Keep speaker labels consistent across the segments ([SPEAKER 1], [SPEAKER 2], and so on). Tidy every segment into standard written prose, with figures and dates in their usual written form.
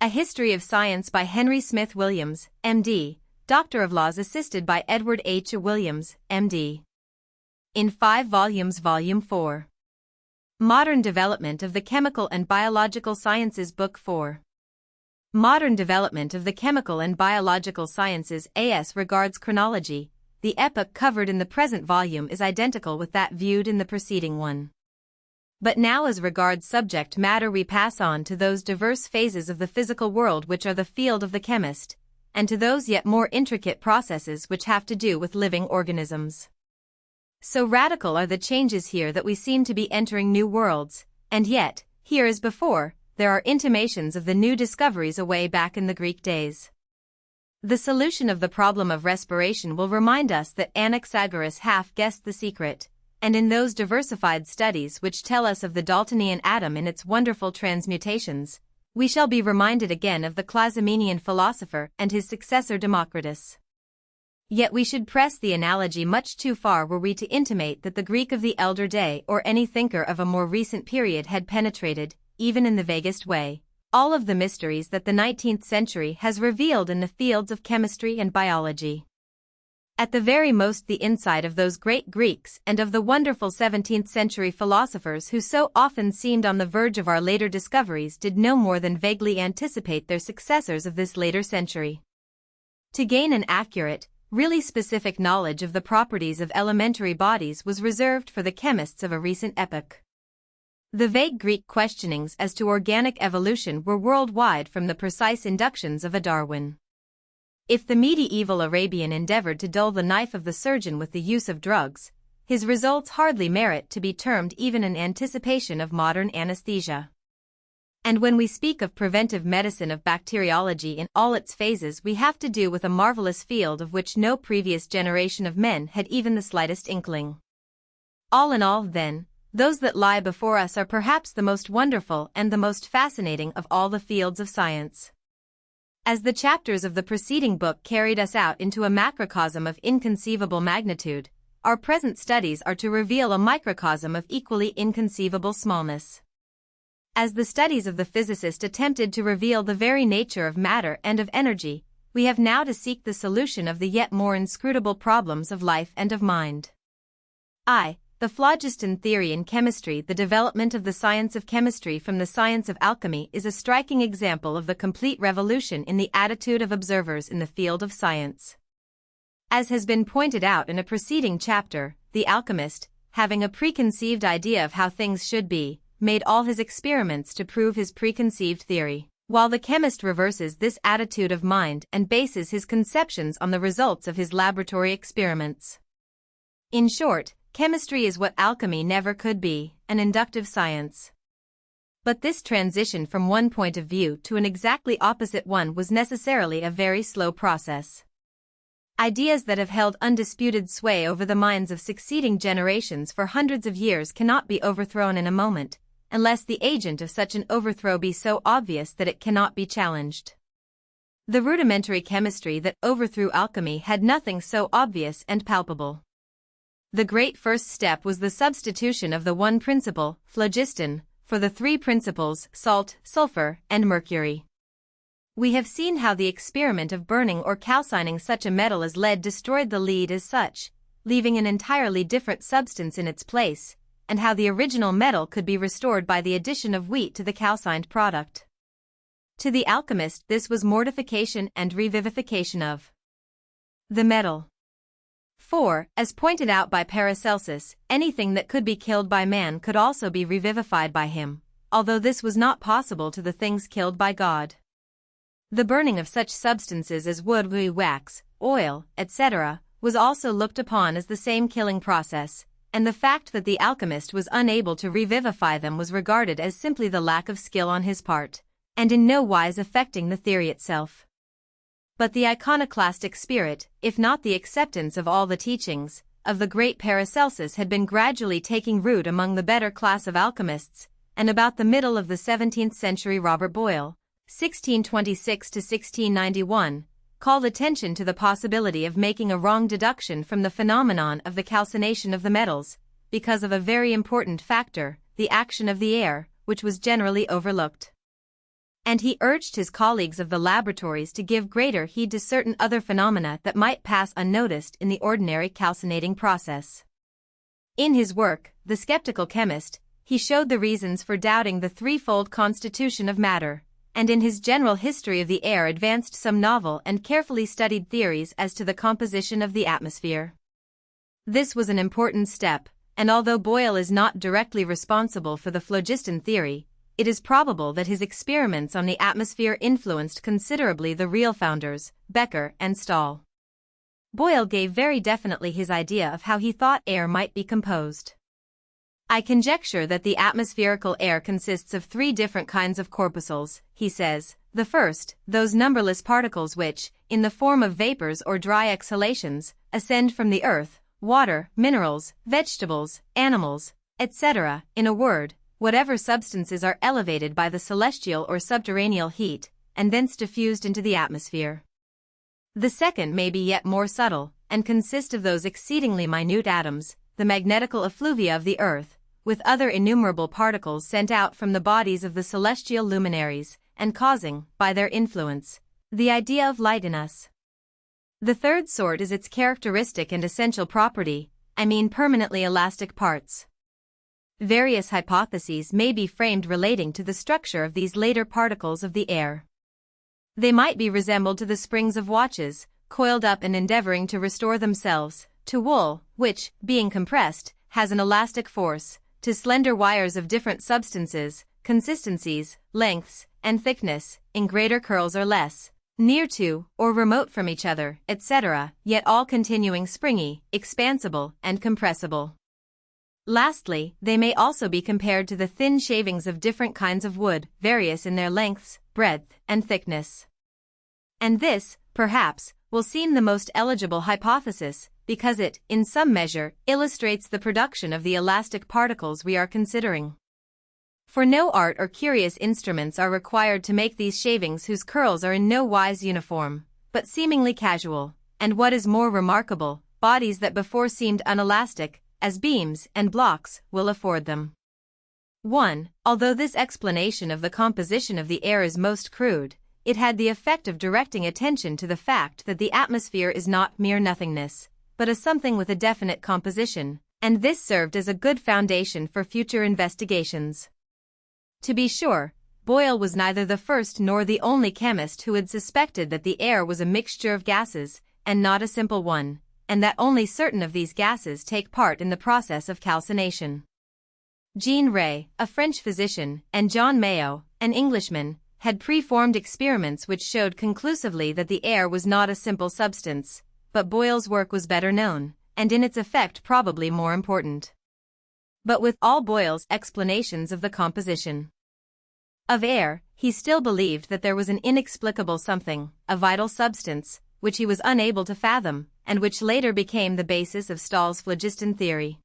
[SPEAKER 1] A History of Science by Henry Smith Williams, M.D., Doctor of Laws assisted by Edward H. Williams, M.D. In 5 volumes, Volume 4. Modern Development of the Chemical and Biological Sciences, Book 4. Modern Development of the Chemical and Biological Sciences as regards chronology. The epoch covered in the present volume is identical with that viewed in the preceding one. But now as regards subject matter we pass on to those diverse phases of the physical world which are the field of the chemist, and to those yet more intricate processes which have to do with living organisms. So radical are the changes here that we seem to be entering new worlds, and yet, here as before, there are intimations of the new discoveries away back in the Greek days. The solution of the problem of respiration will remind us that Anaxagoras half guessed the secret, and in those diversified studies which tell us of the Daltonian atom in its wonderful transmutations, we shall be reminded again of the Clazomenian philosopher and his successor Democritus. Yet we should press the analogy much too far were we to intimate that the Greek of the elder day or any thinker of a more recent period had penetrated, even in the vaguest way, all of the mysteries that the 19th century has revealed in the fields of chemistry and biology. At the very most the insight of those great Greeks and of the wonderful 17th century philosophers who so often seemed on the verge of our later discoveries did no more than vaguely anticipate their successors of this later century. To gain an accurate, really specific knowledge of the properties of elementary bodies was reserved for the chemists of a recent epoch. The vague Greek questionings as to organic evolution were worldwide from the precise inductions of a Darwin. If the medieval Arabian endeavored to dull the knife of the surgeon with the use of drugs, his results hardly merit to be termed even an anticipation of modern anesthesia. And when we speak of preventive medicine of bacteriology in all its phases we have to do with a marvelous field of which no previous generation of men had even the slightest inkling. All in all, then, those that lie before us are perhaps the most wonderful and the most fascinating of all the fields of science. As the chapters of the preceding book carried us out into a macrocosm of inconceivable magnitude, our present studies are to reveal a microcosm of equally inconceivable smallness. As the studies of the physicist attempted to reveal the very nature of matter and of energy, we have now to seek the solution of the yet more inscrutable problems of life and of mind. The phlogiston theory in chemistry. The development of the science of chemistry from the science of alchemy is a striking example of the complete revolution in the attitude of observers in the field of science. As has been pointed out in a preceding chapter, the alchemist, having a preconceived idea of how things should be, made all his experiments to prove his preconceived theory, while the chemist reverses this attitude of mind and bases his conceptions on the results of his laboratory experiments. In short, chemistry is what alchemy never could be, an inductive science. But this transition from one point of view to an exactly opposite one was necessarily a very slow process. Ideas that have held undisputed sway over the minds of succeeding generations for hundreds of years cannot be overthrown in a moment, unless the agent of such an overthrow be so obvious that it cannot be challenged. The rudimentary chemistry that overthrew alchemy had nothing so obvious and palpable. The great first step was the substitution of the one principle, phlogiston, for the 3 principles, salt, sulfur, and mercury. We have seen how the experiment of burning or calcining such a metal as lead destroyed the lead as such, leaving an entirely different substance in its place, and how the original metal could be restored by the addition of wheat to the calcined product. To the alchemist this was mortification and revivification of the metal. For, as pointed out by Paracelsus, anything that could be killed by man could also be revivified by him, although this was not possible to the things killed by God. The burning of such substances as wood, wax, oil, etc., was also looked upon as the same killing process, and the fact that the alchemist was unable to revivify them was regarded as simply the lack of skill on his part, and in no wise affecting the theory itself. But the iconoclastic spirit, if not the acceptance of all the teachings, of the great Paracelsus had been gradually taking root among the better class of alchemists, and about the middle of the 17th century Robert Boyle, 1626 to 1691, called attention to the possibility of making a wrong deduction from the phenomenon of the calcination of the metals, because of a very important factor, the action of the air, which was generally overlooked. and he urged his colleagues of the laboratories to give greater heed to certain other phenomena that might pass unnoticed in the ordinary calcinating process. In his work, The Skeptical Chemist, he showed the reasons for doubting the threefold constitution of matter, and in his General History of the Air advanced some novel and carefully studied theories as to the composition of the atmosphere. This was an important step, and although Boyle is not directly responsible for the phlogiston theory, it is probable that his experiments on the atmosphere influenced considerably the real founders, Becher and Stahl. Boyle gave very definitely his idea of how he thought air might be composed. I conjecture that the atmospherical air consists of three different kinds of corpuscles, he says. The first, those numberless particles which, in the form of vapors or dry exhalations, ascend from the earth, water, minerals, vegetables, animals, etc., in a word, whatever substances are elevated by the celestial or subterranean heat, and thence diffused into the atmosphere. The second may be yet more subtle, and consist of those exceedingly minute atoms, the magnetical effluvia of the earth, with other innumerable particles sent out from the bodies of the celestial luminaries, and causing, by their influence, the idea of light in us. The third sort is its characteristic and essential property, permanently elastic parts. Various hypotheses may be framed relating to the structure of these later particles of the air. They might be resembled to the springs of watches, coiled up and endeavoring to restore themselves, to wool, which, being compressed, has an elastic force, to slender wires of different substances, consistencies, lengths, and thickness, in greater curls or less, near to, or remote from each other, etc., yet all continuing springy, expansible, and compressible. Lastly, they may also be compared to the thin shavings of different kinds of wood, various in their lengths, breadth, and thickness. And this, perhaps, will seem the most eligible hypothesis, because it, in some measure, illustrates the production of the elastic particles we are considering. For no art or curious instruments are required to make these shavings whose curls are in no wise uniform, but seemingly casual, and what is more remarkable, bodies that before seemed unelastic, as beams and blocks, will afford them. 1. Although this explanation of the composition of the air is most crude, it had the effect of directing attention to the fact that the atmosphere is not mere nothingness, but a something with a definite composition, and this served as a good foundation for future investigations. To be sure, Boyle was neither the first nor the only chemist who had suspected that the air was a mixture of gases, and not a simple one, and that only certain of these gases take part in the process of calcination. Jean Rey, a French physician, and John Mayo, an Englishman, had performed experiments which showed conclusively that the air was not a simple substance, but Boyle's work was better known, and in its effect probably more important. But with all Boyle's explanations of the composition of air, he still believed that there was an inexplicable something, a vital substance, which he was unable to fathom, and which later became the basis of Stahl's phlogiston theory.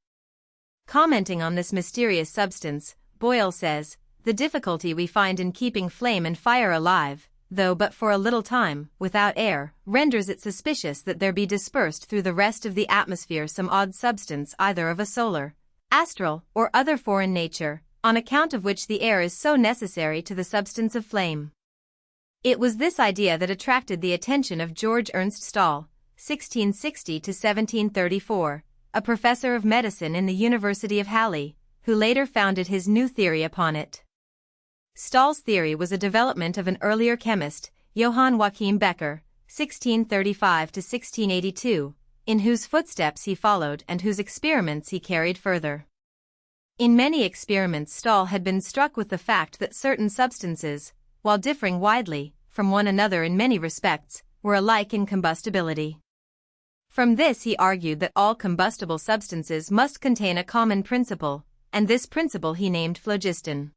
[SPEAKER 1] Commenting on this mysterious substance, Boyle says, "The difficulty we find in keeping flame and fire alive, though but for a little time, without air, renders it suspicious that there be dispersed through the rest of the atmosphere some odd substance either of a solar, astral, or other foreign nature, on account of which the air is so necessary to the substance of flame." It was this idea that attracted the attention of George Ernst Stahl, 1660 to 1734, a professor of medicine in the University of Halle, who later founded his new theory upon it. Stahl's theory was a development of an earlier chemist, Johann Joachim Becher, 1635 to 1682, in whose footsteps he followed and whose experiments he carried further. In many experiments Stahl had been struck with the fact that certain substances, while differing widely from one another in many respects, were alike in combustibility. From this he argued that all combustible substances must contain a common principle, and this principle he named phlogiston.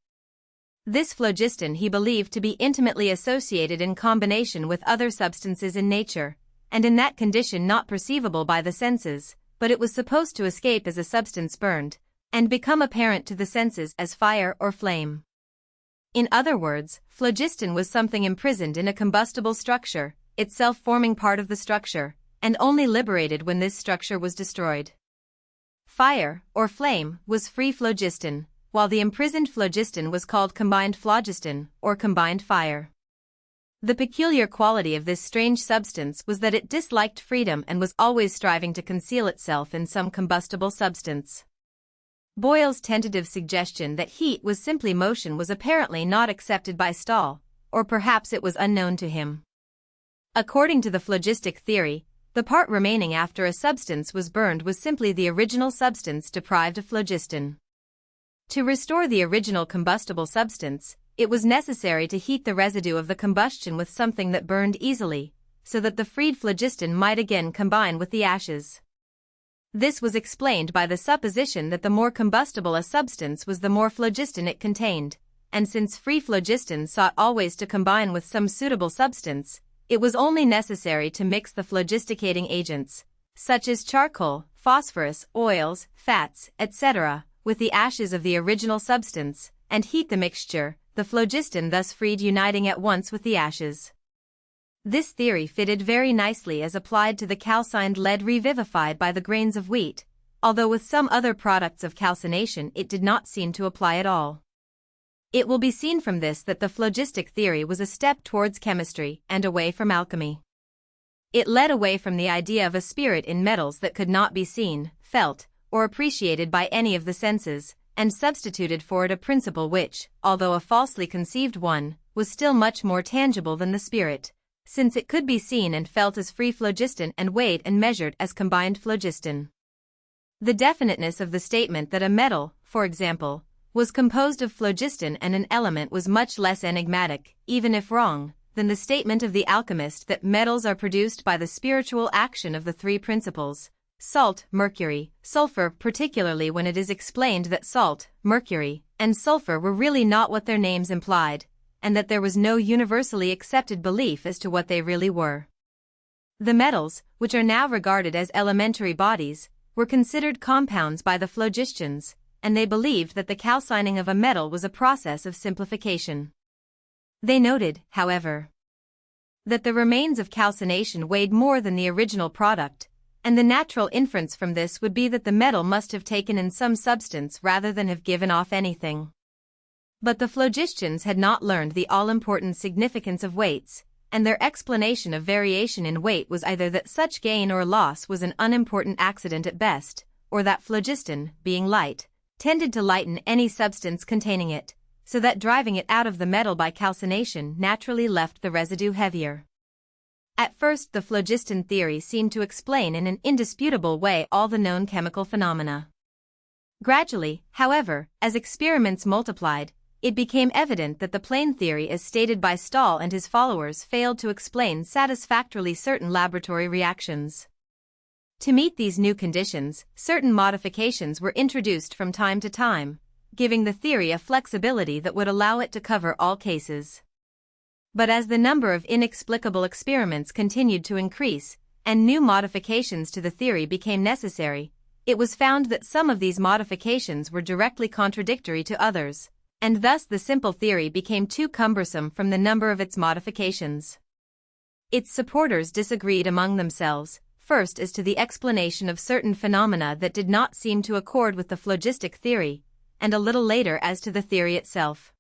[SPEAKER 1] This phlogiston he believed to be intimately associated in combination with other substances in nature, and in that condition not perceivable by the senses, but it was supposed to escape as a substance burned, and become apparent to the senses as fire or flame. In other words, phlogiston was something imprisoned in a combustible structure, itself forming part of the structure, and only liberated when this structure was destroyed. Fire, or flame, was free phlogiston, while the imprisoned phlogiston was called combined phlogiston, or combined fire. The peculiar quality of this strange substance was that it disliked freedom and was always striving to conceal itself in some combustible substance. Boyle's tentative suggestion that heat was simply motion was apparently not accepted by Stahl, or perhaps it was unknown to him. According to the phlogistic theory, the part remaining after a substance was burned was simply the original substance deprived of phlogiston. To restore the original combustible substance, it was necessary to heat the residue of the combustion with something that burned easily, so that the freed phlogiston might again combine with the ashes. This was explained by the supposition that the more combustible a substance was, the more phlogiston it contained, and since free phlogiston sought always to combine with some suitable substance, it was only necessary to mix the phlogisticating agents, such as charcoal, phosphorus, oils, fats, etc., with the ashes of the original substance, and heat the mixture, the phlogiston thus freed uniting at once with the ashes. This theory fitted very nicely as applied to the calcined lead revivified by the grains of wheat, although with some other products of calcination it did not seem to apply at all. It will be seen from this that the phlogistic theory was a step towards chemistry and away from alchemy. It led away from the idea of a spirit in metals that could not be seen, felt, or appreciated by any of the senses, and substituted for it a principle which, although a falsely conceived one, was still much more tangible than the spirit, since it could be seen and felt as free phlogiston and weighed and measured as combined phlogiston. The definiteness of the statement that a metal, for example, was composed of phlogiston and an element was much less enigmatic, even if wrong, than the statement of the alchemist that metals are produced by the spiritual action of the three principles: salt, mercury, sulfur, particularly when it is explained that salt, mercury, and sulfur were really not what their names implied, and that there was no universally accepted belief as to what they really were. The metals, which are now regarded as elementary bodies, were considered compounds by the phlogistians, and they believed that the calcining of a metal was a process of simplification. They noted, however, that the remains of calcination weighed more than the original product, and the natural inference from this would be that the metal must have taken in some substance rather than have given off anything. But the phlogistians had not learned the all-important significance of weights, and their explanation of variation in weight was either that such gain or loss was an unimportant accident at best, or that phlogiston, being light, tended to lighten any substance containing it, so that driving it out of the metal by calcination naturally left the residue heavier. At first the phlogiston theory seemed to explain in an indisputable way all the known chemical phenomena. Gradually, however, as experiments multiplied, it became evident that the plain theory as stated by Stahl and his followers failed to explain satisfactorily certain laboratory reactions. To meet these new conditions, certain modifications were introduced from time to time, giving the theory a flexibility that would allow it to cover all cases. But as the number of inexplicable experiments continued to increase, and new modifications to the theory became necessary, it was found that some of these modifications were directly contradictory to others, and thus the simple theory became too cumbersome from the number of its modifications. Its supporters disagreed among themselves, first as to the explanation of certain phenomena that did not seem to accord with the phlogistic theory, and a little later as to the theory itself.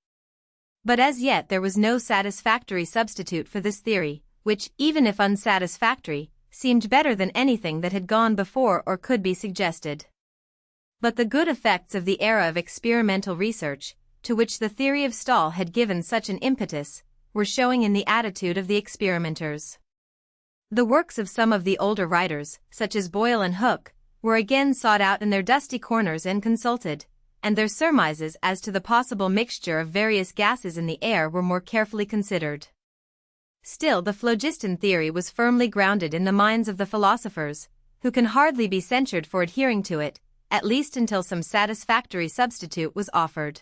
[SPEAKER 1] But as yet there was no satisfactory substitute for this theory, which, even if unsatisfactory, seemed better than anything that had gone before or could be suggested. But the good effects of the era of experimental research, to which the theory of Stahl had given such an impetus, were showing in the attitude of the experimenters. The works of some of the older writers, such as Boyle and Hooke, were again sought out in their dusty corners and consulted, and their surmises as to the possible mixture of various gases in the air were more carefully considered. Still the phlogiston theory was firmly grounded in the minds of the philosophers, who can hardly be censured for adhering to it, at least until some satisfactory substitute was offered.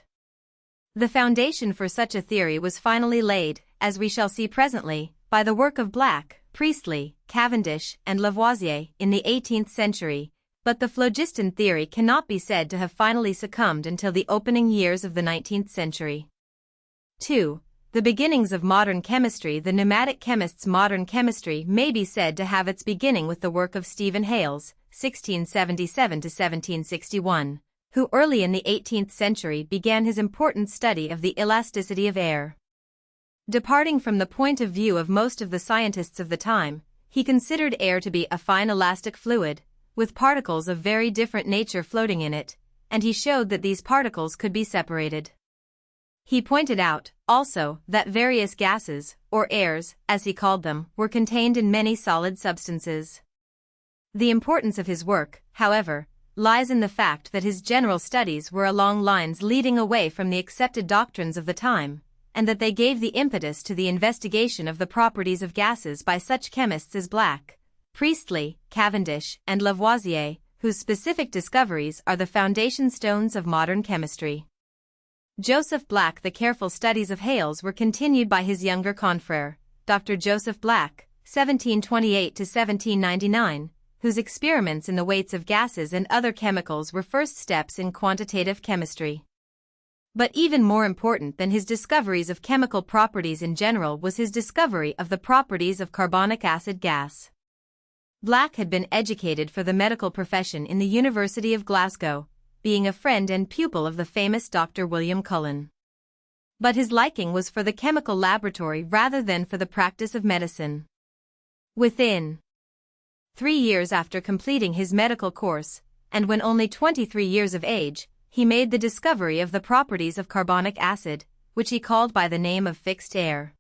[SPEAKER 1] The foundation for such a theory was finally laid, as we shall see presently, by the work of Black, Priestley, Cavendish, and Lavoisier in the 18th century, but the phlogiston theory cannot be said to have finally succumbed until the opening years of the 19th century. 2. The beginnings of modern chemistry. The pneumatic chemist's modern chemistry may be said to have its beginning with the work of Stephen Hales, 1677 to 1761, who early in the 18th century began his important study of the elasticity of air. Departing from the point of view of most of the scientists of the time, he considered air to be a fine elastic fluid, with particles of very different nature floating in it, and he showed that these particles could be separated. He pointed out, also, that various gases, or airs, as he called them, were contained in many solid substances. The importance of his work, however, lies in the fact that his general studies were along lines leading away from the accepted doctrines of the time, and that they gave the impetus to the investigation of the properties of gases by such chemists as Black, Priestley, Cavendish, and Lavoisier, whose specific discoveries are the foundation stones of modern chemistry. Joseph Black. The careful studies of Hales were continued by his younger confrere, Dr. Joseph Black, 1728 to 1799, whose experiments in the weights of gases and other chemicals were first steps in quantitative chemistry. But even more important than his discoveries of chemical properties in general was his discovery of the properties of carbonic acid gas. Black had been educated for the medical profession in the University of Glasgow, being a friend and pupil of the famous Dr. William Cullen. But his liking was for the chemical laboratory rather than for the practice of medicine. Within 3 years after completing his medical course, and when only 23 years of age, he made the discovery of the properties of carbonic acid, which he called by the name of fixed air.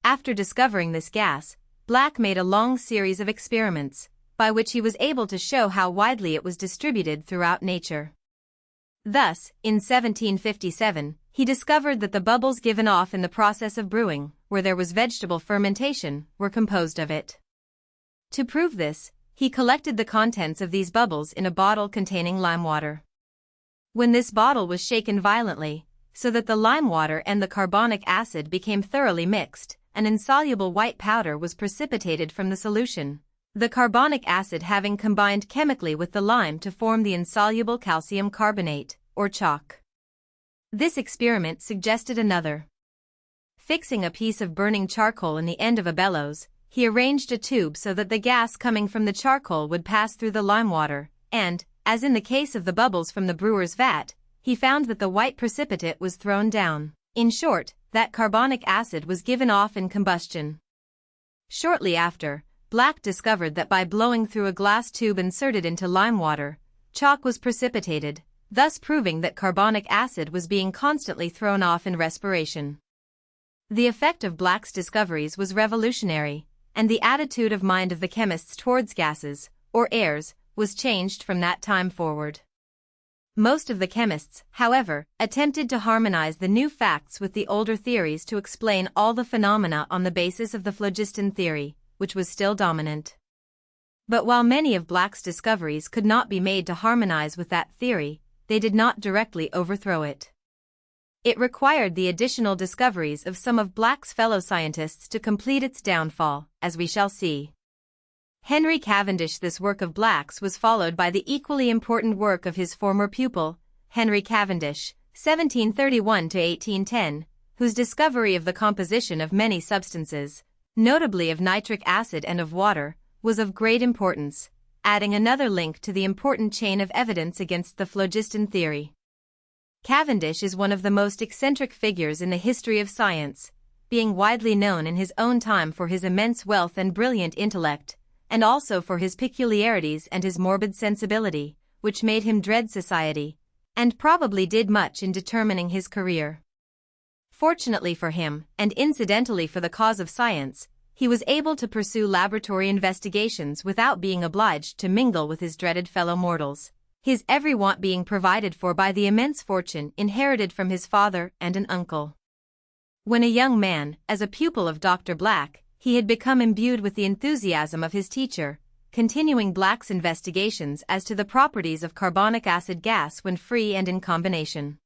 [SPEAKER 1] After discovering this gas, Black made a long series of experiments, by which he was able to show how widely it was distributed throughout nature. Thus, in 1757, he discovered that the bubbles given off in the process of brewing, where there was vegetable fermentation, were composed of it. To prove this, he collected the contents of these bubbles in a bottle containing lime water. When this bottle was shaken violently, so that the lime water and the carbonic acid became thoroughly mixed, an insoluble white powder was precipitated from the solution, the carbonic acid having combined chemically with the lime to form the insoluble calcium carbonate, or chalk. This experiment suggested another. Fixing a piece of burning charcoal in the end of a bellows, he arranged a tube so that the gas coming from the charcoal would pass through the lime water, and, as in the case of the bubbles from the brewer's vat, he found that the white precipitate was thrown down. In short, that carbonic acid was given off in combustion. Shortly after, Black discovered that by blowing through a glass tube inserted into lime water, chalk was precipitated, thus proving that carbonic acid was being constantly thrown off in respiration. The effect of Black's discoveries was revolutionary, and the attitude of mind of the chemists towards gases, or airs, was changed from that time forward. Most of the chemists, however, attempted to harmonize the new facts with the older theories to explain all the phenomena on the basis of the phlogiston theory, which was still dominant. But while many of Black's discoveries could not be made to harmonize with that theory, they did not directly overthrow it. It required the additional discoveries of some of Black's fellow scientists to complete its downfall, as we shall see. Henry Cavendish. This work of Black's was followed by the equally important work of his former pupil, Henry Cavendish, 1731 to 1810, whose discovery of the composition of many substances, notably of nitric acid and of water, was of great importance, adding another link to the important chain of evidence against the phlogiston theory. Cavendish is one of the most eccentric figures in the history of science, being widely known in his own time for his immense wealth and brilliant intellect, and also for his peculiarities and his morbid sensibility, which made him dread society, and probably did much in determining his career. Fortunately for him, and incidentally for the cause of science, he was able to pursue laboratory investigations without being obliged to mingle with his dreaded fellow mortals, his every want being provided for by the immense fortune inherited from his father and an uncle. When a young man, as a pupil of Dr. Black, he had become imbued with the enthusiasm of his teacher, continuing Black's investigations as to the properties of carbonic acid gas when free and in combination.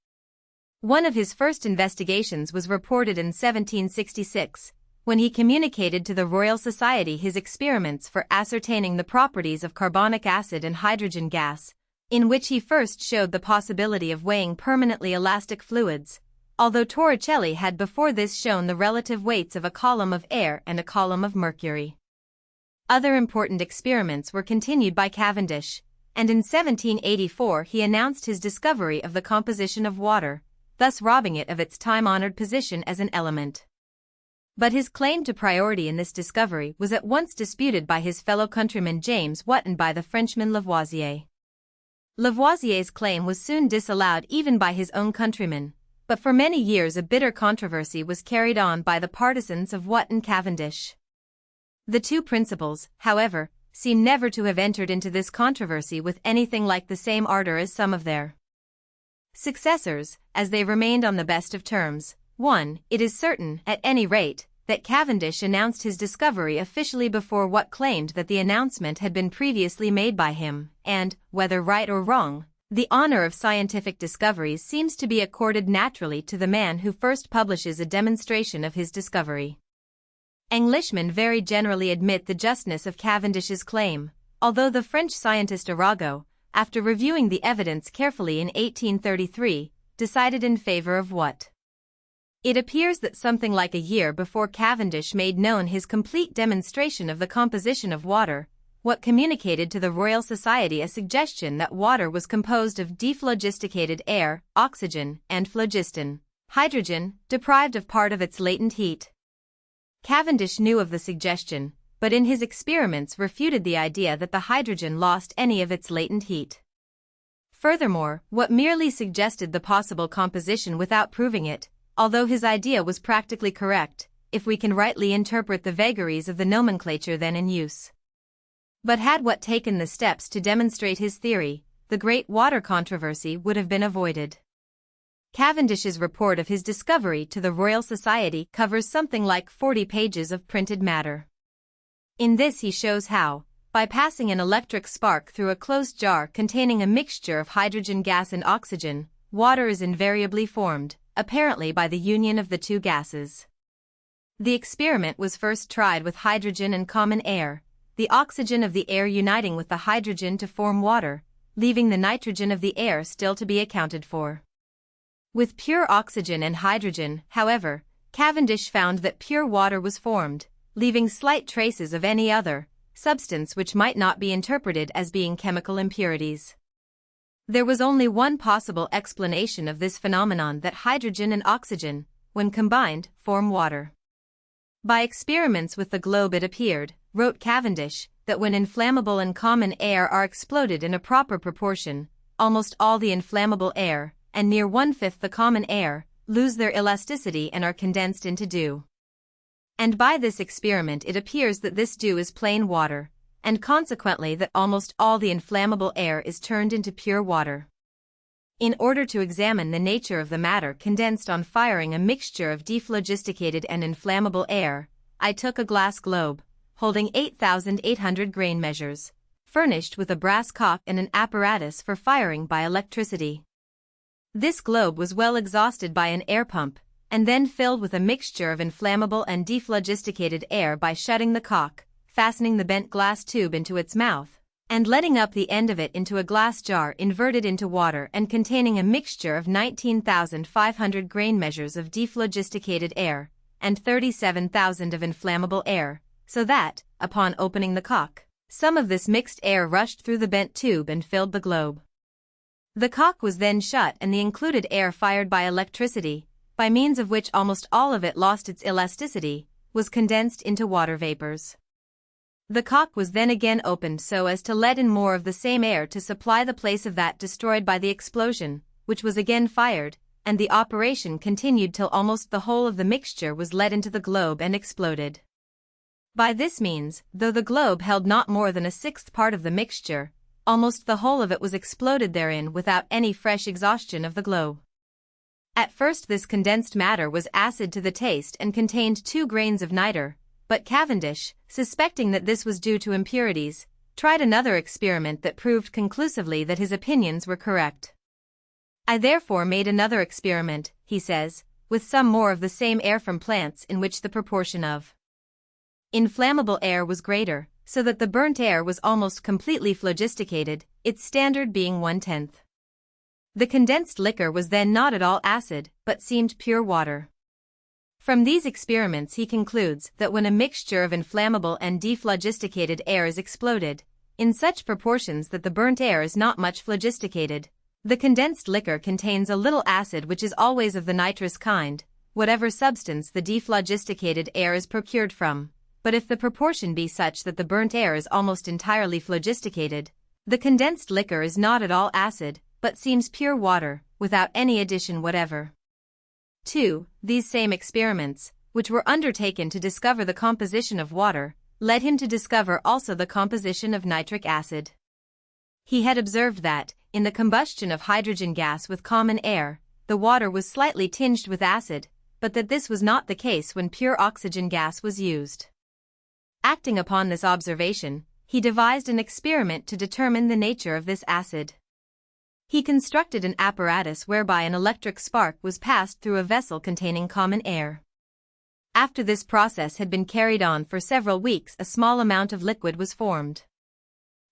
[SPEAKER 1] One of his first investigations was reported in 1766, when he communicated to the Royal Society his experiments for ascertaining the properties of carbonic acid and hydrogen gas, in which he first showed the possibility of weighing permanently elastic fluids, although Torricelli had before this shown the relative weights of a column of air and a column of mercury. Other important experiments were continued by Cavendish, and in 1784 he announced his discovery of the composition of water, thus robbing it of its time-honored position as an element. But his claim to priority in this discovery was at once disputed by his fellow countryman James Watt and by the Frenchman Lavoisier. Lavoisier's claim was soon disallowed even by his own countrymen, but for many years a bitter controversy was carried on by the partisans of Watt and Cavendish. The two principals, however, seem never to have entered into this controversy with anything like the same ardor as some of their successors, as they remained on the best of terms. 1. It is certain, at any rate, that Cavendish announced his discovery officially before Watt claimed that the announcement had been previously made by him, and, whether right or wrong, the honor of scientific discoveries seems to be accorded naturally to the man who first publishes a demonstration of his discovery. Englishmen very generally admit the justness of Cavendish's claim, although the French scientist Arago, after reviewing the evidence carefully in 1833, decided in favor of Watt. It appears that something like a year before Cavendish made known his complete demonstration of the composition of water, Watt communicated to the Royal Society a suggestion that water was composed of dephlogisticated air, oxygen, and phlogiston, hydrogen, deprived of part of its latent heat. Cavendish knew of the suggestion, but in his experiments refuted the idea that the hydrogen lost any of its latent heat. Furthermore, Watt merely suggested the possible composition without proving it, although his idea was practically correct, if we can rightly interpret the vagaries of the nomenclature then in use. But had Watt taken the steps to demonstrate his theory, the great water controversy would have been avoided. Cavendish's report of his discovery to the Royal Society covers something like 40 pages of printed matter. In this he shows how, by passing an electric spark through a closed jar containing a mixture of hydrogen gas and oxygen, water is invariably formed, apparently by the union of the two gases. The experiment was first tried with hydrogen and common air, the oxygen of the air uniting with the hydrogen to form water, leaving the nitrogen of the air still to be accounted for. With pure oxygen and hydrogen, however, Cavendish found that pure water was formed, leaving slight traces of any other substance which might not be interpreted as being chemical impurities. There was only one possible explanation of this phenomenon, that hydrogen and oxygen, when combined, form water. By experiments with the globe it appeared, wrote Cavendish, that when inflammable and common air are exploded in a proper proportion, almost all the inflammable air, and near 1/5 the common air, lose their elasticity and are condensed into dew. And by this experiment it appears that this dew is plain water, and consequently that almost all the inflammable air is turned into pure water. In order to examine the nature of the matter condensed on firing a mixture of dephlogisticated and inflammable air, I took a glass globe, holding 8,800 grain measures, furnished with a brass cock and an apparatus for firing by electricity. This globe was well exhausted by an air pump, and then filled with a mixture of inflammable and dephlogisticated air by shutting the cock, fastening the bent glass tube into its mouth, and letting up the end of it into a glass jar inverted into water and containing a mixture of 19,500 grain measures of dephlogisticated air, and 37,000 of inflammable air, so that, upon opening the cock, some of this mixed air rushed through the bent tube and filled the globe. The cock was then shut and the included air fired by electricity, by means of which almost all of it lost its elasticity, was condensed into water vapors. The cock was then again opened so as to let in more of the same air to supply the place of that destroyed by the explosion, which was again fired, and the operation continued till almost the whole of the mixture was let into the globe and exploded. By this means, though the globe held not more than a 1/6 part of the mixture, almost the whole of it was exploded therein without any fresh exhaustion of the globe. At first this condensed matter was acid to the taste and contained 2 grains of nitre, but Cavendish, suspecting that this was due to impurities, tried another experiment that proved conclusively that his opinions were correct. I therefore made another experiment, he says, with some more of the same air from plants in which the proportion of inflammable air was greater, so that the burnt air was almost completely phlogisticated, its standard being 1/10. The condensed liquor was then not at all acid, but seemed pure water. From these experiments he concludes that when a mixture of inflammable and dephlogisticated air is exploded, in such proportions that the burnt air is not much phlogisticated. The condensed liquor contains a little acid which is always of the nitrous kind, whatever substance the dephlogisticated air is procured from. But if the proportion be such that the burnt air is almost entirely phlogisticated, the condensed liquor is not at all acid, but seems pure water, without any addition whatever. 2. These same experiments, which were undertaken to discover the composition of water, led him to discover also the composition of nitric acid. He had observed that, in the combustion of hydrogen gas with common air, the water was slightly tinged with acid, but that this was not the case when pure oxygen gas was used. Acting upon this observation, he devised an experiment to determine the nature of this acid. He constructed an apparatus whereby an electric spark was passed through a vessel containing common air. After this process had been carried on for several weeks, a small amount of liquid was formed.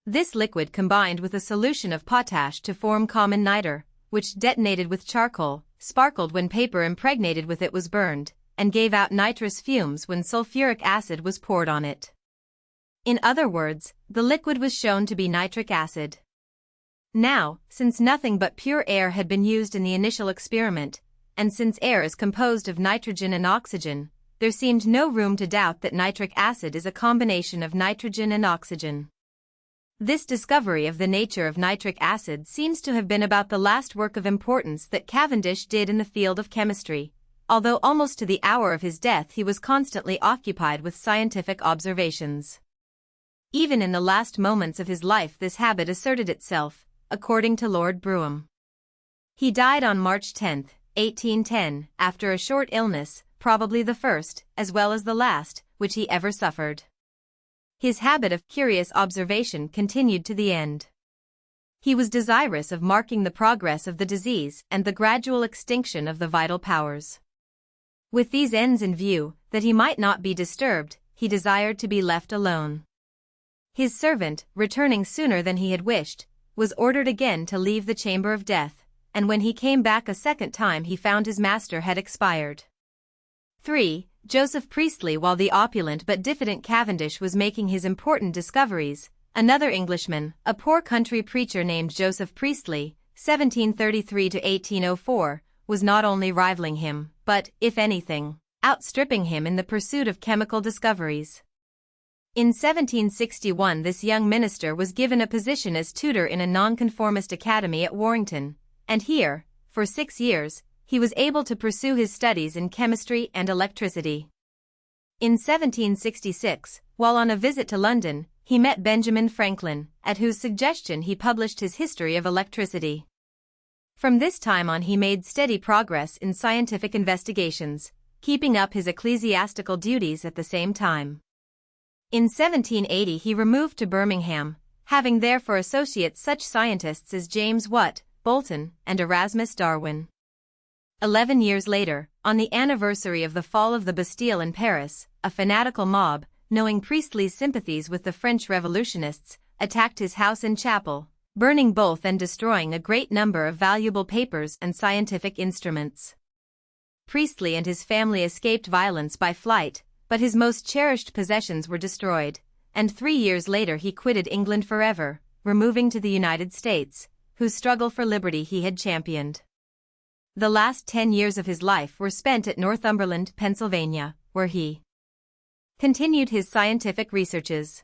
[SPEAKER 1] This liquid combined with a solution of potash to form common niter, which detonated with charcoal, sparkled when paper impregnated with it was burned, and gave out nitrous fumes when sulfuric acid was poured on it. In other words, the liquid was shown to be nitric acid. Now, since nothing but pure air had been used in the initial experiment, and since air is composed of nitrogen and oxygen, there seemed no room to doubt that nitric acid is a combination of nitrogen and oxygen. This discovery of the nature of nitric acid seems to have been about the last work of importance that Cavendish did in the field of chemistry, although almost to the hour of his death he was constantly occupied with scientific observations. Even in the last moments of his life this habit asserted itself, according to Lord Brougham. He died on March 10, 1810, after a short illness, probably the first, as well as the last, which he ever suffered. His habit of curious observation continued to the end. He was desirous of marking the progress of the disease and the gradual extinction of the vital powers. With these ends in view, that he might not be disturbed, he desired to be left alone. His servant, returning sooner than he had wished, was ordered again to leave the chamber of death, and when he came back a second time he found his master had expired. 3. Joseph Priestley. While the opulent but diffident Cavendish was making his important discoveries, another Englishman, a poor country preacher named Joseph Priestley, 1733 to 1804, was not only rivaling him, but, if anything, outstripping him in the pursuit of chemical discoveries. In 1761 this young minister was given a position as tutor in a nonconformist academy at Warrington, and here, for 6 years, he was able to pursue his studies in chemistry and electricity. In 1766, while on a visit to London, he met Benjamin Franklin, at whose suggestion he published his History of Electricity. From this time on he made steady progress in scientific investigations, keeping up his ecclesiastical duties at the same time. In 1780 he removed to Birmingham, having there for associates such scientists as James Watt, Bolton, and Erasmus Darwin. 11 years later, on the anniversary of the fall of the Bastille in Paris, a fanatical mob, knowing Priestley's sympathies with the French revolutionists, attacked his house and chapel, burning both and destroying a great number of valuable papers and scientific instruments. Priestley and his family escaped violence by flight, but his most cherished possessions were destroyed, and 3 years later he quitted England forever, removing to the United States, whose struggle for liberty he had championed. The last 10 years of his life were spent at Northumberland, Pennsylvania, where he continued his scientific researches.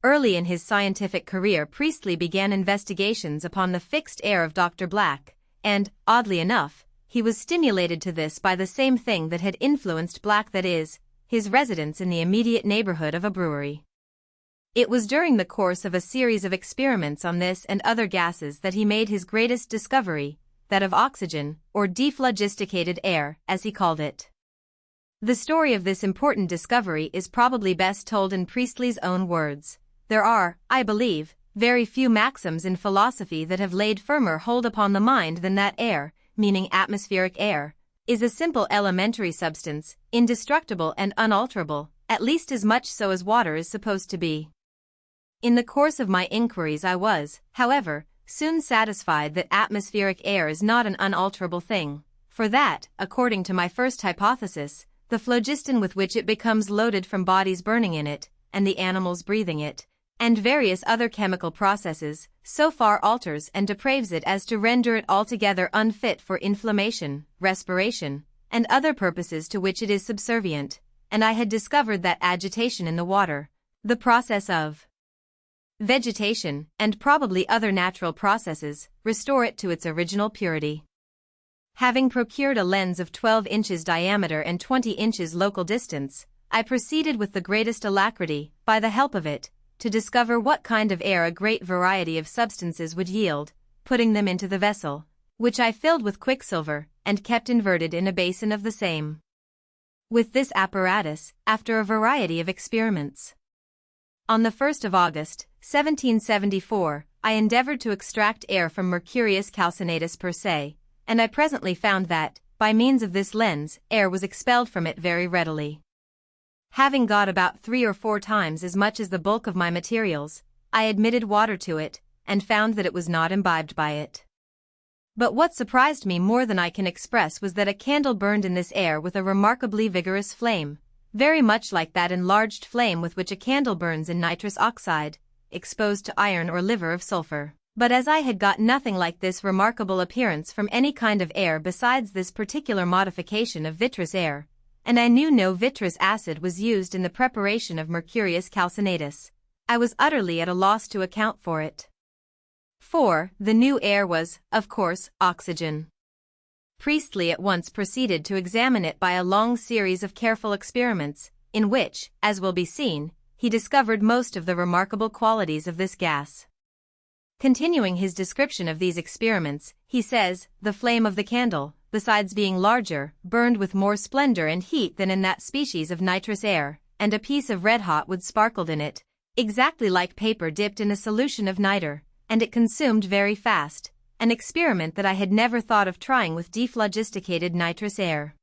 [SPEAKER 1] Early in his scientific career Priestley began investigations upon the fixed air of Dr. Black, and, oddly enough, he was stimulated to this by the same thing that had influenced Black, that is, his residence in the immediate neighborhood of a brewery. It was during the course of a series of experiments on this and other gases that he made his greatest discovery, that of oxygen, or dephlogisticated air, as he called it. The story of this important discovery is probably best told in Priestley's own words. There are, I believe, very few maxims in philosophy that have laid firmer hold upon the mind than that air, meaning atmospheric air, is a simple elementary substance, indestructible and unalterable, at least as much so as water is supposed to be. In the course of my inquiries I was, however, soon satisfied that atmospheric air is not an unalterable thing, for that, according to my first hypothesis, the phlogiston with which it becomes loaded from bodies burning in it, and the animals breathing it, and various other chemical processes, so far alters and depraves it as to render it altogether unfit for inflammation, respiration, and other purposes to which it is subservient, and I had discovered that agitation in the water, the process of vegetation, and probably other natural processes, restore it to its original purity. Having procured a lens of 12 inches diameter and 20 inches local distance, I proceeded with the greatest alacrity, by the help of it, to discover what kind of air a great variety of substances would yield, putting them into the vessel, which I filled with quicksilver, and kept inverted in a basin of the same. With this apparatus, after a variety of experiments, on the 1st of August, 1774, I endeavored to extract air from Mercurius calcinatus per se, and I presently found that, by means of this lens, air was expelled from it very readily. Having got about 3 or 4 times as much as the bulk of my materials, I admitted water to it, and found that it was not imbibed by it. But what surprised me more than I can express was that a candle burned in this air with a remarkably vigorous flame, very much like that enlarged flame with which a candle burns in nitrous oxide, exposed to iron or liver of sulfur. But as I had got nothing like this remarkable appearance from any kind of air besides this particular modification of vitreous air, and I knew no vitreous acid was used in the preparation of Mercurius calcinatus, I was utterly at a loss to account for it. For, the new air was, of course, oxygen. Priestley at once proceeded to examine it by a long series of careful experiments, in which, as will be seen, he discovered most of the remarkable qualities of this gas. Continuing his description of these experiments, he says, the flame of the candle, besides being larger, burned with more splendor and heat than in that species of nitrous air, and a piece of red-hot wood sparkled in it, exactly like paper dipped in a solution of nitre, and it consumed very fast, an experiment that I had never thought of trying with dephlogisticated nitrous air.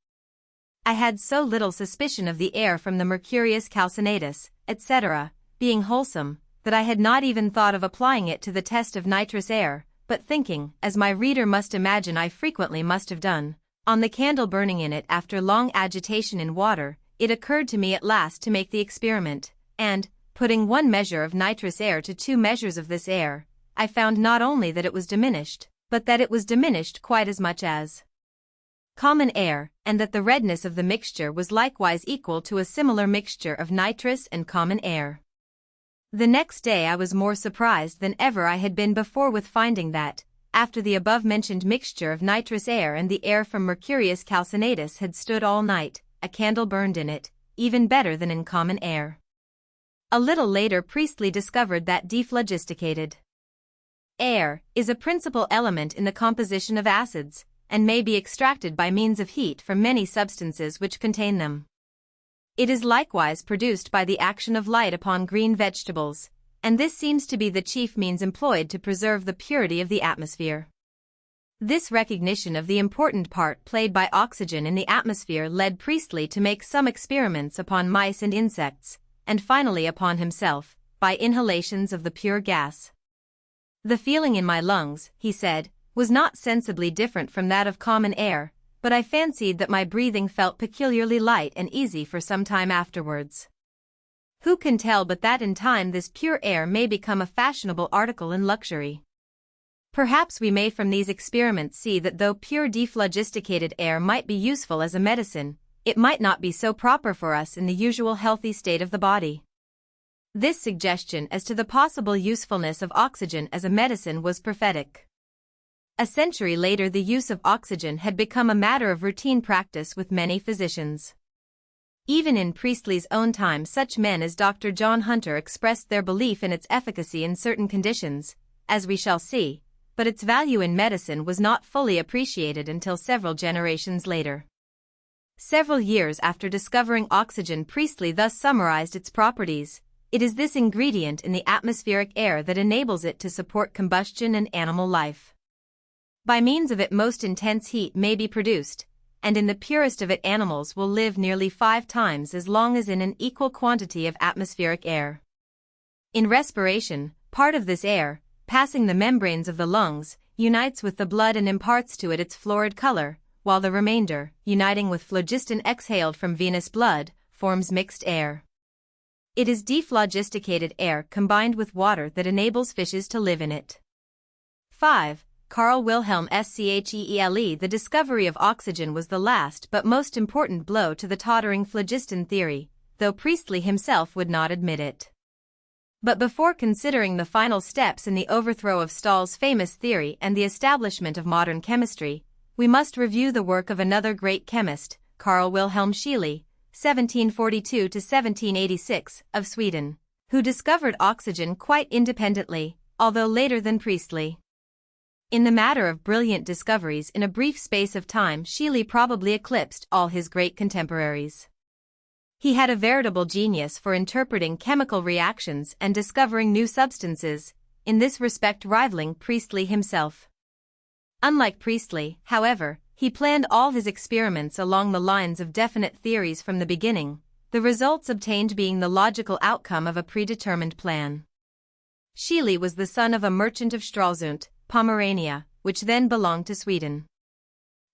[SPEAKER 1] I had so little suspicion of the air from the Mercurius calcinatus, etc., being wholesome, that I had not even thought of applying it to the test of nitrous air, but thinking, as my reader must imagine I frequently must have done, on the candle burning in it after long agitation in water, it occurred to me at last to make the experiment, and, putting 1 measure of nitrous air to 2 measures of this air, I found not only that it was diminished, but that it was diminished quite as much as common air, and that the redness of the mixture was likewise equal to a similar mixture of nitrous and common air. The next day I was more surprised than ever I had been before with finding that, after the above-mentioned mixture of nitrous air and the air from Mercurius calcinatus had stood all night, a candle burned in it, even better than in common air. A little later Priestley discovered that dephlogisticated air is a principal element in the composition of acids, and may be extracted by means of heat from many substances which contain them. It is likewise produced by the action of light upon green vegetables, and this seems to be the chief means employed to preserve the purity of the atmosphere. This recognition of the important part played by oxygen in the atmosphere led Priestley to make some experiments upon mice and insects, and finally upon himself, by inhalations of the pure gas. The feeling in my lungs, he said, was not sensibly different from that of common air, but I fancied that my breathing felt peculiarly light and easy for some time afterwards. Who can tell but that in time this pure air may become a fashionable article in luxury? Perhaps we may from these experiments see that though pure dephlogisticated air might be useful as a medicine, it might not be so proper for us in the usual healthy state of the body. This suggestion as to the possible usefulness of oxygen as a medicine was prophetic. A century later the use of oxygen had become a matter of routine practice with many physicians. Even in Priestley's own time such men as Dr. John Hunter expressed their belief in its efficacy in certain conditions, as we shall see, but its value in medicine was not fully appreciated until several generations later. Several years after discovering oxygen, Priestley thus summarized its properties. It is this ingredient in the atmospheric air that enables it to support combustion and animal life. By means of it most intense heat may be produced, and in the purest of it animals will live nearly 5 times as long as in an equal quantity of atmospheric air. In respiration, part of this air, passing the membranes of the lungs, unites with the blood and imparts to it its florid color, while the remainder, uniting with phlogiston exhaled from venous blood, forms mixed air. It is dephlogisticated air combined with water that enables fishes to live in it. 5. Carl Wilhelm Scheele. The discovery of oxygen was the last but most important blow to the tottering phlogiston theory, though Priestley himself would not admit it. But before considering the final steps in the overthrow of Stahl's famous theory and the establishment of modern chemistry, we must review the work of another great chemist, Carl Wilhelm Scheele, 1742 to 1786, of Sweden, who discovered oxygen quite independently, although later than Priestley. In the matter of brilliant discoveries in a brief space of time, Scheele probably eclipsed all his great contemporaries. He had a veritable genius for interpreting chemical reactions and discovering new substances, in this respect rivaling Priestley himself. Unlike Priestley, however, he planned all his experiments along the lines of definite theories from the beginning, the results obtained being the logical outcome of a predetermined plan. Scheele was the son of a merchant of Stralsund, Pomerania, which then belonged to Sweden.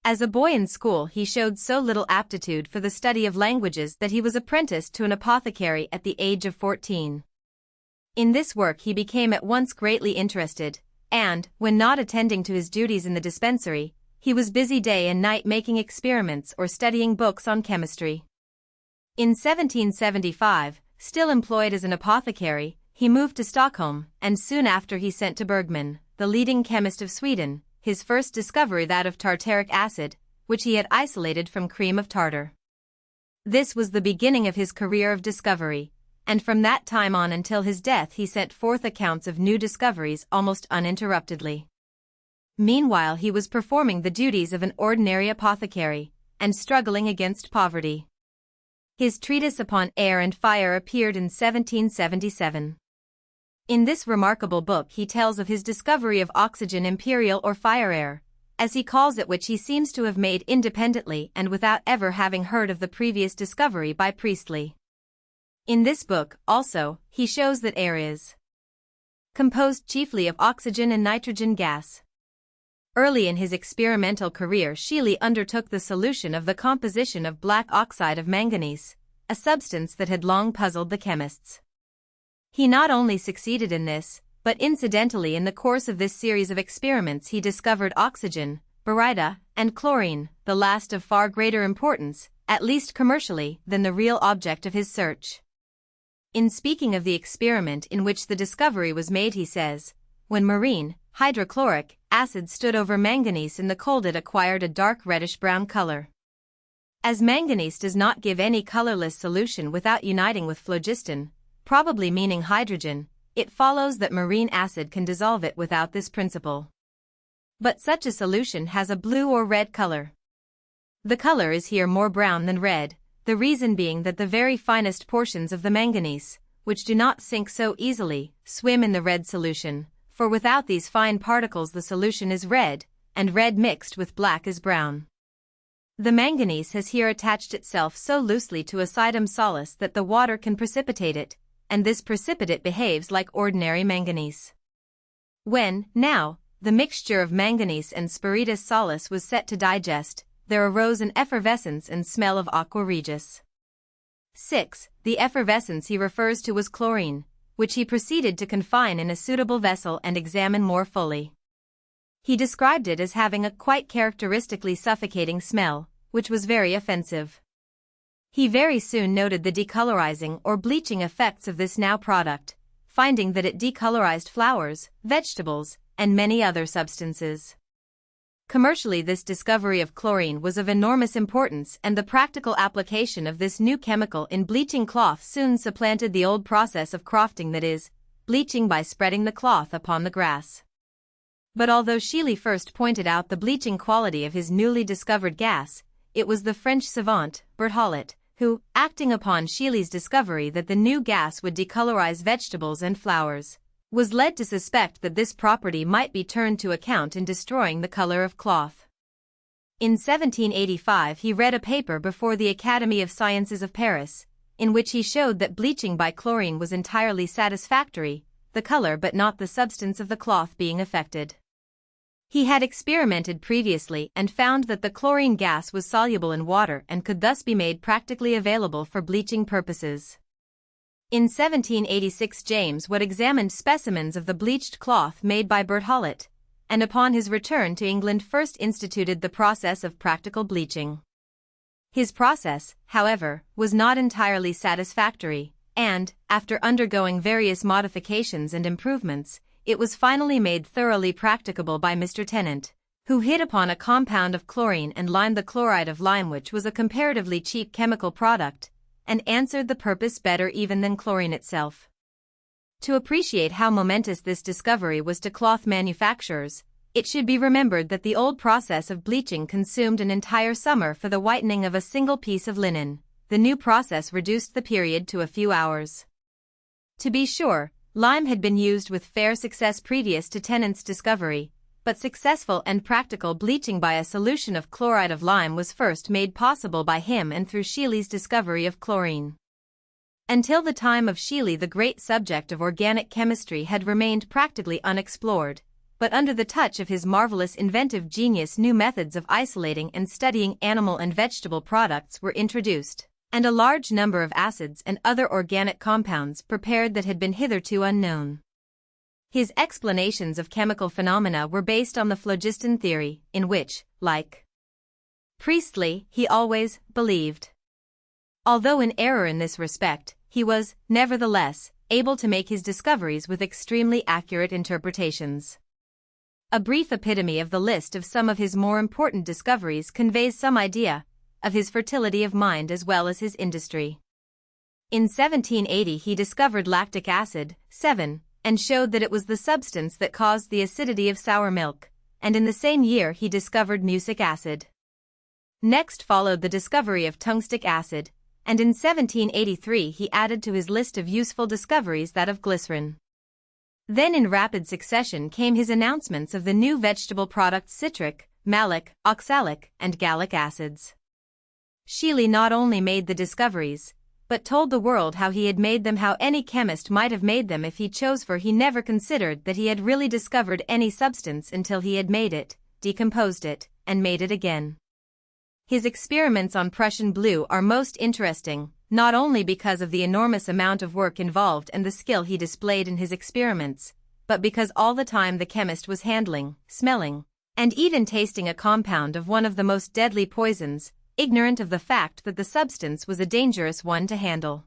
[SPEAKER 1] As a boy in school, he showed so little aptitude for the study of languages that he was apprenticed to an apothecary at the age of 14. In this work he became at once greatly interested, and, when not attending to his duties in the dispensary, he was busy day and night making experiments or studying books on chemistry. In 1775, still employed as an apothecary, he moved to Stockholm, and soon after he sent to Bergman, the leading chemist of Sweden, his first discovery, that of tartaric acid, which he had isolated from cream of tartar. This was the beginning of his career of discovery, and from that time on until his death he sent forth accounts of new discoveries almost uninterruptedly. Meanwhile he was performing the duties of an ordinary apothecary, and struggling against poverty. His treatise upon air and fire appeared in 1777. In this remarkable book he tells of his discovery of oxygen, imperial or fire air, as he calls it, which he seems to have made independently and without ever having heard of the previous discovery by Priestley. In this book, also, he shows that air is composed chiefly of oxygen and nitrogen gas. Early in his experimental career, Scheele undertook the solution of the composition of black oxide of manganese, a substance that had long puzzled the chemists. He not only succeeded in this, but incidentally in the course of this series of experiments he discovered oxygen, baryta, and chlorine, the last of far greater importance, at least commercially, than the real object of his search. In speaking of the experiment in which the discovery was made, he says, "When marine, hydrochloric, acid stood over manganese in the cold, it acquired a dark reddish-brown color. As manganese does not give any colorless solution without uniting with phlogiston, probably meaning hydrogen, it follows that marine acid can dissolve it without this principle. But such a solution has a blue or red color. The color is here more brown than red, the reason being that the very finest portions of the manganese, which do not sink so easily, swim in the red solution, for without these fine particles the solution is red, and red mixed with black is brown. The manganese has here attached itself so loosely to acidum salus that the water can precipitate it, and this precipitate behaves like ordinary manganese. When, now, the mixture of manganese and spiritus salus was set to digest, there arose an effervescence and smell of aqua regis. 6. The effervescence he refers to was chlorine, which he proceeded to confine in a suitable vessel and examine more fully. He described it as having a quite characteristically suffocating smell, which was very offensive. He very soon noted the decolorizing or bleaching effects of this now product, finding that it decolorized flowers, vegetables, and many other substances. Commercially, this discovery of chlorine was of enormous importance, and the practical application of this new chemical in bleaching cloth soon supplanted the old process of crofting, that is, bleaching by spreading the cloth upon the grass. But although Scheele first pointed out the bleaching quality of his newly discovered gas, it was the French savant, Berthollet, who, acting upon Scheele's discovery that the new gas would decolorize vegetables and flowers, was led to suspect that this property might be turned to account in destroying the color of cloth. In 1785 he read a paper before the Academy of Sciences of Paris, in which he showed that bleaching by chlorine was entirely satisfactory, the color but not the substance of the cloth being affected. He had experimented previously and found that the chlorine gas was soluble in water and could thus be made practically available for bleaching purposes. In 1786 James Watt examined specimens of the bleached cloth made by Berthollet, and upon his return to England first instituted the process of practical bleaching. His process, however, was not entirely satisfactory, and, after undergoing various modifications and improvements, it was finally made thoroughly practicable by Mr. Tennant, who hit upon a compound of chlorine and lime, the chloride of lime, which was a comparatively cheap chemical product, and answered the purpose better even than chlorine itself. To appreciate how momentous this discovery was to cloth manufacturers, it should be remembered that the old process of bleaching consumed an entire summer for the whitening of a single piece of linen. The new process reduced the period to a few hours. To be sure, lime had been used with fair success previous to Tennant's discovery, but successful and practical bleaching by a solution of chloride of lime was first made possible by him and through Scheele's discovery of chlorine. Until the time of Scheele, the great subject of organic chemistry had remained practically unexplored, but under the touch of his marvelous inventive genius new methods of isolating and studying animal and vegetable products were introduced, and a large number of acids and other organic compounds prepared that had been hitherto unknown. His explanations of chemical phenomena were based on the phlogiston theory, in which, like Priestley, he always believed. Although in error in this respect, he was, nevertheless, able to make his discoveries with extremely accurate interpretations. A brief epitome of the list of some of his more important discoveries conveys some idea of his fertility of mind as well as his industry. In 1780 he discovered lactic acid, 7, and showed that it was the substance that caused the acidity of sour milk, and in the same year he discovered mucic acid. Next followed the discovery of tungstic acid, and in 1783 he added to his list of useful discoveries that of glycerin. Then in rapid succession came his announcements of the new vegetable products citric, malic, oxalic, and gallic acids. Scheele not only made the discoveries, but told the world how he had made them, how any chemist might have made them if he chose, for he never considered that he had really discovered any substance until he had made it, decomposed it, and made it again. His experiments on Prussian blue are most interesting, not only because of the enormous amount of work involved and the skill he displayed in his experiments, but because all the time the chemist was handling, smelling, and even tasting a compound of one of the most deadly poisons, ignorant of the fact that the substance was a dangerous one to handle.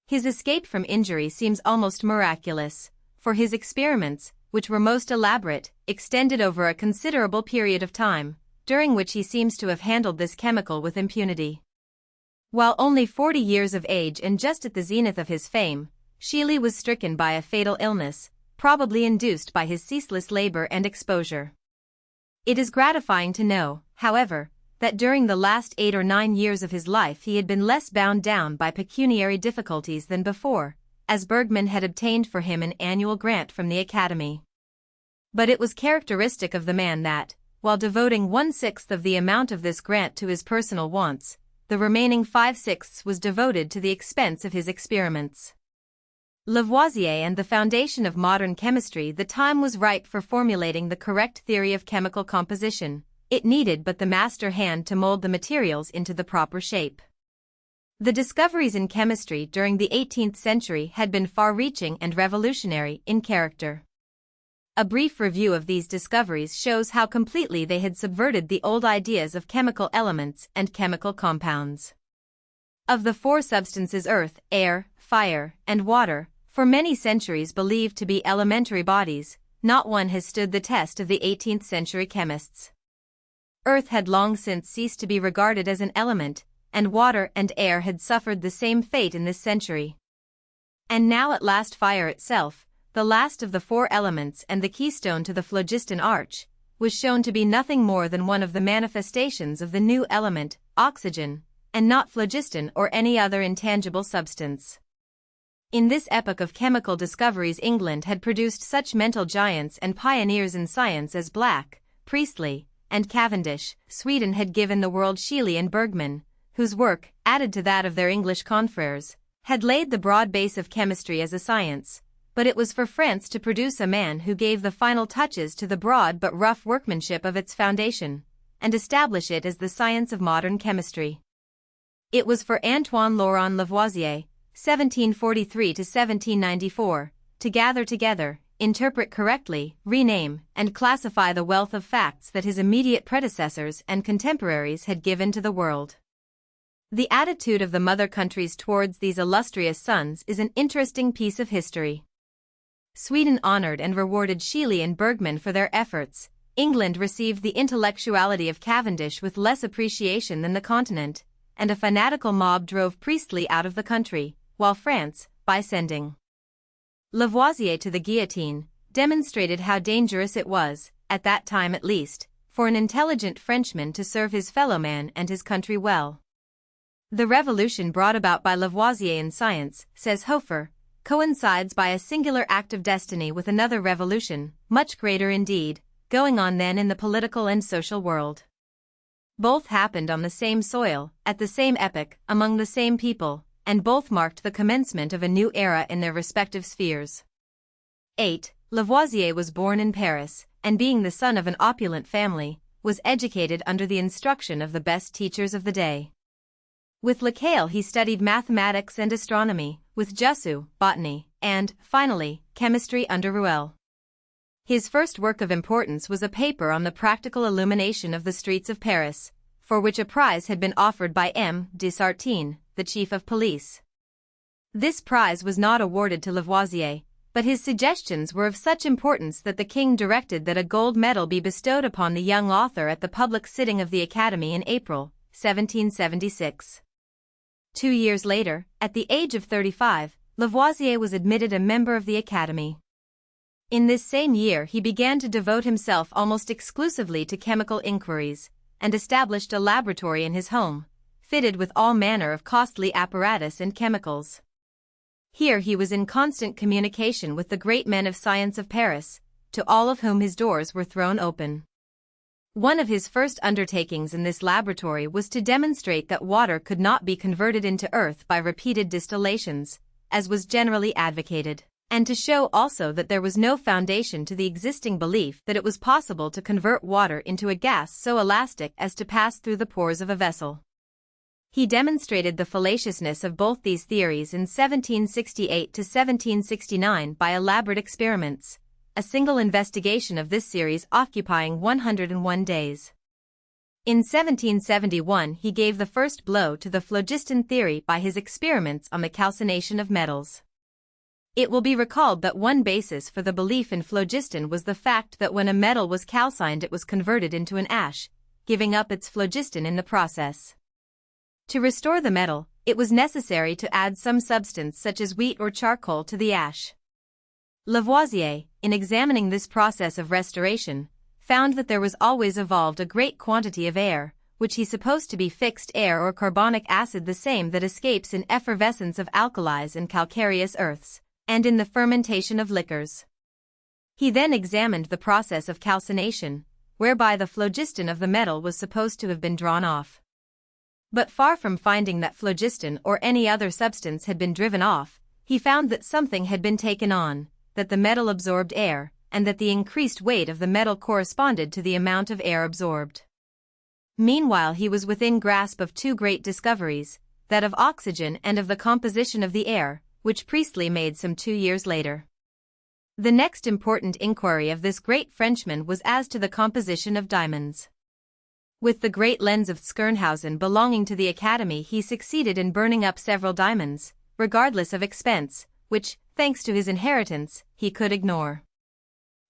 [SPEAKER 1] His escape from injury seems almost miraculous, for his experiments, which were most elaborate, extended over a considerable period of time, during which he seems to have handled this chemical with impunity. While only 40 years of age and just at the zenith of his fame, Scheele was stricken by a fatal illness, probably induced by his ceaseless labor and exposure. It is gratifying to know, however, that during the last 8 or 9 years of his life he had been less bound down by pecuniary difficulties than before, as Bergman had obtained for him an annual grant from the Academy. But it was characteristic of the man that, while devoting 1/6 of the amount of this grant to his personal wants, the remaining 5/6 was devoted to the expense of his experiments. Lavoisier and the foundation of modern chemistry. The time was ripe for formulating the correct theory of chemical composition. It needed but the master hand to mold the materials into the proper shape. The discoveries in chemistry during the 18th century had been far-reaching and revolutionary in character. A brief review of these discoveries shows how completely they had subverted the old ideas of chemical elements and chemical compounds. Of the 4 substances earth, air, fire, and water, for many centuries believed to be elementary bodies, not one has stood the test of the 18th century chemists. Earth had long since ceased to be regarded as an element, and water and air had suffered the same fate in this century. And now at last fire itself, the last of the 4 elements and the keystone to the phlogiston arch, was shown to be nothing more than one of the manifestations of the new element, oxygen, and not phlogiston or any other intangible substance. In this epoch of chemical discoveries England had produced such mental giants and pioneers in science as Black, Priestley, and Cavendish. Sweden had given the world Scheele and Bergman, whose work, added to that of their English confreres, had laid the broad base of chemistry as a science. But it was for France to produce a man who gave the final touches to the broad but rough workmanship of its foundation, and establish it as the science of modern chemistry. It was for Antoine Laurent Lavoisier, 1743 to 1794, to gather together, interpret correctly, rename, and classify the wealth of facts that his immediate predecessors and contemporaries had given to the world. The attitude of the mother countries towards these illustrious sons is an interesting piece of history. Sweden honored and rewarded Shelley and Bergman for their efforts. England received the intellectuality of Cavendish with less appreciation than the continent, and a fanatical mob drove Priestley out of the country, while France, by sending Lavoisier to the guillotine, demonstrated how dangerous it was, at that time at least, for an intelligent Frenchman to serve his fellowman and his country well. The revolution brought about by Lavoisier in science, says Hofer, coincides by a singular act of destiny with another revolution, much greater indeed, going on then in the political and social world. Both happened on the same soil, at the same epoch, among the same people, and both marked the commencement of a new era in their respective spheres. 8. Lavoisier was born in Paris, and being the son of an opulent family, was educated under the instruction of the best teachers of the day. With Lecaille he studied mathematics and astronomy, with Jussieu, botany, and, finally, chemistry under Rouelle. His first work of importance was a paper on the practical illumination of the streets of Paris, for which a prize had been offered by M. de Sartine, the chief of police. This prize was not awarded to Lavoisier, but his suggestions were of such importance that the king directed that a gold medal be bestowed upon the young author at the public sitting of the Academy in April, 1776. 2 years later, at the age of 35, Lavoisier was admitted a member of the Academy. In this same year he began to devote himself almost exclusively to chemical inquiries, and established a laboratory in his home, fitted with all manner of costly apparatus and chemicals. Here he was in constant communication with the great men of science of Paris, to all of whom his doors were thrown open. One of his first undertakings in this laboratory was to demonstrate that water could not be converted into earth by repeated distillations, as was generally advocated, and to show also that there was no foundation to the existing belief that it was possible to convert water into a gas so elastic as to pass through the pores of a vessel. He demonstrated the fallaciousness of both these theories in 1768 to 1769 by elaborate experiments, a single investigation of this series occupying 101 days. In 1771 he gave the first blow to the phlogiston theory by his experiments on the calcination of metals. It will be recalled that one basis for the belief in phlogiston was the fact that when a metal was calcined it was converted into an ash, giving up its phlogiston in the process. To restore the metal, it was necessary to add some substance such as wheat or charcoal to the ash. Lavoisier, in examining this process of restoration, found that there was always evolved a great quantity of air, which he supposed to be fixed air or carbonic acid, the same that escapes in effervescence of alkalis and calcareous earths, and in the fermentation of liquors. He then examined the process of calcination, whereby the phlogiston of the metal was supposed to have been drawn off. But far from finding that phlogiston or any other substance had been driven off, he found that something had been taken on, that the metal absorbed air, and that the increased weight of the metal corresponded to the amount of air absorbed. Meanwhile he was within grasp of two great discoveries, that of oxygen and of the composition of the air, which Priestley made some 2 years later. The next important inquiry of this great Frenchman was as to the composition of diamonds. With the great lens of Skernhausen belonging to the Academy he succeeded in burning up several diamonds, regardless of expense, which, thanks to his inheritance, he could ignore.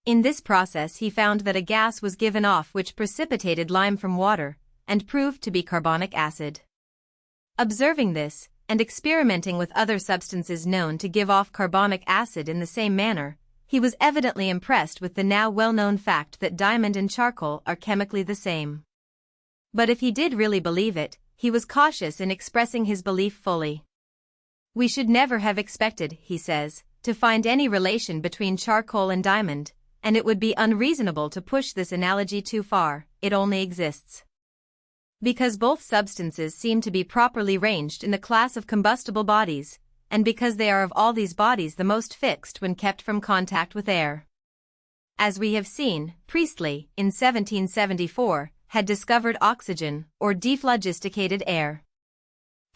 [SPEAKER 1] In this process he found that a gas was given off which precipitated lime from water, and proved to be carbonic acid. Observing this, and experimenting with other substances known to give off carbonic acid in the same manner, he was evidently impressed with the now well-known fact that diamond and charcoal are chemically the same. But if he did really believe it, he was cautious in expressing his belief fully. We should never have expected, he says, to find any relation between charcoal and diamond, and it would be unreasonable to push this analogy too far. It only exists because both substances seem to be properly ranged in the class of combustible bodies, and because they are of all these bodies the most fixed when kept from contact with air. As we have seen, Priestley, in 1774, had discovered oxygen, or dephlogisticated air.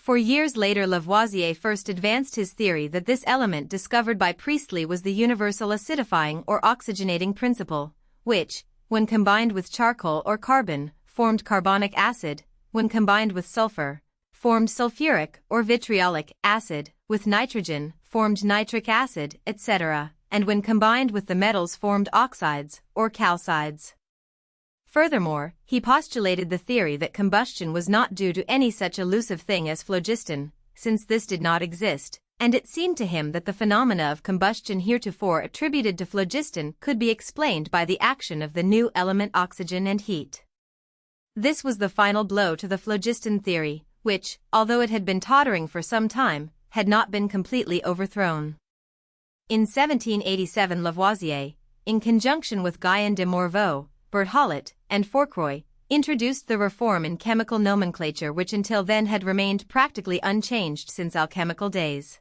[SPEAKER 1] For years later Lavoisier first advanced his theory that this element discovered by Priestley was the universal acidifying or oxygenating principle, which, when combined with charcoal or carbon, formed carbonic acid, when combined with sulfur, formed sulfuric or vitriolic acid, with nitrogen, formed nitric acid, etc., and when combined with the metals formed oxides or calcides. Furthermore, he postulated the theory that combustion was not due to any such elusive thing as phlogiston, since this did not exist, and it seemed to him that the phenomena of combustion heretofore attributed to phlogiston could be explained by the action of the new element oxygen and heat. This was the final blow to the phlogiston theory, which, although it had been tottering for some time, had not been completely overthrown. In 1787 Lavoisier, in conjunction with Guyon de Morveau, Berthollet, and Fourcroy, introduced the reform in chemical nomenclature which until then had remained practically unchanged since alchemical days.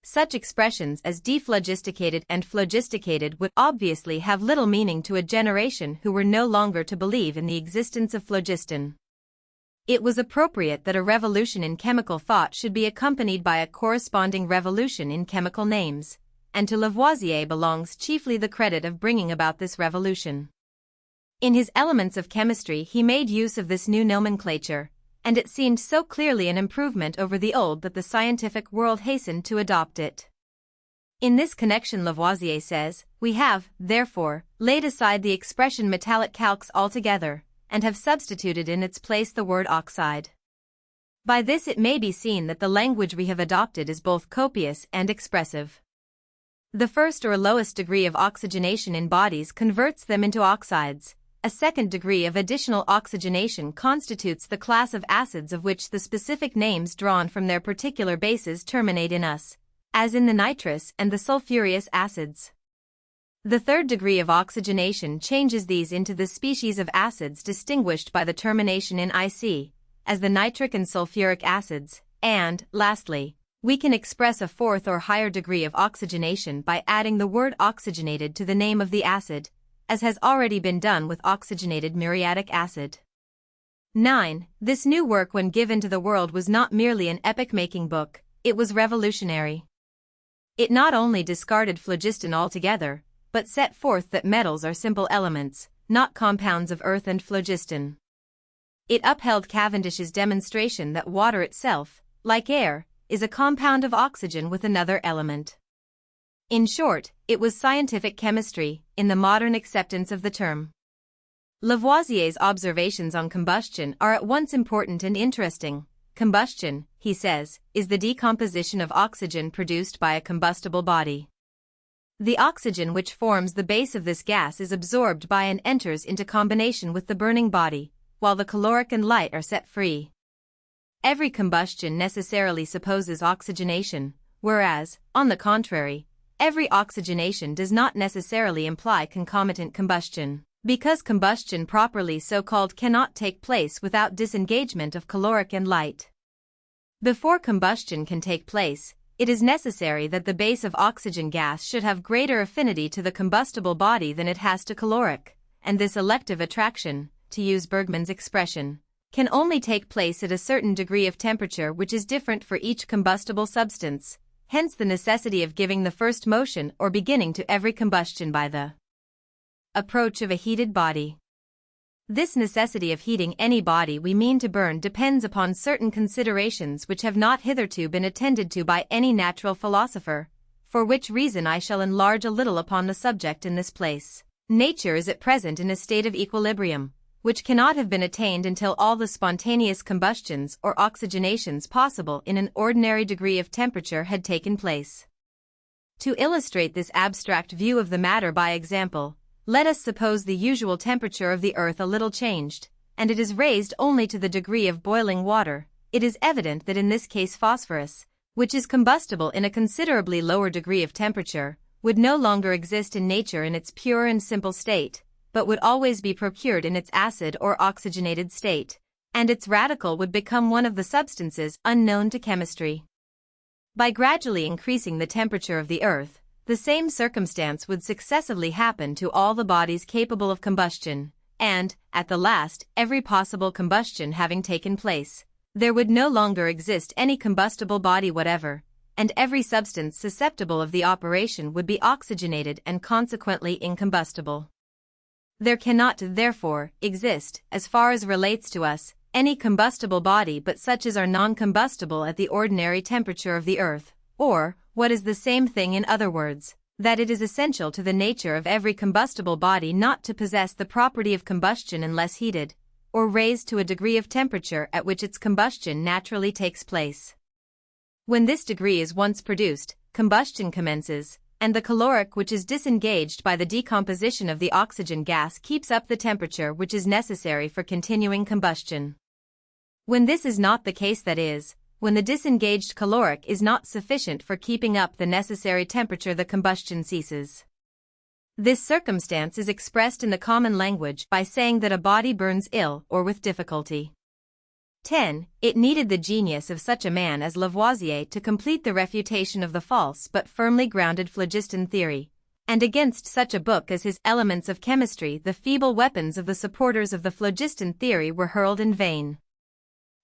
[SPEAKER 1] Such expressions as dephlogisticated and phlogisticated would obviously have little meaning to a generation who were no longer to believe in the existence of phlogiston. It was appropriate that a revolution in chemical thought should be accompanied by a corresponding revolution in chemical names, and to Lavoisier belongs chiefly the credit of bringing about this revolution. In his Elements of Chemistry he made use of this new nomenclature, and it seemed so clearly an improvement over the old that the scientific world hastened to adopt it. In this connection Lavoisier says, "We have, therefore, laid aside the expression metallic calx altogether, and have substituted in its place the word oxide." By this it may be seen that the language we have adopted is both copious and expressive. The first or lowest degree of oxygenation in bodies converts them into oxides. A second degree of additional oxygenation constitutes the class of acids of which the specific names drawn from their particular bases terminate in us, as in the nitrous and the sulfurous acids. The third degree of oxygenation changes these into the species of acids distinguished by the termination in IC, as the nitric and sulfuric acids, and, lastly, we can express a fourth or higher degree of oxygenation by adding the word oxygenated to the name of the acid, as has already been done with oxygenated muriatic acid. 9. This new work when given to the world was not merely an epoch-making book, it was revolutionary. It not only discarded phlogiston altogether, but set forth that metals are simple elements, not compounds of earth and phlogiston. It upheld Cavendish's demonstration that water itself, like air, is a compound of oxygen with another element. In short, it was scientific chemistry, in the modern acceptance of the term. Lavoisier's observations on combustion are at once important and interesting. Combustion, he says, is the decomposition of oxygen produced by a combustible body. The oxygen which forms the base of this gas is absorbed by and enters into combination with the burning body, while the caloric and light are set free. Every combustion necessarily supposes oxygenation, whereas, on the contrary, every oxygenation does not necessarily imply concomitant combustion, because combustion properly so called cannot take place without disengagement of caloric and light. Before combustion can take place, it is necessary that the base of oxygen gas should have greater affinity to the combustible body than it has to caloric, and this elective attraction, to use Bergman's expression, can only take place at a certain degree of temperature which is different for each combustible substance. Hence the necessity of giving the first motion or beginning to every combustion by the approach of a heated body. This necessity of heating any body we mean to burn depends upon certain considerations which have not hitherto been attended to by any natural philosopher, for which reason I shall enlarge a little upon the subject in this place. Nature is at present in a state of equilibrium, which cannot have been attained until all the spontaneous combustions or oxygenations possible in an ordinary degree of temperature had taken place. To illustrate this abstract view of the matter by example, let us suppose the usual temperature of the earth a little changed, and it is raised only to the degree of boiling water. It is evident that in this case phosphorus, which is combustible in a considerably lower degree of temperature, would no longer exist in nature in its pure and simple state, but would always be procured in its acid or oxygenated state, and its radical would become one of the substances unknown to chemistry. By gradually increasing the temperature of the earth, the same circumstance would successively happen to all the bodies capable of combustion, and, at the last, every possible combustion having taken place, There would no longer exist any combustible body whatever, and every substance susceptible of the operation would be oxygenated and consequently incombustible. There cannot, therefore, exist, as far as relates to us, any combustible body but such as are non-combustible at the ordinary temperature of the earth, or, what is the same thing in other words, that it is essential to the nature of every combustible body not to possess the property of combustion unless heated, or raised to a degree of temperature at which its combustion naturally takes place. When this degree is once produced, combustion commences, and the caloric which is disengaged by the decomposition of the oxygen gas keeps up the temperature which is necessary for continuing combustion. When this is not the case, that is, when the disengaged caloric is not sufficient for keeping up the necessary temperature, the combustion ceases. This circumstance is expressed in the common language by saying that a body burns ill or with difficulty. 10. It needed the genius of such a man as Lavoisier to complete the refutation of the false but firmly grounded phlogiston theory, and against such a book as his Elements of Chemistry the feeble weapons of the supporters of the phlogiston theory were hurled in vain.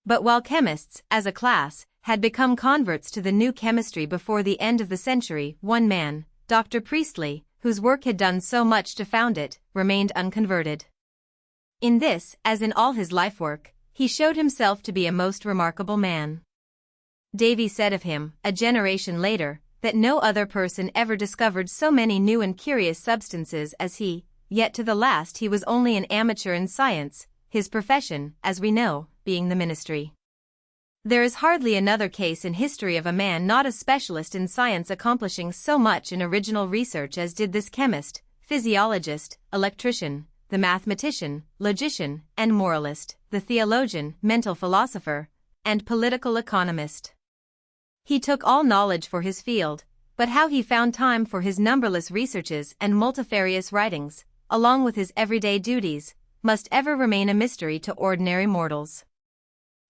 [SPEAKER 1] But while chemists, as a class, had become converts to the new chemistry before the end of the century, one man, Dr. Priestley, whose work had done so much to found it, remained unconverted. In this, as in all his life work, he showed himself to be a most remarkable man. Davy said of him, a generation later, that no other person ever discovered so many new and curious substances as he, yet to the last he was only an amateur in science, his profession, as we know, being the ministry. There is hardly another case in history of a man not a specialist in science accomplishing so much in original research as did this chemist, physiologist, electrician, the mathematician, logician, and moralist, the theologian, mental philosopher, and political economist. He took all knowledge for his field, but how he found time for his numberless researches and multifarious writings, along with his everyday duties, must ever remain a mystery to ordinary mortals.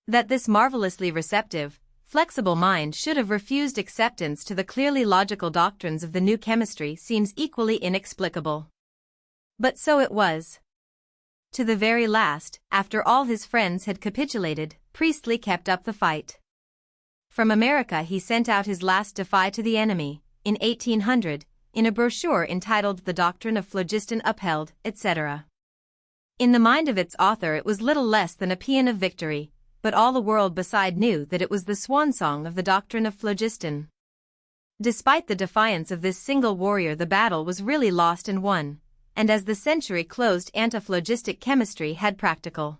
[SPEAKER 1] That this marvelously receptive, flexible mind should have refused acceptance to the clearly logical doctrines of the new chemistry seems equally inexplicable. But so it was. To the very last, after all his friends had capitulated, Priestley kept up the fight. From America he sent out his last defy to the enemy, in 1800, in a brochure entitled The Doctrine of Phlogiston Upheld, etc. In the mind of its author it was little less than a paean of victory, but all the world beside knew that it was the swan song of the doctrine of phlogiston. Despite the defiance of this single warrior, the battle was really lost and won, and as the century closed, antiphlogistic chemistry had practical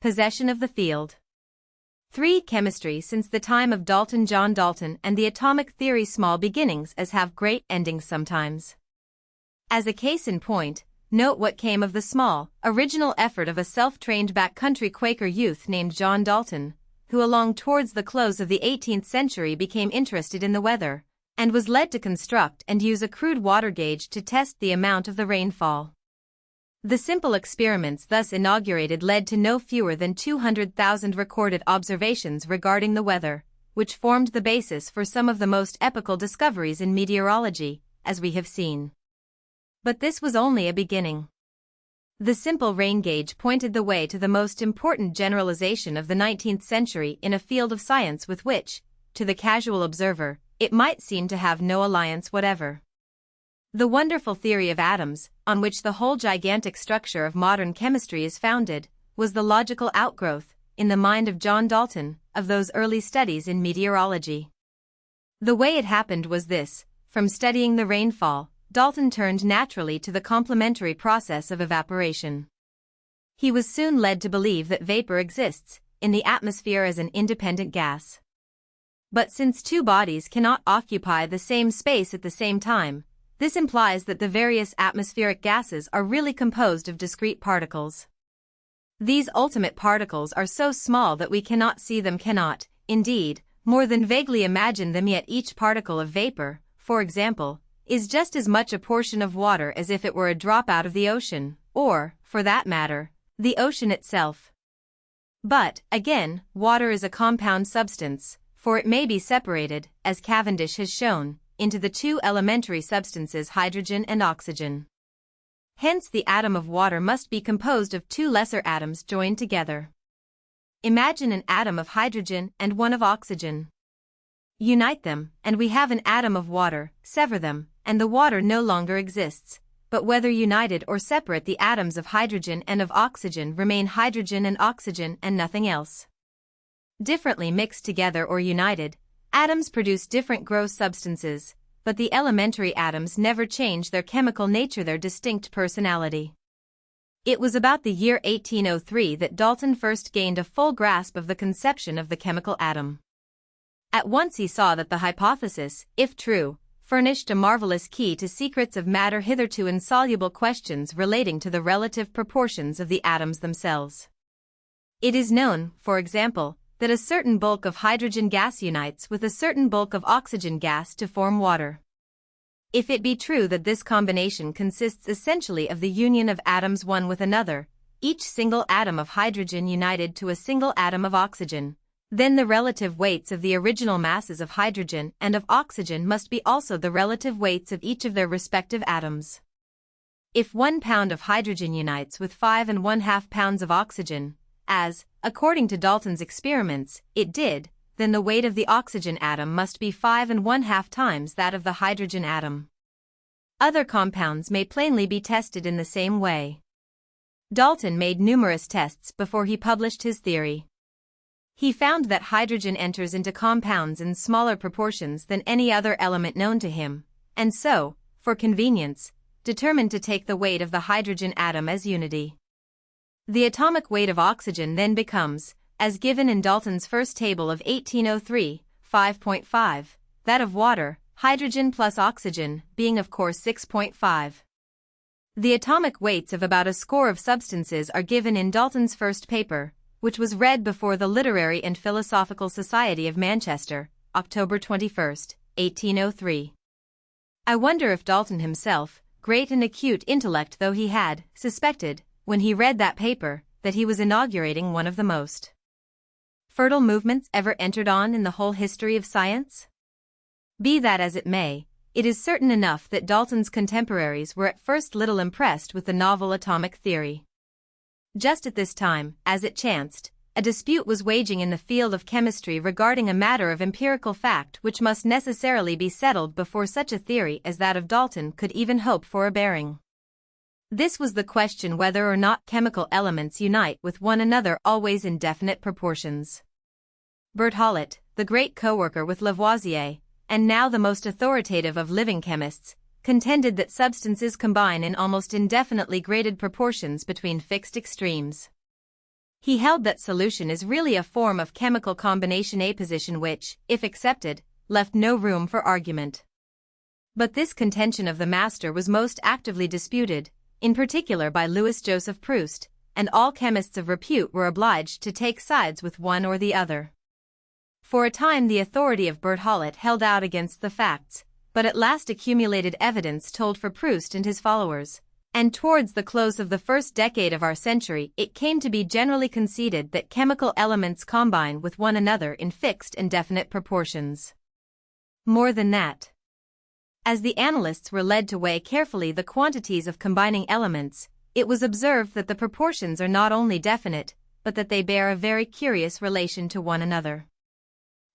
[SPEAKER 1] possession of the field. 3. Chemistry since the time of John Dalton and the atomic theory, small beginnings as have great endings sometimes. As a case in point, note what came of the small, original effort of a self-trained backcountry Quaker youth named John Dalton, who along towards the close of the 18th century became interested in the weather, and was led to construct and use a crude water gauge to test the amount of the rainfall. The simple experiments thus inaugurated led to no fewer than 200,000 recorded observations regarding the weather, which formed the basis for some of the most epochal discoveries in meteorology, as we have seen. But this was only a beginning. The simple rain gauge pointed the way to the most important generalization of the 19th century in a field of science with which, to the casual observer, it might seem to have no alliance whatever. The wonderful theory of atoms, on which the whole gigantic structure of modern chemistry is founded, was the logical outgrowth, in the mind of John Dalton, of those early studies in meteorology. The way it happened was this: from studying the rainfall, Dalton turned naturally to the complementary process of evaporation. He was soon led to believe that vapor exists in the atmosphere as an independent gas. But since two bodies cannot occupy the same space at the same time, this implies that the various atmospheric gases are really composed of discrete particles. These ultimate particles are so small that we cannot see them, cannot, indeed, more than vaguely imagine them, yet each particle of vapor, for example, is just as much a portion of water as if it were a drop out of the ocean, or, for that matter, the ocean itself. But, again, water is a compound substance, for it may be separated, as Cavendish has shown, into the two elementary substances hydrogen and oxygen. Hence the atom of water must be composed of two lesser atoms joined together. Imagine an atom of hydrogen and one of oxygen. Unite them, and we have an atom of water. Sever them, and the water no longer exists. But whether united or separate, the atoms of hydrogen and of oxygen remain hydrogen and oxygen and nothing else. Differently mixed together or united, atoms produce different gross substances, but the elementary atoms never change their chemical nature, their distinct personality. It was about the year 1803 that Dalton first gained a full grasp of the conception of the chemical atom. At once he saw that the hypothesis, if true, furnished a marvelous key to secrets of matter, hitherto insoluble questions relating to the relative proportions of the atoms themselves. It is known, for example, that a certain bulk of hydrogen gas unites with a certain bulk of oxygen gas to form water. If it be true that this combination consists essentially of the union of atoms one with another, each single atom of hydrogen united to a single atom of oxygen, then the relative weights of the original masses of hydrogen and of oxygen must be also the relative weights of each of their respective atoms. If 1 pound of hydrogen unites with 5½ pounds of oxygen, as, according to Dalton's experiments, it did, then the weight of the oxygen atom must be 5½ times that of the hydrogen atom. Other compounds may plainly be tested in the same way. Dalton made numerous tests before he published his theory. He found that hydrogen enters into compounds in smaller proportions than any other element known to him, and so, for convenience, determined to take the weight of the hydrogen atom as unity. The atomic weight of oxygen then becomes, as given in Dalton's first table of 1803, 5.5, that of water, hydrogen plus oxygen, being of course 6.5. The atomic weights of about a score of substances are given in Dalton's first paper, which was read before the Literary and Philosophical Society of Manchester, October 21, 1803. I wonder if Dalton himself, great and acute intellect though he had, suspected, when he read that paper, that he was inaugurating one of the most fertile movements ever entered on in the whole history of science? Be that as it may, it is certain enough that Dalton's contemporaries were at first little impressed with the novel atomic theory. Just at this time, as it chanced, a dispute was waging in the field of chemistry regarding a matter of empirical fact which must necessarily be settled before such a theory as that of Dalton could even hope for a bearing. This was the question whether or not chemical elements unite with one another always in definite proportions. Berthollet, the great co-worker with Lavoisier, and now the most authoritative of living chemists, contended that substances combine in almost indefinitely graded proportions between fixed extremes. He held that solution is really a form of chemical combination, a position which, if accepted, left no room for argument. But this contention of the master was most actively disputed, in particular by Louis Joseph Proust, and all chemists of repute were obliged to take sides with one or the other. For a time the authority of Berthollet held out against the facts, but at last accumulated evidence told for Proust and his followers, and towards the close of the first decade of our century it came to be generally conceded that chemical elements combine with one another in fixed and definite proportions. More than that. As the analysts were led to weigh carefully the quantities of combining elements, it was observed that the proportions are not only definite, but that they bear a very curious relation to one another.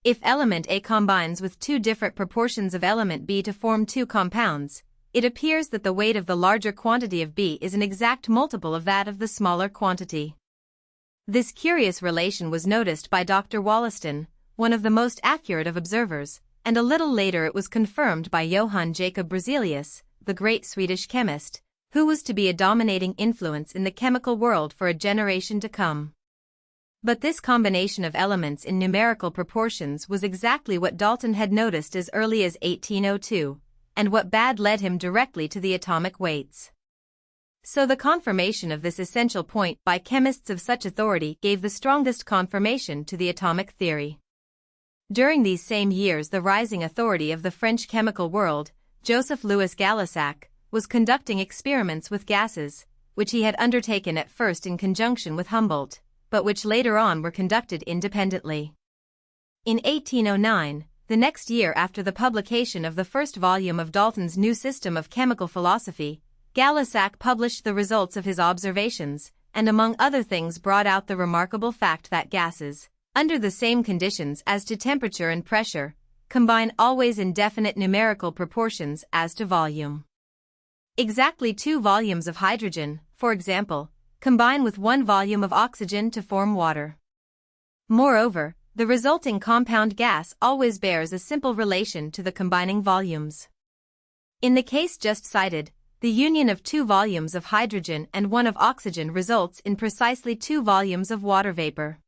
[SPEAKER 1] If element A combines with two different proportions of element B to form two compounds, it appears that the weight of the larger quantity of B is an exact multiple of that of the smaller quantity. This curious relation was noticed by Dr. Wollaston, one of the most accurate of observers, and a little later it was confirmed by Johann Jacob Berzelius, the great Swedish chemist, who was to be a dominating influence in the chemical world for a generation to come. But this combination of elements in numerical proportions was exactly what Dalton had noticed as early as 1802, and what bad led him directly to the atomic weights. So the confirmation of this essential point by chemists of such authority gave the strongest confirmation to the atomic theory. During these same years the rising authority of the French chemical world, Joseph Louis Galussac, was conducting experiments with gases, which he had undertaken at first in conjunction with Humboldt, but which later on were conducted independently. In 1809, the next year after the publication of the first volume of Dalton's New System of Chemical Philosophy, Galussac published the results of his observations, and among other things brought out the remarkable fact that gases, under the same conditions as to temperature and pressure, combine always in definite numerical proportions as to volume. Exactly 2 volumes of hydrogen, for example, combine with 1 volume of oxygen to form water. Moreover, the resulting compound gas always bears a simple relation to the combining volumes. In the case just cited, the union of 2 volumes of hydrogen and 1 of oxygen results in precisely 2 volumes of water vapor.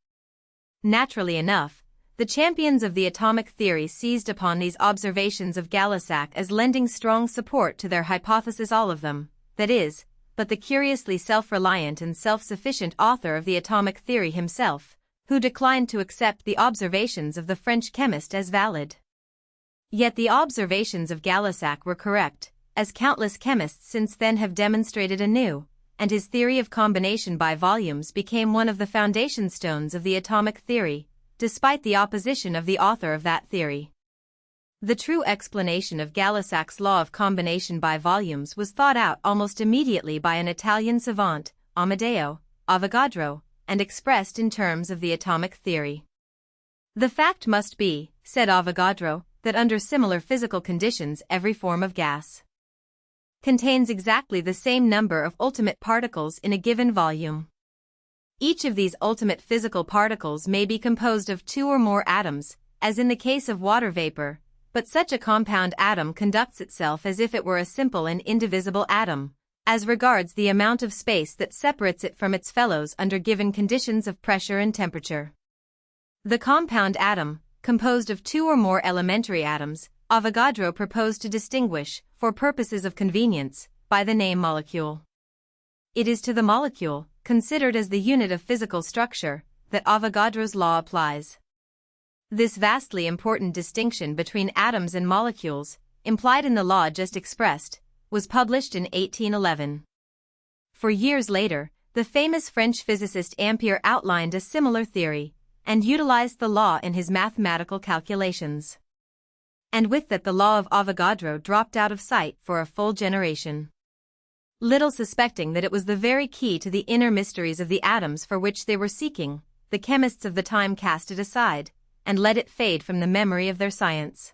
[SPEAKER 1] Naturally enough, the champions of the atomic theory seized upon these observations of Gay-Lussac as lending strong support to their hypothesis, all of them, that is, but the curiously self-reliant and self-sufficient author of the atomic theory himself, who declined to accept the observations of the French chemist as valid. Yet the observations of Gay-Lussac were correct, as countless chemists since then have demonstrated anew, and his theory of combination by volumes became one of the foundation stones of the atomic theory, despite the opposition of the author of that theory. The true explanation of Gay-Lussac's law of combination by volumes was thought out almost immediately by an Italian savant, Amedeo Avogadro, and expressed in terms of the atomic theory. The fact must be, said Avogadro, that under similar physical conditions every form of gas contains exactly the same number of ultimate particles in a given volume. Each of these ultimate physical particles may be composed of 2 or more atoms, as in the case of water vapor, but such a compound atom conducts itself as if it were a simple and indivisible atom, as regards the amount of space that separates it from its fellows under given conditions of pressure and temperature. The compound atom, composed of 2 or more elementary atoms, Avogadro proposed to distinguish, for purposes of convenience, by the name molecule. It is to the molecule, considered as the unit of physical structure, that Avogadro's law applies. This vastly important distinction between atoms and molecules, implied in the law just expressed, was published in 1811. For years later, the famous French physicist Ampère outlined a similar theory, and utilized the law in his mathematical calculations. And with that the law of Avogadro dropped out of sight for a full generation. Little suspecting that it was the very key to the inner mysteries of the atoms for which they were seeking, the chemists of the time cast it aside, and let it fade from the memory of their science.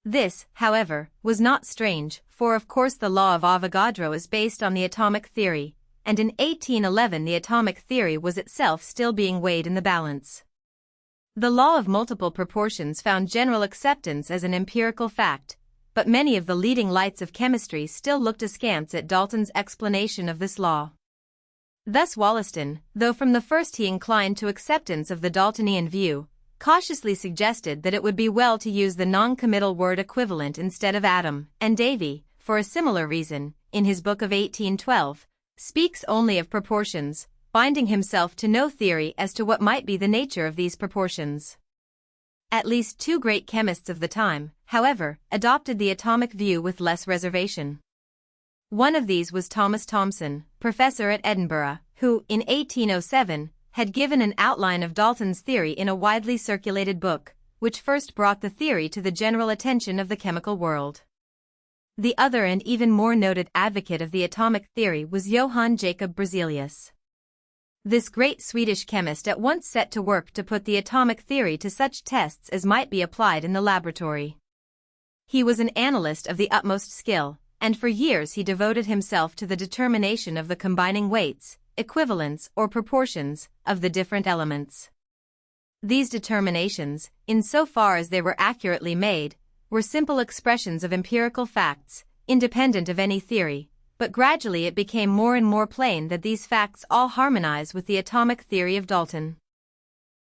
[SPEAKER 1] This, however, was not strange, for of course the law of Avogadro is based on the atomic theory, and in 1811 the atomic theory was itself still being weighed in the balance. The law of multiple proportions found general acceptance as an empirical fact, but many of the leading lights of chemistry still looked askance at Dalton's explanation of this law. Thus Wollaston, though from the first he inclined to acceptance of the Daltonian view, cautiously suggested that it would be well to use the non-committal word equivalent instead of atom, and Davy, for a similar reason, in his book of 1812, speaks only of proportions, binding himself to no theory as to what might be the nature of these proportions. At least 2 great chemists of the time, however, adopted the atomic view with less reservation. One of these was Thomas Thomson, professor at Edinburgh, who, in 1807, had given an outline of Dalton's theory in a widely circulated book, which first brought the theory to the general attention of the chemical world. The other and even more noted advocate of the atomic theory was Johann Jacob Berzelius. This great Swedish chemist at once set to work to put the atomic theory to such tests as might be applied in the laboratory. He was an analyst of the utmost skill, and for years he devoted himself to the determination of the combining weights, equivalents or proportions, of the different elements. These determinations, in so far as they were accurately made, were simple expressions of empirical facts, independent of any theory, but gradually it became more and more plain that these facts all harmonize with the atomic theory of Dalton.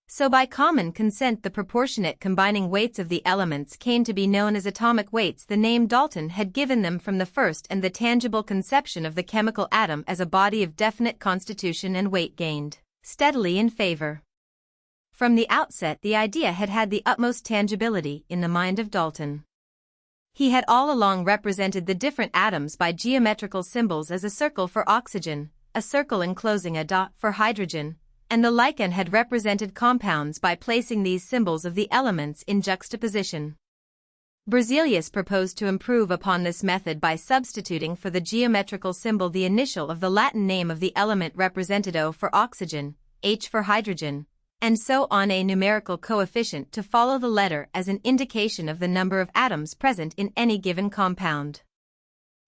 [SPEAKER 1] So by common consent the proportionate combining weights of the elements came to be known as atomic weights, the name Dalton had given them from the first, and the tangible conception of the chemical atom as a body of definite constitution and weight gained steadily in favor. From the outset the idea had had the utmost tangibility in the mind of Dalton. He had all along represented the different atoms by geometrical symbols as a circle for oxygen, a circle enclosing a dot for hydrogen, and the like, and had represented compounds by placing these symbols of the elements in juxtaposition. Berzelius proposed to improve upon this method by substituting for the geometrical symbol the initial of the Latin name of the element represented O for oxygen, H for hydrogen, and so on a numerical coefficient to follow the letter as an indication of the number of atoms present in any given compound.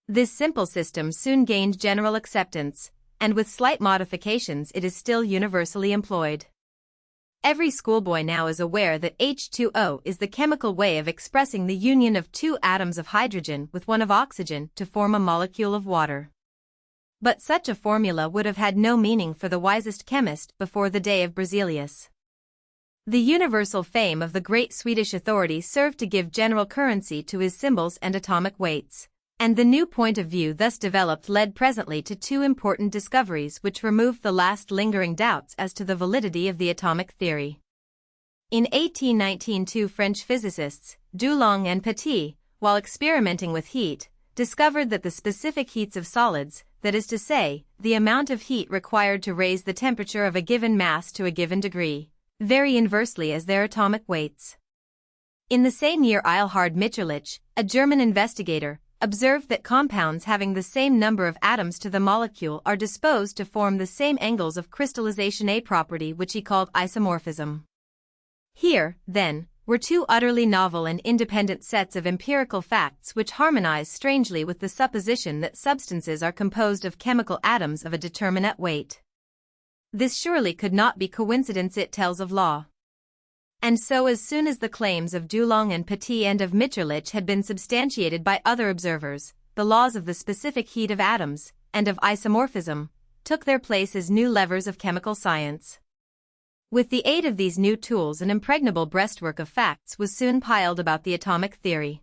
[SPEAKER 1] This simple system soon gained general acceptance, and with slight modifications it is still universally employed. Every schoolboy now is aware that H2O is the chemical way of expressing the union of two atoms of hydrogen with one of oxygen to form a molecule of water. But such a formula would have had no meaning for the wisest chemist before the day of Berzelius. The universal fame of the great Swedish authority served to give general currency to his symbols and atomic weights, and the new point of view thus developed led presently to two important discoveries which removed the last lingering doubts as to the validity of the atomic theory. In 1819, two French physicists, Dulong and Petit, while experimenting with heat, discovered that the specific heats of solids, that is to say, the amount of heat required to raise the temperature of a given mass to a given degree, vary inversely as their atomic weights. In the same year, Eilhard Mitscherlich, a German investigator, observed that compounds having the same number of atoms to the molecule are disposed to form the same angles of crystallization, a property which he called isomorphism. Here, then, were two utterly novel and independent sets of empirical facts which harmonize strangely with the supposition that substances are composed of chemical atoms of a determinate weight. This surely could not be coincidence, it tells of law. And so as soon as the claims of Dulong and Petit and of Mitscherlich had been substantiated by other observers, the laws of the specific heat of atoms, and of isomorphism, took their place as new levers of chemical science. With the aid of these new tools, an impregnable breastwork of facts was soon piled about the atomic theory.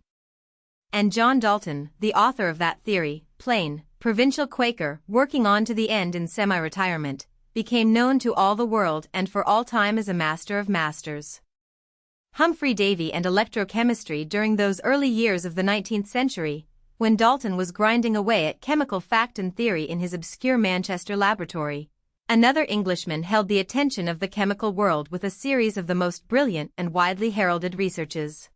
[SPEAKER 1] And John Dalton, the author of that theory, plain, provincial Quaker, working on to the end in semi-retirement, became known to all the world and for all time as a master of masters. Humphrey Davy and electrochemistry during those early years of the 19th century, when Dalton was grinding away at chemical fact and theory in his obscure Manchester laboratory, another Englishman held the attention of the chemical world with a series of the most brilliant and widely heralded researches.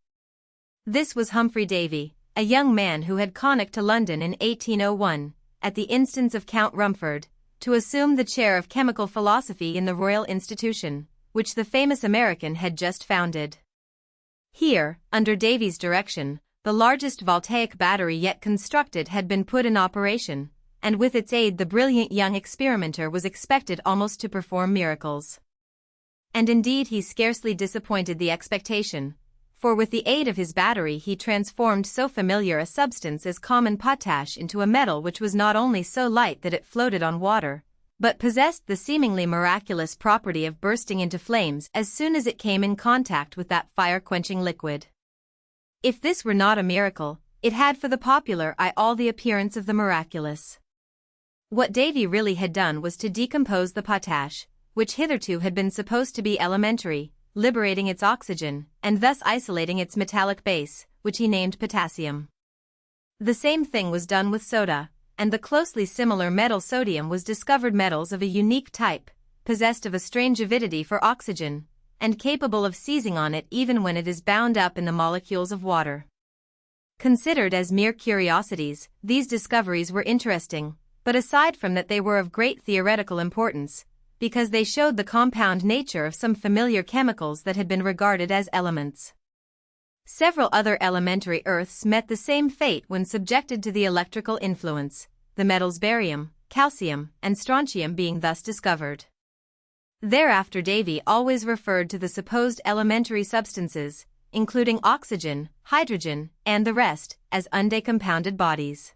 [SPEAKER 1] This was Humphrey Davy, a young man who had conicked to London in 1801, at the instance of Count Rumford, to assume the chair of chemical philosophy in the Royal Institution, which the famous American had just founded. Here, under Davy's direction, the largest voltaic battery yet constructed had been put in operation, and with its aid the brilliant young experimenter was expected almost to perform miracles. And indeed he scarcely disappointed the expectation, for with the aid of his battery he transformed so familiar a substance as common potash into a metal which was not only so light that it floated on water, but possessed the seemingly miraculous property of bursting into flames as soon as it came in contact with that fire-quenching liquid. If this were not a miracle, it had for the popular eye all the appearance of the miraculous. What Davy really had done was to decompose the potash, which hitherto had been supposed to be elementary, liberating its oxygen, and thus isolating its metallic base, which he named potassium. The same thing was done with soda, and the closely similar metal sodium was discovered metals of a unique type, possessed of a strange avidity for oxygen, and capable of seizing on it even when it is bound up in the molecules of water. Considered as mere curiosities, these discoveries were interesting, but aside from that they were of great theoretical importance, because they showed the compound nature of some familiar chemicals that had been regarded as elements. Several other elementary earths met the same fate when subjected to the electrical influence, the metals barium, calcium, and strontium being thus discovered. Thereafter Davy always referred to the supposed elementary substances, including oxygen, hydrogen, and the rest, as undecompounded bodies.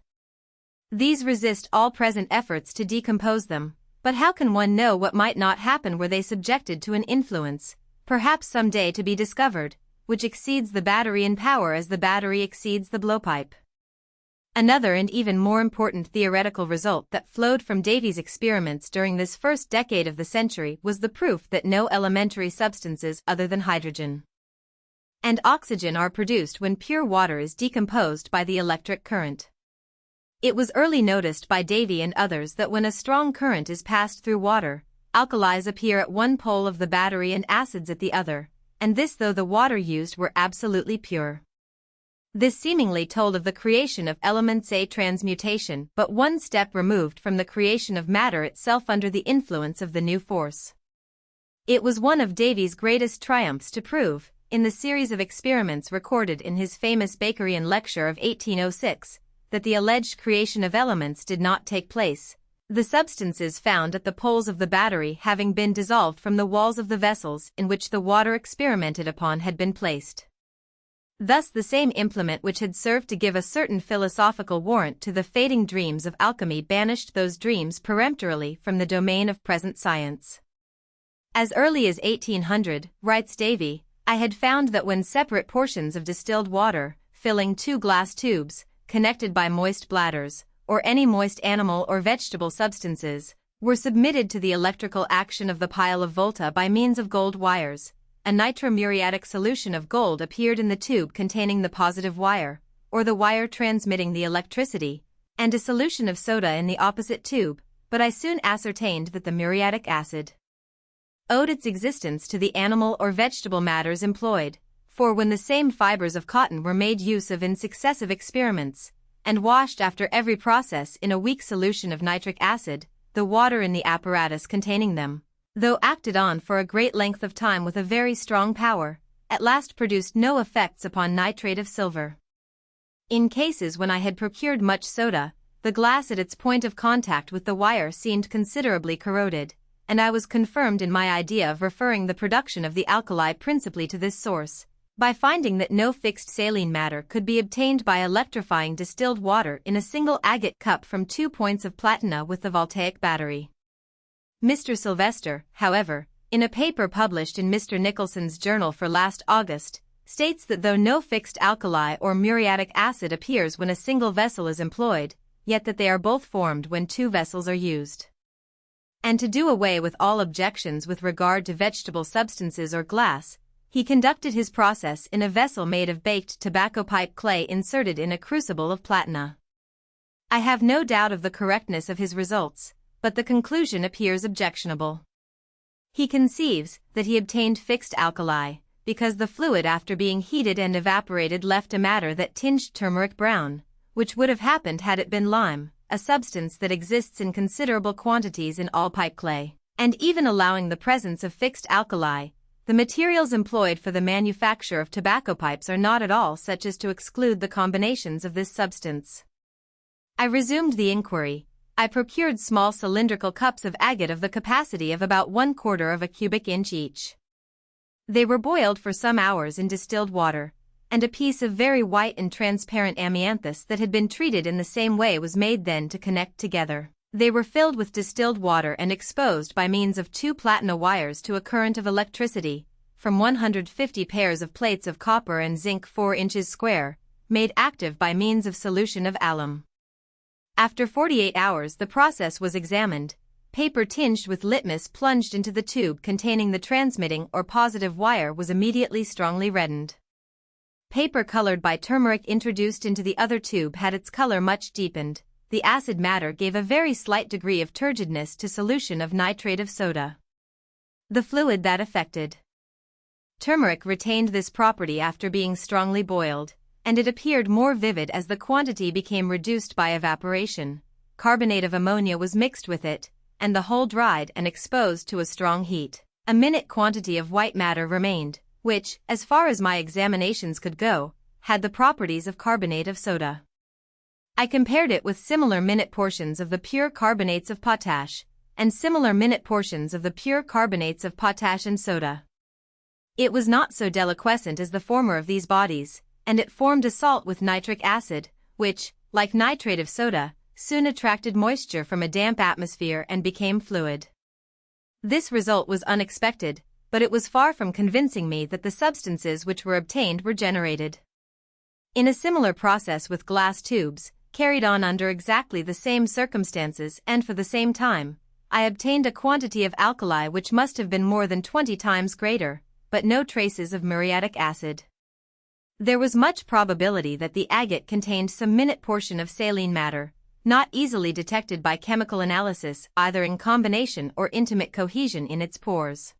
[SPEAKER 1] These resist all present efforts to decompose them, but how can one know what might not happen were they subjected to an influence, perhaps some day to be discovered, which exceeds the battery in power as the battery exceeds the blowpipe? Another and even more important theoretical result that flowed from Davy's experiments during this first decade of the century was the proof that no elementary substances other than hydrogen and oxygen are produced when pure water is decomposed by the electric current. It was early noticed by Davy and others that when a strong current is passed through water, alkalis appear at one pole of the battery and acids at the other, and this though the water used were absolutely pure. This seemingly told of the creation of elements, a transmutation, but one step removed from the creation of matter itself under the influence of the new force. It was one of Davy's greatest triumphs to prove, in the series of experiments recorded in his famous Bakerian lecture of 1806, that the alleged creation of elements did not take place, the substances found at the poles of the battery having been dissolved from the walls of the vessels in which the water experimented upon had been placed. Thus the same implement which had served to give a certain philosophical warrant to the fading dreams of alchemy banished those dreams peremptorily from the domain of present science. As early as 1800, writes Davy, I had found that when separate portions of distilled water, filling 2 glass tubes, connected by moist bladders, or any moist animal or vegetable substances, were submitted to the electrical action of the pile of volta by means of gold wires, a nitromuriatic solution of gold appeared in the tube containing the positive wire, or the wire transmitting the electricity, and a solution of soda in the opposite tube, but I soon ascertained that the muriatic acid owed its existence to the animal or vegetable matters employed, for when the same fibers of cotton were made use of in successive experiments, and washed after every process in a weak solution of nitric acid, the water in the apparatus containing them, though acted on for a great length of time with a very strong power, at last produced no effects upon nitrate of silver. In cases when I had procured much soda, the glass at its point of contact with the wire seemed considerably corroded, and I was confirmed in my idea of referring the production of the alkali principally to this source, by finding that no fixed saline matter could be obtained by electrifying distilled water in a single agate cup from 2 points of platina with the voltaic battery. Mr. Sylvester, however, in a paper published in Mr. Nicholson's journal for last August, states that though no fixed alkali or muriatic acid appears when a single vessel is employed, yet that they are both formed when 2 vessels are used. And to do away with all objections with regard to vegetable substances or glass, he conducted his process in a vessel made of baked tobacco pipe clay inserted in a crucible of platina. I have no doubt of the correctness of his results, but the conclusion appears objectionable. He conceives that he obtained fixed alkali, because the fluid after being heated and evaporated left a matter that tinged turmeric brown, which would have happened had it been lime, a substance that exists in considerable quantities in all pipe clay, and even allowing the presence of fixed alkali, the materials employed for the manufacture of tobacco pipes are not at all such as to exclude the combinations of this substance. I resumed the inquiry. I procured small cylindrical cups of agate of the capacity of about 1/4 of a cubic inch each. They were boiled for some hours in distilled water, and a piece of very white and transparent amianthus that had been treated in the same way was made then to connect together. They were filled with distilled water and exposed by means of 2 platina wires to a current of electricity, from 150 pairs of plates of copper and zinc 4 inches square, made active by means of solution of alum. After 48 hours the process was examined, paper tinged with litmus plunged into the tube containing the transmitting or positive wire was immediately strongly reddened. Paper colored by turmeric introduced into the other tube had its color much deepened. The acid matter gave a very slight degree of turgidness to solution of nitrate of soda. The fluid that affected turmeric retained this property after being strongly boiled, and it appeared more vivid as the quantity became reduced by evaporation. Carbonate of ammonia was mixed with it, and the whole dried and exposed to a strong heat. A minute quantity of white matter remained, which, as far as my examinations could go, had the properties of carbonate of soda. I compared it with similar minute portions of the pure carbonates of potash, and similar minute portions of the pure carbonates of potash and soda. It was not so deliquescent as the former of these bodies, and it formed a salt with nitric acid, which, like nitrate of soda, soon attracted moisture from a damp atmosphere and became fluid. This result was unexpected, but it was far from convincing me that the substances which were obtained were generated. In a similar process with glass tubes, carried on under exactly the same circumstances and for the same time, I obtained a quantity of alkali which must have been more than 20 times greater, but no traces of muriatic acid. There was much probability that the agate contained some minute portion of saline matter, not easily detected by chemical analysis either in combination or intimate cohesion in its pores.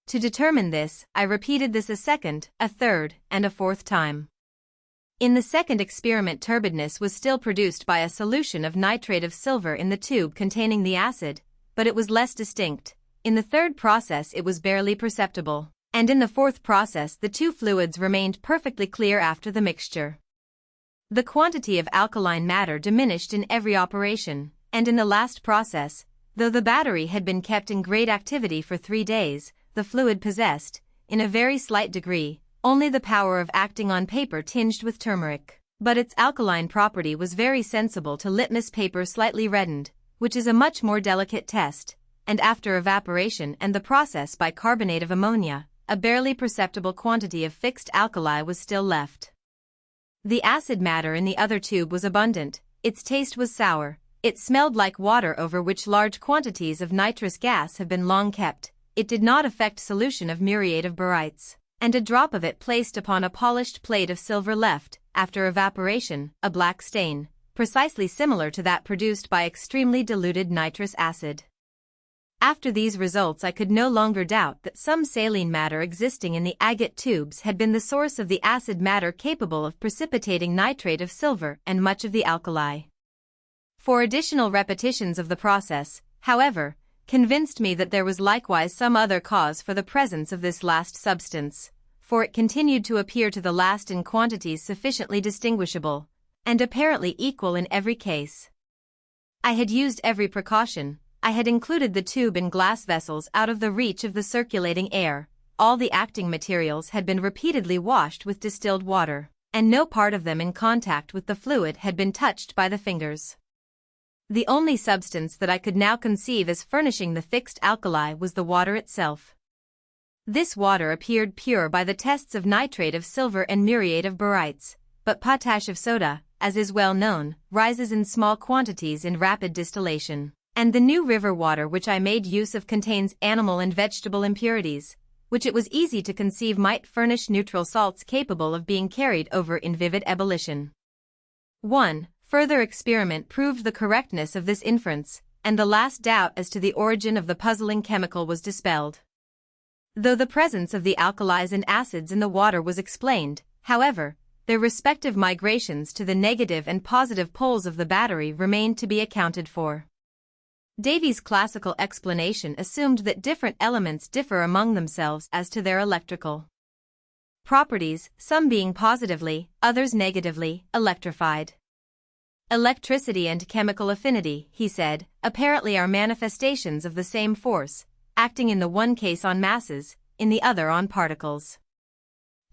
[SPEAKER 1] To determine this, I repeated this a second, a third, and a fourth time. In the second experiment, turbidness was still produced by a solution of nitrate of silver in the tube containing the acid, but it was less distinct. In the third process it was barely perceptible, and in the fourth process the two fluids remained perfectly clear after the mixture. The quantity of alkaline matter diminished in every operation, and in the last process, though the battery had been kept in great activity for 3 days, the fluid possessed, in a very slight degree, only the power of acting on paper tinged with turmeric, but its alkaline property was very sensible to litmus paper slightly reddened, which is a much more delicate test, and after evaporation and the process by carbonate of ammonia, a barely perceptible quantity of fixed alkali was still left. The acid matter in the other tube was abundant, its taste was sour, it smelled like water over which large quantities of nitrous gas have been long kept, it did not affect solution of muriate of barytes, and a drop of it placed upon a polished plate of silver left, after evaporation, a black stain, precisely similar to that produced by extremely diluted nitrous acid. After these results I could no longer doubt that some saline matter existing in the agate tubes had been the source of the acid matter capable of precipitating nitrate of silver and much of the alkali. 4 additional repetitions of the process, however, convinced me that there was likewise some other cause for the presence of this last substance, for it continued to appear to the last in quantities sufficiently distinguishable, and apparently equal in every case. I had used every precaution, I had included the tube in glass vessels out of the reach of the circulating air, all the acting materials had been repeatedly washed with distilled water, and no part of them in contact with the fluid had been touched by the fingers. The only substance that I could now conceive as furnishing the fixed alkali was the water itself. This water appeared pure by the tests of nitrate of silver and muriate of barytes, but potash of soda, as is well known, rises in small quantities in rapid distillation, and the new river water which I made use of contains animal and vegetable impurities, which it was easy to conceive might furnish neutral salts capable of being carried over in vivid ebullition. 1. Further experiment proved the correctness of this inference, and the last doubt as to the origin of the puzzling chemical was dispelled. Though the presence of the alkalis and acids in the water was explained, however, their respective migrations to the negative and positive poles of the battery remained to be accounted for. Davy's classical explanation assumed that different elements differ among themselves as to their electrical properties, some being positively, others negatively, electrified. Electricity and chemical affinity, he said, apparently are manifestations of the same force, acting in the one case on masses, in the other on particles.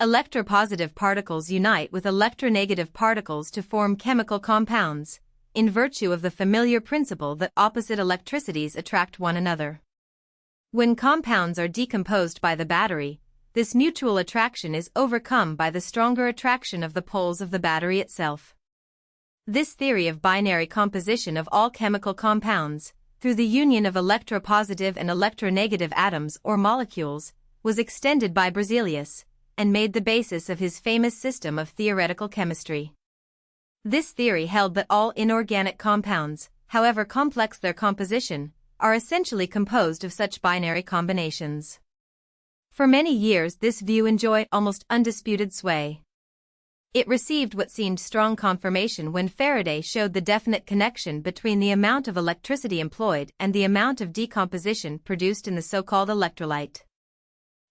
[SPEAKER 1] Electropositive particles unite with electronegative particles to form chemical compounds, in virtue of the familiar principle that opposite electricities attract one another. When compounds are decomposed by the battery, this mutual attraction is overcome by the stronger attraction of the poles of the battery itself. This theory of binary composition of all chemical compounds, through the union of electropositive and electronegative atoms or molecules, was extended by Berzelius, and made the basis of his famous system of theoretical chemistry. This theory held that all inorganic compounds, however complex their composition, are essentially composed of such binary combinations. For many years this view enjoyed almost undisputed sway. It received what seemed strong confirmation when Faraday showed the definite connection between the amount of electricity employed and the amount of decomposition produced in the so-called electrolyte.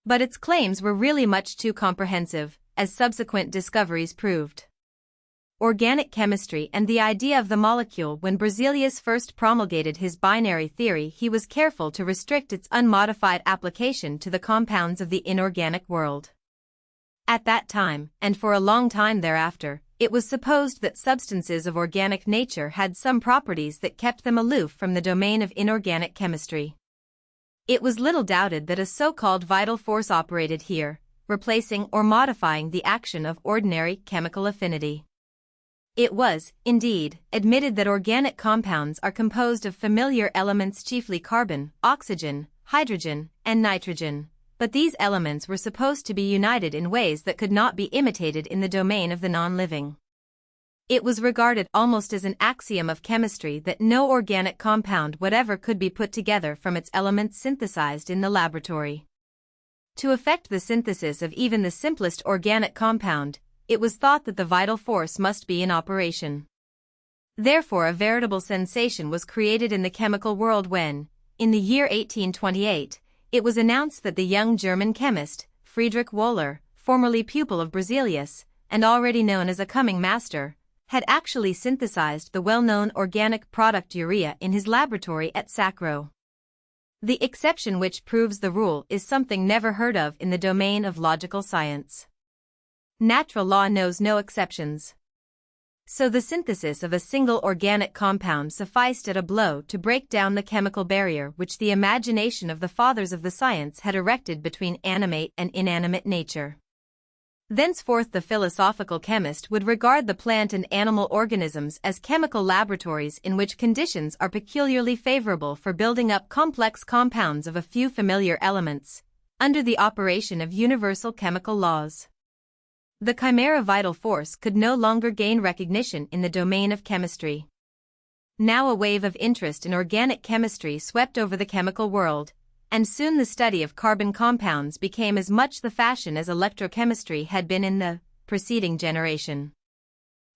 [SPEAKER 1] But its claims were really much too comprehensive, as subsequent discoveries proved. Organic chemistry and the idea of the molecule. When Berzelius first promulgated his binary theory, he was careful to restrict its unmodified application to the compounds of the inorganic world. At that time, and for a long time thereafter, it was supposed that substances of organic nature had some properties that kept them aloof from the domain of inorganic chemistry. It was little doubted that a so-called vital force operated here, replacing or modifying the action of ordinary chemical affinity. It was, indeed, admitted that organic compounds are composed of familiar elements, chiefly carbon, oxygen, hydrogen, and nitrogen, but these elements were supposed to be united in ways that could not be imitated in the domain of the non-living. It was regarded almost as an axiom of chemistry that no organic compound whatever could be put together from its elements synthesized in the laboratory. To effect the synthesis of even the simplest organic compound, it was thought that the vital force must be in operation. Therefore a veritable sensation was created in the chemical world when, in the year 1828, it was announced that the young German chemist, Friedrich Wöhler, formerly pupil of Berzelius, and already known as a coming master, had actually synthesized the well-known organic product urea in his laboratory at Sacro. The exception which proves the rule is something never heard of in the domain of logical science. Natural law knows no exceptions. So the synthesis of a single organic compound sufficed at a blow to break down the chemical barrier which the imagination of the fathers of the science had erected between animate and inanimate nature. Thenceforth the philosophical chemist would regard the plant and animal organisms as chemical laboratories in which conditions are peculiarly favorable for building up complex compounds of a few familiar elements, under the operation of universal chemical laws. The chimera vital force could no longer gain recognition in the domain of chemistry. Now a wave of interest in organic chemistry swept over the chemical world, and soon the study of carbon compounds became as much the fashion as electrochemistry had been in the preceding generation.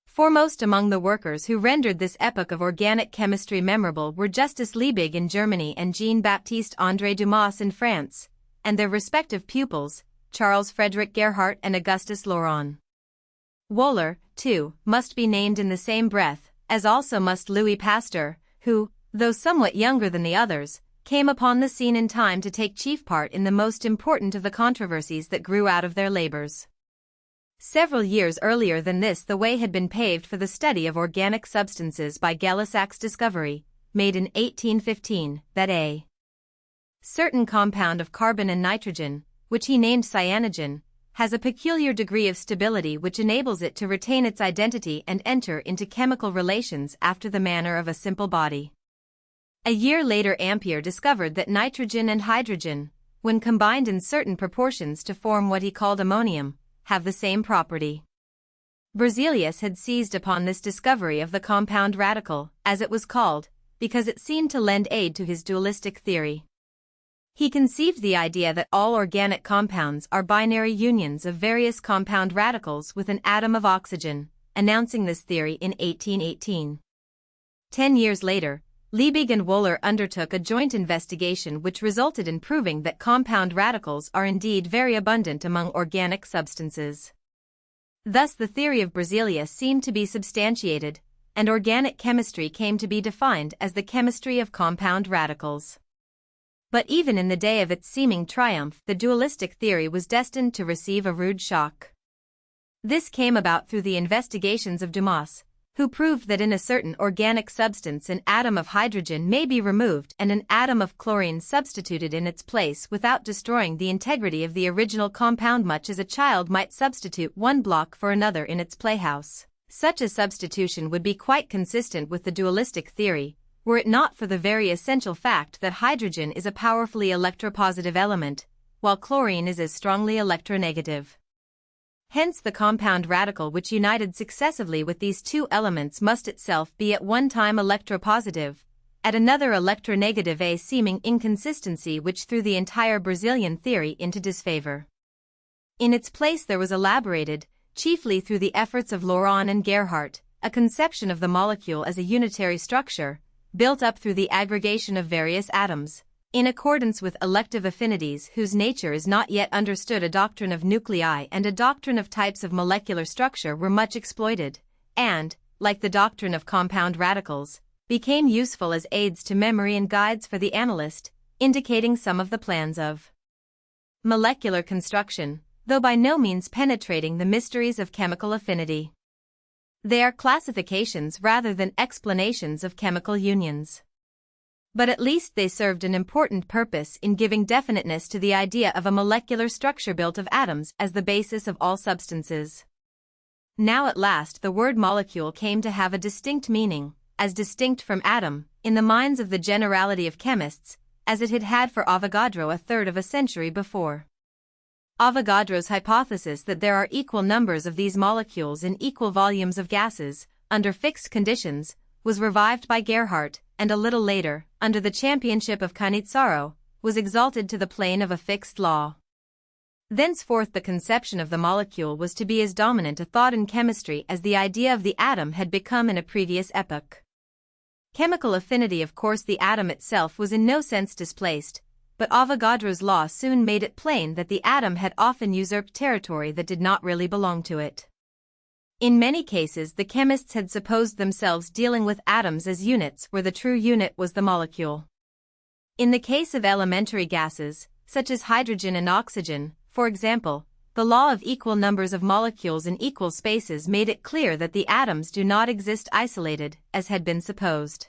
[SPEAKER 1] Foremost among the workers who rendered this epoch of organic chemistry memorable were Justus Liebig in Germany and Jean-Baptiste André Dumas in France, and their respective pupils, Charles Frederick Gerhardt and Augustus Laurent. Wöhler, too, must be named in the same breath, as also must Louis Pasteur, who, though somewhat younger than the others, came upon the scene in time to take chief part in the most important of the controversies that grew out of their labors. Several years earlier than this the way had been paved for the study of organic substances by Gay-Lussac's discovery, made in 1815, that a certain compound of carbon and nitrogen, which he named cyanogen, has a peculiar degree of stability which enables it to retain its identity and enter into chemical relations after the manner of a simple body. A year later Ampere discovered that nitrogen and hydrogen, when combined in certain proportions to form what he called ammonium, have the same property. Berzelius had seized upon this discovery of the compound radical, as it was called, because it seemed to lend aid to his dualistic theory. He conceived the idea that all organic compounds are binary unions of various compound radicals with an atom of oxygen, announcing this theory in 1818. 10 years later, Liebig and Wöhler undertook a joint investigation which resulted in proving that compound radicals are indeed very abundant among organic substances. Thus the theory of Berzelius seemed to be substantiated, and organic chemistry came to be defined as the chemistry of compound radicals. But even in the day of its seeming triumph, the dualistic theory was destined to receive a rude shock. This came about through the investigations of Dumas, who proved that in a certain organic substance an atom of hydrogen may be removed and an atom of chlorine substituted in its place without destroying the integrity of the original compound, much as a child might substitute one block for another in its playhouse. Such a substitution would be quite consistent with the dualistic theory, were it not for the very essential fact that hydrogen is a powerfully electropositive element, while chlorine is as strongly electronegative. Hence the compound radical which united successively with these two elements must itself be at one time electropositive, at another electronegative, a seeming inconsistency which threw the entire Berzelian theory into disfavor. In its place there was elaborated, chiefly through the efforts of Laurent and Gerhardt, a conception of the molecule as a unitary structure, built up through the aggregation of various atoms, in accordance with elective affinities whose nature is not yet understood. A doctrine of nuclei and a doctrine of types of molecular structure were much exploited, and, like the doctrine of compound radicals, became useful as aids to memory and guides for the analyst, indicating some of the plans of molecular construction, though by no means penetrating the mysteries of chemical affinity. They are classifications rather than explanations of chemical unions. But at least they served an important purpose in giving definiteness to the idea of a molecular structure built of atoms as the basis of all substances. Now at last the word molecule came to have a distinct meaning, as distinct from atom, in the minds of the generality of chemists, as it had had for Avogadro a third of a century before. Avogadro's hypothesis that there are equal numbers of these molecules in equal volumes of gases, under fixed conditions, was revived by Gerhardt, and a little later, under the championship of Cannizzaro, was exalted to the plane of a fixed law. Thenceforth the conception of the molecule was to be as dominant a thought in chemistry as the idea of the atom had become in a previous epoch. Chemical affinity, of course, the atom itself was in no sense displaced, but Avogadro's law soon made it plain that the atom had often usurped territory that did not really belong to it. In many cases the chemists had supposed themselves dealing with atoms as units where the true unit was the molecule. In the case of elementary gases, such as hydrogen and oxygen, for example, the law of equal numbers of molecules in equal spaces made it clear that the atoms do not exist isolated, as had been supposed.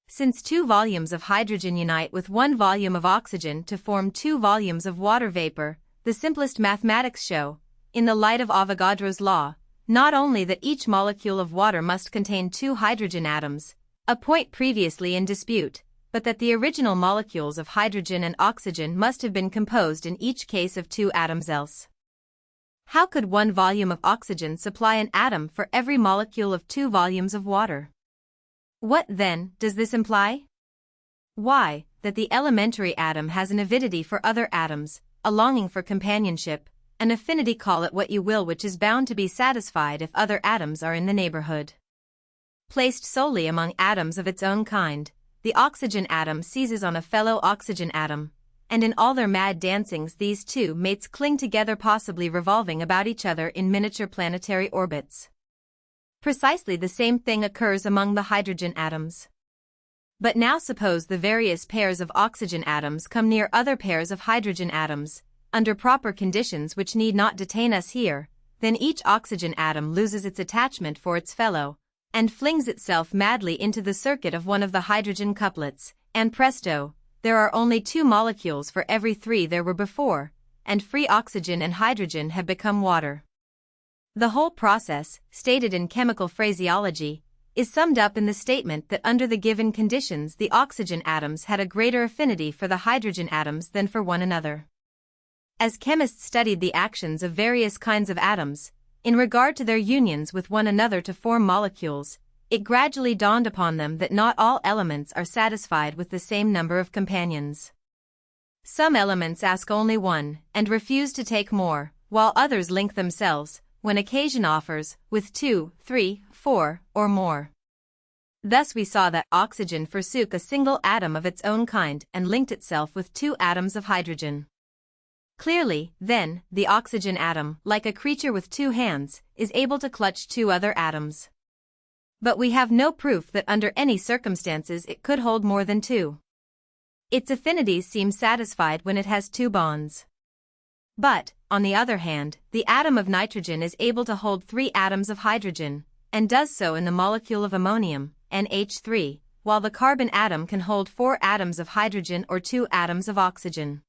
[SPEAKER 1] Since 2 volumes of hydrogen unite with 1 volume of oxygen to form 2 volumes of water vapor, the simplest mathematics show, in the light of Avogadro's law, not only that each molecule of water must contain 2 hydrogen atoms, a point previously in dispute, but that the original molecules of hydrogen and oxygen must have been composed in each case of 2 atoms, else how could 1 volume of oxygen supply an atom for every molecule of 2 volumes of water? What, then, does this imply? Why, that the elementary atom has an avidity for other atoms, a longing for companionship, an affinity, call it what you will, which is bound to be satisfied if other atoms are in the neighborhood. Placed solely among atoms of its own kind, the oxygen atom seizes on a fellow oxygen atom, and in all their mad dancings these 2 mates cling together, possibly revolving about each other in miniature planetary orbits. Precisely the same thing occurs among the hydrogen atoms. But now suppose the various pairs of oxygen atoms come near other pairs of hydrogen atoms, under proper conditions which need not detain us here, then each oxygen atom loses its attachment for its fellow, and flings itself madly into the circuit of one of the hydrogen couplets, and presto, there are only 2 molecules for every 3 there were before, and free oxygen and hydrogen have become water. The whole process, stated in chemical phraseology, is summed up in the statement that under the given conditions the oxygen atoms had a greater affinity for the hydrogen atoms than for one another. As chemists studied the actions of various kinds of atoms, in regard to their unions with one another to form molecules, it gradually dawned upon them that not all elements are satisfied with the same number of companions. Some elements ask only 1, and refuse to take more, while others link themselves, when occasion offers, with 2, 3, 4, or more. Thus we saw that oxygen forsook a single atom of its own kind and linked itself with 2 atoms of hydrogen. Clearly, then, the oxygen atom, like a creature with 2 hands, is able to clutch 2 other atoms. But we have no proof that under any circumstances it could hold more than 2. Its affinities seem satisfied when it has 2 bonds. But, on the other hand, the atom of nitrogen is able to hold 3 atoms of hydrogen, and does so in the molecule of ammonium, NH3, while the carbon atom can hold 4 atoms of hydrogen or 2 atoms of oxygen.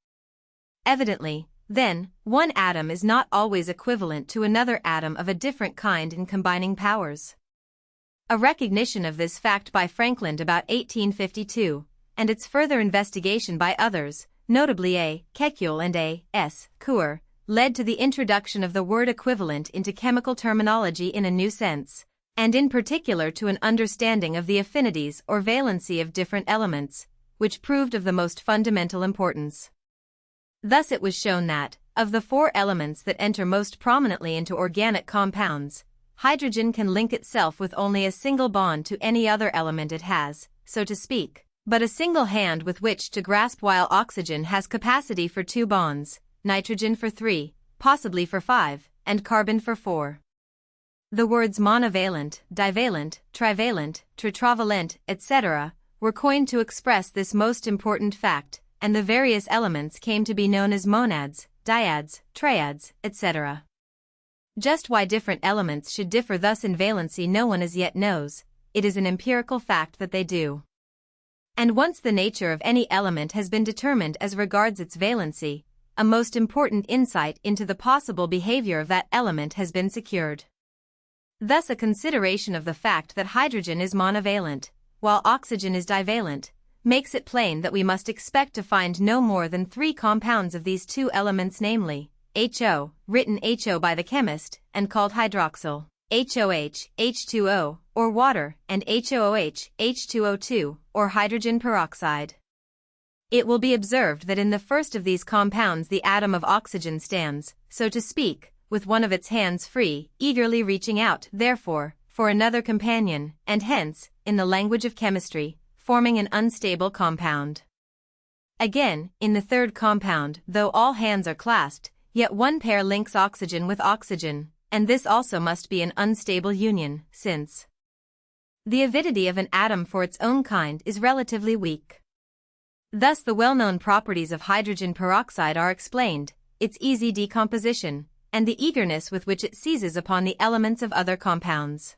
[SPEAKER 1] Evidently, then, one atom is not always equivalent to another atom of a different kind in combining powers. A recognition of this fact by Franklin about 1852, and its further investigation by others, notably A. Kekulé and A. S. Coeur, led to the introduction of the word equivalent into chemical terminology in a new sense, and in particular to an understanding of the affinities or valency of different elements, which proved of the most fundamental importance. Thus it was shown that, of the 4 elements that enter most prominently into organic compounds, hydrogen can link itself with only a single bond to any other element it has, so to speak, but a single hand with which to grasp, while oxygen has capacity for 2 bonds, nitrogen for 3, possibly for 5, and carbon for 4. The words monovalent, divalent, trivalent, tetravalent, etc., were coined to express this most important fact, and the various elements came to be known as monads, dyads, triads, etc. Just why different elements should differ thus in valency no one as yet knows, it is an empirical fact that they do. And once the nature of any element has been determined as regards its valency, a most important insight into the possible behavior of that element has been secured. Thus a consideration of the fact that hydrogen is monovalent, while oxygen is divalent, makes it plain that we must expect to find no more than 3 compounds of these 2 elements, namely, HO, written HO by the chemist, and called hydroxyl, HOH, H2O, or water, and HOOH, H2O2, or hydrogen peroxide. It will be observed that in the first of these compounds the atom of oxygen stands, so to speak, with one of its hands free, eagerly reaching out, therefore, for another companion, and hence, in the language of chemistry, forming an unstable compound. Again, in the third compound, though all hands are clasped, yet one pair links oxygen with oxygen, and this also must be an unstable union, since the avidity of an atom for its own kind is relatively weak. Thus the well-known properties of hydrogen peroxide are explained, its easy decomposition, and the eagerness with which it seizes upon the elements of other compounds.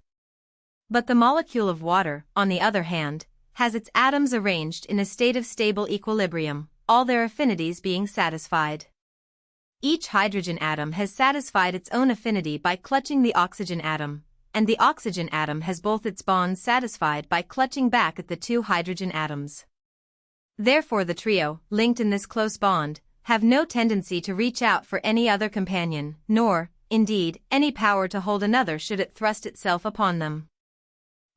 [SPEAKER 1] But the molecule of water, on the other hand, has its atoms arranged in a state of stable equilibrium, all their affinities being satisfied. Each hydrogen atom has satisfied its own affinity by clutching the oxygen atom, and the oxygen atom has both its bonds satisfied by clutching back at the two hydrogen atoms. Therefore the trio, linked in this close bond, have no tendency to reach out for any other companion, nor, indeed, any power to hold another should it thrust itself upon them.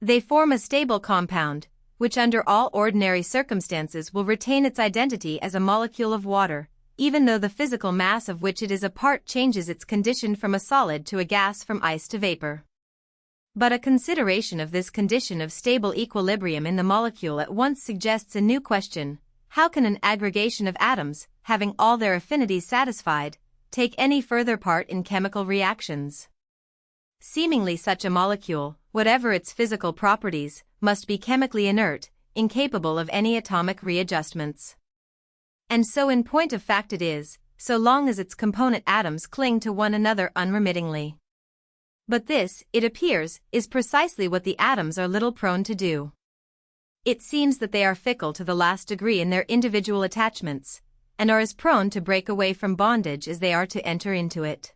[SPEAKER 1] They form a stable compound, which under all ordinary circumstances will retain its identity as a molecule of water, even though the physical mass of which it is a part changes its condition from a solid to a gas, from ice to vapor. But a consideration of this condition of stable equilibrium in the molecule at once suggests a new question: how can an aggregation of atoms, having all their affinities satisfied, take any further part in chemical reactions? Seemingly such a molecule, whatever its physical properties, must be chemically inert, incapable of any atomic readjustments. And so in point of fact it is, so long as its component atoms cling to one another unremittingly. But this, it appears, is precisely what the atoms are little prone to do. It seems that they are fickle to the last degree in their individual attachments, and are as prone to break away from bondage as they are to enter into it.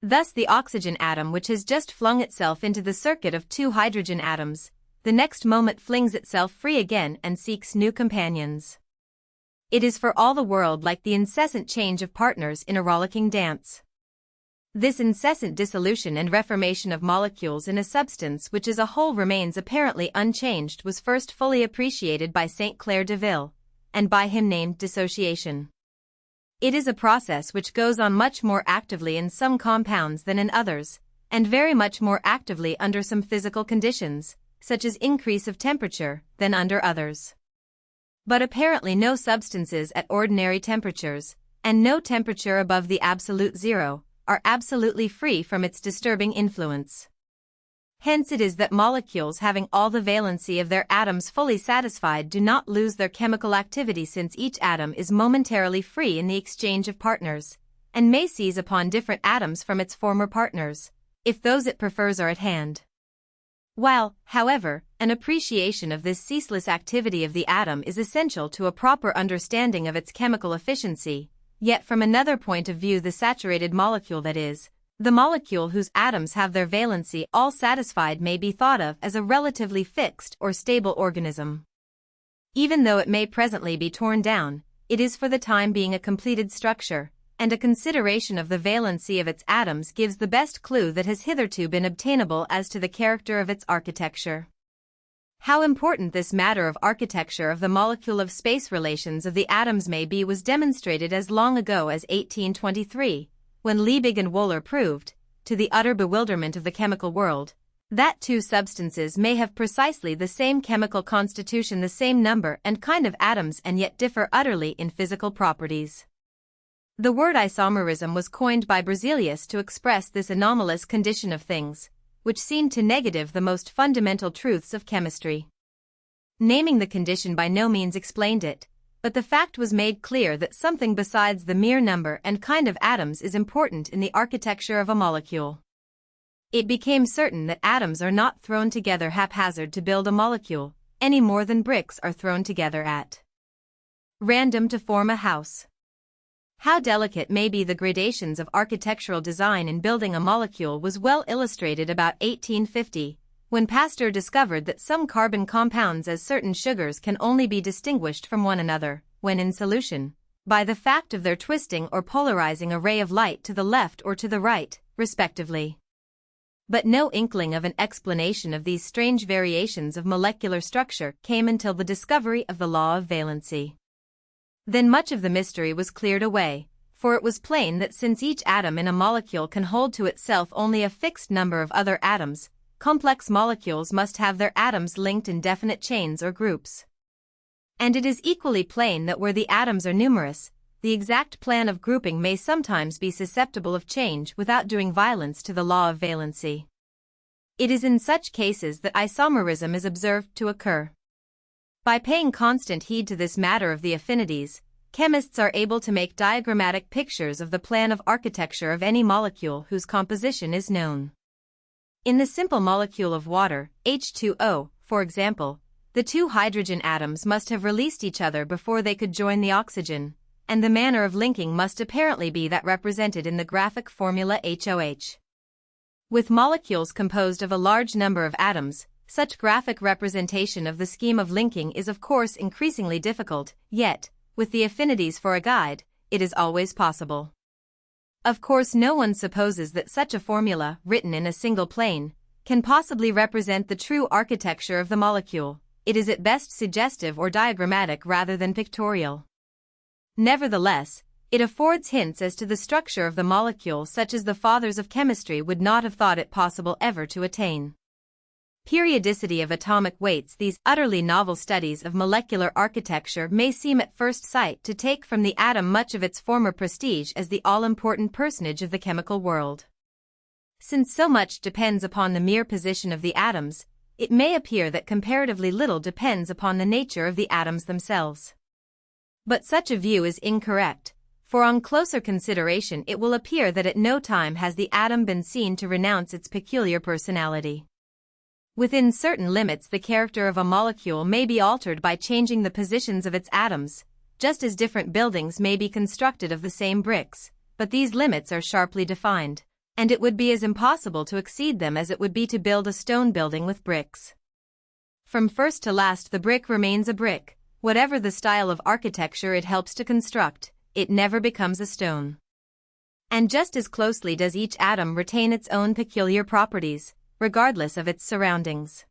[SPEAKER 1] Thus the oxygen atom, which has just flung itself into the circuit of two hydrogen atoms, the next moment flings itself free again and seeks new companions. It is for all the world like the incessant change of partners in a rollicking dance. This incessant dissolution and reformation of molecules in a substance which as a whole remains apparently unchanged was first fully appreciated by Saint Clair Deville, and by him named dissociation. It is a process which goes on much more actively in some compounds than in others, and very much more actively under some physical conditions, such as increase of temperature, than under others. But apparently no substances at ordinary temperatures, and no temperature above the absolute zero, are absolutely free from its disturbing influence. Hence it is that molecules having all the valency of their atoms fully satisfied do not lose their chemical activity, since each atom is momentarily free in the exchange of partners, and may seize upon different atoms from its former partners, if those it prefers are at hand. While, however, an appreciation of this ceaseless activity of the atom is essential to a proper understanding of its chemical efficiency, yet from another point of view the saturated molecule, that is, the molecule whose atoms have their valency all satisfied, may be thought of as a relatively fixed or stable organism. Even though it may presently be torn down, it is for the time being a completed structure, and a consideration of the valency of its atoms gives the best clue that has hitherto been obtainable as to the character of its architecture. How important this matter of architecture of the molecule of space relations of the atoms may be was demonstrated as long ago as 1823, when Liebig and Wohler proved, to the utter bewilderment of the chemical world, that two substances may have precisely the same chemical constitution, the same number and kind of atoms, and yet differ utterly in physical properties. The word isomerism was coined by Berzelius to express this anomalous condition of things, which seemed to negative the most fundamental truths of chemistry. Naming the condition by no means explained it, but the fact was made clear that something besides the mere number and kind of atoms is important in the architecture of a molecule. It became certain that atoms are not thrown together haphazard to build a molecule, any more than bricks are thrown together at random to form a house. How delicate may be the gradations of architectural design in building a molecule was well illustrated about 1850, when Pasteur discovered that some carbon compounds as certain sugars can only be distinguished from one another, when in solution, by the fact of their twisting or polarizing a ray of light to the left or to the right, respectively. But no inkling of an explanation of these strange variations of molecular structure came until the discovery of the law of valency. Then much of the mystery was cleared away, for it was plain that since each atom in a molecule can hold to itself only a fixed number of other atoms, complex molecules must have their atoms linked in definite chains or groups. And it is equally plain that where the atoms are numerous, the exact plan of grouping may sometimes be susceptible of change without doing violence to the law of valency. It is in such cases that isomerism is observed to occur. By paying constant heed to this matter of the affinities, chemists are able to make diagrammatic pictures of the plan of architecture of any molecule whose composition is known. In the simple molecule of water, H2O, for example, the two hydrogen atoms must have released each other before they could join the oxygen, and the manner of linking must apparently be that represented in the graphic formula HOH. With molecules composed of a large number of atoms, such graphic representation of the scheme of linking is of course increasingly difficult, yet, with the affinities for a guide, it is always possible. Of course, no one supposes that such a formula, written in a single plane, can possibly represent the true architecture of the molecule. It is at best suggestive or diagrammatic rather than pictorial. Nevertheless, it affords hints as to the structure of the molecule such as the fathers of chemistry would not have thought it possible ever to attain. Periodicity of atomic weights. These utterly novel studies of molecular architecture may seem at first sight to take from the atom much of its former prestige as the all-important personage of the chemical world. Since so much depends upon the mere position of the atoms, it may appear that comparatively little depends upon the nature of the atoms themselves. But such a view is incorrect, for on closer consideration it will appear that at no time has the atom been seen to renounce its peculiar personality. Within certain limits, the character of a molecule may be altered by changing the positions of its atoms, just as different buildings may be constructed of the same bricks, but these limits are sharply defined, and it would be as impossible to exceed them as it would be to build a stone building with bricks. From first to last, the brick remains a brick. Whatever the style of architecture it helps to construct, it never becomes a stone. And just as closely does each atom retain its own peculiar properties, regardless of its surroundings.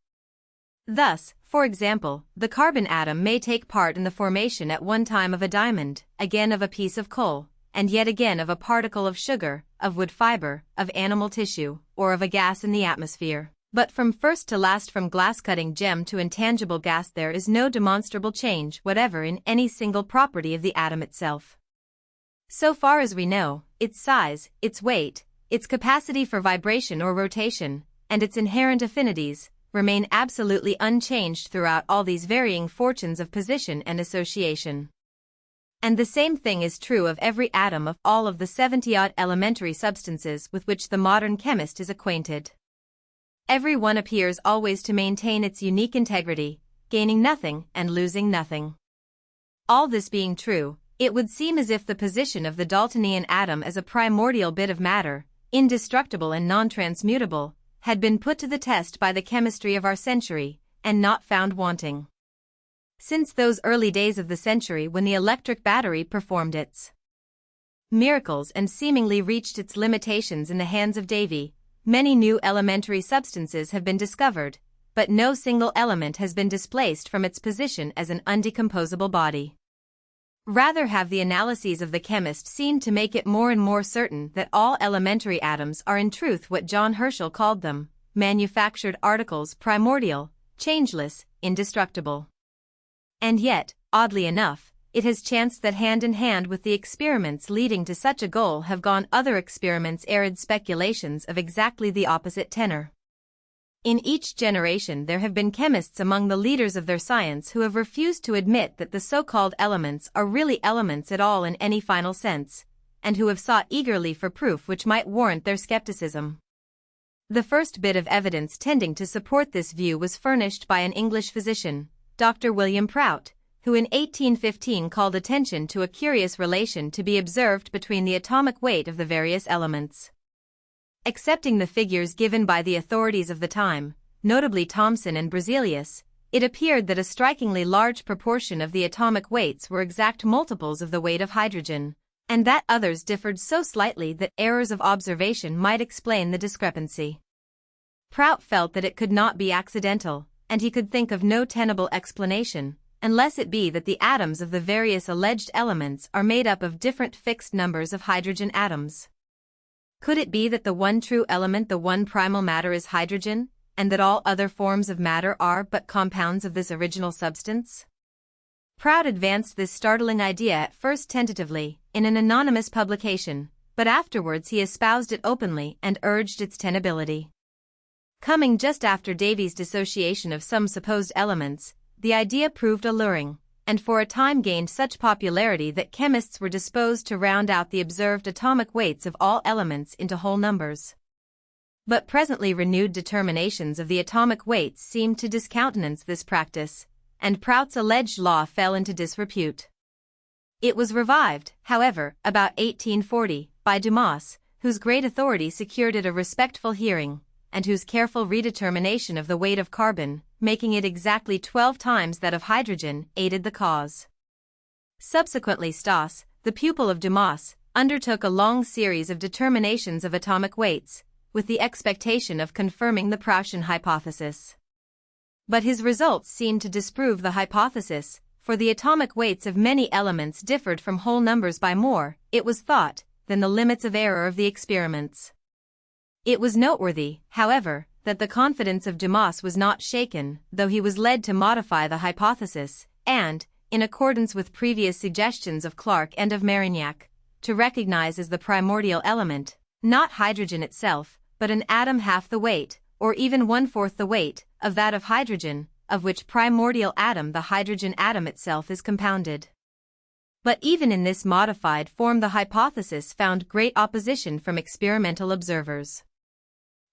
[SPEAKER 1] Thus, for example, the carbon atom may take part in the formation at one time of a diamond, again of a piece of coal, and yet again of a particle of sugar, of wood fiber, of animal tissue, or of a gas in the atmosphere. But from first to last, from glass-cutting gem to intangible gas, there is no demonstrable change whatever in any single property of the atom itself. So far as we know, its size, its weight, its capacity for vibration or rotation, and its inherent affinities, remain absolutely unchanged throughout all these varying fortunes of position and association. And the same thing is true of every atom of all of the 70-odd elementary substances with which the modern chemist is acquainted. Every one appears always to maintain its unique integrity, gaining nothing and losing nothing. All this being true, it would seem as if the position of the Daltonian atom as a primordial bit of matter, indestructible and non-transmutable, had been put to the test by the chemistry of our century, and not found wanting. Since those early days of the century when the electric battery performed its miracles and seemingly reached its limitations in the hands of Davy, many new elementary substances have been discovered, but no single element has been displaced from its position as an undecomposable body. Rather have the analyses of the chemist seemed to make it more and more certain that all elementary atoms are in truth what John Herschel called them, manufactured articles, primordial, changeless, indestructible. And yet, oddly enough, it has chanced that hand in hand with the experiments leading to such a goal have gone other experiments, arid speculations of exactly the opposite tenor. In each generation there have been chemists among the leaders of their science who have refused to admit that the so-called elements are really elements at all in any final sense, and who have sought eagerly for proof which might warrant their skepticism. The first bit of evidence tending to support this view was furnished by an English physician, Dr. William Prout, who in 1815 called attention to a curious relation to be observed between the atomic weight of the various elements. Accepting the figures given by the authorities of the time, notably Thomson and Berzelius, it appeared that a strikingly large proportion of the atomic weights were exact multiples of the weight of hydrogen, and that others differed so slightly that errors of observation might explain the discrepancy. Prout felt that it could not be accidental, and he could think of no tenable explanation, unless it be that the atoms of the various alleged elements are made up of different fixed numbers of hydrogen atoms. Could it be that the one true element, the one primal matter, is hydrogen, and that all other forms of matter are but compounds of this original substance? Prout advanced this startling idea at first tentatively, in an anonymous publication, but afterwards he espoused it openly and urged its tenability. Coming just after Davy's dissociation of some supposed elements, the idea proved alluring, and for a time gained such popularity that chemists were disposed to round out the observed atomic weights of all elements into whole numbers. But presently renewed determinations of the atomic weights seemed to discountenance this practice, and Prout's alleged law fell into disrepute. It was revived, however, about 1840, by Dumas, whose great authority secured it a respectful hearing, and whose careful redetermination of the weight of carbon, making it exactly 12 times that of hydrogen, aided the cause. Subsequently Stas, the pupil of Dumas, undertook a long series of determinations of atomic weights, with the expectation of confirming the Proutian hypothesis. But his results seemed to disprove the hypothesis, for the atomic weights of many elements differed from whole numbers by more, it was thought, than the limits of error of the experiments. It was noteworthy, however, that the confidence of Dumas was not shaken, though he was led to modify the hypothesis, and, in accordance with previous suggestions of Clark and of Marignac, to recognize as the primordial element, not hydrogen itself, but an atom half the weight, or even 1/4 the weight, of that of hydrogen, of which primordial atom the hydrogen atom itself is compounded. But even in this modified form the hypothesis found great opposition from experimental observers.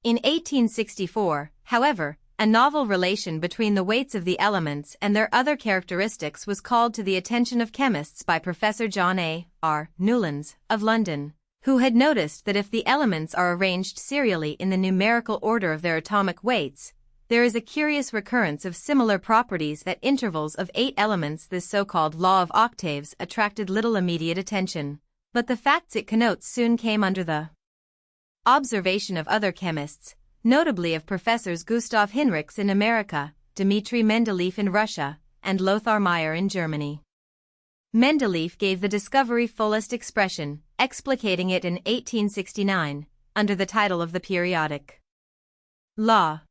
[SPEAKER 1] In 1864, however, a novel relation between the weights of the elements and their other characteristics was called to the attention of chemists by Professor John A. R. Newlands, of London, who had noticed that if the elements are arranged serially in the numerical order of their atomic weights, there is a curious recurrence of similar properties at intervals of 8 elements. This so-called law of octaves attracted little immediate attention, but the facts it connotes soon came under the observation of other chemists, notably of Professors Gustav Hinrichs in America, Dmitry Mendeleev in Russia, and Lothar Meyer in Germany. Mendeleev gave the discovery fullest expression, explicating it in 1869, under the title of the periodic law.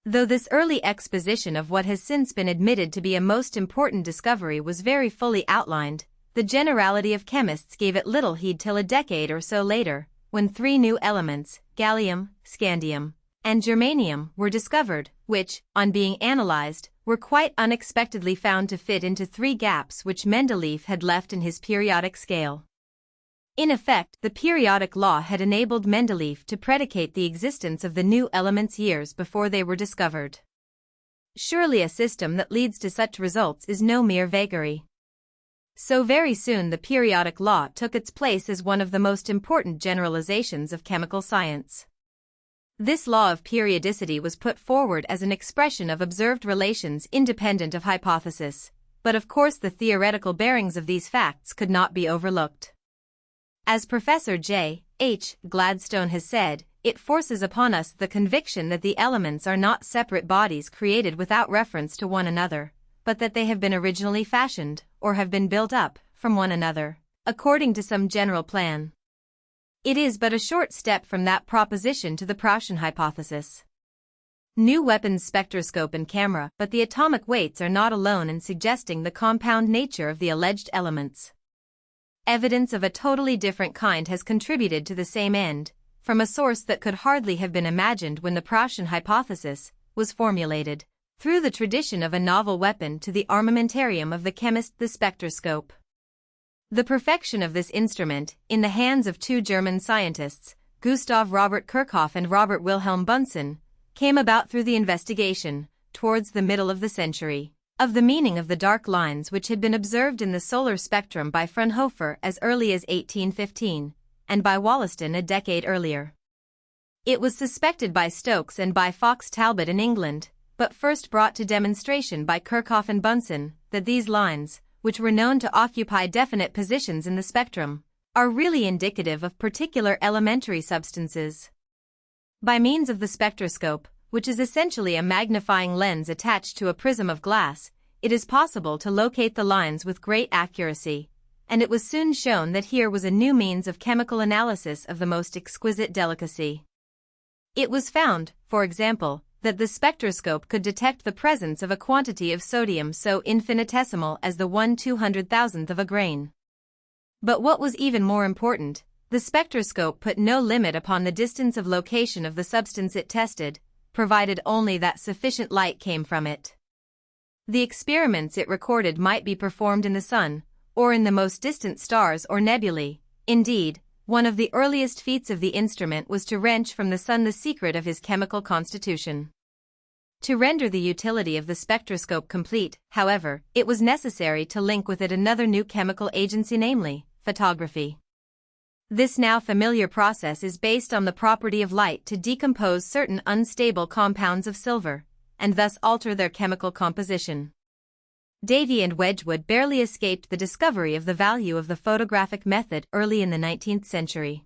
[SPEAKER 1] Though this early exposition of what has since been admitted to be a most important discovery was very fully outlined, the generality of chemists gave it little heed till a decade or so later, when 3 new elements, gallium, scandium, and germanium, were discovered, which, on being analyzed, were quite unexpectedly found to fit into 3 gaps which Mendeleev had left in his periodic scale. In effect, the periodic law had enabled Mendeleev to predicate the existence of the new elements years before they were discovered. Surely a system that leads to such results is no mere vagary. So very soon the periodic law took its place as one of the most important generalizations of chemical science. This law of periodicity was put forward as an expression of observed relations independent of hypothesis, but of course the theoretical bearings of these facts could not be overlooked. As Professor J. H. Gladstone has said, it forces upon us the conviction that the elements are not separate bodies created without reference to one another, but that they have been originally fashioned, or have been built up, from one another, according to some general plan. It is but a short step from that proposition to the Proutian hypothesis. New weapons, spectroscope and camera, but the atomic weights are not alone in suggesting the compound nature of the alleged elements. Evidence of a totally different kind has contributed to the same end, from a source that could hardly have been imagined when the Proutian hypothesis was formulated, through the tradition of a novel weapon to the armamentarium of the chemist, the spectroscope. The perfection of this instrument, in the hands of 2 German scientists, Gustav Robert Kirchhoff and Robert Wilhelm Bunsen, came about through the investigation, towards the middle of the century, of the meaning of the dark lines which had been observed in the solar spectrum by Fraunhofer as early as 1815, and by Wollaston a decade earlier. It was suspected by Stokes and by Fox Talbot in England, but first brought to demonstration by Kirchhoff and Bunsen, that these lines, which were known to occupy definite positions in the spectrum, are really indicative of particular elementary substances. By means of the spectroscope, which is essentially a magnifying lens attached to a prism of glass, it is possible to locate the lines with great accuracy, and it was soon shown that here was a new means of chemical analysis of the most exquisite delicacy. It was found, for example, that the spectroscope could detect the presence of a quantity of sodium so infinitesimal as the 1/200,000th of a grain. But what was even more important, the spectroscope put no limit upon the distance of location of the substance it tested, provided only that sufficient light came from it. The experiments it recorded might be performed in the sun, or in the most distant stars or nebulae. Indeed, one of the earliest feats of the instrument was to wrench from the sun the secret of his chemical constitution. To render the utility of the spectroscope complete, however, it was necessary to link with it another new chemical agency, namely, photography. This now familiar process is based on the property of light to decompose certain unstable compounds of silver, and thus alter their chemical composition. Davy and Wedgwood barely escaped the discovery of the value of the photographic method early in the 19th century.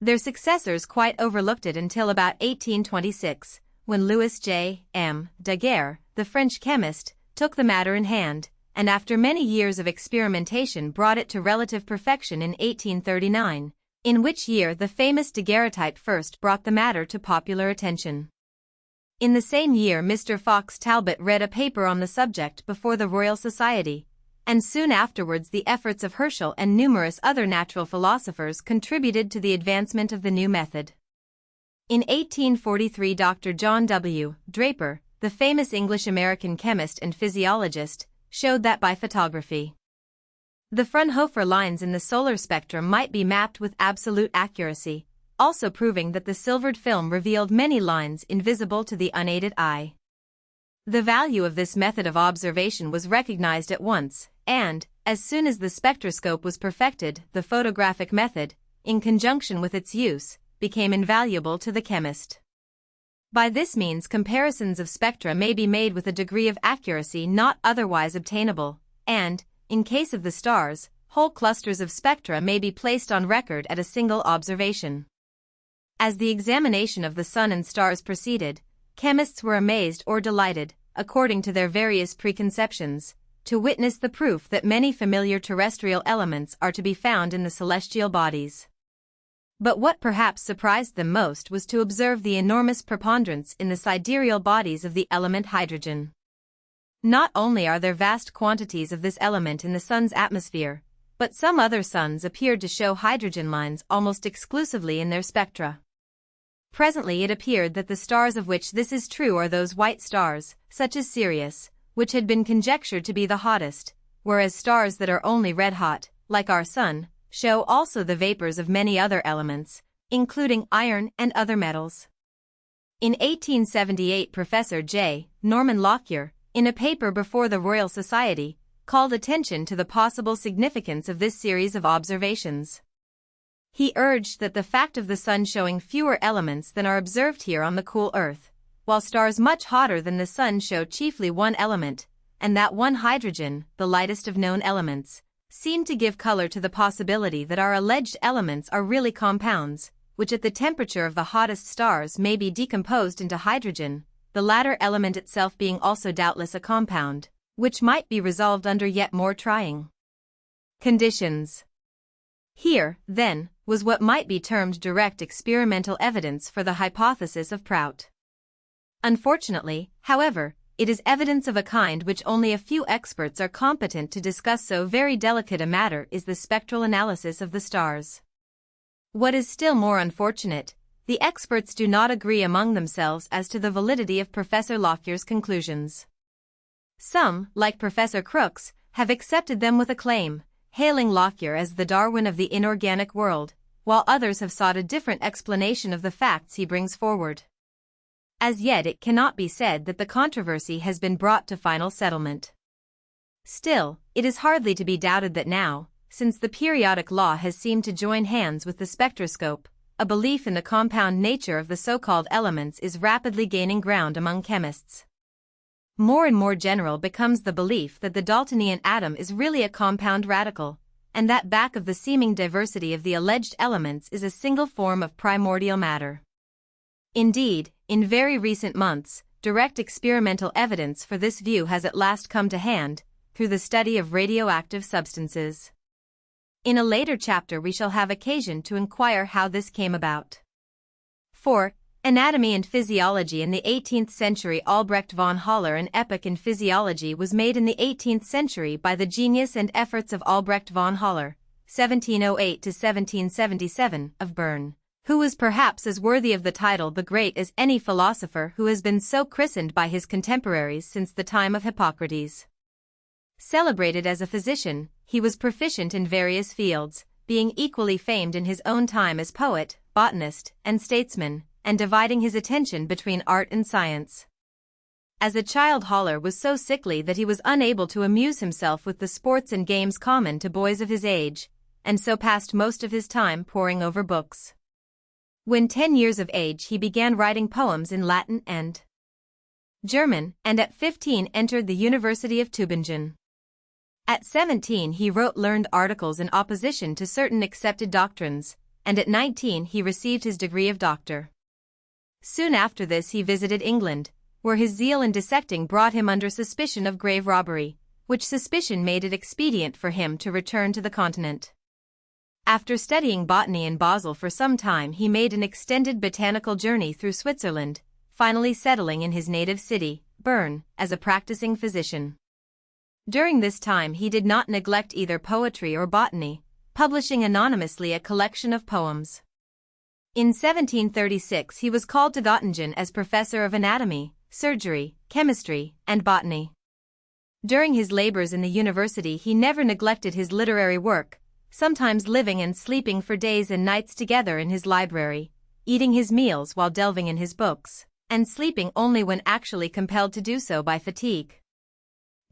[SPEAKER 1] Their successors quite overlooked it until about 1826, when Louis J. M. Daguerre, the French chemist, took the matter in hand, and after many years of experimentation brought it to relative perfection in 1839, in which year the famous daguerreotype first brought the matter to popular attention. In the same year Mr. Fox Talbot read a paper on the subject before the Royal Society, and soon afterwards the efforts of Herschel and numerous other natural philosophers contributed to the advancement of the new method. In 1843 Dr. John W. Draper, the famous English-American chemist and physiologist, showed that by photography, the Fraunhofer lines in the solar spectrum might be mapped with absolute accuracy, also proving that the silvered film revealed many lines invisible to the unaided eye. The value of this method of observation was recognized at once, and, as soon as the spectroscope was perfected, the photographic method, in conjunction with its use, became invaluable to the chemist. By this means comparisons of spectra may be made with a degree of accuracy not otherwise obtainable, and, in case of the stars, whole clusters of spectra may be placed on record at a single observation. As the examination of the sun and stars proceeded, chemists were amazed or delighted, according to their various preconceptions, to witness the proof that many familiar terrestrial elements are to be found in the celestial bodies. But what perhaps surprised them most was to observe the enormous preponderance in the sidereal bodies of the element hydrogen. Not only are there vast quantities of this element in the sun's atmosphere, but some other suns appeared to show hydrogen lines almost exclusively in their spectra. Presently it appeared that the stars of which this is true are those white stars, such as Sirius, which had been conjectured to be the hottest, whereas stars that are only red-hot, like our sun, show also the vapors of many other elements, including iron and other metals. In 1878 Professor J. Norman Lockyer, in a paper before the Royal Society, called attention to the possible significance of this series of observations. He urged that the fact of the sun showing fewer elements than are observed here on the cool earth, while stars much hotter than the sun show chiefly one element, and that one hydrogen, the lightest of known elements, seemed to give color to the possibility that our alleged elements are really compounds, which at the temperature of the hottest stars may be decomposed into hydrogen, the latter element itself being also doubtless a compound, which might be resolved under yet more trying conditions. Here, then, was what might be termed direct experimental evidence for the hypothesis of Prout. Unfortunately, however, it is evidence of a kind which only a few experts are competent to discuss. So very delicate a matter is the spectral analysis of the stars. What is still more unfortunate, the experts do not agree among themselves as to the validity of Professor Lockyer's conclusions. Some, like Professor Crookes, have accepted them with acclaim, hailing Lockyer as the Darwin of the inorganic world, while others have sought a different explanation of the facts he brings forward. As yet it cannot be said that the controversy has been brought to final settlement. Still, it is hardly to be doubted that now, since the periodic law has seemed to join hands with the spectroscope, a belief in the compound nature of the so-called elements is rapidly gaining ground among chemists. More and more general becomes the belief that the Daltonian atom is really a compound radical, and that back of the seeming diversity of the alleged elements is a single form of primordial matter. Indeed, in very recent months, direct experimental evidence for this view has at last come to hand, through the study of radioactive substances. In a later chapter we shall have occasion to inquire how this came about. 4. Anatomy and Physiology in the 18th century. Albrecht von Haller. An epoch in physiology was made in the 18th century by the genius and efforts of Albrecht von Haller, 1708 to 1777, of Bern, who was perhaps as worthy of the title the Great as any philosopher who has been so christened by his contemporaries since the time of Hippocrates. Celebrated as a physician, he was proficient in various fields, being equally famed in his own time as poet, botanist, and statesman, and dividing his attention between art and science. As a child, Haller was so sickly that he was unable to amuse himself with the sports and games common to boys of his age, and so passed most of his time poring over books. When 10 years of age he began writing poems in Latin and German, and at 15 entered the University of Tübingen. At 17 he wrote learned articles in opposition to certain accepted doctrines, and at 19 he received his degree of doctor. Soon after this he visited England, where his zeal in dissecting brought him under suspicion of grave robbery, which suspicion made it expedient for him to return to the continent. After studying botany in Basel for some time he made an extended botanical journey through Switzerland, finally settling in his native city, Bern, as a practicing physician. During this time he did not neglect either poetry or botany, publishing anonymously a collection of poems. In 1736 he was called to Göttingen as professor of anatomy, surgery, chemistry, and botany. During his labors in the university he never neglected his literary work, sometimes living and sleeping for days and nights together in his library, eating his meals while delving in his books, and sleeping only when actually compelled to do so by fatigue.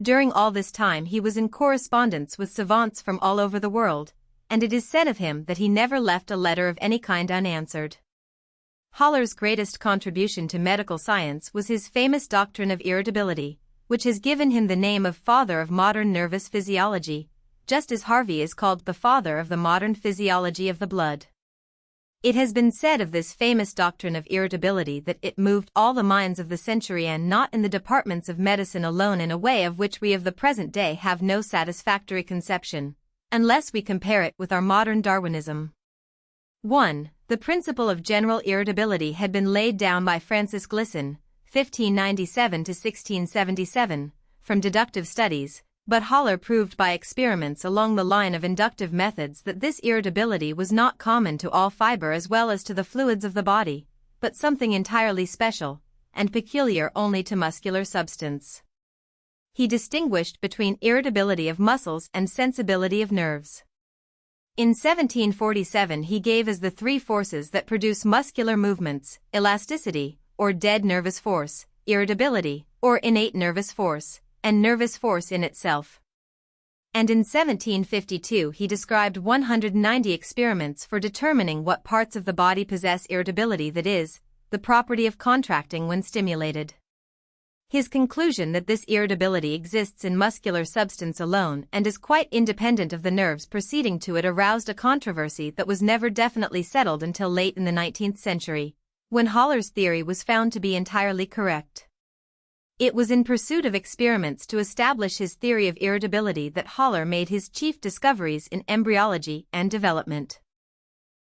[SPEAKER 1] During all this time he was in correspondence with savants from all over the world, and it is said of him that he never left a letter of any kind unanswered. Haller's greatest contribution to medical science was his famous doctrine of irritability, which has given him the name of father of modern nervous physiology, just as Harvey is called the father of the modern physiology of the blood. It has been said of this famous doctrine of irritability that it moved all the minds of the century, and not in the departments of medicine alone, in a way of which we of the present day have no satisfactory conception, unless we compare it with our modern Darwinism. 1. The principle of general irritability had been laid down by Francis Glisson, 1597 to 1677, from deductive studies, but Haller proved by experiments along the line of inductive methods that this irritability was not common to all fiber as well as to the fluids of the body, but something entirely special, and peculiar only to muscular substance. He distinguished between irritability of muscles and sensibility of nerves. In 1747 he gave as the three forces that produce muscular movements, elasticity, or dead nervous force, irritability, or innate nervous force, and nervous force in itself. And in 1752 he described 190 experiments for determining what parts of the body possess irritability, that is, the property of contracting when stimulated. His conclusion that this irritability exists in muscular substance alone and is quite independent of the nerves proceeding to it aroused a controversy that was never definitely settled until late in the 19th century, when Haller's theory was found to be entirely correct. It was in pursuit of experiments to establish his theory of irritability that Haller made his chief discoveries in embryology and development.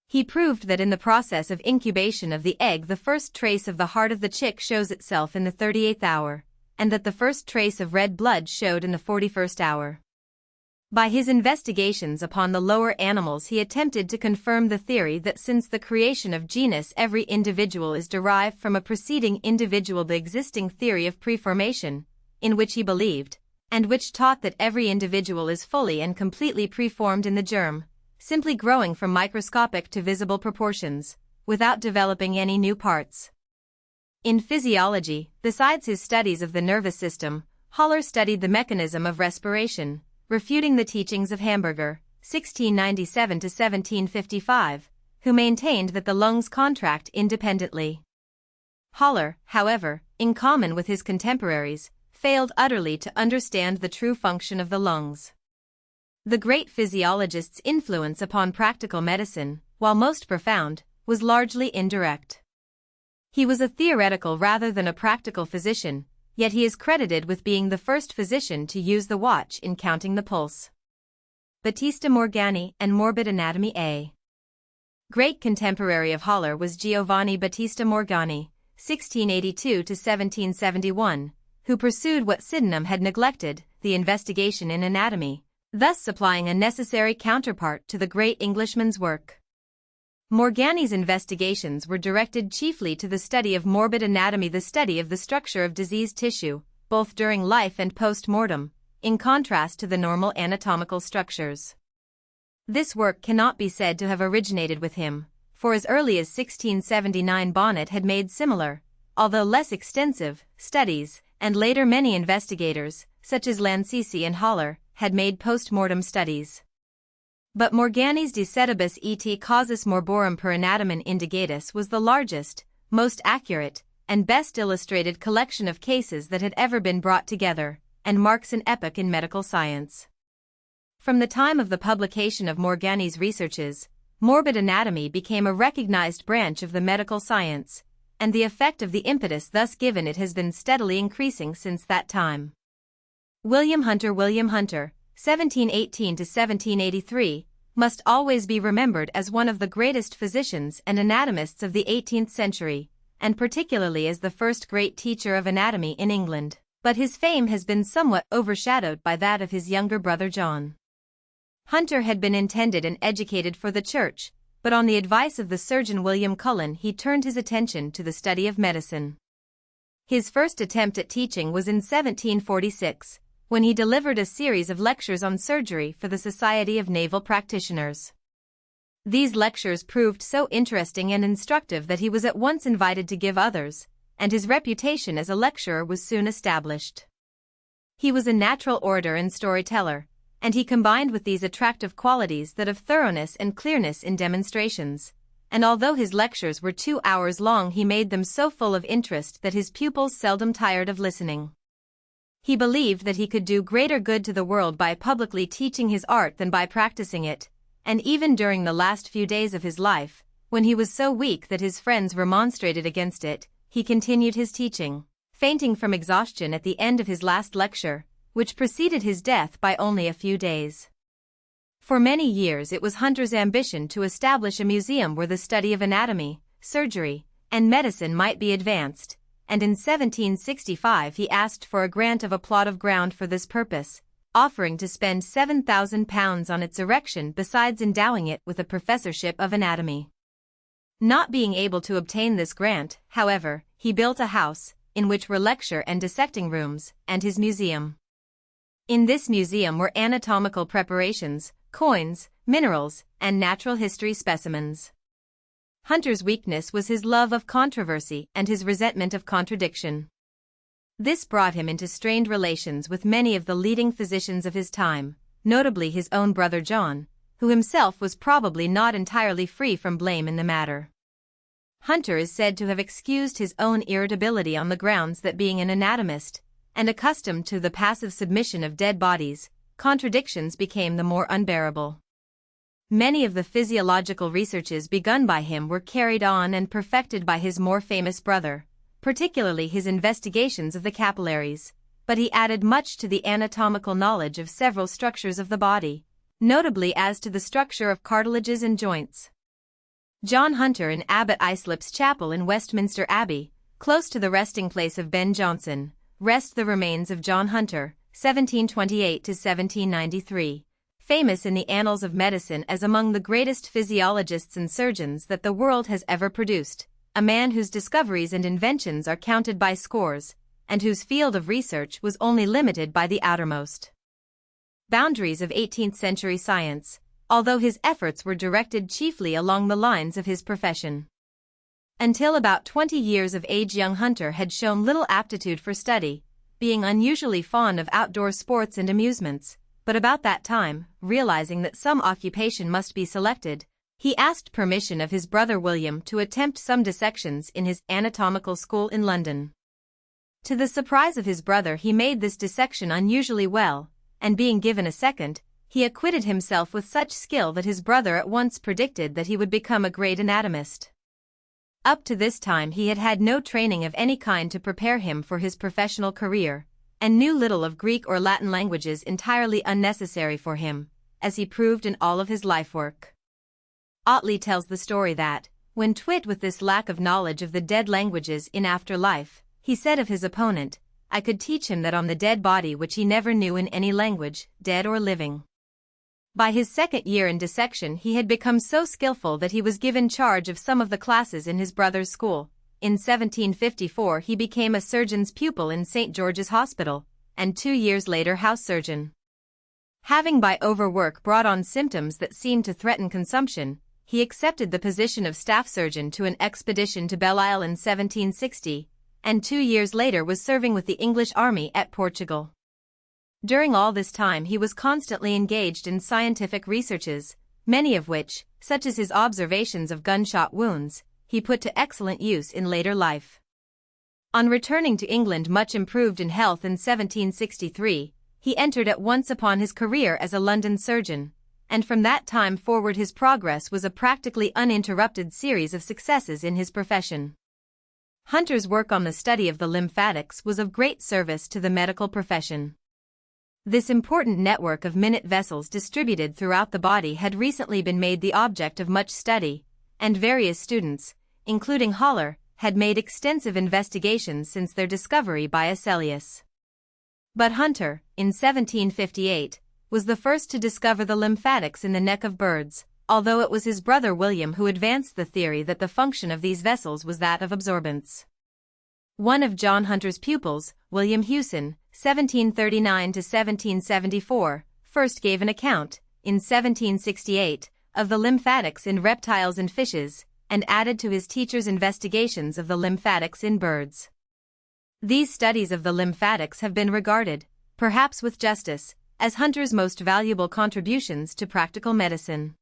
[SPEAKER 1] He proved that in the process of incubation of the egg the first trace of the heart of the chick shows itself in the 38th hour, and that the first trace of red blood showed in the 41st hour. By his investigations upon the lower animals he attempted to confirm the theory that since the creation of genus every individual is derived from a preceding individual, the existing theory of preformation, in which he believed, and which taught that every individual is fully and completely preformed in the germ, simply growing from microscopic to visible proportions, without developing any new parts. In physiology, besides his studies of the nervous system, Haller studied the mechanism of respiration, refuting the teachings of Hamburger, 1697 to 1755, who maintained that the lungs contract independently. Haller, however, in common with his contemporaries, failed utterly to understand the true function of the lungs. The great physiologist's influence upon practical medicine, while most profound, was largely indirect. He was a theoretical rather than a practical physician, yet he is credited with being the first physician to use the watch in counting the pulse. Battista Morgani and Morbid Anatomy. A great contemporary of Haller was Giovanni Battista Morgani, 1682–1771, who pursued what Sydenham had neglected, the investigation in anatomy, thus supplying a necessary counterpart to the great Englishman's work. Morgani's investigations were directed chiefly to the study of morbid anatomy, the study of the structure of diseased tissue, both during life and post-mortem, in contrast to the normal anatomical structures. This work cannot be said to have originated with him, for as early as 1679 Bonnet had made similar, although less extensive, studies, and later many investigators, such as Lancisi and Haller, had made post-mortem studies. But Morgani's De Sedibus et Causis Morborum per Anatomen Indigatus was the largest, most accurate, and best illustrated collection of cases that had ever been brought together, and marks an epoch in medical science. From the time of the publication of Morgani's researches, morbid anatomy became a recognized branch of the medical science, and the effect of the impetus thus given it has been steadily increasing since that time. William Hunter, 1718–1783, must always be remembered as one of the greatest physicians and anatomists of the 18th century, and particularly as the first great teacher of anatomy in England, but his fame has been somewhat overshadowed by that of his younger brother John. Hunter had been intended and educated for the church, but on the advice of the surgeon William Cullen he turned his attention to the study of medicine. His first attempt at teaching was in 1746, when he delivered a series of lectures on surgery for the Society of Naval Practitioners. These lectures proved so interesting and instructive that he was at once invited to give others, and his reputation as a lecturer was soon established. He was a natural orator and storyteller, and he combined with these attractive qualities that of thoroughness and clearness in demonstrations, and although his lectures were 2 hours long he made them so full of interest that his pupils seldom tired of listening. He believed that he could do greater good to the world by publicly teaching his art than by practicing it, and even during the last few days of his life, when he was so weak that his friends remonstrated against it, he continued his teaching, fainting from exhaustion at the end of his last lecture, which preceded his death by only a few days. For many years it was Hunter's ambition to establish a museum where the study of anatomy, surgery, and medicine might be advanced, and in 1765 he asked for a grant of a plot of ground for this purpose, offering to spend £7,000 on its erection besides endowing it with a professorship of anatomy. Not being able to obtain this grant, however, he built a house, in which were lecture and dissecting rooms, and his museum. In this museum were anatomical preparations, coins, minerals, and natural history specimens. Hunter's weakness was his love of controversy and his resentment of contradiction. This brought him into strained relations with many of the leading physicians of his time, notably his own brother John, who himself was probably not entirely free from blame in the matter. Hunter is said to have excused his own irritability on the grounds that being an anatomist, and accustomed to the passive submission of dead bodies, contradictions became the more unbearable. Many of the physiological researches begun by him were carried on and perfected by his more famous brother, particularly his investigations of the capillaries, but he added much to the anatomical knowledge of several structures of the body, notably as to the structure of cartilages and joints. John Hunter in Abbot Islip's chapel in Westminster Abbey, close to the resting place of Ben Jonson, rest the remains of John Hunter, 1728–1793. Famous in the annals of medicine as among the greatest physiologists and surgeons that the world has ever produced, a man whose discoveries and inventions are counted by scores, and whose field of research was only limited by the outermost boundaries of 18th-century science, although his efforts were directed chiefly along the lines of his profession. Until about 20 years of age young Hunter had shown little aptitude for study, being unusually fond of outdoor sports and amusements, but about that time, realizing that some occupation must be selected, he asked permission of his brother William to attempt some dissections in his anatomical school in London. To the surprise of his brother he made this dissection unusually well, and being given a second, he acquitted himself with such skill that his brother at once predicted that he would become a great anatomist. Up to this time he had had no training of any kind to prepare him for his professional career, and knew little of Greek or Latin languages entirely unnecessary for him, as he proved in all of his life work. Otley tells the story that, when twit with this lack of knowledge of the dead languages in after life, he said of his opponent, "I could teach him that on the dead body which he never knew in any language, dead or living." By his second year in dissection he had become so skillful that he was given charge of some of the classes in his brother's school. In 1754 he became a surgeon's pupil in St. George's Hospital, and 2 years later house surgeon. Having by overwork brought on symptoms that seemed to threaten consumption, he accepted the position of staff surgeon to an expedition to Belle Isle in 1760, and 2 years later was serving with the English army at Portugal. During all this time he was constantly engaged in scientific researches, many of which, such as his observations of gunshot wounds, he put to excellent use in later life. On returning to England much improved in health in 1763, he entered at once upon his career as a London surgeon, and from that time forward his progress was a practically uninterrupted series of successes in his profession. Hunter's work on the study of the lymphatics was of great service to the medical profession. This important network of minute vessels distributed throughout the body had recently been made the object of much study, and various students, including Haller, had made extensive investigations since their discovery by Acelius. But Hunter, in 1758, was the first to discover the lymphatics in the neck of birds, although it was his brother William who advanced the theory that the function of these vessels was that of absorbance. One of John Hunter's pupils, William Hewson, 1739 to 1774, first gave an account, in 1768, of the lymphatics in reptiles and fishes, and added to his teacher's investigations of the lymphatics in birds. These studies of the lymphatics have been regarded, perhaps with justice, as Hunter's most valuable contributions to practical medicine.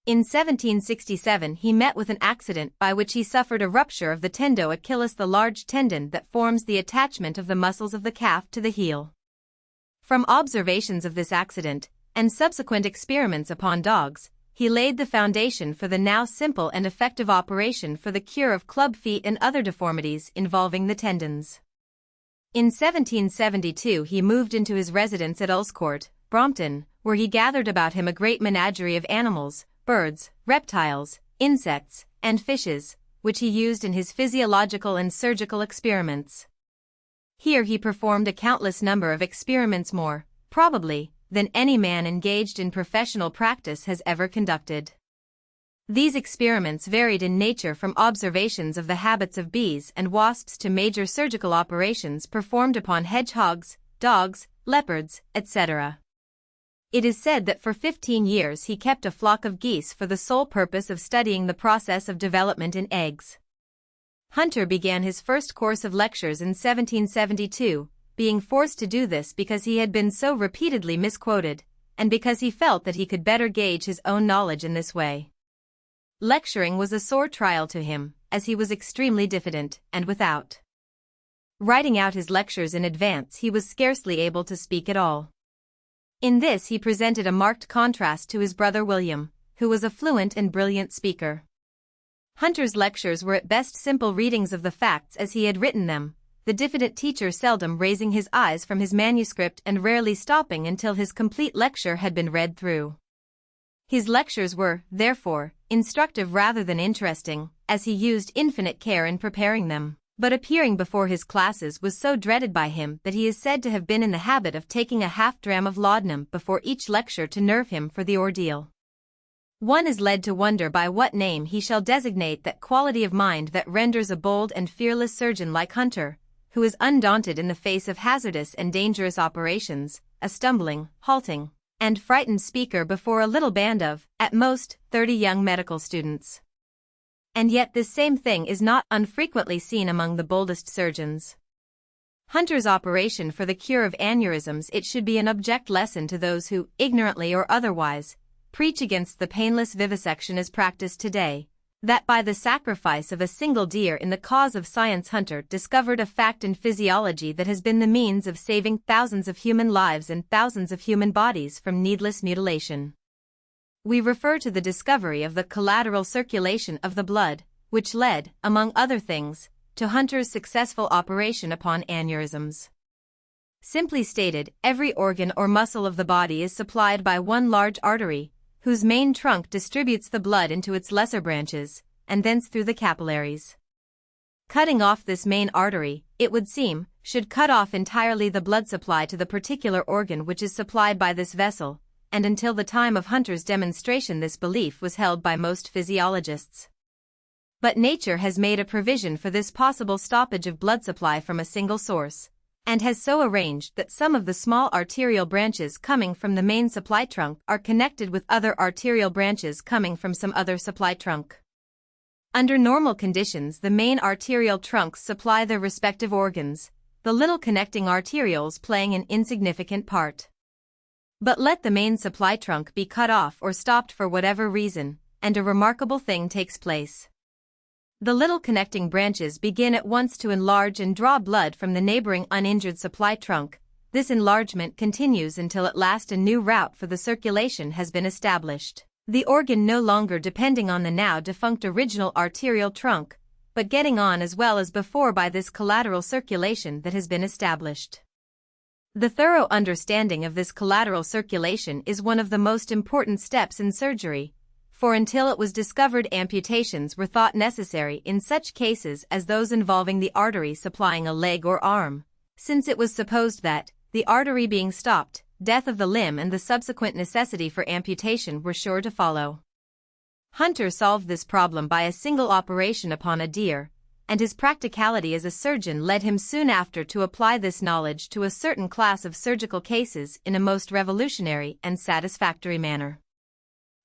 [SPEAKER 1] In 1767 he met with an accident by which he suffered a rupture of the tendo Achillis, the large tendon that forms the attachment of the muscles of the calf to the heel. From observations of this accident, and subsequent experiments upon dogs, he laid the foundation for the now simple and effective operation for the cure of club feet and other deformities involving the tendons. In 1772 he moved into his residence at Earlscourt, Brompton, where he gathered about him a great menagerie of animals, birds, reptiles, insects, and fishes, which he used in his physiological and surgical experiments. Here he performed a countless number of experiments more, probably, than any man engaged in professional practice has ever conducted. These experiments varied in nature from observations of the habits of bees and wasps to major surgical operations performed upon hedgehogs, dogs, leopards, etc. It is said that for 15 years he kept a flock of geese for the sole purpose of studying the process of development in eggs. Hunter began his first course of lectures in 1772, being forced to do this because he had been so repeatedly misquoted, and because he felt that he could better gauge his own knowledge in this way. Lecturing was a sore trial to him, as he was extremely diffident, and without writing out his lectures in advance he was scarcely able to speak at all. In this he presented a marked contrast to his brother William, who was a fluent and brilliant speaker. Hunter's lectures were at best simple readings of the facts as he had written them, the diffident teacher seldom raising his eyes from his manuscript and rarely stopping until his complete lecture had been read through. His lectures were, therefore, instructive rather than interesting, as he used infinite care in preparing them. But appearing before his classes was so dreaded by him that he is said to have been in the habit of taking a half-dram of laudanum before each lecture to nerve him for the ordeal. One is led to wonder by what name he shall designate that quality of mind that renders a bold and fearless surgeon like Hunter, who is undaunted in the face of hazardous and dangerous operations, a stumbling, halting, and frightened speaker before a little band of, at most, 30 young medical students. And yet this same thing is not unfrequently seen among the boldest surgeons. Hunter's operation for the cure of aneurysms, it should be an object lesson to those who, ignorantly or otherwise, preach against the painless vivisection as practiced today, that by the sacrifice of a single deer in the cause of science Hunter discovered a fact in physiology that has been the means of saving thousands of human lives and thousands of human bodies from needless mutilation. We refer to the discovery of the collateral circulation of the blood, which led, among other things, to Hunter's successful operation upon aneurysms. Simply stated, every organ or muscle of the body is supplied by one large artery, whose main trunk distributes the blood into its lesser branches, and thence through the capillaries. Cutting off this main artery, it would seem, should cut off entirely the blood supply to the particular organ which is supplied by this vessel, and until the time of Hunter's demonstration this belief was held by most physiologists. But nature has made a provision for this possible stoppage of blood supply from a single source, and has so arranged that some of the small arterial branches coming from the main supply trunk are connected with other arterial branches coming from some other supply trunk. Under normal conditions, the main arterial trunks supply their respective organs, the little connecting arterioles playing an insignificant part. But let the main supply trunk be cut off or stopped for whatever reason, and a remarkable thing takes place. The little connecting branches begin at once to enlarge and draw blood from the neighboring uninjured supply trunk. This enlargement continues until at last a new route for the circulation has been established. The organ no longer depending on the now defunct original arterial trunk, but getting on as well as before by this collateral circulation that has been established. The thorough understanding of this collateral circulation is one of the most important steps in surgery, for until it was discovered amputations were thought necessary in such cases as those involving the artery supplying a leg or arm, since it was supposed that, the artery being stopped, death of the limb and the subsequent necessity for amputation were sure to follow. Hunter solved this problem by a single operation upon a deer, and his practicality as a surgeon led him soon after to apply this knowledge to a certain class of surgical cases in a most revolutionary and satisfactory manner.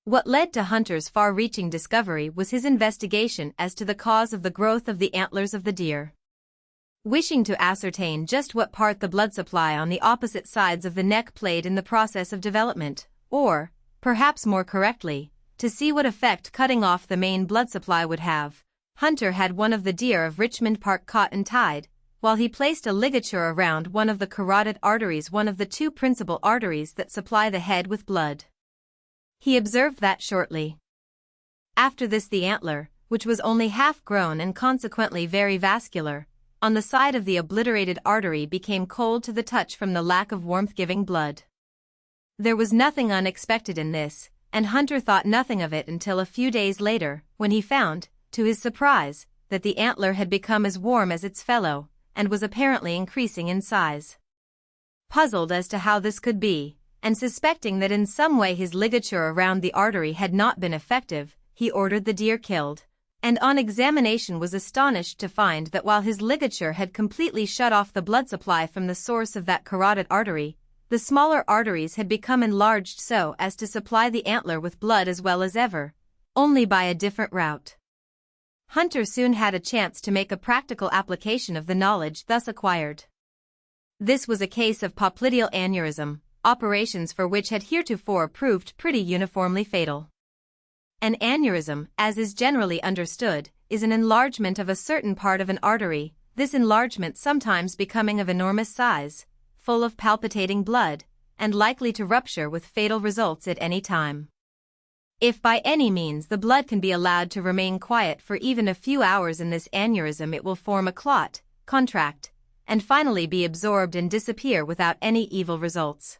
[SPEAKER 1] What led to Hunter's far-reaching discovery was his investigation as to the cause of the growth of the antlers of the deer. Wishing to ascertain just what part the blood supply on the opposite sides of the neck played in the process of development, or, perhaps more correctly, to see what effect cutting off the main blood supply would have, Hunter had one of the deer of Richmond Park caught and tied, while he placed a ligature around one of the carotid arteries, one of the two principal arteries that supply the head with blood. He observed that shortly after this the antler, which was only half grown and consequently very vascular, on the side of the obliterated artery became cold to the touch from the lack of warmth-giving blood. There was nothing unexpected in this, and Hunter thought nothing of it until a few days later, when he found, to his surprise, that the antler had become as warm as its fellow, and was apparently increasing in size. Puzzled as to how this could be, and suspecting that in some way his ligature around the artery had not been effective, he ordered the deer killed, and on examination was astonished to find that while his ligature had completely shut off the blood supply from the source of that carotid artery, the smaller arteries had become enlarged so as to supply the antler with blood as well as ever, only by a different route. Hunter soon had a chance to make a practical application of the knowledge thus acquired. This was a case of popliteal aneurysm, operations for which had heretofore proved pretty uniformly fatal. An aneurysm, as is generally understood, is an enlargement of a certain part of an artery, this enlargement sometimes becoming of enormous size, full of palpitating blood, and likely to rupture with fatal results at any time. If by any means the blood can be allowed to remain quiet for even a few hours in this aneurysm, it will form a clot, contract, and finally be absorbed and disappear without any evil results.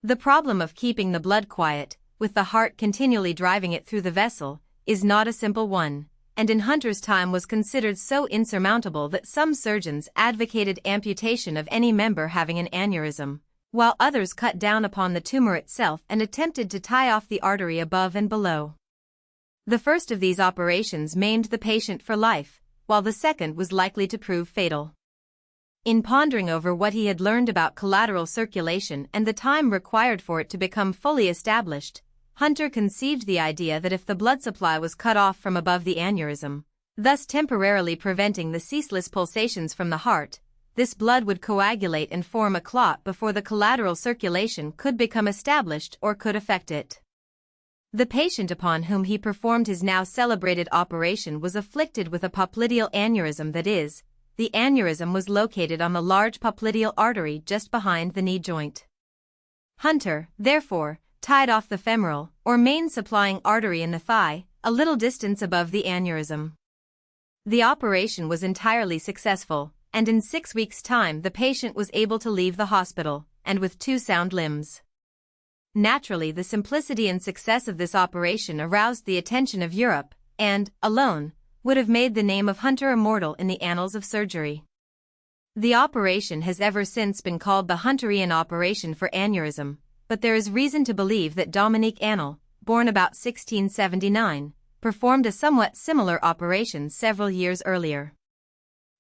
[SPEAKER 1] The problem of keeping the blood quiet, with the heart continually driving it through the vessel, is not a simple one, and in Hunter's time was considered so insurmountable that some surgeons advocated amputation of any member having an aneurysm, while others cut down upon the tumor itself and attempted to tie off the artery above and below. The first of these operations maimed the patient for life, while the second was likely to prove fatal. In pondering over what he had learned about collateral circulation and the time required for it to become fully established, Hunter conceived the idea that if the blood supply was cut off from above the aneurysm, thus temporarily preventing the ceaseless pulsations from the heart, this blood would coagulate and form a clot before the collateral circulation could become established or could affect it. The patient upon whom he performed his now celebrated operation was afflicted with a popliteal aneurysm, that is, the aneurysm was located on the large popliteal artery just behind the knee joint. Hunter, therefore, tied off the femoral, or main supplying artery in the thigh, a little distance above the aneurysm. The operation was entirely successful, and in 6 weeks' time the patient was able to leave the hospital, and with 2 sound limbs. Naturally, the simplicity and success of this operation aroused the attention of Europe, and, alone, would have made the name of Hunter immortal in the annals of surgery. The operation has ever since been called the Hunterian operation for aneurysm, but there is reason to believe that Dominique Annel, born about 1679, performed a somewhat similar operation several years earlier.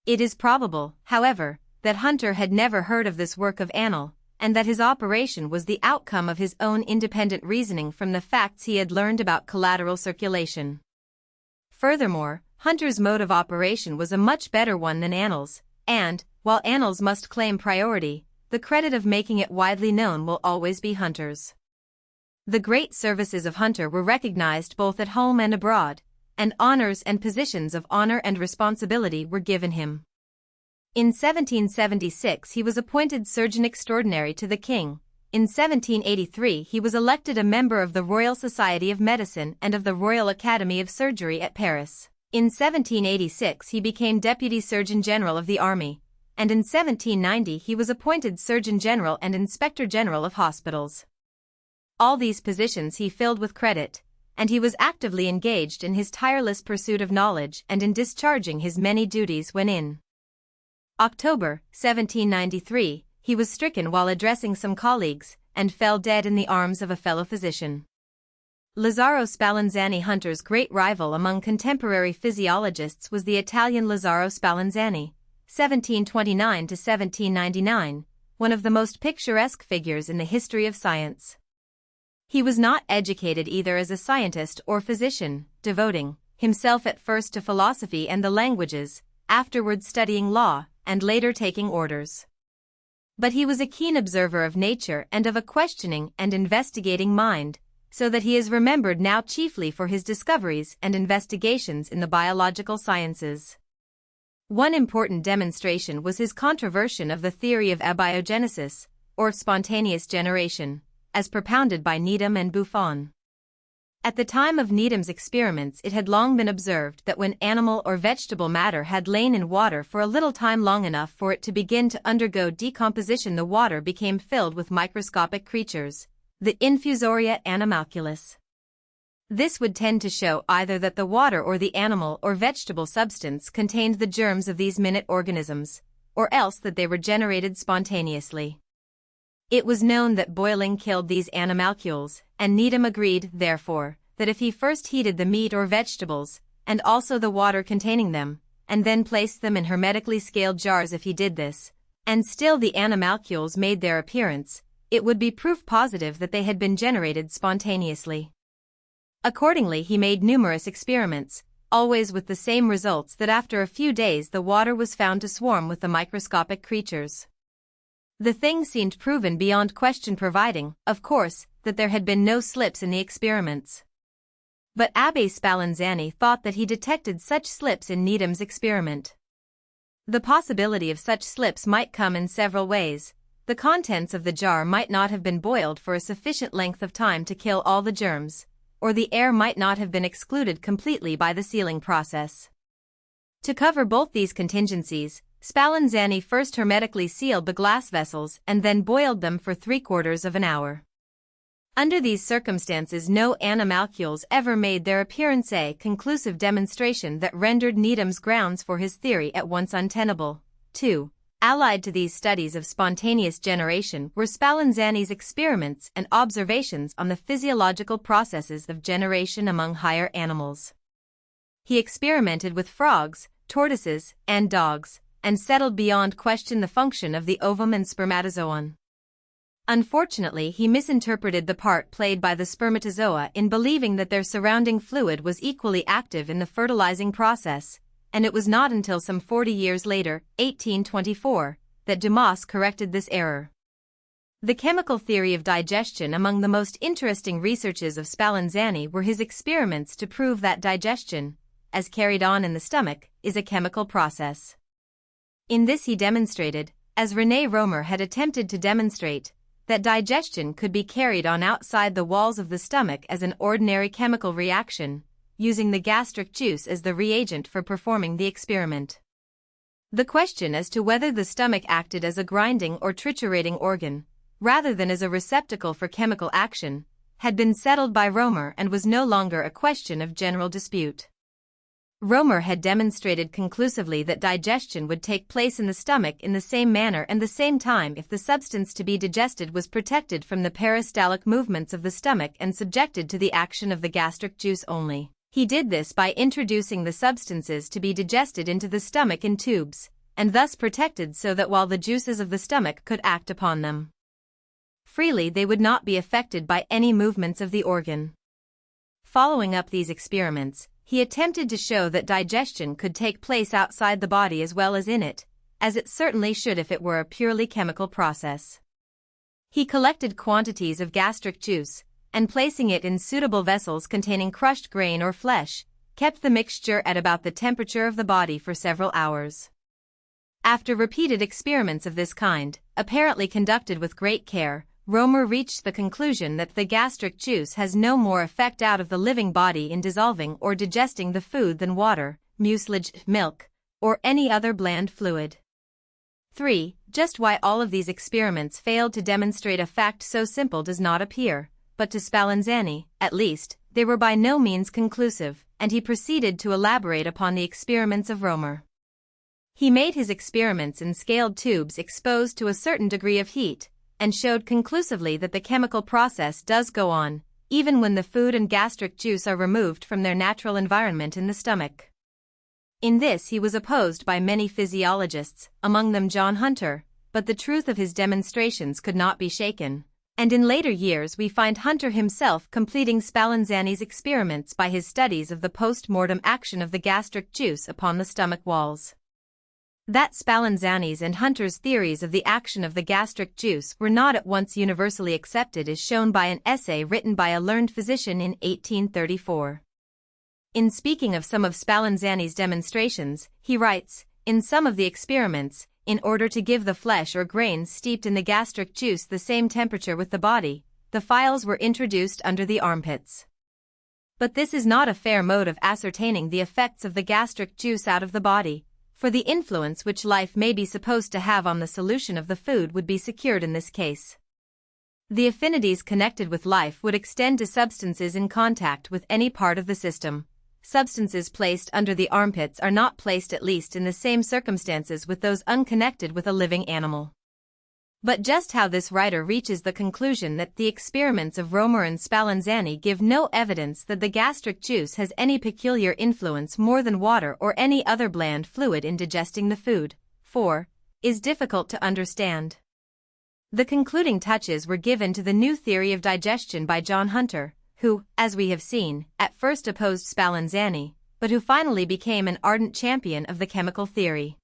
[SPEAKER 1] It is probable, however, that Hunter had never heard of this work of Annel, and that his operation was the outcome of his own independent reasoning from the facts he had learned about collateral circulation. Furthermore, Hunter's mode of operation was a much better one than Annel's, and, while Annel's must claim priority, the credit of making it widely known will always be Hunter's. The great services of Hunter were recognized both at home and abroad, and honors and positions of honor and responsibility were given him. In 1776 he was appointed Surgeon Extraordinary to the King. In 1783 he was elected a member of the Royal Society of Medicine and of the Royal Academy of Surgery at Paris. In 1786 he became Deputy Surgeon General of the Army, and in 1790 he was appointed Surgeon General and Inspector General of Hospitals. All these positions he filled with credit, and he was actively engaged in his tireless pursuit of knowledge and in discharging his many duties when in October 1793, he was stricken while addressing some colleagues, and fell dead in the arms of a fellow physician. Lazzaro Spallanzani. Hunter's great rival among contemporary physiologists was the Italian Lazzaro Spallanzani, 1729 to 1799, one of the most picturesque figures in the history of science. He was not educated either as a scientist or physician, devoting himself at first to philosophy and the languages, afterwards studying law, and later taking orders. But he was a keen observer of nature and of a questioning and investigating mind, so that he is remembered now chiefly for his discoveries and investigations in the biological sciences. One important demonstration was his controversion of the theory of abiogenesis, or spontaneous generation, as propounded by Needham and Buffon. At the time of Needham's experiments it had long been observed that when animal or vegetable matter had lain in water for a little time long enough for it to begin to undergo decomposition, the water became filled with microscopic creatures, the infusoria animalcules. This would tend to show either that the water or the animal or vegetable substance contained the germs of these minute organisms, or else that they were generated spontaneously. It was known that boiling killed these animalcules, and Needham agreed, therefore, that if he first heated the meat or vegetables, and also the water containing them, and then placed them in hermetically scaled jars, if he did this, and still the animalcules made their appearance, it would be proof positive that they had been generated spontaneously. Accordingly he made numerous experiments, always with the same results, that after a few days the water was found to swarm with the microscopic creatures. The thing seemed proven beyond question, providing, of course, that there had been no slips in the experiments. But Abbé Spallanzani thought that he detected such slips in Needham's experiment. The possibility of such slips might come in several ways. The contents of the jar might not have been boiled for a sufficient length of time to kill all the germs, or the air might not have been excluded completely by the sealing process. To cover both these contingencies, Spallanzani first hermetically sealed the glass vessels and then boiled them for 3/4 of an hour. Under these circumstances no animalcules ever made their appearance, a conclusive demonstration that rendered Needham's grounds for his theory at once untenable. 2. Allied to these studies of spontaneous generation were Spallanzani's experiments and observations on the physiological processes of generation among higher animals. He experimented with frogs, tortoises, and dogs, and settled beyond question the function of the ovum and spermatozoon. Unfortunately, he misinterpreted the part played by the spermatozoa in believing that their surrounding fluid was equally active in the fertilizing process, and it was not until some 40 years later, 1824, that Dumas corrected this error. The chemical theory of digestion. Among the most interesting researches of Spallanzani were his experiments to prove that digestion, as carried on in the stomach, is a chemical process. In this he demonstrated, as René Romer had attempted to demonstrate, that digestion could be carried on outside the walls of the stomach as an ordinary chemical reaction, using the gastric juice as the reagent for performing the experiment. The question as to whether the stomach acted as a grinding or triturating organ, rather than as a receptacle for chemical action, had been settled by Roemer and was no longer a question of general dispute. Roemer had demonstrated conclusively that digestion would take place in the stomach in the same manner and the same time if the substance to be digested was protected from the peristaltic movements of the stomach and subjected to the action of the gastric juice only. He did this by introducing the substances to be digested into the stomach in tubes, and thus protected so that while the juices of the stomach could act upon them freely, they would not be affected by any movements of the organ. Following up these experiments, he attempted to show that digestion could take place outside the body as well as in it, as it certainly should if it were a purely chemical process. He collected quantities of gastric juice, and placing it in suitable vessels containing crushed grain or flesh, kept the mixture at about the temperature of the body for several hours. After repeated experiments of this kind, apparently conducted with great care, Roemer reached the conclusion that the gastric juice has no more effect out of the living body in dissolving or digesting the food than water, mucilage, milk, or any other bland fluid. 3. Just why all of these experiments failed to demonstrate a fact so simple does not appear, but to Spallanzani, at least, they were by no means conclusive, and he proceeded to elaborate upon the experiments of Roemer. He made his experiments in scaled tubes exposed to a certain degree of heat, and showed conclusively that the chemical process does go on, even when the food and gastric juice are removed from their natural environment in the stomach. In this he was opposed by many physiologists, among them John Hunter, but the truth of his demonstrations could not be shaken, and in later years we find Hunter himself completing Spallanzani's experiments by his studies of the post-mortem action of the gastric juice upon the stomach walls. That Spallanzani's and Hunter's theories of the action of the gastric juice were not at once universally accepted is shown by an essay written by a learned physician in 1834. In speaking of some of Spallanzani's demonstrations, he writes, "In some of the experiments, in order to give the flesh or grains steeped in the gastric juice the same temperature with the body, the phials were introduced under the armpits. But this is not a fair mode of ascertaining the effects of the gastric juice out of the body, for the influence which life may be supposed to have on the solution of the food would be secured in this case. The affinities connected with life would extend to substances in contact with any part of the system. Substances placed under the armpits are not placed at least in the same circumstances with those unconnected with a living animal." But just how this writer reaches the conclusion that the experiments of Roemer and Spallanzani give no evidence that the gastric juice has any peculiar influence more than water or any other bland fluid in digesting the food, is difficult to understand. The concluding touches were given to the new theory of digestion by John Hunter, who, as we have seen, at first opposed Spallanzani, but who finally became an ardent champion of the chemical theory.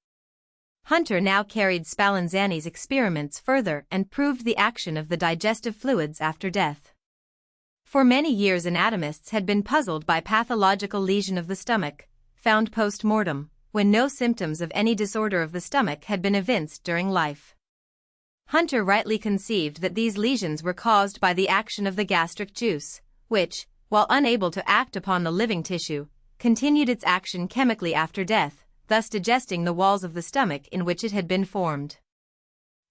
[SPEAKER 1] Hunter now carried Spallanzani's experiments further and proved the action of the digestive fluids after death. For many years anatomists had been puzzled by pathological lesion of the stomach, found post-mortem, when no symptoms of any disorder of the stomach had been evinced during life. Hunter rightly conceived that these lesions were caused by the action of the gastric juice, which, while unable to act upon the living tissue, continued its action chemically after death, thus digesting the walls of the stomach in which it had been formed.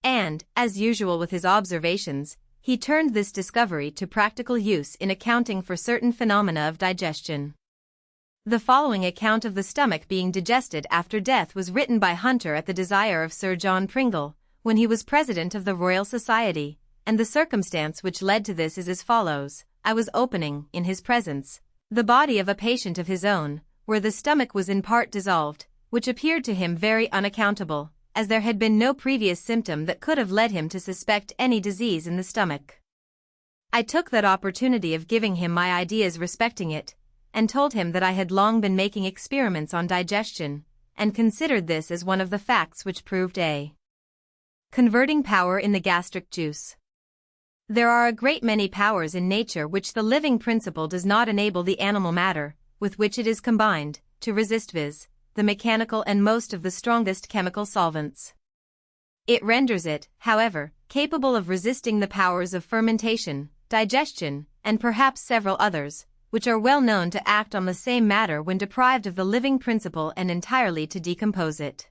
[SPEAKER 1] And, as usual with his observations, he turned this discovery to practical use in accounting for certain phenomena of digestion. The following account of the stomach being digested after death was written by Hunter at the desire of Sir John Pringle, when he was President of the Royal Society, and the circumstance which led to this is as follows. "I was opening, in his presence, the body of a patient of his own, where the stomach was in part dissolved, which appeared to him very unaccountable, as there had been no previous symptom that could have led him to suspect any disease in the stomach. I took that opportunity of giving him my ideas respecting it, and told him that I had long been making experiments on digestion, and considered this as one of the facts which proved a converting power in the gastric juice. There are a great many powers in nature which the living principle does not enable the animal matter, with which it is combined, to resist, viz., the mechanical and most of the strongest chemical solvents. It renders it, however, capable of resisting the powers of fermentation, digestion, and perhaps several others, which are well known to act on the same matter when deprived of the living principle and entirely to decompose it.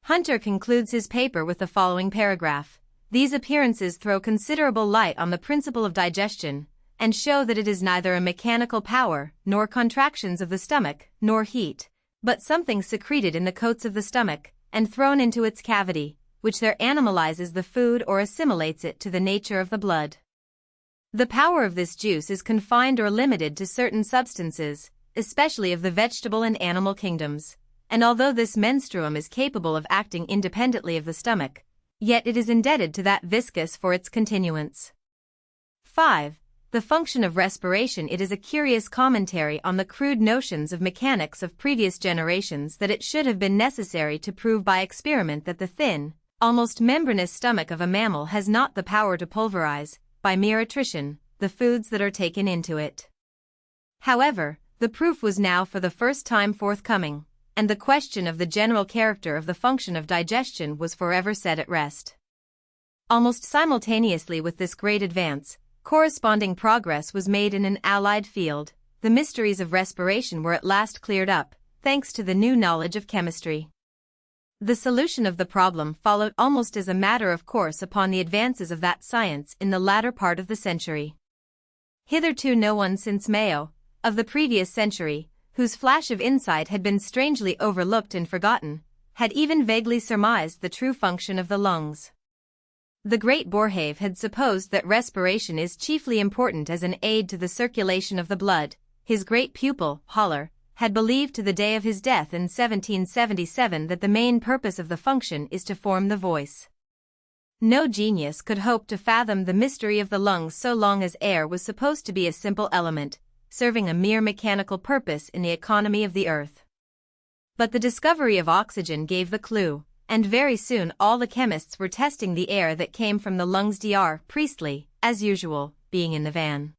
[SPEAKER 1] Hunter concludes his paper with the following paragraph. These appearances throw considerable light on the principle of digestion, and show that it is neither a mechanical power, nor contractions of the stomach, nor heat, but something secreted in the coats of the stomach, and thrown into its cavity, which there animalizes the food or assimilates it to the nature of the blood. The power of this juice is confined or limited to certain substances, especially of the vegetable and animal kingdoms, and although this menstruum is capable of acting independently of the stomach, yet it is indebted to that viscus for its continuance. 5. The function of respiration. It is a curious commentary on the crude notions of mechanics of previous generations that it should have been necessary to prove by experiment that the thin, almost membranous stomach of a mammal has not the power to pulverize, by mere attrition, the foods that are taken into it. However, the proof was now for the first time forthcoming, and the question of the general character of the function of digestion was forever set at rest. Almost simultaneously with this great advance, corresponding progress was made in an allied field. The mysteries of respiration were at last cleared up, thanks to the new knowledge of chemistry. The solution of the problem followed almost as a matter of course upon the advances of that science in the latter part of the century. Hitherto no one since Mayo, of the previous century, whose flash of insight had been strangely overlooked and forgotten, had even vaguely surmised the true function of the lungs. The great Boerhaave had supposed that respiration is chiefly important as an aid to the circulation of the blood. His great pupil, Haller, had believed to the day of his death in 1777 that the main purpose of the function is to form the voice. No genius could hope to fathom the mystery of the lungs so long as air was supposed to be a simple element, serving a mere mechanical purpose in the economy of the earth. But the discovery of oxygen gave the clue, and very soon all the chemists were testing the air that came from the lungs. Dr. Priestley, as usual, being in the van.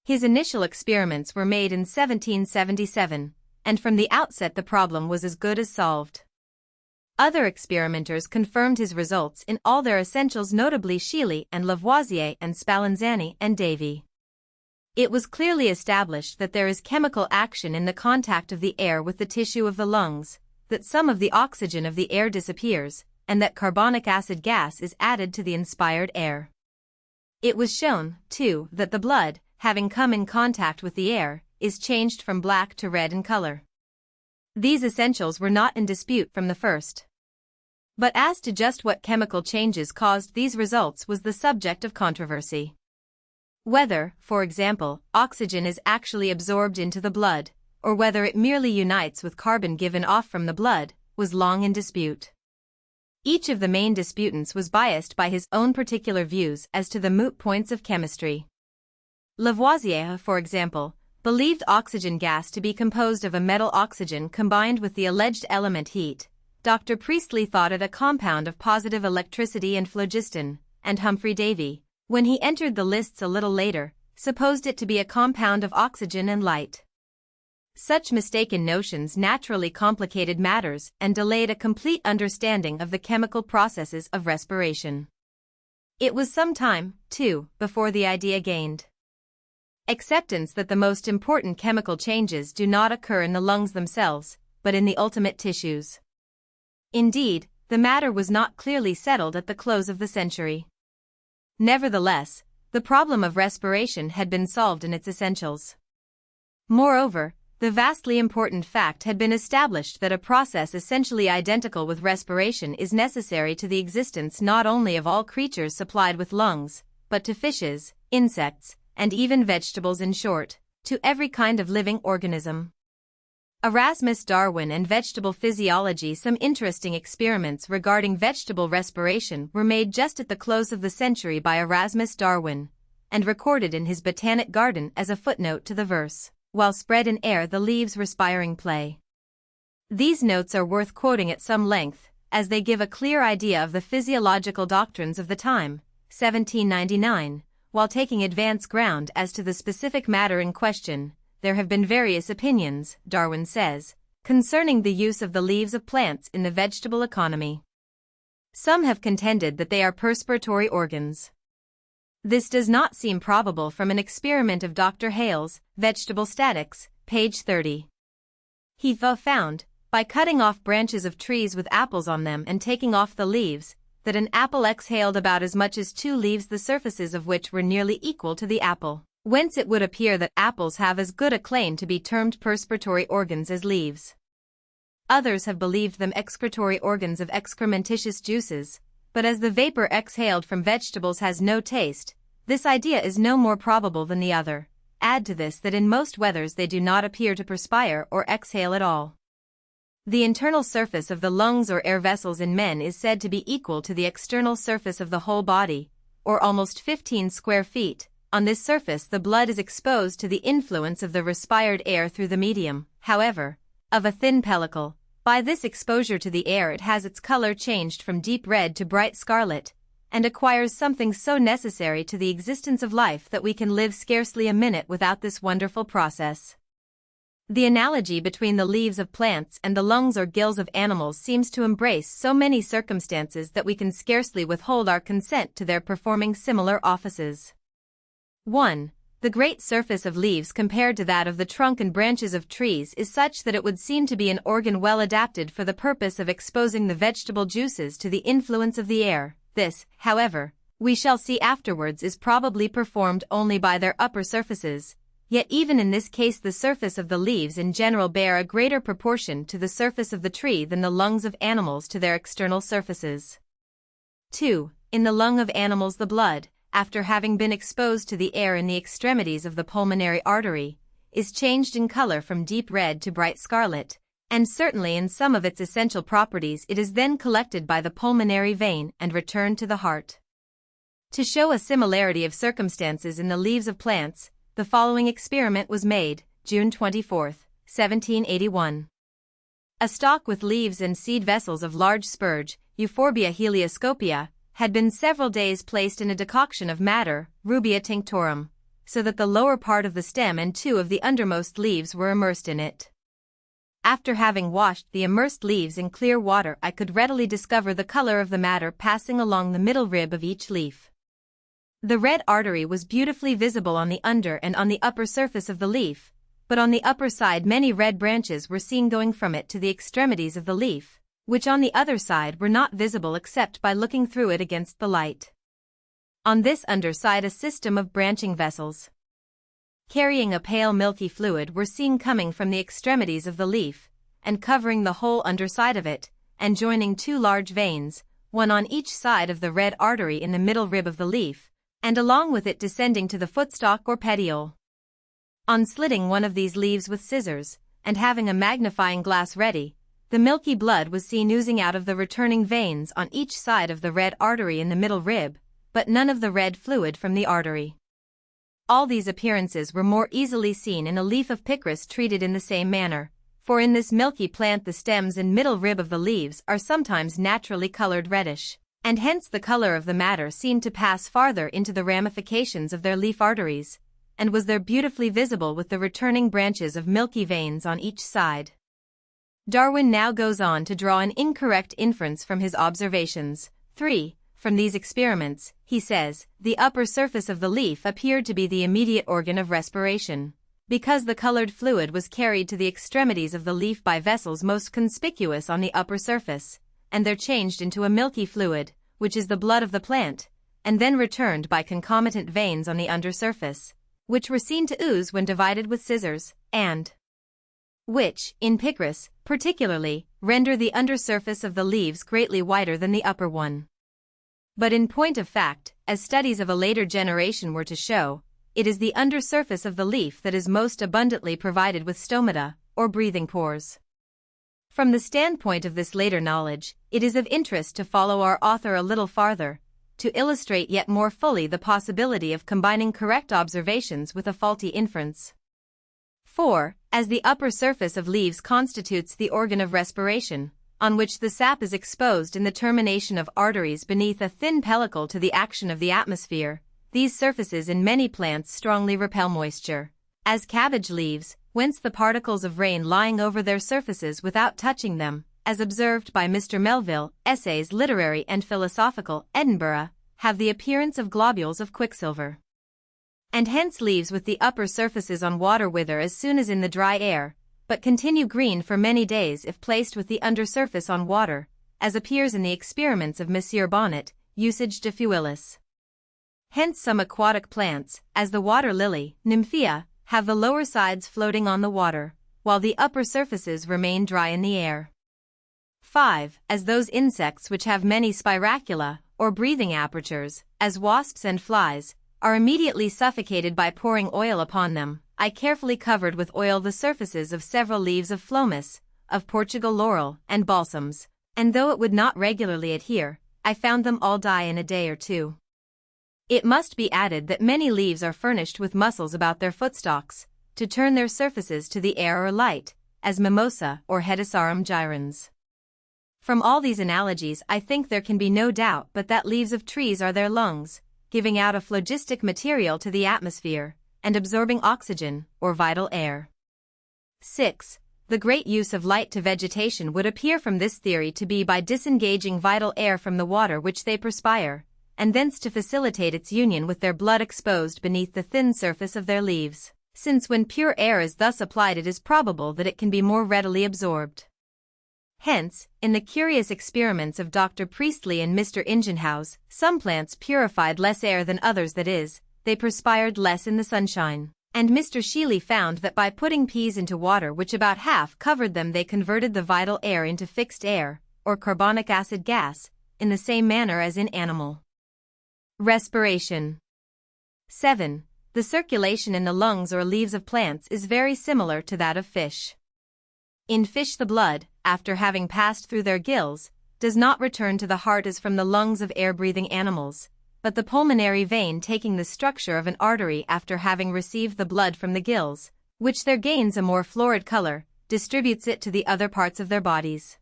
[SPEAKER 1] His initial experiments were made in 1777, and from the outset the problem was as good as solved. Other experimenters confirmed his results in all their essentials, notably Scheele and Lavoisier and Spallanzani and Davy. It was clearly established that there is chemical action in the contact of the air with the tissue of the lungs, that some of the oxygen of the air disappears, and that carbonic acid gas is added to the inspired air. It was shown, too, that the blood, having come in contact with the air, is changed from black to red in color. These essentials were not in dispute from the first. But as to just what chemical changes caused these results was the subject of controversy. Whether, for example, oxygen is actually absorbed into the blood, or whether it merely unites with carbon given off from the blood, was long in dispute. Each of the main disputants was biased by his own particular views as to the moot points of chemistry. Lavoisier, for example, believed oxygen gas to be composed of a metal oxygen combined with the alleged element heat. Dr. Priestley thought it a compound of positive electricity and phlogiston, and Humphrey Davy, when he entered the lists a little later, supposed it to be a compound of oxygen and light. Such mistaken notions naturally complicated matters and delayed a complete understanding of the chemical processes of respiration. It was some time, too, before the idea gained acceptance that the most important chemical changes do not occur in the lungs themselves, but in the ultimate tissues. Indeed, the matter was not clearly settled at the close of the century. Nevertheless, the problem of respiration had been solved in its essentials. Moreover, the vastly important fact had been established that a process essentially identical with respiration is necessary to the existence not only of all creatures supplied with lungs, but to fishes, insects, and even vegetables, in short, to every kind of living organism. Erasmus Darwin and Vegetable Physiology. Some interesting experiments regarding vegetable respiration were made just at the close of the century by Erasmus Darwin, and recorded in his Botanic Garden as a footnote to the verse, "While spread in air the leaves respiring play." These notes are worth quoting at some length, as they give a clear idea of the physiological doctrines of the time, 1799, while taking advance ground as to the specific matter in question. There have been various opinions, Darwin says, concerning the use of the leaves of plants in the vegetable economy. Some have contended that they are perspiratory organs. This does not seem probable from an experiment of Dr. Hale's, Vegetable Statics, page 30. He found, by cutting off branches of trees with apples on them and taking off the leaves, that an apple exhaled about as much as 2 leaves, the surfaces of which were nearly equal to the apple, whence it would appear that apples have as good a claim to be termed perspiratory organs as leaves. Others have believed them excretory organs of excrementitious juices, but as the vapor exhaled from vegetables has no taste, this idea is no more probable than the other. Add to this that in most weathers they do not appear to perspire or exhale at all. The internal surface of the lungs or air vessels in men is said to be equal to the external surface of the whole body, or almost 15 square feet. On this surface the blood is exposed to the influence of the respired air through the medium, however, of a thin pellicle. By this exposure to the air it has its color changed from deep red to bright scarlet, and acquires something so necessary to the existence of life that we can live scarcely a minute without this wonderful process. The analogy between the leaves of plants and the lungs or gills of animals seems to embrace so many circumstances that we can scarcely withhold our consent to their performing similar offices. 1. The great surface of leaves compared to that of the trunk and branches of trees is such that it would seem to be an organ well adapted for the purpose of exposing the vegetable juices to the influence of the air. This, however, we shall see afterwards, is probably performed only by their upper surfaces. Yet even in this case the surface of the leaves in general bear a greater proportion to the surface of the tree than the lungs of animals to their external surfaces. 2. In the lung of animals the blood, after having been exposed to the air in the extremities of the pulmonary artery, is changed in color from deep red to bright scarlet, and certainly in some of its essential properties it is then collected by the pulmonary vein and returned to the heart. To show a similarity of circumstances in the leaves of plants, the following experiment was made, June 24, 1781. A stalk with leaves and seed vessels of large spurge, Euphorbia helioscopia, had been several days placed in a decoction of madder, Rubia tinctorum, so that the lower part of the stem and 2 of the undermost leaves were immersed in it. After having washed the immersed leaves in clear water, I could readily discover the color of the madder passing along the middle rib of each leaf. The red artery was beautifully visible on the under and on the upper surface of the leaf, but on the upper side many red branches were seen going from it to the extremities of the leaf, which on the other side were not visible except by looking through it against the light. On this under side a system of branching vessels, carrying a pale milky fluid, were seen coming from the extremities of the leaf, and covering the whole underside of it, and joining 2 large veins, one on each side of the red artery in the middle rib of the leaf, and along with it descending to the footstalk or petiole. On slitting one of these leaves with scissors, and having a magnifying glass ready, the milky blood was seen oozing out of the returning veins on each side of the red artery in the middle rib, but none of the red fluid from the artery. All these appearances were more easily seen in a leaf of picris treated in the same manner, for in this milky plant the stems and middle rib of the leaves are sometimes naturally colored reddish, and hence the color of the madder seemed to pass farther into the ramifications of their leaf arteries, and was there beautifully visible with the returning branches of milky veins on each side. Darwin now goes on to draw an incorrect inference from his observations. 3. From these experiments, he says, the upper surface of the leaf appeared to be the immediate organ of respiration, because the colored fluid was carried to the extremities of the leaf by vessels most conspicuous on the upper surface, and there changed into a milky fluid, which is the blood of the plant, and then returned by concomitant veins on the under surface, which were seen to ooze when divided with scissors, and which, in picris, particularly, render the under surface of the leaves greatly whiter than the upper one. But in point of fact, as studies of a later generation were to show, it is the under surface of the leaf that is most abundantly provided with stomata, or breathing pores. From the standpoint of this later knowledge, it is of interest to follow our author a little farther, to illustrate yet more fully the possibility of combining correct observations with a faulty inference. 4. As the upper surface of leaves constitutes the organ of respiration, on which the sap is exposed in the termination of arteries beneath a thin pellicle to the action of the atmosphere, these surfaces in many plants strongly repel moisture, as cabbage leaves, whence the particles of rain lying over their surfaces without touching them, as observed by Mr. Melville, Essays Literary and Philosophical, Edinburgh, have the appearance of globules of quicksilver. And hence leaves with the upper surfaces on water wither as soon as in the dry air, but continue green for many days if placed with the undersurface on water, as appears in the experiments of Monsieur Bonnet, Usage de Fuelis. Hence some aquatic plants, as the water lily, Nymphea, have the lower sides floating on the water, while the upper surfaces remain dry in the air. 5. As those insects which have many spiracula, or breathing apertures, as wasps and flies, are immediately suffocated by pouring oil upon them, I carefully covered with oil the surfaces of several leaves of phlomis, of Portugal laurel, and balsams, and though it would not regularly adhere, I found them all die in a day or two. It must be added that many leaves are furnished with muscles about their footstalks, to turn their surfaces to the air or light, as mimosa or Hedysarum gyrans. From all these analogies I think there can be no doubt but that leaves of trees are their lungs, giving out a phlogistic material to the atmosphere, and absorbing oxygen, or vital air. 6. The great use of light to vegetation would appear from this theory to be by disengaging vital air from the water which they perspire, and thence to facilitate its union with their blood exposed beneath the thin surface of their leaves, since when pure air is thus applied it is probable that it can be more readily absorbed. Hence, in the curious experiments of Dr. Priestley and Mr. Ingenhousz, some plants purified less air than others, that is, they perspired less in the sunshine, and Mr. Scheele found that by putting peas into water which about half covered them they converted the vital air into fixed air, or carbonic acid gas, in the same manner as in animal respiration. 7. The circulation in the lungs or leaves of plants is very similar to that of fish. In fish the blood, after having passed through their gills, does not return to the heart as from the lungs of air-breathing animals, but the pulmonary vein taking the structure of an artery after having received the blood from the gills, which there gains a more florid color, distributes it to the other parts of their bodies.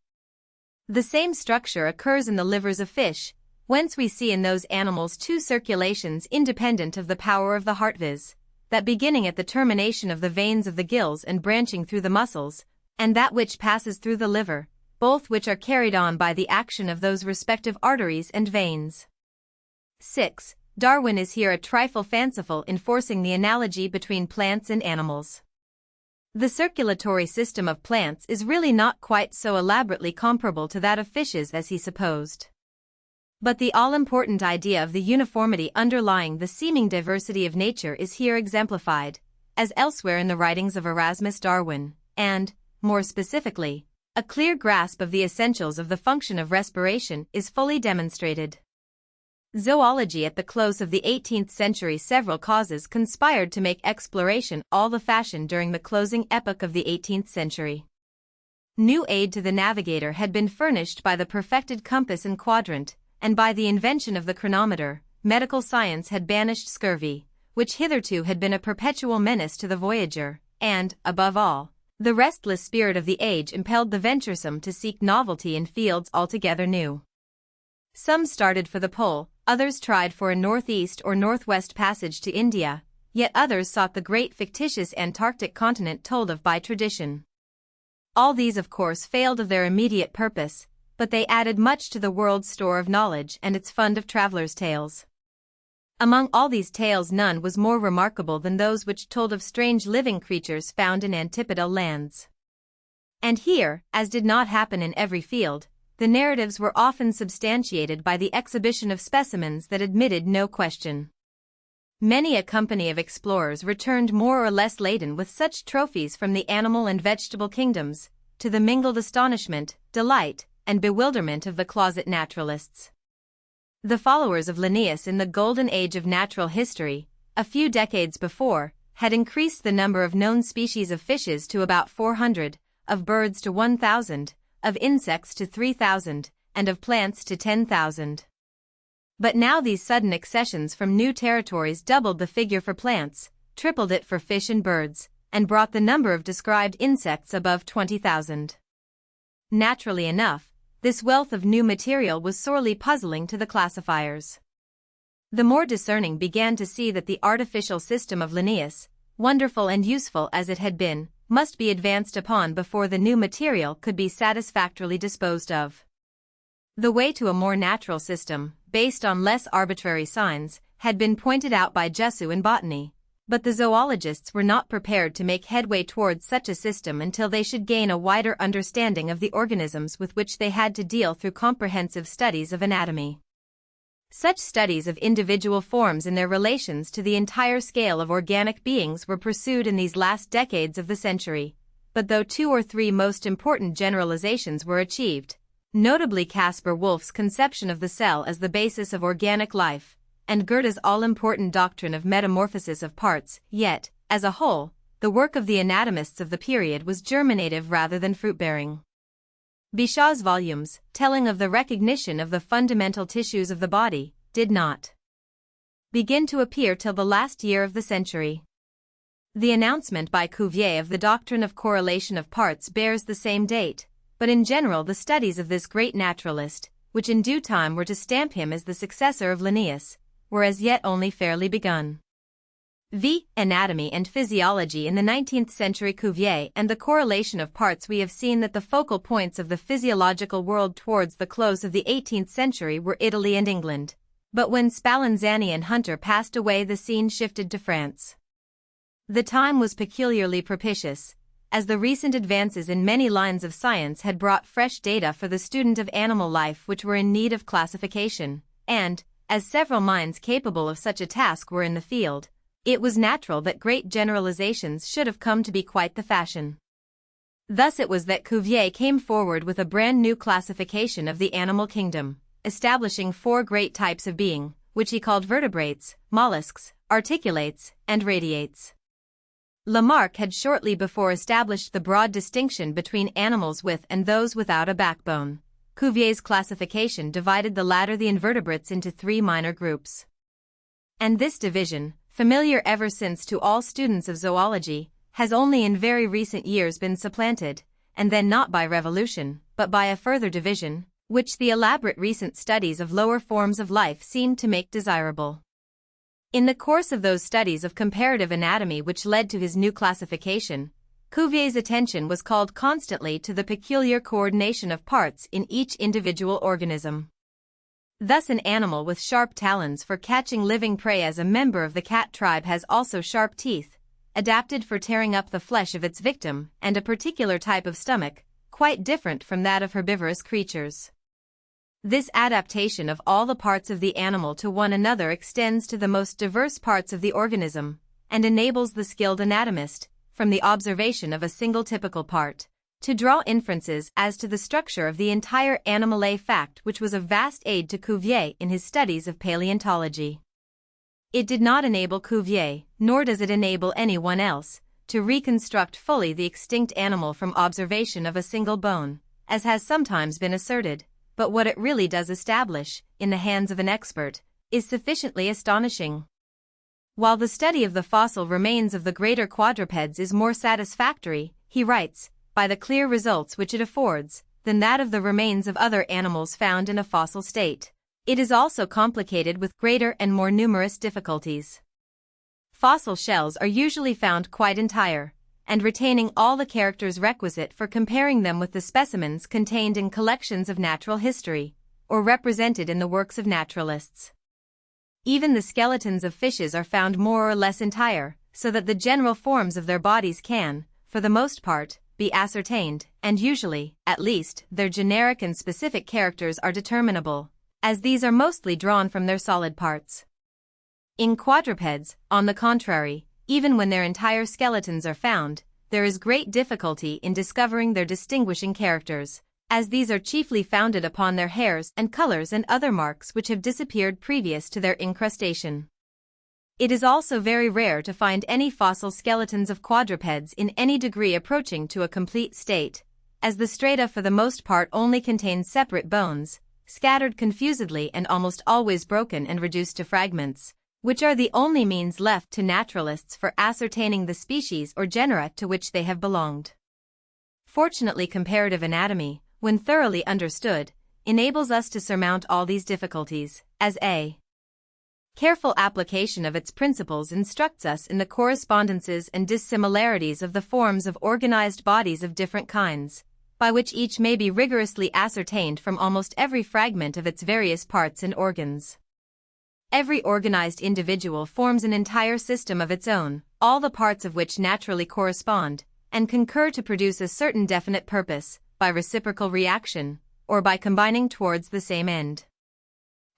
[SPEAKER 1] The same structure occurs in the livers of fish, whence we see in those animals two circulations independent of the power of the heart, viz., that beginning at the termination of the veins of the gills and branching through the muscles, and that which passes through the liver, both which are carried on by the action of those respective arteries and veins. 6. Darwin is here a trifle fanciful in forcing the analogy between plants and animals. The circulatory system of plants is really not quite so elaborately comparable to that of fishes as he supposed. But the all-important idea of the uniformity underlying the seeming diversity of nature is here exemplified, as elsewhere in the writings of Erasmus Darwin, and, more specifically, a clear grasp of the essentials of the function of respiration is fully demonstrated. Zoology. At the close of the 18th century several causes conspired to make exploration all the fashion during the closing epoch of the 18th century. New aid to the navigator had been furnished by the perfected compass and quadrant, and by the invention of the chronometer, medical science had banished scurvy, which hitherto had been a perpetual menace to the voyager, and, above all, the restless spirit of the age impelled the venturesome to seek novelty in fields altogether new. Some started for the pole, others tried for a northeast or northwest passage to India, yet others sought the great fictitious Antarctic continent told of by tradition. All these of course failed of their immediate purpose, but they added much to the world's store of knowledge and its fund of travelers' tales. Among all these tales none was more remarkable than those which told of strange living creatures found in antipodal lands. And here, as did not happen in every field, the narratives were often substantiated by the exhibition of specimens that admitted no question. Many a company of explorers returned more or less laden with such trophies from the animal and vegetable kingdoms, to the mingled astonishment, delight, and bewilderment of the closet naturalists. The followers of Linnaeus in the golden age of natural history, a few decades before, had increased the number of known species of fishes to about 400, of birds to 1,000, of insects to 3,000, and of plants to 10,000. But now these sudden accessions from new territories doubled the figure for plants, tripled it for fish and birds, and brought the number of described insects above 20,000. Naturally enough, this wealth of new material was sorely puzzling to the classifiers. The more discerning began to see that the artificial system of Linnaeus, wonderful and useful as it had been, must be advanced upon before the new material could be satisfactorily disposed of. The way to a more natural system, based on less arbitrary signs, had been pointed out by Jussieu in botany, but the zoologists were not prepared to make headway towards such a system until they should gain a wider understanding of the organisms with which they had to deal through comprehensive studies of anatomy. Such studies of individual forms and their relations to the entire scale of organic beings were pursued in these last decades of the century, but though 2 or 3 most important generalizations were achieved, notably Caspar Wolff's conception of the cell as the basis of organic life, and Goethe's all-important doctrine of metamorphosis of parts, yet, as a whole, the work of the anatomists of the period was germinative rather than fruit-bearing. Bichot's volumes, telling of the recognition of the fundamental tissues of the body, did not begin to appear till the last year of the century. The announcement by Cuvier of the doctrine of correlation of parts bears the same date, but in general the studies of this great naturalist, which in due time were to stamp him as the successor of Linnaeus, were as yet only fairly begun. Anatomy and physiology in the 19th century. Cuvier and the correlation of parts. We have seen that the focal points of the physiological world towards the close of the 18th century were Italy and England, but when Spallanzani and Hunter passed away the scene shifted to France. The time was peculiarly propitious, as the recent advances in many lines of science had brought fresh data for the student of animal life which were in need of classification, and, as several minds capable of such a task were in the field, it was natural that great generalizations should have come to be quite the fashion. Thus it was that Cuvier came forward with a brand new classification of the animal kingdom, establishing 4 great types of being, which he called vertebrates, mollusks, articulates, and radiates. Lamarck had shortly before established the broad distinction between animals with and those without a backbone. Cuvier's classification divided the latter, the invertebrates, into 3 minor groups. And this division, familiar ever since to all students of zoology, has only in very recent years been supplanted, and then not by revolution, but by a further division, which the elaborate recent studies of lower forms of life seemed to make desirable. In the course of those studies of comparative anatomy which led to his new classification, Cuvier's attention was called constantly to the peculiar coordination of parts in each individual organism. Thus an animal with sharp talons for catching living prey as a member of the cat tribe has also sharp teeth, adapted for tearing up the flesh of its victim, and a particular type of stomach, quite different from that of herbivorous creatures. This adaptation of all the parts of the animal to one another extends to the most diverse parts of the organism, and enables the skilled anatomist, from the observation of a single typical part, to draw inferences as to the structure of the entire animal, a fact which was of vast aid to Cuvier in his studies of paleontology. It did not enable Cuvier, nor does it enable anyone else, to reconstruct fully the extinct animal from observation of a single bone, as has sometimes been asserted, but what it really does establish, in the hands of an expert, is sufficiently astonishing. While the study of the fossil remains of the greater quadrupeds is more satisfactory, he writes, by the clear results which it affords, than that of the remains of other animals found in a fossil state, it is also complicated with greater and more numerous difficulties. Fossil shells are usually found quite entire, and retaining all the characters requisite for comparing them with the specimens contained in collections of natural history, or represented in the works of naturalists. Even the skeletons of fishes are found more or less entire, so that the general forms of their bodies can, for the most part, be ascertained, and usually, at least, their generic and specific characters are determinable, as these are mostly drawn from their solid parts. In quadrupeds, on the contrary, even when their entire skeletons are found, there is great difficulty in discovering their distinguishing characters, as these are chiefly founded upon their hairs and colors and other marks which have disappeared previous to their incrustation. It is also very rare to find any fossil skeletons of quadrupeds in any degree approaching to a complete state, as the strata for the most part only contain separate bones, scattered confusedly and almost always broken and reduced to fragments, which are the only means left to naturalists for ascertaining the species or genera to which they have belonged. Fortunately, comparative anatomy, when thoroughly understood, enables us to surmount all these difficulties, as a careful application of its principles instructs us in the correspondences and dissimilarities of the forms of organized bodies of different kinds, by which each may be rigorously ascertained from almost every fragment of its various parts and organs. Every organized individual forms an entire system of its own, all the parts of which naturally correspond, and concur to produce a certain definite purpose, by reciprocal reaction, or by combining towards the same end.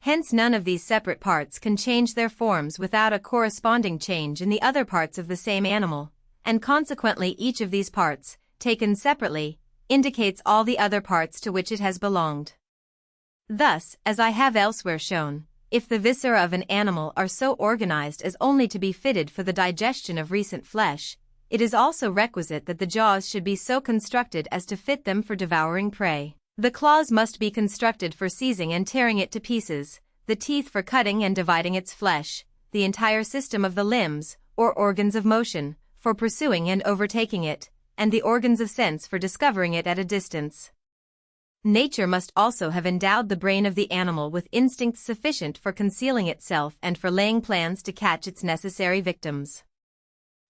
[SPEAKER 1] Hence none of these separate parts can change their forms without a corresponding change in the other parts of the same animal, and consequently each of these parts, taken separately, indicates all the other parts to which it has belonged. Thus, as I have elsewhere shown, if the viscera of an animal are so organized as only to be fitted for the digestion of recent flesh, it is also requisite that the jaws should be so constructed as to fit them for devouring prey. The claws must be constructed for seizing and tearing it to pieces, the teeth for cutting and dividing its flesh, the entire system of the limbs, or organs of motion, for pursuing and overtaking it, and the organs of sense for discovering it at a distance. Nature must also have endowed the brain of the animal with instincts sufficient for concealing itself and for laying plans to catch its necessary victims.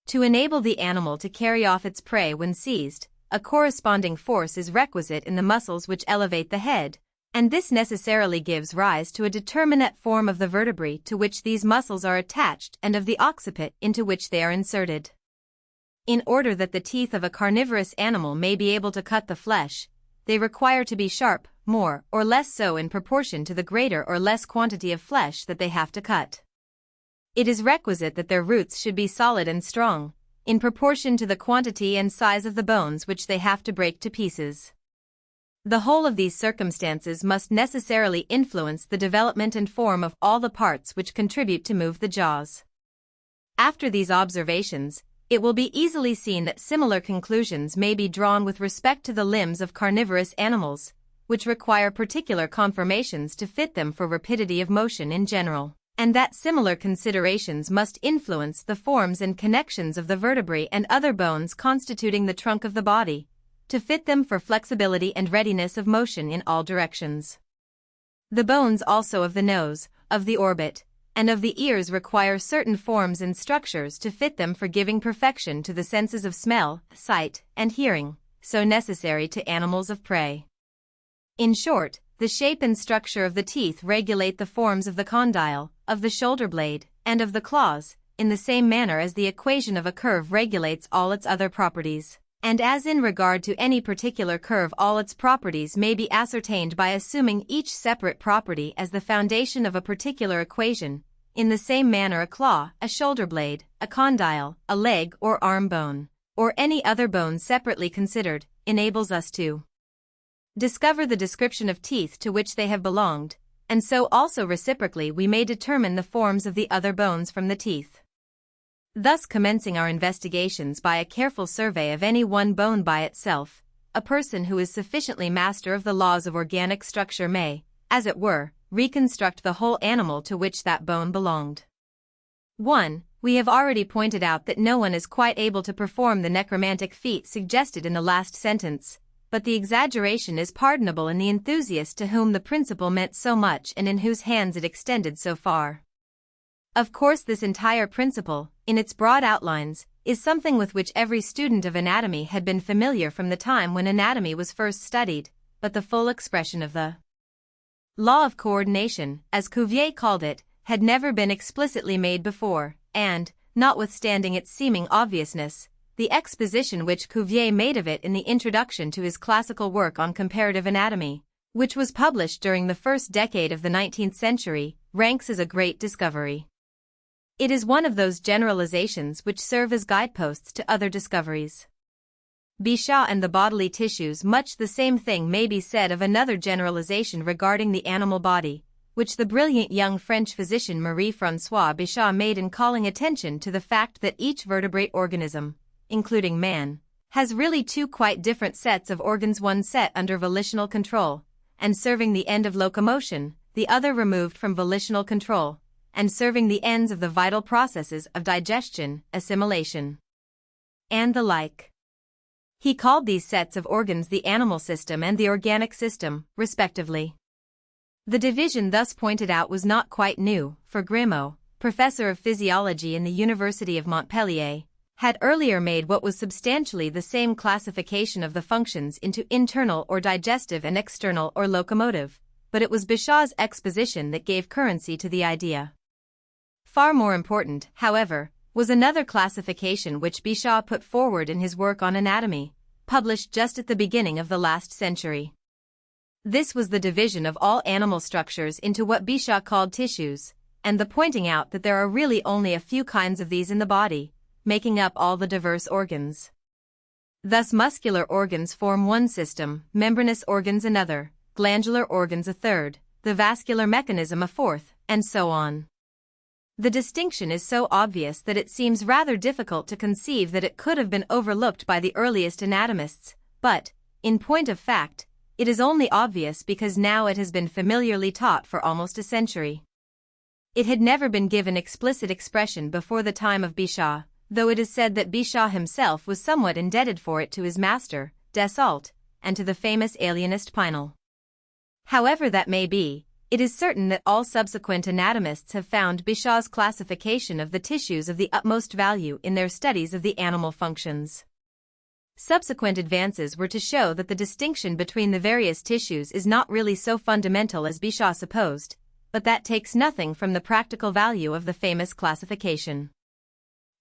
[SPEAKER 1] To enable the animal to carry off its prey when seized, a corresponding force is requisite in the muscles which elevate the head, and this necessarily gives rise to a determinate form of the vertebrae to which these muscles are attached and of the occiput into which they are inserted. In order that the teeth of a carnivorous animal may be able to cut the flesh, they require to be sharp, more or less so in proportion to the greater or less quantity of flesh that they have to cut. It is requisite that their roots should be solid and strong, in proportion to the quantity and size of the bones which they have to break to pieces. The whole of these circumstances must necessarily influence the development and form of all the parts which contribute to move the jaws. After these observations, it will be easily seen that similar conclusions may be drawn with respect to the limbs of carnivorous animals, which require particular conformations to fit them for rapidity of motion in general, and that similar considerations must influence the forms and connections of the vertebrae and other bones constituting the trunk of the body, to fit them for flexibility and readiness of motion in all directions. The bones also of the nose, of the orbit, and of the ears require certain forms and structures to fit them for giving perfection to the senses of smell, sight, and hearing, so necessary to animals of prey. In short, the shape and structure of the teeth regulate the forms of the condyle, of the shoulder blade, and of the claws, in the same manner as the equation of a curve regulates all its other properties, and as in regard to any particular curve all its properties may be ascertained by assuming each separate property as the foundation of a particular equation, in the same manner a claw, a shoulder blade, a condyle, a leg or arm bone, or any other bone separately considered, enables us to discover the description of teeth to which they have belonged, and so also reciprocally we may determine the forms of the other bones from the teeth. Thus commencing our investigations by a careful survey of any one bone by itself, a person who is sufficiently master of the laws of organic structure may, as it were, reconstruct the whole animal to which that bone belonged. 1. We have already pointed out that no one is quite able to perform the necromantic feat suggested in the last sentence, but the exaggeration is pardonable in the enthusiast to whom the principle meant so much and in whose hands it extended so far. Of course, this entire principle, in its broad outlines, is something with which every student of anatomy had been familiar from the time when anatomy was first studied, but the full expression of the law of coordination, as Cuvier called it, had never been explicitly made before, and, notwithstanding its seeming obviousness, the exposition which Cuvier made of it in the introduction to his classical work on comparative anatomy, which was published during the first decade of the 19th century, ranks as a great discovery. It is one of those generalizations which serve as guideposts to other discoveries. Bichat and the bodily tissues. Much the same thing may be said of another generalization regarding the animal body, which the brilliant young French physician Marie-François Bichat made in calling attention to the fact that each vertebrate organism, including man, has really two quite different sets of organs, one set under volitional control, and serving the end of locomotion, the other removed from volitional control, and serving the ends of the vital processes of digestion, assimilation, and the like. He called these sets of organs the animal system and the organic system, respectively. The division thus pointed out was not quite new, for Grimaud, professor of physiology in the University of Montpellier, had earlier made what was substantially the same classification of the functions into internal or digestive and external or locomotive, but it was Bichat's exposition that gave currency to the idea. Far more important, however, was another classification which Bichat put forward in his work on anatomy, published just at the beginning of the last century. This was the division of all animal structures into what Bichat called tissues, and the pointing out that there are really only a few kinds of these in the body, making up all the diverse organs. Thus muscular organs form one system, membranous organs another, glandular organs a third, the vascular mechanism a fourth, and so on. The distinction is so obvious that it seems rather difficult to conceive that it could have been overlooked by the earliest anatomists, but, in point of fact, it is only obvious because now it has been familiarly taught for almost a century. It had never been given explicit expression before the time of Bichat, though it is said that Bichat himself was somewhat indebted for it to his master, Desault, and to the famous alienist Pinel. However that may be, it is certain that all subsequent anatomists have found Bichat's classification of the tissues of the utmost value in their studies of the animal functions. Subsequent advances were to show that the distinction between the various tissues is not really so fundamental as Bichat supposed, but that takes nothing from the practical value of the famous classification.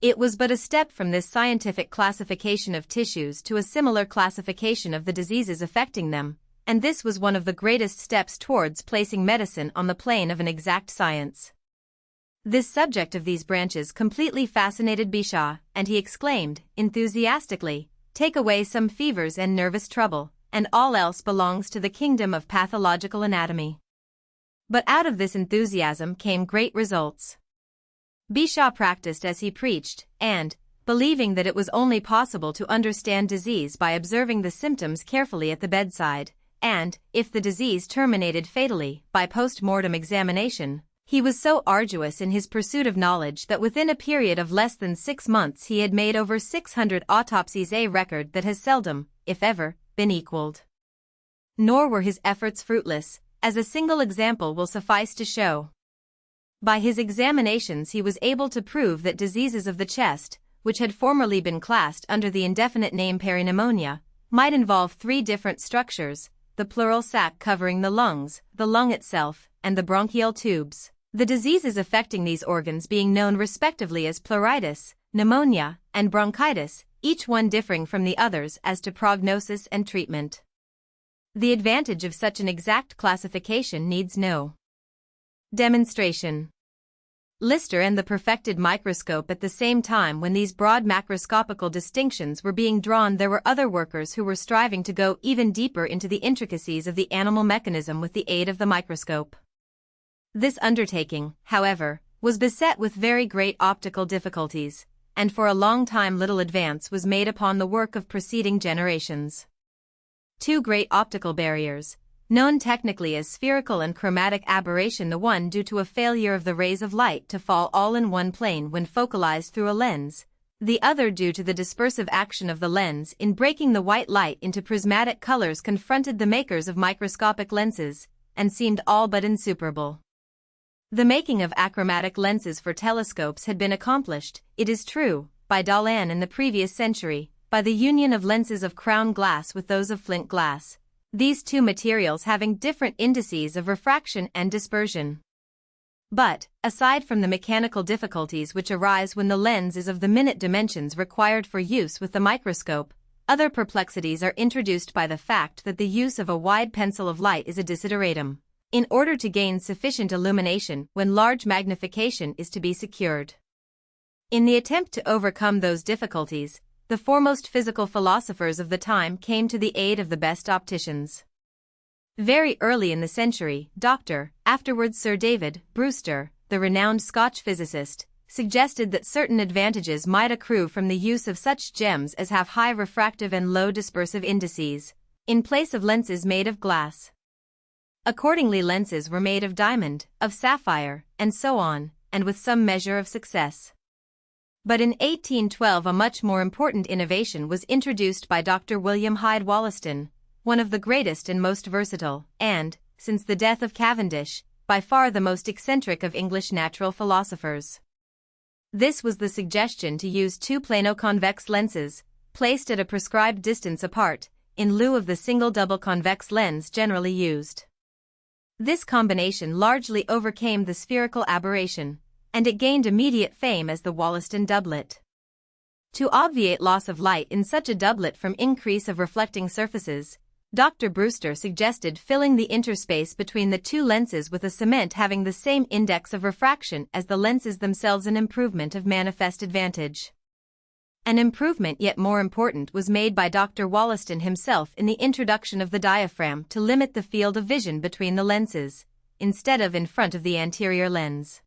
[SPEAKER 1] It was but a step from this scientific classification of tissues to a similar classification of the diseases affecting them, and this was one of the greatest steps towards placing medicine on the plane of an exact science. This subject of these branches completely fascinated Bichat, and he exclaimed, enthusiastically, "Take away some fevers and nervous trouble, and all else belongs to the kingdom of pathological anatomy." But out of this enthusiasm came great results. Bichat practiced as he preached, and, believing that it was only possible to understand disease by observing the symptoms carefully at the bedside, and, if the disease terminated fatally, by post-mortem examination, he was so arduous in his pursuit of knowledge that within a period of less than 6 months he had made over 600 autopsies, a record that has seldom, if ever, been equaled. Nor were his efforts fruitless, as a single example will suffice to show. By his examinations he was able to prove that diseases of the chest, which had formerly been classed under the indefinite name peripneumonia, might involve 3 different structures: the pleural sac covering the lungs, the lung itself, and the bronchial tubes, the diseases affecting these organs being known respectively as pleuritis, pneumonia, and bronchitis, each one differing from the others as to prognosis and treatment. The advantage of such an exact classification needs no demonstration. Lister and the perfected microscope. At the same time when these broad macroscopical distinctions were being drawn, there were other workers who were striving to go even deeper into the intricacies of the animal mechanism with the aid of the microscope. This undertaking, however, was beset with very great optical difficulties, and for a long time little advance was made upon the work of preceding generations. 2 great optical barriers, known technically as spherical and chromatic aberration, the one due to a failure of the rays of light to fall all in one plane when focalized through a lens, the other due to the dispersive action of the lens in breaking the white light into prismatic colors, confronted the makers of microscopic lenses, and seemed all but insuperable. The making of achromatic lenses for telescopes had been accomplished, it is true, by Dallan in the previous century, by the union of lenses of crown glass with those of flint glass, these 2 materials having different indices of refraction and dispersion. But, aside from the mechanical difficulties which arise when the lens is of the minute dimensions required for use with the microscope, other perplexities are introduced by the fact that the use of a wide pencil of light is a desideratum, in order to gain sufficient illumination when large magnification is to be secured. In the attempt to overcome those difficulties, the foremost physical philosophers of the time came to the aid of the best opticians. Very early in the century, Dr. afterwards Sir David Brewster, the renowned Scotch physicist, suggested that certain advantages might accrue from the use of such gems as have high refractive and low dispersive indices, in place of lenses made of glass. Accordingly, lenses were made of diamond, of sapphire, and so on, and with some measure of success. But in 1812 a much more important innovation was introduced by Dr. William Hyde Wollaston, one of the greatest and most versatile, and, since the death of Cavendish, by far the most eccentric of English natural philosophers. This was the suggestion to use two plano-convex lenses, placed at a prescribed distance apart, in lieu of the single double-convex lens generally used. This combination largely overcame the spherical aberration, and it gained immediate fame as the Wollaston doublet. To obviate loss of light in such a doublet from increase of reflecting surfaces, Dr. Brewster suggested filling the interspace between the two lenses with a cement having the same index of refraction as the lenses themselves, an improvement of manifest advantage. An improvement yet more important was made by Dr. Wollaston himself in the introduction of the diaphragm to limit the field of vision between the lenses, instead of in front of the anterior lens.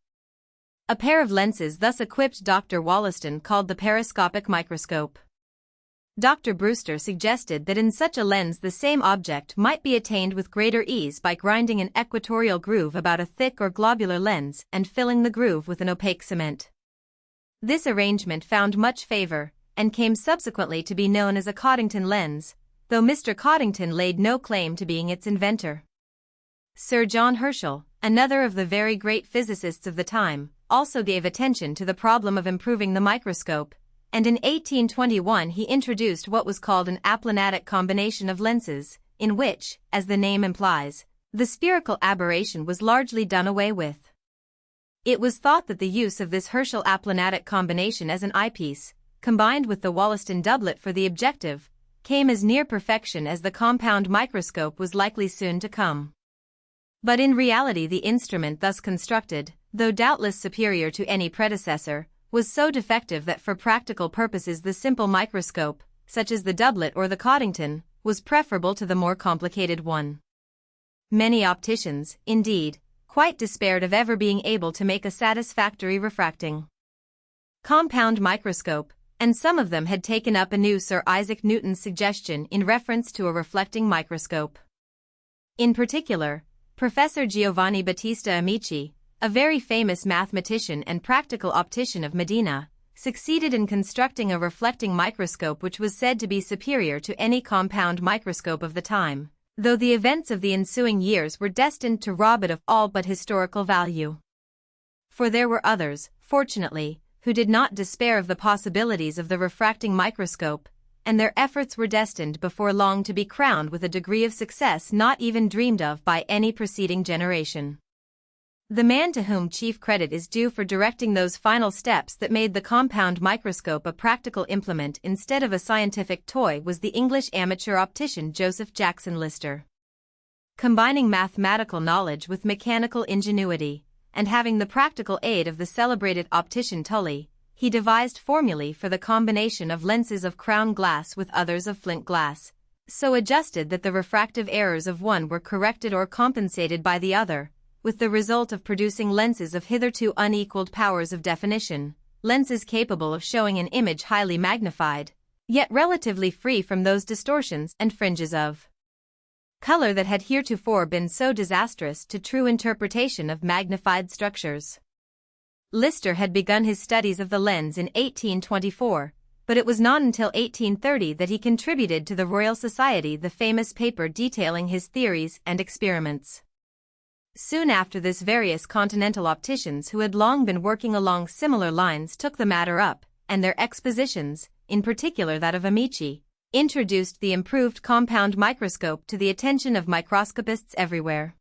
[SPEAKER 1] A pair of lenses thus equipped Dr. Wollaston called the periscopic microscope. Dr. Brewster suggested that in such a lens the same object might be attained with greater ease by grinding an equatorial groove about a thick or globular lens and filling the groove with an opaque cement. This arrangement found much favor, and came subsequently to be known as a Coddington lens, though Mr. Coddington laid no claim to being its inventor. Sir John Herschel, another of the very great physicists of the time, also gave attention to the problem of improving the microscope, and in 1821 he introduced what was called an aplanatic combination of lenses, in which, as the name implies, the spherical aberration was largely done away with. It was thought that the use of this Herschel aplanatic combination as an eyepiece, combined with the Wollaston doublet for the objective, came as near perfection as the compound microscope was likely soon to come. But in reality the instrument thus constructed, though doubtless superior to any predecessor, was so defective that for practical purposes the simple microscope, such as the doublet or the Coddington, was preferable to the more complicated one. Many opticians, indeed, quite despaired of ever being able to make a satisfactory refracting compound microscope, and some of them had taken up anew Sir Isaac Newton's suggestion in reference to a reflecting microscope. In particular, Professor Giovanni Battista Amici, a very famous mathematician and practical optician of Modena, succeeded in constructing a reflecting microscope which was said to be superior to any compound microscope of the time, though the events of the ensuing years were destined to rob it of all but historical value. For there were others, fortunately, who did not despair of the possibilities of the refracting microscope, and their efforts were destined before long to be crowned with a degree of success not even dreamed of by any preceding generation. The man to whom chief credit is due for directing those final steps that made the compound microscope a practical implement instead of a scientific toy was the English amateur optician Joseph Jackson Lister. Combining mathematical knowledge with mechanical ingenuity, and having the practical aid of the celebrated optician Tully, he devised formulae for the combination of lenses of crown glass with others of flint glass, so adjusted that the refractive errors of one were corrected or compensated by the other, with the result of producing lenses of hitherto unequaled powers of definition, lenses capable of showing an image highly magnified, yet relatively free from those distortions and fringes of color that had heretofore been so disastrous to true interpretation of magnified structures. Lister had begun his studies of the lens in 1824, but it was not until 1830 that he contributed to the Royal Society the famous paper detailing his theories and experiments. Soon after this various continental opticians who had long been working along similar lines took the matter up, and their expositions, in particular that of Amici, introduced the improved compound microscope to the attention of microscopists everywhere.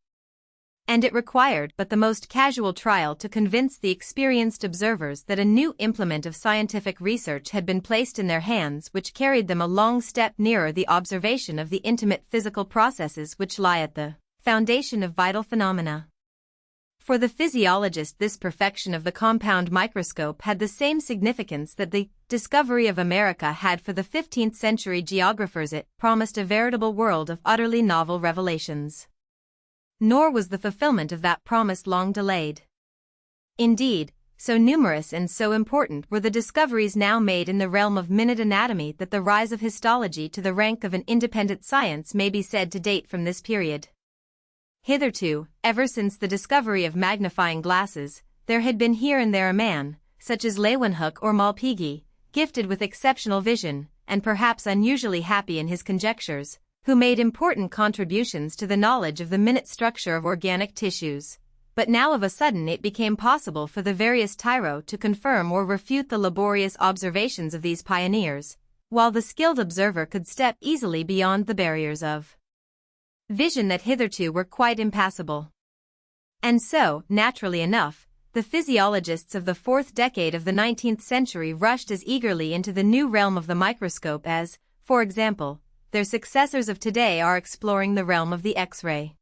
[SPEAKER 1] And it required but the most casual trial to convince the experienced observers that a new implement of scientific research had been placed in their hands which carried them a long step nearer the observation of the intimate physical processes which lie at the foundation of vital phenomena. For the physiologist this perfection of the compound microscope had the same significance that the discovery of America had for the 15th century geographers. It promised a veritable world of utterly novel revelations. Nor was the fulfillment of that promise long delayed. Indeed, so numerous and so important were the discoveries now made in the realm of minute anatomy that the rise of histology to the rank of an independent science may be said to date from this period. Hitherto, ever since the discovery of magnifying glasses, there had been here and there a man, such as Leeuwenhoek or Malpighi, gifted with exceptional vision, and perhaps unusually happy in his conjectures, who made important contributions to the knowledge of the minute structure of organic tissues, but now of a sudden it became possible for the various tyro to confirm or refute the laborious observations of these pioneers, while the skilled observer could step easily beyond the barriers of vision that hitherto were quite impassable. And so, naturally enough, the physiologists of the fourth decade of the 19th century rushed as eagerly into the new realm of the microscope as, for example, their successors of today are exploring the realm of the X-ray.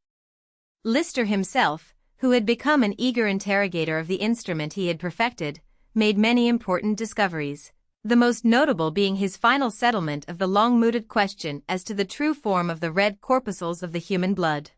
[SPEAKER 1] Lister himself, who had become an eager interrogator of the instrument he had perfected, made many important discoveries, the most notable being his final settlement of the long-mooted question as to the true form of the red corpuscles of the human blood.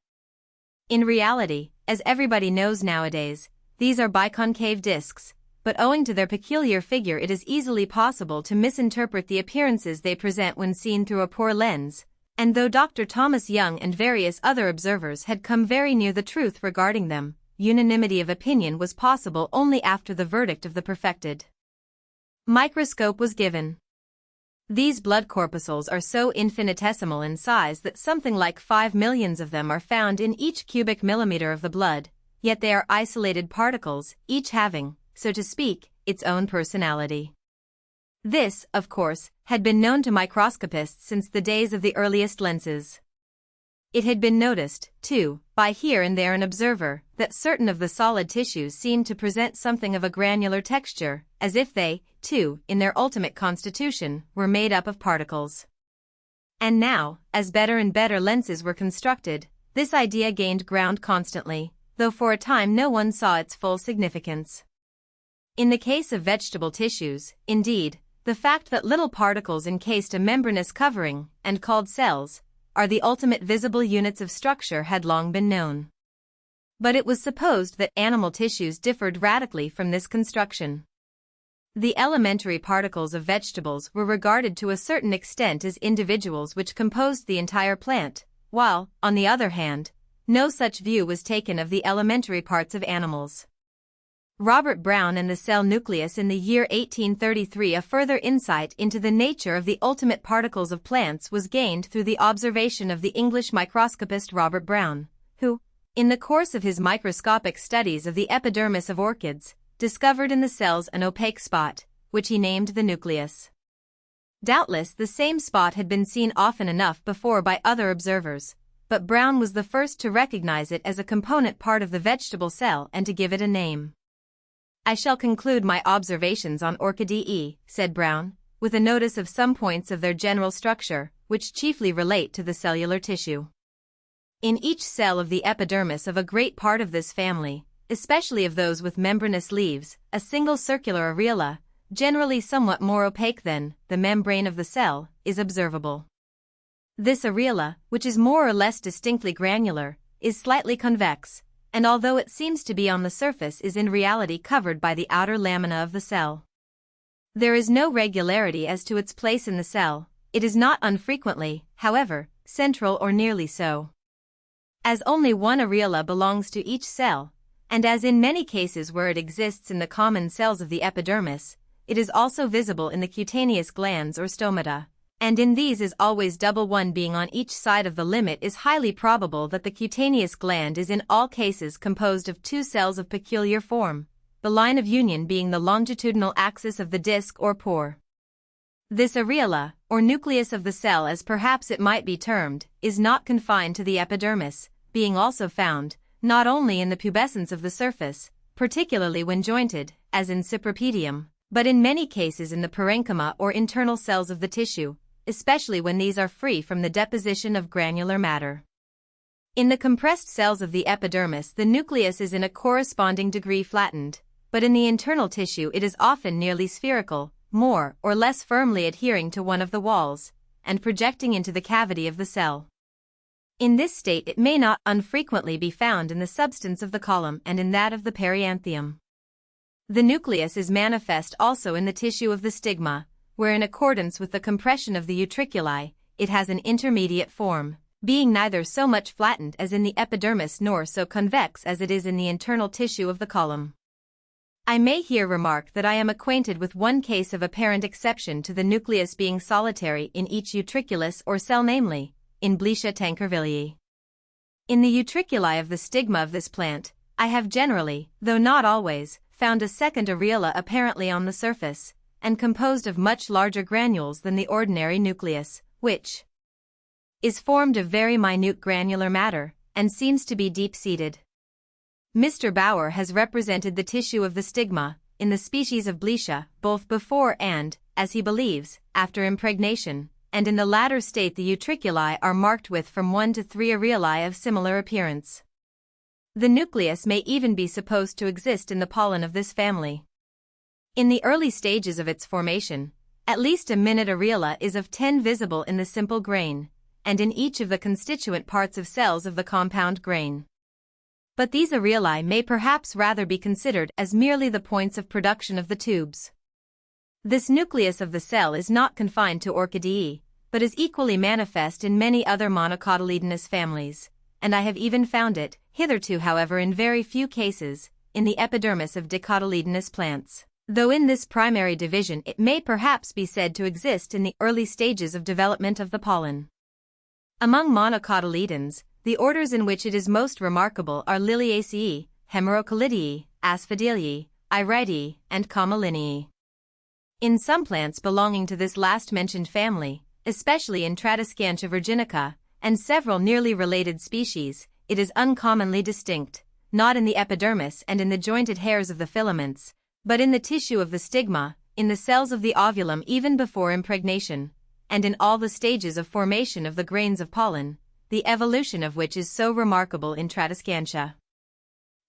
[SPEAKER 1] In reality, as everybody knows nowadays, these are biconcave discs, but owing to their peculiar figure it is easily possible to misinterpret the appearances they present when seen through a poor lens, and though Dr. Thomas Young and various other observers had come very near the truth regarding them, unanimity of opinion was possible only after the verdict of the perfected microscope was given. These blood corpuscles are so infinitesimal in size that something like 5 millions of them are found in each cubic millimeter of the blood, yet they are isolated particles, each having, so to speak, its own personality. This, of course, had been known to microscopists since the days of the earliest lenses. It had been noticed, too, by here and there an observer, that certain of the solid tissues seemed to present something of a granular texture, as if they, too, in their ultimate constitution, were made up of particles. And now, as better and better lenses were constructed, this idea gained ground constantly, though for a time no one saw its full significance. In the case of vegetable tissues, indeed, the fact that little particles encased a membranous covering, and called cells, are the ultimate visible units of structure had long been known. But it was supposed that animal tissues differed radically from this construction. The elementary particles of vegetables were regarded to a certain extent as individuals which composed the entire plant, while, on the other hand, no such view was taken of the elementary parts of animals. Robert Brown and the cell nucleus in the year 1833. A further insight into the nature of the ultimate particles of plants was gained through the observation of the English microscopist Robert Brown, who, in the course of his microscopic studies of the epidermis of orchids, discovered in the cells an opaque spot, which he named the nucleus. Doubtless the same spot had been seen often enough before by other observers, but Brown was the first to recognize it as a component part of the vegetable cell and to give it a name. "I shall conclude my observations on Orchidae," said Brown, "with a notice of some points of their general structure, which chiefly relate to the cellular tissue. In each cell of the epidermis of a great part of this family, especially of those with membranous leaves, a single circular areola, generally somewhat more opaque than the membrane of the cell, is observable. This areola, which is more or less distinctly granular, is slightly convex, and although it seems to be on the surface is in reality covered by the outer lamina of the cell. There is no regularity as to its place in the cell, it is not unfrequently, however, central or nearly so. As only one areola belongs to each cell, and as in many cases where it exists in the common cells of the epidermis, it is also visible in the cutaneous glands or stomata, and in these is always double, one being on each side of the limit. Is highly probable that the cutaneous gland is in all cases composed of two cells of peculiar form, the line of union being the longitudinal axis of the disc or pore. This areola, or nucleus of the cell as perhaps it might be termed, is not confined to the epidermis, being also found, not only in the pubescence of the surface, particularly when jointed, as in Cypripedium, but in many cases in the parenchyma or internal cells of the tissue, especially when these are free from the deposition of granular matter. In the compressed cells of the epidermis the nucleus is in a corresponding degree flattened, but in the internal tissue it is often nearly spherical, more or less firmly adhering to one of the walls, and projecting into the cavity of the cell. In this state it may not unfrequently be found in the substance of the column and in that of the periantheum. The nucleus is manifest also in the tissue of the stigma, where in accordance with the compression of the utriculi, it has an intermediate form, being neither so much flattened as in the epidermis nor so convex as it is in the internal tissue of the column. I may here remark that I am acquainted with one case of apparent exception to the nucleus being solitary in each utriculus or cell, namely, in Bletia tankervillii. In the utriculi of the stigma of this plant, I have generally, though not always, found a second areola apparently on the surface, and composed of much larger granules than the ordinary nucleus, which is formed of very minute granular matter, and seems to be deep-seated. Mr. Bauer has represented the tissue of the stigma, in the species of Blecia, both before and, as he believes, after impregnation, and in the latter state the utriculi are marked with from 1 to 3 areolae of similar appearance. The nucleus may even be supposed to exist in the pollen of this family. In the early stages of its formation, at least a minute areola is of 10 visible in the simple grain, and in each of the constituent parts of cells of the compound grain. But these areolae may perhaps rather be considered as merely the points of production of the tubes. This nucleus of the cell is not confined to Orchidae, but is equally manifest in many other monocotyledonous families, and I have even found it, hitherto however in very few cases, in the epidermis of dicotyledonous plants, though in this primary division it may perhaps be said to exist in the early stages of development of the pollen. Among monocotyledons, the orders in which it is most remarkable are Liliaceae, Hemerocallidae, Asphodeliae, Iridae, and Commelinea. In some plants belonging to this last-mentioned family, especially in Tradescantia virginica, and several nearly related species, it is uncommonly distinct, not in the epidermis and in the jointed hairs of the filaments, but in the tissue of the stigma, in the cells of the ovulum even before impregnation, and in all the stages of formation of the grains of pollen, the evolution of which is so remarkable in Tradescantia.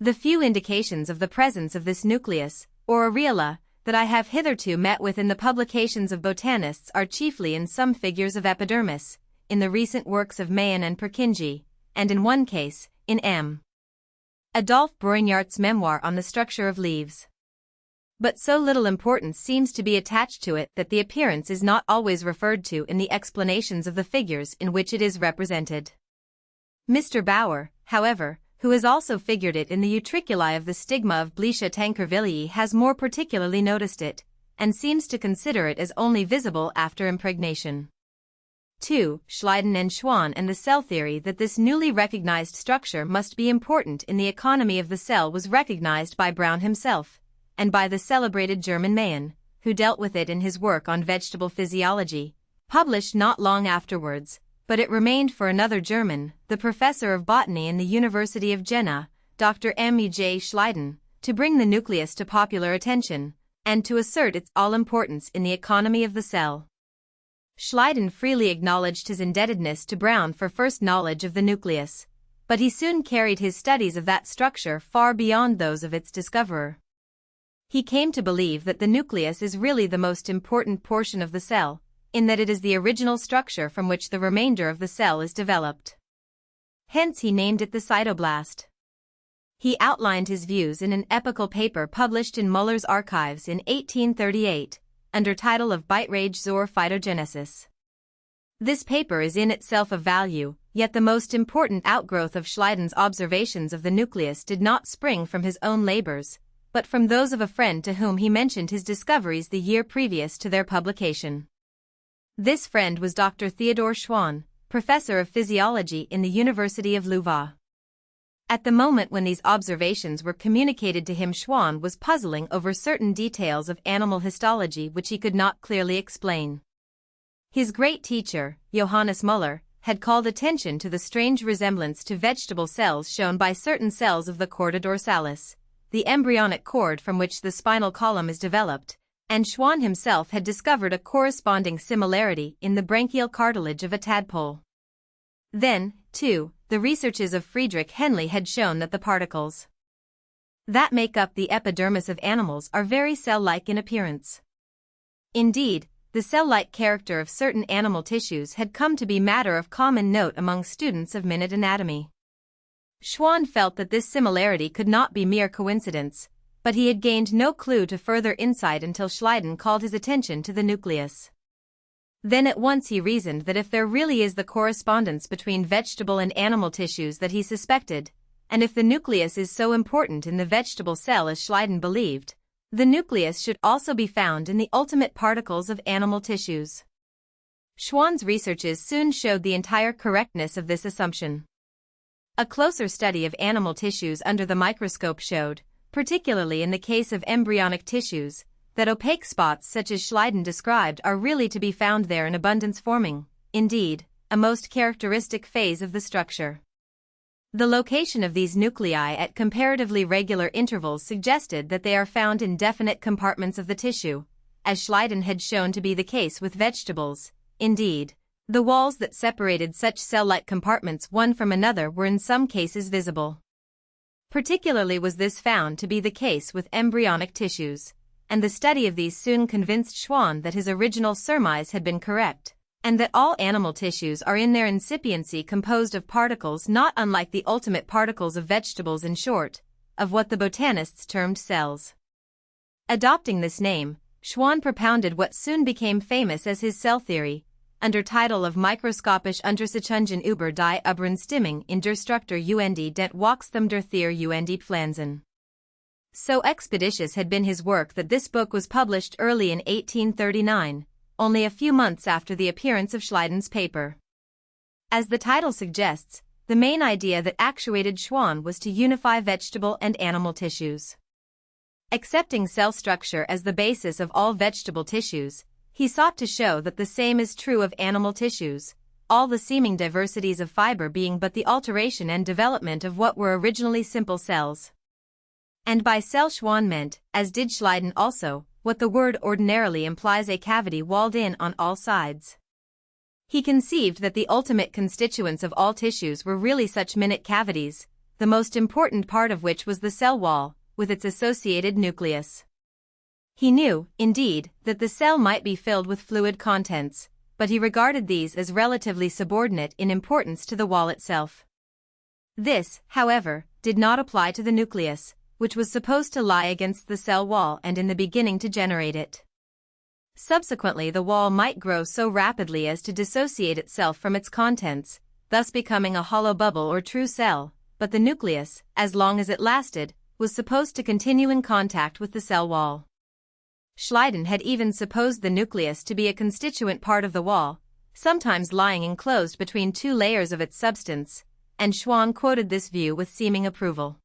[SPEAKER 1] The few indications of the presence of this nucleus, or areola, that I have hitherto met with in the publications of botanists are chiefly in some figures of epidermis, in the recent works of Mayen and Purkinje, and in one case, in M. Adolphe Brongniart's memoir on the structure of leaves. But so little importance seems to be attached to it that the appearance is not always referred to in the explanations of the figures in which it is represented. Mr. Bauer, however, who has also figured it in the utriculi of the stigma of Blecia tankervillii, has more particularly noticed it, and seems to consider it as only visible after impregnation. 2. Schleiden and Schwann and the cell theory that this newly recognized structure must be important in the economy of the cell was recognized by Brown himself, and by the celebrated German Mayen, who dealt with it in his work on vegetable physiology, published not long afterwards, but it remained for another German, the professor of botany in the University of Jena, Dr. M. E. J. Schleiden, to bring the nucleus to popular attention, and to assert its all-importance in the economy of the cell. Schleiden freely acknowledged his indebtedness to Brown for first knowledge of the nucleus, but he soon carried his studies of that structure far beyond those of its discoverer. He came to believe that the nucleus is really the most important portion of the cell, in that it is the original structure from which the remainder of the cell is developed. Hence he named it the cytoblast. He outlined his views in an epical paper published in Muller's Archives in 1838, under title of Beitrag zur Phytogenesis. This paper is in itself of value, yet the most important outgrowth of Schleiden's observations of the nucleus did not spring from his own labors, but from those of a friend to whom he mentioned his discoveries the year previous to their publication. This friend was Dr. Theodor Schwann, professor of physiology in the University of Louvain. At the moment when these observations were communicated to him, Schwann was puzzling over certain details of animal histology which he could not clearly explain. His great teacher, Johannes Müller, had called attention to the strange resemblance to vegetable cells shown by certain cells of the chorda dorsalis, the embryonic cord from which the spinal column is developed, and Schwann himself had discovered a corresponding similarity in the branchial cartilage of a tadpole. Then, too, the researches of Friedrich Henle had shown that the particles that make up the epidermis of animals are very cell-like in appearance. Indeed, the cell-like character of certain animal tissues had come to be matter of common note among students of minute anatomy. Schwann felt that this similarity could not be mere coincidence, but he had gained no clue to further insight until Schleiden called his attention to the nucleus. Then at once he reasoned that if there really is the correspondence between vegetable and animal tissues that he suspected, and if the nucleus is so important in the vegetable cell as Schleiden believed, the nucleus should also be found in the ultimate particles of animal tissues. Schwann's researches soon showed the entire correctness of this assumption. A closer study of animal tissues under the microscope showed, particularly in the case of embryonic tissues, that opaque spots such as Schleiden described are really to be found there in abundance, forming, indeed, a most characteristic phase of the structure. The location of these nuclei at comparatively regular intervals suggested that they are found in definite compartments of the tissue, as Schleiden had shown to be the case with vegetables. Indeed, the walls that separated such cell-like compartments one from another were in some cases visible. Particularly was this found to be the case with embryonic tissues, and the study of these soon convinced Schwann that his original surmise had been correct, and that all animal tissues are in their incipiency composed of particles not unlike the ultimate particles of vegetables, in short, of what the botanists termed cells. Adopting this name, Schwann propounded what soon became famous as his cell theory, under title of Mikroskopische Untersuchungen über die Übereinstimmung in der Struktur und den Wachstum der Tiere und Pflanzen. So expeditious had been his work that this book was published early in 1839, only a few months after the appearance of Schleiden's paper. As the title suggests, the main idea that actuated Schwann was to unify vegetable and animal tissues. Accepting cell structure as the basis of all vegetable tissues, he sought to show that the same is true of animal tissues, all the seeming diversities of fiber being but the alteration and development of what were originally simple cells. And by cell Schwann meant, as did Schleiden also, what the word ordinarily implies, a cavity walled in on all sides. He conceived that the ultimate constituents of all tissues were really such minute cavities, the most important part of which was the cell wall, with its associated nucleus. He knew, indeed, that the cell might be filled with fluid contents, but he regarded these as relatively subordinate in importance to the wall itself. This, however, did not apply to the nucleus, which was supposed to lie against the cell wall and in the beginning to generate it. Subsequently, the wall might grow so rapidly as to dissociate itself from its contents, thus becoming a hollow bubble or true cell, but the nucleus, as long as it lasted, was supposed to continue in contact with the cell wall. Schleiden had even supposed the nucleus to be a constituent part of the wall, sometimes lying enclosed between two layers of its substance, and Schwann quoted this view with seeming approval.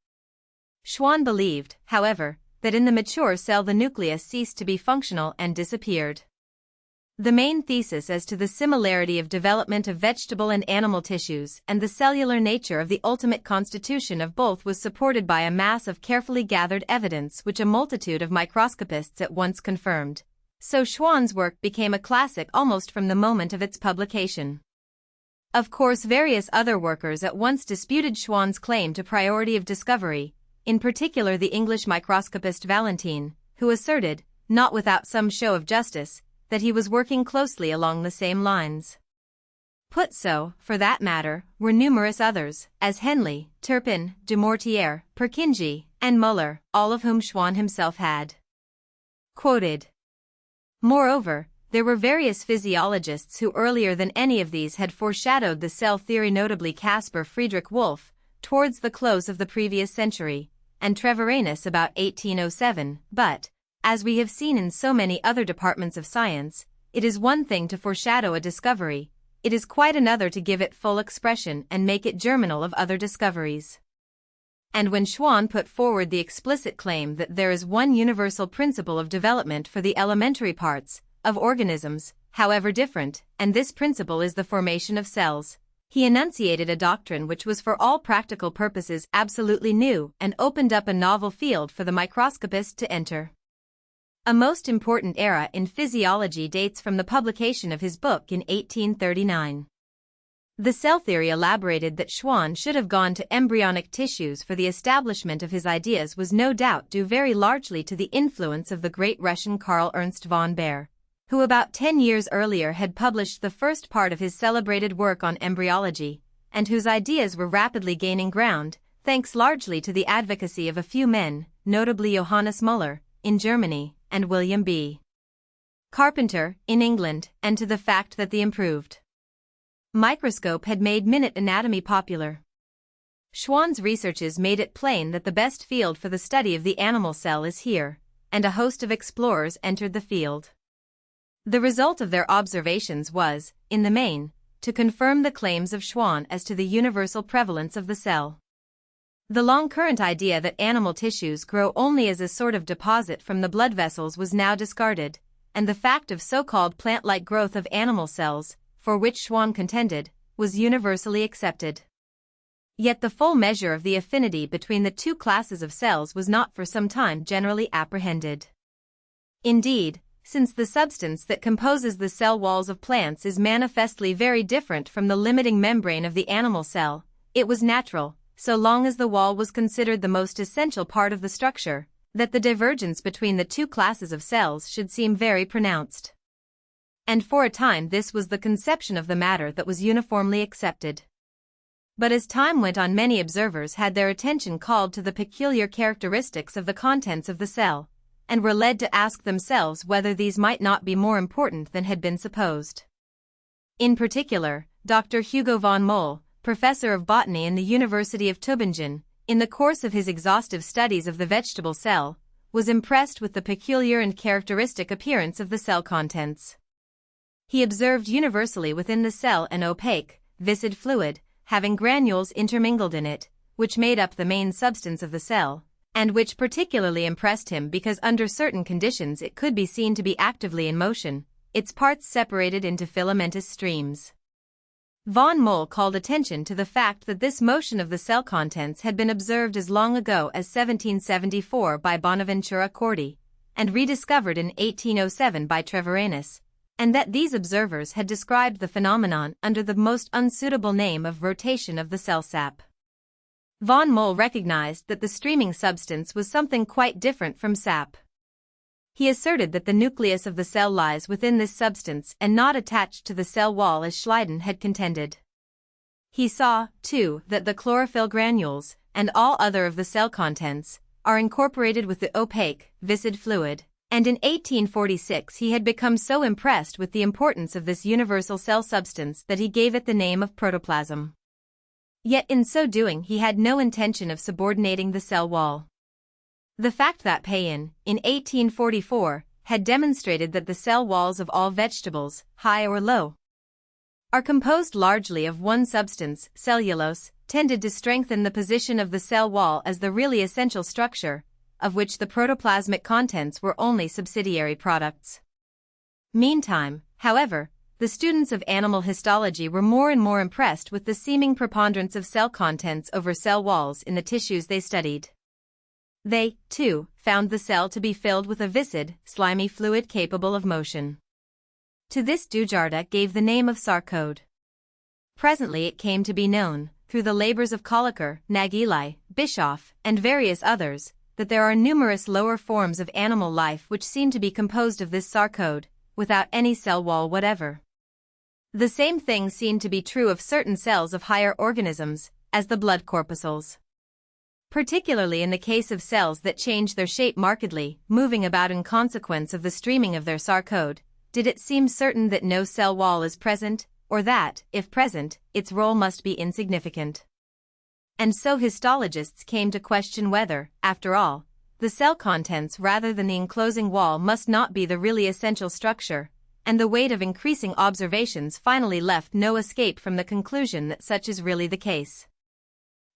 [SPEAKER 1] Schwann believed, however, that in the mature cell the nucleus ceased to be functional and disappeared. The main thesis as to the similarity of development of vegetable and animal tissues and the cellular nature of the ultimate constitution of both was supported by a mass of carefully gathered evidence which a multitude of microscopists at once confirmed. So Schwann's work became a classic almost from the moment of its publication. Of course, various other workers at once disputed Schwann's claim to priority of discovery, in particular the English microscopist Valentin, who asserted, not without some show of justice, that he was working closely along the same lines. Put so, for that matter, were numerous others, as Henle, Turpin, de Mortier, Purkinje, and Müller, all of whom Schwann himself had quoted. Moreover, there were various physiologists who earlier than any of these had foreshadowed the cell theory, notably Caspar Friedrich Wolff, towards the close of the previous century, and Treviranus about 1807, but, as we have seen in so many other departments of science, it is one thing to foreshadow a discovery, it is quite another to give it full expression and make it germinal of other discoveries. And when Schwann put forward the explicit claim that there is one universal principle of development for the elementary parts of organisms, however different, and this principle is the formation of cells, he enunciated a doctrine which was for all practical purposes absolutely new and opened up a novel field for the microscopist to enter. A most important era in physiology dates from the publication of his book in 1839. The cell theory elaborated that Schwann should have gone to embryonic tissues for the establishment of his ideas was no doubt due very largely to the influence of the great Russian Karl Ernst von Baer, who about 10 years earlier had published the first part of his celebrated work on embryology, and whose ideas were rapidly gaining ground, thanks largely to the advocacy of a few men, notably Johannes Müller, in Germany, and William B. Carpenter, in England, and to the fact that the improved microscope had made minute anatomy popular. Schwann's researches made it plain that the best field for the study of the animal cell is here, and a host of explorers entered the field. The result of their observations was, in the main, to confirm the claims of Schwann as to the universal prevalence of the cell. The long-current idea that animal tissues grow only as a sort of deposit from the blood vessels was now discarded, and the fact of so-called plant-like growth of animal cells, for which Schwann contended, was universally accepted. Yet the full measure of the affinity between the two classes of cells was not for some time generally apprehended. Indeed, since the substance that composes the cell walls of plants is manifestly very different from the limiting membrane of the animal cell, it was natural, so long as the wall was considered the most essential part of the structure, that the divergence between the two classes of cells should seem very pronounced. And for a time this was the conception of the matter that was uniformly accepted. But as time went on, many observers had their attention called to the peculiar characteristics of the contents of the cell, and were led to ask themselves whether these might not be more important than had been supposed. In particular, Dr. Hugo von Mohl, professor of botany in the University of Tübingen, in the course of his exhaustive studies of the vegetable cell, was impressed with the peculiar and characteristic appearance of the cell contents. He observed universally within the cell an opaque, viscid fluid, having granules intermingled in it, which made up the main substance of the cell, and which particularly impressed him because under certain conditions it could be seen to be actively in motion, its parts separated into filamentous streams. Von Mohl called attention to the fact that this motion of the cell contents had been observed as long ago as 1774 by Bonaventura Corti, and rediscovered in 1807 by Treviranus, and that these observers had described the phenomenon under the most unsuitable name of rotation of the cell sap. Von Mohl recognized that the streaming substance was something quite different from sap. He asserted that the nucleus of the cell lies within this substance and not attached to the cell wall as Schleiden had contended. He saw, too, that the chlorophyll granules, and all other of the cell contents, are incorporated with the opaque, viscid fluid, and in 1846 he had become so impressed with the importance of this universal cell substance that he gave it the name of protoplasm. Yet in so doing he had no intention of subordinating the cell wall. The fact that Payen, in 1844, had demonstrated that the cell walls of all vegetables, high or low, are composed largely of one substance, cellulose, tended to strengthen the position of the cell wall as the really essential structure, of which the protoplasmic contents were only subsidiary products. Meantime, however, the students of animal histology were more and more impressed with the seeming preponderance of cell contents over cell walls in the tissues they studied. They, too, found the cell to be filled with a viscid, slimy fluid capable of motion. To this Dujardin gave the name of sarcode. Presently it came to be known, through the labors of Kolliker, Nageli, Bischoff, and various others, that there are numerous lower forms of animal life which seem to be composed of this sarcode, without any cell wall whatever. The same thing seemed to be true of certain cells of higher organisms, as the blood corpuscles. Particularly in the case of cells that change their shape markedly, moving about in consequence of the streaming of their sarcode, did it seem certain that no cell wall is present, or that, if present, its role must be insignificant. And so histologists came to question whether, after all, the cell contents rather than the enclosing wall must not be the really essential structure, and the weight of increasing observations finally left no escape from the conclusion that such is really the case.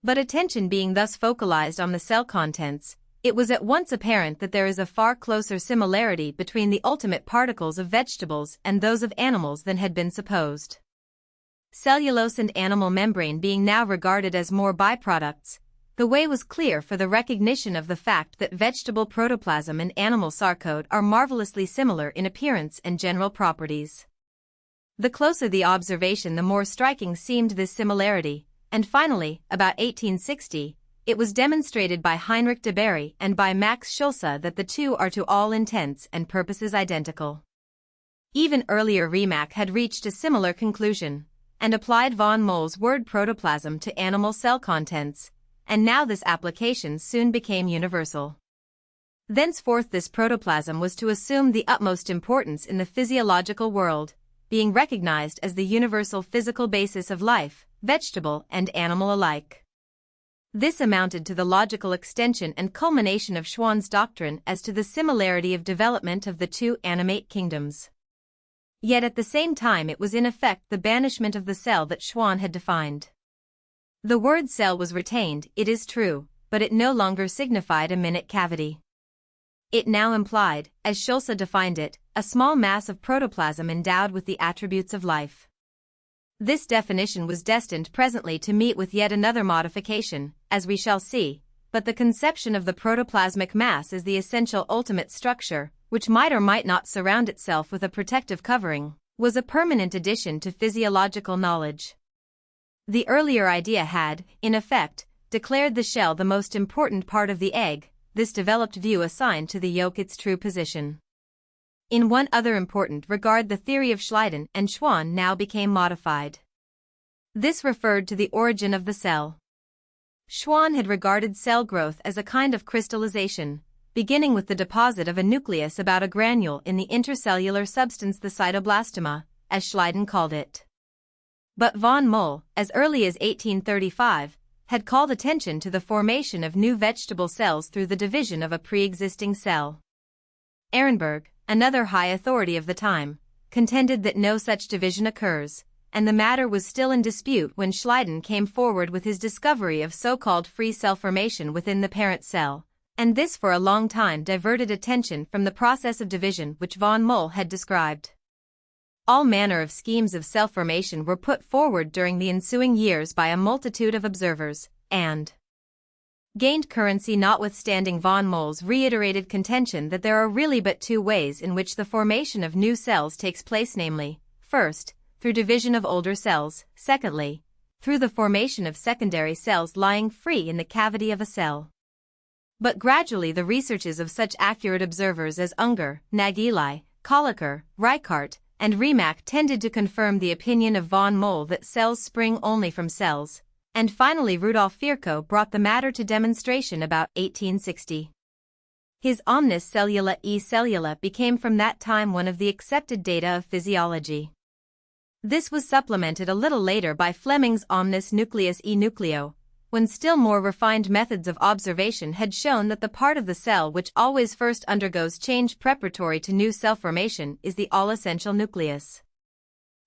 [SPEAKER 1] But attention being thus focalized on the cell contents, it was at once apparent that there is a far closer similarity between the ultimate particles of vegetables and those of animals than had been supposed. Cellulose and animal membrane being now regarded as more byproducts, the way was clear for the recognition of the fact that vegetable protoplasm and animal sarcode are marvelously similar in appearance and general properties. The closer the observation, the more striking seemed this similarity, and finally, about 1860, it was demonstrated by Heinrich de Bary and by Max Schulze that the two are to all intents and purposes identical. Even earlier Remak had reached a similar conclusion, and applied von Mohl's word protoplasm to animal cell contents, and now this application soon became universal. Thenceforth this protoplasm was to assume the utmost importance in the physiological world, being recognized as the universal physical basis of life, vegetable and animal alike. This amounted to the logical extension and culmination of Schwann's doctrine as to the similarity of development of the two animate kingdoms. Yet at the same time it was in effect the banishment of the cell that Schwann had defined. The word cell was retained, it is true, but it no longer signified a minute cavity. It now implied, as Schulze defined it, a small mass of protoplasm endowed with the attributes of life. This definition was destined presently to meet with yet another modification, as we shall see, but the conception of the protoplasmic mass as the essential ultimate structure, which might or might not surround itself with a protective covering, was a permanent addition to physiological knowledge. The earlier idea had, in effect, declared the shell the most important part of the egg. This developed view assigned to the yolk its true position. In one other important regard, the theory of Schleiden and Schwann now became modified. This referred to the origin of the cell. Schwann had regarded cell growth as a kind of crystallization, beginning with the deposit of a nucleus about a granule in the intercellular substance, the cytoblastoma, as Schleiden called it. But von Mohl, as early as 1835, had called attention to the formation of new vegetable cells through the division of a pre-existing cell. Ehrenberg, another high authority of the time, contended that no such division occurs, and the matter was still in dispute when Schleiden came forward with his discovery of so-called free cell formation within the parent cell, and this for a long time diverted attention from the process of division which von Mohl had described. All manner of schemes of cell formation were put forward during the ensuing years by a multitude of observers, and gained currency notwithstanding von Mohl's reiterated contention that there are really but two ways in which the formation of new cells takes place, namely, first, through division of older cells, secondly, through the formation of secondary cells lying free in the cavity of a cell. But gradually the researches of such accurate observers as Unger, Nageli, Kolliker, Reichardt, and Remak tended to confirm the opinion of von Mohl that cells spring only from cells, and finally Rudolf Virchow brought the matter to demonstration about 1860. His Omnis Cellula e Cellula became from that time one of the accepted data of physiology. This was supplemented a little later by Fleming's Omnis Nucleus e Nucleo, when still more refined methods of observation had shown that the part of the cell which always first undergoes change preparatory to new cell formation is the all-essential nucleus.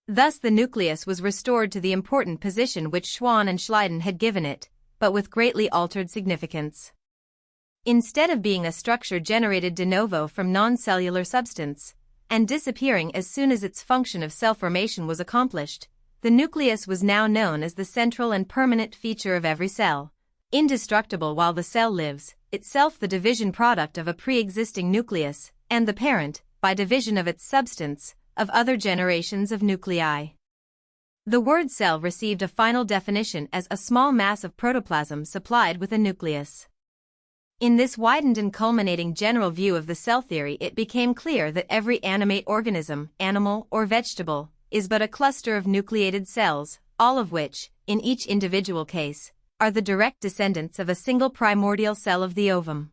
[SPEAKER 1] Thus the nucleus was restored to the important position which Schwann and Schleiden had given it, but with greatly altered significance. Instead of being a structure generated de novo from non-cellular substance, and disappearing as soon as its function of cell formation was accomplished, the nucleus was now known as the central and permanent feature of every cell, indestructible while the cell lives, itself the division product of a pre-existing nucleus, and the parent, by division of its substance, of other generations of nuclei. The word cell received a final definition as a small mass of protoplasm supplied with a nucleus. In this widened and culminating general view of the cell theory, it became clear that every animate organism, animal or vegetable, is but a cluster of nucleated cells, all of which, in each individual case, are the direct descendants of a single primordial cell of the ovum.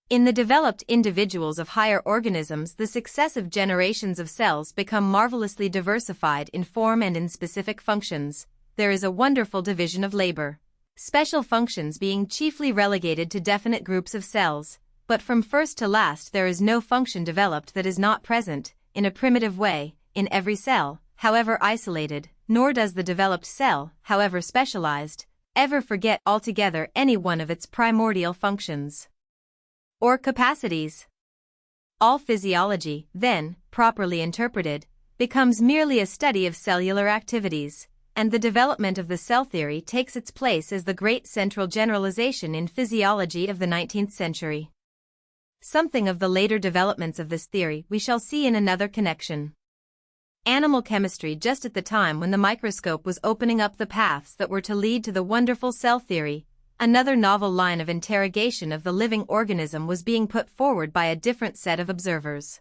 [SPEAKER 1] In the developed individuals of higher organisms, the successive generations of cells become marvelously diversified in form and in specific functions. There is a wonderful division of labor, special functions being chiefly relegated to definite groups of cells, but from first to last there is no function developed that is not present, in a primitive way, in every cell, however isolated, nor does the developed cell, however specialized, ever forget altogether any one of its primordial functions or capacities. All physiology, then, properly interpreted, becomes merely a study of cellular activities, and the development of the cell theory takes its place as the great central generalization in physiology of the 19th century. Something of the later developments of this theory we shall see in another connection. Animal chemistry, just at the time when the microscope was opening up the paths that were to lead to the wonderful cell theory, another novel line of interrogation of the living organism was being put forward by a different set of observers.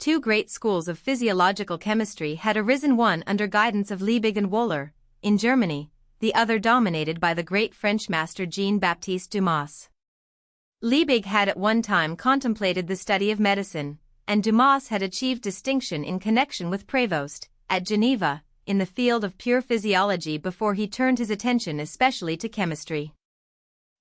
[SPEAKER 1] Two great schools of physiological chemistry had arisen, one under guidance of Liebig and Wöhler, in Germany, the other dominated by the great French master Jean-Baptiste Dumas. Liebig had at one time contemplated the study of medicine, and Dumas had achieved distinction in connection with Prévost, at Geneva, in the field of pure physiology before he turned his attention especially to chemistry.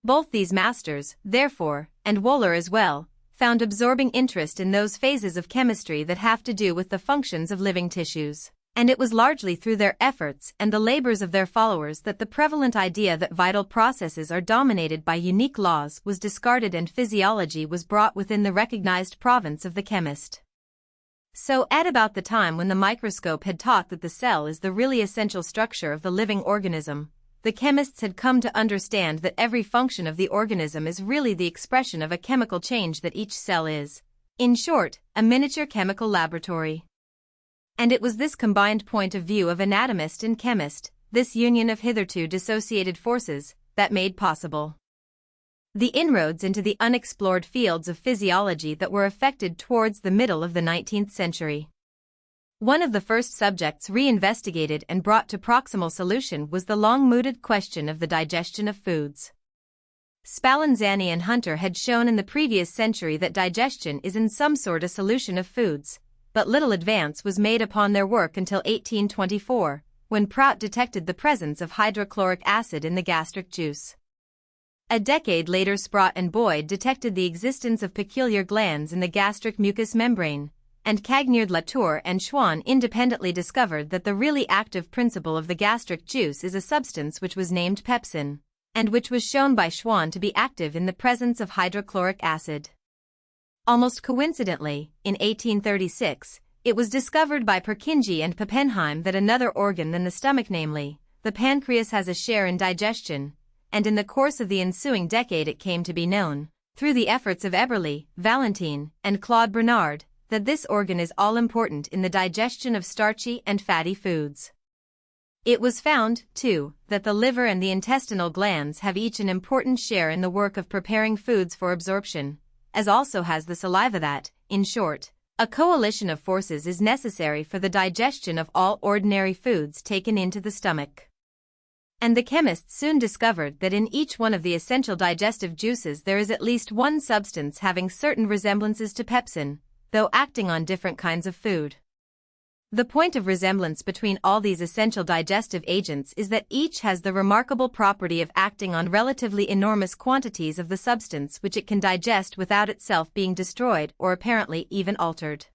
[SPEAKER 1] Both these masters, therefore, and Wöhler as well, found absorbing interest in those phases of chemistry that have to do with the functions of living tissues. And it was largely through their efforts and the labors of their followers that the prevalent idea that vital processes are dominated by unique laws was discarded and physiology was brought within the recognized province of the chemist. So, at about the time when the microscope had taught that the cell is the really essential structure of the living organism, the chemists had come to understand that every function of the organism is really the expression of a chemical change that each cell is. In short, a miniature chemical laboratory. And it was this combined point of view of anatomist and chemist, this union of hitherto dissociated forces, that made possible the inroads into the unexplored fields of physiology that were effected towards the middle of the 19th century. One of the first subjects reinvestigated and brought to proximal solution was the long-mooted question of the digestion of foods. Spallanzani and Hunter had shown in the previous century that digestion is in some sort a solution of foods, but little advance was made upon their work until 1824, when Prout detected the presence of hydrochloric acid in the gastric juice. A decade later, Sprott and Boyd detected the existence of peculiar glands in the gastric mucous membrane, and Cagniard, Latour and Schwann independently discovered that the really active principle of the gastric juice is a substance which was named pepsin, and which was shown by Schwann to be active in the presence of hydrochloric acid. Almost coincidentally, in 1836, it was discovered by Purkinje and Pappenheim that another organ than the stomach, namely, the pancreas, has a share in digestion, and in the course of the ensuing decade it came to be known, through the efforts of Eberle, Valentine, and Claude Bernard, that this organ is all-important in the digestion of starchy and fatty foods. It was found, too, that the liver and the intestinal glands have each an important share in the work of preparing foods for absorption, as also has the saliva that, in short, a coalition of forces is necessary for the digestion of all ordinary foods taken into the stomach. And the chemists soon discovered that in each one of the essential digestive juices there is at least one substance having certain resemblances to pepsin, though acting on different kinds of food. The point of resemblance between all these essential digestive agents is that each has the remarkable property of acting on relatively enormous quantities of the substance which it can digest without itself being destroyed or apparently even altered.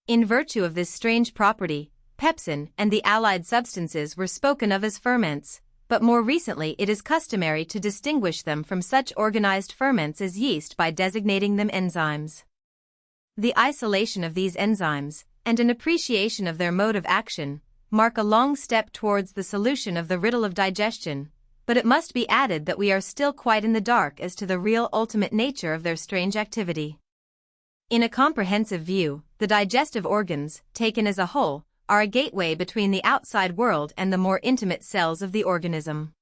[SPEAKER 1] In virtue of this strange property, pepsin and the allied substances were spoken of as ferments, but more recently it is customary to distinguish them from such organized ferments as yeast by designating them enzymes. The isolation of these enzymes, and an appreciation of their mode of action, mark a long step towards the solution of the riddle of digestion, but it must be added that we are still quite in the dark as to the real ultimate nature of their strange activity. In a comprehensive view, the digestive organs, taken as a whole, are a gateway between the outside world and the more intimate cells of the organism.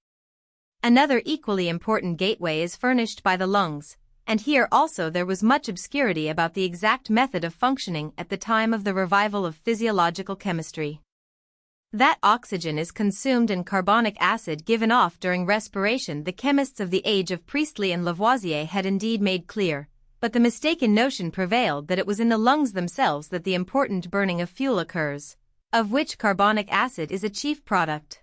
[SPEAKER 1] Another equally important gateway is furnished by the lungs, and here also there was much obscurity about the exact method of functioning at the time of the revival of physiological chemistry. That oxygen is consumed and carbonic acid given off during respiration the chemists of the age of Priestley and Lavoisier had indeed made clear, but the mistaken notion prevailed that it was in the lungs themselves that the important burning of fuel occurs, of which carbonic acid is a chief product.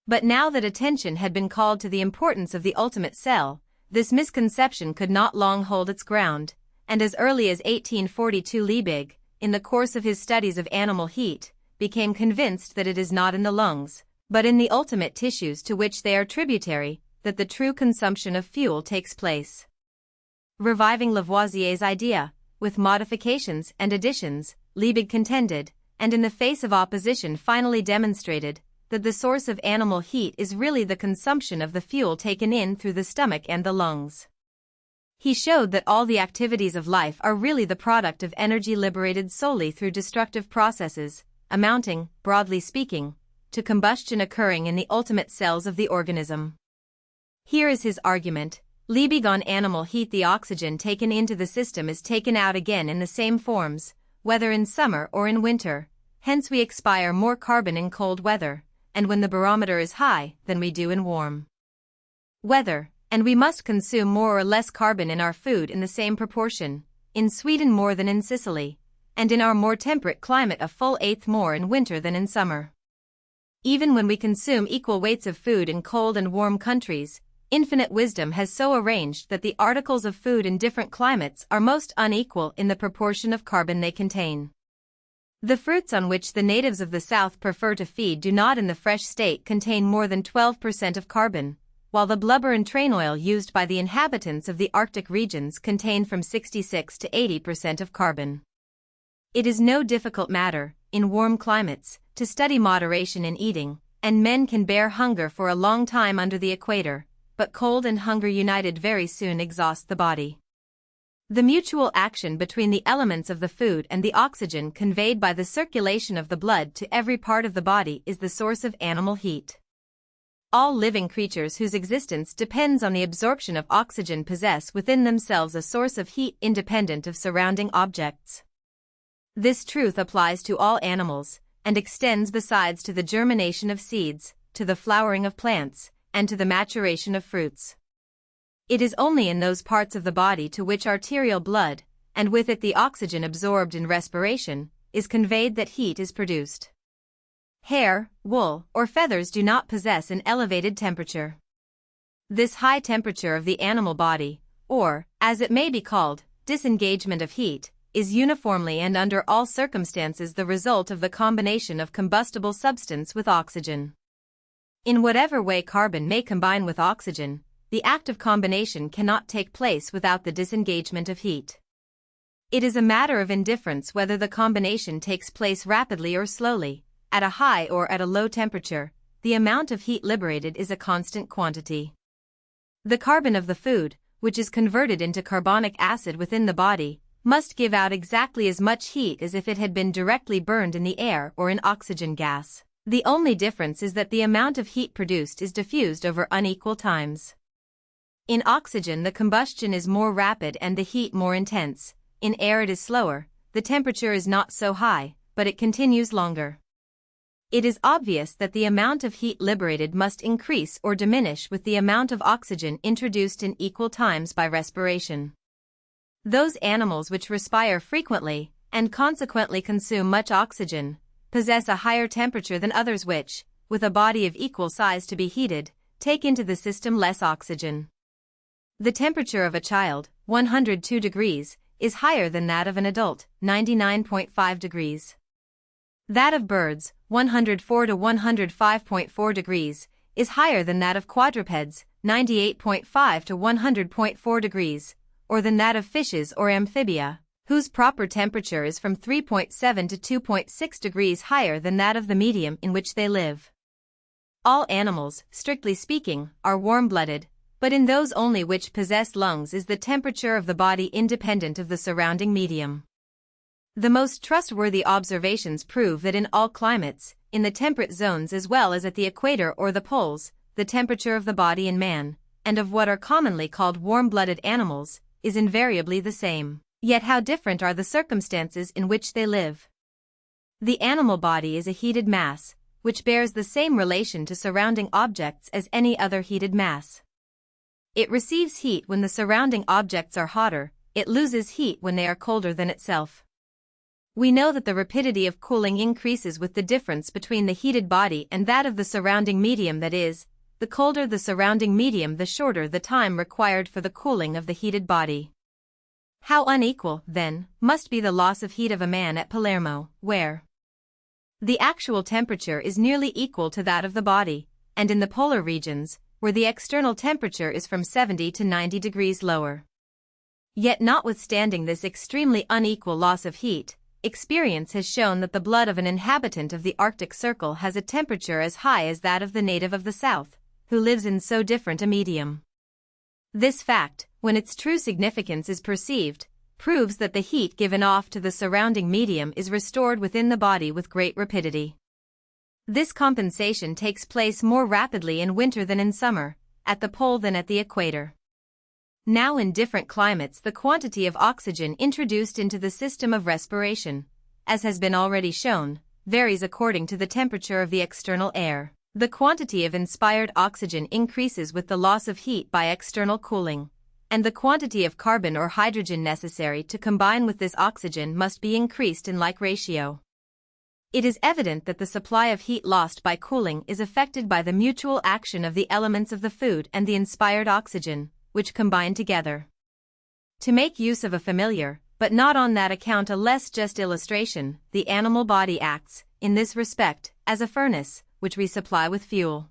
[SPEAKER 1] But now that attention had been called to the importance of the ultimate cell, this misconception could not long hold its ground, and as early as 1842 Liebig, in the course of his studies of animal heat, became convinced that it is not in the lungs, but in the ultimate tissues to which they are tributary, that the true consumption of fuel takes place. Reviving Lavoisier's idea, with modifications and additions, Liebig contended, and in the face of opposition finally demonstrated, that the source of animal heat is really the consumption of the fuel taken in through the stomach and the lungs. He showed that all the activities of life are really the product of energy liberated solely through destructive processes, amounting, broadly speaking, to combustion occurring in the ultimate cells of the organism. Here is his argument. Liebig on animal heat: the oxygen taken into the system is taken out again in the same forms, whether in summer or in winter, hence we expire more carbon in cold weather, and when the barometer is high, than we do in warm weather, and we must consume more or less carbon in our food in the same proportion, in Sweden more than in Sicily, and in our more temperate climate a full eighth more in winter than in summer. Even when we consume equal weights of food in cold and warm countries, infinite wisdom has so arranged that the articles of food in different climates are most unequal in the proportion of carbon they contain. The fruits on which the natives of the South prefer to feed do not in the fresh state contain more than 12% of carbon, while the blubber and train oil used by the inhabitants of the Arctic regions contain from 66 to 80% of carbon. It is no difficult matter, in warm climates, to study moderation in eating, and men can bear hunger for a long time under the equator, but cold and hunger united very soon exhaust the body. The mutual action between the elements of the food and the oxygen conveyed by the circulation of the blood to every part of the body is the source of animal heat. All living creatures whose existence depends on the absorption of oxygen possess within themselves a source of heat independent of surrounding objects. This truth applies to all animals, and extends besides to the germination of seeds, to the flowering of plants, and to the maturation of fruits. It is only in those parts of the body to which arterial blood, and with it the oxygen absorbed in respiration, is conveyed that heat is produced. Hair, wool, or feathers do not possess an elevated temperature. This high temperature of the animal body, or, as it may be called, disengagement of heat, is uniformly and under all circumstances the result of the combination of combustible substance with oxygen. In whatever way carbon may combine with oxygen, the act of combination cannot take place without the disengagement of heat. It is a matter of indifference whether the combination takes place rapidly or slowly, at a high or at a low temperature, the amount of heat liberated is a constant quantity. The carbon of the food, which is converted into carbonic acid within the body, must give out exactly as much heat as if it had been directly burned in the air or in oxygen gas. The only difference is that the amount of heat produced is diffused over unequal times. In oxygen the combustion is more rapid and the heat more intense, in air it is slower, the temperature is not so high, but it continues longer. It is obvious that the amount of heat liberated must increase or diminish with the amount of oxygen introduced in equal times by respiration. Those animals which respire frequently, and consequently consume much oxygen, possess a higher temperature than others which, with a body of equal size to be heated, take into the system less oxygen. The temperature of a child, 102 degrees, is higher than that of an adult, 99.5 degrees. That of birds, 104 to 105.4 degrees, is higher than that of quadrupeds, 98.5 to 100.4 degrees, or than that of fishes or amphibia, whose proper temperature is from 3.7 to 2.6 degrees higher than that of the medium in which they live. All animals, strictly speaking, are warm-blooded, but in those only which possess lungs is the temperature of the body independent of the surrounding medium. The most trustworthy observations prove that in all climates, in the temperate zones as well as at the equator or the poles, the temperature of the body in man, and of what are commonly called warm-blooded animals, is invariably the same. Yet how different are the circumstances in which they live. The animal body is a heated mass, which bears the same relation to surrounding objects as any other heated mass. It receives heat when the surrounding objects are hotter, it loses heat when they are colder than itself. We know that the rapidity of cooling increases with the difference between the heated body and that of the surrounding medium, that is, the colder the surrounding medium the shorter the time required for the cooling of the heated body. How unequal, then, must be the loss of heat of a man at Palermo, where the actual temperature is nearly equal to that of the body, and in the polar regions, where the external temperature is from 70 to 90 degrees lower. Yet notwithstanding this extremely unequal loss of heat, experience has shown that the blood of an inhabitant of the Arctic Circle has a temperature as high as that of the native of the South, who lives in so different a medium. This fact, when its true significance is perceived, proves that the heat given off to the surrounding medium is restored within the body with great rapidity. This compensation takes place more rapidly in winter than in summer, at the pole than at the equator. Now in different climates the quantity of oxygen introduced into the system of respiration, as has been already shown, varies according to the temperature of the external air. The quantity of inspired oxygen increases with the loss of heat by external cooling, and the quantity of carbon or hydrogen necessary to combine with this oxygen must be increased in like ratio. It is evident that the supply of heat lost by cooling is affected by the mutual action of the elements of the food and the inspired oxygen, which combine together. To make use of a familiar, but not on that account a less just illustration, the animal body acts, in this respect, as a furnace, which we supply with fuel.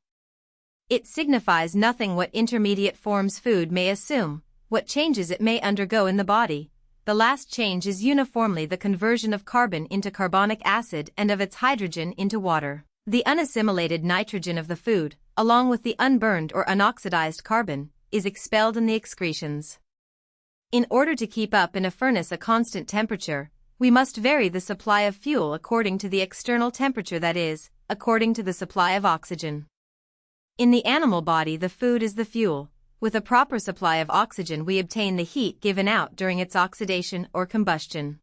[SPEAKER 1] It signifies nothing what intermediate forms food may assume, what changes it may undergo in the body. The last change is uniformly the conversion of carbon into carbonic acid and of its hydrogen into water. The unassimilated nitrogen of the food, along with the unburned or unoxidized carbon, is expelled in the excretions. In order to keep up in a furnace a constant temperature, we must vary the supply of fuel according to the external temperature, that is, according to the supply of oxygen. In the animal body the food is the fuel. With a proper supply of oxygen we obtain the heat given out during its oxidation or combustion.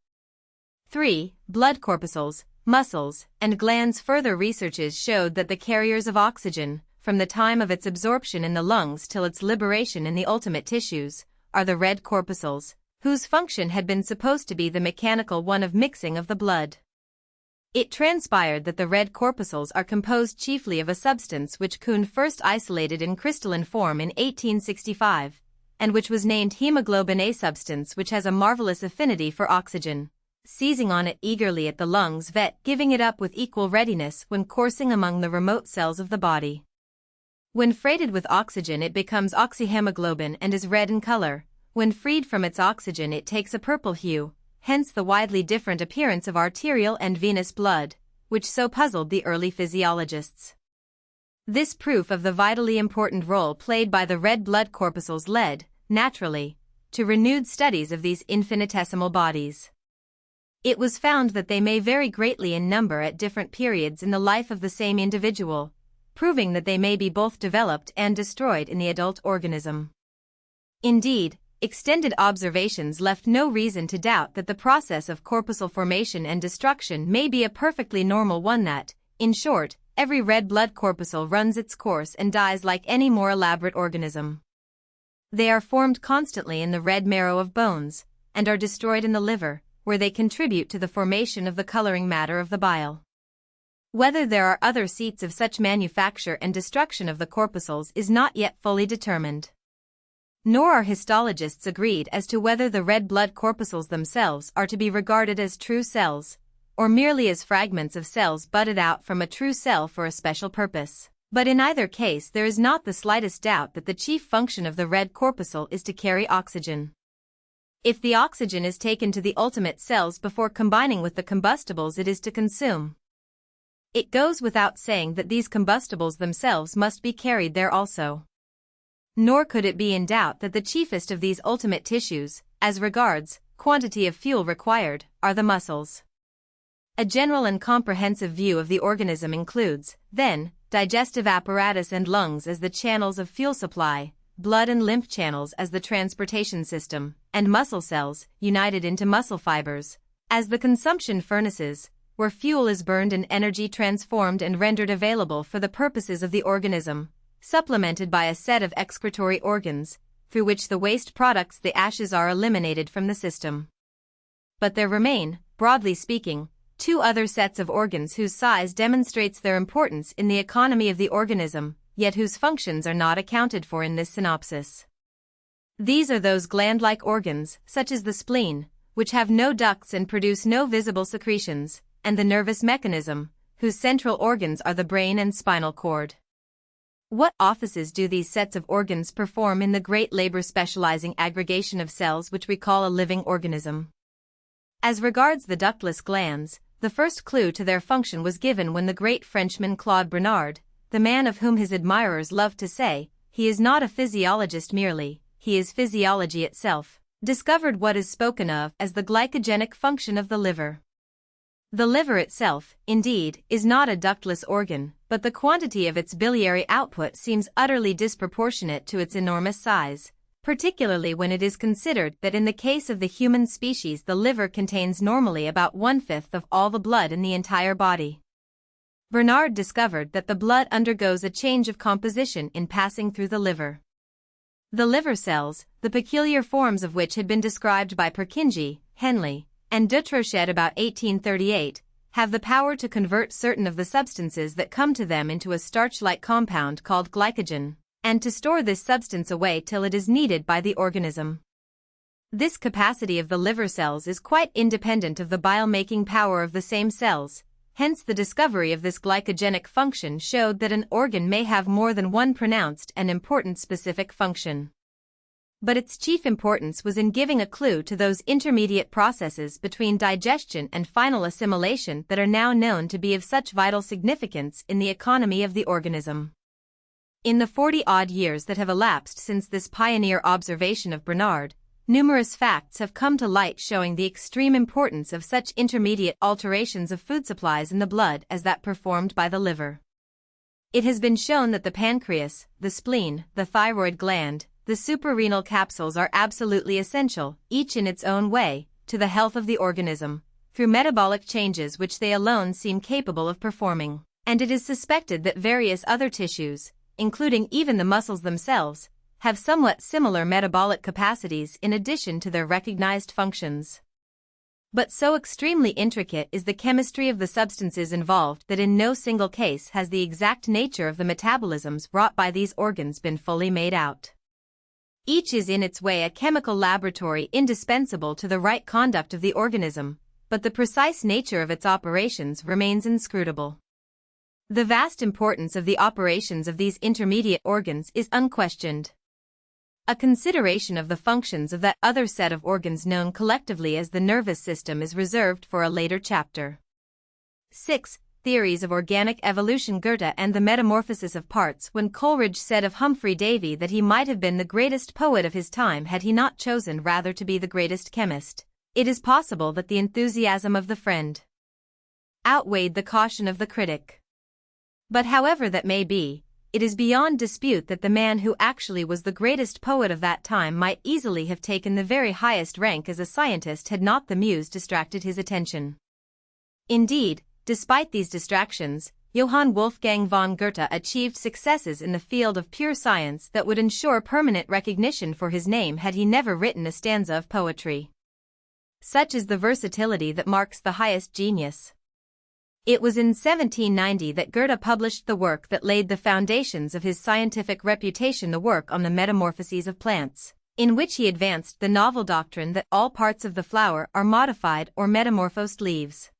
[SPEAKER 1] 3. Blood corpuscles, muscles, and glands. Further researches showed that the carriers of oxygen, from the time of its absorption in the lungs till its liberation in the ultimate tissues, are the red corpuscles, whose function had been supposed to be the mechanical one of mixing of the blood. It transpired that the red corpuscles are composed chiefly of a substance which Kuhn first isolated in crystalline form in 1865, and which was named hemoglobin, a substance which has a marvelous affinity for oxygen. Seizing on it eagerly at the lungs, giving it up with equal readiness when coursing among the remote cells of the body. When freighted with oxygen it becomes oxyhemoglobin and is red in color. When freed from its oxygen it takes a purple hue, hence the widely different appearance of arterial and venous blood, which so puzzled the early physiologists. This proof of the vitally important role played by the red blood corpuscles led, naturally, to renewed studies of these infinitesimal bodies. It was found that they may vary greatly in number at different periods in the life of the same individual, proving that they may be both developed and destroyed in the adult organism. Indeed, extended observations left no reason to doubt that the process of corpuscle formation and destruction may be a perfectly normal one, that, in short, every red blood corpuscle runs its course and dies like any more elaborate organism. They are formed constantly in the red marrow of bones, and are destroyed in the liver, where they contribute to the formation of the coloring matter of the bile. Whether there are other seats of such manufacture and destruction of the corpuscles is not yet fully determined. Nor are histologists agreed as to whether the red blood corpuscles themselves are to be regarded as true cells, or merely as fragments of cells budded out from a true cell for a special purpose. But in either case there is not the slightest doubt that the chief function of the red corpuscle is to carry oxygen. If the oxygen is taken to the ultimate cells before combining with the combustibles it is to consume, it goes without saying that these combustibles themselves must be carried there also. Nor could it be in doubt that the chiefest of these ultimate tissues, as regards quantity of fuel required, are the muscles. A general and comprehensive view of the organism includes, then, digestive apparatus and lungs as the channels of fuel supply, blood and lymph channels as the transportation system, and muscle cells, united into muscle fibers, as the consumption furnaces, where fuel is burned and energy transformed and rendered available for the purposes of the organism, supplemented by a set of excretory organs, through which the waste products, the ashes, are eliminated from the system. But there remain, broadly speaking, two other sets of organs whose size demonstrates their importance in the economy of the organism, yet whose functions are not accounted for in this synopsis. These are those gland-like organs, such as the spleen, which have no ducts and produce no visible secretions, and the nervous mechanism, whose central organs are the brain and spinal cord. What offices do these sets of organs perform in the great labor-specializing aggregation of cells which we call a living organism? As regards the ductless glands, the first clue to their function was given when the great Frenchman Claude Bernard, the man of whom his admirers love to say, he is not a physiologist merely, he is physiology itself, discovered what is spoken of as the glycogenic function of the liver. The liver itself, indeed, is not a ductless organ, but the quantity of its biliary output seems utterly disproportionate to its enormous size, particularly when it is considered that in the case of the human species the liver contains normally about 1/5 of all the blood in the entire body. Bernard discovered that the blood undergoes a change of composition in passing through the liver. The liver cells, the peculiar forms of which had been described by Purkinje, Henle, and Dutrochet about 1838, have the power to convert certain of the substances that come to them into a starch-like compound called glycogen, and to store this substance away till it is needed by the organism. This capacity of the liver cells is quite independent of the bile-making power of the same cells, hence the discovery of this glycogenic function showed that an organ may have more than one pronounced and important specific function. But its chief importance was in giving a clue to those intermediate processes between digestion and final assimilation that are now known to be of such vital significance in the economy of the organism. In the 40-odd years that have elapsed since this pioneer observation of Bernard, numerous facts have come to light showing the extreme importance of such intermediate alterations of food supplies in the blood as that performed by the liver. It has been shown that the pancreas, the spleen, the thyroid gland, the suprarenal capsules are absolutely essential, each in its own way, to the health of the organism, through metabolic changes which they alone seem capable of performing, and it is suspected that various other tissues, including even the muscles themselves, have somewhat similar metabolic capacities in addition to their recognized functions. But so extremely intricate is the chemistry of the substances involved that in no single case has the exact nature of the metabolisms wrought by these organs been fully made out. Each is in its way a chemical laboratory indispensable to the right conduct of the organism, but the precise nature of its operations remains inscrutable. The vast importance of the operations of these intermediate organs is unquestioned. A consideration of the functions of that other set of organs known collectively as the nervous system is reserved for a later chapter. 6. Theories of Organic Evolution. Goethe and the Metamorphosis of Parts. When Coleridge said of Humphrey Davy that he might have been the greatest poet of his time had he not chosen rather to be the greatest chemist, it is possible that the enthusiasm of the friend outweighed the caution of the critic. But however that may be, it is beyond dispute that the man who actually was the greatest poet of that time might easily have taken the very highest rank as a scientist had not the muse distracted his attention. Indeed, despite these distractions, Johann Wolfgang von Goethe achieved successes in the field of pure science that would ensure permanent recognition for his name had he never written a stanza of poetry. Such is the versatility that marks the highest genius. It was in 1790 that Goethe published the work that laid the foundations of his scientific reputation, the work on the metamorphoses of plants, in which he advanced the novel doctrine that all parts of the flower are modified or metamorphosed leaves.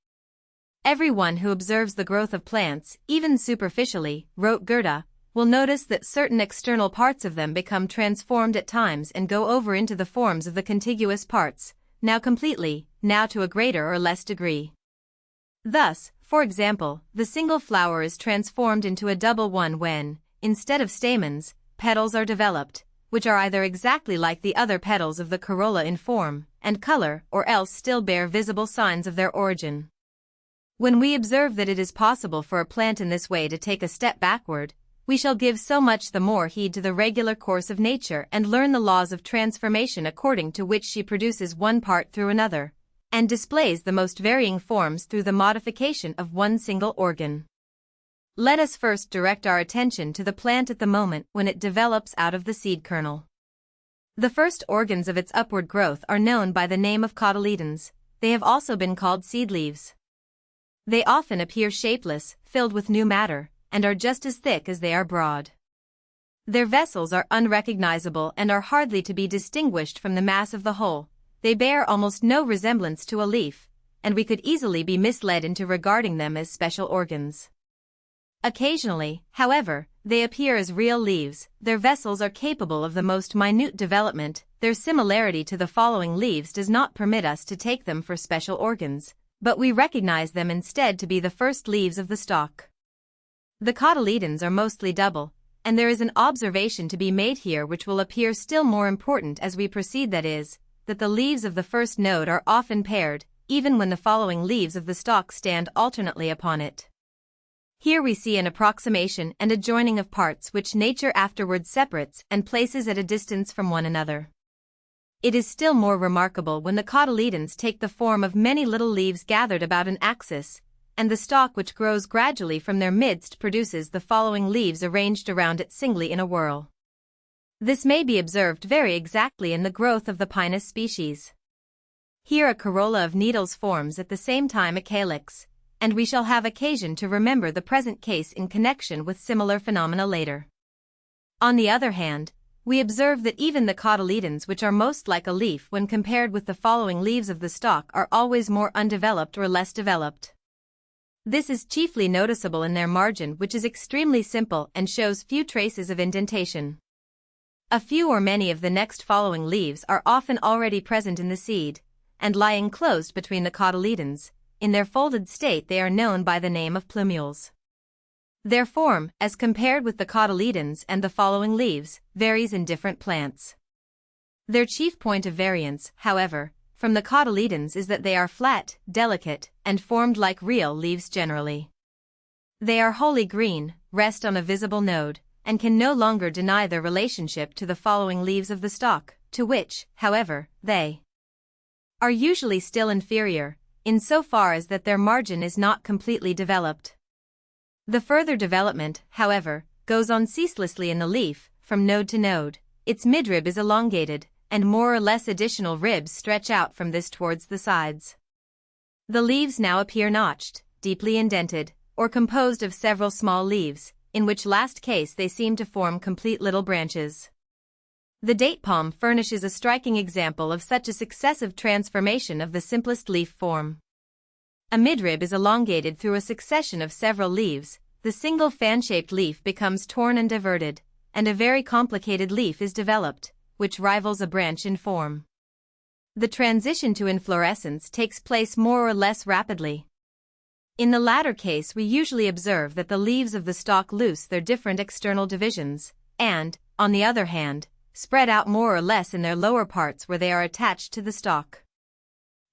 [SPEAKER 1] Everyone who observes the growth of plants, even superficially, wrote Goethe, will notice that certain external parts of them become transformed at times and go over into the forms of the contiguous parts, now completely, now to a greater or less degree. Thus, for example, the single flower is transformed into a double one when, instead of stamens, petals are developed, which are either exactly like the other petals of the corolla in form and color or else still bear visible signs of their origin. When we observe that it is possible for a plant in this way to take a step backward, we shall give so much the more heed to the regular course of nature and learn the laws of transformation according to which she produces one part through another, and displays the most varying forms through the modification of one single organ. Let us first direct our attention to the plant at the moment when it develops out of the seed kernel. The first organs of its upward growth are known by the name of cotyledons. They have also been called seed leaves. They often appear shapeless, filled with new matter, and are just as thick as they are broad. Their vessels are unrecognizable and are hardly to be distinguished from the mass of the whole. They bear almost no resemblance to a leaf, and we could easily be misled into regarding them as special organs. Occasionally, however, they appear as real leaves. Their vessels are capable of the most minute development. Their similarity to the following leaves does not permit us to take them for special organs, but we recognize them instead to be the first leaves of the stalk. The cotyledons are mostly double, and there is an observation to be made here which will appear still more important as we proceed, that is, that the leaves of the first node are often paired, even when the following leaves of the stalk stand alternately upon it. Here we see an approximation and a joining of parts which nature afterwards separates and places at a distance from one another. It is still more remarkable when the cotyledons take the form of many little leaves gathered about an axis, and the stalk which grows gradually from their midst produces the following leaves arranged around it singly in a whorl. This may be observed very exactly in the growth of the pinus species. Here a corolla of needles forms at the same time a calyx, and we shall have occasion to remember the present case in connection with similar phenomena later. On the other hand, we observe that even the cotyledons which are most like a leaf when compared with the following leaves of the stalk are always more undeveloped or less developed. This is chiefly noticeable in their margin, which is extremely simple and shows few traces of indentation. A few or many of the next following leaves are often already present in the seed, and lie enclosed between the cotyledons. In their folded state they are known by the name of plumules. Their form, as compared with the cotyledons and the following leaves, varies in different plants. Their chief point of variance, however, from the cotyledons is that they are flat, delicate, and formed like real leaves generally. They are wholly green, rest on a visible node, and can no longer deny their relationship to the following leaves of the stalk, to which, however, they are usually still inferior, in so far as that their margin is not completely developed. The further development, however, goes on ceaselessly in the leaf, from node to node. Its midrib is elongated, and more or less additional ribs stretch out from this towards the sides. The leaves now appear notched, deeply indented, or composed of several small leaves, in which last case they seem to form complete little branches. The date palm furnishes a striking example of such a successive transformation of the simplest leaf form. A midrib is elongated through a succession of several leaves, the single fan-shaped leaf becomes torn and diverted, and a very complicated leaf is developed, which rivals a branch in form. The transition to inflorescence takes place more or less rapidly. In the latter case we usually observe that the leaves of the stalk lose their different external divisions, and, on the other hand, spread out more or less in their lower parts where they are attached to the stalk.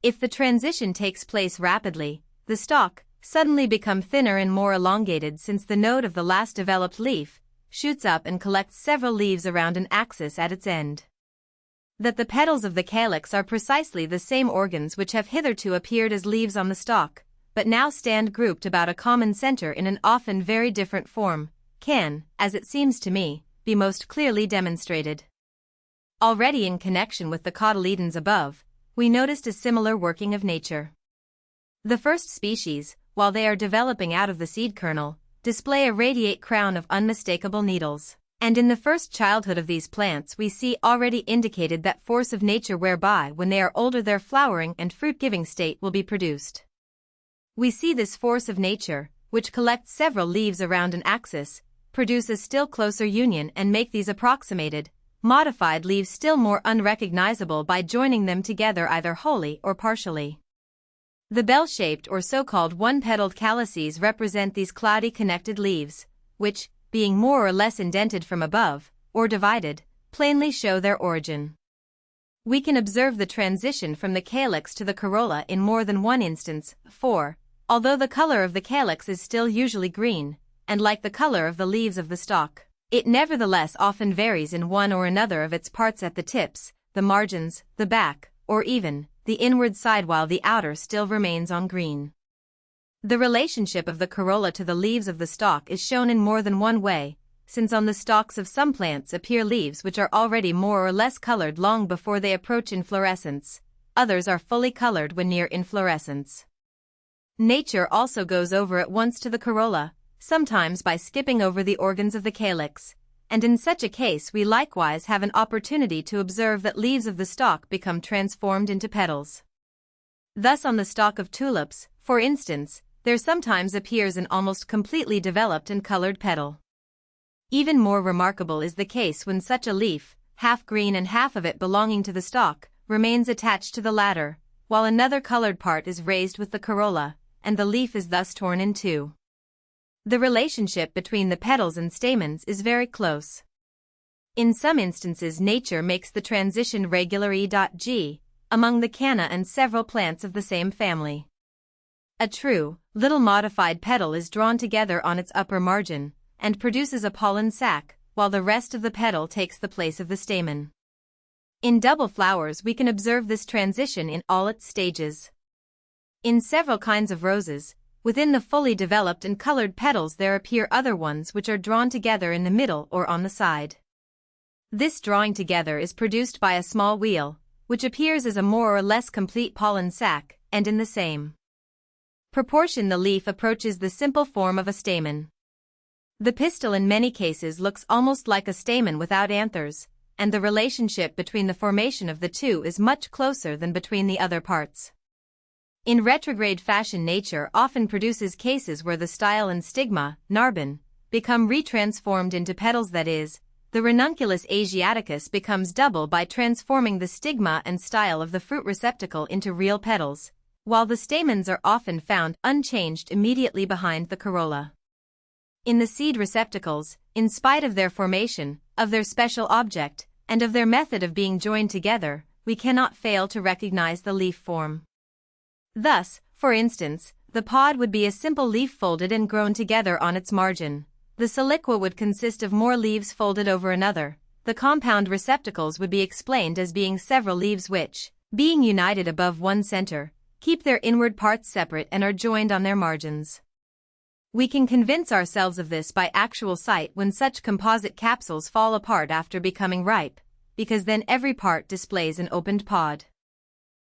[SPEAKER 1] If the transition takes place rapidly, the stalk suddenly becomes thinner and more elongated, since the node of the last developed leaf shoots up and collects several leaves around an axis at its end. That the petals of the calyx are precisely the same organs which have hitherto appeared as leaves on the stalk, but now stand grouped about a common center in an often very different form, can, as it seems to me, be most clearly demonstrated. Already in connection with the cotyledons above, we noticed a similar working of nature. The first species, while they are developing out of the seed kernel, display a radiate crown of unmistakable needles, and in the first childhood of these plants we see already indicated that force of nature whereby when they are older their flowering and fruit-giving state will be produced. We see this force of nature, which collects several leaves around an axis, produce a still closer union and make these approximated, modified leaves still more unrecognizable by joining them together either wholly or partially. The bell-shaped or so-called one-petaled calices represent these cloudy connected leaves, which, being more or less indented from above, or divided, plainly show their origin. We can observe the transition from the calyx to the corolla in more than one instance, for, although the color of the calyx is still usually green, and like the color of the leaves of the stalk, it nevertheless often varies in one or another of its parts at the tips, the margins, the back, or even the inward side, while the outer still remains on green. The relationship of the corolla to the leaves of the stalk is shown in more than one way, since on the stalks of some plants appear leaves which are already more or less colored long before they approach inflorescence, others are fully colored when near inflorescence. Nature also goes over at once to the corolla, sometimes by skipping over the organs of the calyx, and in such a case we likewise have an opportunity to observe that leaves of the stalk become transformed into petals. Thus on the stalk of tulips, for instance, there sometimes appears an almost completely developed and colored petal. Even more remarkable is the case when such a leaf, half green and half of it belonging to the stalk, remains attached to the latter, while another colored part is raised with the corolla, and the leaf is thus torn in two. The relationship between the petals and stamens is very close. In some instances nature makes the transition regular e.g. among the canna and several plants of the same family. A true, little modified petal is drawn together on its upper margin, and produces a pollen sac, while the rest of the petal takes the place of the stamen. In double flowers we can observe this transition in all its stages. In several kinds of roses, within the fully developed and colored petals there appear other ones which are drawn together in the middle or on the side. This drawing together is produced by a small wheel, which appears as a more or less complete pollen sac, and in the same proportion the leaf approaches the simple form of a stamen. The pistil in many cases looks almost like a stamen without anthers, and the relationship between the formation of the two is much closer than between the other parts. In retrograde fashion, nature often produces cases where the style and stigma, narben, become retransformed into petals, that is, the ranunculus asiaticus becomes double by transforming the stigma and style of the fruit receptacle into real petals, while the stamens are often found unchanged immediately behind the corolla. In the seed receptacles, in spite of their formation, of their special object, and of their method of being joined together, we cannot fail to recognize the leaf form. Thus, for instance, the pod would be a simple leaf folded and grown together on its margin. The siliqua would consist of more leaves folded over another. The compound receptacles would be explained as being several leaves which, being united above one center, keep their inward parts separate and are joined on their margins. We can convince ourselves of this by actual sight when such composite capsules fall apart after becoming ripe, because then every part displays an opened pod.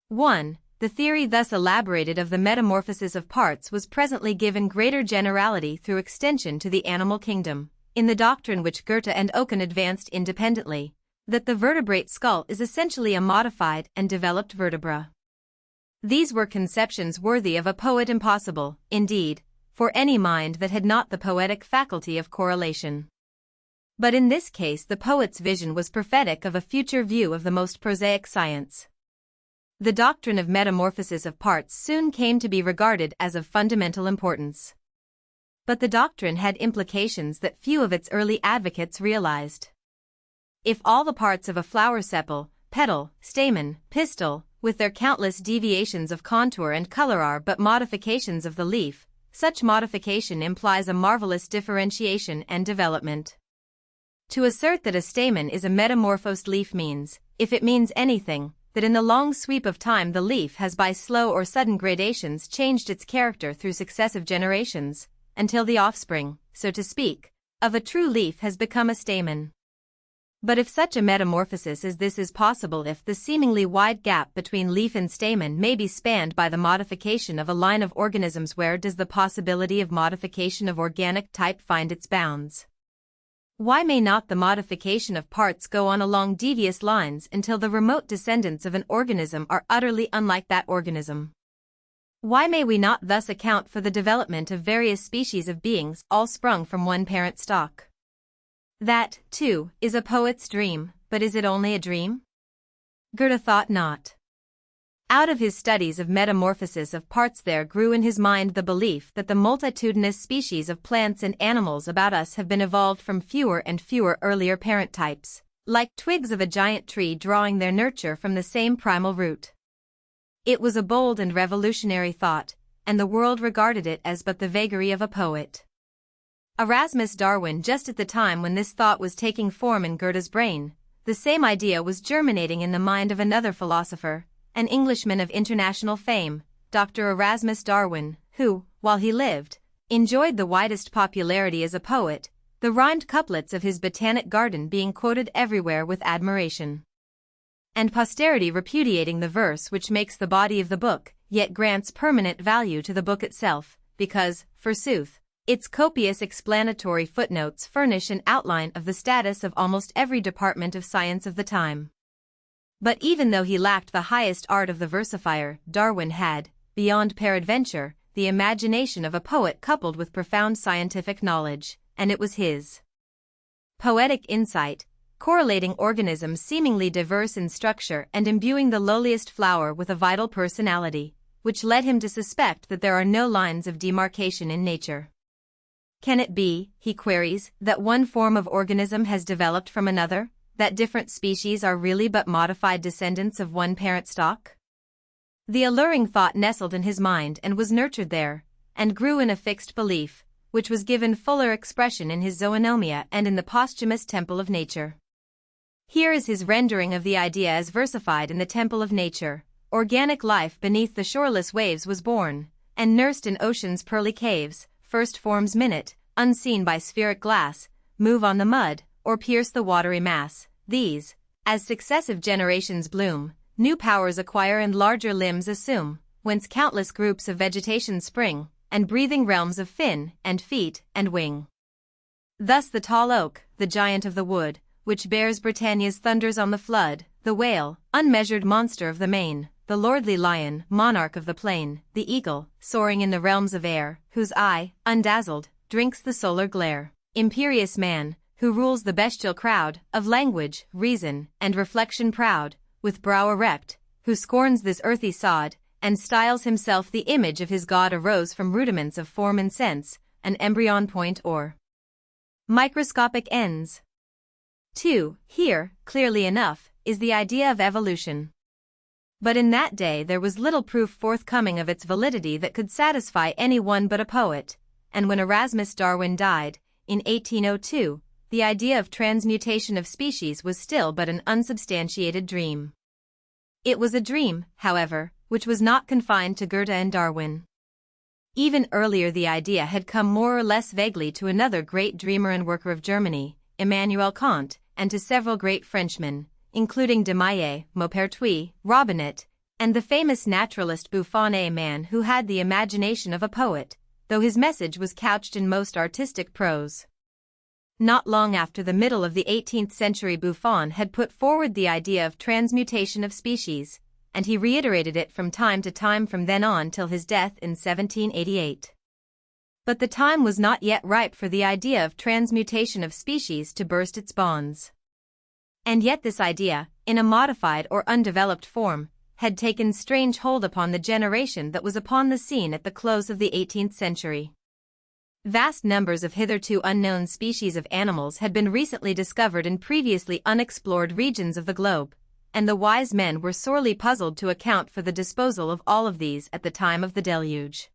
[SPEAKER 1] 1. The theory thus elaborated of the metamorphosis of parts was presently given greater generality through extension to the animal kingdom, in the doctrine which Goethe and Oken advanced independently, that the vertebrate skull is essentially a modified and developed vertebra. These were conceptions worthy of a poet, impossible, indeed, for any mind that had not the poetic faculty of correlation. But in this case the poet's vision was prophetic of a future view of the most prosaic science. The doctrine of metamorphosis of parts soon came to be regarded as of fundamental importance. But the doctrine had implications that few of its early advocates realized. If all the parts of a flower sepal, petal, stamen, pistil, with their countless deviations of contour and color are but modifications of the leaf, such modification implies a marvelous differentiation and development. To assert that a stamen is a metamorphosed leaf means, if it means anything, that in the long sweep of time the leaf has by slow or sudden gradations changed its character through successive generations, until the offspring, so to speak, of a true leaf has become a stamen. But if such a metamorphosis as this is possible, if the seemingly wide gap between leaf and stamen may be spanned by the modification of a line of organisms, where does the possibility of modification of organic type find its bounds? Why may not the modification of parts go on along devious lines until the remote descendants of an organism are utterly unlike that organism? Why may we not thus account for the development of various species of beings all sprung from one parent stock? That, too, is a poet's dream, but is it only a dream? Goethe thought not. Out of his studies of metamorphosis of parts there grew in his mind the belief that the multitudinous species of plants and animals about us have been evolved from fewer and fewer earlier parent types, like twigs of a giant tree drawing their nurture from the same primal root. It was a bold and revolutionary thought, and the world regarded it as but the vagary of a poet. Erasmus Darwin, just at the time when this thought was taking form in Goethe's brain, the same idea was germinating in the mind of another philosopher, an Englishman of international fame, Dr. Erasmus Darwin, who, while he lived, enjoyed the widest popularity as a poet, the rhymed couplets of his Botanic Garden being quoted everywhere with admiration, and posterity repudiating the verse which makes the body of the book, yet grants permanent value to the book itself, because, forsooth, its copious explanatory footnotes furnish an outline of the status of almost every department of science of the time. But even though he lacked the highest art of the versifier, Darwin had, beyond peradventure, the imagination of a poet coupled with profound scientific knowledge, and it was his poetic insight, correlating organisms seemingly diverse in structure and imbuing the lowliest flower with a vital personality, which led him to suspect that there are no lines of demarcation in nature. Can it be, he queries, that one form of organism has developed from another, that different species are really but modified descendants of one parent stock? The alluring thought nestled in his mind and was nurtured there, and grew in a fixed belief, which was given fuller expression in his Zoonomia and in the posthumous Temple of Nature. Here is his rendering of the idea as versified in the Temple of Nature. Organic life beneath the shoreless waves was born, and nursed in ocean's pearly caves. First forms minute, unseen by spheric glass, move on the mud, or pierce the watery mass. These, as successive generations bloom, new powers acquire and larger limbs assume, whence countless groups of vegetation spring, and breathing realms of fin, and feet, and wing. Thus the tall oak, the giant of the wood, which bears Britannia's thunders on the flood, the whale, unmeasured monster of the main, the lordly lion, monarch of the plain, the eagle, soaring in the realms of air, whose eye, undazzled, drinks the solar glare, imperious man, who rules the bestial crowd, of language, reason, and reflection proud, with brow erect, who scorns this earthy sod, and styles himself the image of his God, arose from rudiments of form and sense, an embryon point or microscopic ends. 2. Here, clearly enough, is the idea of evolution. But in that day there was little proof forthcoming of its validity that could satisfy any one but a poet, and when Erasmus Darwin died, in 1802, the idea of transmutation of species was still but an unsubstantiated dream. It was a dream, however, which was not confined to Goethe and Darwin. Even earlier the idea had come more or less vaguely to another great dreamer and worker of Germany, Immanuel Kant, and to several great Frenchmen, including de Maillet, Maupertuis, Robinet, and the famous naturalist Buffon, a man who had the imagination of a poet, though his message was couched in most artistic prose. Not long after the middle of the 18th century, Buffon had put forward the idea of transmutation of species, and he reiterated it from time to time from then on till his death in 1788. But the time was not yet ripe for the idea of transmutation of species to burst its bonds. And yet this idea, in a modified or undeveloped form, had taken strange hold upon the generation that was upon the scene at the close of the 18th century. Vast numbers of hitherto unknown species of animals had been recently discovered in previously unexplored regions of the globe, and the wise men were sorely puzzled to account for the disposal of all of these at the time of the deluge.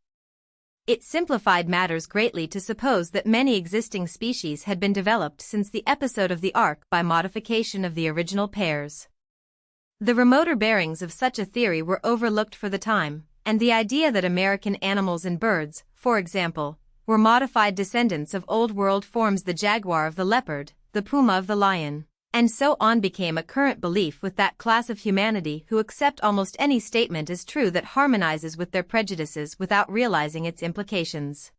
[SPEAKER 1] It simplified matters greatly to suppose that many existing species had been developed since the episode of the Ark by modification of the original pairs. The remoter bearings of such a theory were overlooked for the time, and the idea that American animals and birds, for example, were modified descendants of Old World forms, the jaguar of the leopard, the puma of the lion, and so on, became a current belief with that class of humanity who accept almost any statement as true that harmonizes with their prejudices without realizing its implications.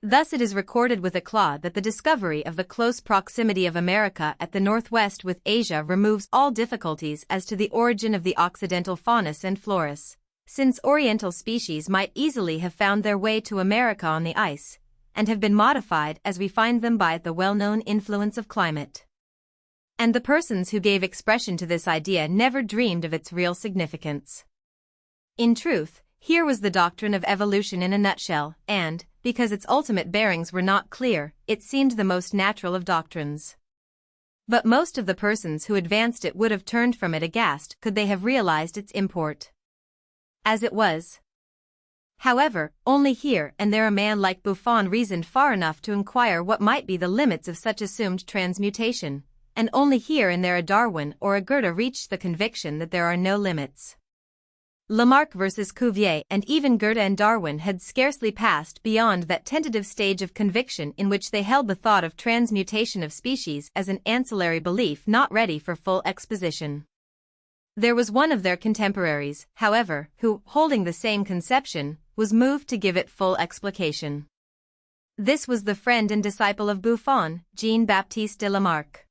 [SPEAKER 1] Thus it is recorded with eclat that the discovery of the close proximity of America at the northwest with Asia removes all difficulties as to the origin of the Occidental faunus and florus, since Oriental species might easily have found their way to America on the ice, and have been modified as we find them by the well-known influence of climate. And the persons who gave expression to this idea never dreamed of its real significance. In truth, here was the doctrine of evolution in a nutshell, and, because its ultimate bearings were not clear, it seemed the most natural of doctrines. But most of the persons who advanced it would have turned from it aghast could they have realized its import. As it was, however, only here and there a man like Buffon reasoned far enough to inquire what might be the limits of such assumed transmutation, and only here and there a Darwin or a Goethe reached the conviction that there are no limits. Lamarck versus Cuvier and even Goethe and Darwin had scarcely passed beyond that tentative stage of conviction in which they held the thought of transmutation of species as an ancillary belief not ready for full exposition. There was one of their contemporaries, however, who, holding the same conception, was moved to give it full explication. This was the friend and disciple of Buffon, Jean-Baptiste de Lamarck.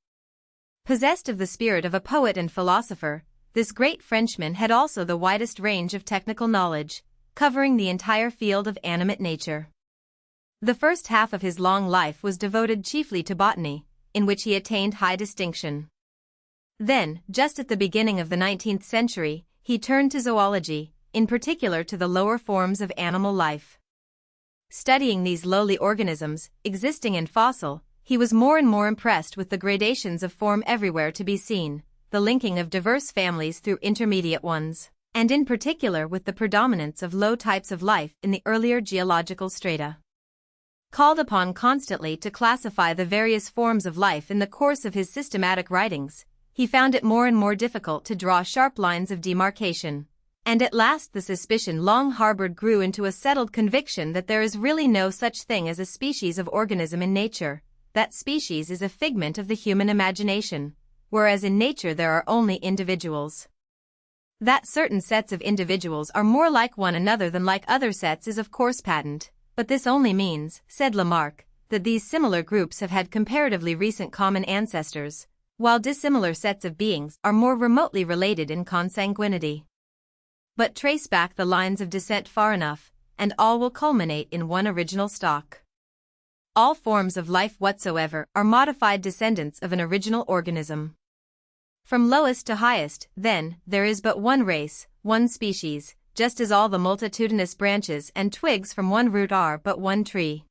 [SPEAKER 1] Possessed of the spirit of a poet and philosopher, this great Frenchman had also the widest range of technical knowledge, covering the entire field of animate nature. The first half of his long life was devoted chiefly to botany, in which he attained high distinction. Then, just at the beginning of the 19th century, he turned to zoology, in particular to the lower forms of animal life. Studying these lowly organisms, existing and fossil, he was more and more impressed with the gradations of form everywhere to be seen, the linking of diverse families through intermediate ones, and in particular with the predominance of low types of life in the earlier geological strata. Called upon constantly to classify the various forms of life in the course of his systematic writings, he found it more and more difficult to draw sharp lines of demarcation, and at last the suspicion long harbored grew into a settled conviction that there is really no such thing as a species of organism in nature, that species is a figment of the human imagination, whereas in nature there are only individuals. That certain sets of individuals are more like one another than like other sets is of course patent, but this only means, said Lamarck, that these similar groups have had comparatively recent common ancestors, while dissimilar sets of beings are more remotely related in consanguinity. But trace back the lines of descent far enough, and all will culminate in one original stock. All forms of life whatsoever are modified descendants of an original organism. From lowest to highest, then, there is but one race, one species, just as all the multitudinous branches and twigs from one root are but one tree.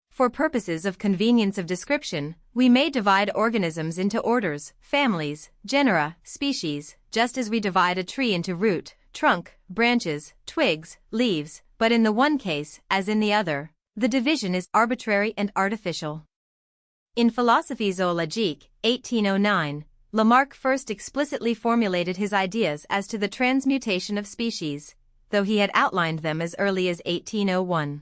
[SPEAKER 1] For purposes of convenience of description, we may divide organisms into orders, families, genera, species, just as we divide a tree into root, trunk, branches, twigs, leaves, but in the one case, as in the other, the division is arbitrary and artificial. In Philosophie zoologique, 1809, Lamarck first explicitly formulated his ideas as to the transmutation of species, though he had outlined them as early as 1801.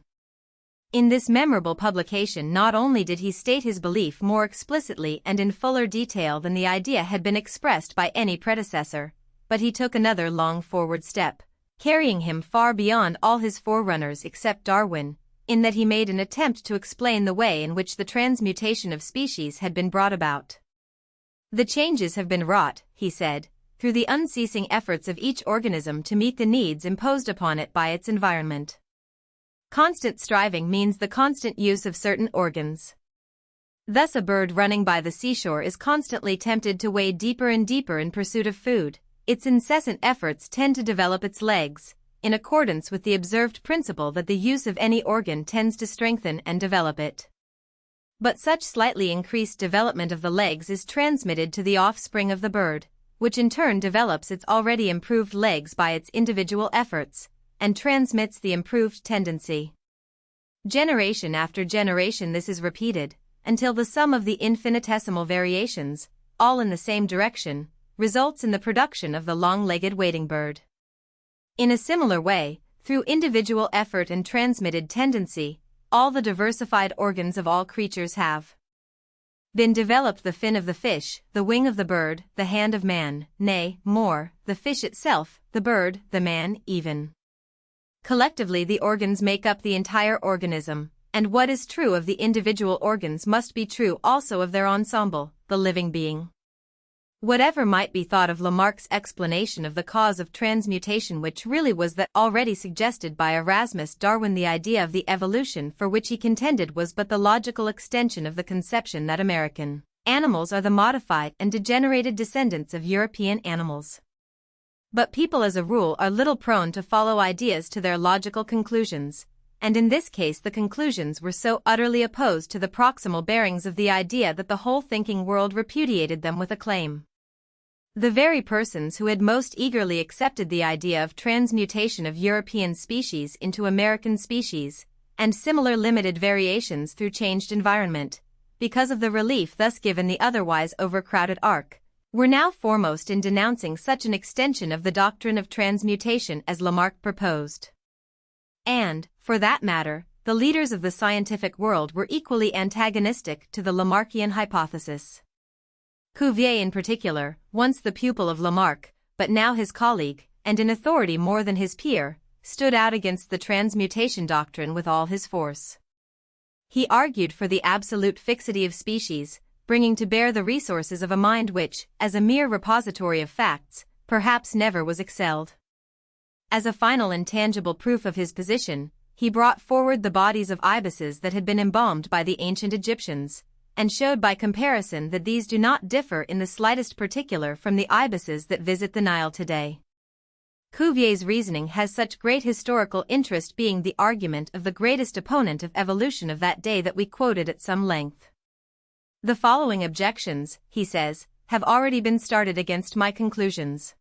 [SPEAKER 1] In this memorable publication not only did he state his belief more explicitly and in fuller detail than the idea had been expressed by any predecessor, but he took another long forward step, carrying him far beyond all his forerunners except Darwin, in that he made an attempt to explain the way in which the transmutation of species had been brought about. The changes have been wrought, he said, through the unceasing efforts of each organism to meet the needs imposed upon it by its environment. Constant striving means the constant use of certain organs. Thus a bird running by the seashore is constantly tempted to wade deeper and deeper in pursuit of food. Its incessant efforts tend to develop its legs, in accordance with the observed principle that the use of any organ tends to strengthen and develop it. But such slightly increased development of the legs is transmitted to the offspring of the bird, which in turn develops its already improved legs by its individual efforts, and transmits the improved tendency. Generation after generation this is repeated, until the sum of the infinitesimal variations, all in the same direction, results in the production of the long-legged wading bird. In a similar way, through individual effort and transmitted tendency, all the diversified organs of all creatures have been developed: the fin of the fish, the wing of the bird, the hand of man, nay, more, the fish itself, the bird, the man, even. Collectively the organs make up the entire organism, and what is true of the individual organs must be true also of their ensemble, the living being. Whatever might be thought of Lamarck's explanation of the cause of transmutation, which really was that already suggested by Erasmus Darwin, the idea of the evolution for which he contended was but the logical extension of the conception that American animals are the modified and degenerated descendants of European animals. But people as a rule are little prone to follow ideas to their logical conclusions, and in this case the conclusions were so utterly opposed to the proximal bearings of the idea that the whole thinking world repudiated them with acclaim. The very persons who had most eagerly accepted the idea of transmutation of European species into American species, and similar limited variations through changed environment, because of the relief thus given the otherwise overcrowded ark, were now foremost in denouncing such an extension of the doctrine of transmutation as Lamarck proposed. And, for that matter, the leaders of the scientific world were equally antagonistic to the Lamarckian hypothesis. Cuvier in particular, once the pupil of Lamarck, but now his colleague, and in authority more than his peer, stood out against the transmutation doctrine with all his force. He argued for the absolute fixity of species, bringing to bear the resources of a mind which, as a mere repository of facts, perhaps never was excelled. As a final and tangible proof of his position, he brought forward the bodies of ibises that had been embalmed by the ancient Egyptians, and showed by comparison that these do not differ in the slightest particular from the ibises that visit the Nile today. Cuvier's reasoning has such great historical interest, being the argument of the greatest opponent of evolution of that day, that we quote it at some length. The following objections, he says, have already been started against my conclusions.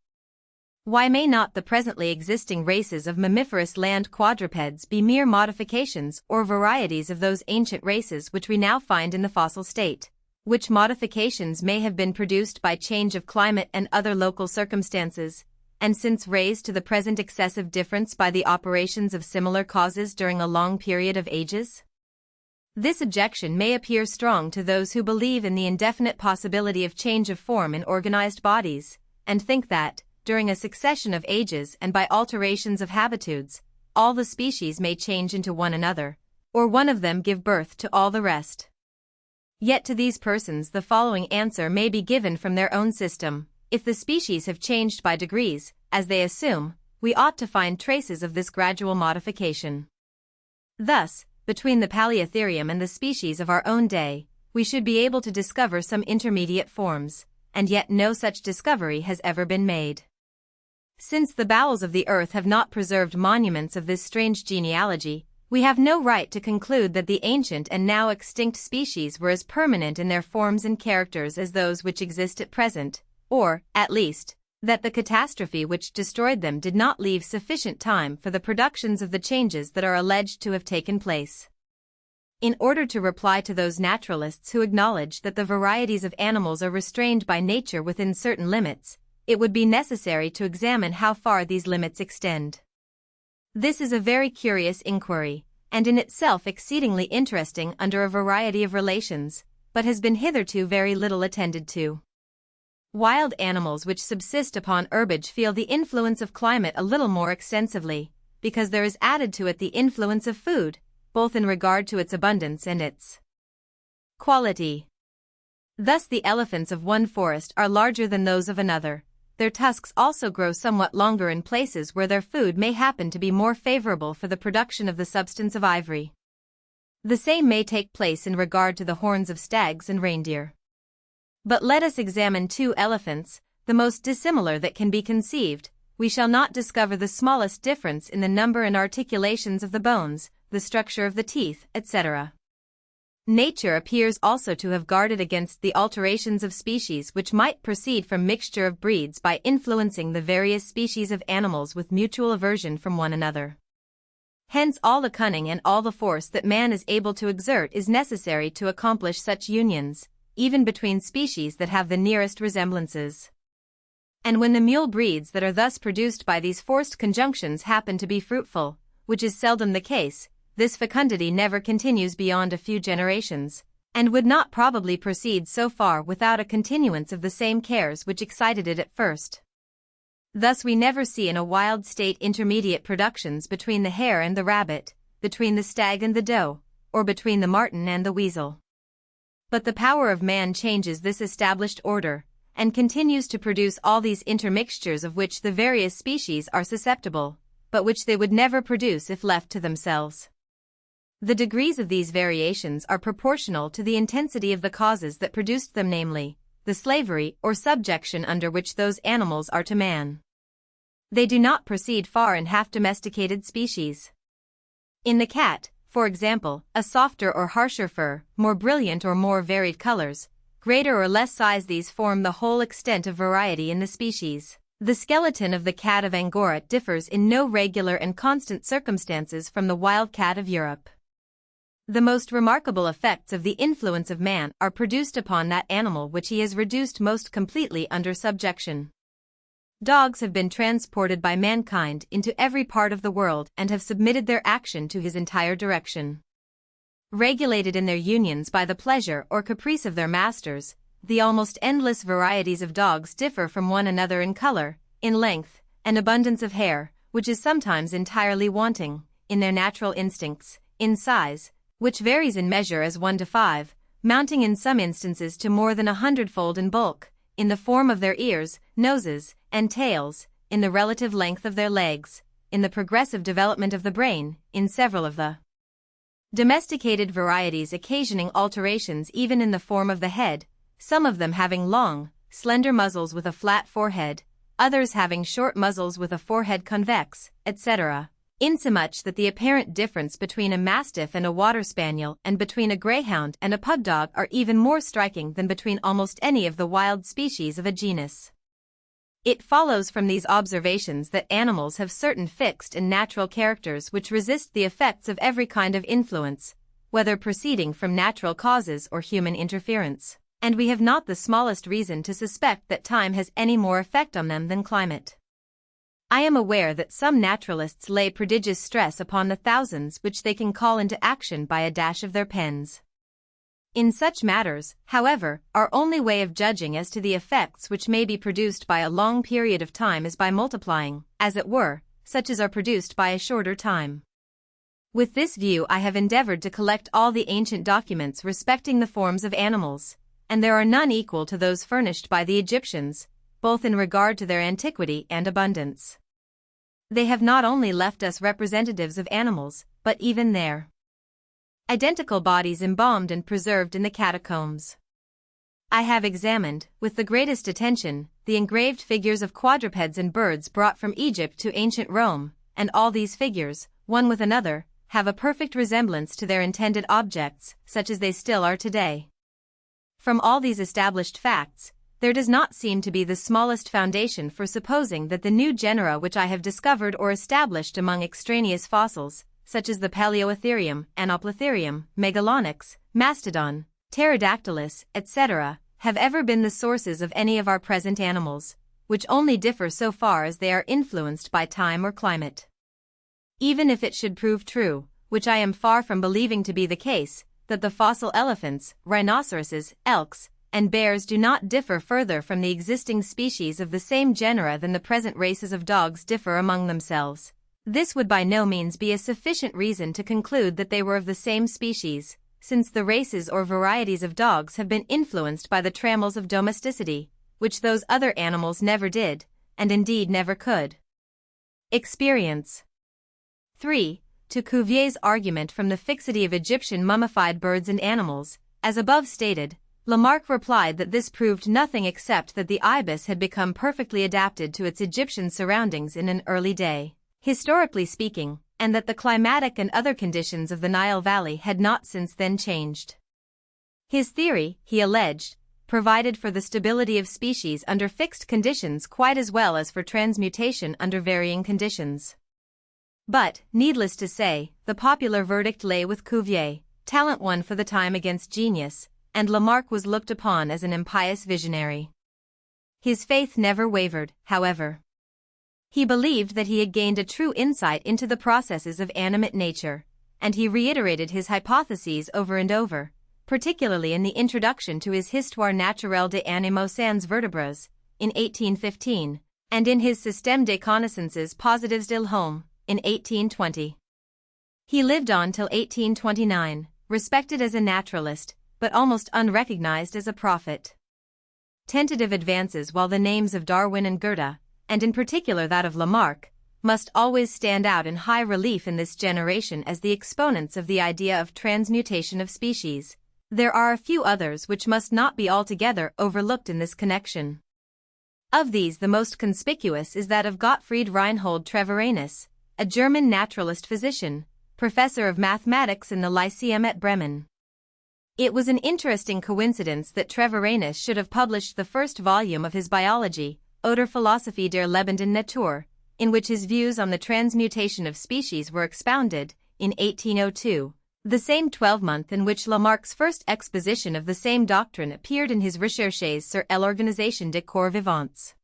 [SPEAKER 1] Why may not the presently existing races of mammiferous land quadrupeds be mere modifications or varieties of those ancient races which we now find in the fossil state, which modifications may have been produced by change of climate and other local circumstances, and since raised to the present excessive difference by the operations of similar causes during a long period of ages? This objection may appear strong to those who believe in the indefinite possibility of change of form in organized bodies, and think that, during a succession of ages and by alterations of habitudes, all the species may change into one another, or one of them give birth to all the rest. Yet to these persons the following answer may be given from their own system: if the species have changed by degrees, as they assume, we ought to find traces of this gradual modification. Thus, between the Paleotherium and the species of our own day, we should be able to discover some intermediate forms, and yet no such discovery has ever been made. Since the bowels of the earth have not preserved monuments of this strange genealogy, we have no right to conclude that the ancient and now extinct species were as permanent in their forms and characters as those which exist at present, or, at least, that the catastrophe which destroyed them did not leave sufficient time for the productions of the changes that are alleged to have taken place. In order to reply to those naturalists who acknowledge that the varieties of animals are restrained by nature within certain limits, it would be necessary to examine how far these limits extend. This is a very curious inquiry, and in itself exceedingly interesting under a variety of relations, but has been hitherto very little attended to. Wild animals which subsist upon herbage feel the influence of climate a little more extensively, because there is added to it the influence of food, both in regard to its abundance and its quality. Thus the elephants of one forest are larger than those of another. Their tusks also grow somewhat longer in places where their food may happen to be more favorable for the production of the substance of ivory. The same may take place in regard to the horns of stags and reindeer. But let us examine two elephants, the most dissimilar that can be conceived. We shall not discover the smallest difference in the number and articulations of the bones, the structure of the teeth, etc. Nature appears also to have guarded against the alterations of species which might proceed from mixture of breeds by influencing the various species of animals with mutual aversion from one another. Hence all the cunning and all the force that man is able to exert is necessary to accomplish such unions, even between species that have the nearest resemblances. And when the mule breeds that are thus produced by these forced conjunctions happen to be fruitful, which is seldom the case, this fecundity never continues beyond a few generations, and would not probably proceed so far without a continuance of the same cares which excited it at first. Thus we never see in a wild state intermediate productions between the hare and the rabbit, between the stag and the doe, or between the marten and the weasel. But the power of man changes this established order, and continues to produce all these intermixtures of which the various species are susceptible, but which they would never produce if left to themselves. The degrees of these variations are proportional to the intensity of the causes that produced them, namely, the slavery or subjection under which those animals are to man. They do not proceed far in half-domesticated species. In the cat, for example, a softer or harsher fur, more brilliant or more varied colors, greater or less size, these form the whole extent of variety in the species. The skeleton of the cat of Angora differs in no regular and constant circumstances from the wild cat of Europe. The most remarkable effects of the influence of man are produced upon that animal which he has reduced most completely under subjection. Dogs have been transported by mankind into every part of the world and have submitted their action to his entire direction. Regulated in their unions by the pleasure or caprice of their masters, the almost endless varieties of dogs differ from one another in color, in length, and abundance of hair, which is sometimes entirely wanting, in their natural instincts, in size, which varies in measure as 1 to 5, mounting in some instances to more than 100-fold in bulk, in the form of their ears, noses, and tails, in the relative length of their legs, in the progressive development of the brain, in several of the domesticated varieties occasioning alterations even in the form of the head, some of them having long, slender muzzles with a flat forehead, others having short muzzles with a forehead convex, etc., insomuch that the apparent difference between a mastiff and a water spaniel and between a greyhound and a pugdog are even more striking than between almost any of the wild species of a genus. It follows from these observations that animals have certain fixed and natural characters which resist the effects of every kind of influence, whether proceeding from natural causes or human interference, and we have not the smallest reason to suspect that time has any more effect on them than climate. I am aware that some naturalists lay prodigious stress upon the thousands which they can call into action by a dash of their pens. In such matters, however, our only way of judging as to the effects which may be produced by a long period of time is by multiplying, as it were, such as are produced by a shorter time. With this view I have endeavored to collect all the ancient documents respecting the forms of animals, and there are none equal to those furnished by the Egyptians, both in regard to their antiquity and abundance. They have not only left us representatives of animals, but even their identical bodies embalmed and preserved in the catacombs. I have examined, with the greatest attention, the engraved figures of quadrupeds and birds brought from Egypt to ancient Rome, and all these figures, one with another, have a perfect resemblance to their intended objects, such as they still are today. From all these established facts, there does not seem to be the smallest foundation for supposing that the new genera which I have discovered or established among extraneous fossils, such as the Paleotherium, Anoplotherium, Megalonyx, Mastodon, Pterodactylus, etc., have ever been the sources of any of our present animals, which only differ so far as they are influenced by time or climate. Even if it should prove true, which I am far from believing to be the case, that the fossil elephants, rhinoceroses, elks, and bears do not differ further from the existing species of the same genera than the present races of dogs differ among themselves, this would by no means be a sufficient reason to conclude that they were of the same species, since the races or varieties of dogs have been influenced by the trammels of domesticity, which those other animals never did, and indeed never could experience. 3. To Cuvier's argument from the fixity of Egyptian mummified birds and animals, as above stated, Lamarck replied that this proved nothing except that the ibis had become perfectly adapted to its Egyptian surroundings in an early day, historically speaking, and that the climatic and other conditions of the Nile Valley had not since then changed. His theory, he alleged, provided for the stability of species under fixed conditions quite as well as for transmutation under varying conditions. But, needless to say, the popular verdict lay with Cuvier, talent won for the time against genius, and Lamarck was looked upon as an impious visionary. His faith never wavered, however. He believed that he had gained a true insight into the processes of animate nature, and he reiterated his hypotheses over and over, particularly in the introduction to his Histoire naturelle des animaux sans vertebres, in 1815, and in his Système des connaissances positives de l'homme, in 1820. He lived on till 1829, respected as a naturalist, but almost unrecognized as a prophet. Tentative advances while the names of Darwin and Goethe, and in particular that of Lamarck, must always stand out in high relief in this generation as the exponents of the idea of transmutation of species. There are a few others which must not be altogether overlooked in this connection. Of these the most conspicuous is that of Gottfried Reinhold Treviranus, a German naturalist physician, professor of mathematics in the Lyceum at Bremen. It was an interesting coincidence that Treviranus should have published the first volume of his biology, Oder Philosophie der lebenden Natur, in which his views on the transmutation of species were expounded, in 1802, the same 12-month in which Lamarck's first exposition of the same doctrine appeared in his Recherches sur l'organisation des corps vivants.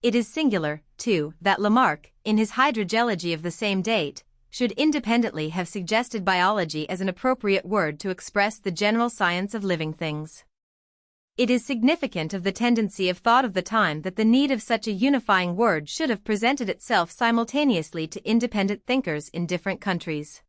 [SPEAKER 1] It is singular, too, that Lamarck, in his Hydrogeology of the same date, should independently have suggested biology as an appropriate word to express the general science of living things. It is significant of the tendency of thought of the time that the need of such a unifying word should have presented itself simultaneously to independent thinkers in different countries.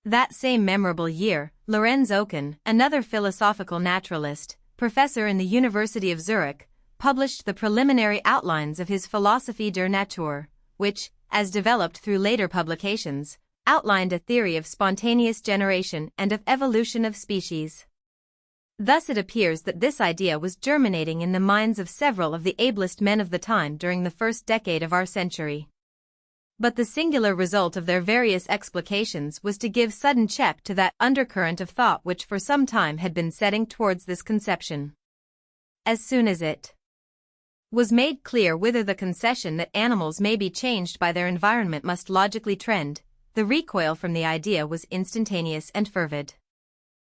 [SPEAKER 1] That same memorable year, Lorenz Oken, another philosophical naturalist, professor in the University of Zurich, published the preliminary outlines of his Philosophie der Natur, which, as developed through later publications, outlined a theory of spontaneous generation and of evolution of species. Thus it appears that this idea was germinating in the minds of several of the ablest men of the time during the first decade of our century. But the singular result of their various explications was to give sudden check to that undercurrent of thought which for some time had been setting towards this conception. As soon as it was made clear whither the concession that animals may be changed by their environment must logically trend, the recoil from the idea was instantaneous and fervid.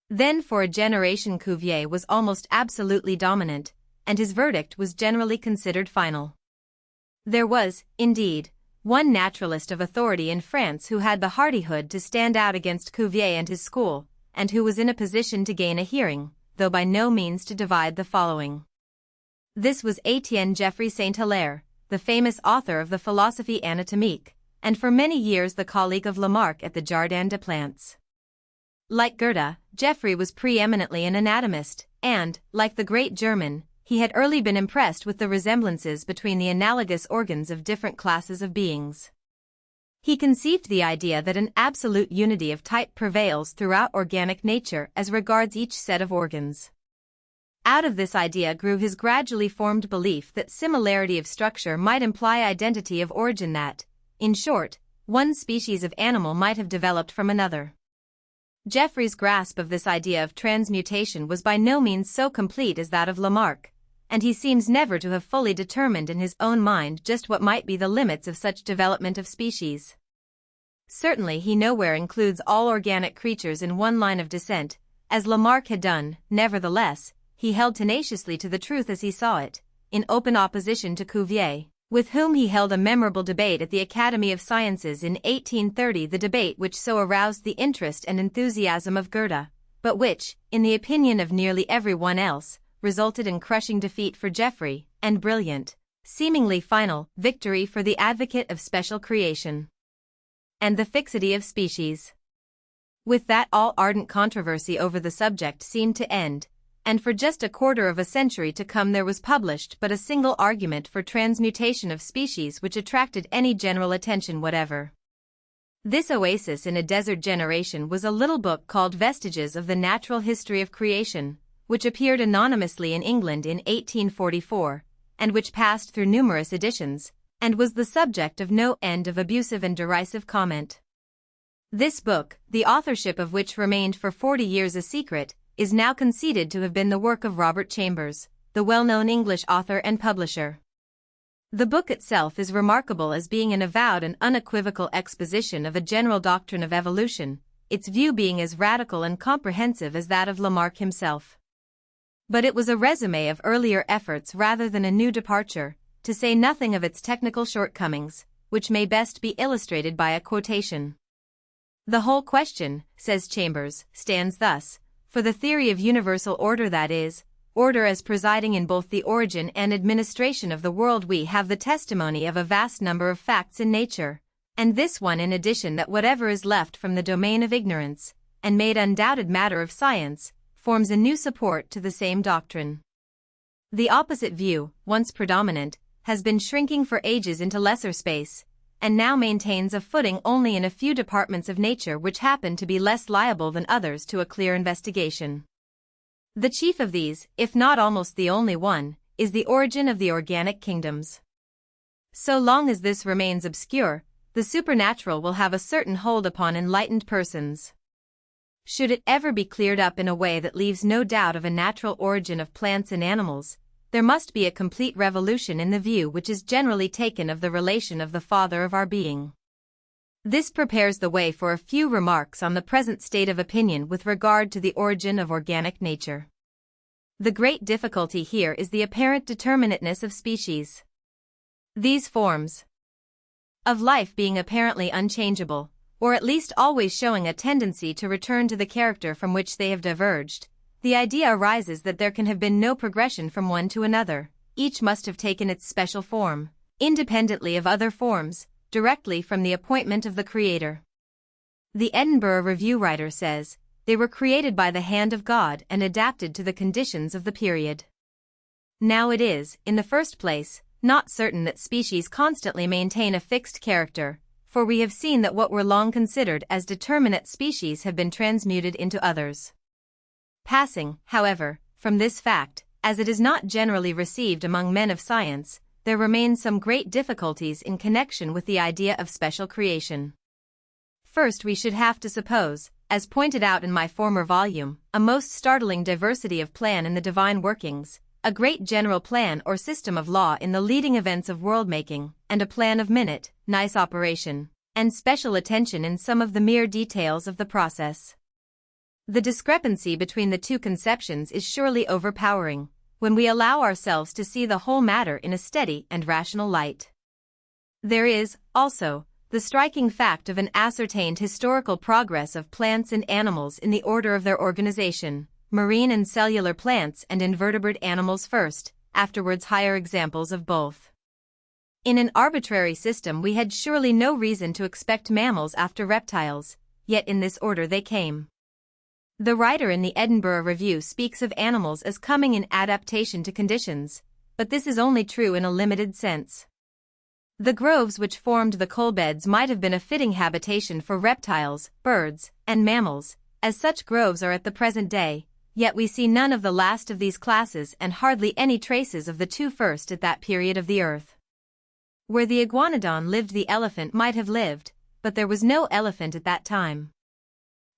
[SPEAKER 1] Then for a generation Cuvier was almost absolutely dominant, and his verdict was generally considered final. There was, indeed, one naturalist of authority in France who had the hardihood to stand out against Cuvier and his school, and who was in a position to gain a hearing, though by no means to divide the following. This was Étienne Geoffroy Saint-Hilaire, the famous author of the Philosophie Anatomique, and for many years the colleague of Lamarck at the Jardin des Plantes. Like Goethe, Geoffroy was preeminently an anatomist, and, like the great German, he had early been impressed with the resemblances between the analogous organs of different classes of beings. He conceived the idea that an absolute unity of type prevails throughout organic nature as regards each set of organs. Out of this idea grew his gradually formed belief that similarity of structure might imply identity of origin, that, in short, one species of animal might have developed from another. Geoffroy's grasp of this idea of transmutation was by no means so complete as that of Lamarck, and he seems never to have fully determined in his own mind just what might be the limits of such development of species. Certainly he nowhere includes all organic creatures in one line of descent, as Lamarck had done. Nevertheless, he held tenaciously to the truth as he saw it, in open opposition to Cuvier, with whom he held a memorable debate at the Academy of Sciences in 1830, the debate which so aroused the interest and enthusiasm of Goethe, but which, in the opinion of nearly everyone else, resulted in crushing defeat for Geoffroy, and brilliant, seemingly final, victory for the advocate of special creation and the fixity of species. With that all ardent controversy over the subject seemed to end, and for just a quarter of a century to come there was published but a single argument for transmutation of species which attracted any general attention whatever. This oasis in a desert generation was a little book called Vestiges of the Natural History of Creation, which appeared anonymously in England in 1844, and which passed through numerous editions, and was the subject of no end of abusive and derisive comment. This book, the authorship of which remained for 40 years a secret, is now conceded to have been the work of Robert Chambers, the well-known English author and publisher. The book itself is remarkable as being an avowed and unequivocal exposition of a general doctrine of evolution, its view being as radical and comprehensive as that of Lamarck himself. But it was a resume of earlier efforts rather than a new departure, to say nothing of its technical shortcomings, which may best be illustrated by a quotation. The whole question, says Chambers, stands thus: for the theory of universal order, that is, order as presiding in both the origin and administration of the world, we have the testimony of a vast number of facts in nature, and this one in addition, that whatever is left from the domain of ignorance, and made undoubted matter of science, forms a new support to the same doctrine. The opposite view, once predominant, has been shrinking for ages into lesser space, and now maintains a footing only in a few departments of nature which happen to be less liable than others to a clear investigation. The chief of these, if not almost the only one, is the origin of the organic kingdoms. So long as this remains obscure, the supernatural will have a certain hold upon enlightened persons. Should it ever be cleared up in a way that leaves no doubt of a natural origin of plants and animals, there must be a complete revolution in the view which is generally taken of the relation of the Father of our being. This prepares the way for a few remarks on the present state of opinion with regard to the origin of organic nature. The great difficulty here is the apparent determinateness of species. These forms of life being apparently unchangeable, or at least always showing a tendency to return to the character from which they have diverged, the idea arises that there can have been no progression from one to another. Each must have taken its special form, independently of other forms, directly from the appointment of the Creator. The Edinburgh Review writer says, they were created by the hand of God and adapted to the conditions of the period. Now it is, in the first place, not certain that species constantly maintain a fixed character, for we have seen that what were long considered as determinate species have been transmuted into others. Passing, however, from this fact, as it is not generally received among men of science, there remain some great difficulties in connection with the idea of special creation. First, we should have to suppose, as pointed out in my former volume, a most startling diversity of plan in the divine workings, a great general plan or system of law in the leading events of world-making, and a plan of minute, nice operation, and special attention in some of the mere details of the process. The discrepancy between the two conceptions is surely overpowering, when we allow ourselves to see the whole matter in a steady and rational light. There is, also, the striking fact of an ascertained historical progress of plants and animals in the order of their organization, marine and cellular plants and invertebrate animals first, afterwards higher examples of both. In an arbitrary system we had surely no reason to expect mammals after reptiles, yet in this order they came. The writer in the Edinburgh Review speaks of animals as coming in adaptation to conditions, but this is only true in a limited sense. The groves which formed the coal beds might have been a fitting habitation for reptiles, birds, and mammals, as such groves are at the present day, yet we see none of the last of these classes and hardly any traces of the two first at that period of the earth. Where the iguanodon lived the elephant might have lived, but there was no elephant at that time.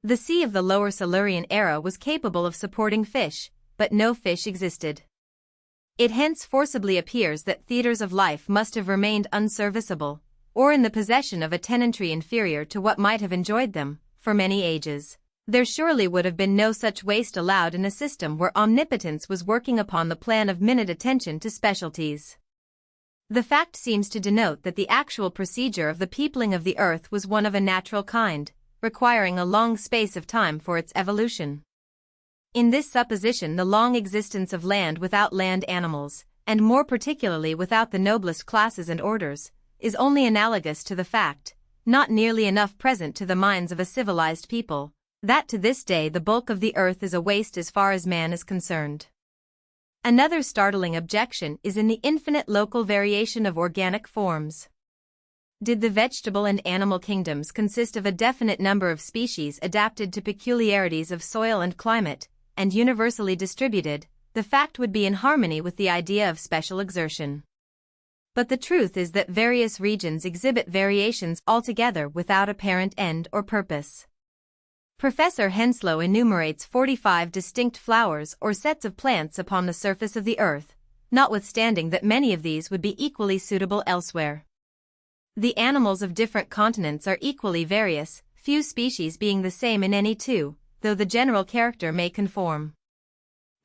[SPEAKER 1] The sea of the Lower Silurian era was capable of supporting fish, but no fish existed. It hence forcibly appears that theatres of life must have remained unserviceable, or in the possession of a tenantry inferior to what might have enjoyed them, for many ages. There surely would have been no such waste allowed in a system where omnipotence was working upon the plan of minute attention to specialties. The fact seems to denote that the actual procedure of the peopling of the earth was one of a natural kind, requiring a long space of time for its evolution. In this supposition the long existence of land without land animals, and more particularly without the noblest classes and orders, is only analogous to the fact, not nearly enough present to the minds of a civilized people, that to this day the bulk of the earth is a waste as far as man is concerned. Another startling objection is in the infinite local variation of organic forms. Did the vegetable and animal kingdoms consist of a definite number of species adapted to peculiarities of soil and climate, and universally distributed, the fact would be in harmony with the idea of special exertion. But the truth is that various regions exhibit variations altogether without apparent end or purpose. Professor Henslow enumerates 45 distinct flowers or sets of plants upon the surface of the earth, notwithstanding that many of these would be equally suitable elsewhere. The animals of different continents are equally various, few species being the same in any two, though the general character may conform.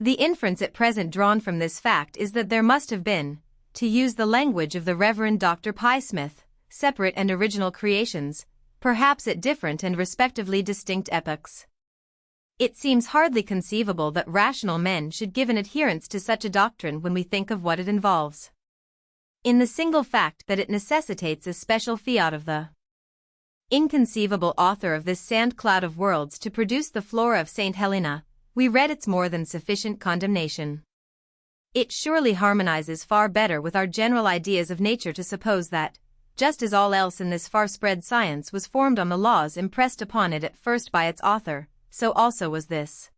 [SPEAKER 1] The inference at present drawn from this fact is that there must have been, to use the language of the Reverend Dr. Pye Smith, separate and original creations, perhaps at different and respectively distinct epochs. It seems hardly conceivable that rational men should give an adherence to such a doctrine when we think of what it involves. In the single fact that it necessitates a special fiat of the inconceivable author of this sand cloud of worlds to produce the flora of St. Helena, we read its more than sufficient condemnation. It surely harmonizes far better with our general ideas of nature to suppose that, just as all else in this far-spread science was formed on the laws impressed upon it at first by its author, so also was this.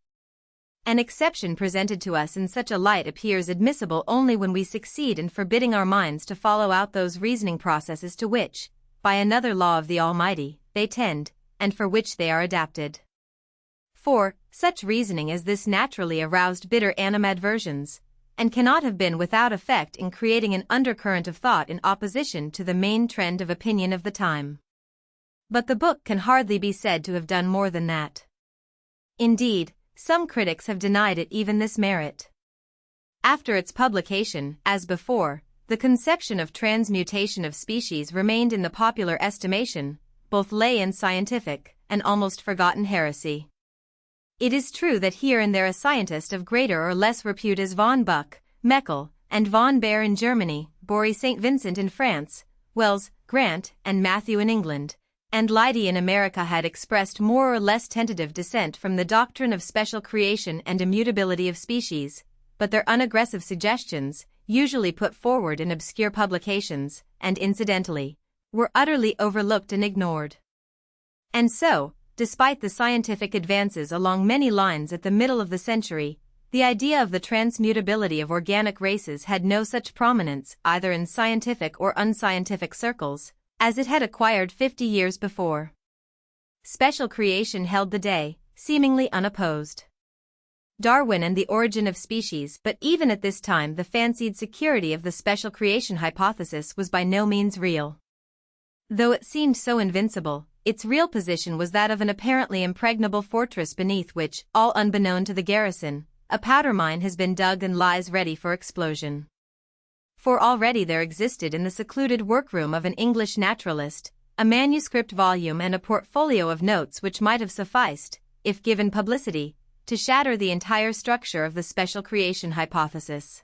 [SPEAKER 1] An exception presented to us in such a light appears admissible only when we succeed in forbidding our minds to follow out those reasoning processes to which, by another law of the Almighty, they tend, and for which they are adapted. For, such reasoning as this naturally aroused bitter animadversions, and cannot have been without effect in creating an undercurrent of thought in opposition to the main trend of opinion of the time. But the book can hardly be said to have done more than that. Indeed, some critics have denied it even this merit. After its publication, as before, the conception of transmutation of species remained in the popular estimation, both lay and scientific, an almost forgotten heresy. It is true that here and there a scientist of greater or less repute as von Buch, Meckel, and von Baer in Germany, Bory St. Vincent in France, Wells, Grant, and Matthew in England, and Leidy in America had expressed more or less tentative dissent from the doctrine of special creation and immutability of species, but their unaggressive suggestions, usually put forward in obscure publications, and incidentally, were utterly overlooked and ignored. And so, despite the scientific advances along many lines at the middle of the century, the idea of the transmutability of organic races had no such prominence either in scientific or unscientific circles, as it had acquired 50 years before. Special creation held the day, seemingly unopposed. Darwin and the origin of species, but even at this time the fancied security of the special creation hypothesis was by no means real. Though it seemed so invincible, its real position was that of an apparently impregnable fortress beneath which, all unbeknown to the garrison, a powder mine has been dug and lies ready for explosion. For already there existed in the secluded workroom of an English naturalist, a manuscript volume and a portfolio of notes which might have sufficed, if given publicity, to shatter the entire structure of the special creation hypothesis.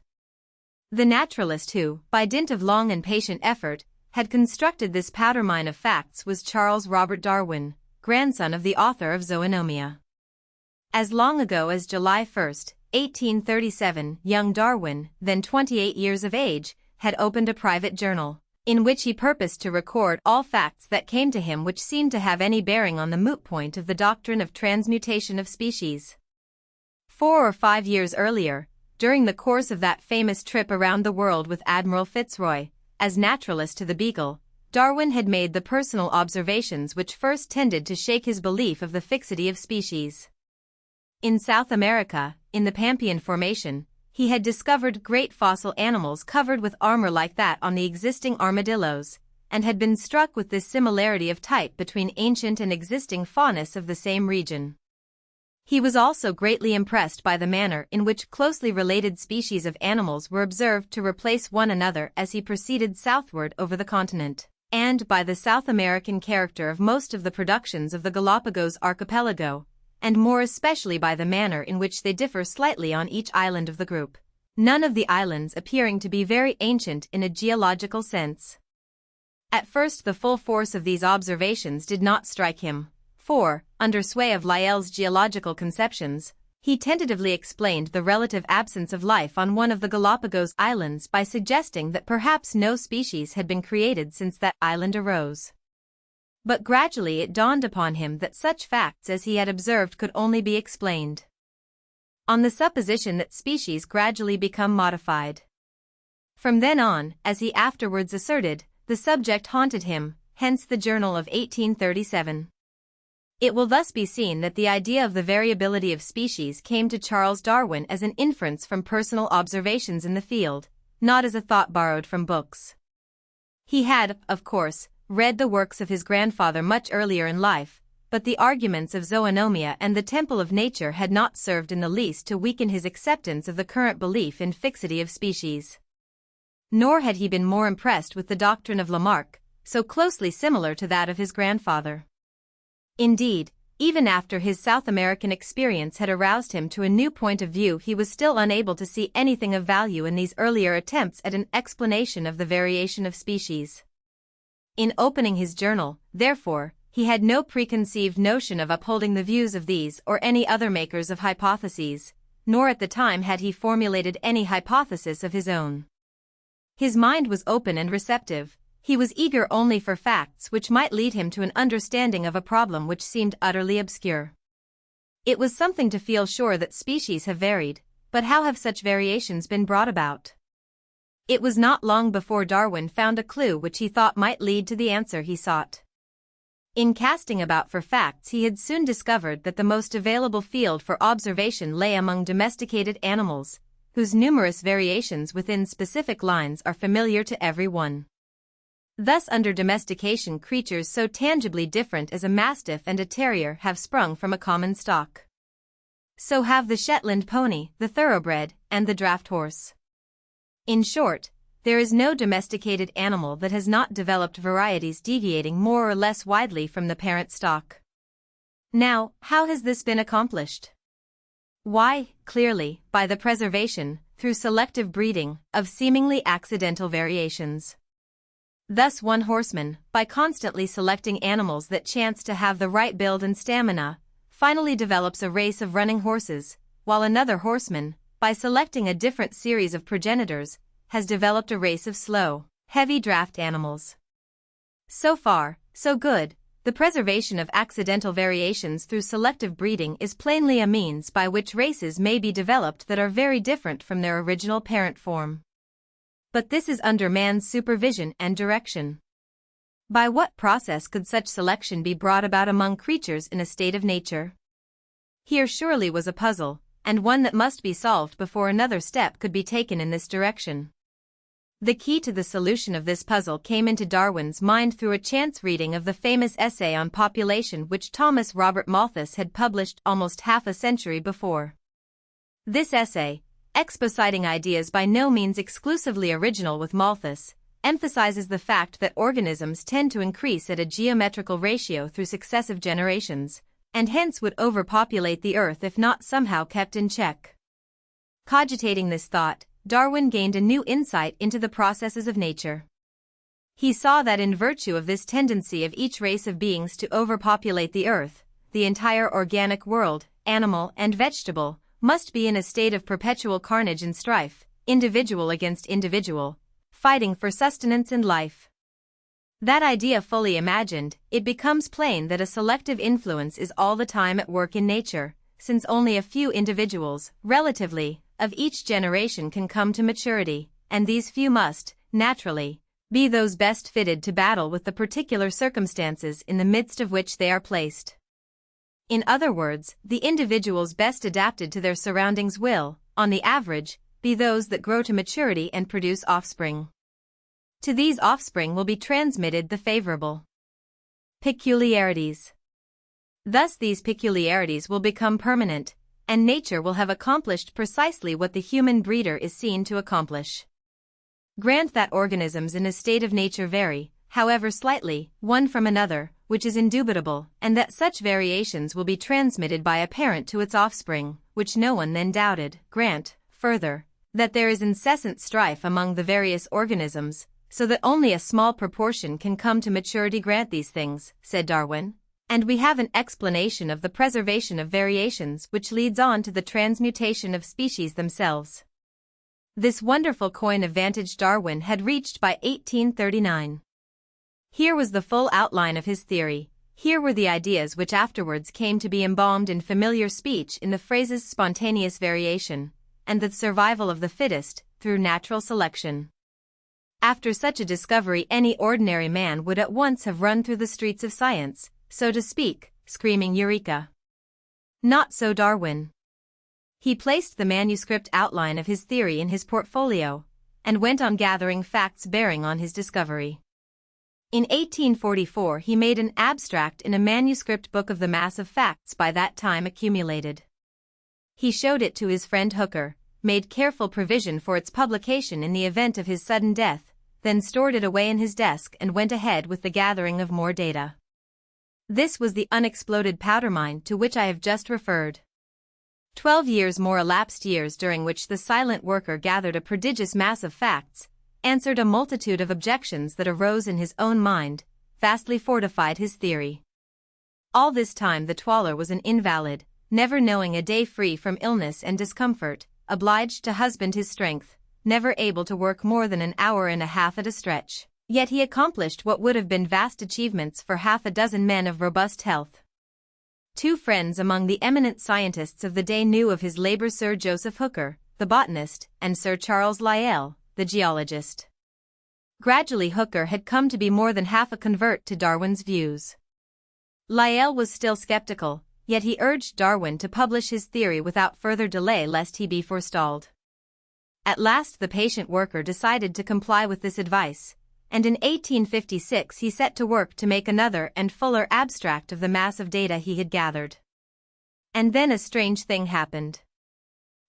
[SPEAKER 1] The naturalist who, by dint of long and patient effort, had constructed this powder mine of facts was Charles Robert Darwin, grandson of the author of Zoonomia. As long ago as July 1, 1837, young Darwin, then 28 years of age, had opened a private journal, in which he purposed to record all facts that came to him which seemed to have any bearing on the moot point of the doctrine of transmutation of species. 4 or 5 years earlier, during the course of that famous trip around the world with Admiral Fitzroy, as naturalist to the Beagle, Darwin had made the personal observations which first tended to shake his belief of the fixity of species. In South America, in the Pampean Formation, he had discovered great fossil animals covered with armor like that on the existing armadillos, and had been struck with this similarity of type between ancient and existing faunus of the same region. He was also greatly impressed by the manner in which closely related species of animals were observed to replace one another as he proceeded southward over the continent, and by the South American character of most of the productions of the Galapagos archipelago, and more especially by the manner in which they differ slightly on each island of the group, none of the islands appearing to be very ancient in a geological sense. At first the full force of these observations did not strike him, for, under sway of Lyell's geological conceptions, he tentatively explained the relative absence of life on one of the Galapagos Islands by suggesting that perhaps no species had been created since that island arose. But gradually it dawned upon him that such facts as he had observed could only be explained on the supposition that species gradually become modified. From then on, as he afterwards asserted, the subject haunted him, hence the Journal of 1837. It will thus be seen that the idea of the variability of species came to Charles Darwin as an inference from personal observations in the field, not as a thought borrowed from books. He had, of course, read the works of his grandfather much earlier in life, but the arguments of Zoonomia and the Temple of Nature had not served in the least to weaken his acceptance of the current belief in fixity of species. Nor had he been more impressed with the doctrine of Lamarck, so closely similar to that of his grandfather. Indeed, even after his South American experience had aroused him to a new point of view, he was still unable to see anything of value in these earlier attempts at an explanation of the variation of species. In opening his journal, therefore, he had no preconceived notion of upholding the views of these or any other makers of hypotheses, nor at the time had he formulated any hypothesis of his own. His mind was open and receptive. He was eager only for facts which might lead him to an understanding of a problem which seemed utterly obscure. It was something to feel sure that species have varied, but how have such variations been brought about? It was not long before Darwin found a clue which he thought might lead to the answer he sought. In casting about for facts, he had soon discovered that the most available field for observation lay among domesticated animals, whose numerous variations within specific lines are familiar to every one. Thus, under domestication, creatures so tangibly different as a mastiff and a terrier have sprung from a common stock. So have the Shetland pony, the thoroughbred, and the draught horse. In short, there is no domesticated animal that has not developed varieties deviating more or less widely from the parent stock. Now, how has this been accomplished? Why, clearly, by the preservation, through selective breeding, of seemingly accidental variations. Thus one horseman, by constantly selecting animals that chance to have the right build and stamina, finally develops a race of running horses, while another horseman, by selecting a different series of progenitors, has developed a race of slow, heavy draft animals. So far, so good. The preservation of accidental variations through selective breeding is plainly a means by which races may be developed that are very different from their original parent form. But this is under man's supervision and direction. By what process could such selection be brought about among creatures in a state of nature? Here surely was a puzzle, and one that must be solved before another step could be taken in this direction. The key to the solution of this puzzle came into Darwin's mind through a chance reading of the famous essay on population which Thomas Robert Malthus had published almost half a century before. This essay, expositing ideas by no means exclusively original with Malthus, emphasizes the fact that organisms tend to increase at a geometrical ratio through successive generations, and hence would overpopulate the Earth if not somehow kept in check. Cogitating this thought, Darwin gained a new insight into the processes of nature. He saw that in virtue of this tendency of each race of beings to overpopulate the Earth, the entire organic world, animal and vegetable, must be in a state of perpetual carnage and strife, individual against individual, fighting for sustenance and life. That idea fully imagined, it becomes plain that a selective influence is all the time at work in nature, since only a few individuals, relatively, of each generation can come to maturity, and these few must, naturally, be those best fitted to battle with the particular circumstances in the midst of which they are placed. In other words, the individuals best adapted to their surroundings will, on the average, be those that grow to maturity and produce offspring. To these offspring will be transmitted the favorable peculiarities. Thus these peculiarities will become permanent, and nature will have accomplished precisely what the human breeder is seen to accomplish. Grant that organisms in a state of nature vary, however slightly, one from another, which is indubitable, and that such variations will be transmitted by a parent to its offspring, which no one then doubted. Grant, further, that there is incessant strife among the various organisms, so that only a small proportion can come to maturity. Grant these things, said Darwin, and we have an explanation of the preservation of variations which leads on to the transmutation of species themselves. This wonderful coign of vantage Darwin had reached by 1839. Here was the full outline of his theory, here were the ideas which afterwards came to be embalmed in familiar speech in the phrases spontaneous variation, and the survival of the fittest, through natural selection. After such a discovery any ordinary man would at once have run through the streets of science, so to speak, screaming Eureka. Not so Darwin. He placed the manuscript outline of his theory in his portfolio, and went on gathering facts bearing on his discovery. In 1844 he made an abstract in a manuscript book of the mass of facts by that time accumulated. He showed it to his friend Hooker, made careful provision for its publication in the event of his sudden death, then stored it away in his desk and went ahead with the gathering of more data. This was the unexploded powder mine to which I have just referred. 12 years more elapsed, years during which the silent worker gathered a prodigious mass of facts, answered a multitude of objections that arose in his own mind, vastly fortified his theory. All this time the twaller was an invalid, never knowing a day free from illness and discomfort, obliged to husband his strength, never able to work more than an hour and a half at a stretch. Yet he accomplished what would have been vast achievements for half a dozen men of robust health. Two friends among the eminent scientists of the day knew of his labors: Sir Joseph Hooker, the botanist, and Sir Charles Lyell, the geologist. Gradually Hooker had come to be more than half a convert to Darwin's views. Lyell was still skeptical, yet he urged Darwin to publish his theory without further delay lest he be forestalled. At last the patient worker decided to comply with this advice, and in 1856 he set to work to make another and fuller abstract of the mass of data he had gathered. And then a strange thing happened.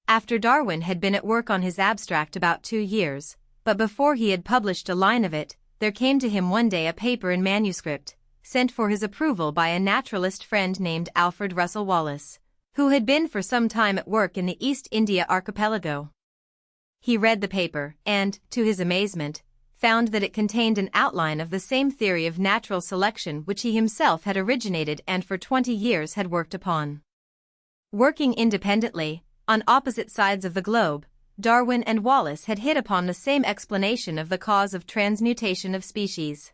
[SPEAKER 1] After Darwin had been at work on his abstract about 2 years, but before he had published a line of it, there came to him one day a paper in manuscript, sent for his approval by a naturalist friend named Alfred Russel Wallace, who had been for some time at work in the East India archipelago. He read the paper, and, to his amazement, found that it contained an outline of the same theory of natural selection which he himself had originated and for 20 years had worked upon. Working independently, on opposite sides of the globe, Darwin and Wallace had hit upon the same explanation of the cause of transmutation of species.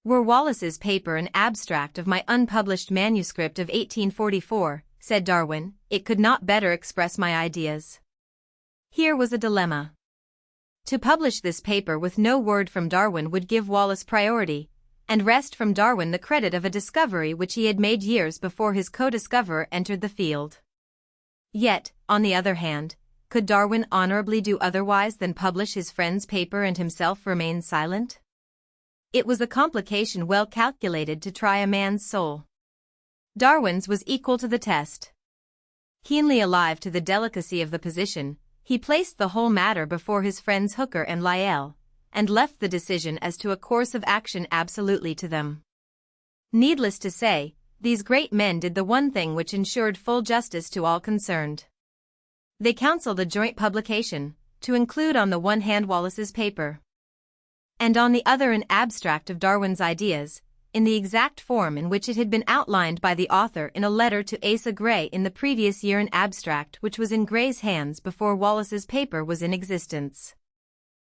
[SPEAKER 1] Were Wallace's paper an abstract of my unpublished manuscript of 1844, said Darwin, it could not better express my ideas. Here was a dilemma. To publish this paper with no word from Darwin would give Wallace priority, and wrest from Darwin the credit of a discovery which he had made years before his co-discoverer entered the field. Yet, on the other hand, could Darwin honorably do otherwise than publish his friend's paper and himself remain silent? It was a complication well calculated to try a man's soul. Darwin's was equal to the test. Keenly alive to the delicacy of the position, he placed the whole matter before his friends Hooker and Lyell, and left the decision as to a course of action absolutely to them. Needless to say, these great men did the one thing which ensured full justice to all concerned. They counseled a joint publication, to include on the one hand Wallace's paper, and on the other an abstract of Darwin's ideas, in the exact form in which it had been outlined by the author in a letter to Asa Gray in the previous year, an abstract which was in Gray's hands before Wallace's paper was in existence.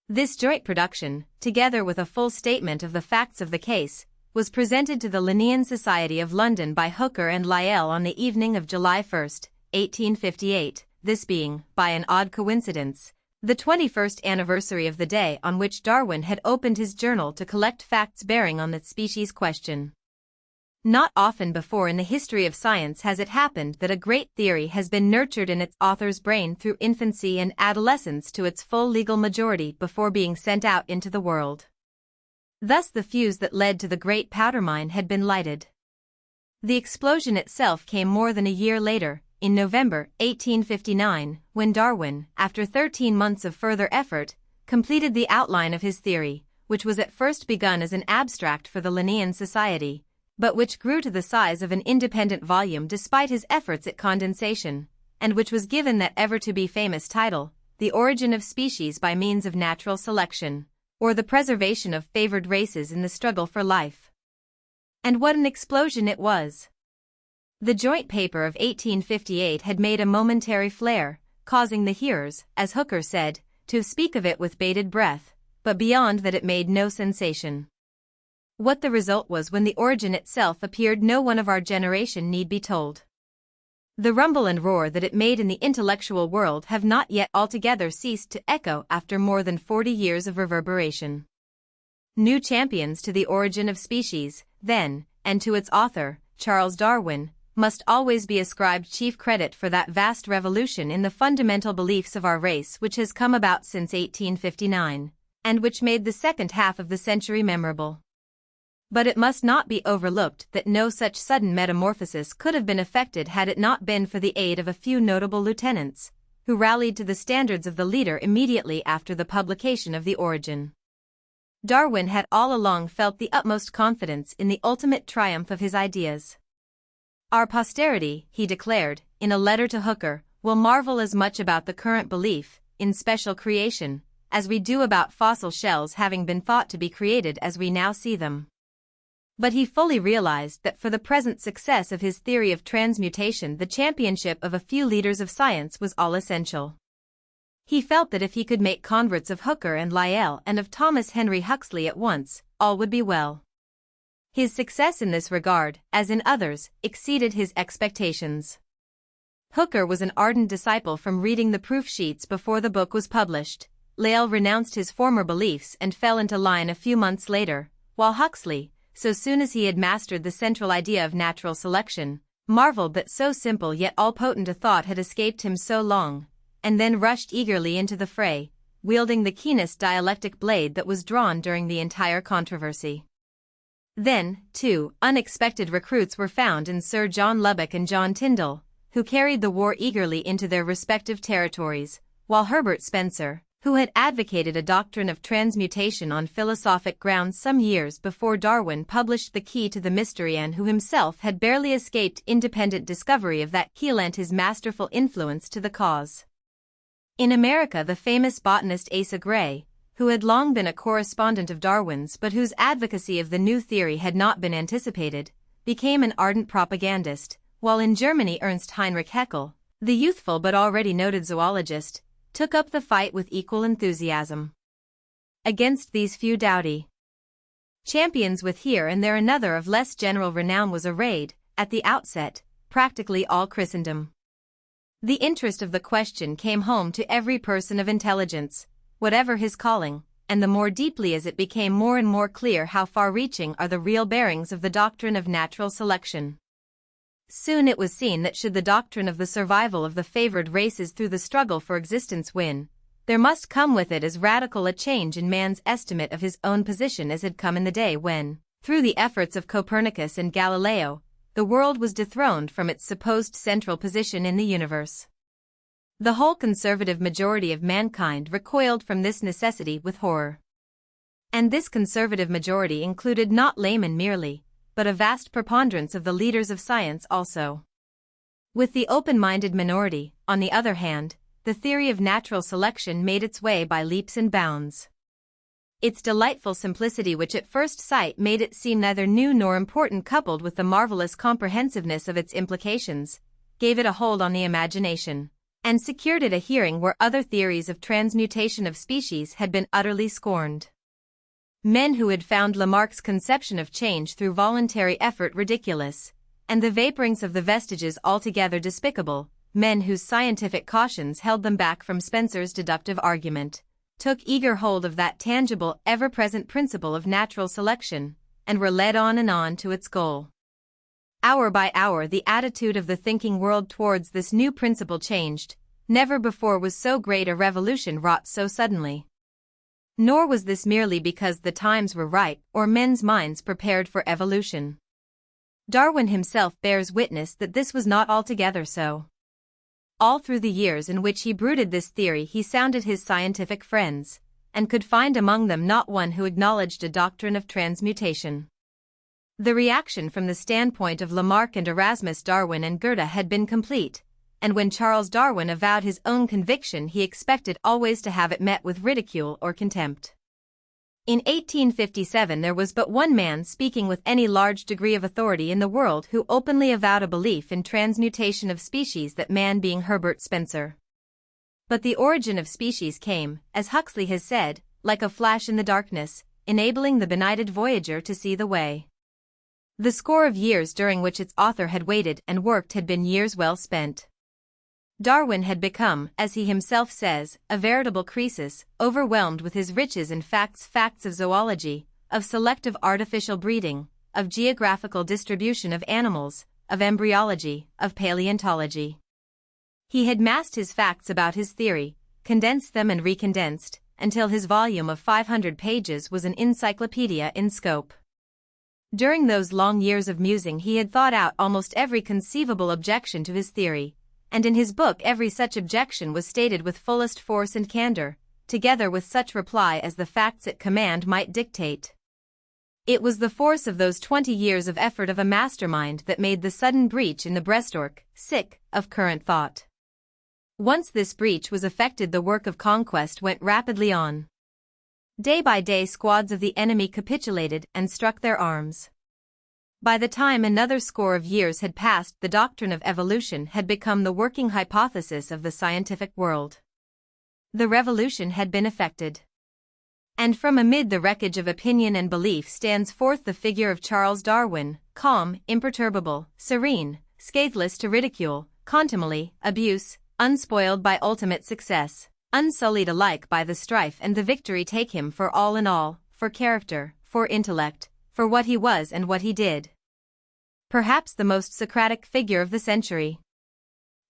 [SPEAKER 1] This joint production, together with a full statement of the facts of the case, was presented to the Linnean Society of London by Hooker and Lyell on the evening of July 1, 1858, this being, by an odd coincidence, the 21st anniversary of the day on which Darwin had opened his journal to collect facts bearing on the species question. Not often before in the history of science has it happened that a great theory has been nurtured in its author's brain through infancy and adolescence to its full legal majority before being sent out into the world. Thus the fuse that led to the great powder mine had been lighted. The explosion itself came more than a year later, in November 1859, when Darwin, after 13 months of further effort, completed the outline of his theory, which was at first begun as an abstract for the Linnean Society, but which grew to the size of an independent volume despite his efforts at condensation, and which was given that ever-to-be famous title, The Origin of Species by Means of Natural Selection, or the Preservation of Favored Races in the Struggle for Life. And what an explosion it was! The joint paper of 1858 had made a momentary flare, causing the hearers, as Hooker said, to speak of it with bated breath, but beyond that it made no sensation. What the result was when the origin itself appeared no one of our generation need be told. The rumble and roar that it made in the intellectual world have not yet altogether ceased to echo after more than 40 years of reverberation. New champions to the origin of species, then, and to its author, Charles Darwin, must always be ascribed chief credit for that vast revolution in the fundamental beliefs of our race which has come about since 1859, and which made the second half of the century memorable. But it must not be overlooked that no such sudden metamorphosis could have been effected had it not been for the aid of a few notable lieutenants, who rallied to the standards of the leader immediately after the publication of The Origin. Darwin had all along felt the utmost confidence in the ultimate triumph of his ideas. Our posterity, he declared, in a letter to Hooker, will marvel as much about the current belief, in special creation, as we do about fossil shells having been thought to be created as we now see them. But he fully realized that for the present success of his theory of transmutation the championship of a few leaders of science was all essential. He felt that if he could make converts of Hooker and Lyell and of Thomas Henry Huxley at once, all would be well. His success in this regard, as in others, exceeded his expectations. Hooker was an ardent disciple from reading the proof sheets before the book was published. Lyell renounced his former beliefs and fell into line a few months later, while Huxley, so soon as he had mastered the central idea of natural selection, marveled that so simple yet all-potent a thought had escaped him so long, and then rushed eagerly into the fray, wielding the keenest dialectic blade that was drawn during the entire controversy. Then, too, unexpected recruits were found in Sir John Lubbock and John Tyndall, who carried the war eagerly into their respective territories, while Herbert Spencer, who had advocated a doctrine of transmutation on philosophic grounds some years before Darwin published The Key to the Mystery and who himself had barely escaped independent discovery of that key, lent his masterful influence to the cause. In America the famous botanist Asa Gray, who had long been a correspondent of Darwin's but whose advocacy of the new theory had not been anticipated, became an ardent propagandist, while in Germany Ernst Heinrich Haeckel, the youthful but already noted zoologist, took up the fight with equal enthusiasm. Against these few doughty champions with here and there another of less general renown was arrayed, at the outset, practically all Christendom. The interest of the question came home to every person of intelligence, whatever his calling, and the more deeply as it became more and more clear how far-reaching are the real bearings of the doctrine of natural selection. Soon it was seen that should the doctrine of the survival of the favored races through the struggle for existence win, there must come with it as radical a change in man's estimate of his own position as had come in the day when, through the efforts of Copernicus and Galileo, the world was dethroned from its supposed central position in the universe. The whole conservative majority of mankind recoiled from this necessity with horror. And this conservative majority included not laymen merely, but a vast preponderance of the leaders of science also. With the open-minded minority, on the other hand, the theory of natural selection made its way by leaps and bounds. Its delightful simplicity, which at first sight made it seem neither new nor important, coupled with the marvelous comprehensiveness of its implications, gave it a hold on the imagination, and secured it a hearing where other theories of transmutation of species had been utterly scorned. Men who had found Lamarck's conception of change through voluntary effort ridiculous, and the vaporings of the vestiges altogether despicable, men whose scientific cautions held them back from Spencer's deductive argument, took eager hold of that tangible, ever-present principle of natural selection, and were led on and on to its goal. Hour by hour the attitude of the thinking world towards this new principle changed. Never before was so great a revolution wrought so suddenly. Nor was this merely because the times were ripe or men's minds prepared for evolution. Darwin himself bears witness that this was not altogether so. All through the years in which he brooded this theory he sounded his scientific friends, and could find among them not one who acknowledged a doctrine of transmutation. The reaction from the standpoint of Lamarck and Erasmus Darwin and Goethe had been complete, and when Charles Darwin avowed his own conviction he expected always to have it met with ridicule or contempt. In 1857 there was but one man speaking with any large degree of authority in the world who openly avowed a belief in transmutation of species, that man being Herbert Spencer. But the origin of species came, as Huxley has said, like a flash in the darkness, enabling the benighted voyager to see the way. The score of years during which its author had waited and worked had been years well spent. Darwin had become, as he himself says, a veritable Croesus, overwhelmed with his riches in facts of zoology, of selective artificial breeding, of geographical distribution of animals, of embryology, of paleontology. He had massed his facts about his theory, condensed them and recondensed, until his volume of 500 pages was an encyclopedia in scope. During those long years of musing he had thought out almost every conceivable objection to his theory, and in his book every such objection was stated with fullest force and candor, together with such reply as the facts at command might dictate. It was the force of those 20 years of effort of a mastermind that made the sudden breach in the breastwork, of current thought. Once this breach was effected the work of conquest went rapidly on. Day by day squads of the enemy capitulated and struck their arms. By the time another score of years had passed, the doctrine of evolution had become the working hypothesis of the scientific world. The revolution had been effected. And from amid the wreckage of opinion and belief stands forth the figure of Charles Darwin, calm, imperturbable, serene, scatheless to ridicule, contumely, abuse, unspoiled by ultimate success, unsullied alike by the strife and the victory. Take him for all in all, for character, for intellect, for what he was and what he did. Perhaps the most Socratic figure of the century.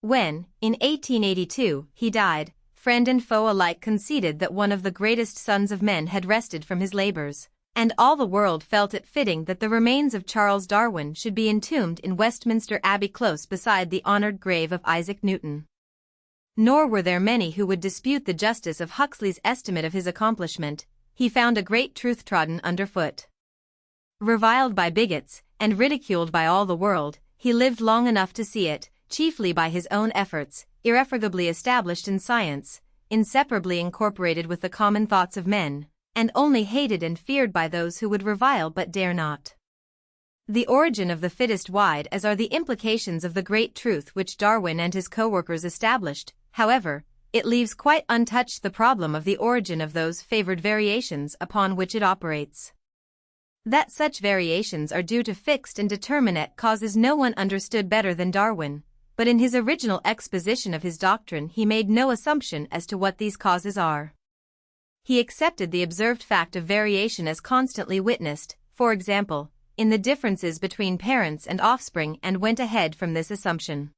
[SPEAKER 1] When, in 1882, he died, friend and foe alike conceded that one of the greatest sons of men had rested from his labors, and all the world felt it fitting that the remains of Charles Darwin should be entombed in Westminster Abbey close beside the honored grave of Isaac Newton. Nor were there many who would dispute the justice of Huxley's estimate of his accomplishment. He found a great truth trodden underfoot. Reviled by bigots, and ridiculed by all the world, he lived long enough to see it, chiefly by his own efforts, irrefragably established in science, inseparably incorporated with the common thoughts of men, and only hated and feared by those who would revile but dare not. The origin of the fittest, wide as are the implications of the great truth which Darwin and his co-workers established, however, it leaves quite untouched the problem of the origin of those favored variations upon which it operates. That such variations are due to fixed and determinate causes no one understood better than Darwin, but in his original exposition of his doctrine he made no assumption as to what these causes are. He accepted the observed fact of variation as constantly witnessed, for example, in the differences between parents and offspring, and went ahead from this assumption.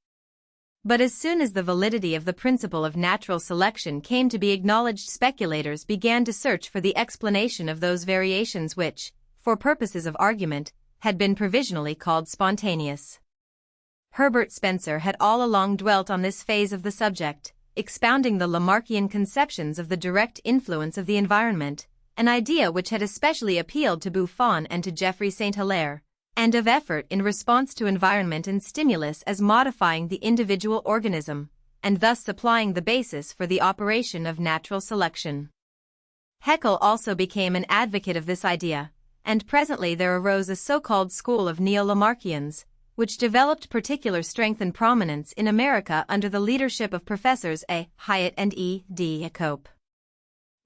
[SPEAKER 1] But as soon as the validity of the principle of natural selection came to be acknowledged, speculators began to search for the explanation of those variations which, for purposes of argument, had been provisionally called spontaneous. Herbert Spencer had all along dwelt on this phase of the subject, expounding the Lamarckian conceptions of the direct influence of the environment, an idea which had especially appealed to Buffon and to Geoffroy St. Hilaire, and of effort in response to environment and stimulus as modifying the individual organism, and thus supplying the basis for the operation of natural selection. Haeckel also became an advocate of this idea, and presently there arose a so-called school of neo-Lamarckians, which developed particular strength and prominence in America under the leadership of Professors A. Hyatt and E. D. Cope.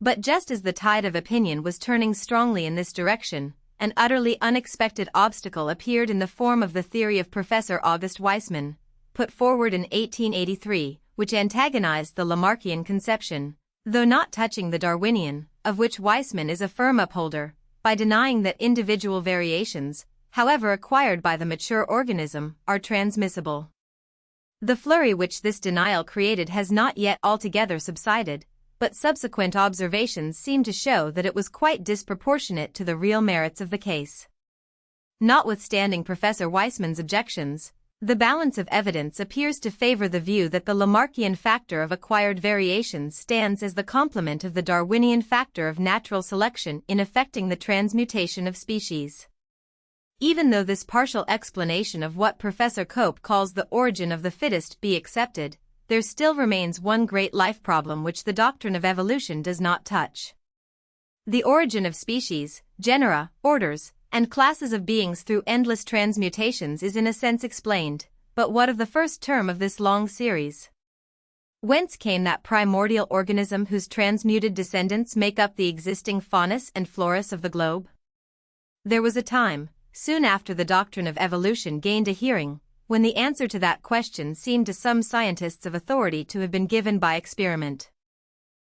[SPEAKER 1] But just as the tide of opinion was turning strongly in this direction, an utterly unexpected obstacle appeared in the form of the theory of Professor August Weismann, put forward in 1883, which antagonized the Lamarckian conception, though not touching the Darwinian, of which Weismann is a firm upholder, by denying that individual variations, however acquired by the mature organism, are transmissible. The flurry which this denial created has not yet altogether subsided, but subsequent observations seem to show that it was quite disproportionate to the real merits of the case. Notwithstanding Professor Weismann's objections, the balance of evidence appears to favor the view that the Lamarckian factor of acquired variations stands as the complement of the Darwinian factor of natural selection in effecting the transmutation of species. Even though this partial explanation of what Professor Cope calls the origin of the fittest be accepted, there still remains one great life problem which the doctrine of evolution does not touch. The origin of species, genera, orders, and classes of beings through endless transmutations is in a sense explained, but what of the first term of this long series? Whence came that primordial organism whose transmuted descendants make up the existing faunus and floras of the globe? There was a time, soon after the doctrine of evolution gained a hearing, when the answer to that question seemed to some scientists of authority to have been given by experiment.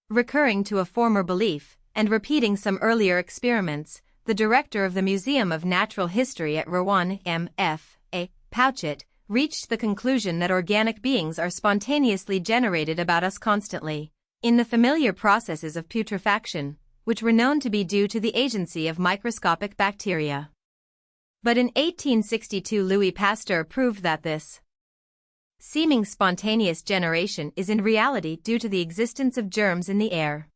[SPEAKER 1] Recurring to a former belief, and repeating some earlier experiments, the director of the Museum of Natural History at Rouen, M.F. A. Pouchet, reached the conclusion that organic beings are spontaneously generated about us constantly, in the familiar processes of putrefaction, which were known to be due to the agency of microscopic bacteria. But in 1862 Louis Pasteur proved that this seeming spontaneous generation is in reality due to the existence of germs in the air.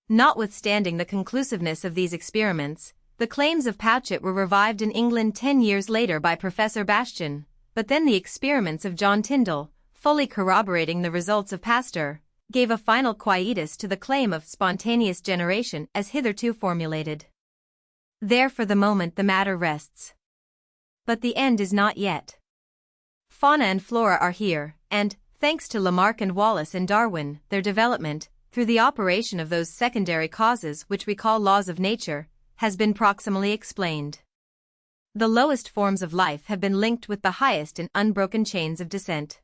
[SPEAKER 1] Notwithstanding the conclusiveness of these experiments, the claims of Pouchet were revived in England 10 years later by Professor Bastian, but then the experiments of John Tyndall, fully corroborating the results of Pasteur, gave a final quietus to the claim of spontaneous generation as hitherto formulated. There for the moment the matter rests. But the end is not yet. Fauna and flora are here, and, thanks to Lamarck and Wallace and Darwin, their development, through the operation of those secondary causes which we call laws of nature, has been proximally explained. The lowest forms of life have been linked with the highest in unbroken chains of descent.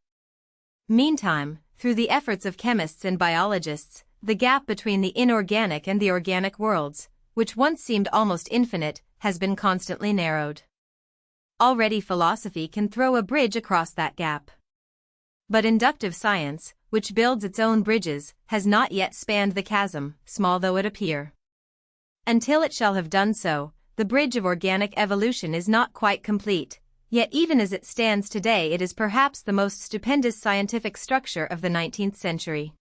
[SPEAKER 1] Meantime, through the efforts of chemists and biologists, the gap between the inorganic and the organic worlds, which once seemed almost infinite, has been constantly narrowed. Already philosophy can throw a bridge across that gap. But inductive science, which builds its own bridges, has not yet spanned the chasm, small though it appear. Until it shall have done so, the bridge of organic evolution is not quite complete, yet even as it stands today it is perhaps the most stupendous scientific structure of the 19th century.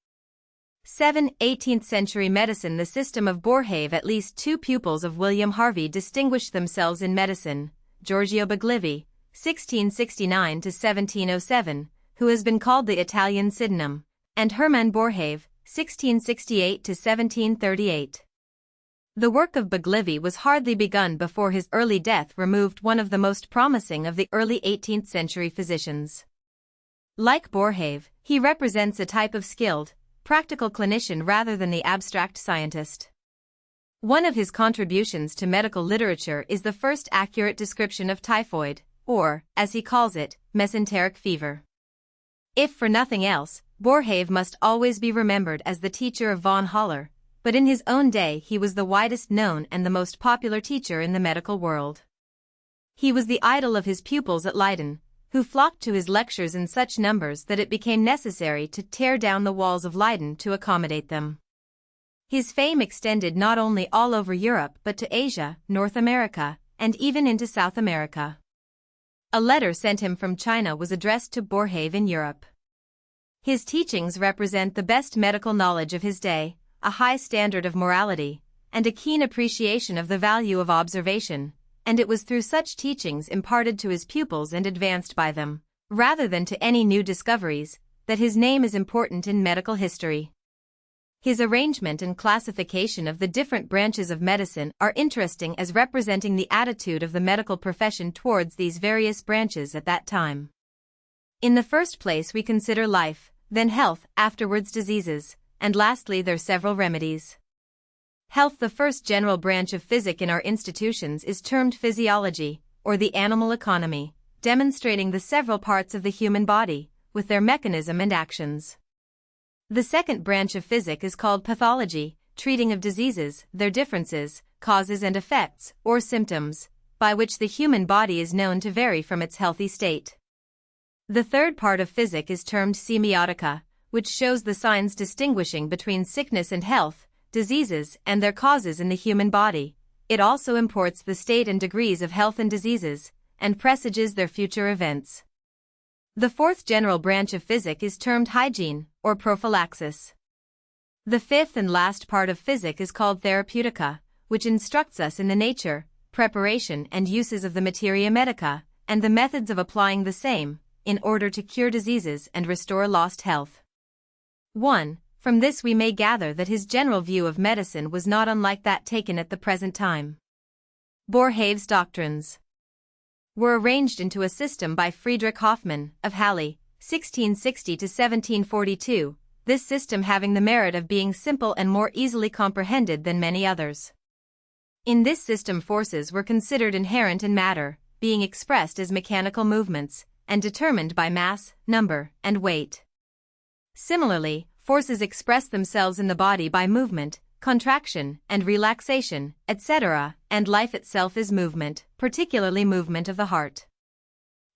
[SPEAKER 1] 18th century medicine. The system of Boerhaave. At least two pupils of William Harvey distinguished themselves in medicine, Giorgio Baglivi, 1669–1707, who has been called the Italian Sydenham, and Hermann Boerhaave, 1668–1738. The work of Baglivi was hardly begun before his early death removed one of the most promising of the early 18th century physicians. Like Boerhaave, he represents a type of skilled, practical clinician rather than the abstract scientist. One of his contributions to medical literature is the first accurate description of typhoid, or, as he calls it, mesenteric fever. If for nothing else, Boerhaave must always be remembered as the teacher of von Haller, but in his own day he was the widest known and the most popular teacher in the medical world. He was the idol of his pupils at Leiden, who flocked to his lectures in such numbers that it became necessary to tear down the walls of Leiden to accommodate them. His fame extended not only all over Europe but to Asia, North America, and even into South America. A letter sent him from China was addressed to Boerhaave in Europe. His teachings represent the best medical knowledge of his day, a high standard of morality, and a keen appreciation of the value of observation, and it was through such teachings imparted to his pupils and advanced by them, rather than to any new discoveries, that his name is important in medical history. His arrangement and classification of the different branches of medicine are interesting as representing the attitude of the medical profession towards these various branches at that time. In the first place we consider life, then health, afterwards diseases, and lastly their several remedies. Health. The first general branch of physic in our institutions is termed physiology, or the animal economy, demonstrating the several parts of the human body, with their mechanism and actions. The second branch of physic is called pathology, treating of diseases, their differences, causes and effects, or symptoms, by which the human body is known to vary from its healthy state. The third part of physic is termed semiotica, which shows the signs distinguishing between sickness and health, diseases and their causes in the human body. It also imports the state and degrees of health and diseases, and presages their future events. The fourth general branch of physic is termed hygiene, or prophylaxis. The fifth and last part of physic is called therapeutica, which instructs us in the nature, preparation and uses of the materia medica, and the methods of applying the same, in order to cure diseases and restore lost health. 1. From this we may gather that his general view of medicine was not unlike that taken at the present time. Boerhaave's doctrines were arranged into a system by Friedrich Hoffmann, of Halle, 1660 to 1742, this system having the merit of being simple and more easily comprehended than many others. In this system forces were considered inherent in matter, being expressed as mechanical movements, and determined by mass, number, and weight. Similarly, forces express themselves in the body by movement, contraction, and relaxation, etc., and life itself is movement, particularly movement of the heart.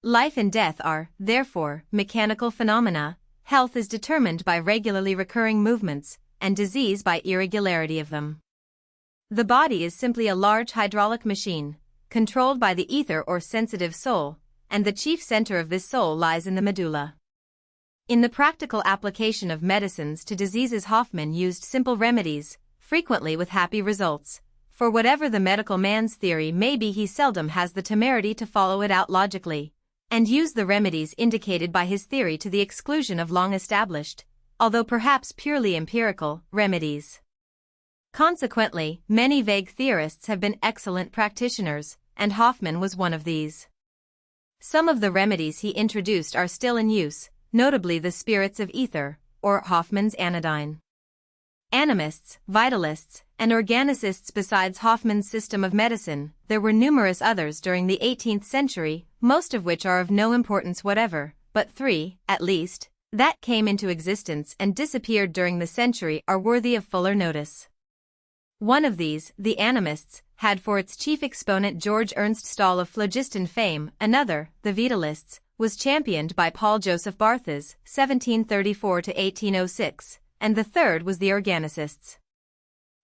[SPEAKER 1] Life and death are, therefore, mechanical phenomena. Health is determined by regularly recurring movements, and disease by irregularity of them. The body is simply a large hydraulic machine, controlled by the ether or sensitive soul, and the chief center of this soul lies in the medulla. In the practical application of medicines to diseases, Hoffmann used simple remedies, frequently with happy results, for whatever the medical man's theory may be, he seldom has the temerity to follow it out logically, and use the remedies indicated by his theory to the exclusion of long-established, although perhaps purely empirical, remedies. Consequently, many vague theorists have been excellent practitioners, and Hoffmann was one of these. Some of the remedies he introduced are still in use, notably the spirits of ether, or Hoffmann's anodyne. Animists, vitalists, and organicists. Besides Hoffmann's system of medicine, there were numerous others during the 18th century, most of which are of no importance whatever, but 3, at least, that came into existence and disappeared during the century are worthy of fuller notice. One of these, the animists, had for its chief exponent George Ernst Stahl of phlogiston fame. Another, the vitalists, was championed by Paul Joseph Barthes, 1734 to 1806, and the third was the organicists.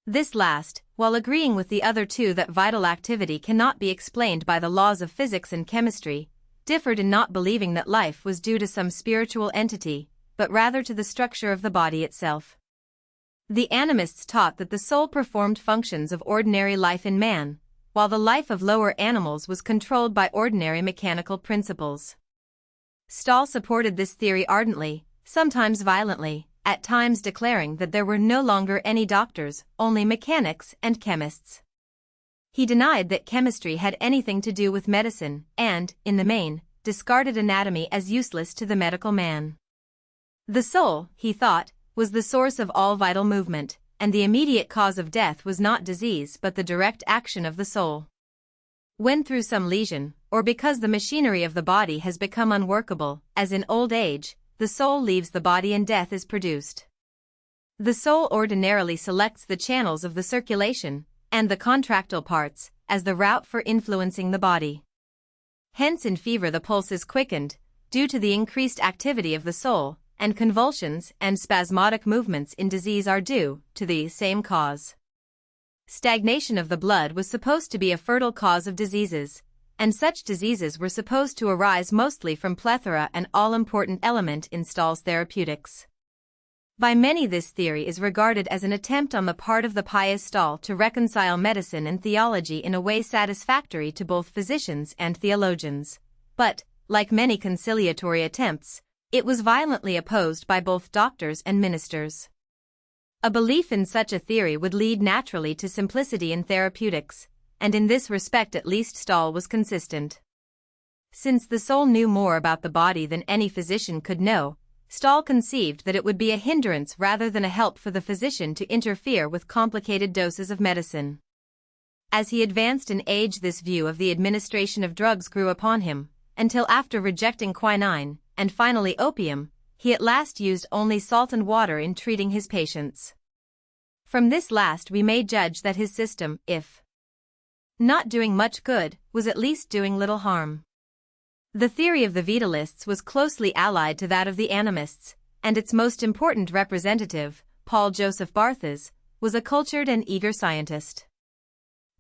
[SPEAKER 1] This last, while agreeing with the other two that vital activity cannot be explained by the laws of physics and chemistry, differed in not believing that life was due to some spiritual entity, but rather to the structure of the body itself. The animists taught that the soul performed functions of ordinary life in man, while the life of lower animals was controlled by ordinary mechanical principles. Stahl supported this theory ardently, sometimes violently, at times declaring that there were no longer any doctors, only mechanics and chemists. He denied that chemistry had anything to do with medicine, and, in the main, discarded anatomy as useless to the medical man. The soul, he thought, was the source of all vital movement, and the immediate cause of death was not disease but the direct action of the soul. When through some lesion, or because the machinery of the body has become unworkable, as in old age, the soul leaves the body and death is produced. The soul ordinarily selects the channels of the circulation, and the contractile parts, as the route for influencing the body. Hence in fever the pulse is quickened, due to the increased activity of the soul, and convulsions and spasmodic movements in disease are due to the same cause. Stagnation of the blood was supposed to be a fertile cause of diseases, and such diseases were supposed to arise mostly from plethora, an all-important element in Stahl's therapeutics. By many this theory is regarded as an attempt on the part of the pious Stahl to reconcile medicine and theology in a way satisfactory to both physicians and theologians. But, like many conciliatory attempts, it was violently opposed by both doctors and ministers. A belief in such a theory would lead naturally to simplicity in therapeutics, and in this respect at least Stahl was consistent. Since the soul knew more about the body than any physician could know, Stahl conceived that it would be a hindrance rather than a help for the physician to interfere with complicated doses of medicine. As he advanced in age, this view of the administration of drugs grew upon him, until after rejecting quinine, and finally opium, he at last used only salt and water in treating his patients. From this last we may judge that his system, if not doing much good, was at least doing little harm. The theory of the Vitalists was closely allied to that of the Animists, and its most important representative, Paul Joseph Barthes, was a cultured and eager scientist.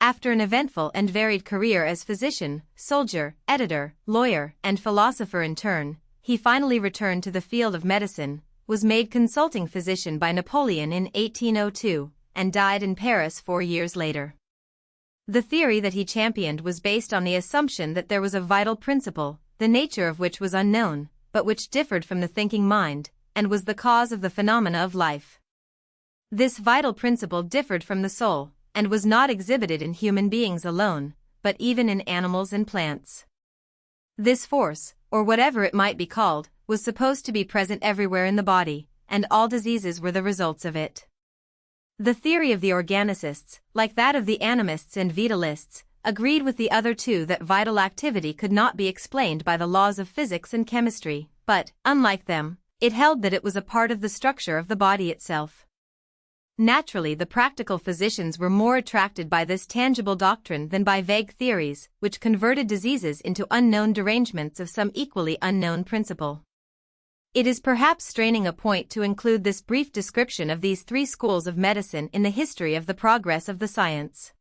[SPEAKER 1] After an eventful and varied career as physician, soldier, editor, lawyer, and philosopher in turn, he finally returned to the field of medicine, was made consulting physician by Napoleon in 1802, and died in Paris 4 years later. The theory that he championed was based on the assumption that there was a vital principle, the nature of which was unknown, but which differed from the thinking mind, and was the cause of the phenomena of life. This vital principle differed from the soul, and was not exhibited in human beings alone, but even in animals and plants. This force, or whatever it might be called, was supposed to be present everywhere in the body, and all diseases were the results of it. The theory of the organicists, like that of the animists and vitalists, agreed with the other two that vital activity could not be explained by the laws of physics and chemistry, but, unlike them, it held that it was a part of the structure of the body itself. Naturally, the practical physicians were more attracted by this tangible doctrine than by vague theories, which converted diseases into unknown derangements of some equally unknown principle. It is perhaps straining a point to include this brief description of these three schools of medicine in the history of the progress of the science.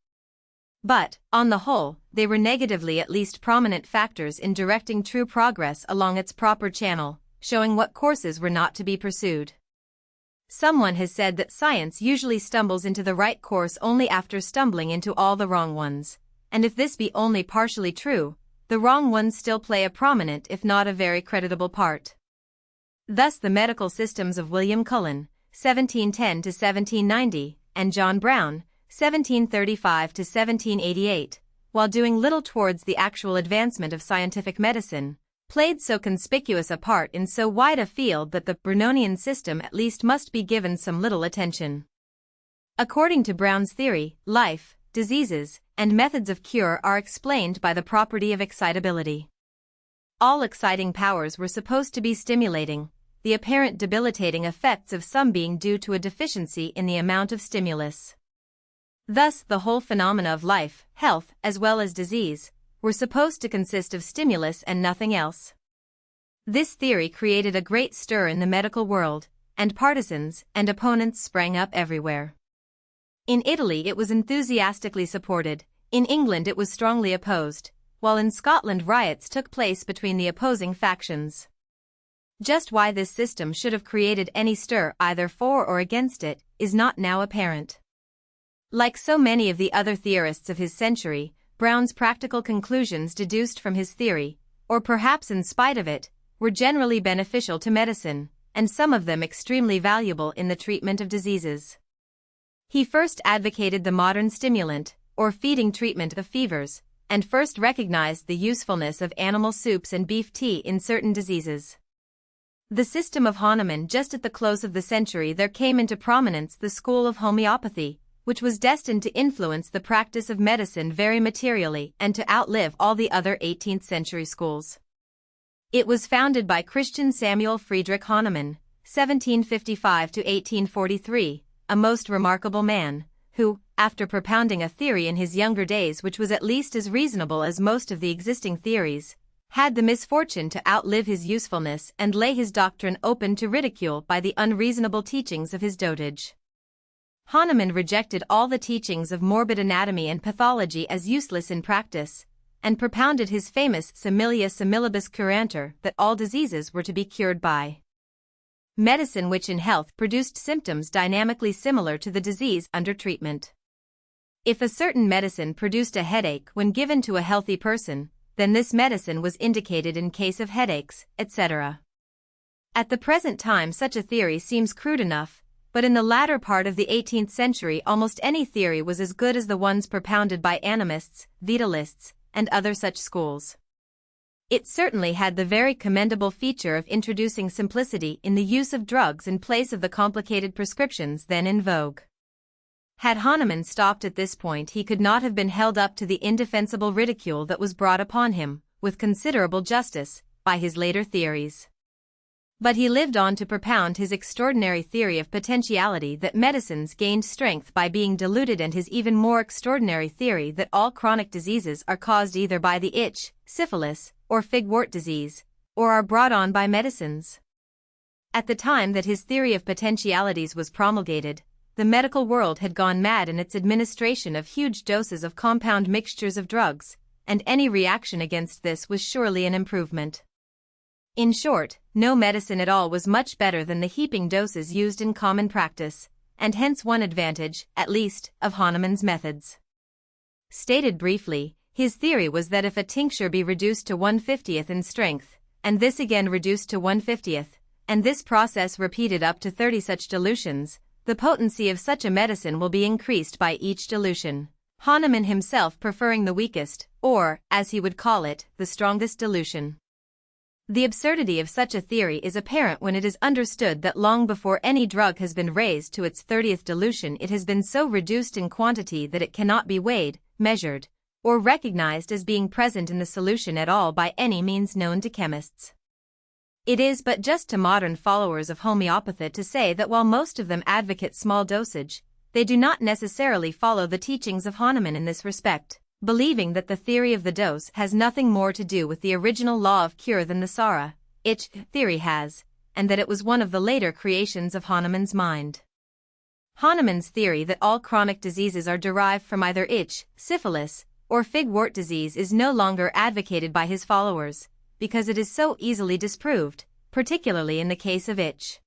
[SPEAKER 1] But, on the whole, they were negatively at least prominent factors in directing true progress along its proper channel, showing what courses were not to be pursued. Someone has said that science usually stumbles into the right course only after stumbling into all the wrong ones, and if this be only partially true, the wrong ones still play a prominent if not a very creditable part. Thus the medical systems of William Cullen, 1710 to 1790, and John Brown, 1735 to 1788, while doing little towards the actual advancement of scientific medicine, played so conspicuous a part in so wide a field that the Brunonian system at least must be given some little attention. According to Brown's theory, life, diseases, and methods of cure are explained by the property of excitability. All exciting powers were supposed to be stimulating, the apparent debilitating effects of some being due to a deficiency in the amount of stimulus. Thus, the whole phenomena of life, health, as well as disease, were supposed to consist of stimulus and nothing else. This theory created a great stir in the medical world, and partisans and opponents sprang up everywhere. In Italy it was enthusiastically supported, in England it was strongly opposed, while in Scotland riots took place between the opposing factions. Just why this system should have created any stir either for or against it is not now apparent. Like so many of the other theorists of his century, Brown's practical conclusions deduced from his theory, or perhaps in spite of it, were generally beneficial to medicine, and some of them extremely valuable in the treatment of diseases. He first advocated the modern stimulant, or feeding treatment of fevers, and first recognized the usefulness of animal soups and beef tea in certain diseases. The system of Hahnemann. Just at the close of the century there came into prominence the school of homeopathy, which was destined to influence the practice of medicine very materially and to outlive all the other 18th-century schools. It was founded by Christian Samuel Friedrich Hahnemann, 1755 to 1843, a most remarkable man, who, after propounding a theory in his younger days which was at least as reasonable as most of the existing theories, had the misfortune to outlive his usefulness and lay his doctrine open to ridicule by the unreasonable teachings of his dotage. Hahnemann rejected all the teachings of morbid anatomy and pathology as useless in practice, and propounded his famous similia similibus curantur, that all diseases were to be cured by medicine which in health produced symptoms dynamically similar to the disease under treatment. If a certain medicine produced a headache when given to a healthy person, then this medicine was indicated in case of headaches, etc. At the present time such a theory seems crude enough, but in the latter part of the 18th century almost any theory was as good as the ones propounded by animists, vitalists, and other such schools. It certainly had the very commendable feature of introducing simplicity in the use of drugs in place of the complicated prescriptions then in vogue. Had Hahnemann stopped at this point he could not have been held up to the indefensible ridicule that was brought upon him, with considerable justice, by his later theories. But he lived on to propound his extraordinary theory of potentiality that medicines gained strength by being diluted and his even more extraordinary theory that all chronic diseases are caused either by the itch, syphilis, or figwort disease, or are brought on by medicines. At the time that his theory of potentialities was promulgated, the medical world had gone mad in its administration of huge doses of compound mixtures of drugs, and any reaction against this was surely an improvement. In short, no medicine at all was much better than the heaping doses used in common practice, and hence one advantage, at least, of Hahnemann's methods. Stated briefly, his theory was that if a tincture be reduced to 1/50th in strength, and this again reduced to 1/50th, and this process repeated up to 30 such dilutions, the potency of such a medicine will be increased by each dilution, Hahnemann himself preferring the weakest, or, as he would call it, the strongest dilution. The absurdity of such a theory is apparent when it is understood that long before any drug has been raised to its 30th dilution it has been so reduced in quantity that it cannot be weighed, measured, or recognized as being present in the solution at all by any means known to chemists. It is but just to modern followers of homeopathy to say that while most of them advocate small dosage, they do not necessarily follow the teachings of Hahnemann in this respect, believing that the theory of the dose has nothing more to do with the original law of cure than the Sara, itch, theory has, and that it was one of the later creations of Hahnemann's mind. Hahnemann's theory that all chronic diseases are derived from either itch, syphilis, or figwort disease is no longer advocated by his followers, because it is so easily disproved, particularly in the case of itch.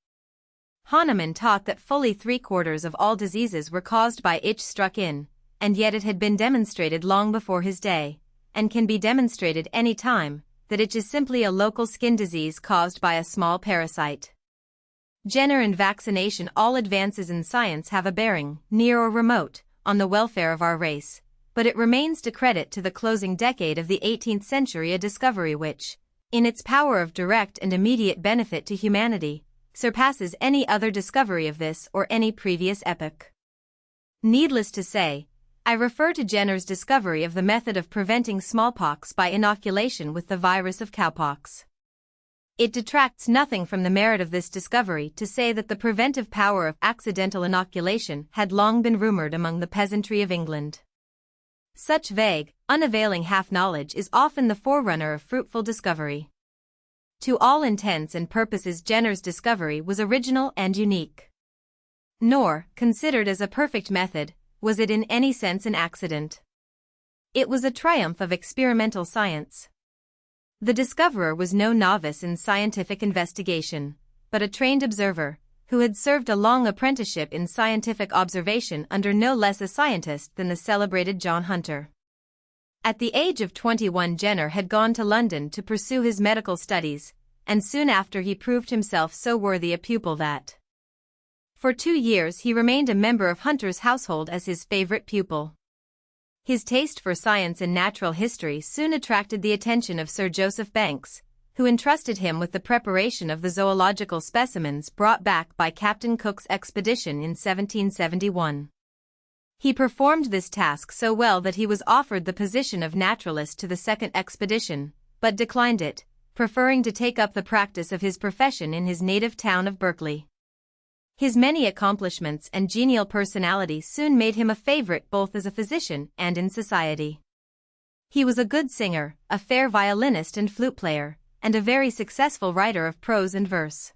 [SPEAKER 1] Hahnemann taught that fully 3/4 of all diseases were caused by itch struck in, and yet it had been demonstrated long before his day, and can be demonstrated any time, that itch is simply a local skin disease caused by a small parasite. Jenner and vaccination. All advances in science have a bearing, near or remote, on the welfare of our race, but it remains to credit to the closing decade of the 18th century a discovery which, in its power of direct and immediate benefit to humanity, surpasses any other discovery of this or any previous epoch. Needless to say, I refer to Jenner's discovery of the method of preventing smallpox by inoculation with the virus of cowpox. It detracts nothing from the merit of this discovery to say that the preventive power of accidental inoculation had long been rumored among the peasantry of England. Such vague, unavailing half-knowledge is often the forerunner of fruitful discovery. To all intents and purposes Jenner's discovery was original and unique. Nor, considered as a perfect method, was it in any sense an accident. It was a triumph of experimental science. The discoverer was no novice in scientific investigation, but a trained observer, who had served a long apprenticeship in scientific observation under no less a scientist than the celebrated John Hunter. At the age of 21 Jenner had gone to London to pursue his medical studies, and soon after he proved himself so worthy a pupil that, for 2 years he remained a member of Hunter's household as his favorite pupil. His taste for science and natural history soon attracted the attention of Sir Joseph Banks, who entrusted him with the preparation of the zoological specimens brought back by Captain Cook's expedition in 1771. He performed this task so well that he was offered the position of naturalist to the second expedition, but declined it, preferring to take up the practice of his profession in his native town of Berkeley. His many accomplishments and genial personality soon made him a favorite both as a physician and in society. He was a good singer, a fair violinist and flute player, and a very successful writer of prose and verse.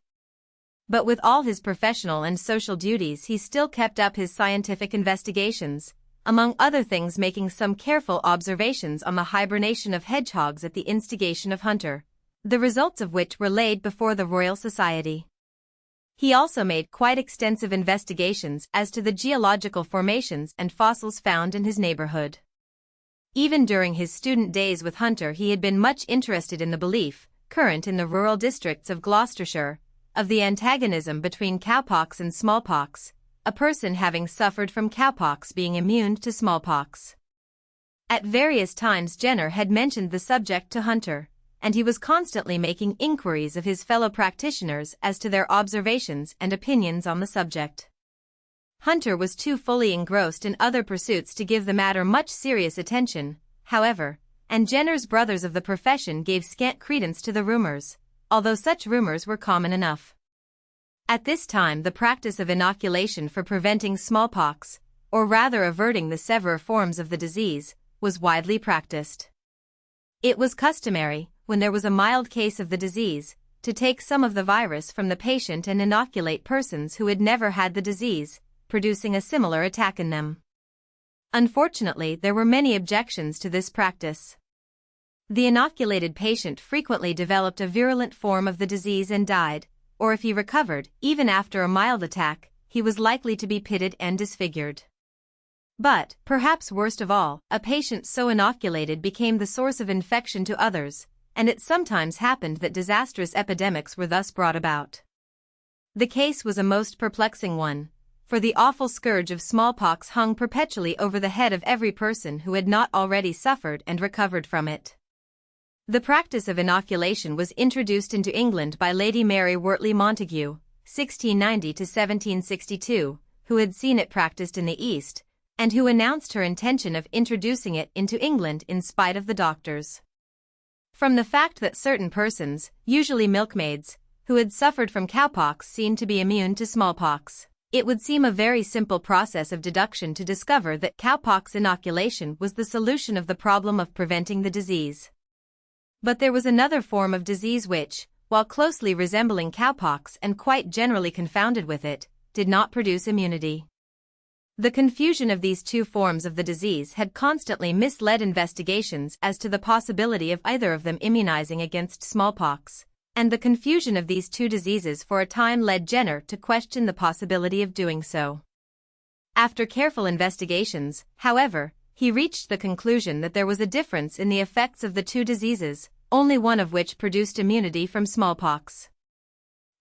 [SPEAKER 1] But with all his professional and social duties he still kept up his scientific investigations, among other things making some careful observations on the hibernation of hedgehogs at the instigation of Hunter, the results of which were laid before the Royal Society. He also made quite extensive investigations as to the geological formations and fossils found in his neighborhood. Even during his student days with Hunter, he had been much interested in the belief, current in the rural districts of Gloucestershire, of the antagonism between cowpox and smallpox, a person having suffered from cowpox being immune to smallpox. At various times Jenner had mentioned the subject to Hunter, and he was constantly making inquiries of his fellow practitioners as to their observations and opinions on the subject. Hunter was too fully engrossed in other pursuits to give the matter much serious attention, however, and Jenner's brothers of the profession gave scant credence to the rumors, although such rumors were common enough. At this time the practice of inoculation for preventing smallpox, or rather averting the severer forms of the disease, was widely practiced. It was customary, when there was a mild case of the disease, to take some of the virus from the patient and inoculate persons who had never had the disease, producing a similar attack in them. Unfortunately, there were many objections to this practice. The inoculated patient frequently developed a virulent form of the disease and died, or if he recovered, even after a mild attack, he was likely to be pitted and disfigured. But, perhaps worst of all, a patient so inoculated became the source of infection to others, and it sometimes happened that disastrous epidemics were thus brought about. The case was a most perplexing one, for the awful scourge of smallpox hung perpetually over the head of every person who had not already suffered and recovered from it. The practice of inoculation was introduced into England by Lady Mary Wortley Montagu, 1690 to 1762, who had seen it practiced in the East, and who announced her intention of introducing it into England in spite of the doctors. From the fact that certain persons, usually milkmaids, who had suffered from cowpox seemed to be immune to smallpox, it would seem a very simple process of deduction to discover that cowpox inoculation was the solution of the problem of preventing the disease. But there was another form of disease which, while closely resembling cowpox and quite generally confounded with it, did not produce immunity. The confusion of these two forms of the disease had constantly misled investigations as to the possibility of either of them immunizing against smallpox, and the confusion of these two diseases for a time led Jenner to question the possibility of doing so. After careful investigations, however, he reached the conclusion that there was a difference in the effects of the two diseases, only one of which produced immunity from smallpox.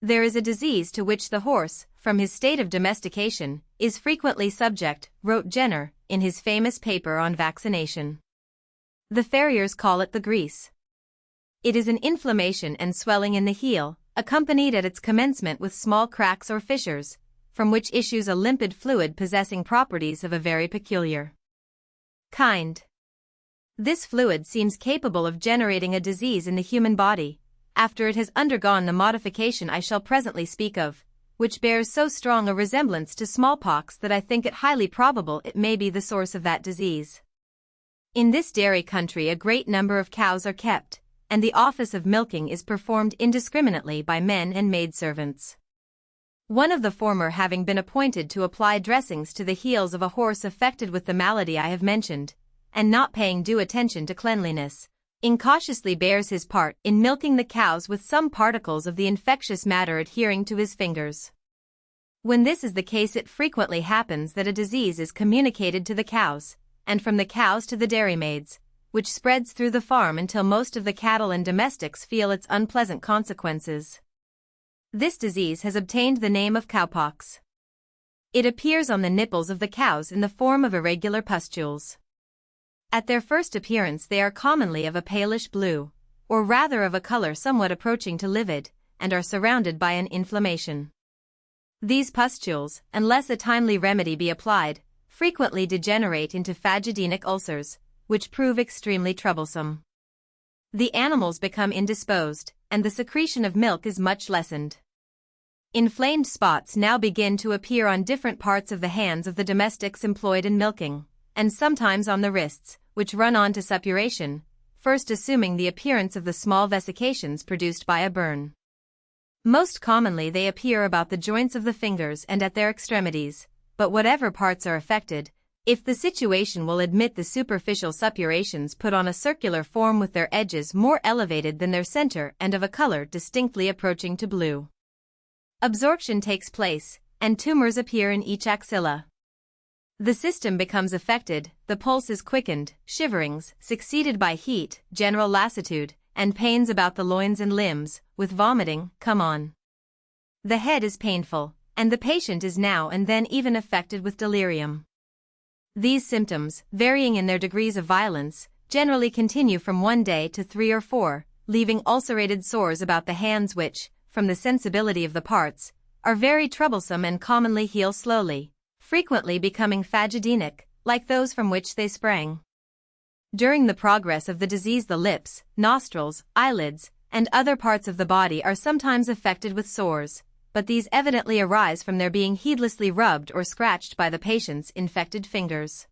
[SPEAKER 1] There is a disease to which the horse, from his state of domestication, is frequently subject, wrote Jenner, in his famous paper on vaccination. The farriers call it the grease. It is an inflammation and swelling in the heel, accompanied at its commencement with small cracks or fissures, from which issues a limpid fluid possessing properties of a very peculiar kind. This fluid seems capable of generating a disease in the human body, after it has undergone the modification I shall presently speak of, which bears so strong a resemblance to smallpox that I think it highly probable it may be the source of that disease. In this dairy country a great number of cows are kept, and the office of milking is performed indiscriminately by men and maidservants. One of the former having been appointed to apply dressings to the heels of a horse affected with the malady I have mentioned, and not paying due attention to cleanliness, incautiously bears his part in milking the cows with some particles of the infectious matter adhering to his fingers. When this is the case, it frequently happens that a disease is communicated to the cows, and from the cows to the dairymaids, which spreads through the farm until most of the cattle and domestics feel its unpleasant consequences. This disease has obtained the name of cowpox. It appears on the nipples of the cows in the form of irregular pustules. At their first appearance they are commonly of a palish blue, or rather of a color somewhat approaching to livid, and are surrounded by an inflammation. These pustules, unless a timely remedy be applied, frequently degenerate into phagedenic ulcers, which prove extremely troublesome. The animals become indisposed, and the secretion of milk is much lessened. Inflamed spots now begin to appear on different parts of the hands of the domestics employed in milking, and sometimes on the wrists, which run on to suppuration, first assuming the appearance of the small vesications produced by a burn. Most commonly they appear about the joints of the fingers and at their extremities, but whatever parts are affected, if the situation will admit, the superficial suppurations put on a circular form with their edges more elevated than their center and of a color distinctly approaching to blue. Absorption takes place, and tumors appear in each axilla. The system becomes affected, the pulse is quickened, shiverings, succeeded by heat, general lassitude, and pains about the loins and limbs, with vomiting, come on. The head is painful, and the patient is now and then even affected with delirium. These symptoms, varying in their degrees of violence, generally continue from 1 day to 3 or 4, leaving ulcerated sores about the hands which, from the sensibility of the parts, are very troublesome and commonly heal slowly, frequently becoming phagedenic, like those from which they sprang. During the progress of the disease the lips, nostrils, eyelids, and other parts of the body are sometimes affected with sores, but these evidently arise from their being heedlessly rubbed or scratched by the patient's infected fingers.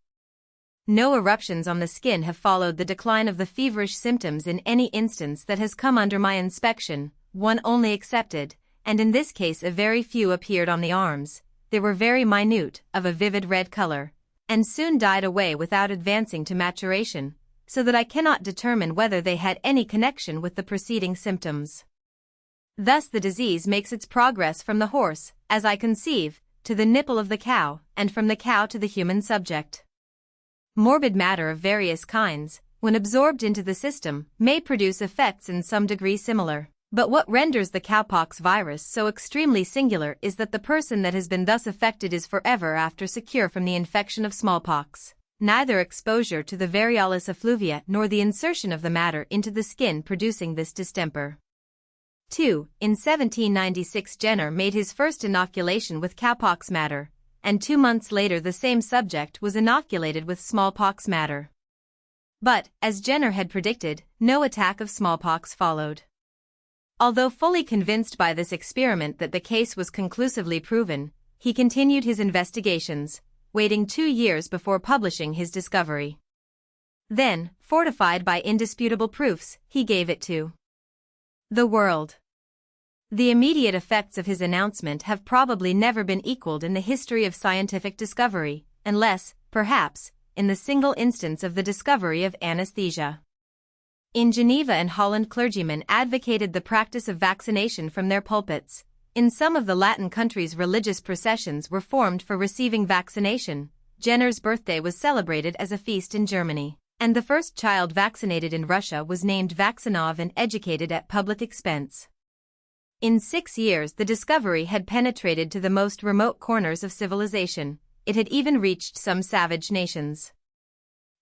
[SPEAKER 1] No eruptions on the skin have followed the decline of the feverish symptoms in any instance that has come under my inspection, one only excepted, and in this case a very few appeared on the arms. They were very minute, of a vivid red color, and soon died away without advancing to maturation, so that I cannot determine whether they had any connection with the preceding symptoms. Thus the disease makes its progress from the horse, as I conceive, to the nipple of the cow, and from the cow to the human subject. Morbid matter of various kinds, when absorbed into the system, may produce effects in some degree similar. But what renders the cowpox virus so extremely singular is that the person that has been thus affected is forever after secure from the infection of smallpox. Neither exposure to the variolous effluvia nor the insertion of the matter into the skin producing this distemper. 2. In 1796 Jenner made his first inoculation with cowpox matter, and 2 months later the same subject was inoculated with smallpox matter. But, as Jenner had predicted, no attack of smallpox followed. Although fully convinced by this experiment that the case was conclusively proven, he continued his investigations, waiting 2 years before publishing his discovery. Then, fortified by indisputable proofs, he gave it to the world. The immediate effects of his announcement have probably never been equaled in the history of scientific discovery, unless, perhaps, in the single instance of the discovery of anesthesia. In Geneva and Holland clergymen advocated the practice of vaccination from their pulpits. In some of the Latin countries religious processions were formed for receiving vaccination. Jenner's birthday was celebrated as a feast in Germany, and the first child vaccinated in Russia was named Vaksinov and educated at public expense. In 6 years the discovery had penetrated to the most remote corners of civilization. It had even reached some savage nations.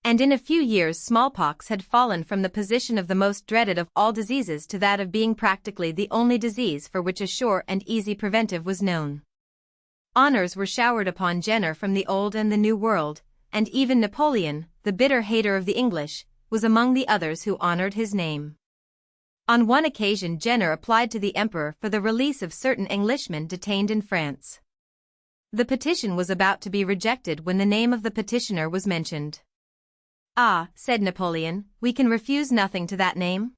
[SPEAKER 1] And in a few years smallpox had fallen from the position of the most dreaded of all diseases to that of being practically the only disease for which a sure and easy preventive was known. Honors were showered upon Jenner from the Old and the New World, and even Napoleon, the bitter hater of the English, was among the others who honored his name. On one occasion Jenner applied to the emperor for the release of certain Englishmen detained in France. The petition was about to be rejected when the name of the petitioner was mentioned. "Ah," said Napoleon, "we can refuse nothing to that name."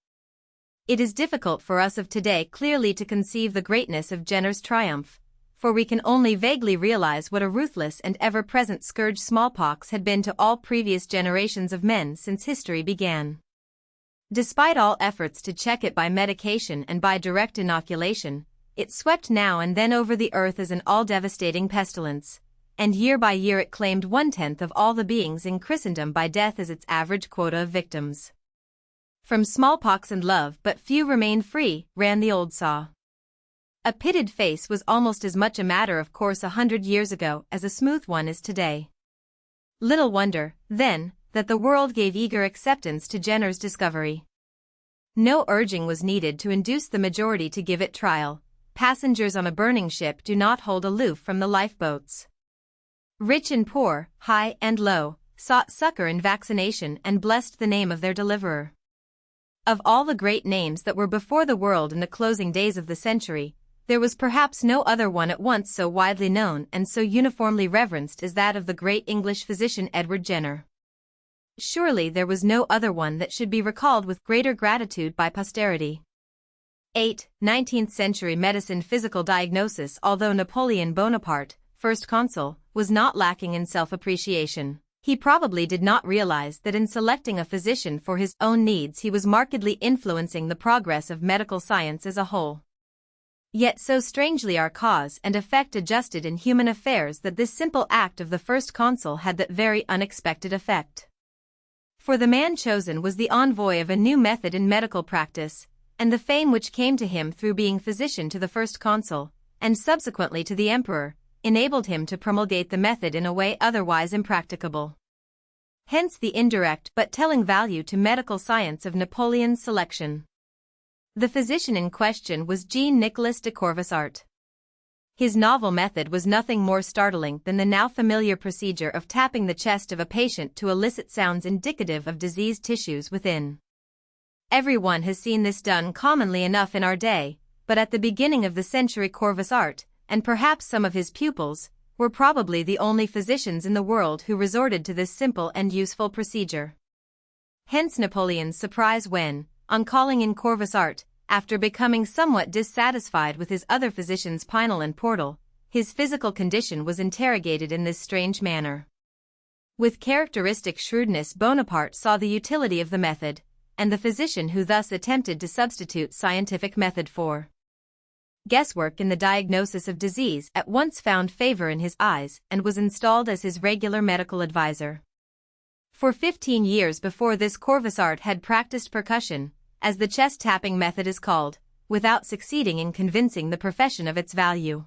[SPEAKER 1] It is difficult for us of today clearly to conceive the greatness of Jenner's triumph, for we can only vaguely realize what a ruthless and ever-present scourge smallpox had been to all previous generations of men since history began. Despite all efforts to check it by medication and by direct inoculation, it swept now and then over the earth as an all-devastating pestilence, and year by year it claimed 1/10 of all the beings in Christendom by death as its average quota of victims. From smallpox and love but few remain free, ran the old saw. A pitted face was almost as much a matter of course 100 years ago as a smooth one is today. Little wonder, then, that the world gave eager acceptance to Jenner's discovery. No urging was needed to induce the majority to give it trial. Passengers on a burning ship do not hold aloof from the lifeboats. Rich and poor, high and low, sought succor in vaccination and blessed the name of their deliverer. Of all the great names that were before the world in the closing days of the century, there was perhaps no other one at once so widely known and so uniformly reverenced as that of the great English physician Edward Jenner. Surely there was no other one that should be recalled with greater gratitude by posterity. 8. 19th century medicine physical diagnosis. Although Napoleon Bonaparte, first consul, was not lacking in self-appreciation, he probably did not realize that in selecting a physician for his own needs he was markedly influencing the progress of medical science as a whole. Yet so strangely are cause and effect adjusted in human affairs that this simple act of the first consul had that very unexpected effect. For the man chosen was the envoy of a new method in medical practice, and the fame which came to him through being physician to the first consul, and subsequently to the emperor, enabled him to promulgate the method in a way otherwise impracticable. Hence the indirect but telling value to medical science of Napoleon's selection. The physician in question was Jean-Nicolas de Corvisart. His novel method was nothing more startling than the now familiar procedure of tapping the chest of a patient to elicit sounds indicative of diseased tissues within. Everyone has seen this done commonly enough in our day, but at the beginning of the century Corvisart, and perhaps some of his pupils, were probably the only physicians in the world who resorted to this simple and useful procedure. Hence Napoleon's surprise when, on calling in Corvisart, after becoming somewhat dissatisfied with his other physicians Pinel and Portal, his physical condition was interrogated in this strange manner. With characteristic shrewdness Bonaparte saw the utility of the method, and the physician who thus attempted to substitute scientific method for guesswork in the diagnosis of disease at once found favor in his eyes and was installed as his regular medical advisor. For 15 years before this Corvisart had practiced percussion, as the chest-tapping method is called, without succeeding in convincing the profession of its value.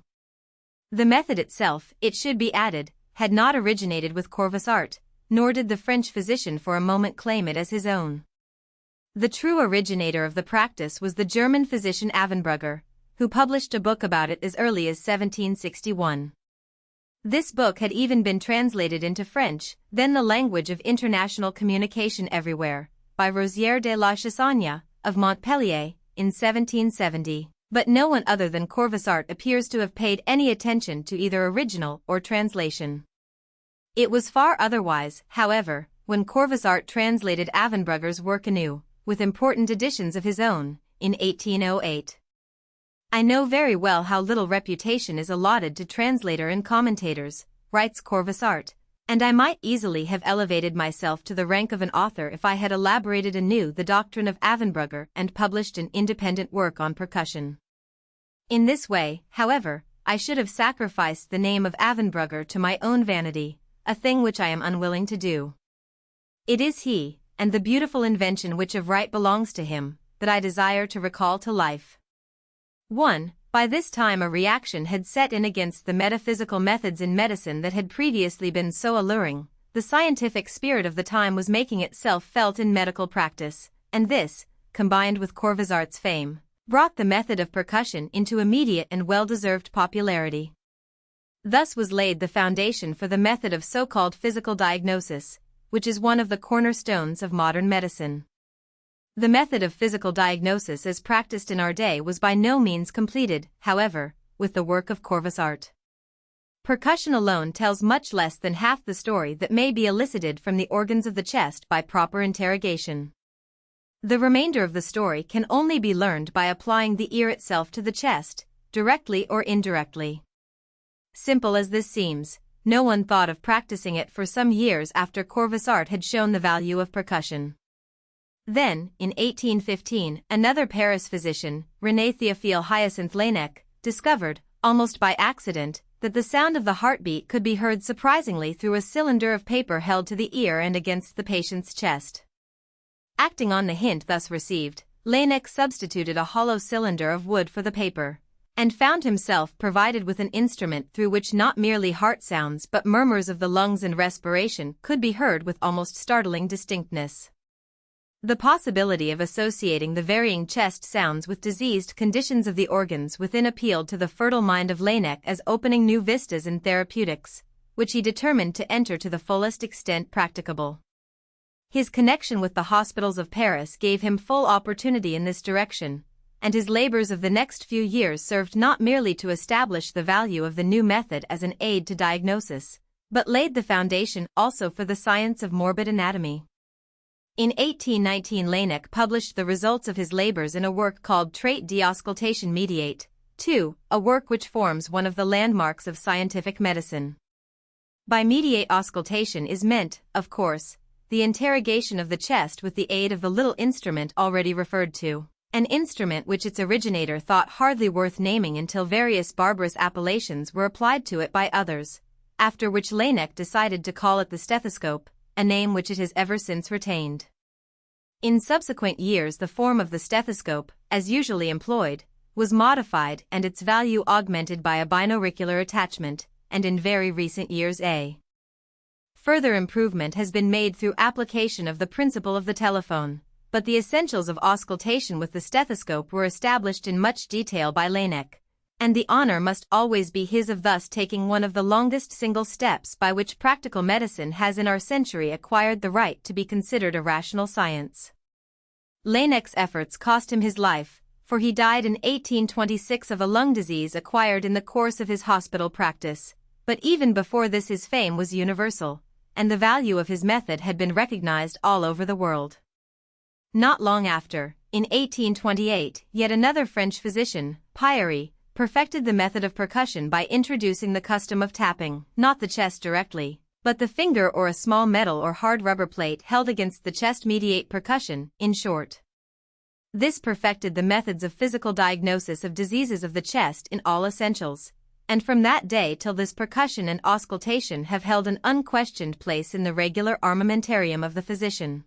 [SPEAKER 1] The method itself, it should be added, had not originated with Corvisart, nor did the French physician for a moment claim it as his own. The true originator of the practice was the German physician Avenbrugger, who published a book about it as early as 1761. This book had even been translated into French, then the language of international communication everywhere, by Rosier de la Chassagne, of Montpellier, in 1770, but no one other than Corvisart appears to have paid any attention to either original or translation. It was far otherwise, however, when Corvisart translated Avenbrugger's work anew, with important additions of his own, in 1808. I know very well how little reputation is allotted to translator and commentators, writes Corvisart, and I might easily have elevated myself to the rank of an author if I had elaborated anew the doctrine of Avenbrugger and published an independent work on percussion. In this way, however, I should have sacrificed the name of Avenbrugger to my own vanity, a thing which I am unwilling to do. It is he, and the beautiful invention which of right belongs to him, that I desire to recall to life. 1. By this time a reaction had set in against the metaphysical methods in medicine that had previously been so alluring. The scientific spirit of the time was making itself felt in medical practice, and this, combined with Corvisart's fame, brought the method of percussion into immediate and well-deserved popularity. Thus was laid the foundation for the method of so-called physical diagnosis, which is one of the cornerstones of modern medicine. The method of physical diagnosis as practiced in our day was by no means completed, however, with the work of Corvisart. Percussion alone tells much less than half the story that may be elicited from the organs of the chest by proper interrogation. The remainder of the story can only be learned by applying the ear itself to the chest, directly or indirectly. Simple as this seems, no one thought of practicing it for some years after Corvisart had shown the value of percussion. Then, in 1815, another Paris physician, René Théophile Hyacinthe Laennec, discovered, almost by accident, that the sound of the heartbeat could be heard surprisingly through a cylinder of paper held to the ear and against the patient's chest. Acting on the hint thus received, Laennec substituted a hollow cylinder of wood for the paper, and found himself provided with an instrument through which not merely heart sounds but murmurs of the lungs and respiration could be heard with almost startling distinctness. The possibility of associating the varying chest sounds with diseased conditions of the organs within appealed to the fertile mind of Laennec as opening new vistas in therapeutics, which he determined to enter to the fullest extent practicable. His connection with the hospitals of Paris gave him full opportunity in this direction, and his labors of the next few years served not merely to establish the value of the new method as an aid to diagnosis, but laid the foundation also for the science of morbid anatomy. In 1819 Laennec published the results of his labors in a work called Traité d'auscultation médiate, 2, a work which forms one of the landmarks of scientific medicine. By mediate auscultation is meant, of course, the interrogation of the chest with the aid of the little instrument already referred to. an instrument which its originator thought hardly worth naming until various barbarous appellations were applied to it by others, after which Laennec decided to call it the stethoscope, a name which it has ever since retained. In subsequent years the form of the stethoscope, as usually employed, was modified and its value augmented by a binauricular attachment, and in very recent years a further improvement has been made through application of the principle of the telephone, but the essentials of auscultation with the stethoscope were established in much detail by Laennec, and the honor must always be his of thus taking one of the longest single steps by which practical medicine has in our century acquired the right to be considered a rational science. Laennec's efforts cost him his life, for he died in 1826 of a lung disease acquired in the course of his hospital practice, but even before this his fame was universal, and the value of his method had been recognized all over the world. Not long after, in 1828, yet another French physician, Pieri, perfected the method of percussion by introducing the custom of tapping, not the chest directly, but the finger or a small metal or hard rubber plate held against the chest mediate percussion, in short. This perfected the methods of physical diagnosis of diseases of the chest in all essentials, and from that day till this percussion and auscultation have held an unquestioned place in the regular armamentarium of the physician.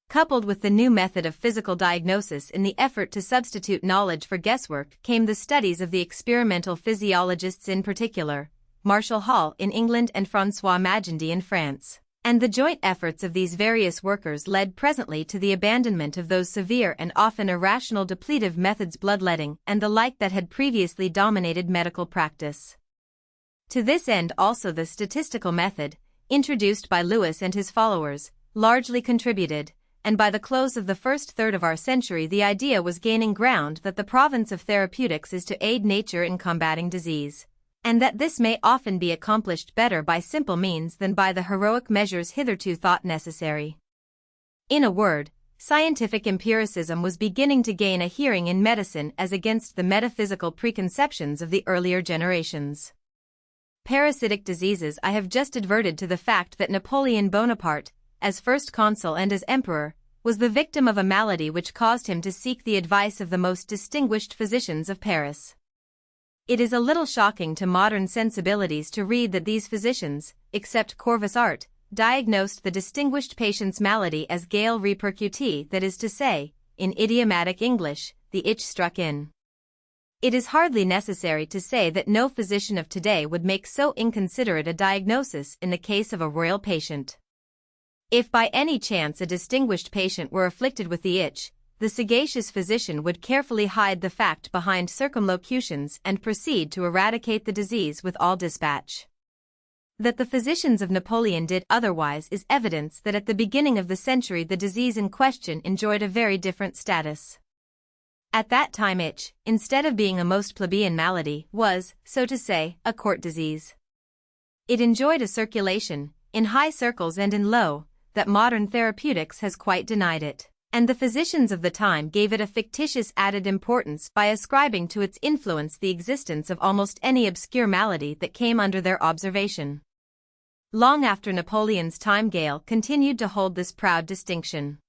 [SPEAKER 1] Coupled with the new method of physical diagnosis in the effort to substitute knowledge for guesswork came the studies of the experimental physiologists, in particular, Marshall Hall in England and François Magendie in France, and the joint efforts of these various workers led presently to the abandonment of those severe and often irrational depletive methods, bloodletting and the like, that had previously dominated medical practice. To this end also the statistical method, introduced by Lewis and his followers, largely contributed, and by the close of the first third of our century the idea was gaining ground that the province of therapeutics is to aid nature in combating disease, and that this may often be accomplished better by simple means than by the heroic measures hitherto thought necessary. In a word, scientific empiricism was beginning to gain a hearing in medicine as against the metaphysical preconceptions of the earlier generations. Parasitic diseases. I have just adverted to the fact that Napoleon Bonaparte, as first consul and as emperor, was the victim of a malady which caused him to seek the advice of the most distinguished physicians of Paris. It is a little shocking to modern sensibilities to read that these physicians, except Corvisart, diagnosed the distinguished patient's malady as gale repercutii, that is to say, in idiomatic English, the itch struck in. It is hardly necessary to say that no physician of today would make so inconsiderate a diagnosis in the case of a royal patient. If by any chance a distinguished patient were afflicted with the itch, the sagacious physician would carefully hide the fact behind circumlocutions and proceed to eradicate the disease with all dispatch. That the physicians of Napoleon did otherwise is evidence that at the beginning of the century the disease in question enjoyed a very different status. At that time itch, instead of being a most plebeian malady, was, so to say, a court disease. It enjoyed a circulation, in high circles and in low, that modern therapeutics has quite denied it, and the physicians of the time gave it a fictitious added importance by ascribing to its influence the existence of almost any obscure malady that came under their observation. Long after Napoleon's time Gale continued to hold this proud distinction.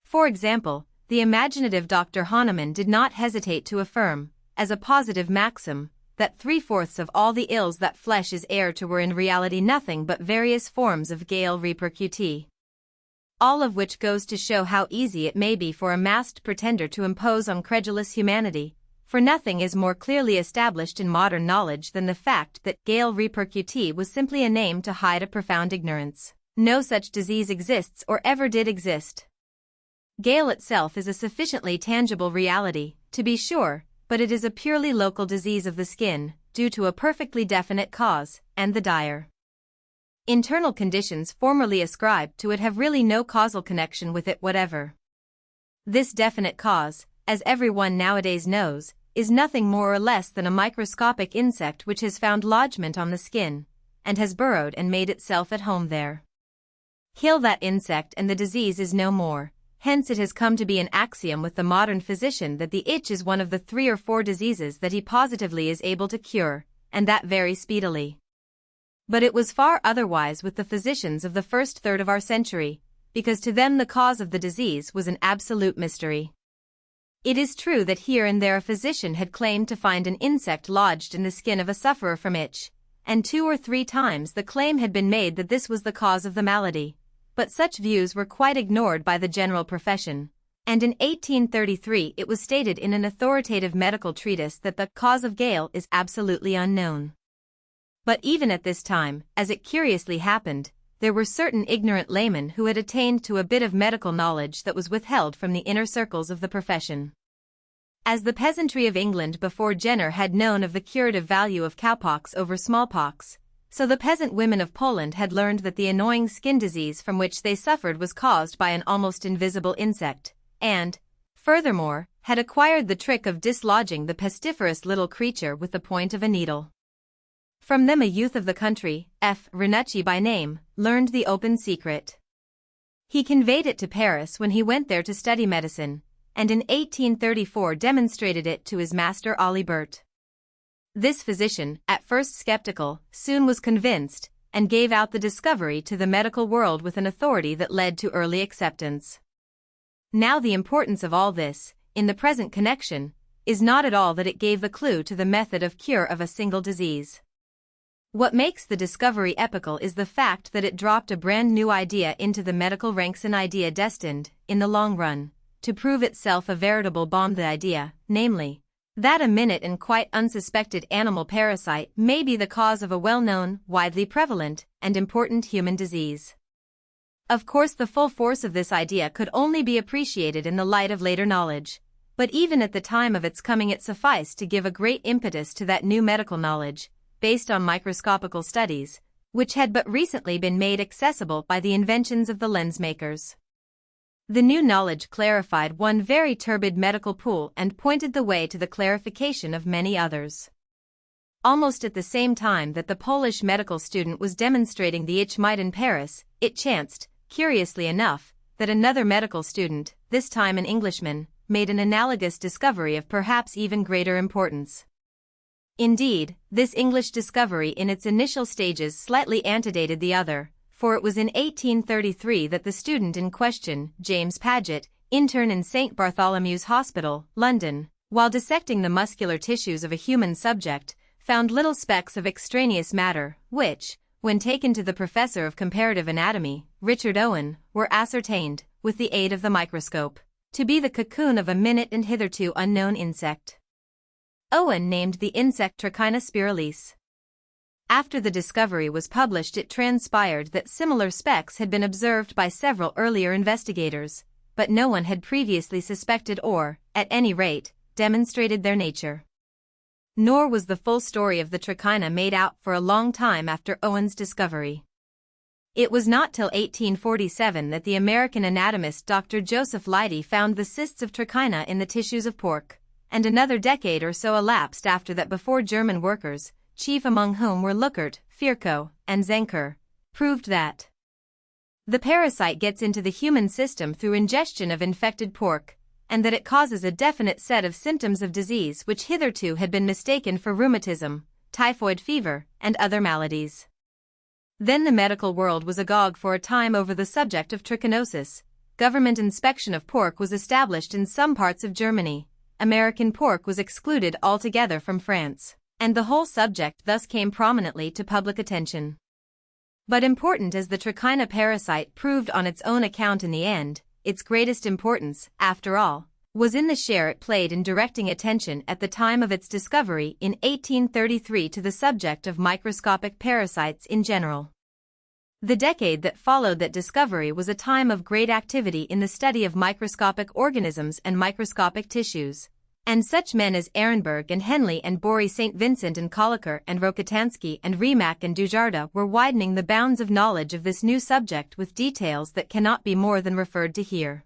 [SPEAKER 1] For example, the imaginative Dr. Hahnemann did not hesitate to affirm, as a positive maxim, that 3/4 of all the ills that flesh is heir to were in reality nothing but various forms of gale repercutii. All of which goes to show how easy it may be for a masked pretender to impose on credulous humanity, for nothing is more clearly established in modern knowledge than the fact that gale repercutii was simply a name to hide a profound ignorance. No such disease exists or ever did exist. Gale itself is a sufficiently tangible reality, to be sure, but it is a purely local disease of the skin, due to a perfectly definite cause, and the dire internal conditions formerly ascribed to it have really no causal connection with it whatever. This definite cause, as everyone nowadays knows, is nothing more or less than a microscopic insect which has found lodgment on the skin, and has burrowed and made itself at home there. Kill that insect and the disease is no more. Hence it has come to be an axiom with the modern physician that the itch is one of the 3 or 4 diseases that he positively is able to cure, and that very speedily. But it was far otherwise with the physicians of the first third of our century, because to them the cause of the disease was an absolute mystery. It is true that here and there a physician had claimed to find an insect lodged in the skin of a sufferer from itch, and 2 or 3 times the claim had been made that this was the cause of the malady, but such views were quite ignored by the general profession, and in 1833 it was stated in an authoritative medical treatise that the cause of Gale is absolutely unknown. But even at this time, as it curiously happened, there were certain ignorant laymen who had attained to a bit of medical knowledge that was withheld from the inner circles of the profession. As the peasantry of England before Jenner had known of the curative value of cowpox over smallpox, so the peasant women of Poland had learned that the annoying skin disease from which they suffered was caused by an almost invisible insect, and, furthermore, had acquired the trick of dislodging the pestiferous little creature with the point of a needle. From them a youth of the country, F. Ranucci by name, learned the open secret. He conveyed it to Paris when he went there to study medicine, and in 1834 demonstrated it to his master Alibert. This physician, at first skeptical, soon was convinced, and gave out the discovery to the medical world with an authority that led to early acceptance. Now the importance of all this, in the present connection, is not at all that it gave the clue to the method of cure of a single disease. What makes the discovery epochal is the fact that it dropped a brand new idea into the medical ranks, an idea destined, in the long run, to prove itself a veritable bomb. The idea, namely, that a minute and quite unsuspected animal parasite may be the cause of a well-known, widely prevalent, and important human disease. Of course, the full force of this idea could only be appreciated in the light of later knowledge, but even at the time of its coming it sufficed to give a great impetus to that new medical knowledge, based on microscopical studies, which had but recently been made accessible by the inventions of the lens makers. The new knowledge clarified one very turbid medical pool and pointed the way to the clarification of many others. Almost at the same time that the Polish medical student was demonstrating the itch mite in Paris, it chanced, curiously enough, that another medical student, this time an Englishman, made an analogous discovery of perhaps even greater importance. Indeed, this English discovery in its initial stages slightly antedated the other, for it was in 1833 that the student in question, James Paget, intern in St. Bartholomew's Hospital, London, while dissecting the muscular tissues of a human subject, found little specks of extraneous matter, which, when taken to the professor of comparative anatomy, Richard Owen, were ascertained, with the aid of the microscope, to be the cocoon of a minute and hitherto unknown insect. Owen named the insect Trichina spiralis. After the discovery was published, it transpired that similar specks had been observed by several earlier investigators, but no one had previously suspected or, at any rate, demonstrated their nature. Nor was the full story of the trichina made out for a long time after Owen's discovery. It was not till 1847 that the American anatomist Dr. Joseph Leidy found the cysts of trichina in the tissues of pork, and another decade or so elapsed after that before German workers, chief among whom were Lückert, Virchow, and Zenker, proved that the parasite gets into the human system through ingestion of infected pork, and that it causes a definite set of symptoms of disease which hitherto had been mistaken for rheumatism, typhoid fever, and other maladies. Then the medical world was agog for a time over the subject of trichinosis. Government inspection of pork was established in some parts of Germany. American pork was excluded altogether from France, and the whole subject thus came prominently to public attention. But important as the trichina parasite proved on its own account in the end, its greatest importance, after all, was in the share it played in directing attention at the time of its discovery in 1833 to the subject of microscopic parasites in general. The decade that followed that discovery was a time of great activity in the study of microscopic organisms and microscopic tissues, and such men as Ehrenberg and Henle and Bory, St. Vincent and Kolliker and Rokitansky and Rimac and Dujardin were widening the bounds of knowledge of this new subject with details that cannot be more than referred to here.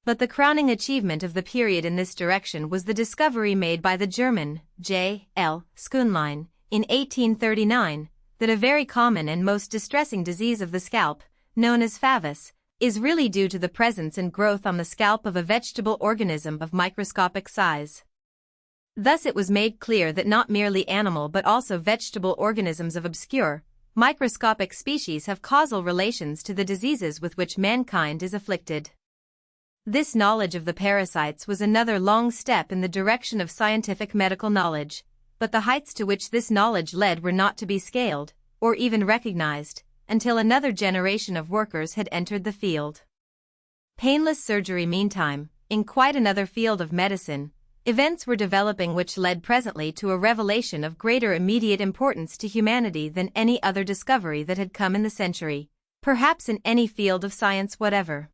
[SPEAKER 1] But the crowning achievement of the period in this direction was the discovery made by the German, J. L. Schoenlein, in 1839, that a very common and most distressing disease of the scalp, known as favus, is really due to the presence and growth on the scalp of a vegetable organism of microscopic size. Thus it was made clear that not merely animal but also vegetable organisms of obscure, microscopic species have causal relations to the diseases with which mankind is afflicted. This knowledge of the parasites was another long step in the direction of scientific medical knowledge, but the heights to which this knowledge led were not to be scaled, or even recognized, until another generation of workers had entered the field. Painless surgery. Meantime, in quite another field of medicine, events were developing which led presently to a revelation of greater immediate importance to humanity than any other discovery that had come in the century, perhaps in any field of science whatever.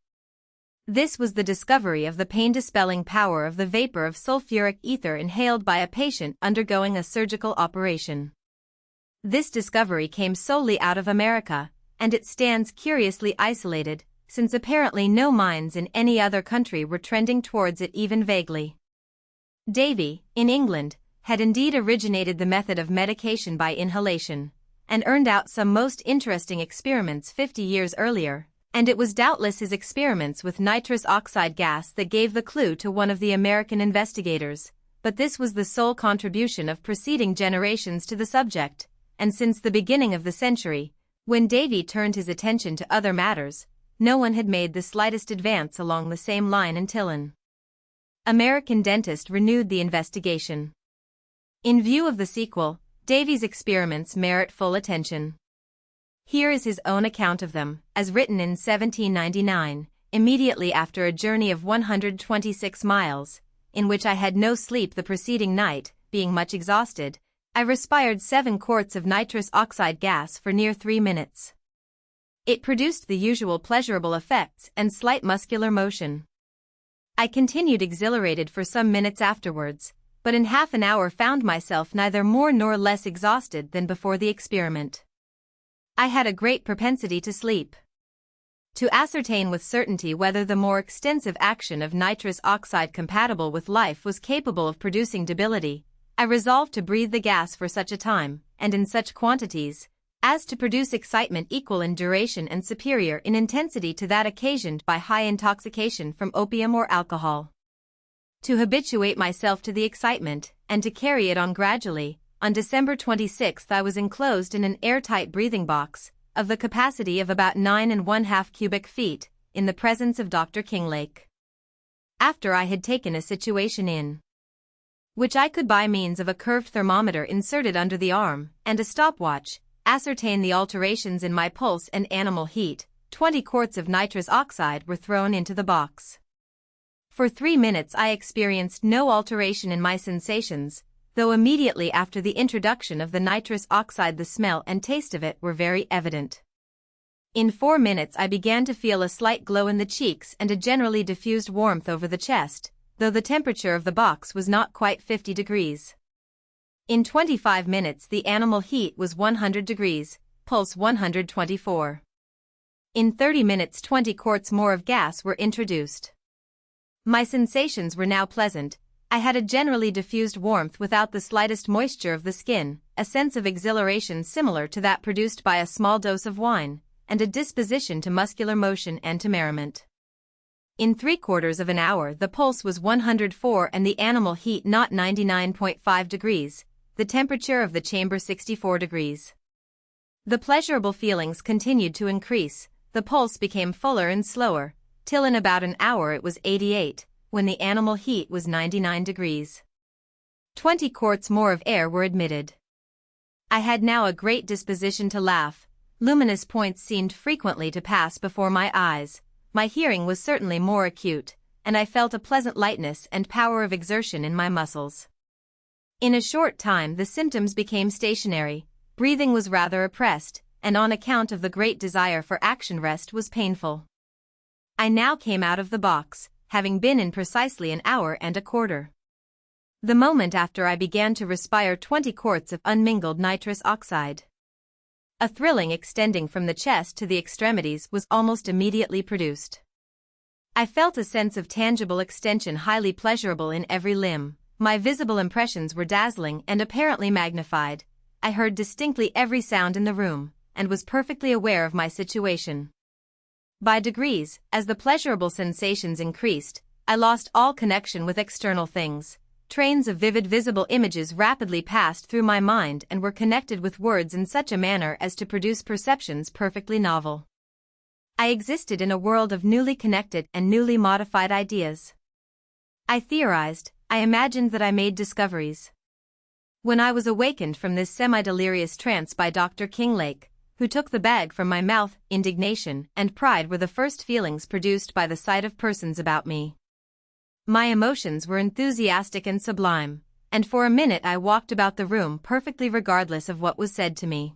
[SPEAKER 1] This was the discovery of the pain-dispelling power of the vapor of sulfuric ether inhaled by a patient undergoing a surgical operation. This discovery came solely out of America, and it stands curiously isolated, since apparently no minds in any other country were trending towards it even vaguely. Davy, in England, had indeed originated the method of medication by inhalation, and earned out some most interesting experiments 50 years earlier, and it was doubtless his experiments with nitrous oxide gas that gave the clue to one of the American investigators, but this was the sole contribution of preceding generations to the subject, and since the beginning of the century, when Davy turned his attention to other matters, no one had made the slightest advance along the same line until an American dentist renewed the investigation. In view of the sequel, Davy's experiments merit full attention. Here is his own account of them, as written in 1799, immediately after a journey of 126 miles, in which I had no sleep the preceding night, being much exhausted. I respired 7 quarts of nitrous oxide gas for near 3 minutes. It produced the usual pleasurable effects and slight muscular motion. I continued exhilarated for some minutes afterwards, but in half an hour found myself neither more nor less exhausted than before the experiment. I had a great propensity to sleep. To ascertain with certainty whether the more extensive action of nitrous oxide compatible with life was capable of producing debility, I resolved to breathe the gas for such a time, and in such quantities, as to produce excitement equal in duration and superior in intensity to that occasioned by high intoxication from opium or alcohol. To habituate myself to the excitement, and to carry it on gradually, on December 26 I was enclosed in an airtight breathing box, of the capacity of about 9½ cubic feet, in the presence of Dr. Kinglake. After I had taken a situation in which I could by means of a curved thermometer inserted under the arm, and a stopwatch, ascertain the alterations in my pulse and animal heat, 20 quarts of nitrous oxide were thrown into the box. For 3 minutes I experienced no alteration in my sensations, though immediately after the introduction of the nitrous oxide the smell and taste of it were very evident. In 4 minutes I began to feel a slight glow in the cheeks and a generally diffused warmth over the chest, though the temperature of the box was not quite 50 degrees. In 25 minutes the animal heat was 100 degrees, pulse 124. In 30 minutes 20 quarts more of gas were introduced. My sensations were now pleasant. I had a generally diffused warmth without the slightest moisture of the skin, a sense of exhilaration similar to that produced by a small dose of wine, and a disposition to muscular motion and to merriment. In 3/4 of an hour the pulse was 104 and the animal heat not 99.5 degrees, the temperature of the chamber 64 degrees. The pleasurable feelings continued to increase, the pulse became fuller and slower, till in about an hour it was 88, when the animal heat was 99 degrees. 20 quarts more of air were admitted. I had now a great disposition to laugh, luminous points seemed frequently to pass before my eyes, my hearing was certainly more acute, and I felt a pleasant lightness and power of exertion in my muscles. In a short time the symptoms became stationary, breathing was rather oppressed, and on account of the great desire for action rest was painful. I now came out of the box, having been in precisely an hour and a quarter. The moment after I began to respire 20 quarts of unmingled nitrous oxide. A thrilling extending from the chest to the extremities was almost immediately produced. I felt a sense of tangible extension highly pleasurable in every limb, my visible impressions were dazzling and apparently magnified, I heard distinctly every sound in the room, and was perfectly aware of my situation. By degrees, as the pleasurable sensations increased, I lost all connection with external things. Trains of vivid visible images rapidly passed through my mind and were connected with words in such a manner as to produce perceptions perfectly novel. I existed in a world of newly connected and newly modified ideas. I theorized, I imagined that I made discoveries. When I was awakened from this semi-delirious trance by Dr. Kinglake, who took the bag from my mouth, indignation and pride were the first feelings produced by the sight of persons about me. My emotions were enthusiastic and sublime, and for a minute I walked about the room perfectly regardless of what was said to me.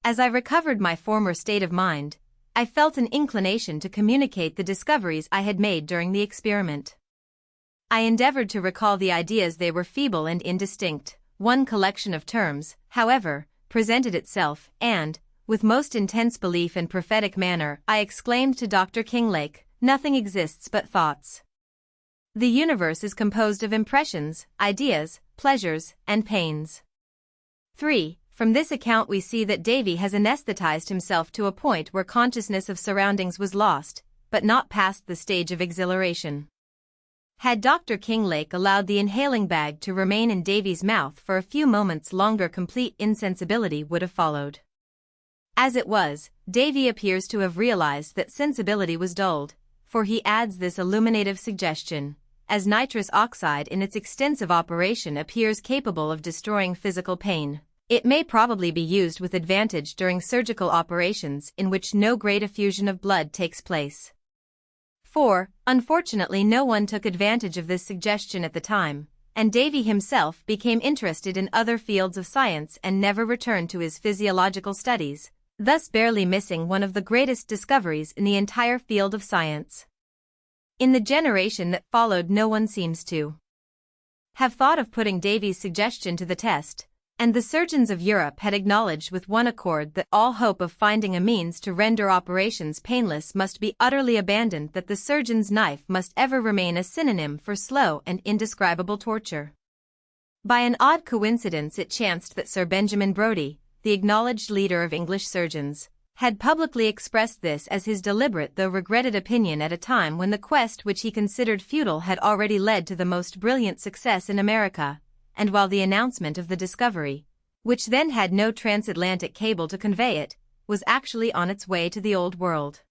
[SPEAKER 1] As I recovered my former state of mind, I felt an inclination to communicate the discoveries I had made during the experiment. I endeavored to recall the ideas. They were feeble and indistinct. One collection of terms, however, presented itself, and, with most intense belief and prophetic manner, I exclaimed to Dr. Kinglake, "Nothing exists but thoughts. The universe is composed of impressions, ideas, pleasures, and pains." 3. From this account we see that Davy has anesthetized himself to a point where consciousness of surroundings was lost, but not past the stage of exhilaration. Had Dr. Kinglake allowed the inhaling bag to remain in Davy's mouth for a few moments longer, complete insensibility would have followed. As it was, Davy appears to have realized that sensibility was dulled, for he adds this illuminative suggestion, as nitrous oxide in its extensive operation appears capable of destroying physical pain, it may probably be used with advantage during surgical operations in which no great effusion of blood takes place. 4. Unfortunately, no one took advantage of this suggestion at the time, and Davy himself became interested in other fields of science and never returned to his physiological studies, thus barely missing one of the greatest discoveries in the entire field of science. In the generation that followed, no one seems to have thought of putting Davy's suggestion to the test, and the surgeons of Europe had acknowledged with one accord that all hope of finding a means to render operations painless must be utterly abandoned, that the surgeon's knife must ever remain a synonym for slow and indescribable torture. By an odd coincidence it chanced that Sir Benjamin Brodie, the acknowledged leader of English surgeons, had publicly expressed this as his deliberate though regretted opinion at a time when the quest which he considered futile had already led to the most brilliant success in America, and while the announcement of the discovery, which then had no transatlantic cable to convey it, was actually on its way to the Old World.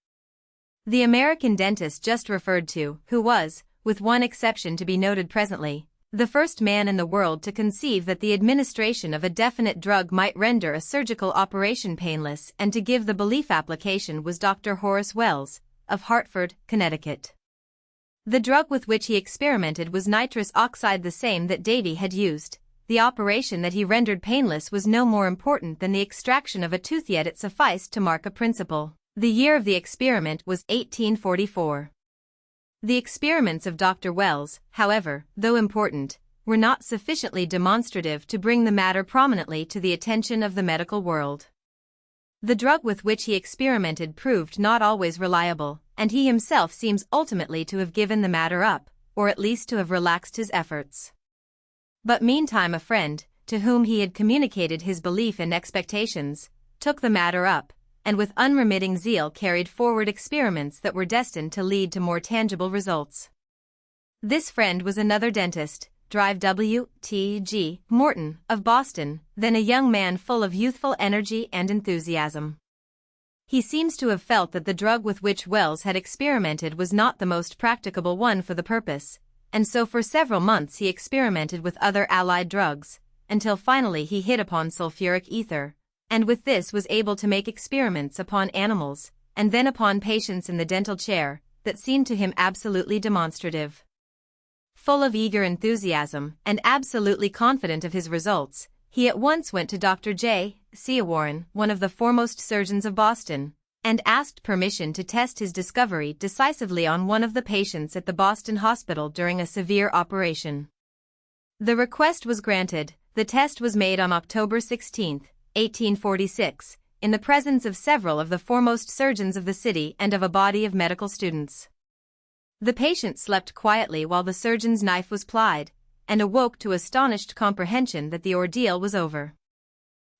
[SPEAKER 1] The American dentist just referred to, who was, with one exception to be noted presently, the first man in the world to conceive that the administration of a definite drug might render a surgical operation painless and to give the belief application, was Dr. Horace Wells, of Hartford, Connecticut. The drug with which he experimented was nitrous oxide, the same that Davy had used. The operation that he rendered painless was no more important than the extraction of a tooth, yet it sufficed to mark a principle. The year of the experiment was 1844. The experiments of Dr. Wells, however, though important, were not sufficiently demonstrative to bring the matter prominently to the attention of the medical world. The drug with which he experimented proved not always reliable, and he himself seems ultimately to have given the matter up, or at least to have relaxed his efforts. But meantime a friend, to whom he had communicated his belief and expectations, took the matter up, and with unremitting zeal carried forward experiments that were destined to lead to more tangible results. This friend was another dentist, Drive W. T. G. Morton, of Boston, then a young man full of youthful energy and enthusiasm. He seems to have felt that the drug with which Wells had experimented was not the most practicable one for the purpose, and so for several months he experimented with other allied drugs, until finally he hit upon sulfuric ether, and with this was able to make experiments upon animals, and then upon patients in the dental chair, that seemed to him absolutely demonstrative. Full of eager enthusiasm, and absolutely confident of his results, he at once went to Dr. J. Seawarren, one of the foremost surgeons of Boston, and asked permission to test his discovery decisively on one of the patients at the Boston hospital during a severe operation. The request was granted. The test was made on October 16, 1846, in the presence of several of the foremost surgeons of the city and of a body of medical students. The patient slept quietly while the surgeon's knife was plied, and awoke to astonished comprehension that the ordeal was over.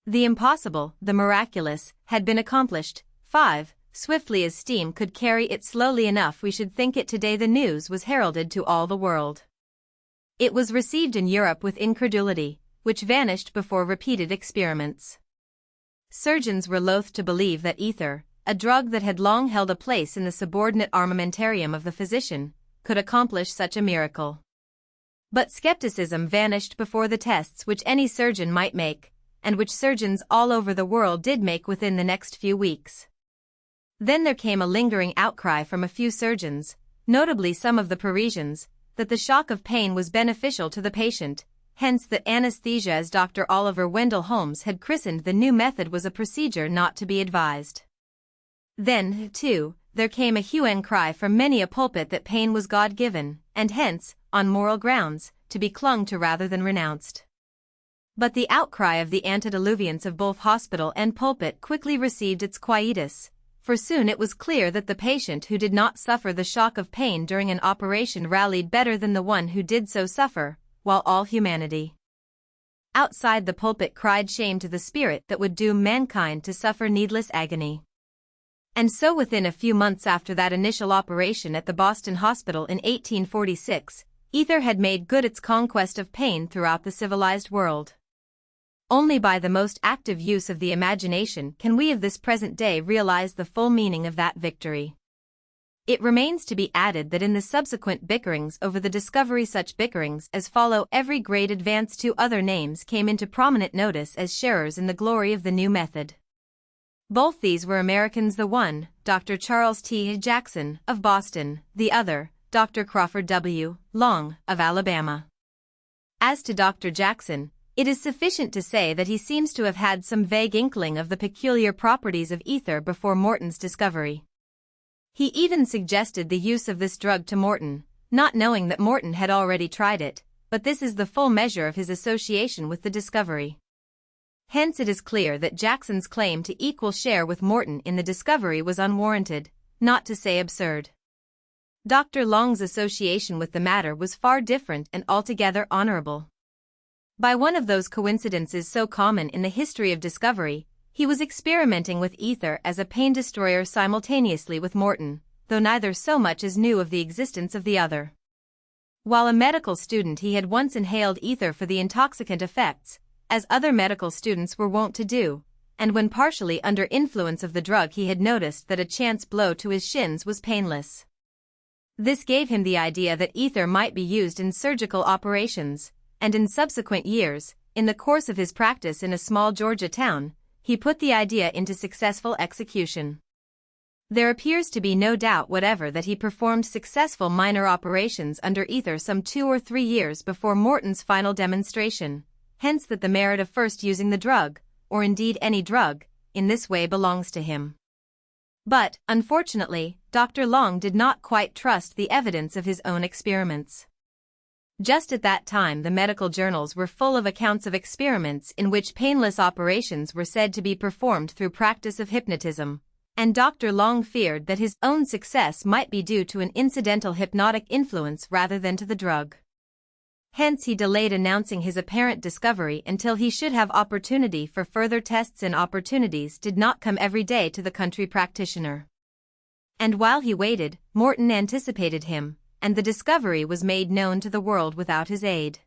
[SPEAKER 1] The impossible, the miraculous, had been accomplished. 5. Swiftly as steam could carry it slowly enough, we should think it today, the news was heralded to all the world. It was received in Europe with incredulity, which vanished before repeated experiments. Surgeons were loath to believe that ether, a drug that had long held a place in the subordinate armamentarium of the physician, could accomplish such a miracle. But skepticism vanished before the tests which any surgeon might make, and which surgeons all over the world did make within the next few weeks. Then there came a lingering outcry from a few surgeons, notably some of the Parisians, that the shock of pain was beneficial to the patient, hence that anesthesia, as Dr. Oliver Wendell Holmes had christened the new method, was a procedure not to be advised. Then, too, there came a hue and cry from many a pulpit that pain was God-given, and hence, on moral grounds, to be clung to rather than renounced. But the outcry of the antediluvians of both hospital and pulpit quickly received its quietus, for soon it was clear that the patient who did not suffer the shock of pain during an operation rallied better than the one who did so suffer, while all humanity outside the pulpit cried shame to the spirit that would doom mankind to suffer needless agony. And so within a few months after that initial operation at the Boston Hospital in 1846, ether had made good its conquest of pain throughout the civilized world. Only by the most active use of the imagination can we of this present day realize the full meaning of that victory. It remains to be added that in the subsequent bickerings over the discovery, such bickerings as follow every great advance, two other names came into prominent notice as sharers in the glory of the new method. Both these were Americans, the one, Dr. Charles T. Jackson, of Boston, the other, Dr. Crawford W. Long, of Alabama. As to Dr. Jackson, it is sufficient to say that he seems to have had some vague inkling of the peculiar properties of ether before Morton's discovery. He even suggested the use of this drug to Morton, not knowing that Morton had already tried it, but this is the full measure of his association with the discovery. Hence it is clear that Jackson's claim to equal share with Morton in the discovery was unwarranted, not to say absurd. Dr. Long's association with the matter was far different and altogether honorable. By one of those coincidences so common in the history of discovery, he was experimenting with ether as a pain destroyer simultaneously with Morton, though neither so much as knew of the existence of the other. While a medical student, he had once inhaled ether for the intoxicant effects, as other medical students were wont to do, and when partially under influence of the drug he had noticed that a chance blow to his shins was painless. This gave him the idea that ether might be used in surgical operations, and in subsequent years, in the course of his practice in a small Georgia town, he put the idea into successful execution. There appears to be no doubt whatever that he performed successful minor operations under ether some 2 or 3 years before Morton's final demonstration, hence that the merit of first using the drug, or indeed any drug, in this way belongs to him. But, unfortunately, Dr. Long did not quite trust the evidence of his own experiments. Just at that time the medical journals were full of accounts of experiments in which painless operations were said to be performed through practice of hypnotism, and Dr. Long feared that his own success might be due to an incidental hypnotic influence rather than to the drug. Hence he delayed announcing his apparent discovery until he should have opportunity for further tests, and opportunities did not come every day to the country practitioner. And while he waited, Morton anticipated him, and the discovery was made known to the world without his aid.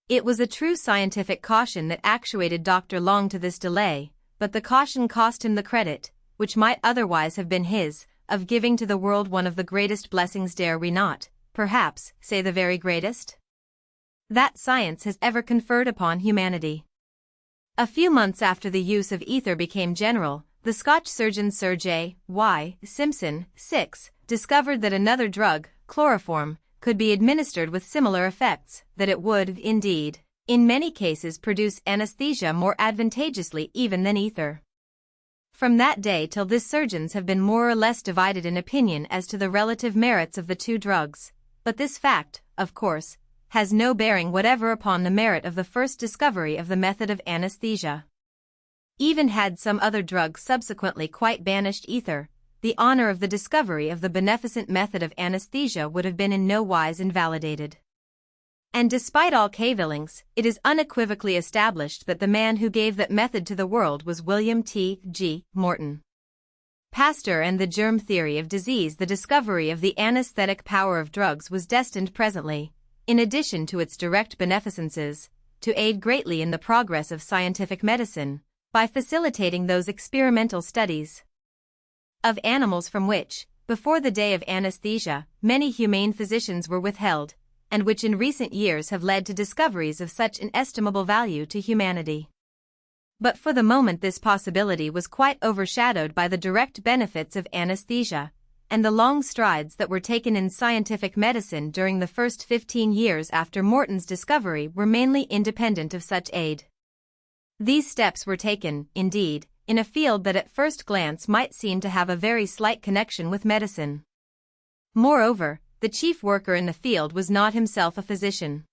[SPEAKER 1] It was a true scientific caution that actuated Dr. Long to this delay, but the caution cost him the credit, which might otherwise have been his, of giving to the world one of the greatest blessings, dare we not, perhaps, say the very greatest, that science has ever conferred upon humanity. A few months after the use of ether became general, the Scotch surgeon Sir J. Y. Simpson, 6, discovered that another drug, chloroform, could be administered with similar effects, that it would, indeed, in many cases produce anesthesia more advantageously even than ether. From that day till this surgeons have been more or less divided in opinion as to the relative merits of the two drugs, but this fact, of course, has no bearing whatever upon the merit of the first discovery of the method of anesthesia. Even had some other drug subsequently quite banished ether, the honor of the discovery of the beneficent method of anesthesia would have been in no wise invalidated. And despite all cavillings, it is unequivocally established that the man who gave that method to the world was William T. G. Morton. Pasteur and the germ theory of disease. The discovery of the anesthetic power of drugs was destined presently, in addition to its direct beneficences, to aid greatly in the progress of scientific medicine, by facilitating those experimental studies of animals from which, before the day of anesthesia, many humane physicians were withheld, and which in recent years have led to discoveries of such inestimable value to humanity. But for the moment this possibility was quite overshadowed by the direct benefits of anesthesia, and the long strides that were taken in scientific medicine during the first 15 years after Morton's discovery were mainly independent of such aid. These steps were taken, indeed, in a field that at first glance might seem to have a very slight connection with medicine. Moreover, the chief worker in the field was not himself a physician.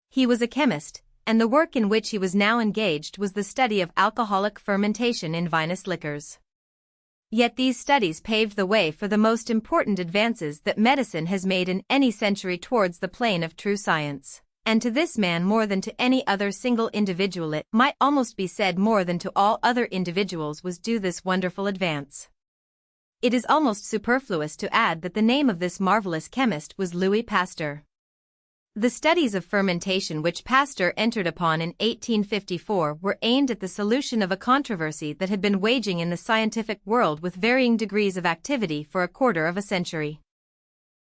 [SPEAKER 1] He was a chemist, and the work in which he was now engaged was the study of alcoholic fermentation in vinous liquors. Yet these studies paved the way for the most important advances that medicine has made in any century towards the plane of true science, and to this man more than to any other single individual it might almost be said more than to all other individuals was due this wonderful advance. It is almost superfluous to add that the name of this marvelous chemist was Louis Pasteur. The studies of fermentation which Pasteur entered upon in 1854 were aimed at the solution of a controversy that had been waging in the scientific world with varying degrees of activity for a quarter of a century.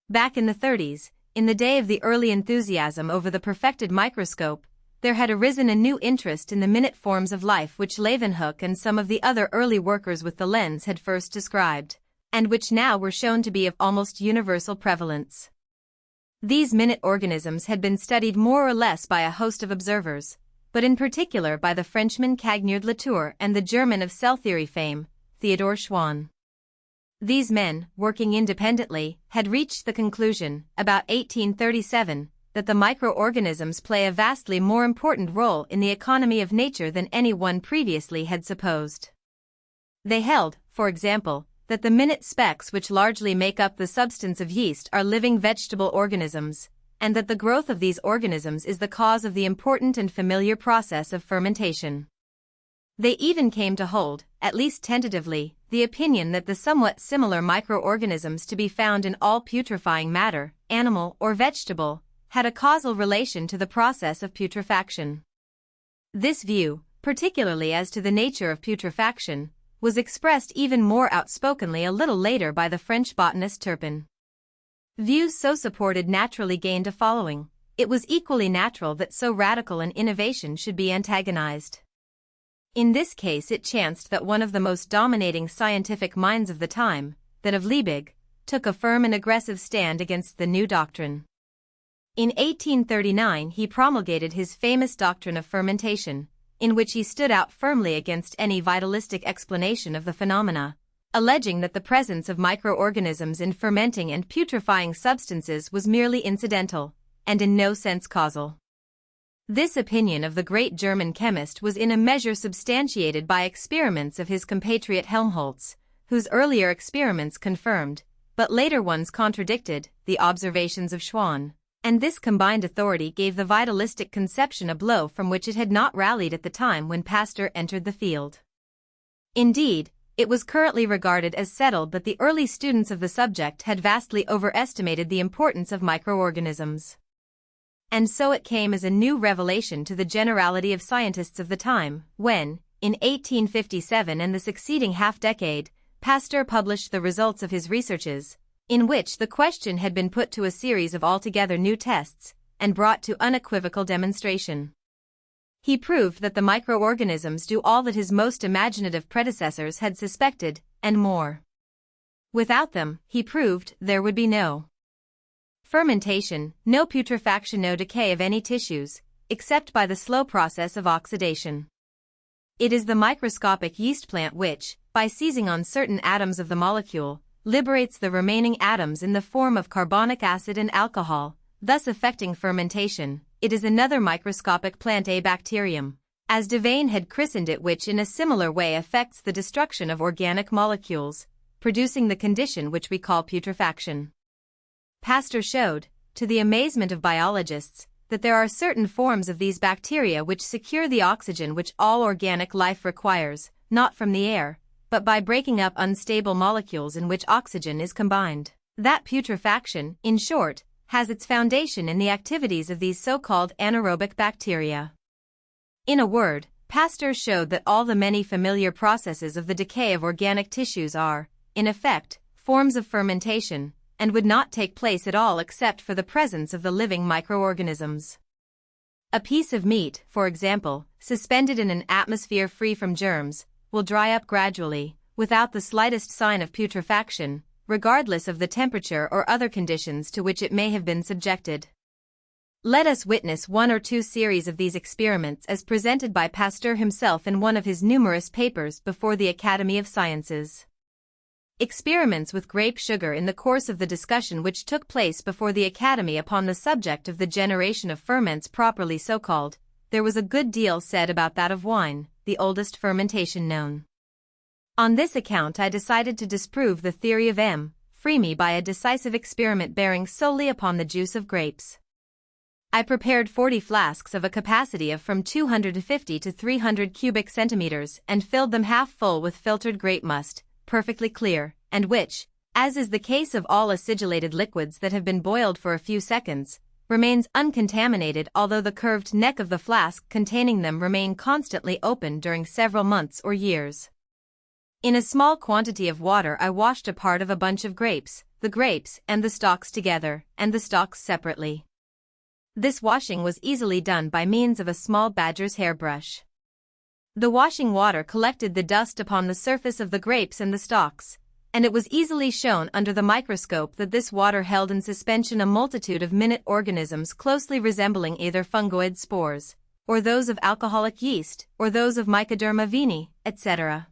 [SPEAKER 1] Back in the 30s, in the day of the early enthusiasm over the perfected microscope, there had arisen a new interest in the minute forms of life which Leeuwenhoek and some of the other early workers with the lens had first described, and which now were shown to be of almost universal prevalence. These minute organisms had been studied more or less by a host of observers, but in particular by the Frenchman Cagniard Latour and the German of cell theory fame, Theodor Schwann. These men, working independently, had reached the conclusion, about 1837, that the microorganisms play a vastly more important role in the economy of nature than anyone previously had supposed. They held, for example, that the minute specks which largely make up the substance of yeast are living vegetable organisms, and that the growth of these organisms is the cause of the important and familiar process of fermentation. They even came to hold, at least tentatively, the opinion that the somewhat similar microorganisms to be found in all putrefying matter, animal or vegetable, had a causal relation to the process of putrefaction. This view, particularly as to the nature of putrefaction, was expressed even more outspokenly a little later by the French botanist Turpin. Views so supported naturally gained a following. It was equally natural that so radical an innovation should be antagonized. In this case it chanced that one of the most dominating scientific minds of the time, that of Liebig, took a firm and aggressive stand against the new doctrine. In 1839 he promulgated his famous doctrine of fermentation, in which he stood out firmly against any vitalistic explanation of the phenomena, alleging that the presence of microorganisms in fermenting and putrefying substances was merely incidental, and in no sense causal. This opinion of the great German chemist was in a measure substantiated by experiments of his compatriot Helmholtz, whose earlier experiments confirmed, but later ones contradicted, the observations of Schwann, and this combined authority gave the vitalistic conception a blow from which it had not rallied at the time when Pasteur entered the field. Indeed, it was currently regarded as settled that the early students of the subject had vastly overestimated the importance of microorganisms. And so it came as a new revelation to the generality of scientists of the time, when, in 1857 and the succeeding half-decade, Pasteur published the results of his researches, in which the question had been put to a series of altogether new tests, and brought to unequivocal demonstration. He proved that the microorganisms do all that his most imaginative predecessors had suspected, and more. Without them, he proved, there would be no fermentation, no putrefaction, no decay of any tissues, except by the slow process of oxidation. It is the microscopic yeast plant which, by seizing on certain atoms of the molecule, liberates the remaining atoms in the form of carbonic acid and alcohol, thus affecting fermentation. It is another microscopic plant, a bacterium, as Devane had christened it, which in a similar way affects the destruction of organic molecules, producing the condition which we call putrefaction. Pasteur showed, to the amazement of biologists, that there are certain forms of these bacteria which secure the oxygen which all organic life requires, not from the air, but by breaking up unstable molecules in which oxygen is combined. That putrefaction, in short, has its foundation in the activities of these so-called anaerobic bacteria. In a word, Pasteur showed that all the many familiar processes of the decay of organic tissues are, in effect, forms of fermentation, and would not take place at all except for the presence of the living microorganisms. A piece of meat, for example, suspended in an atmosphere free from germs, will dry up gradually, without the slightest sign of putrefaction, regardless of the temperature or other conditions to which it may have been subjected. Let us witness one or two series of these experiments as presented by Pasteur himself in one of his numerous papers before the Academy of Sciences. Experiments with grape sugar. In the course of the discussion which took place before the Academy upon the subject of the generation of ferments properly so called, there was a good deal said about that of wine, the oldest fermentation known. On this account I decided to disprove the theory of M. Freemy by a decisive experiment bearing solely upon the juice of grapes. I prepared 40 flasks of a capacity of from 250 to 300 cubic centimeters and filled them half full with filtered grape must, perfectly clear, and which, as is the case of all acidulated liquids that have been boiled for a few seconds, remains uncontaminated although the curved neck of the flask containing them remain constantly open during several months or years. In a small quantity of water I washed a part of a bunch of grapes, the grapes and the stalks together, and the stalks separately. This washing was easily done by means of a small badger's hairbrush. The washing water collected the dust upon the surface of the grapes and the stalks, and it was easily shown under the microscope that this water held in suspension a multitude of minute organisms closely resembling either fungoid spores, or those of alcoholic yeast, or those of Mycoderma vini, etc.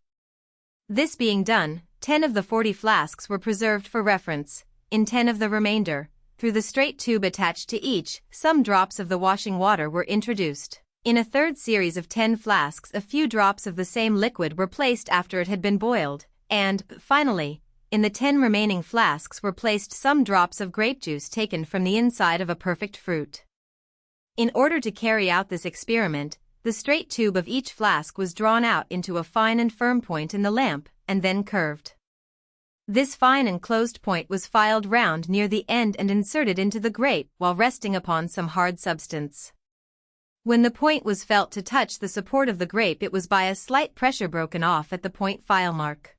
[SPEAKER 1] This being done, 10 of the 40 flasks were preserved for reference. In 10 of the remainder, through the straight tube attached to each, some drops of the washing water were introduced. In a third series of 10 flasks a few drops of the same liquid were placed after it had been boiled, and, finally, in the 10 remaining flasks were placed some drops of grape juice taken from the inside of a perfect fruit. In order to carry out this experiment, the straight tube of each flask was drawn out into a fine and firm point in the lamp, and then curved. This fine and closed point was filed round near the end and inserted into the grape while resting upon some hard substance. When the point was felt to touch the support of the grape it was by a slight pressure broken off at the point file mark.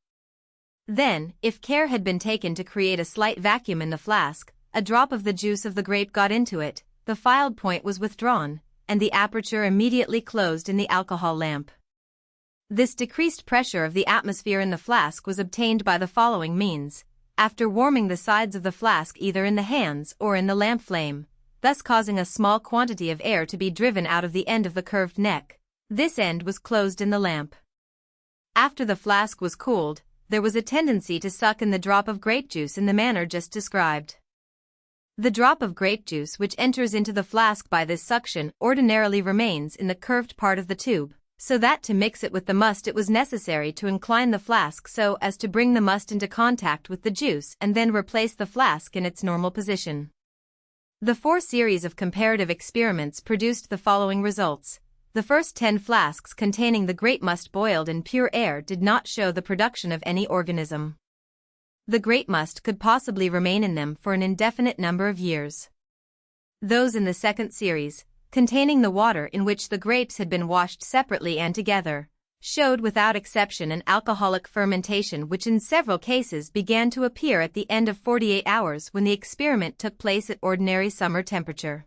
[SPEAKER 1] Then, if care had been taken to create a slight vacuum in the flask, a drop of the juice of the grape got into it, the filed point was withdrawn, and the aperture immediately closed in the alcohol lamp. This decreased pressure of the atmosphere in the flask was obtained by the following means: after warming the sides of the flask either in the hands or in the lamp flame, thus causing a small quantity of air to be driven out of the end of the curved neck, this end was closed in the lamp. After the flask was cooled, there was a tendency to suck in the drop of grape juice in the manner just described. The drop of grape juice which enters into the flask by this suction ordinarily remains in the curved part of the tube, so that to mix it with the must it was necessary to incline the flask so as to bring the must into contact with the juice and then replace the flask in its normal position. The 4 series of comparative experiments produced the following results. The first 10 flasks containing the grape must boiled in pure air did not show the production of any organism. The grape must could possibly remain in them for an indefinite number of years. Those in the second series, containing the water in which the grapes had been washed separately and together, showed without exception an alcoholic fermentation which in several cases began to appear at the end of 48 hours when the experiment took place at ordinary summer temperature.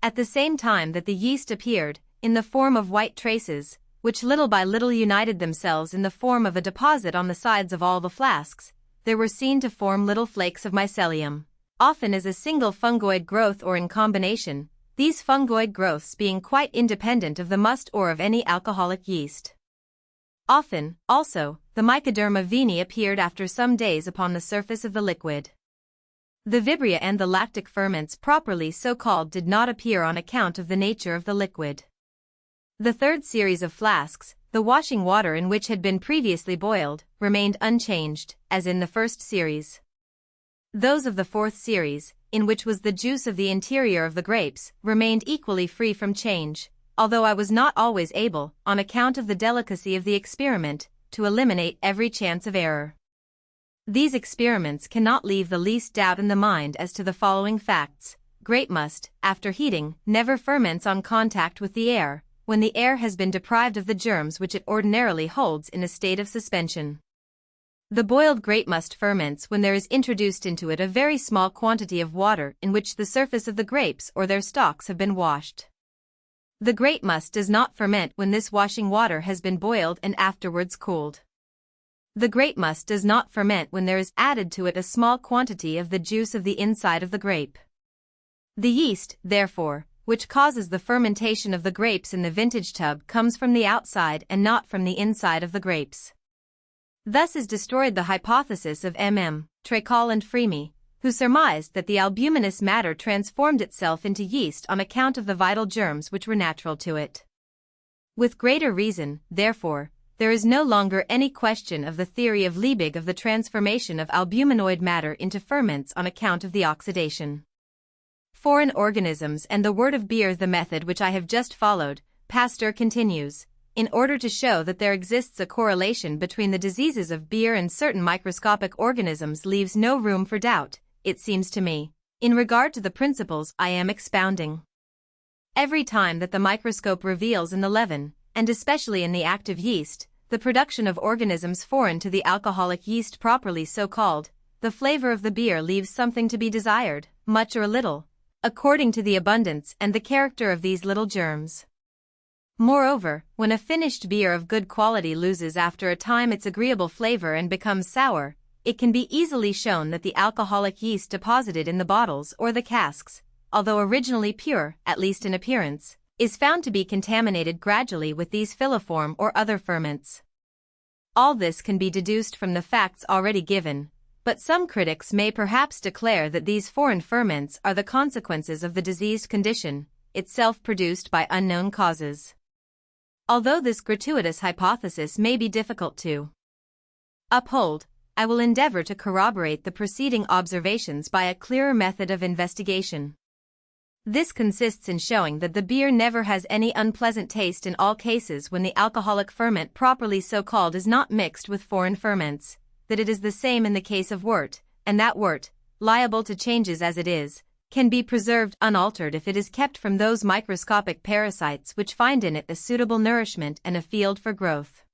[SPEAKER 1] At the same time that the yeast appeared, in the form of white traces, which little by little united themselves in the form of a deposit on the sides of all the flasks, there were seen to form little flakes of mycelium, often as a single fungoid growth or in combination, these fungoid growths being quite independent of the must or of any alcoholic yeast. Often, also, the Mycoderma vini appeared after some days upon the surface of the liquid. The vibria and the lactic ferments properly so called did not appear on account of the nature of the liquid. The third series of flasks, the washing water in which had been previously boiled, remained unchanged, as in the first series. Those of the fourth series, in which was the juice of the interior of the grapes, remained equally free from change, although I was not always able, on account of the delicacy of the experiment, to eliminate every chance of error. These experiments cannot leave the least doubt in the mind as to the following facts. Grape must, after heating, never ferments on contact with the air, when the air has been deprived of the germs which it ordinarily holds in a state of suspension. The boiled grape must ferments when there is introduced into it a very small quantity of water in which the surface of the grapes or their stalks have been washed. The grape must does not ferment when this washing water has been boiled and afterwards cooled. The grape must does not ferment when there is added to it a small quantity of the juice of the inside of the grape. The yeast, therefore, which causes the fermentation of the grapes in the vintage tub comes from the outside and not from the inside of the grapes. Thus is destroyed the hypothesis of Trécal and Freemy, who surmised that the albuminous matter transformed itself into yeast on account of the vital germs which were natural to it. With greater reason, therefore, there is no longer any question of the theory of Liebig of the transformation of albuminoid matter into ferments on account of the oxidation. Foreign organisms and the wort of beer. The method which I have just followed, Pasteur continues, in order to show that there exists a correlation between the diseases of beer and certain microscopic organisms leaves no room for doubt, it seems to me, in regard to the principles I am expounding. Every time that the microscope reveals in the leaven, and especially in the active yeast, the production of organisms foreign to the alcoholic yeast properly so called, the flavor of the beer leaves something to be desired, much or little, according to the abundance and the character of these little germs. Moreover, when a finished beer of good quality loses after a time its agreeable flavor and becomes sour, it can be easily shown that the alcoholic yeast deposited in the bottles or the casks, although originally pure, at least in appearance, is found to be contaminated gradually with these filiform or other ferments. All this can be deduced from the facts already given, but some critics may perhaps declare that these foreign ferments are the consequences of the diseased condition, itself produced by unknown causes. Although this gratuitous hypothesis may be difficult to uphold, I will endeavor to corroborate the preceding observations by a clearer method of investigation. This consists in showing that the beer never has any unpleasant taste in all cases when the alcoholic ferment properly so called is not mixed with foreign ferments, that it is the same in the case of wort, and that wort, liable to changes as it is, can be preserved unaltered if it is kept from those microscopic parasites which find in it a suitable nourishment and a field for growth.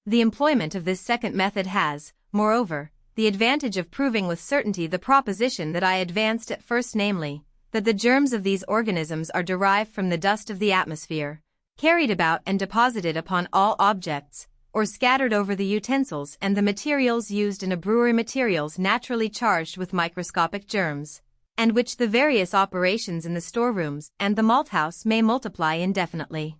[SPEAKER 1] The employment of this second method has, moreover, the advantage of proving with certainty the proposition that I advanced at first, namely, that the germs of these organisms are derived from the dust of the atmosphere, carried about and deposited upon all objects, or scattered over the utensils and the materials used in a brewery, materials naturally charged with microscopic germs, and which the various operations in the storerooms and the malthouse may multiply indefinitely.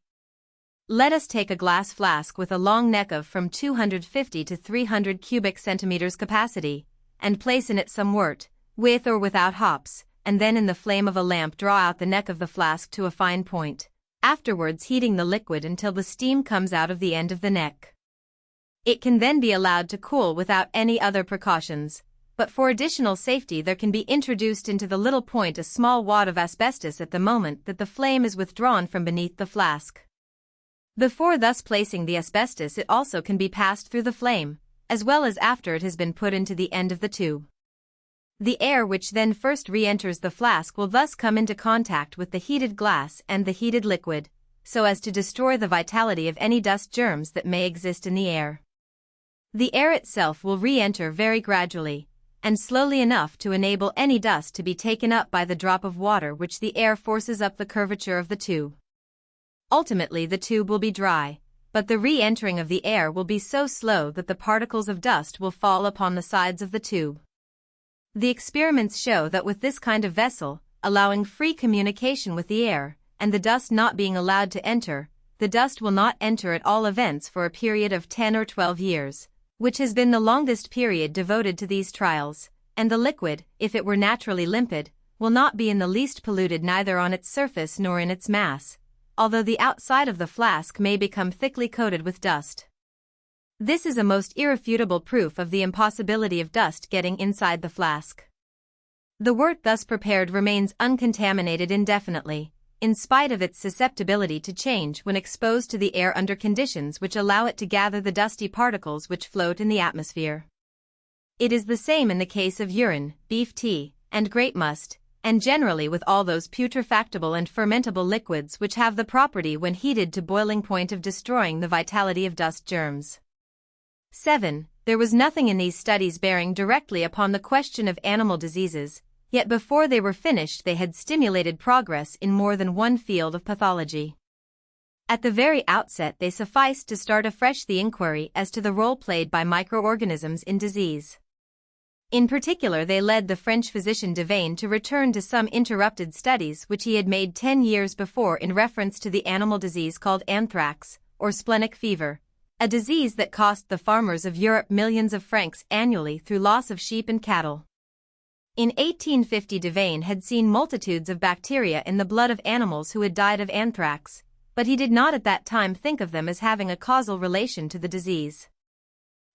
[SPEAKER 1] Let us take a glass flask with a long neck of from 250 to 300 cubic centimeters capacity, and place in it some wort, with or without hops, and then in the flame of a lamp draw out the neck of the flask to a fine point, afterwards heating the liquid until the steam comes out of the end of the neck. It can then be allowed to cool without any other precautions, but for additional safety there can be introduced into the little point a small wad of asbestos at the moment that the flame is withdrawn from beneath the flask. Before thus placing the asbestos, it also can be passed through the flame, as well as after it has been put into the end of the tube. The air which then first re-enters the flask will thus come into contact with the heated glass and the heated liquid, so as to destroy the vitality of any dust germs that may exist in the air. The air itself will re-enter very gradually, and slowly enough to enable any dust to be taken up by the drop of water which the air forces up the curvature of the tube. Ultimately the tube will be dry, but the re-entering of the air will be so slow that the particles of dust will fall upon the sides of the tube. The experiments show that with this kind of vessel, allowing free communication with the air, and the dust not being allowed to enter, the dust will not enter at all events for a period of 10 or 12 years, which has been the longest period devoted to these trials, and the liquid, if it were naturally limpid, will not be in the least polluted neither on its surface nor in its mass, although the outside of the flask may become thickly coated with dust. This is a most irrefutable proof of the impossibility of dust getting inside the flask. The wort thus prepared remains uncontaminated indefinitely, in spite of its susceptibility to change when exposed to the air under conditions which allow it to gather the dusty particles which float in the atmosphere. It is the same in the case of urine, beef tea, and grape must, and generally with all those putrefactible and fermentable liquids which have the property when heated to boiling point of destroying the vitality of dust germs. 7. There was nothing in these studies bearing directly upon the question of animal diseases, yet before they were finished they had stimulated progress in more than one field of pathology. At the very outset they sufficed to start afresh the inquiry as to the role played by microorganisms in disease. In particular they led the French physician Devane to return to some interrupted studies which he had made 10 years before in reference to the animal disease called anthrax, or splenic fever, a disease that cost the farmers of Europe millions of francs annually through loss of sheep and cattle. In 1850 Devane had seen multitudes of bacteria in the blood of animals who had died of anthrax, but he did not at that time think of them as having a causal relation to the disease.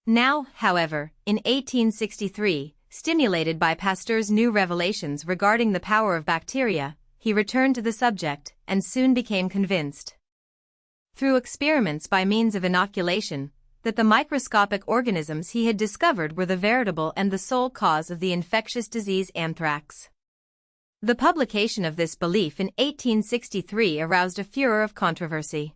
[SPEAKER 1] Now, however, in 1863, stimulated by Pasteur's new revelations regarding the power of bacteria, he returned to the subject and soon became convinced, through experiments by means of inoculation, that the microscopic organisms he had discovered were the veritable and the sole cause of the infectious disease anthrax. The publication of this belief in 1863 aroused a furor of controversy.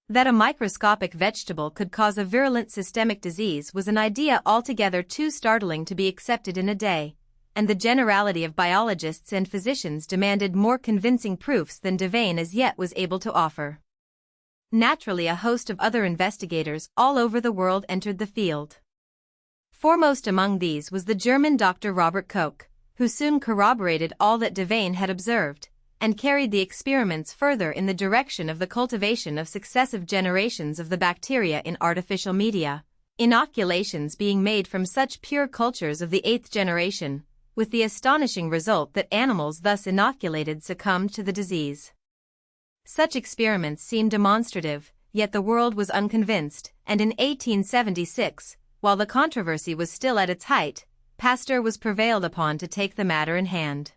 [SPEAKER 1] That a microscopic vegetable could cause a virulent systemic disease was an idea altogether too startling to be accepted in a day, and the generality of biologists and physicians demanded more convincing proofs than Devane as yet was able to offer. Naturally, a host of other investigators all over the world entered the field. Foremost among these was the German Dr. Robert Koch, who soon corroborated all that Devane had observed, and carried the experiments further in the direction of the cultivation of successive generations of the bacteria in artificial media, inoculations being made from such pure cultures of the 8th generation, with the astonishing result that animals thus inoculated succumbed to the disease. Such experiments seemed demonstrative, yet the world was unconvinced, and in 1876, while the controversy was still at its height, Pasteur was prevailed upon to take the matter in hand.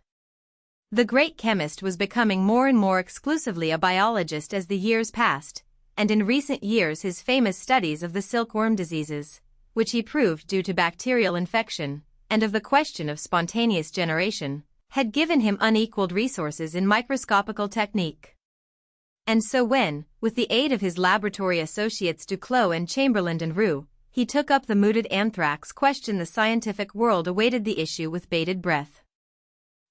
[SPEAKER 1] The great chemist was becoming more and more exclusively a biologist as the years passed, and in recent years his famous studies of the silkworm diseases, which he proved due to bacterial infection, and of the question of spontaneous generation, had given him unequaled resources in microscopical technique. And so when, with the aid of his laboratory associates Duclos and Chamberlain and Roux, he took up the mooted anthrax question, the scientific world awaited the issue with bated breath.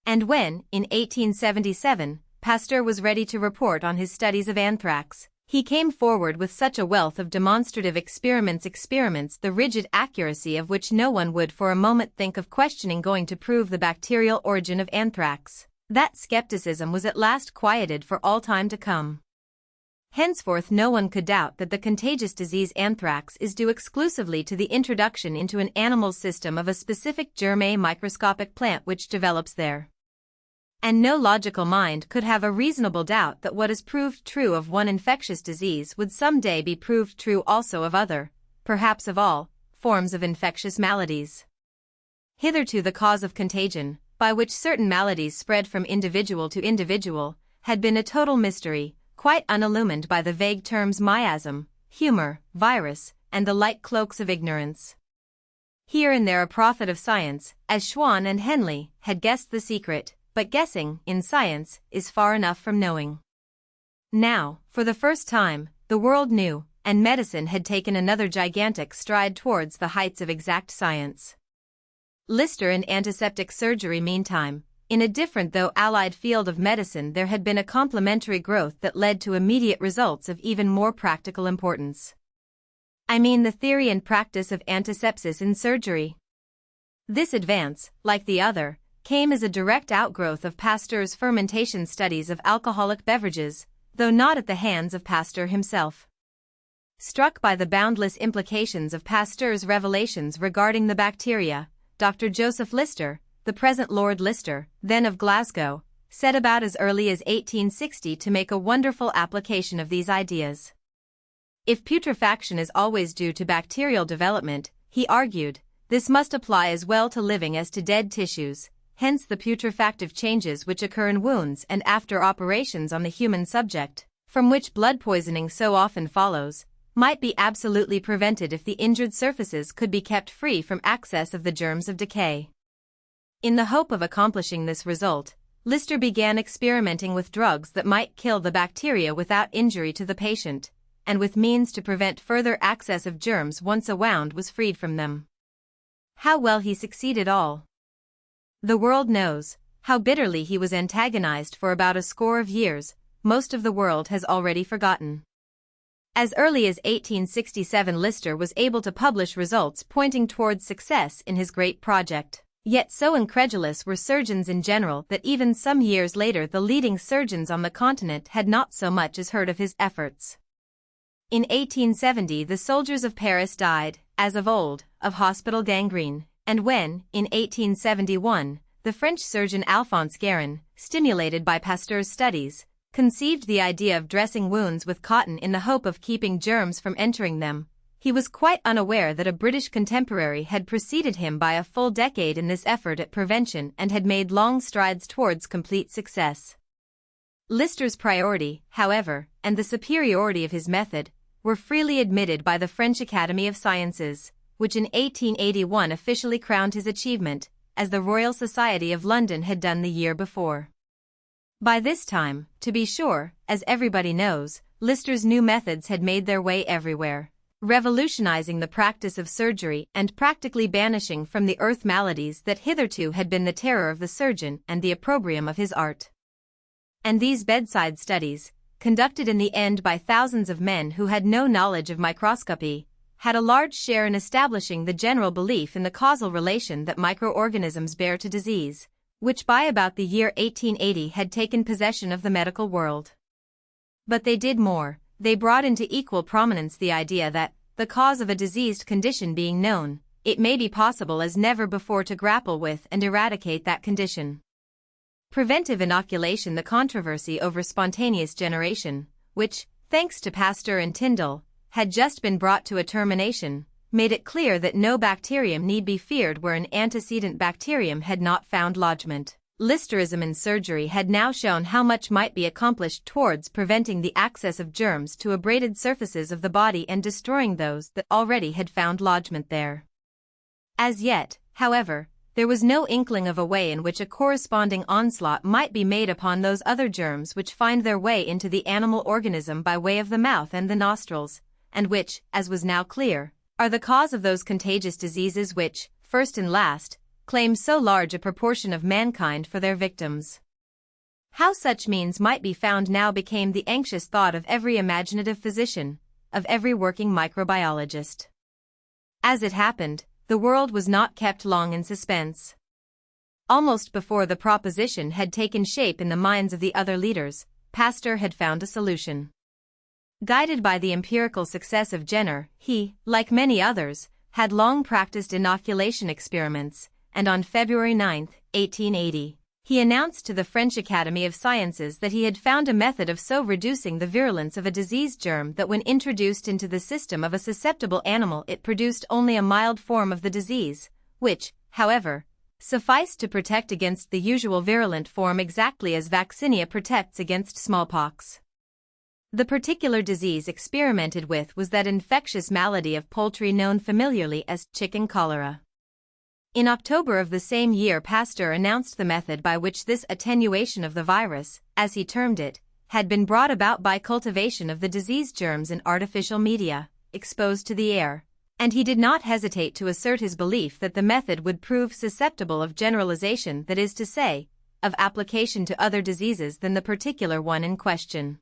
[SPEAKER 1] And when, in 1877, Pasteur was ready to report on his studies of anthrax, he came forward with such a wealth of demonstrative experiments the rigid accuracy of which no one would for a moment think of questioning, going to prove the bacterial origin of anthrax, that skepticism was at last quieted for all time to come. Henceforth no one could doubt that the contagious disease anthrax is due exclusively to the introduction into an animal's system of a specific germ, a microscopic plant which develops there. And no logical mind could have a reasonable doubt that what is proved true of one infectious disease would some day be proved true also of other, perhaps of all, forms of infectious maladies. Hitherto the cause of contagion, by which certain maladies spread from individual to individual, had been a total mystery, quite unillumined by the vague terms miasm, humor, virus, and the like cloaks of ignorance. Here and there a prophet of science, as Schwann and Henle, had guessed the secret, but guessing, in science, is far enough from knowing. Now, for the first time, the world knew, and medicine had taken another gigantic stride towards the heights of exact science. Lister and antiseptic surgery meantime, in a different though allied field of medicine there had been a complementary growth that led to immediate results of even more practical importance. I mean the theory and practice of antisepsis in surgery. This advance, like the other, came as a direct outgrowth of Pasteur's fermentation studies of alcoholic beverages, though not at the hands of Pasteur himself. Struck by the boundless implications of Pasteur's revelations regarding the bacteria, Dr. Joseph Lister, the present Lord Lister, then of Glasgow, set about as early as 1860 to make a wonderful application of these ideas. If putrefaction is always due to bacterial development, he argued, this must apply as well to living as to dead tissues. Hence the putrefactive changes which occur in wounds and after operations on the human subject, from which blood poisoning so often follows, might be absolutely prevented if the injured surfaces could be kept free from access of the germs of decay. In the hope of accomplishing this result, Lister began experimenting with drugs that might kill the bacteria without injury to the patient, and with means to prevent further access of germs once a wound was freed from them. How well he succeeded all the world knows. How bitterly he was antagonized for about a score of years, most of the world has already forgotten. As early as 1867 Lister was able to publish results pointing towards success in his great project. Yet so incredulous were surgeons in general that even some years later the leading surgeons on the continent had not so much as heard of his efforts. In 1870 the soldiers of Paris died, as of old, of hospital gangrene, and when, in 1871, the French surgeon Alphonse Guérin, stimulated by Pasteur's studies, conceived the idea of dressing wounds with cotton in the hope of keeping germs from entering them, he was quite unaware that a British contemporary had preceded him by a full decade in this effort at prevention and had made long strides towards complete success. Lister's priority, however, and the superiority of his method, were freely admitted by the French Academy of Sciences, which in 1881 officially crowned his achievement, as the Royal Society of London had done the year before. By this time, to be sure, as everybody knows, Lister's new methods had made their way everywhere, revolutionizing the practice of surgery and practically banishing from the earth maladies that hitherto had been the terror of the surgeon and the opprobrium of his art. And these bedside studies, conducted in the end by thousands of men who had no knowledge of microscopy, had a large share in establishing the general belief in the causal relation that microorganisms bear to disease, which by about the year 1880 had taken possession of the medical world. But they did more. They brought into equal prominence the idea that, the cause of a diseased condition being known, it may be possible as never before to grapple with and eradicate that condition. Preventive inoculation. The controversy over spontaneous generation, which, thanks to Pasteur and Tyndall, had just been brought to a termination, made it clear that no bacterium need be feared where an antecedent bacterium had not found lodgment. Listerism in surgery had now shown how much might be accomplished towards preventing the access of germs to abraded surfaces of the body and destroying those that already had found lodgment there. As yet, however, there was no inkling of a way in which a corresponding onslaught might be made upon those other germs which find their way into the animal organism by way of the mouth and the nostrils, and which, as was now clear, are the cause of those contagious diseases which, first and last, claim so large a proportion of mankind for their victims. How such means might be found now became the anxious thought of every imaginative physician, of every working microbiologist. As it happened, the world was not kept long in suspense. Almost before the proposition had taken shape in the minds of the other leaders, Pasteur had found a solution. Guided by the empirical success of Jenner, he, like many others, had long practiced inoculation experiments, and on February 9, 1880, he announced to the French Academy of Sciences that he had found a method of so reducing the virulence of a disease germ that when introduced into the system of a susceptible animal it produced only a mild form of the disease, which, however, sufficed to protect against the usual virulent form exactly as vaccinia protects against smallpox. The particular disease experimented with was that infectious malady of poultry known familiarly as chicken cholera. In October of the same year Pasteur announced the method by which this attenuation of the virus, as he termed it, had been brought about by cultivation of the disease germs in artificial media, exposed to the air, and he did not hesitate to assert his belief that the method would prove susceptible of generalization, that is to say, of application to other diseases than the particular one in question.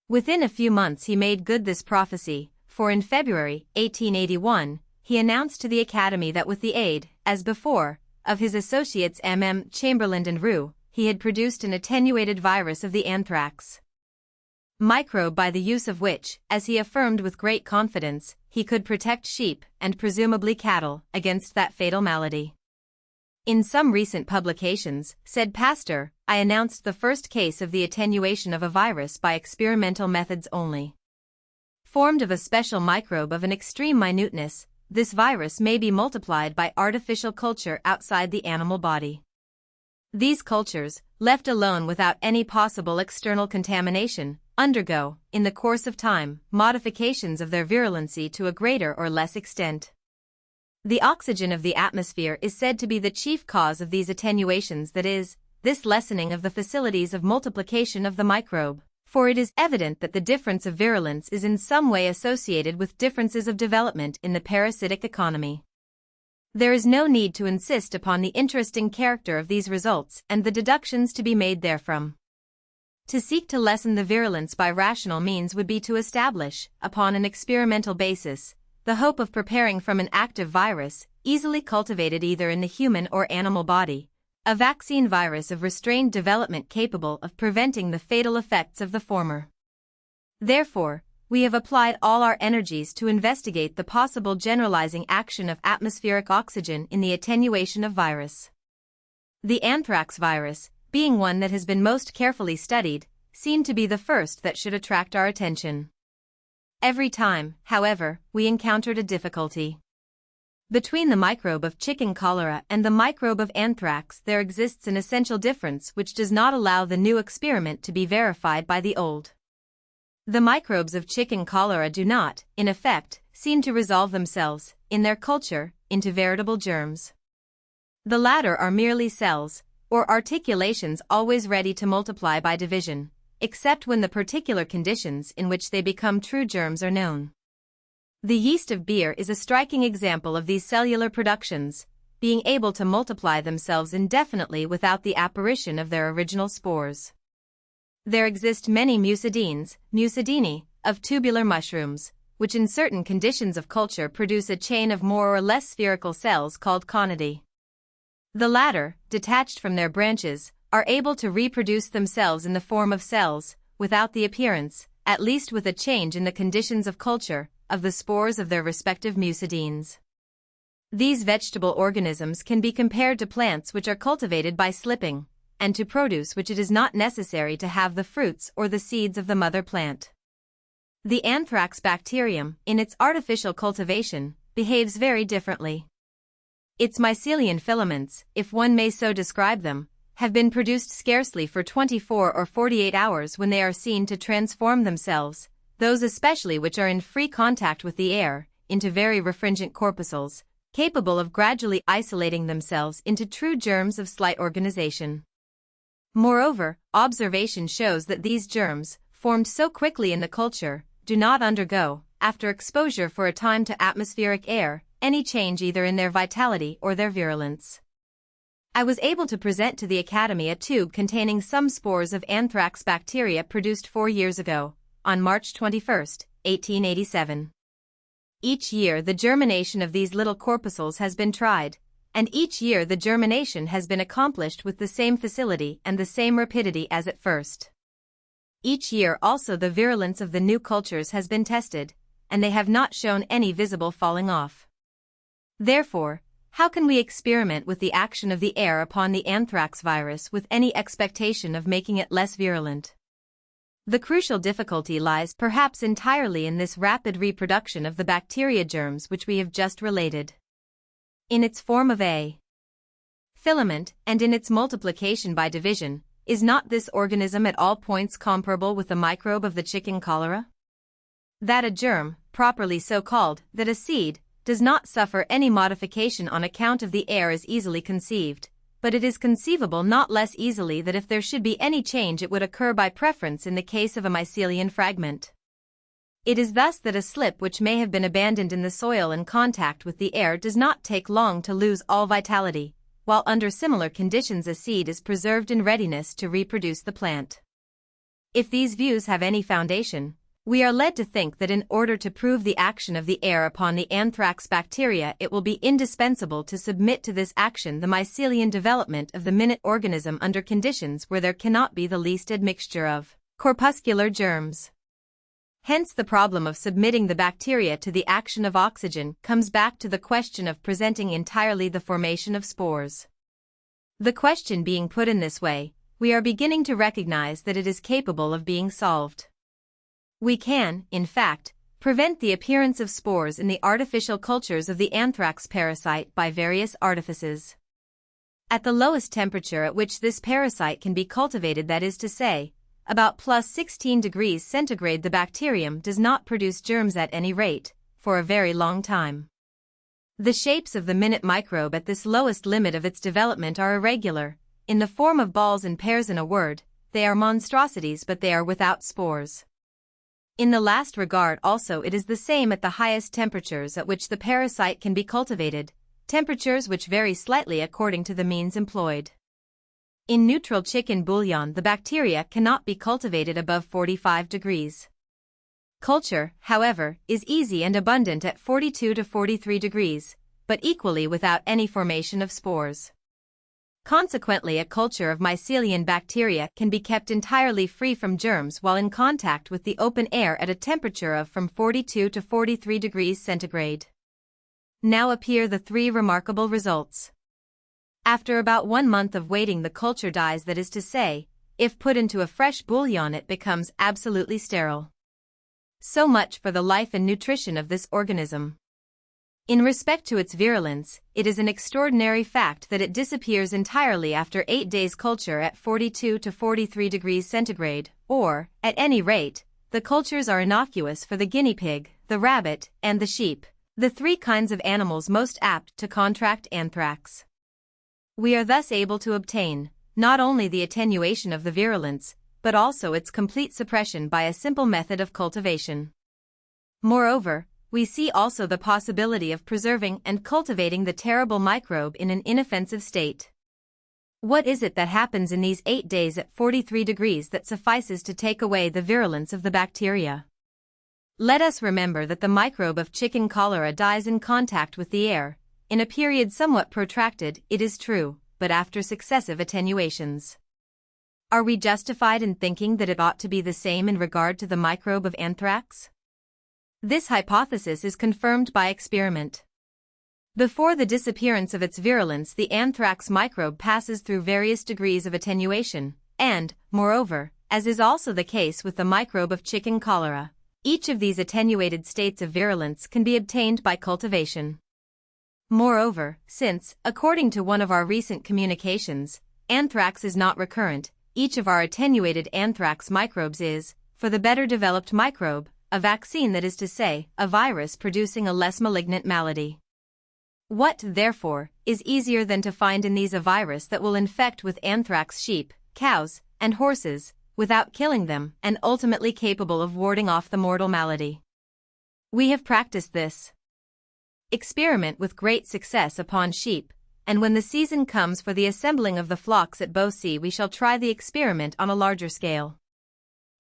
[SPEAKER 1] Within a few months he made good this prophecy, for in February 1881, he announced to the Academy that with the aid, as before, of his associates Chamberlain and Roux, he had produced an attenuated virus of the anthrax microbe by the use of which, as he affirmed with great confidence, he could protect sheep, and presumably cattle, against that fatal malady. In some recent publications, said Pasteur, I announced the first case of the attenuation of a virus by experimental methods only. Formed of a special microbe of an extreme minuteness, this virus may be multiplied by artificial culture outside the animal body. These cultures, left alone without any possible external contamination, undergo, in the course of time, modifications of their virulency to a greater or less extent. The oxygen of the atmosphere is said to be the chief cause of these attenuations, that is, this lessening of the facilities of multiplication of the microbe, For it is evident that the difference of virulence is in some way associated with differences of development in the parasitic economy. There is no need to insist upon the interesting character of these results and the deductions to be made therefrom. To seek to lessen the virulence by rational means would be to establish, upon an experimental basis, the hope of preparing from an active virus, easily cultivated either in the human or animal body, a vaccine virus of restrained development capable of preventing the fatal effects of the former. Therefore, we have applied all our energies to investigate the possible generalizing action of atmospheric oxygen in the attenuation of virus. The anthrax virus, being one that has been most carefully studied, seemed to be the first that should attract our attention. Every time, however, we encountered a difficulty. Between the microbe of chicken cholera and the microbe of anthrax there exists an essential difference which does not allow the new experiment to be verified by the old. The microbes of chicken cholera do not, in effect, seem to resolve themselves, in their culture, into veritable germs. The latter are merely cells, or articulations always ready to multiply by division, except when the particular conditions in which they become true germs are known. The yeast of beer is a striking example of these cellular productions, being able to multiply themselves indefinitely without the apparition of their original spores. There exist many mucidini, of tubular mushrooms, which in certain conditions of culture produce a chain of more or less spherical cells called conidae. The latter, detached from their branches, are able to reproduce themselves in the form of cells, without the appearance, at least with a change in the conditions of culture, of the spores of their respective mucidines. These vegetable organisms can be compared to plants which are cultivated by slipping, and to produce which it is not necessary to have the fruits or the seeds of the mother plant. The anthrax bacterium, in its artificial cultivation, behaves very differently. Its mycelial filaments, if one may so describe them, have been produced scarcely for 24 or 48 hours when they are seen to transform themselves, those especially which are in free contact with the air, into very refringent corpuscles, capable of gradually isolating themselves into true germs of slight organization. Moreover, observation shows that these germs, formed so quickly in the culture, do not undergo, after exposure for a time to atmospheric air, any change either in their vitality or their virulence. I was able to present to the Academy a tube containing some spores of anthrax bacteria produced 4 years ago, on March 21, 1887. Each year the germination of these little corpuscles has been tried, and each year the germination has been accomplished with the same facility and the same rapidity as at first. Each year also the virulence of the new cultures has been tested, and they have not shown any visible falling off. Therefore, how can we experiment with the action of the air upon the anthrax virus with any expectation of making it less virulent? The crucial difficulty lies perhaps entirely in this rapid reproduction of the bacteria germs which we have just related. In its form of a filament, and in its multiplication by division, is not this organism at all points comparable with the microbe of the chicken cholera? That a germ, properly so called, that a seed, does not suffer any modification on account of the air is easily conceived, but it is conceivable not less easily that if there should be any change it would occur by preference in the case of a mycelial fragment. It is thus that a slip which may have been abandoned in the soil in contact with the air does not take long to lose all vitality, while under similar conditions a seed is preserved in readiness to reproduce the plant. If these views have any foundation, we are led to think that in order to prove the action of the air upon the anthrax bacteria it will be indispensable to submit to this action the mycelial development of the minute organism under conditions where there cannot be the least admixture of corpuscular germs. Hence the problem of submitting the bacteria to the action of oxygen comes back to the question of presenting entirely the formation of spores. The question being put in this way, we are beginning to recognize that it is capable of being solved. We can, in fact, prevent the appearance of spores in the artificial cultures of the anthrax parasite by various artifices. At the lowest temperature at which this parasite can be cultivated, that is to say, about +16 degrees centigrade, the bacterium does not produce germs at any rate, for a very long time. The shapes of the minute microbe at this lowest limit of its development are irregular, in the form of balls and pairs. In a word, they are monstrosities, but they are without spores. In the last regard also it is the same at the highest temperatures at which the parasite can be cultivated, temperatures which vary slightly according to the means employed. In neutral chicken bouillon the bacteria cannot be cultivated above 45 degrees. Culture, however, is easy and abundant at 42 to 43 degrees, but equally without any formation of spores. Consequently, a culture of mycelium bacteria can be kept entirely free from germs while in contact with the open air at a temperature of from 42 to 43 degrees centigrade. Now appear the three remarkable results. After about 1 month of waiting, the culture dies, that is to say, if put into a fresh bouillon it becomes absolutely sterile. So much for the life and nutrition of this organism. In respect to its virulence, it is an extraordinary fact that it disappears entirely after 8 days culture at 42 to 43 degrees centigrade, or, at any rate, the cultures are innocuous for the guinea pig, the rabbit, and the sheep, the three kinds of animals most apt to contract anthrax. We are thus able to obtain, not only the attenuation of the virulence, but also its complete suppression by a simple method of cultivation. Moreover, we see also the possibility of preserving and cultivating the terrible microbe in an inoffensive state. What is it that happens in these 8 days at 43 degrees that suffices to take away the virulence of the bacteria? Let us remember that the microbe of chicken cholera dies in contact with the air, in a period somewhat protracted, it is true, but after successive attenuations. Are we justified in thinking that it ought to be the same in regard to the microbe of anthrax? This hypothesis is confirmed by experiment. Before the disappearance of its virulence, the anthrax microbe passes through various degrees of attenuation, and, moreover, as is also the case with the microbe of chicken cholera, each of these attenuated states of virulence can be obtained by cultivation. Moreover, since, according to one of our recent communications, anthrax is not recurrent, each of our attenuated anthrax microbes is, for the better developed microbe, a vaccine, that is to say, a virus producing a less malignant malady. What, therefore, is easier than to find in these a virus that will infect with anthrax sheep, cows, and horses, without killing them, and ultimately capable of warding off the mortal malady? We have practiced this experiment with great success upon sheep, and when the season comes for the assembling of the flocks at Voces we shall try the experiment on a larger scale.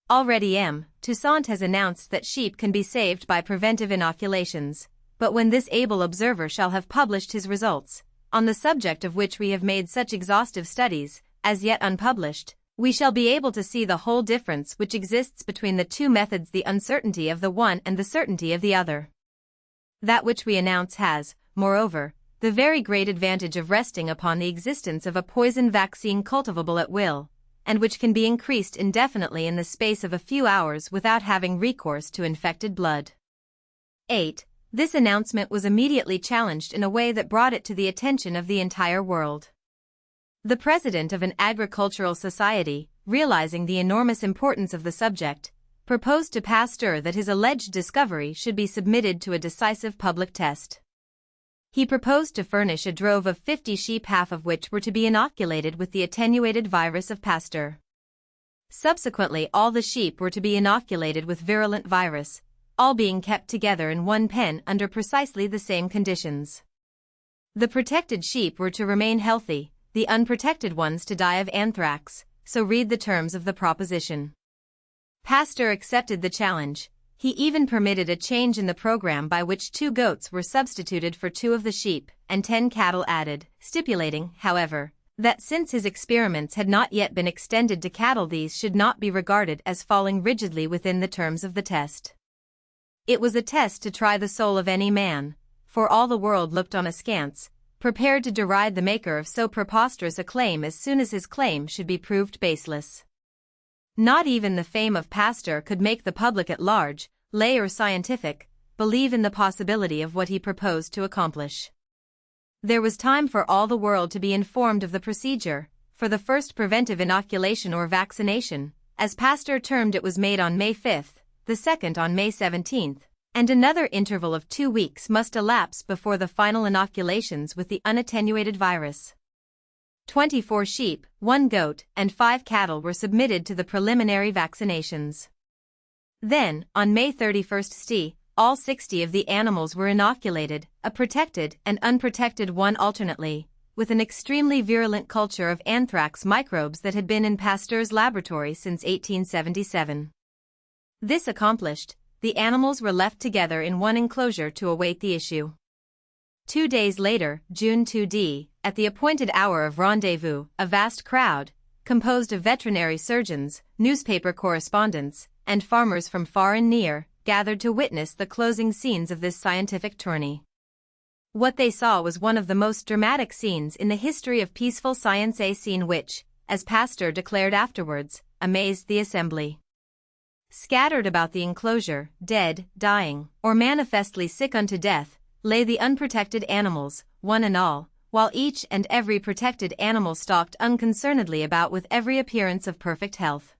[SPEAKER 1] Already M. Toussaint has announced that sheep can be saved by preventive inoculations, but when this able observer shall have published his results, on the subject of which we have made such exhaustive studies, as yet unpublished, we shall be able to see the whole difference which exists between the two methods, the uncertainty of the one and the certainty of the other. That which we announce has, moreover, the very great advantage of resting upon the existence of a poison vaccine cultivable at will, and which can be increased indefinitely in the space of a few hours without having recourse to infected blood. 8. This announcement was immediately challenged in a way that brought it to the attention of the entire world. The president of an agricultural society, realizing the enormous importance of the subject, proposed to Pasteur that his alleged discovery should be submitted to a decisive public test. He proposed to furnish a drove of 50 sheep, half of which were to be inoculated with the attenuated virus of Pasteur. Subsequently, all the sheep were to be inoculated with virulent virus, all being kept together in one pen under precisely the same conditions. The protected sheep were to remain healthy, the unprotected ones to die of anthrax, so read the terms of the proposition. Pasteur accepted the challenge. He even permitted a change in the program by which 2 goats were substituted for 2 of the sheep, and 10 cattle added, stipulating, however, that since his experiments had not yet been extended to cattle, these should not be regarded as falling rigidly within the terms of the test. It was a test to try the soul of any man, for all the world looked on askance, prepared to deride the maker of so preposterous a claim as soon as his claim should be proved baseless. Not even the fame of Pasteur could make the public at large, lay or scientific, believe in the possibility of what he proposed to accomplish. There was time for all the world to be informed of the procedure, for the first preventive inoculation or vaccination, as Pasteur termed it, was made on May 5, the second on May 17, and another interval of 2 weeks must elapse before the final inoculations with the unattenuated virus. 24 sheep, 1 goat, and 5 cattle were submitted to the preliminary vaccinations. Then, on May 31, all 60 of the animals were inoculated, a protected and unprotected one alternately, with an extremely virulent culture of anthrax microbes that had been in Pasteur's laboratory since 1877. This accomplished, the animals were left together in one enclosure to await the issue. 2 days later, June 2d, at the appointed hour of rendezvous, a vast crowd, composed of veterinary surgeons, newspaper correspondents, and farmers from far and near, gathered to witness the closing scenes of this scientific tourney. What they saw was one of the most dramatic scenes in the history of peaceful science, a scene which, as Pasteur declared afterwards, amazed the assembly. Scattered about the enclosure, dead, dying, or manifestly sick unto death, lay the unprotected animals, one and all, while each and every protected animal stalked unconcernedly about with every appearance of perfect health.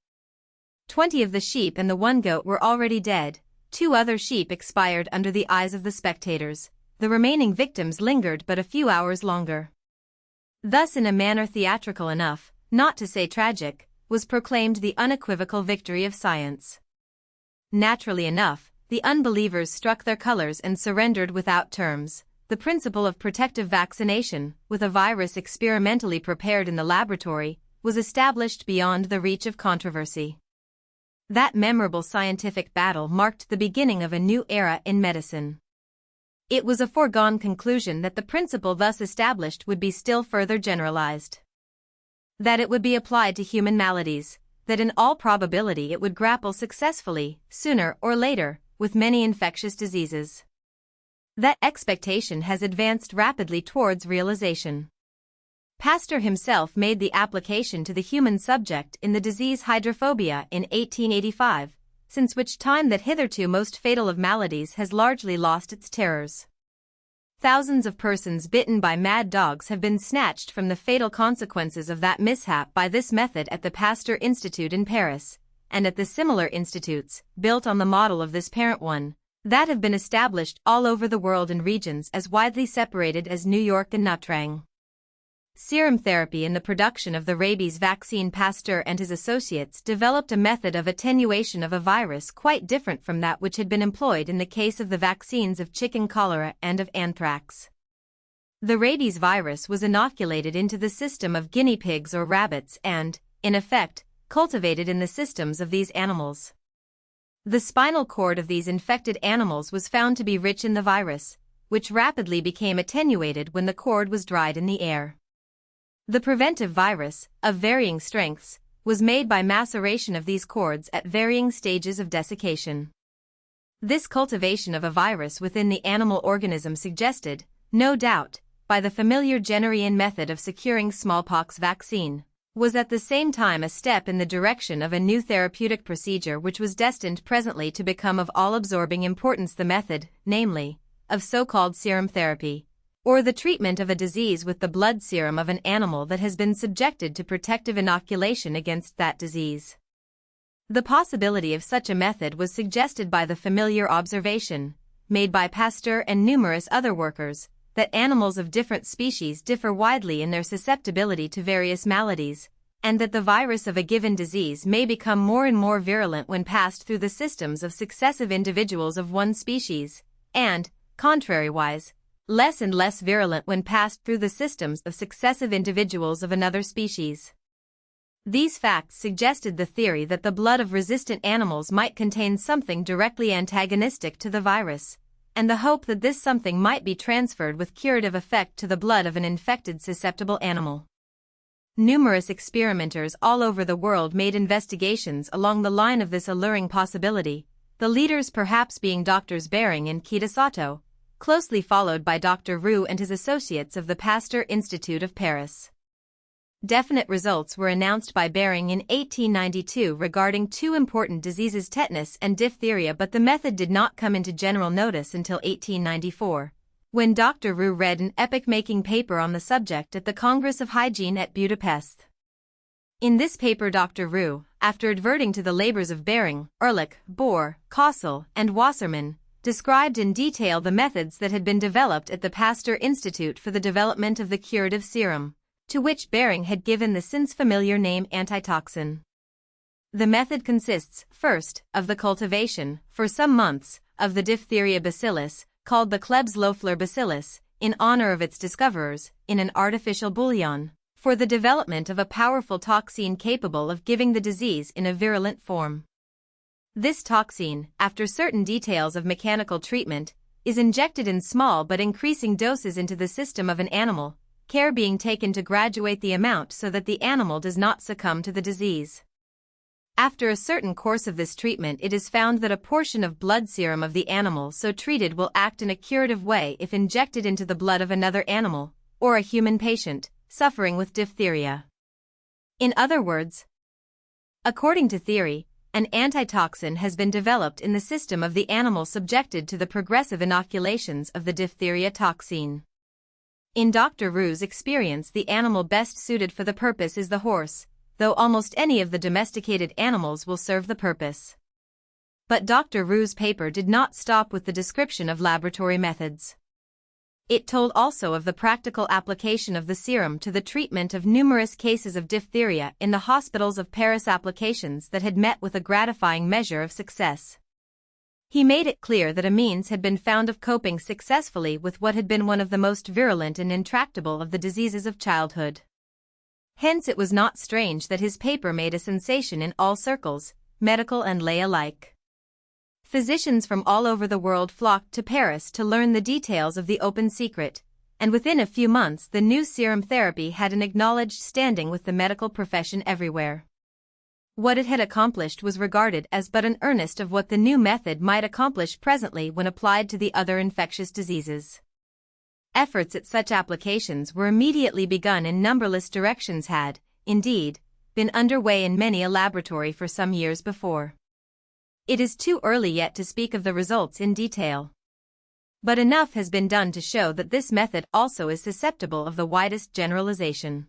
[SPEAKER 1] 20 of the sheep and the 1 goat were already dead, 2 other sheep expired under the eyes of the spectators, the remaining victims lingered but a few hours longer. Thus, in a manner theatrical enough, not to say tragic, was proclaimed the unequivocal victory of science. Naturally enough, the unbelievers struck their colors and surrendered without terms. The principle of protective vaccination, with a virus experimentally prepared in the laboratory, was established beyond the reach of controversy. That memorable scientific battle marked the beginning of a new era in medicine. It was a foregone conclusion that the principle thus established would be still further generalized. That it would be applied to human maladies, that in all probability it would grapple successfully, sooner or later, with many infectious diseases. That expectation has advanced rapidly towards realization. Pasteur himself made the application to the human subject in the disease hydrophobia in 1885, since which time that hitherto most fatal of maladies has largely lost its terrors. Thousands of persons bitten by mad dogs have been snatched from the fatal consequences of that mishap by this method at the Pasteur Institute in Paris, and at the similar institutes, built on the model of this parent one, that have been established all over the world in regions as widely separated as New York and Natrang. Serum therapy in the production of the rabies vaccine. Pasteur and his associates developed a method of attenuation of a virus quite different from that which had been employed in the case of the vaccines of chicken cholera and of anthrax. The rabies virus was inoculated into the system of guinea pigs or rabbits and, in effect, cultivated in the systems of these animals. The spinal cord of these infected animals was found to be rich in the virus, which rapidly became attenuated when the cord was dried in the air. The preventive virus, of varying strengths, was made by maceration of these cords at varying stages of desiccation. This cultivation of a virus within the animal organism suggested, no doubt, by the familiar Jennerian method of securing smallpox vaccine, was at the same time a step in the direction of a new therapeutic procedure which was destined presently to become of all-absorbing importance, the method, namely, of so-called serum therapy, or the treatment of a disease with the blood serum of an animal that has been subjected to protective inoculation against that disease. The possibility of such a method was suggested by the familiar observation, made by Pasteur and numerous other workers, that animals of different species differ widely in their susceptibility to various maladies, and that the virus of a given disease may become more and more virulent when passed through the systems of successive individuals of one species, and, contrariwise, less and less virulent when passed through the systems of successive individuals of another species. These facts suggested the theory that the blood of resistant animals might contain something directly antagonistic to the virus, and the hope that this something might be transferred with curative effect to the blood of an infected susceptible animal. Numerous experimenters all over the world made investigations along the line of this alluring possibility, the leaders perhaps being Drs. Behring and Kitasato, closely followed by Dr. Roux and his associates of the Pasteur Institute of Paris. Definite results were announced by Behring in 1892 regarding 2 important diseases, tetanus and diphtheria, but the method did not come into general notice until 1894, when Dr. Roux read an epoch-making paper on the subject at the Congress of Hygiene at Budapest. In this paper Dr. Roux, after adverting to the labors of Behring, Ehrlich, Bohr, Kossel, and Wassermann, described in detail the methods that had been developed at the Pasteur Institute for the development of the curative serum, to which Behring had given the since familiar name antitoxin. The method consists, first, of the cultivation, for some months, of the diphtheria bacillus, called the Klebs-Loeffler bacillus, in honor of its discoverers, in an artificial bouillon, for the development of a powerful toxin capable of giving the disease in a virulent form. This toxin, after certain details of mechanical treatment, is injected in small but increasing doses into the system of an animal, care being taken to graduate the amount so that the animal does not succumb to the disease. After a certain course of this treatment, it is found that a portion of blood serum of the animal so treated will act in a curative way if injected into the blood of another animal, or a human patient, suffering with diphtheria. In other words, according to theory, an antitoxin has been developed in the system of the animal subjected to the progressive inoculations of the diphtheria toxin. In Dr. Roux's experience, the animal best suited for the purpose is the horse, though almost any of the domesticated animals will serve the purpose. But Dr. Roux's paper did not stop with the description of laboratory methods. It told also of the practical application of the serum to the treatment of numerous cases of diphtheria in the hospitals of Paris, applications that had met with a gratifying measure of success. He made it clear that a means had been found of coping successfully with what had been one of the most virulent and intractable of the diseases of childhood. Hence it was not strange that his paper made a sensation in all circles, medical and lay alike. Physicians from all over the world flocked to Paris to learn the details of the open secret, and within a few months the new serum therapy had an acknowledged standing with the medical profession everywhere. What it had accomplished was regarded as but an earnest of what the new method might accomplish presently when applied to the other infectious diseases. Efforts at such applications were immediately begun in numberless directions, had, indeed, been underway in many a laboratory for some years before. It is too early yet to speak of the results in detail. But enough has been done to show that this method also is susceptible of the widest generalization.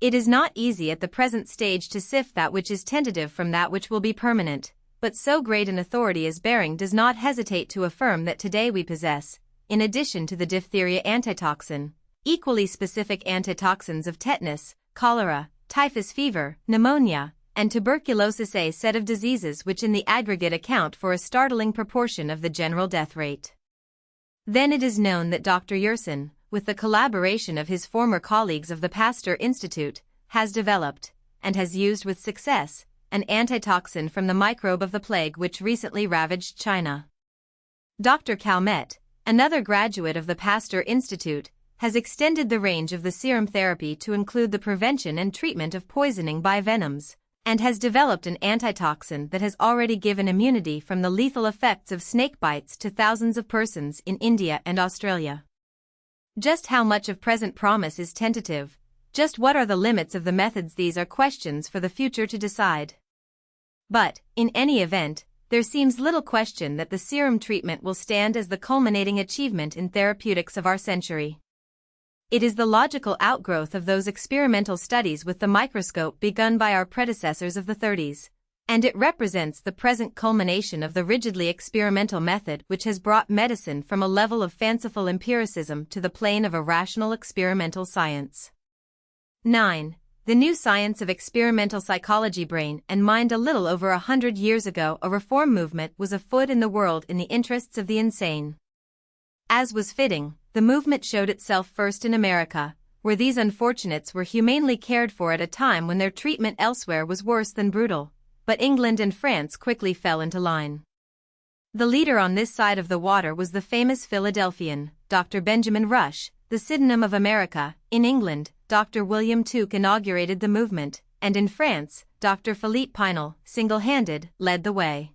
[SPEAKER 1] It is not easy at the present stage to sift that which is tentative from that which will be permanent, but so great an authority as Behring does not hesitate to affirm that today we possess, in addition to the diphtheria antitoxin, equally specific antitoxins of tetanus, cholera, typhus fever, pneumonia, and tuberculosis, a set of diseases which in the aggregate account for a startling proportion of the general death rate. Then it is known that Dr. Yersin, with the collaboration of his former colleagues of the Pasteur Institute, has developed, and has used with success, an antitoxin from the microbe of the plague which recently ravaged China. Dr. Calmette, another graduate of the Pasteur Institute, has extended the range of the serum therapy to include the prevention and treatment of poisoning by venoms, and has developed an antitoxin that has already given immunity from the lethal effects of snake bites to thousands of persons in India and Australia. Just how much of present promise is tentative, just what are the limits of the methods, these are questions for the future to decide. But, in any event, there seems little question that the serum treatment will stand as the culminating achievement in therapeutics of our century. It is the logical outgrowth of those experimental studies with the microscope begun by our predecessors of the 30s, and it represents the present culmination of the rigidly experimental method which has brought medicine from a level of fanciful empiricism to the plane of a rational experimental science. 9. The new science of experimental psychology. Brain and mind. A little over 100 years ago, a reform movement was afoot in the world in the interests of the insane. As was fitting, the movement showed itself first in America, where these unfortunates were humanely cared for at a time when their treatment elsewhere was worse than brutal, but England and France quickly fell into line. The leader on this side of the water was the famous Philadelphian, Dr. Benjamin Rush, the synonym of America. In England, Dr. William Tuke inaugurated the movement, and in France, Dr. Philippe Pinel, single-handed, led the way.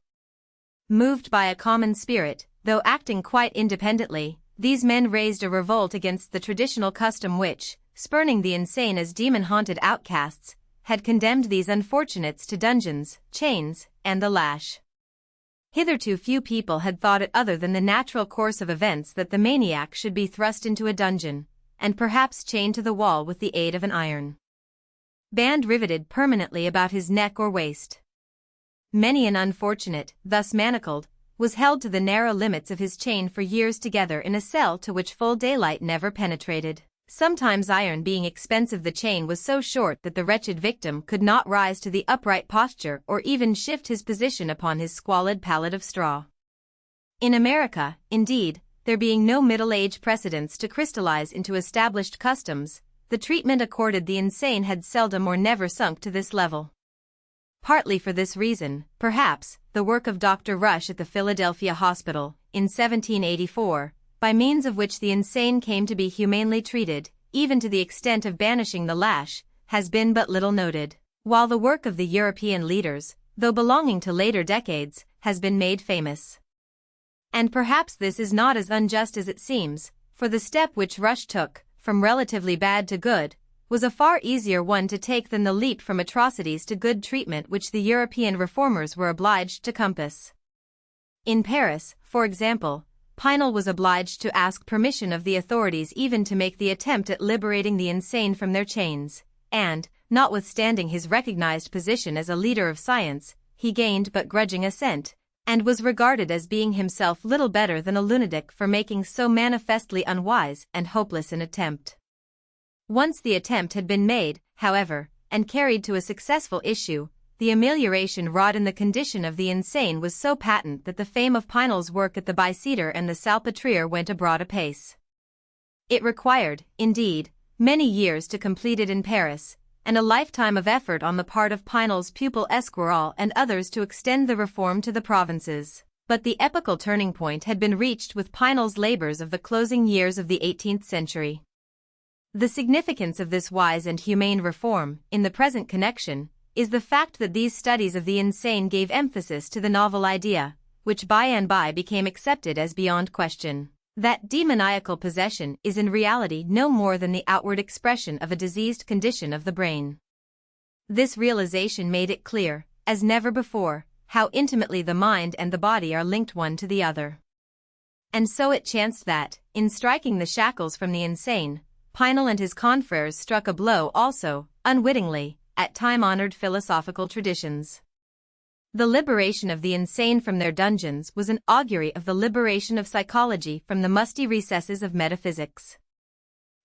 [SPEAKER 1] Moved by a common spirit, though acting quite independently, these men raised a revolt against the traditional custom which, spurning the insane as demon-haunted outcasts, had condemned these unfortunates to dungeons, chains, and the lash. Hitherto few people had thought it other than the natural course of events that the maniac should be thrust into a dungeon, and perhaps chained to the wall with the aid of an iron band riveted permanently about his neck or waist. Many an unfortunate, thus manacled, was held to the narrow limits of his chain for years together in a cell to which full daylight never penetrated. Sometimes iron being expensive, the chain was so short that the wretched victim could not rise to the upright posture or even shift his position upon his squalid pallet of straw. In America, indeed, there being no middle-age precedents to crystallize into established customs, the treatment accorded the insane had seldom or never sunk to this level. Partly for this reason, perhaps, the work of Dr. Rush at the Philadelphia Hospital, in 1784, by means of which the insane came to be humanely treated, even to the extent of banishing the lash, has been but little noted, while the work of the European leaders, though belonging to later decades, has been made famous. And perhaps this is not as unjust as it seems, for the step which Rush took, from relatively bad to good, was a far easier one to take than the leap from atrocities to good treatment which the European reformers were obliged to compass. In Paris, for example, Pinel was obliged to ask permission of the authorities even to make the attempt at liberating the insane from their chains, and, notwithstanding his recognized position as a leader of science, he gained but grudging assent, and was regarded as being himself little better than a lunatic for making so manifestly unwise and hopeless an attempt. Once the attempt had been made, however, and carried to a successful issue, the amelioration wrought in the condition of the insane was so patent that the fame of Pinel's work at the Bicêtre and the Salpêtrière went abroad apace. It required, indeed, many years to complete it in Paris, and a lifetime of effort on the part of Pinel's pupil Esquirol and others to extend the reform to the provinces. But the epochal turning point had been reached with Pinel's labors of the closing years of the 18th century. The significance of this wise and humane reform, in the present connection, is the fact that these studies of the insane gave emphasis to the novel idea, which by and by became accepted as beyond question, that demoniacal possession is in reality no more than the outward expression of a diseased condition of the brain. This realization made it clear, as never before, how intimately the mind and the body are linked one to the other. And so it chanced that, in striking the shackles from the insane, Pinel and his confreres struck a blow also, unwittingly, at time-honored philosophical traditions. The liberation of the insane from their dungeons was an augury of the liberation of psychology from the musty recesses of metaphysics.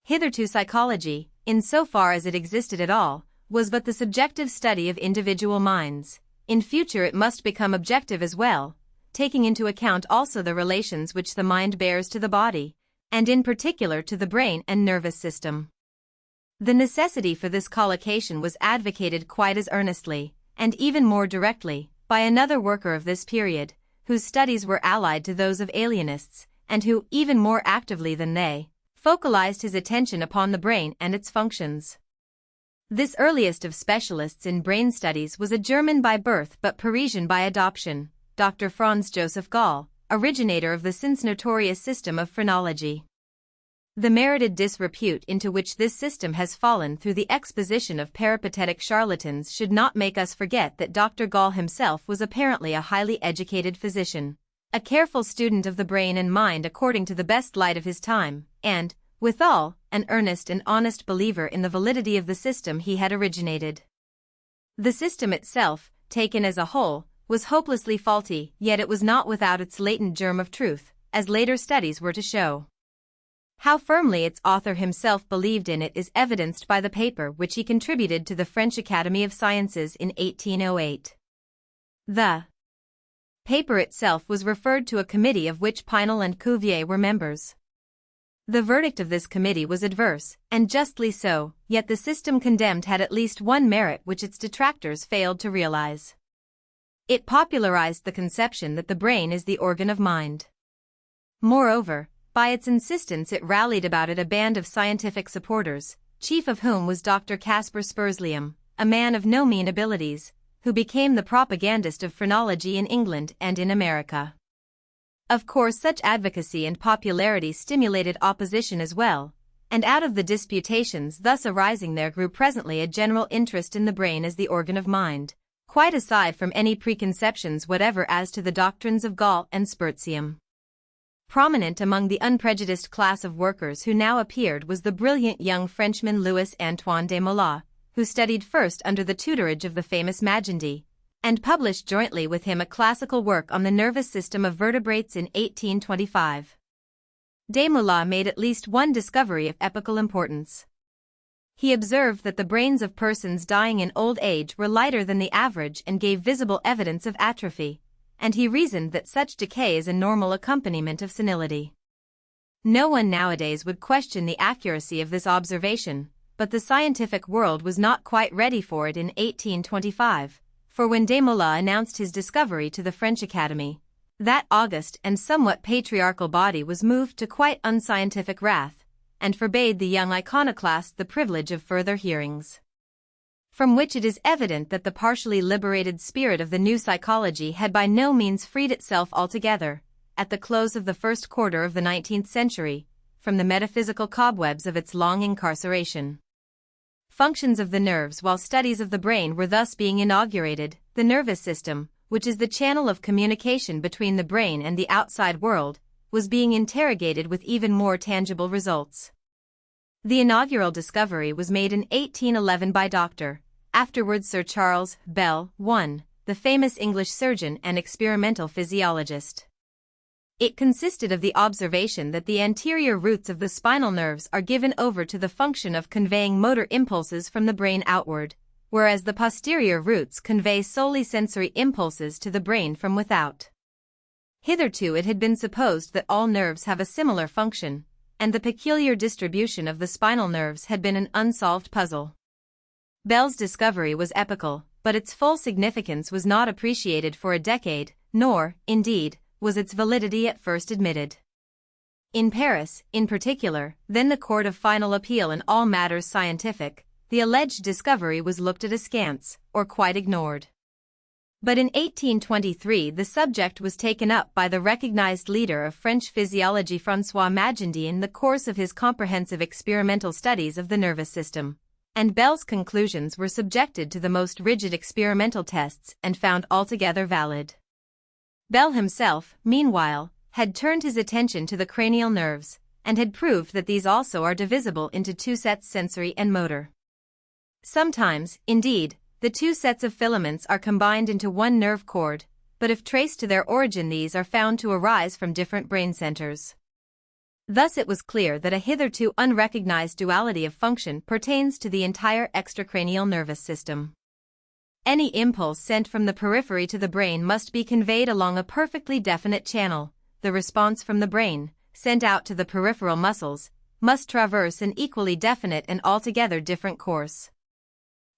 [SPEAKER 1] Hitherto psychology, in so far as it existed at all, was but the subjective study of individual minds. In future it must become objective as well, taking into account also the relations which the mind bears to the body, and in particular to the brain and nervous system. The necessity for this collocation was advocated quite as earnestly, and even more directly, by another worker of this period, whose studies were allied to those of alienists, and who, even more actively than they, focalized his attention upon the brain and its functions. This earliest of specialists in brain studies was a German by birth but Parisian by adoption, Dr. Franz Joseph Gall, originator of the since notorious system of phrenology. The merited disrepute into which this system has fallen through the exposition of peripatetic charlatans should not make us forget that Dr. Gall himself was apparently a highly educated physician, a careful student of the brain and mind according to the best light of his time, and, withal, an earnest and honest believer in the validity of the system he had originated. The system itself, taken as a whole, was hopelessly faulty, yet it was not without its latent germ of truth, as later studies were to show. How firmly its author himself believed in it is evidenced by the paper which he contributed to the French Academy of Sciences in 1808. The paper itself was referred to a committee of which Pinel and Cuvier were members. The verdict of this committee was adverse, and justly so, yet the system condemned had at least one merit which its detractors failed to realize. It popularized the conception that the brain is the organ of mind. Moreover, by its insistence it rallied about it a band of scientific supporters, chief of whom was Dr. Caspar Spurzlium, a man of no mean abilities, who became the propagandist of phrenology in England and in America. Of course such advocacy and popularity stimulated opposition as well, and out of the disputations thus arising there grew presently a general interest in the brain as the organ of mind, quite aside from any preconceptions whatever as to the doctrines of Gall and Spurzlium. Prominent among the unprejudiced class of workers who now appeared was the brilliant young Frenchman Louis Antoine de Mola, who studied first under the tutorage of the famous Magendie, and published jointly with him a classical work on the nervous system of vertebrates in 1825. Desmoulins made at least one discovery of epochal importance. He observed that the brains of persons dying in old age were lighter than the average and gave visible evidence of atrophy, and he reasoned that such decay is a normal accompaniment of senility. No one nowadays would question the accuracy of this observation, but the scientific world was not quite ready for it in 1825, for when Desmoulins announced his discovery to the French Academy, that august and somewhat patriarchal body was moved to quite unscientific wrath, and forbade the young iconoclast the privilege of further hearings. From which it is evident that the partially liberated spirit of the new psychology had by no means freed itself altogether, at the close of the first quarter of the 19th century, from the metaphysical cobwebs of its long incarceration. Functions of the nerves. While studies of the brain were thus being inaugurated, the nervous system, which is the channel of communication between the brain and the outside world, was being interrogated with even more tangible results. The inaugural discovery was made in 1811 by Dr. afterwards Sir Charles Bell, the famous English surgeon and experimental physiologist. It consisted of the observation that the anterior roots of the spinal nerves are given over to the function of conveying motor impulses from the brain outward, whereas the posterior roots convey solely sensory impulses to the brain from without. Hitherto it had been supposed that all nerves have a similar function, and the peculiar distribution of the spinal nerves had been an unsolved puzzle. Bell's discovery was epochal, but its full significance was not appreciated for a decade, nor, indeed, was its validity at first admitted. In Paris, in particular, then the court of final appeal in all matters scientific, the alleged discovery was looked at askance, or quite ignored. But in 1823 the subject was taken up by the recognized leader of French physiology François Magendie in the course of his comprehensive experimental studies of the nervous system, and Bell's conclusions were subjected to the most rigid experimental tests and found altogether valid. Bell himself, meanwhile, had turned his attention to the cranial nerves, and had proved that these also are divisible into two sets, sensory and motor. Sometimes, indeed, the two sets of filaments are combined into one nerve cord, but if traced to their origin these are found to arise from different brain centers. Thus it was clear that a hitherto unrecognized duality of function pertains to the entire extracranial nervous system. Any impulse sent from the periphery to the brain must be conveyed along a perfectly definite channel. The response from the brain, sent out to the peripheral muscles, must traverse an equally definite and altogether different course.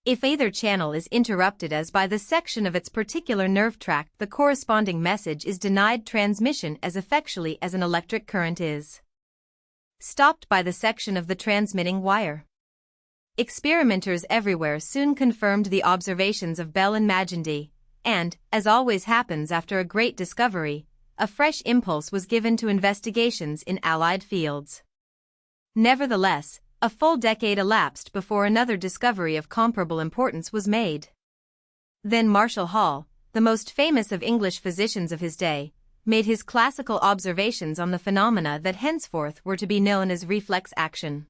[SPEAKER 1] If either channel is interrupted as by the section of its particular nerve tract, the corresponding message is denied transmission as effectually as an electric current is stopped by the section of the transmitting wire. Experimenters everywhere soon confirmed the observations of Bell and Magendie, and, as always happens after a great discovery, a fresh impulse was given to investigations in allied fields. Nevertheless, a full decade elapsed before another discovery of comparable importance was made. Then Marshall Hall, the most famous of English physicians of his day, made his classical observations on the phenomena that henceforth were to be known as reflex action.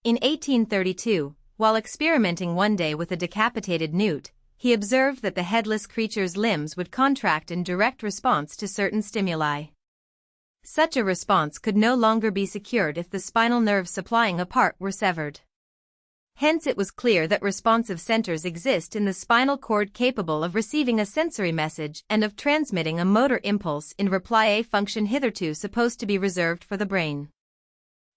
[SPEAKER 1] In 1832, while experimenting one day with a decapitated newt, he observed that the headless creature's limbs would contract in direct response to certain stimuli. Such a response could no longer be secured if the spinal nerves supplying a part were severed. Hence it was clear that responsive centers exist in the spinal cord capable of receiving a sensory message and of transmitting a motor impulse in reply, a function hitherto supposed to be reserved for the brain.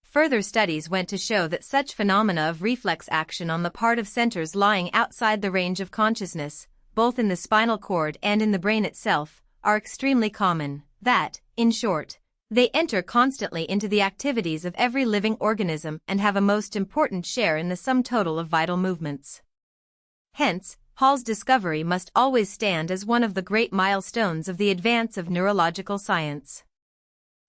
[SPEAKER 1] Further studies went to show that such phenomena of reflex action on the part of centers lying outside the range of consciousness, both in the spinal cord and in the brain itself, are extremely common, that, in short, they enter constantly into the activities of every living organism and have a most important share in the sum total of vital movements. Hence, Hall's discovery must always stand as one of the great milestones of the advance of neurological science.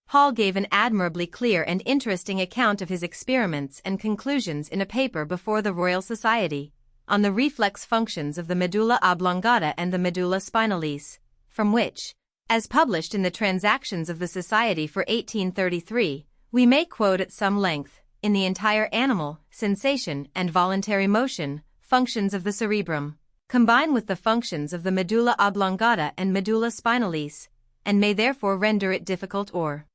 [SPEAKER 1] Hall gave an admirably clear and interesting account of his experiments and conclusions in a paper before the Royal Society, on the reflex functions of the medulla oblongata and the medulla spinalis, from which, as published in the Transactions of the Society for 1833, we may quote at some length, in the entire animal, sensation and voluntary motion, functions of the cerebrum, combine with the functions of the medulla oblongata and medulla spinalis, and may therefore render it difficult or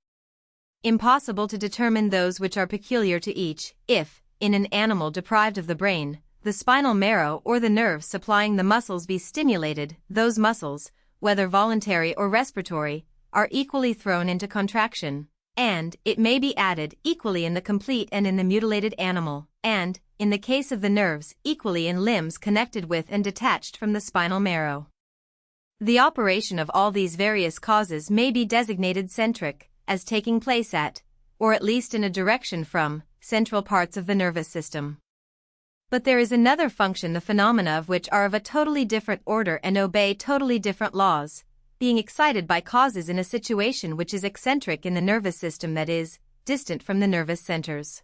[SPEAKER 1] impossible to determine those which are peculiar to each, if, in an animal deprived of the brain, the spinal marrow or the nerves supplying the muscles be stimulated, those muscles, whether voluntary or respiratory, are equally thrown into contraction, and, it may be added, equally in the complete and in the mutilated animal, and, in the case of the nerves, equally in limbs connected with and detached from the spinal marrow. The operation of all these various causes may be designated centric, as taking place at, or at least in a direction from, central parts of the nervous system. But there is another function the phenomena of which are of a totally different order and obey totally different laws, being excited by causes in a situation which is eccentric in the nervous system, that is, distant from the nervous centers.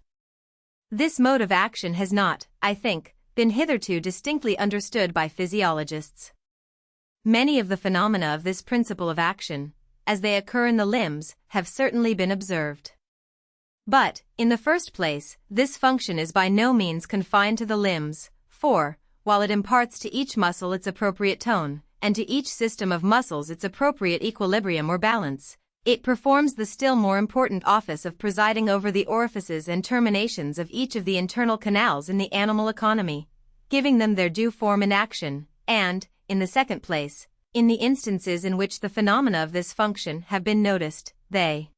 [SPEAKER 1] This mode of action has not, I think, been hitherto distinctly understood by physiologists. Many of the phenomena of this principle of action, as they occur in the limbs, have certainly been observed. But, in the first place, this function is by no means confined to the limbs, for, while it imparts to each muscle its appropriate tone, and to each system of muscles its appropriate equilibrium or balance, it performs the still more important office of presiding over the orifices and terminations of each of the internal canals in the animal economy, giving them their due form and action, and, in the second place, in the instances in which the phenomena of this function have been noticed, they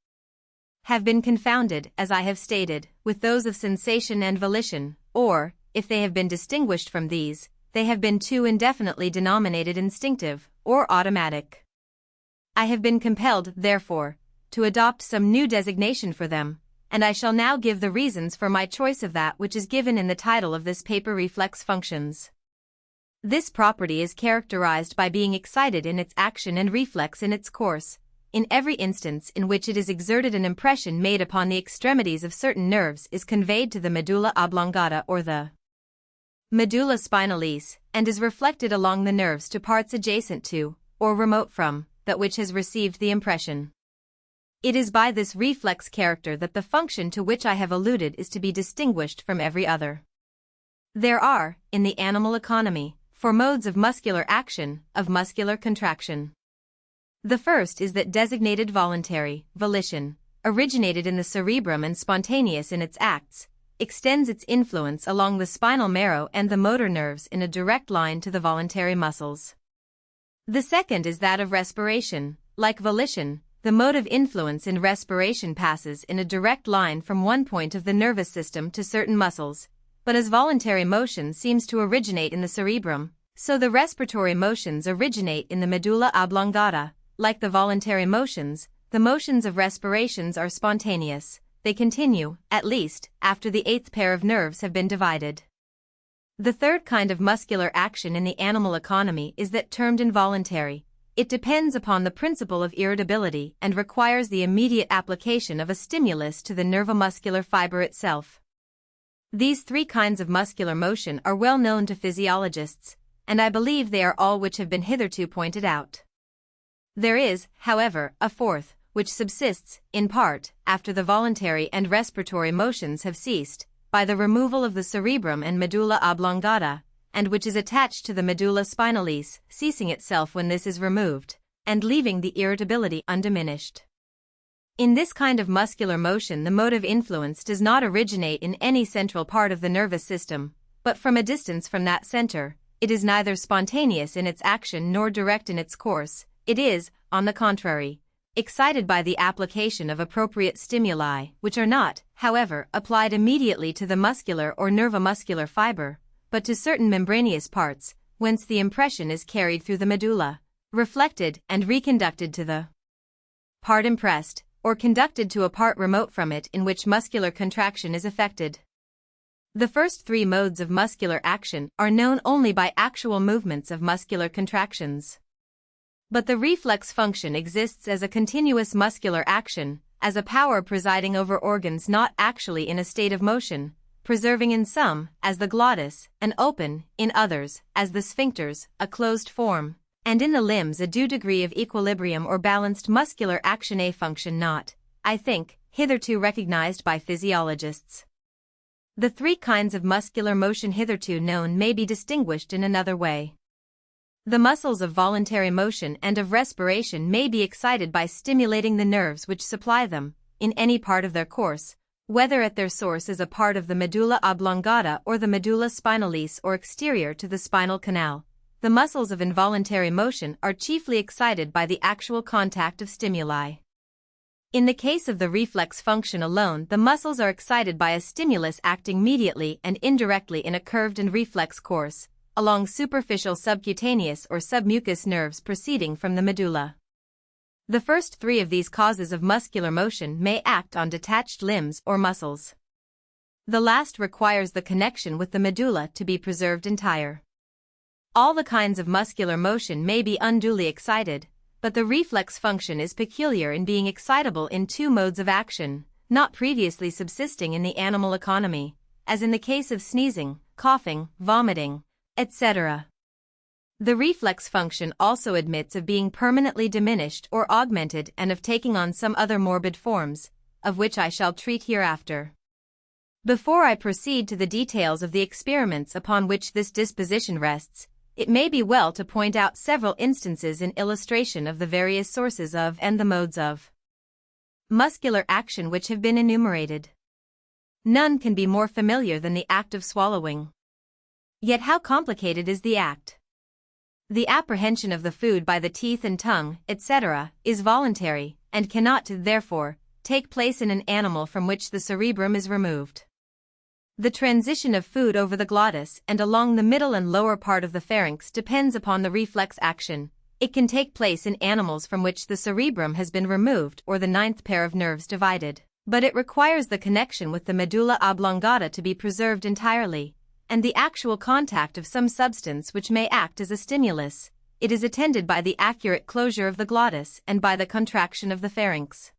[SPEAKER 1] have been confounded, as I have stated, with those of sensation and volition, or, if they have been distinguished from these, they have been too indefinitely denominated instinctive, or automatic. I have been compelled, therefore, to adopt some new designation for them, and I shall now give the reasons for my choice of that which is given in the title of this paper, reflex functions. This property is characterized by being excited in its action and reflex in its course, in every instance in which it is exerted. An impression made upon the extremities of certain nerves is conveyed to the medulla oblongata or the medulla spinalis, and is reflected along the nerves to parts adjacent to, or remote from, that which has received the impression. It is by this reflex character that the function to which I have alluded is to be distinguished from every other. There are, in the animal economy, 4 modes of muscular action, of muscular contraction. The first is that designated voluntary, volition, originated in the cerebrum and spontaneous in its acts, extends its influence along the spinal marrow and the motor nerves in a direct line to the voluntary muscles. The second is that of respiration. Like volition, the mode of influence in respiration passes in a direct line from one point of the nervous system to certain muscles, but as voluntary motion seems to originate in the cerebrum, so the respiratory motions originate in the medulla oblongata. Like the voluntary motions, the motions of respirations are spontaneous. They continue, at least, after the 8th pair of nerves have been divided. The third kind of muscular action in the animal economy is that termed involuntary. It depends upon the principle of irritability and requires the immediate application of a stimulus to the nervomuscular fiber itself. These 3 kinds of muscular motion are well known to physiologists, and I believe they are all which have been hitherto pointed out. There is, however, a fourth, which subsists, in part, after the voluntary and respiratory motions have ceased, by the removal of the cerebrum and medulla oblongata, and which is attached to the medulla spinalis, ceasing itself when this is removed, and leaving the irritability undiminished. In this kind of muscular motion the motive influence does not originate in any central part of the nervous system, but from a distance from that center. It is neither spontaneous in its action nor direct in its course. It is, on the contrary, excited by the application of appropriate stimuli, which are not, however, applied immediately to the muscular or nervomuscular fiber, but to certain membranous parts, whence the impression is carried through the medulla, reflected and reconducted to the part impressed, or conducted to a part remote from it in which muscular contraction is effected. The first 3 modes of muscular action are known only by actual movements of muscular contractions. But the reflex function exists as a continuous muscular action, as a power presiding over organs not actually in a state of motion, preserving in some, as the glottis, an open, in others, as the sphincters, a closed form, and in the limbs a due degree of equilibrium or balanced muscular action, a function not, I think, hitherto recognized by physiologists. The 3 kinds of muscular motion hitherto known may be distinguished in another way. The muscles of voluntary motion and of respiration may be excited by stimulating the nerves which supply them, in any part of their course, whether at their source is a part of the medulla oblongata or the medulla spinalis or exterior to the spinal canal. The muscles of involuntary motion are chiefly excited by the actual contact of stimuli. In the case of the reflex function alone, the muscles are excited by a stimulus acting mediately and indirectly in a curved and reflex course, along superficial subcutaneous or submucous nerves proceeding from the medulla. The first three of these causes of muscular motion may act on detached limbs or muscles. The last requires the connection with the medulla to be preserved entire. All the kinds of muscular motion may be unduly excited, but the reflex function is peculiar in being excitable in two modes of action, not previously subsisting in the animal economy, as in the case of sneezing, coughing, vomiting, etc. The reflex function also admits of being permanently diminished or augmented and of taking on some other morbid forms, of which I shall treat hereafter. Before I proceed to the details of the experiments upon which this disposition rests, it may be well to point out several instances in illustration of the various sources of and the modes of muscular action which have been enumerated. None can be more familiar than the act of swallowing. Yet how complicated is the act? The apprehension of the food by the teeth and tongue, etc., is voluntary, and cannot, therefore, take place in an animal from which the cerebrum is removed. The transition of food over the glottis and along the middle and lower part of the pharynx depends upon the reflex action. It can take place in animals from which the cerebrum has been removed or the ninth pair of nerves divided, but it requires the connection with the medulla oblongata to be preserved entirely, and the actual contact of some substance which may act as a stimulus. It is attended by the accurate closure of the glottis and by the contraction of the pharynx.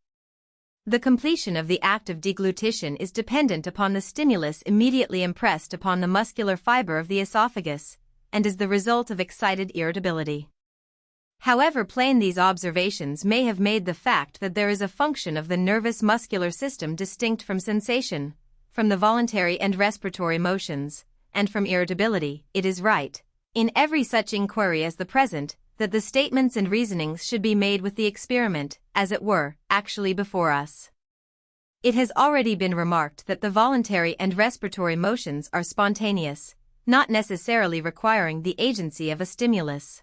[SPEAKER 1] The completion of the act of deglutition is dependent upon the stimulus immediately impressed upon the muscular fiber of the esophagus, and is the result of excited irritability. However plain these observations may have made the fact that there is a function of the nervous muscular system distinct from sensation, from the voluntary and respiratory motions, and from irritability, it is right, in every such inquiry as the present, that the statements and reasonings should be made with the experiment, as it were, actually before us. It has already been remarked that the voluntary and respiratory motions are spontaneous, not necessarily requiring the agency of a stimulus.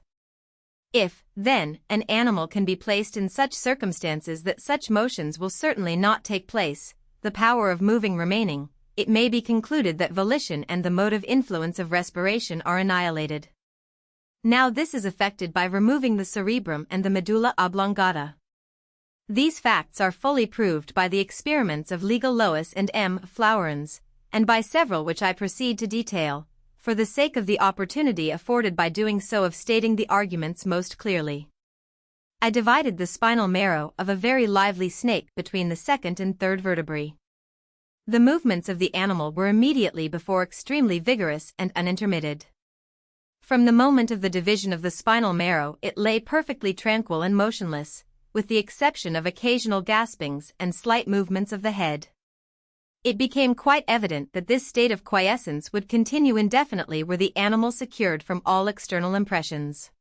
[SPEAKER 1] If, then, an animal can be placed in such circumstances that such motions will certainly not take place, the power of moving remaining, it may be concluded that volition and the motive influence of respiration are annihilated. Now this is effected by removing the cerebrum and the medulla oblongata. These facts are fully proved by the experiments of Legal Lois and M. Flowerens, and by several which I proceed to detail, for the sake of the opportunity afforded by doing so of stating the arguments most clearly. I divided the spinal marrow of a very lively snake between the second and third vertebrae. The movements of the animal were immediately before extremely vigorous and unintermitted. From the moment of the division of the spinal marrow it lay perfectly tranquil and motionless, with the exception of occasional gaspings and slight movements of the head. It became quite evident that this state of quiescence would continue indefinitely were the animal secured from all external impressions.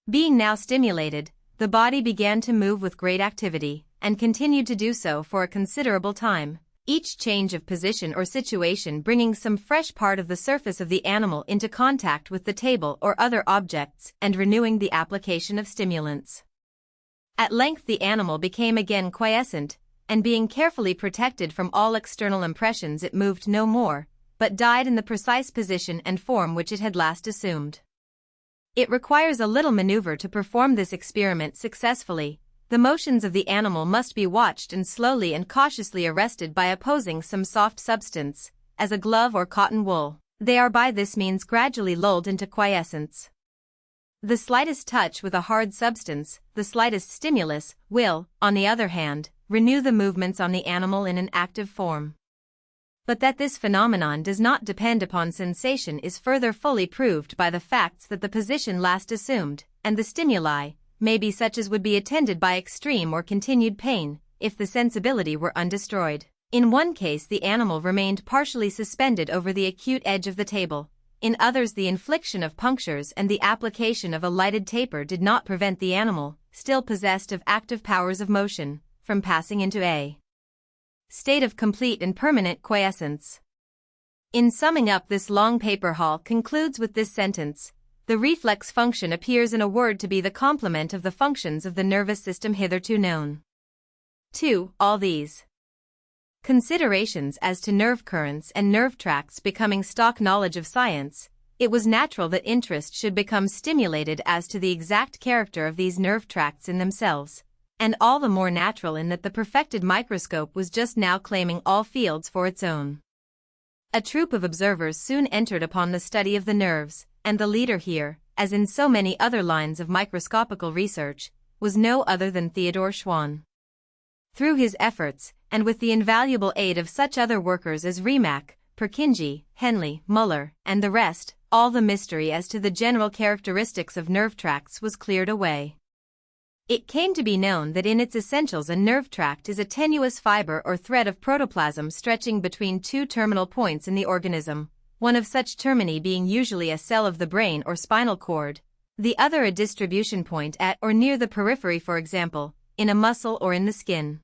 [SPEAKER 1] Being now stimulated, the body began to move with great activity, and continued to do so for a considerable time, each change of position or situation bringing some fresh part of the surface of the animal into contact with the table or other objects and renewing the application of stimulants. At length the animal became again quiescent, and being carefully protected from all external impressions it moved no more, but died in the precise position and form which it had last assumed. It requires a little maneuver to perform this experiment successfully. The motions of the animal must be watched and slowly and cautiously arrested by opposing some soft substance, as a glove or cotton wool. They are by this means gradually lulled into quiescence. The slightest touch with a hard substance, the slightest stimulus, will, on the other hand, renew the movements on the animal in an active form. But that this phenomenon does not depend upon sensation is further fully proved by the facts that the position last assumed, and the stimuli, may be such as would be attended by extreme or continued pain, if the sensibility were undestroyed. In one case the animal remained partially suspended over the acute edge of the table, in others the infliction of punctures and the application of a lighted taper did not prevent the animal, still possessed of active powers of motion, from passing into a state of complete and permanent quiescence. In summing up, this long paper, Hall concludes with this sentence: the reflex function appears in a word to be the complement of the functions of the nervous system hitherto known. 2. All these considerations as to nerve currents and nerve tracts becoming stock knowledge of science, it was natural that interest should become stimulated as to the exact character of these nerve tracts in themselves, and all the more natural in that the perfected microscope was just now claiming all fields for its own. A troop of observers soon entered upon the study of the nerves, and the leader here, as in so many other lines of microscopical research, was no other than Theodor Schwann. Through his efforts, and with the invaluable aid of such other workers as Remak, Purkinje, Henle, Muller, and the rest, all the mystery as to the general characteristics of nerve tracts was cleared away. It came to be known that in its essentials a nerve tract is a tenuous fiber or thread of protoplasm stretching between two terminal points in the organism, one of such termini being usually a cell of the brain or spinal cord, the other a distribution point at or near the periphery, for example, in a muscle or in the skin.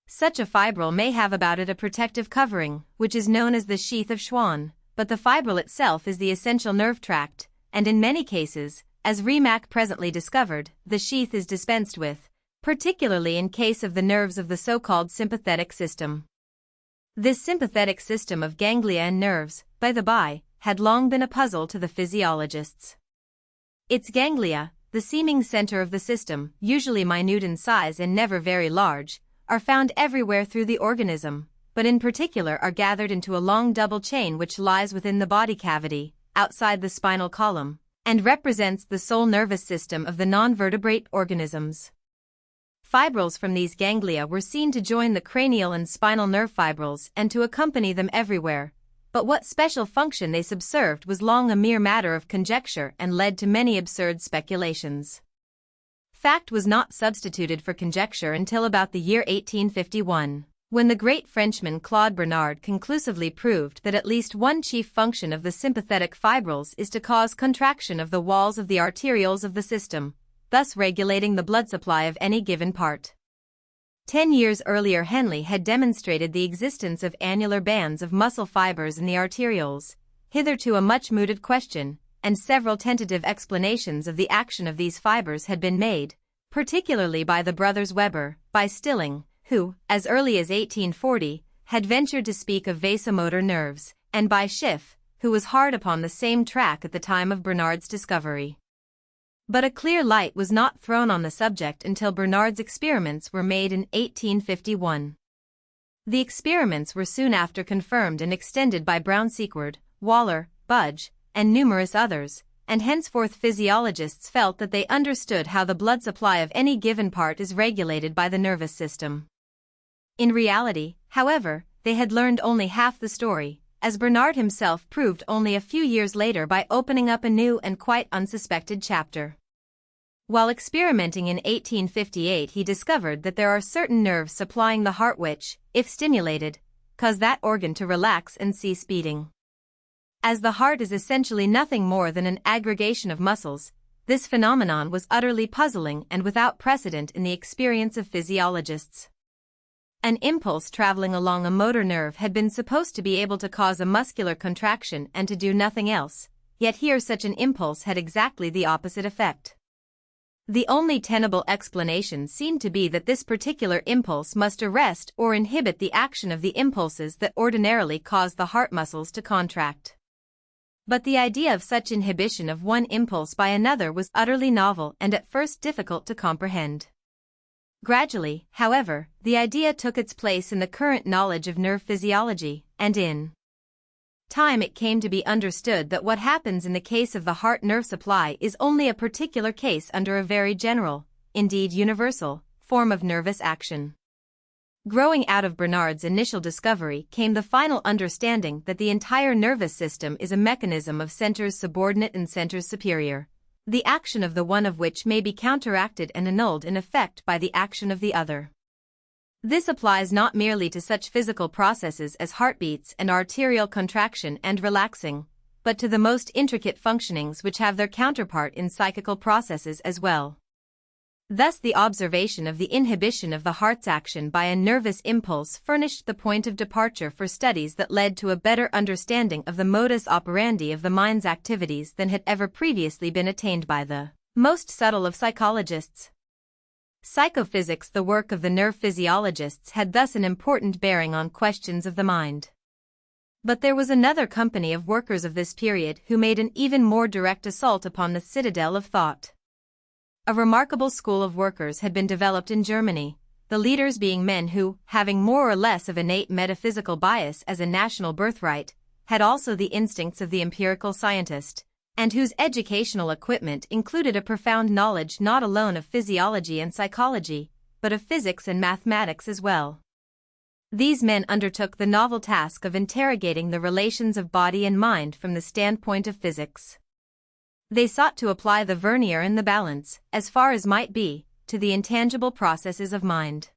[SPEAKER 1] Such a fibril may have about it a protective covering, which is known as the sheath of Schwann, but the fibril itself is the essential nerve tract, and in many cases, as Remak presently discovered, the sheath is dispensed with, particularly in case of the nerves of the so-called sympathetic system. This sympathetic system of ganglia and nerves, by the by, had long been a puzzle to the physiologists. Its ganglia, the seeming center of the system, usually minute in size and never very large, are found everywhere through the organism, but in particular are gathered into a long double chain which lies within the body cavity, outside the spinal column, and represents the sole nervous system of the non-vertebrate organisms. Fibrils from these ganglia were seen to join the cranial and spinal nerve fibrils and to accompany them everywhere, but what special function they subserved was long a mere matter of conjecture and led to many absurd speculations. Fact was not substituted for conjecture until about the year 1851, when the great Frenchman Claude Bernard conclusively proved that at least one chief function of the sympathetic fibrils is to cause contraction of the walls of the arterioles of the system, thus regulating the blood supply of any given part. 10 years earlier Henle had demonstrated the existence of annular bands of muscle fibers in the arterioles, hitherto a much mooted question, and several tentative explanations of the action of these fibers had been made, particularly by the brothers Weber, by Stilling, who, as early as 1840, had ventured to speak of vasomotor nerves, and by Schiff, who was hard upon the same track at the time of Bernard's discovery. But a clear light was not thrown on the subject until Bernard's experiments were made in 1851. The experiments were soon after confirmed and extended by Brown-Sequard, Waller, Budge, and numerous others, and henceforth physiologists felt that they understood how the blood supply of any given part is regulated by the nervous system. In reality, however, they had learned only half the story, as Bernard himself proved only a few years later by opening up a new and quite unsuspected chapter. While experimenting in 1858 he discovered that there are certain nerves supplying the heart which, if stimulated, cause that organ to relax and cease beating. As the heart is essentially nothing more than an aggregation of muscles, this phenomenon was utterly puzzling and without precedent in the experience of physiologists. An impulse traveling along a motor nerve had been supposed to be able to cause a muscular contraction and to do nothing else, yet here such an impulse had exactly the opposite effect. The only tenable explanation seemed to be that this particular impulse must arrest or inhibit the action of the impulses that ordinarily cause the heart muscles to contract. But the idea of such inhibition of one impulse by another was utterly novel and at first difficult to comprehend. Gradually, however, the idea took its place in the current knowledge of nerve physiology, and in time it came to be understood that what happens in the case of the heart nerve supply is only a particular case under a very general, indeed universal, form of nervous action. Growing out of Bernard's initial discovery came the final understanding that the entire nervous system is a mechanism of centers subordinate and centers superior, the action of the one of which may be counteracted and annulled in effect by the action of the other. This applies not merely to such physical processes as heartbeats and arterial contraction and relaxing, but to the most intricate functionings which have their counterpart in psychical processes as well. Thus the observation of the inhibition of the heart's action by a nervous impulse furnished the point of departure for studies that led to a better understanding of the modus operandi of the mind's activities than had ever previously been attained by the most subtle of psychologists. Psychophysics, the work of the nerve physiologists, had thus an important bearing on questions of the mind. But there was another company of workers of this period who made an even more direct assault upon the citadel of thought. A remarkable school of workers had been developed in Germany, the leaders being men who, having more or less of innate metaphysical bias as a national birthright, had also the instincts of the empirical scientist, and whose educational equipment included a profound knowledge not alone of physiology and psychology, but of physics and mathematics as well. These men undertook the novel task of interrogating the relations of body and mind from the standpoint of physics. They sought to apply the vernier and the balance, as far as might be, to the intangible processes of mind.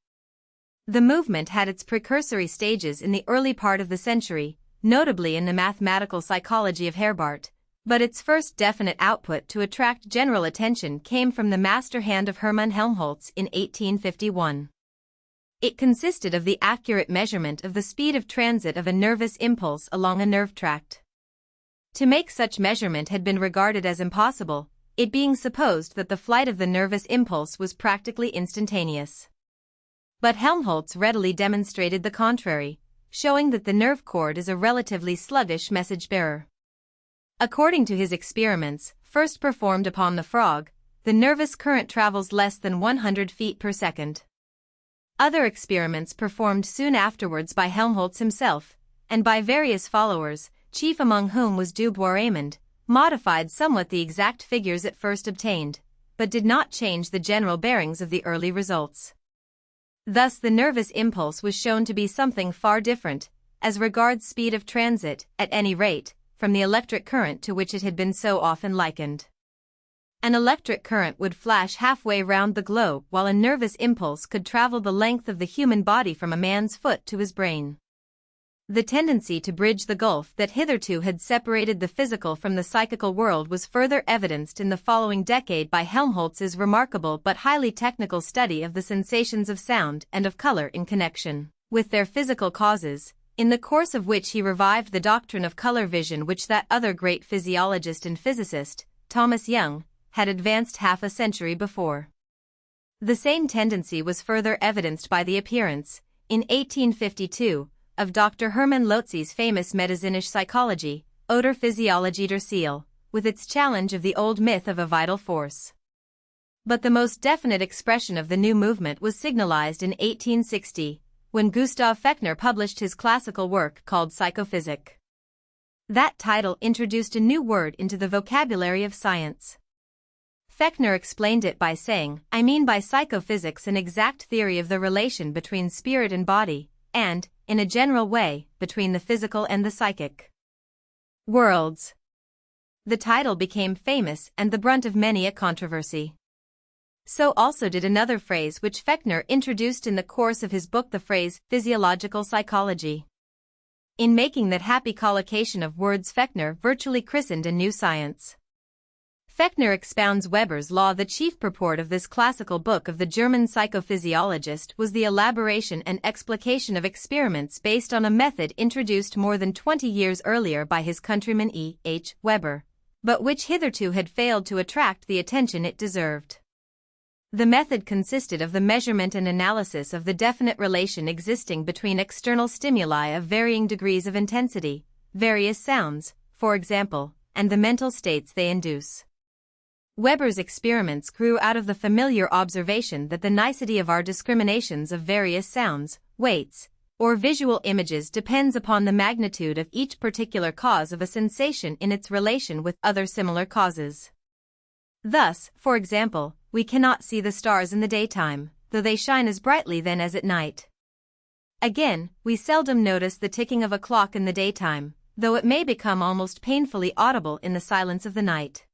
[SPEAKER 1] The movement had its precursory stages in the early part of the century, notably in the mathematical psychology of Herbart, but its first definite output to attract general attention came from the master hand of Hermann Helmholtz in 1851. It consisted of the accurate measurement of the speed of transit of a nervous impulse along a nerve tract. To make such measurement had been regarded as impossible, it being supposed that the flight of the nervous impulse was practically instantaneous. But Helmholtz readily demonstrated the contrary, showing that the nerve cord is a relatively sluggish message-bearer. According to his experiments, first performed upon the frog, the nervous current travels less than 100 feet per second. Other experiments performed soon afterwards by Helmholtz himself, and by various followers, chief among whom was Du Bois-Reymond, modified somewhat the exact figures at first obtained, but did not change the general bearings of the early results. Thus the nervous impulse was shown to be something far different, as regards speed of transit, at any rate, from the electric current to which it had been so often likened. An electric current would flash halfway round the globe, while a nervous impulse could travel the length of the human body from a man's foot to his brain. The tendency to bridge the gulf that hitherto had separated the physical from the psychical world was further evidenced in the following decade by Helmholtz's remarkable but highly technical study of the sensations of sound and of color in connection with their physical causes, in the course of which he revived the doctrine of color vision which that other great physiologist and physicist, Thomas Young, had advanced half a century before. The same tendency was further evidenced by the appearance, in 1852, of Dr. Hermann Lotze's famous Medizinische Psychologie, oder Physiologie der Seele, with its challenge of the old myth of a vital force. But the most definite expression of the new movement was signalized in 1860, when Gustav Fechner published his classical work called Psychophysic. That title introduced a new word into the vocabulary of science. Fechner explained it by saying, "I mean by psychophysics an exact theory of the relation between spirit and body, and, in a general way, between the physical and the psychic worlds." The title became famous and the brunt of many a controversy. So also did another phrase which Fechner introduced in the course of his book, the phrase physiological psychology. In making that happy collocation of words, Fechner virtually christened a new science. Fechner expounds Weber's law. The chief purport of this classical book of the German psychophysiologist was the elaboration and explication of experiments based on a method introduced more than 20 years earlier by his countryman E. H. Weber, but which hitherto had failed to attract the attention it deserved. The method consisted of the measurement and analysis of the definite relation existing between external stimuli of varying degrees of intensity, various sounds, for example, and the mental states they induce. Weber's experiments grew out of the familiar observation that the nicety of our discriminations of various sounds, weights, or visual images depends upon the magnitude of each particular cause of a sensation in its relation with other similar causes. Thus, for example, we cannot see the stars in the daytime, though they shine as brightly then as at night. Again, we seldom notice the ticking of a clock in the daytime, though it may become almost painfully audible in the silence of the night.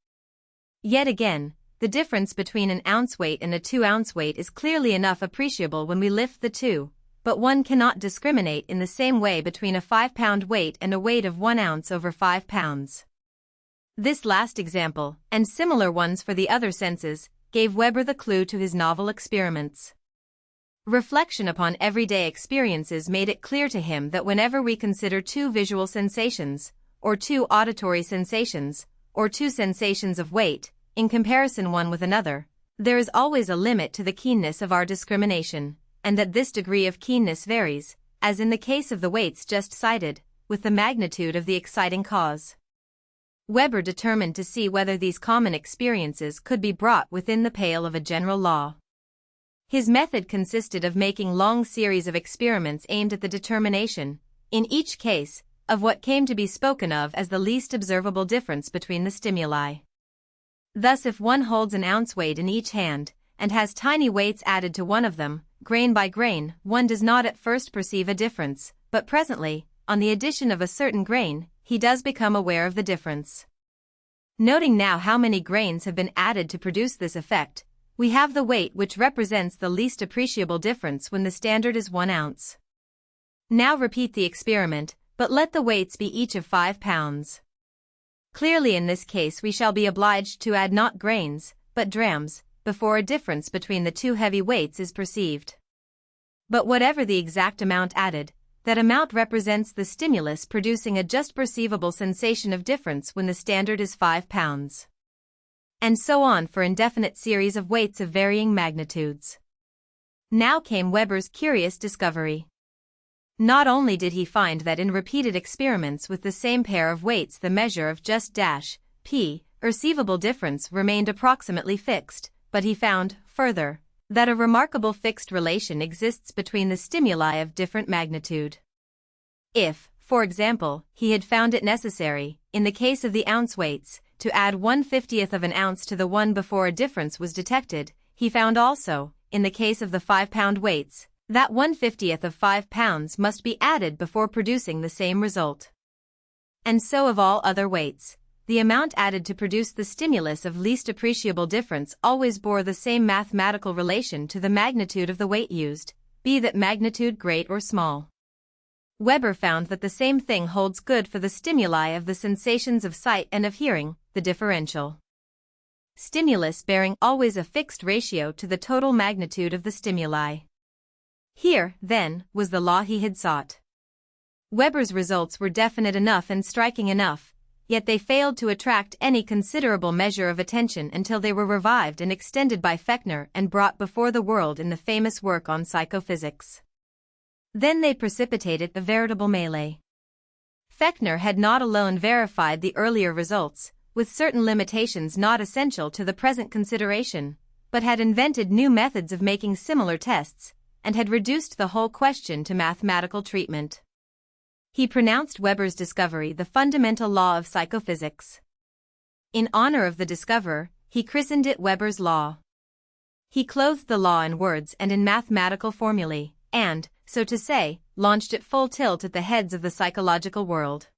[SPEAKER 1] Yet again, the difference between an ounce weight and a 2-ounce weight is clearly enough appreciable when we lift the two, but one cannot discriminate in the same way between a 5-pound weight and a weight of 1 ounce over 5 pounds. This last example, and similar ones for the other senses, gave Weber the clue to his novel experiments. Reflection upon everyday experiences made it clear to him that whenever we consider two visual sensations, or two auditory sensations, or two sensations of weight, in comparison one with another, there is always a limit to the keenness of our discrimination, and that this degree of keenness varies, as in the case of the weights just cited, with the magnitude of the exciting cause. Weber determined to see whether these common experiences could be brought within the pale of a general law. His method consisted of making long series of experiments aimed at the determination, in each case, of what came to be spoken of as the least observable difference between the stimuli. Thus, if one holds an ounce weight in each hand, and has tiny weights added to one of them, grain by grain, one does not at first perceive a difference, but presently, on the addition of a certain grain, he does become aware of the difference. Noting now how many grains have been added to produce this effect, we have the weight which represents the least appreciable difference when the standard is 1 ounce. Now repeat the experiment, but let the weights be each of 5 pounds. Clearly in this case we shall be obliged to add not grains, but drams, before a difference between the two heavy weights is perceived. But whatever the exact amount added, that amount represents the stimulus producing a just perceivable sensation of difference when the standard is 5 pounds. And so on for indefinite series of weights of varying magnitudes. Now came Weber's curious discovery. Not only did he find that in repeated experiments with the same pair of weights the measure of just p, perceivable difference remained approximately fixed, but he found, further, that a remarkable fixed relation exists between the stimuli of different magnitude. If, for example, he had found it necessary, in the case of the ounce weights, to add 1/50th of an ounce to the one before a difference was detected, he found also, in the case of the 5-pound weights, that 1/50th of 5 pounds must be added before producing the same result. And so of all other weights, the amount added to produce the stimulus of least appreciable difference always bore the same mathematical relation to the magnitude of the weight used, be that magnitude great or small. Weber found that the same thing holds good for the stimuli of the sensations of sight and of hearing, the differential stimulus bearing always a fixed ratio to the total magnitude of the stimuli. Here, then, was the law he had sought. Weber's results were definite enough and striking enough, yet they failed to attract any considerable measure of attention until they were revived and extended by Fechner and brought before the world in the famous work on psychophysics. Then they precipitated a veritable melee. Fechner had not alone verified the earlier results, with certain limitations not essential to the present consideration, but had invented new methods of making similar tests, and had reduced the whole question to mathematical treatment. He pronounced Weber's discovery the fundamental law of psychophysics. In honor of the discoverer, he christened it Weber's law. He clothed the law in words and in mathematical formulae, and, so to say, launched it full tilt at the heads of the psychological world.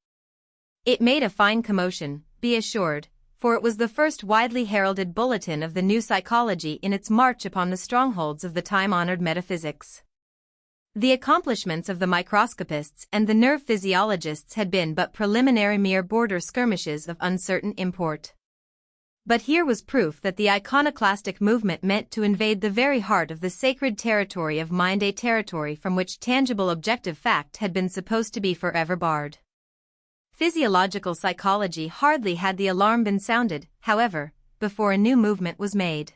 [SPEAKER 1] It made a fine commotion, be assured, for it was the first widely heralded bulletin of the new psychology in its march upon the strongholds of the time-honored metaphysics. The accomplishments of the microscopists and the nerve physiologists had been but preliminary mere border skirmishes of uncertain import. But here was proof that the iconoclastic movement meant to invade the very heart of the sacred territory of mind, a territory from which tangible objective fact had been supposed to be forever barred. Physiological psychology hardly had the alarm been sounded, however, before a new movement was made.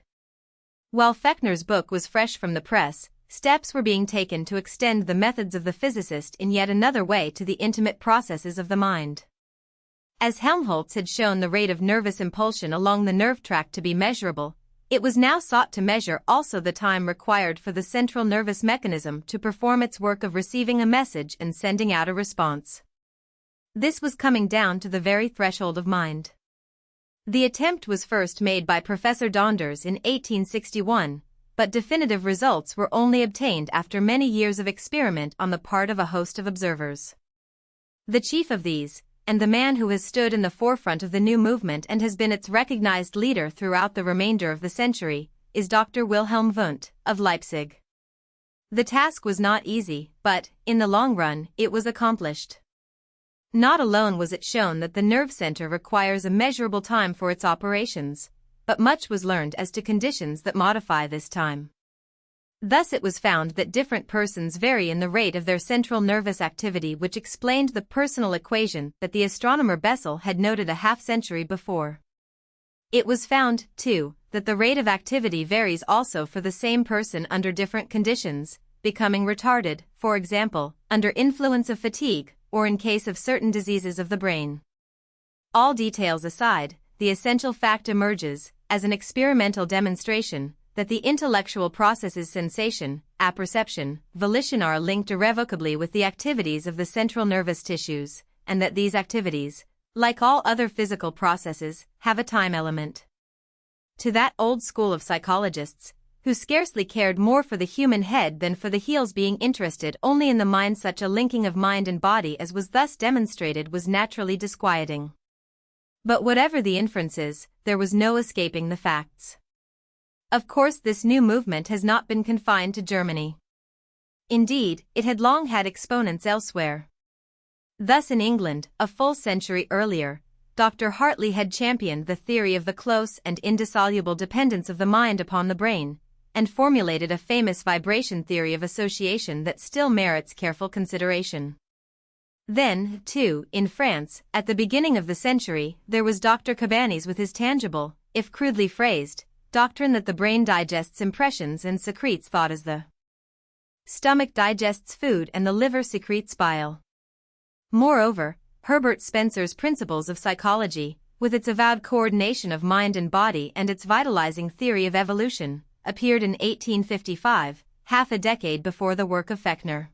[SPEAKER 1] While Fechner's book was fresh from the press, steps were being taken to extend the methods of the physicist in yet another way to the intimate processes of the mind. As Helmholtz had shown the rate of nervous impulsion along the nerve tract to be measurable, it was now sought to measure also the time required for the central nervous mechanism to perform its work of receiving a message and sending out a response. This was coming down to the very threshold of mind. The attempt was first made by Professor Donders in 1861, but definitive results were only obtained after many years of experiment on the part of a host of observers. The chief of these, and the man who has stood in the forefront of the new movement and has been its recognized leader throughout the remainder of the century, is Dr. Wilhelm Wundt, of Leipzig. The task was not easy, but, in the long run, it was accomplished. Not alone was it shown that the nerve center requires a measurable time for its operations, but much was learned as to conditions that modify this time. Thus it was found that different persons vary in the rate of their central nervous activity, which explained the personal equation that the astronomer Bessel had noted a half-century before. It was found, too, that the rate of activity varies also for the same person under different conditions, becoming retarded, for example, under influence of fatigue, or in case of certain diseases of the brain. All details aside, the essential fact emerges, as an experimental demonstration, that the intellectual processes sensation, apperception, volition are linked irrevocably with the activities of the central nervous tissues, and that these activities, like all other physical processes, have a time element. To that old school of psychologists, who scarcely cared more for the human head than for the heels, being interested only in the mind, such a linking of mind and body as was thus demonstrated was naturally disquieting. But whatever the inferences, there was no escaping the facts. Of course, this new movement has not been confined to Germany. Indeed, it had long had exponents elsewhere. Thus in England, a full century earlier, Dr. Hartley had championed the theory of the close and indissoluble dependence of the mind upon the brain, and formulated a famous vibration theory of association that still merits careful consideration. Then, too, in France, at the beginning of the century, there was Dr. Cabanis with his tangible, if crudely phrased, doctrine that the brain digests impressions and secretes thought as the stomach digests food and the liver secretes bile. Moreover, Herbert Spencer's Principles of Psychology, with its avowed coordination of mind and body and its vitalizing theory of evolution, appeared in 1855, half a decade before the work of Fechner.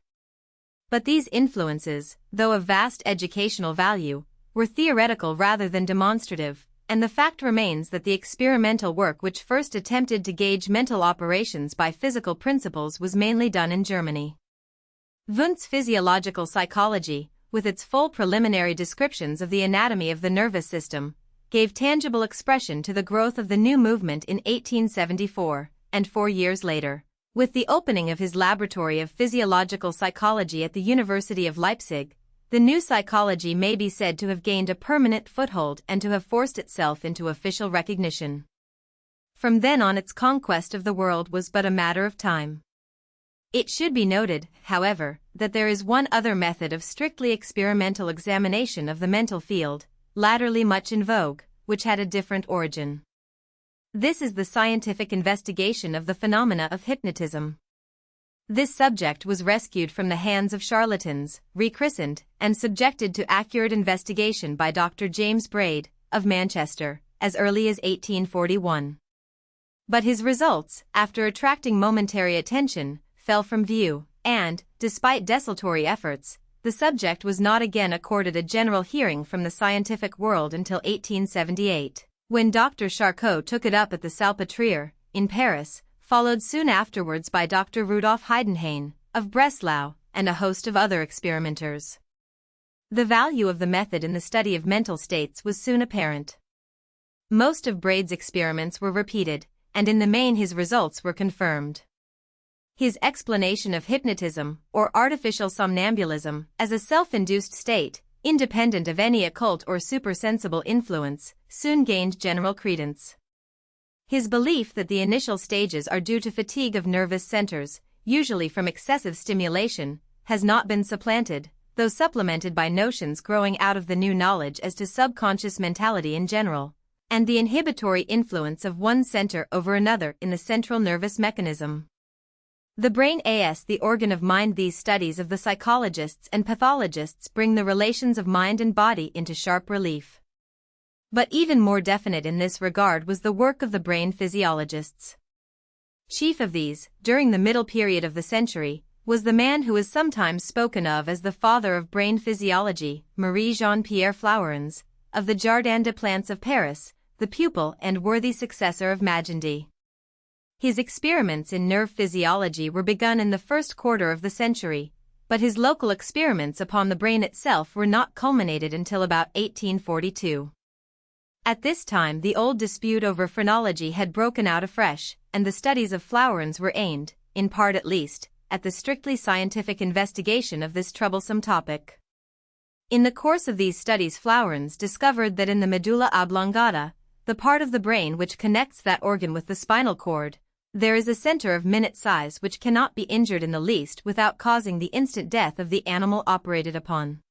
[SPEAKER 1] But these influences, though of vast educational value, were theoretical rather than demonstrative, and the fact remains that the experimental work which first attempted to gauge mental operations by physical principles was mainly done in Germany. Wundt's physiological psychology, with its full preliminary descriptions of the anatomy of the nervous system, gave tangible expression to the growth of the new movement in 1874, and 4 years later, with the opening of his laboratory of physiological psychology at the University of Leipzig, the new psychology may be said to have gained a permanent foothold and to have forced itself into official recognition. From then on, its conquest of the world was but a matter of time. It should be noted, however, that there is one other method of strictly experimental examination of the mental field, latterly much in vogue, which had a different origin. This is the scientific investigation of the phenomena of hypnotism. This subject was rescued from the hands of charlatans, rechristened, and subjected to accurate investigation by Dr. James Braid, of Manchester, as early as 1841. But his results, after attracting momentary attention, fell from view, and, despite desultory efforts, the subject was not again accorded a general hearing from the scientific world until 1878, when Dr. Charcot took it up at the Salpêtrière, in Paris, followed soon afterwards by Dr. Rudolf Heidenhain, of Breslau, and a host of other experimenters. The value of the method in the study of mental states was soon apparent. Most of Braid's experiments were repeated, and in the main his results were confirmed. His explanation of hypnotism, or artificial somnambulism, as a self-induced state, independent of any occult or supersensible influence, soon gained general credence. His belief that the initial stages are due to fatigue of nervous centers, usually from excessive stimulation, has not been supplanted, though supplemented by notions growing out of the new knowledge as to subconscious mentality in general, and the inhibitory influence of one center over another in the central nervous mechanism. The brain as the organ of mind. These studies of the psychologists and pathologists bring the relations of mind and body into sharp relief. But even more definite in this regard was the work of the brain physiologists. Chief of these, during the middle period of the century, was the man who is sometimes spoken of as the father of brain physiology, Marie-Jean-Pierre Flourens, of the Jardin des Plantes of Paris, the pupil and worthy successor of Magendie. His experiments in nerve physiology were begun in the first quarter of the century, but his local experiments upon the brain itself were not culminated until about 1842. At this time the old dispute over phrenology had broken out afresh, and the studies of Flourens were aimed, in part at least, at the strictly scientific investigation of this troublesome topic. In the course of these studies Flourens discovered that in the medulla oblongata, the part of the brain which connects that organ with the spinal cord, there is a center of minute size which cannot be injured in the least without causing the instant death of the animal operated upon.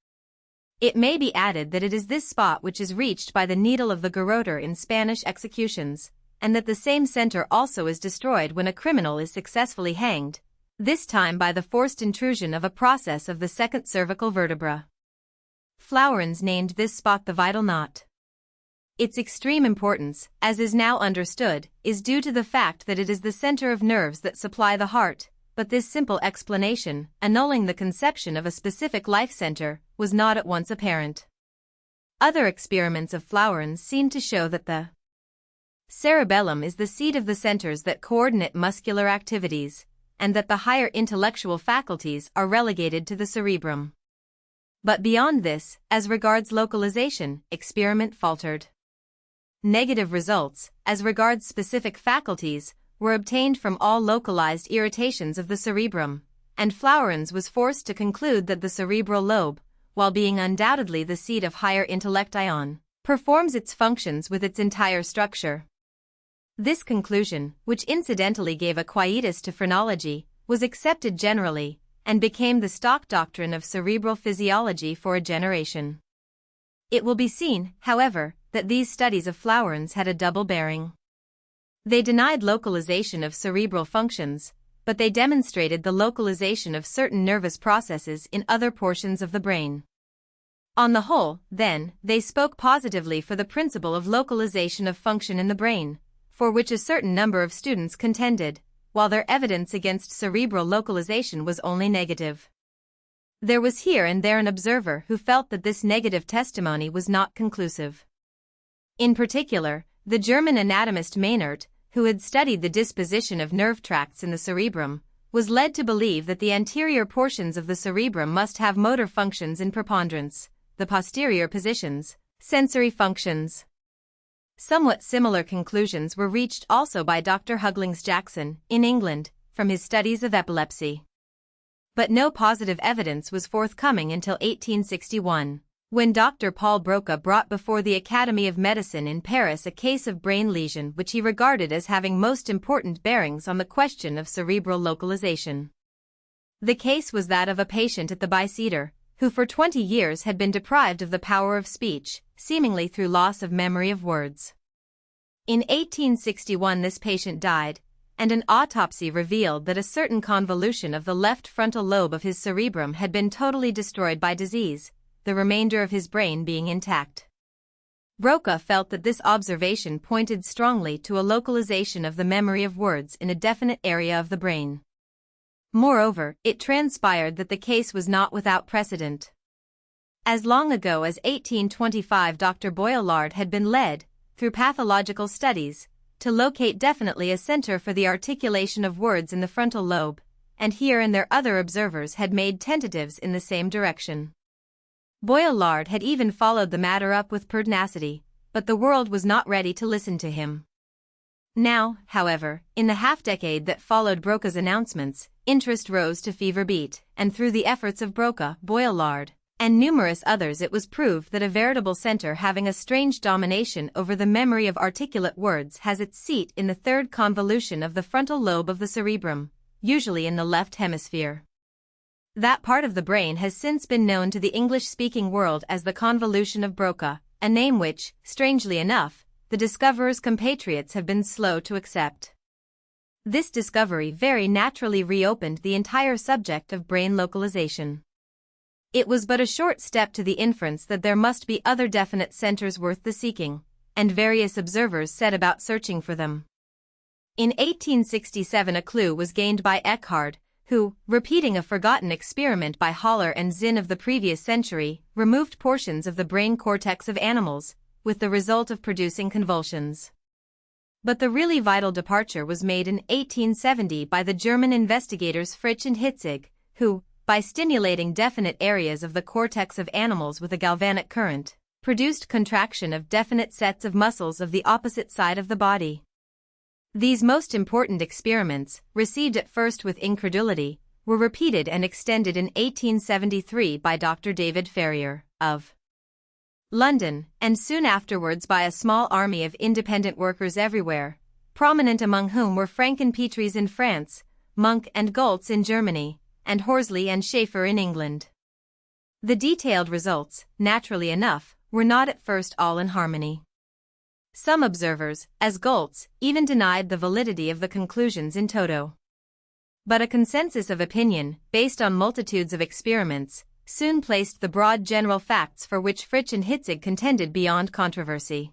[SPEAKER 1] It may be added that it is this spot which is reached by the needle of the garroter in Spanish executions, and that the same center also is destroyed when a criminal is successfully hanged, this time by the forced intrusion of a process of the second cervical vertebra. Flowerens named this spot the vital knot. Its extreme importance, as is now understood, is due to the fact that it is the center of nerves that supply the heart, but this simple explanation, annulling the conception of a specific life center, was not at once apparent. Other experiments of Flowerens seem to show that the cerebellum is the seat of the centers that coordinate muscular activities, and that the higher intellectual faculties are relegated to the cerebrum. But beyond this, as regards localization, experiment faltered. Negative results, as regards specific faculties, were obtained from all localized irritations of the cerebrum, and Flowerens was forced to conclude that the cerebral lobe, while being undoubtedly the seat of higher intellect, performs its functions with its entire structure. This conclusion, which incidentally gave a quietus to phrenology, was accepted generally, and became the stock doctrine of cerebral physiology for a generation. It will be seen, however, that these studies of Flowerens had a double bearing. They denied localization of cerebral functions, but they demonstrated the localization of certain nervous processes in other portions of the brain. On the whole, then, they spoke positively for the principle of localization of function in the brain, for which a certain number of students contended, while their evidence against cerebral localization was only negative. There was here and there an observer who felt that this negative testimony was not conclusive. In particular, the German anatomist Meynert, who had studied the disposition of nerve tracts in the cerebrum, was led to believe that the anterior portions of the cerebrum must have motor functions in preponderance, the posterior positions, sensory functions. Somewhat similar conclusions were reached also by Dr. Huglings Jackson, in England, from his studies of epilepsy. But no positive evidence was forthcoming until 1861. When Dr. Paul Broca brought before the Academy of Medicine in Paris a case of brain lesion which he regarded as having most important bearings on the question of cerebral localization. The case was that of a patient at the Bicester, who for 20 years had been deprived of the power of speech, seemingly through loss of memory of words. In 1861 this patient died, and an autopsy revealed that a certain convolution of the left frontal lobe of his cerebrum had been totally destroyed by disease, the remainder of his brain being intact. Broca felt that this observation pointed strongly to a localization of the memory of words in a definite area of the brain. Moreover, it transpired that the case was not without precedent. As long ago as 1825 Dr. Boillard had been led, through pathological studies, to locate definitely a center for the articulation of words in the frontal lobe, and here and there other observers had made tentatives in the same direction. Boillard had even followed the matter up with pertinacity, but the world was not ready to listen to him. Now, however, in the half-decade that followed Broca's announcements, interest rose to fever beat, and through the efforts of Broca, Boillard, and numerous others it was proved that a veritable center having a strange domination over the memory of articulate words has its seat in the third convolution of the frontal lobe of the cerebrum, usually in the left hemisphere. That part of the brain has since been known to the English-speaking world as the convolution of Broca, a name which, strangely enough, the discoverer's compatriots have been slow to accept. This discovery very naturally reopened the entire subject of brain localization. It was but a short step to the inference that there must be other definite centers worth the seeking, and various observers set about searching for them. In 1867 a clue was gained by Eckhard, who, repeating a forgotten experiment by Haller and Zinn of the previous century, removed portions of the brain cortex of animals, with the result of producing convulsions. But the really vital departure was made in 1870 by the German investigators Fritsch and Hitzig, who, by stimulating definite areas of the cortex of animals with a galvanic current, produced contraction of definite sets of muscles of the opposite side of the body. These most important experiments, received at first with incredulity, were repeated and extended in 1873 by Dr. David Ferrier, of London, and soon afterwards by a small army of independent workers everywhere, prominent among whom were Frankenpetries in France, Munch and Goltz in Germany, and Horsley and Schaeffer in England. The detailed results, naturally enough, were not at first all in harmony. Some observers, as Goltz, even denied the validity of the conclusions in toto. But a consensus of opinion, based on multitudes of experiments, soon placed the broad general facts for which Fritsch and Hitzig contended beyond controversy.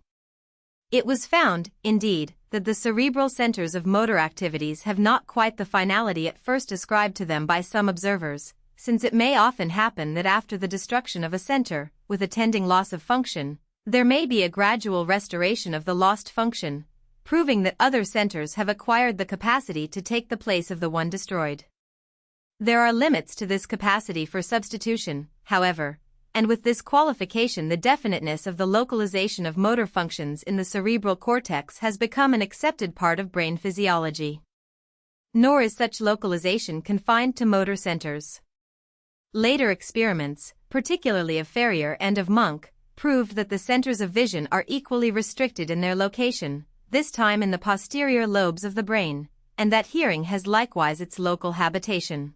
[SPEAKER 1] It was found, indeed, that the cerebral centers of motor activities have not quite the finality at first ascribed to them by some observers, since it may often happen that after the destruction of a center, with attending loss of function, there may be a gradual restoration of the lost function, proving that other centers have acquired the capacity to take the place of the one destroyed. There are limits to this capacity for substitution, however, and with this qualification the definiteness of the localization of motor functions in the cerebral cortex has become an accepted part of brain physiology. Nor is such localization confined to motor centers. Later experiments, particularly of Ferrier and of Munch, proved that the centers of vision are equally restricted in their location, this time in the posterior lobes of the brain, and that hearing has likewise its local habitation.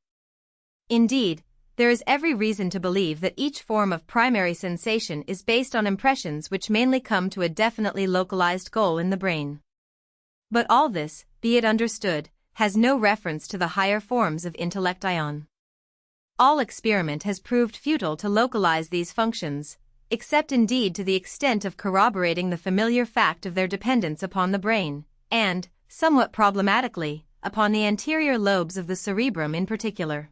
[SPEAKER 1] Indeed, there is every reason to believe that each form of primary sensation is based on impressions which mainly come to a definitely localized goal in the brain. But all this, be it understood, has no reference to the higher forms of intellection. All experiment has proved futile to localize these functions, except indeed to the extent of corroborating the familiar fact of their dependence upon the brain, and, somewhat problematically, upon the anterior lobes of the cerebrum in particular.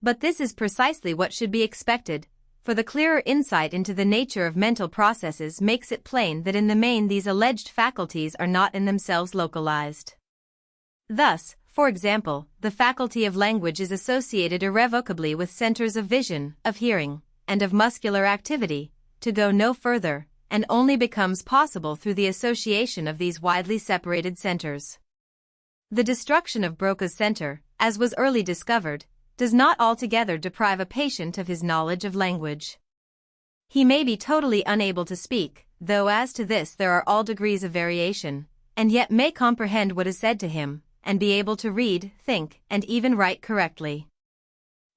[SPEAKER 1] But this is precisely what should be expected, for the clearer insight into the nature of mental processes makes it plain that in the main these alleged faculties are not in themselves localized. Thus, for example, the faculty of language is associated irrevocably with centers of vision, of hearing, and of muscular activity, to go no further, and only becomes possible through the association of these widely separated centers. The destruction of Broca's center, as was early discovered, does not altogether deprive a patient of his knowledge of language. He may be totally unable to speak, though as to this there are all degrees of variation, and yet may comprehend what is said to him, and be able to read, think, and even write correctly.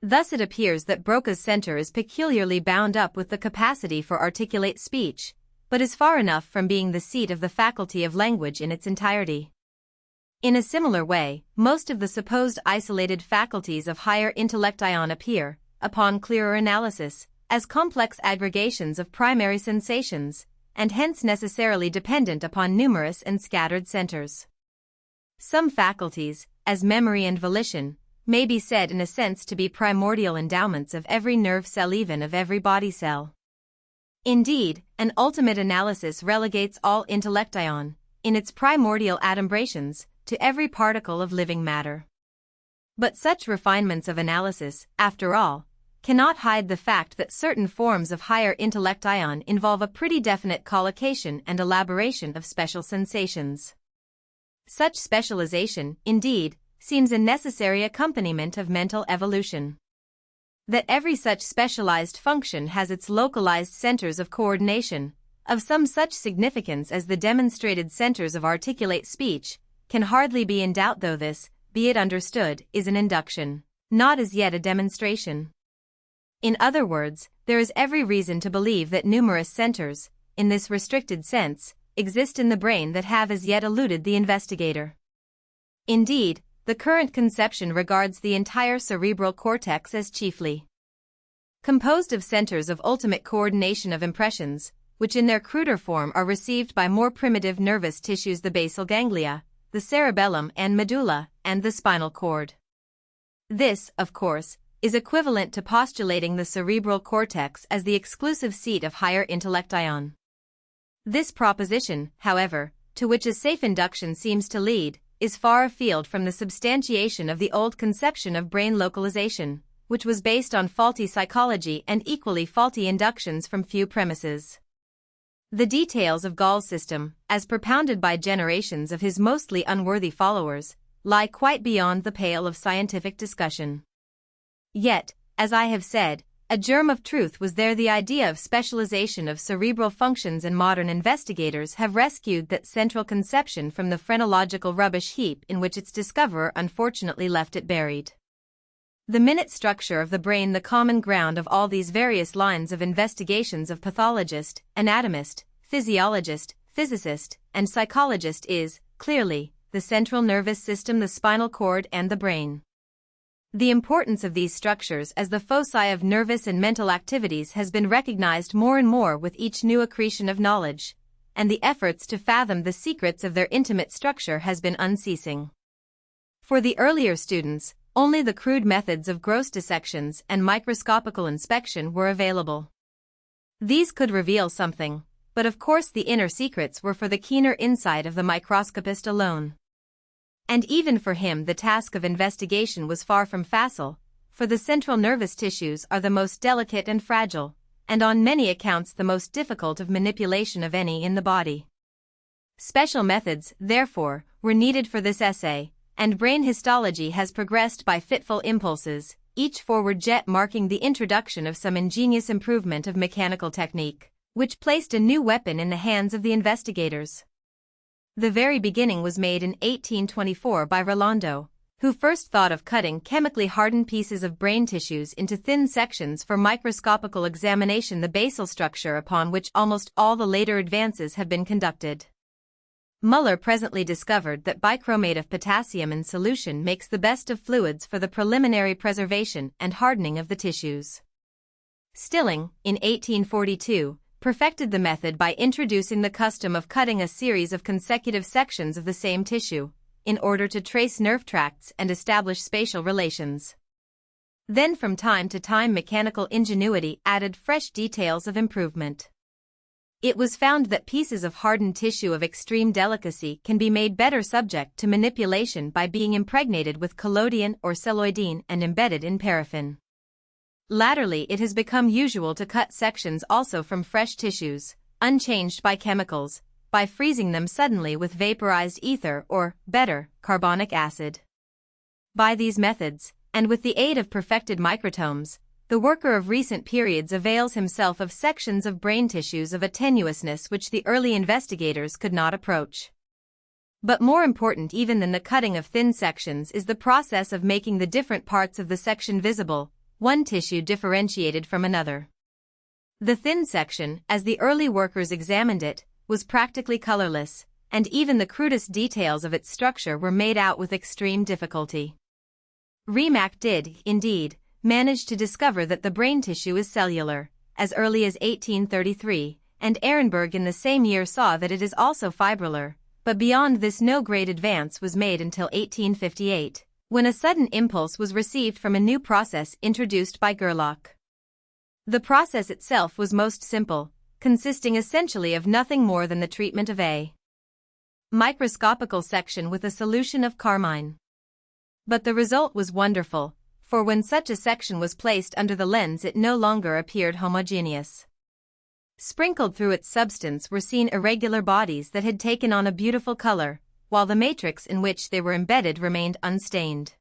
[SPEAKER 1] Thus it appears that Broca's center is peculiarly bound up with the capacity for articulate speech, but is far enough from being the seat of the faculty of language in its entirety. In a similar way, most of the supposed isolated faculties of higher intellection appear, upon clearer analysis, as complex aggregations of primary sensations, and hence necessarily dependent upon numerous and scattered centers. Some faculties, as memory and volition, may be said in a sense to be primordial endowments of every nerve cell, even of every body cell. Indeed, an ultimate analysis relegates all intellection, in its primordial adumbrations, to every particle of living matter. But such refinements of analysis, after all, cannot hide the fact that certain forms of higher intellection involve a pretty definite collocation and elaboration of special sensations. Such specialization, indeed, seems a necessary accompaniment of mental evolution. That every such specialized function has its localized centers of coordination, of some such significance as the demonstrated centers of articulate speech, can hardly be in doubt, though this, be it understood, is an induction, not as yet a demonstration. In other words, there is every reason to believe that numerous centers, in this restricted sense, exist in the brain that have as yet eluded the investigator. Indeed, the current conception regards the entire cerebral cortex as chiefly composed of centers of ultimate coordination of impressions, which in their cruder form are received by more primitive nervous tissues, the basal ganglia, the cerebellum and medulla, and the spinal cord. This, of course, is equivalent to postulating the cerebral cortex as the exclusive seat of higher intellection. This proposition, however, to which a safe induction seems to lead, is far afield from the substantiation of the old conception of brain localization, which was based on faulty psychology and equally faulty inductions from few premises. The details of Gall's system, as propounded by generations of his mostly unworthy followers, lie quite beyond the pale of scientific discussion. Yet, as I have said, A germ of truth was there. The idea of specialization of cerebral functions, and modern investigators have rescued that central conception from the phrenological rubbish heap in which its discoverer unfortunately left it buried. The minute structure of the brain, the common ground of all these various lines of investigations of pathologist, anatomist, physiologist, physicist, and psychologist, is, clearly, the central nervous system, the spinal cord, and the brain. The importance of these structures as the foci of nervous and mental activities has been recognized more and more with each new accretion of knowledge, and the efforts to fathom the secrets of their intimate structure has been unceasing. For the earlier students, only the crude methods of gross dissections and microscopical inspection were available. These could reveal something, but of course the inner secrets were for the keener insight of the microscopist alone. And even for him the task of investigation was far from facile, for the central nervous tissues are the most delicate and fragile, and on many accounts the most difficult of manipulation of any in the body. Special methods, therefore, were needed for this essay, and brain histology has progressed by fitful impulses, each forward jet marking the introduction of some ingenious improvement of mechanical technique, which placed a new weapon in the hands of the investigators. The very beginning was made in 1824 by Rolando, who first thought of cutting chemically hardened pieces of brain tissues into thin sections for microscopical examination, the basal structure upon which almost all the later advances have been conducted. Muller presently discovered that bichromate of potassium in solution makes the best of fluids for the preliminary preservation and hardening of the tissues. Stilling, in 1842, perfected the method by introducing the custom of cutting a series of consecutive sections of the same tissue, in order to trace nerve tracts and establish spatial relations. Then from time to time mechanical ingenuity added fresh details of improvement. It was found that pieces of hardened tissue of extreme delicacy can be made better subject to manipulation by being impregnated with collodion or celloidine and embedded in paraffin. Latterly it has become usual to cut sections also from fresh tissues, unchanged by chemicals, by freezing them suddenly with vaporized ether or, better, carbonic acid. By these methods, and with the aid of perfected microtomes, the worker of recent periods avails himself of sections of brain tissues of a tenuousness which the early investigators could not approach. But more important even than the cutting of thin sections is the process of making the different parts of the section visible, one tissue differentiated from another. The thin section, as the early workers examined it, was practically colorless, and even the crudest details of its structure were made out with extreme difficulty. Remak did, indeed, manage to discover that the brain tissue is cellular, as early as 1833, and Ehrenberg in the same year saw that it is also fibrillar, but beyond this no great advance was made until 1858, when a sudden impulse was received from a new process introduced by Gerlach. The process itself was most simple, consisting essentially of nothing more than the treatment of a microscopical section with a solution of carmine. But the result was wonderful, for when such a section was placed under the lens it no longer appeared homogeneous. Sprinkled through its substance were seen irregular bodies that had taken on a beautiful color, while the matrix in which they were embedded remained unstained.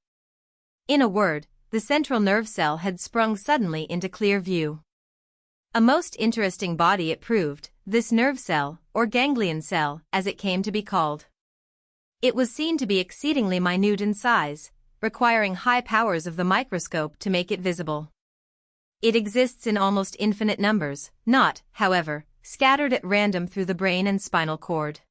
[SPEAKER 1] In a word, the central nerve cell had sprung suddenly into clear view. A most interesting body it proved, this nerve cell, or ganglion cell, as it came to be called. It was seen to be exceedingly minute in size, requiring high powers of the microscope to make it visible. It exists in almost infinite numbers, not, however, scattered at random through the brain and spinal cord.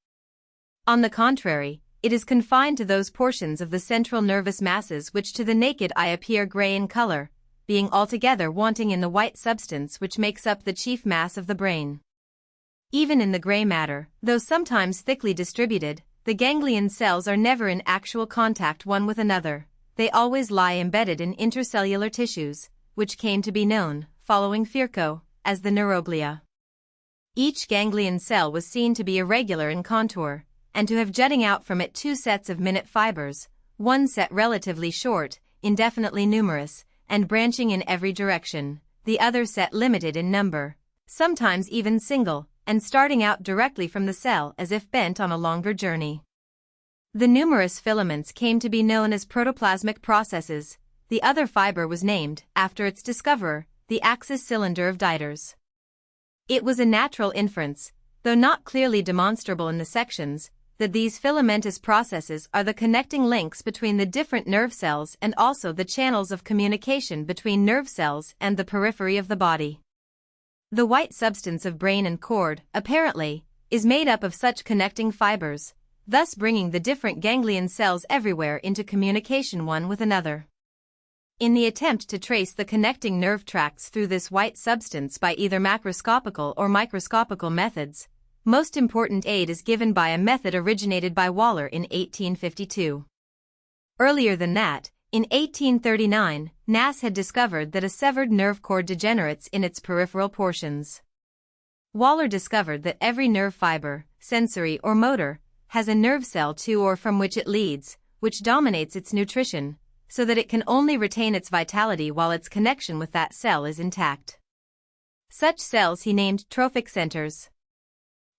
[SPEAKER 1] On the contrary, it is confined to those portions of the central nervous masses which to the naked eye appear gray in color, being altogether wanting in the white substance which makes up the chief mass of the brain. Even in the gray matter, though sometimes thickly distributed, the ganglion cells are never in actual contact one with another. They always lie embedded in intercellular tissues, which came to be known, following Virchow, as the neuroglia. Each ganglion cell was seen to be irregular in contour, and to have jutting out from it two sets of minute fibers, one set relatively short, indefinitely numerous, and branching in every direction, the other set limited in number, sometimes even single, and starting out directly from the cell as if bent on a longer journey. The numerous filaments came to be known as protoplasmic processes. The other fiber was named, after its discoverer, the axis cylinder of Dieter's. It was a natural inference, though not clearly demonstrable in the sections, that these filamentous processes are the connecting links between the different nerve cells and also the channels of communication between nerve cells and the periphery of the body. The white substance of brain and cord, apparently, is made up of such connecting fibers, thus bringing the different ganglion cells everywhere into communication one with another. In the attempt to trace the connecting nerve tracts through this white substance by either macroscopical or microscopical methods, most important aid is given by a method originated by Waller in 1852. Earlier than that, in 1839, Nass had discovered that a severed nerve cord degenerates in its peripheral portions. Waller discovered that every nerve fiber, sensory or motor, has a nerve cell to or from which it leads, which dominates its nutrition, so that it can only retain its vitality while its connection with that cell is intact. Such cells he named trophic centers.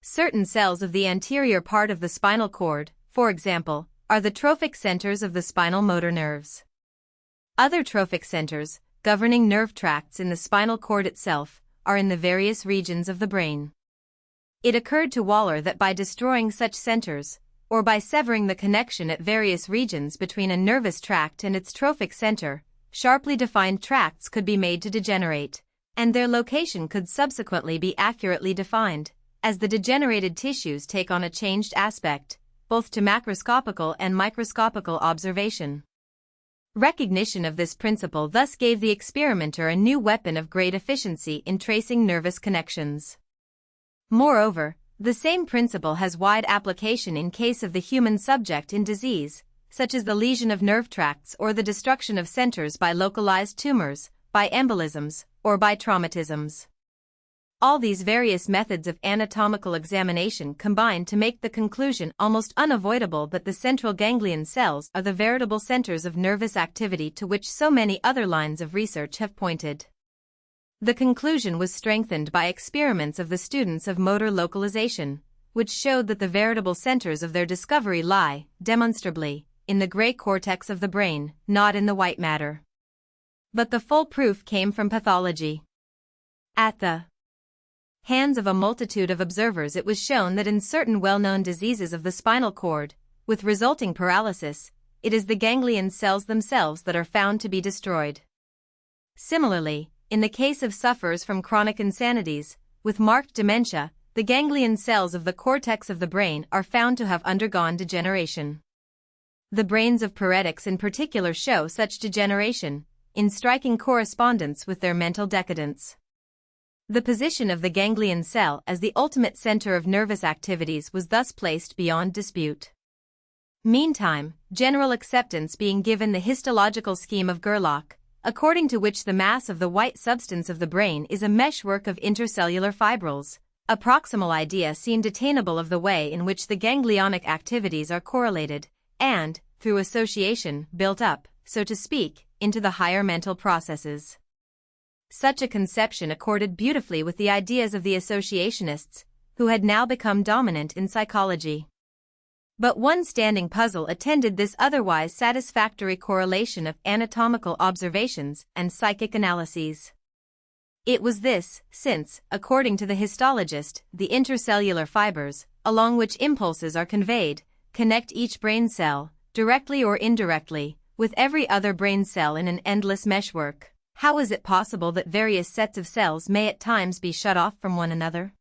[SPEAKER 1] Certain cells of the anterior part of the spinal cord, for example, are the trophic centers of the spinal motor nerves. Other trophic centers, governing nerve tracts in the spinal cord itself, are in the various regions of the brain. It occurred to Waller that by destroying such centers, or by severing the connection at various regions between a nervous tract and its trophic center, sharply defined tracts could be made to degenerate, and their location could subsequently be accurately defined, as the degenerated tissues take on a changed aspect, both to macroscopical and microscopical observation. Recognition of this principle thus gave the experimenter a new weapon of great efficiency in tracing nervous connections. Moreover, the same principle has wide application in case of the human subject in disease, such as the lesion of nerve tracts or the destruction of centers by localized tumors, by embolisms, or by traumatisms. All these various methods of anatomical examination combine to make the conclusion almost unavoidable that the central ganglion cells are the veritable centers of nervous activity to which so many other lines of research have pointed. The conclusion was strengthened by experiments of the students of motor localization, which showed that the veritable centers of their discovery lie, demonstrably, in the gray cortex of the brain, not in the white matter. But the full proof came from pathology. At the hands of a multitude of observers it was shown that in certain well-known diseases of the spinal cord, with resulting paralysis, it is the ganglion cells themselves that are found to be destroyed. Similarly, in the case of sufferers from chronic insanities, with marked dementia, the ganglion cells of the cortex of the brain are found to have undergone degeneration. The brains of paretics in particular show such degeneration, in striking correspondence with their mental decadence. The position of the ganglion cell as the ultimate center of nervous activities was thus placed beyond dispute. Meantime, general acceptance being given the histological scheme of Gerlach, according to which the mass of the white substance of the brain is a meshwork of intercellular fibrils, a proximal idea seemed attainable of the way in which the ganglionic activities are correlated, and, through association, built up, so to speak, into the higher mental processes. Such a conception accorded beautifully with the ideas of the associationists, who had now become dominant in psychology. But one standing puzzle attended this otherwise satisfactory correlation of anatomical observations and psychic analyses. It was this, since, according to the histologist, the intercellular fibers, along which impulses are conveyed, connect each brain cell, directly or indirectly, with every other brain cell in an endless meshwork. How is it possible that various sets of cells may at times be shut off from one another?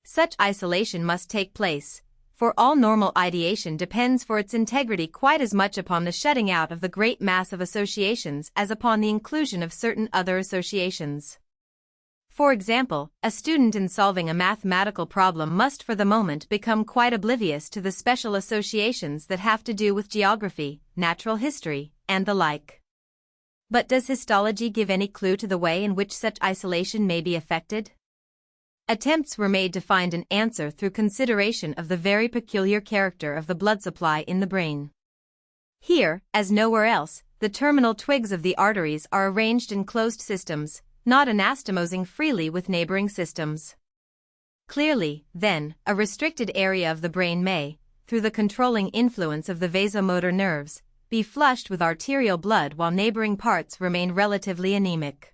[SPEAKER 1] Such isolation must take place, for all normal ideation depends for its integrity quite as much upon the shutting out of the great mass of associations as upon the inclusion of certain other associations. For example, a student in solving a mathematical problem must for the moment become quite oblivious to the special associations that have to do with geography, natural history, and the like. But does histology give any clue to the way in which such isolation may be effected? Attempts were made to find an answer through consideration of the very peculiar character of the blood supply in the brain. Here, as nowhere else, the terminal twigs of the arteries are arranged in closed systems, not anastomosing freely with neighboring systems. Clearly, then, a restricted area of the brain may, through the controlling influence of the vasomotor nerves, be flushed with arterial blood while neighboring parts remain relatively anemic.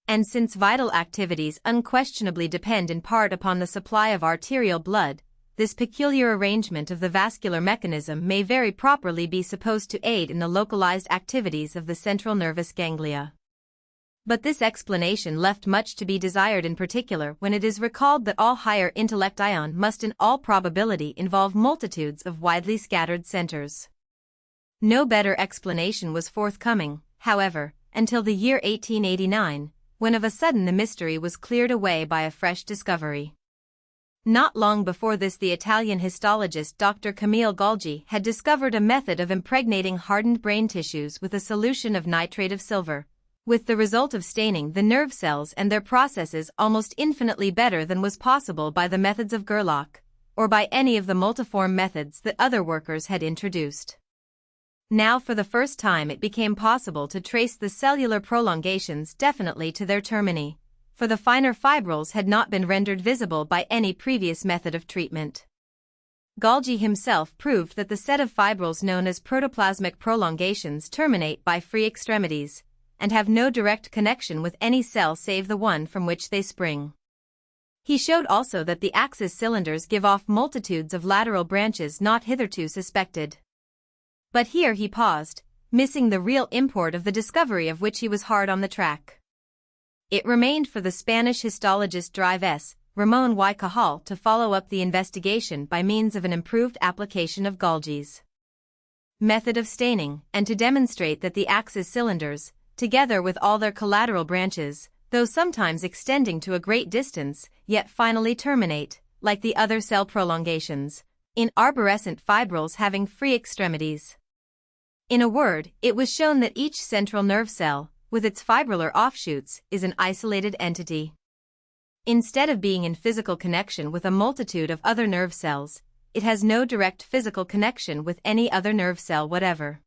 [SPEAKER 1] And since vital activities unquestionably depend in part upon the supply of arterial blood, this peculiar arrangement of the vascular mechanism may very properly be supposed to aid in the localized activities of the central nervous ganglia. But this explanation left much to be desired, in particular when it is recalled that all higher intellect ion must in all probability involve multitudes of widely scattered centers. No better explanation was forthcoming, however, until the year 1889, when of a sudden the mystery was cleared away by a fresh discovery. Not long before this, the Italian histologist Dr. Camille Golgi had discovered a method of impregnating hardened brain tissues with a solution of nitrate of silver, with the result of staining the nerve cells and their processes almost infinitely better than was possible by the methods of Gerlach, or by any of the multiform methods that other workers had introduced. Now for the first time it became possible to trace the cellular prolongations definitely to their termini, for the finer fibrils had not been rendered visible by any previous method of treatment. Golgi himself proved that the set of fibrils known as protoplasmic prolongations terminate by free extremities, and have no direct connection with any cell save the one from which they spring. He showed also that the axis cylinders give off multitudes of lateral branches not hitherto suspected. But here he paused, missing the real import of the discovery of which he was hard on the track. It remained for the Spanish histologist Drive S. Ramon y Cajal to follow up the investigation by means of an improved application of Golgi's method of staining, and to demonstrate that the axis cylinders, together with all their collateral branches, though sometimes extending to a great distance, yet finally terminate, like the other cell prolongations, in arborescent fibrils having free extremities. In a word, it was shown that each central nerve cell, with its fibrillar offshoots, is an isolated entity. Instead of being in physical connection with a multitude of other nerve cells, it has no direct physical connection with any other nerve cell whatever.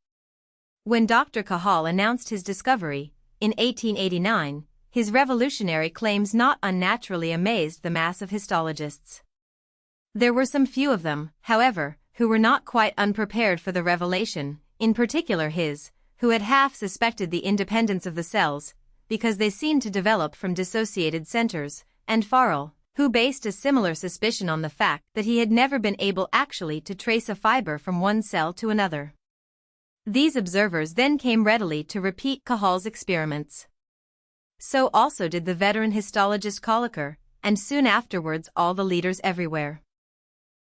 [SPEAKER 1] When Dr. Cajal announced his discovery, in 1889, his revolutionary claims not unnaturally amazed the mass of histologists. There were some few of them, however, who were not quite unprepared for the revelation, in particular his, who had half suspected the independence of the cells, because they seemed to develop from dissociated centers, and Farrell, who based a similar suspicion on the fact that he had never been able actually to trace a fiber from one cell to another. These observers then came readily to repeat Cajal's experiments. So also did the veteran histologist Colliker, and soon afterwards all the leaders everywhere.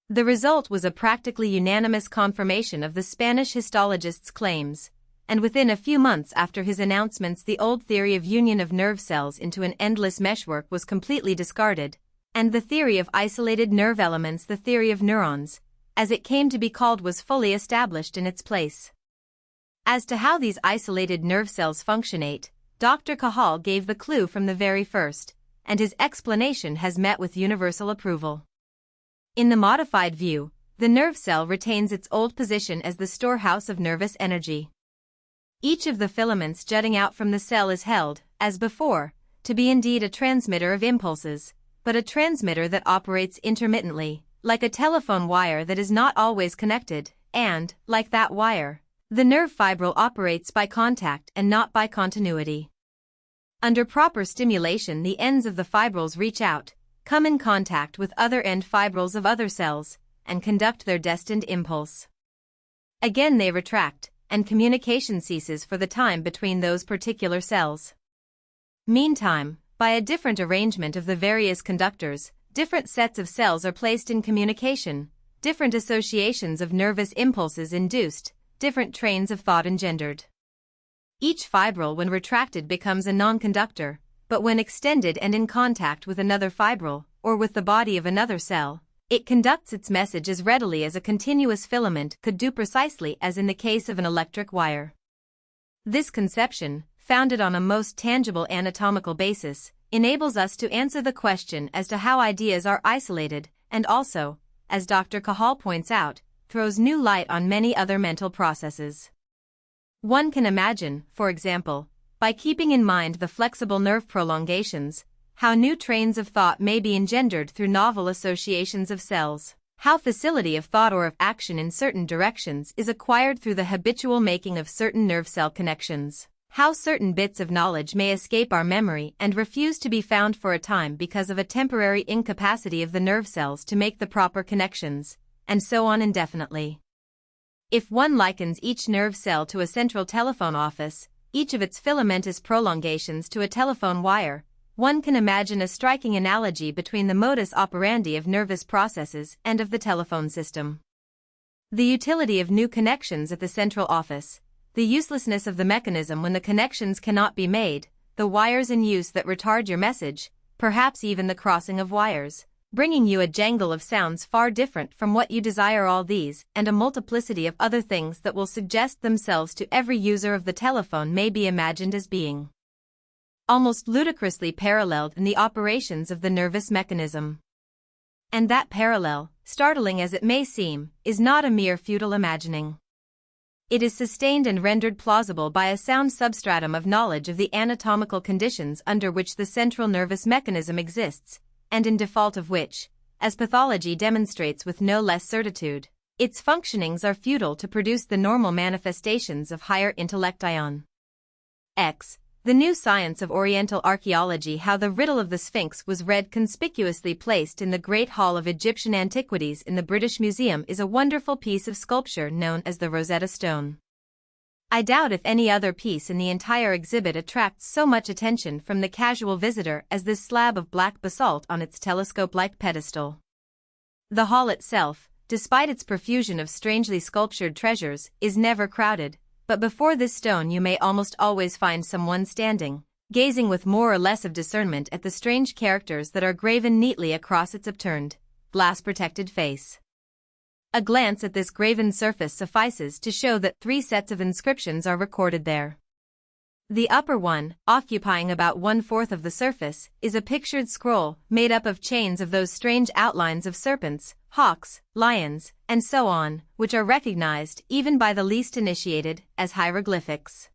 [SPEAKER 1] The result was a practically unanimous confirmation of the Spanish histologist's claims, and within a few months after his announcements the old theory of union of nerve cells into an endless meshwork was completely discarded, and the theory of isolated nerve elements, the theory of neurons, as it came to be called, was fully established in its place. As to how these isolated nerve cells functionate, Dr. Cajal gave the clue from the very first, and his explanation has met with universal approval. In the modified view, the nerve cell retains its old position as the storehouse of nervous energy. Each of the filaments jutting out from the cell is held, as before, to be indeed a transmitter of impulses, but a transmitter that operates intermittently, like a telephone wire that is not always connected, and, like that wire, the nerve fibril operates by contact and not by continuity. Under proper stimulation the ends of the fibrils reach out, come in contact with other end fibrils of other cells, and conduct their destined impulse. Again they retract, and communication ceases for the time between those particular cells. Meantime, by a different arrangement of the various conductors, different sets of cells are placed in communication, different associations of nervous impulses induced, different trains of thought engendered. Each fibril when retracted becomes a non-conductor, but when extended and in contact with another fibril, or with the body of another cell, it conducts its message as readily as a continuous filament could do, precisely as in the case of an electric wire. This conception, founded on a most tangible anatomical basis, enables us to answer the question as to how ideas are isolated, and also, as Dr. Cajal points out, throws new light on many other mental processes. One can imagine, for example, by keeping in mind the flexible nerve prolongations, how new trains of thought may be engendered through novel associations of cells, how facility of thought or of action in certain directions is acquired through the habitual making of certain nerve cell connections, How certain bits of knowledge may escape our memory and refuse to be found for a time because of a temporary incapacity of the nerve cells to make the proper connections, and so on indefinitely. If one likens each nerve cell to a central telephone office, each of its filamentous prolongations to a telephone wire, one can imagine a striking analogy between the modus operandi of nervous processes and of the telephone system. The utility of new connections at the central office, the uselessness of the mechanism when the connections cannot be made, the wires in use that retard your message, perhaps even the crossing of wires, bringing you a jangle of sounds far different from what you desire, all these and a multiplicity of other things that will suggest themselves to every user of the telephone may be imagined as being almost ludicrously paralleled in the operations of the nervous mechanism. And that parallel, startling as it may seem, is not a mere futile imagining. It is sustained and rendered plausible by a sound substratum of knowledge of the anatomical conditions under which the central nervous mechanism exists, and in default of which, as pathology demonstrates with no less certitude, its functionings are futile to produce the normal manifestations of higher intellection. X. The new science of Oriental archaeology. How the riddle of the Sphinx was read conspicuously placed in the Great Hall of Egyptian Antiquities in the British Museum is a wonderful piece of sculpture known as the Rosetta Stone. I doubt if any other piece in the entire exhibit attracts so much attention from the casual visitor as this slab of black basalt on its telescope-like pedestal. The hall itself, despite its profusion of strangely sculptured treasures, is never crowded, but before this stone you may almost always find someone standing, gazing with more or less of discernment at the strange characters that are graven neatly across its upturned, glass-protected face. A glance at this graven surface suffices to show that 3 sets of inscriptions are recorded there. The upper one, occupying about 1/4 of the surface, is a pictured scroll made up of chains of those strange outlines of serpents, hawks, lions, and so on, which are recognized, even by the least initiated, as hieroglyphics.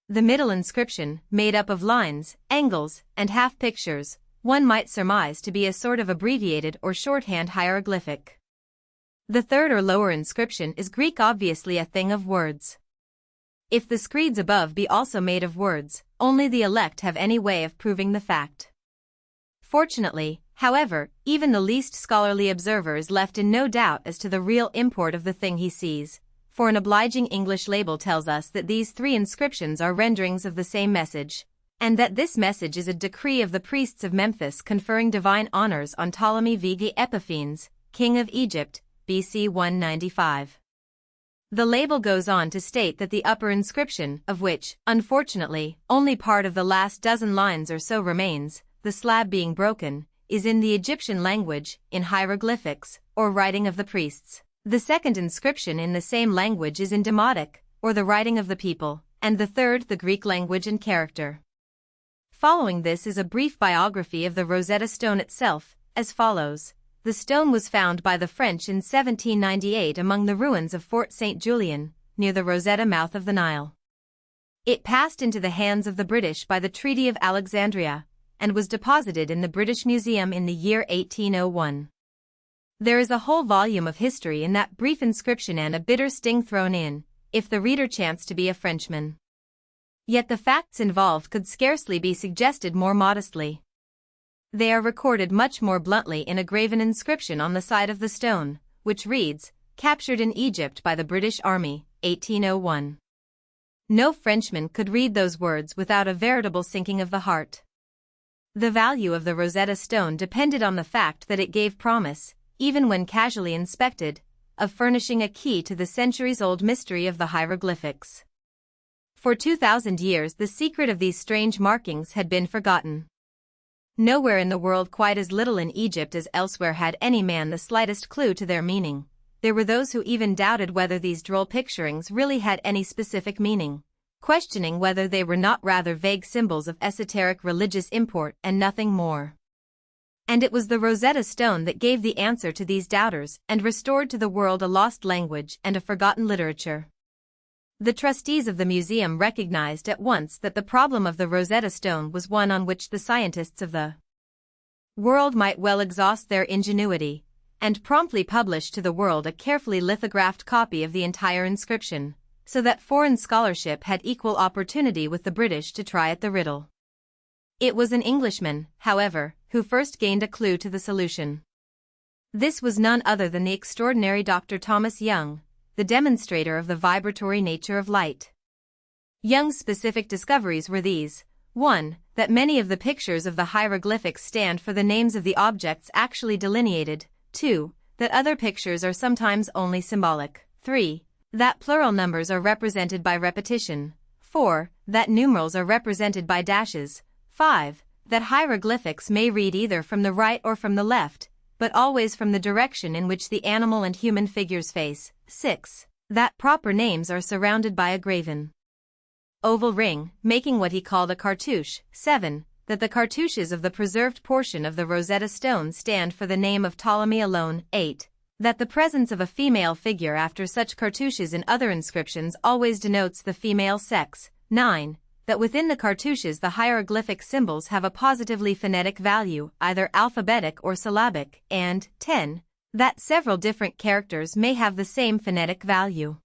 [SPEAKER 1] The middle inscription, made up of lines, angles, and half-pictures, one might surmise to be a sort of abbreviated or shorthand hieroglyphic. The third or lower inscription is Greek, obviously a thing of words. If the screeds above be also made of words, only the elect have any way of proving the fact. Fortunately, however, even the least scholarly observer is left in no doubt as to the real import of the thing he sees, for an obliging English label tells us that these 3 inscriptions are renderings of the same message, and that this message is a decree of the priests of Memphis conferring divine honors on Ptolemy Vega Epiphanes, king of Egypt, BC 195. The label goes on to state that the upper inscription, of which, unfortunately, only part of the last dozen lines or so remains, the slab being broken, is in the Egyptian language, in hieroglyphics, or writing of the priests. The second inscription in the same language is in Demotic, or the writing of the people, and the third the Greek language and character. Following this is a brief biography of the Rosetta Stone itself, as follows. The stone was found by the French in 1798 among the ruins of Fort St. Julian, near the Rosetta mouth of the Nile. It passed into the hands of the British by the Treaty of Alexandria, and was deposited in the British Museum in the year 1801. There is a whole volume of history in that brief inscription and a bitter sting thrown in, if the reader chanced to be a Frenchman. Yet the facts involved could scarcely be suggested more modestly. They are recorded much more bluntly in a graven inscription on the side of the stone, which reads, "Captured in Egypt by the British Army, 1801." No Frenchman could read those words without a veritable sinking of the heart. The value of the Rosetta Stone depended on the fact that it gave promise, even when casually inspected, of furnishing a key to the centuries-old mystery of the hieroglyphics. For 2,000 years the secret of these strange markings had been forgotten. Nowhere in the world, quite as little in Egypt as elsewhere, had any man the slightest clue to their meaning. There were those who even doubted whether these droll picturings really had any specific meaning, questioning whether they were not rather vague symbols of esoteric religious import and nothing more. And it was the Rosetta Stone that gave the answer to these doubters and restored to the world a lost language and a forgotten literature. The trustees of the museum recognized at once that the problem of the Rosetta Stone was one on which the scientists of the world might well exhaust their ingenuity, and promptly published to the world a carefully lithographed copy of the entire inscription, so that foreign scholarship had equal opportunity with the British to try at the riddle. It was an Englishman, however, who first gained a clue to the solution. This was none other than the extraordinary Dr. Thomas Young, the demonstrator of the vibratory nature of light. Young's specific discoveries were these: 1. That many of the pictures of the hieroglyphics stand for the names of the objects actually delineated. 2. That other pictures are sometimes only symbolic. 3. That plural numbers are represented by repetition. 4. That numerals are represented by dashes. 5. That hieroglyphics may read either from the right or from the left, but always from the direction in which the animal and human figures face. 6. That proper names are surrounded by a graven oval ring, making what he called a cartouche. 7. That the cartouches of the preserved portion of the Rosetta Stone stand for the name of Ptolemy alone. 8. That the presence of a female figure after such cartouches in other inscriptions always denotes the female sex. 9. That within the cartouches the hieroglyphic symbols have a positively phonetic value, either alphabetic or syllabic. And 10. That several different characters may have the same phonetic value.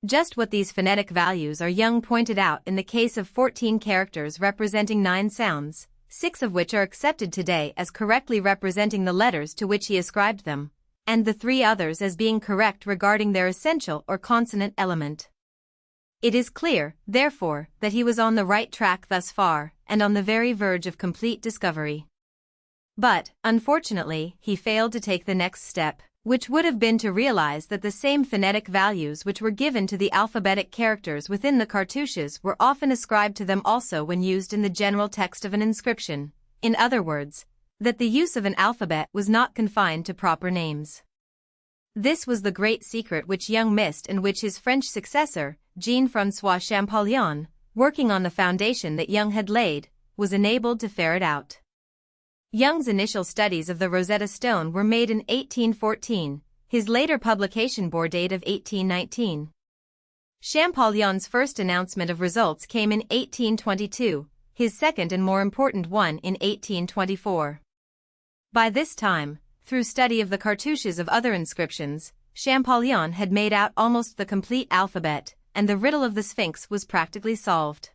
[SPEAKER 1] Just what these phonetic values are, Young pointed out in the case of 14 characters representing 9 sounds, 6 of which are accepted today as correctly representing the letters to which he ascribed them, and the 3 others as being correct regarding their essential or consonant element. It is clear, therefore, that he was on the right track thus far, and on the very verge of complete discovery. But, unfortunately, he failed to take the next step, which would have been to realize that the same phonetic values which were given to the alphabetic characters within the cartouches were often ascribed to them also when used in the general text of an inscription. In other words, that the use of an alphabet was not confined to proper names. This was the great secret which Young missed and which his French successor, Jean-François Champollion, working on the foundation that Young had laid, was enabled to ferret out. Young's initial studies of the Rosetta Stone were made in 1814, his later publication bore date of 1819. Champollion's first announcement of results came in 1822, his second and more important one in 1824. By this time, through study of the cartouches of other inscriptions, Champollion had made out almost the complete alphabet, and the riddle of the Sphinx was practically solved.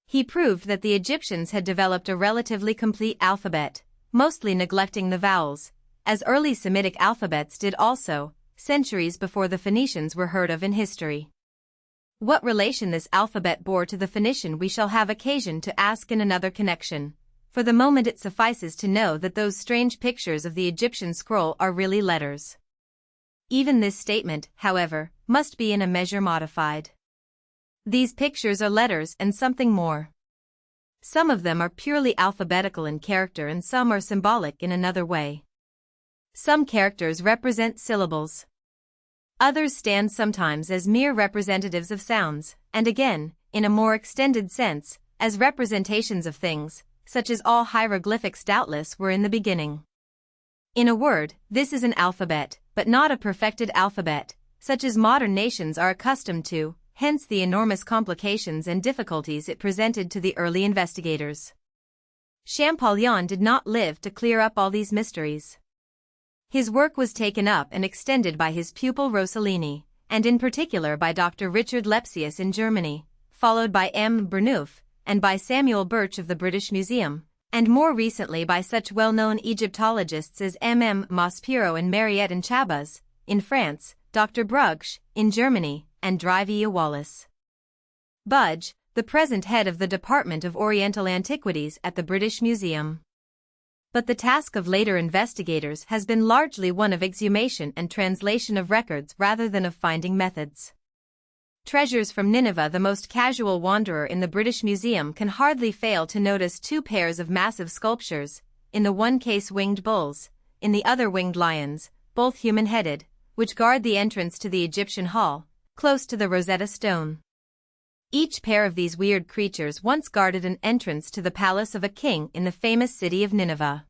[SPEAKER 1] He proved that the Egyptians had developed a relatively complete alphabet, mostly neglecting the vowels, as early Semitic alphabets did also, centuries before the Phoenicians were heard of in history. What relation this alphabet bore to the Phoenician we shall have occasion to ask in another connection. For the moment it suffices to know that those strange pictures of the Egyptian scroll are really letters. Even this statement, however, must be in a measure modified. These pictures are letters and something more. Some of them are purely alphabetical in character and some are symbolic in another way. Some characters represent syllables. Others stand sometimes as mere representatives of sounds, and again, in a more extended sense, as representations of things, such as all hieroglyphics doubtless were in the beginning. In a word, this is an alphabet, but not a perfected alphabet, such as modern nations are accustomed to, hence the enormous complications and difficulties it presented to the early investigators. Champollion did not live to clear up all these mysteries. His work was taken up and extended by his pupil Rosellini, and in particular by Dr. Richard Lepsius in Germany, followed by M. Burnouf, and by Samuel Birch of the British Museum, and more recently by such well-known Egyptologists as M. Maspero and Mariette and Chabas, in France, Dr. Brugsch, in Germany, and Drivie Wallace. Budge, the present head of the Department of Oriental Antiquities at the British Museum. But the task of later investigators has been largely one of exhumation and translation of records rather than of finding methods. Treasures from Nineveh. The most casual wanderer in the British Museum can hardly fail to notice 2 pairs of massive sculptures, in the one case winged bulls, in the other winged lions, both human-headed, which guard the entrance to the Egyptian hall, close to the Rosetta Stone. Each pair of these weird creatures once guarded an entrance to the palace of a king in the famous city of Nineveh.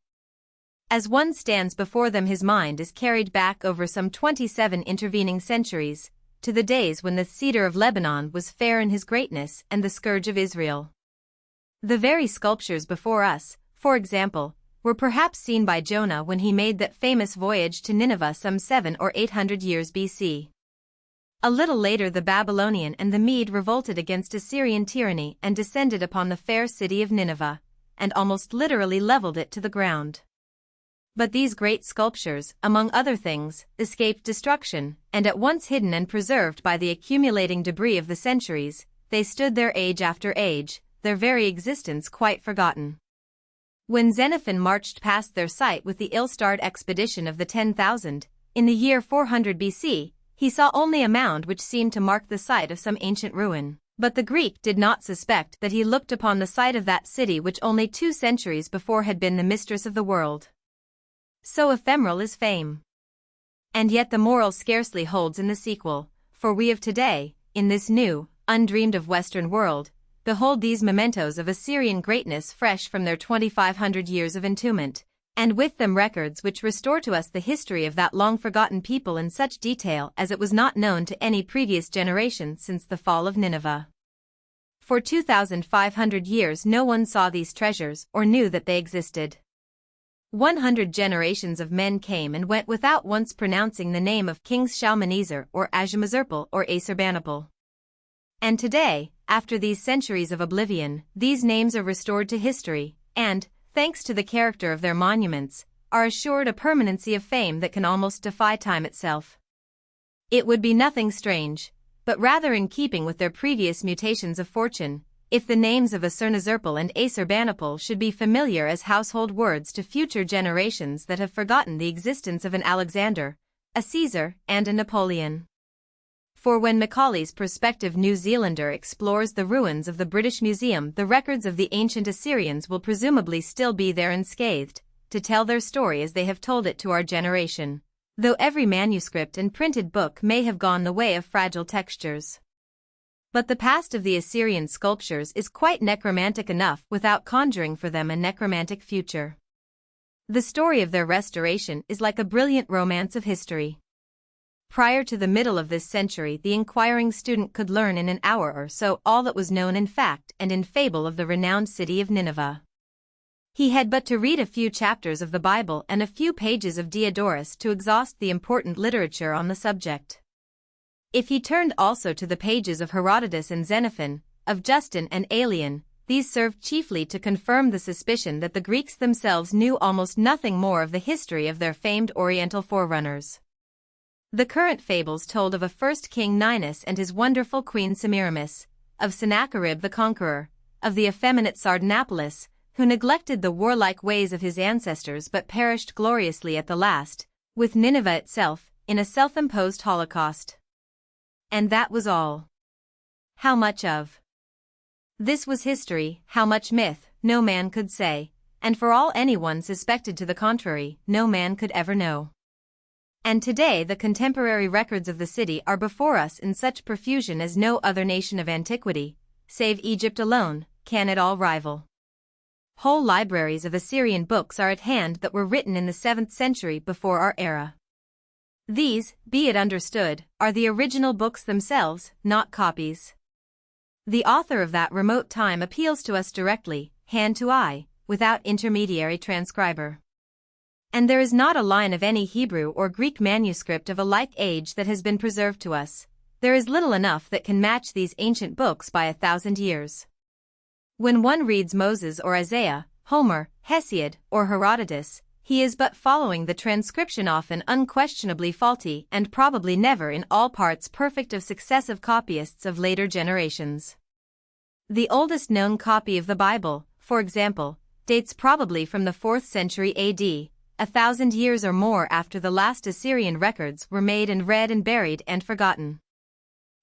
[SPEAKER 1] As one stands before them, his mind is carried back over some 27 intervening centuries, to the days when the cedar of Lebanon was fair in his greatness and the scourge of Israel. The very sculptures before us, for example, were perhaps seen by Jonah when he made that famous voyage to Nineveh some 700 or 800 years BC. A little later the Babylonian and the Mede revolted against Assyrian tyranny and descended upon the fair city of Nineveh, and almost literally leveled it to the ground. But these great sculptures, among other things, escaped destruction, and at once hidden and preserved by the accumulating debris of the centuries, they stood there age after age, their very existence quite forgotten. When Xenophon marched past their site with the ill-starred expedition of the 10,000, in the year 400 BC, he saw only a mound which seemed to mark the site of some ancient ruin. But the Greek did not suspect that he looked upon the site of that city which only 2 centuries before had been the mistress of the world. So ephemeral is fame. And yet the moral scarcely holds in the sequel, for we of today, in this new, undreamed-of Western world, behold these mementos of Assyrian greatness fresh from their 2,500 years of entombment, and with them records which restore to us the history of that long-forgotten people in such detail as it was not known to any previous generation since the fall of Nineveh. For 2,500 years no one saw these treasures or knew that they existed. 100 generations of men came and went without once pronouncing the name of Kings Shalmaneser or Ashurbanipal or Assurbanipal. And today, after these centuries of oblivion, these names are restored to history, and, thanks to the character of their monuments, are assured a permanency of fame that can almost defy time itself. It would be nothing strange, but rather in keeping with their previous mutations of fortune, if the names of Ashurnasirpal and Assurbanipal should be familiar as household words to future generations that have forgotten the existence of an Alexander, a Caesar, and a Napoleon. For when Macaulay's prospective New Zealander explores the ruins of the British Museum, the records of the ancient Assyrians will presumably still be there unscathed, to tell their story as they have told it to our generation, though every manuscript and printed book may have gone the way of fragile textures. But the past of the Assyrian sculptures is quite necromantic enough without conjuring for them a necromantic future. The story of their restoration is like a brilliant romance of history. Prior to the middle of this century, the inquiring student could learn in an hour or so all that was known in fact and in fable of the renowned city of Nineveh. He had but to read a few chapters of the Bible and a few pages of Diodorus to exhaust the important literature on the subject. If he turned also to the pages of Herodotus and Xenophon, of Justin and Aelian, these served chiefly to confirm the suspicion that the Greeks themselves knew almost nothing more of the history of their famed Oriental forerunners. The current fables told of a first king Ninus and his wonderful queen Semiramis, of Sennacherib the conqueror, of the effeminate Sardanapalus, who neglected the warlike ways of his ancestors but perished gloriously at the last, with Nineveh itself, in a self-imposed holocaust. And that was all. How much of this was history, how much myth, no man could say, and for all anyone suspected to the contrary, no man could ever know. And today the contemporary records of the city are before us in such profusion as no other nation of antiquity, save Egypt alone, can at all rival. Whole libraries of Assyrian books are at hand that were written in the 7th century before our era. These, be it understood, are the original books themselves, not copies. The author of that remote time appeals to us directly, hand to eye, without intermediary transcriber. And there is not a line of any Hebrew or Greek manuscript of a like age that has been preserved to us. There is little enough that can match these ancient books by 1,000 years. When one reads Moses or Isaiah, Homer, Hesiod, or Herodotus, he is but following the transcription, often unquestionably faulty and probably never in all parts perfect, of successive copyists of later generations. The oldest known copy of the Bible, for example, dates probably from the 4th century AD, 1,000 years or more after the last Assyrian records were made and read and buried and forgotten.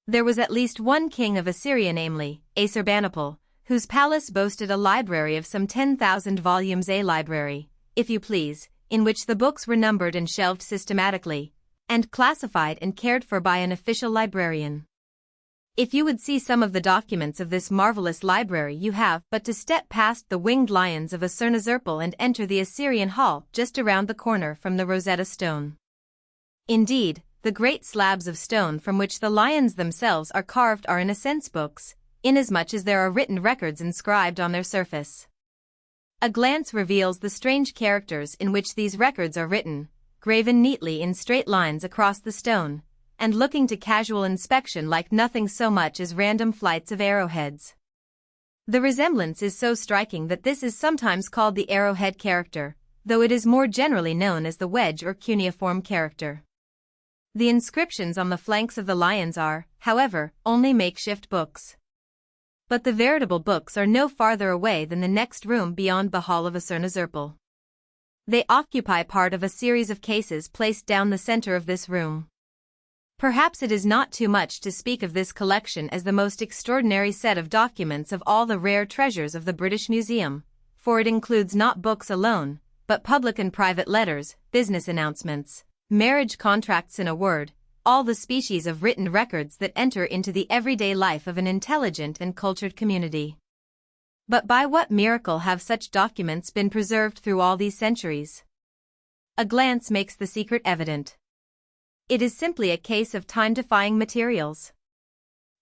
[SPEAKER 1] There was at least one king of Assyria, namely, Assurbanipal, whose palace boasted a library of some 10,000 volumes, a library, if you please, in which the books were numbered and shelved systematically, and classified and cared for by an official librarian. If you would see some of the documents of this marvelous library, you have but to step past the winged lions of Ashurnasirpal and enter the Assyrian Hall just around the corner from the Rosetta Stone. Indeed, the great slabs of stone from which the lions themselves are carved are in a sense books, inasmuch as there are written records inscribed on their surface. A glance reveals the strange characters in which these records are written, graven neatly in straight lines across the stone, and looking to casual inspection like nothing so much as random flights of arrowheads. The resemblance is so striking that this is sometimes called the arrowhead character, though it is more generally known as the wedge or cuneiform character. The inscriptions on the flanks of the lions are, however, only makeshift books. But the veritable books are no farther away than the next room beyond the hall of Asurnazurpal. They occupy part of a series of cases placed down the center of this room. Perhaps it is not too much to speak of this collection as the most extraordinary set of documents of all the rare treasures of the British Museum, for it includes not books alone, but public and private letters, business announcements, marriage contracts, in a word, all the species of written records that enter into the everyday life of an intelligent and cultured community. But by what miracle have such documents been preserved through all these centuries? A glance makes the secret evident. It is simply a case of time-defying materials.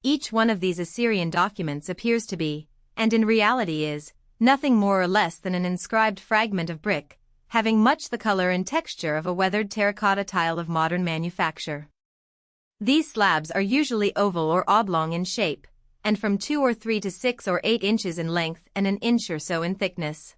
[SPEAKER 1] Each one of these Assyrian documents appears to be, and in reality is, nothing more or less than an inscribed fragment of brick, having much the color and texture of a weathered terracotta tile of modern manufacture. These slabs are usually oval or oblong in shape, and from 2 or 3 to 6 or 8 inches in length and an inch or so in thickness.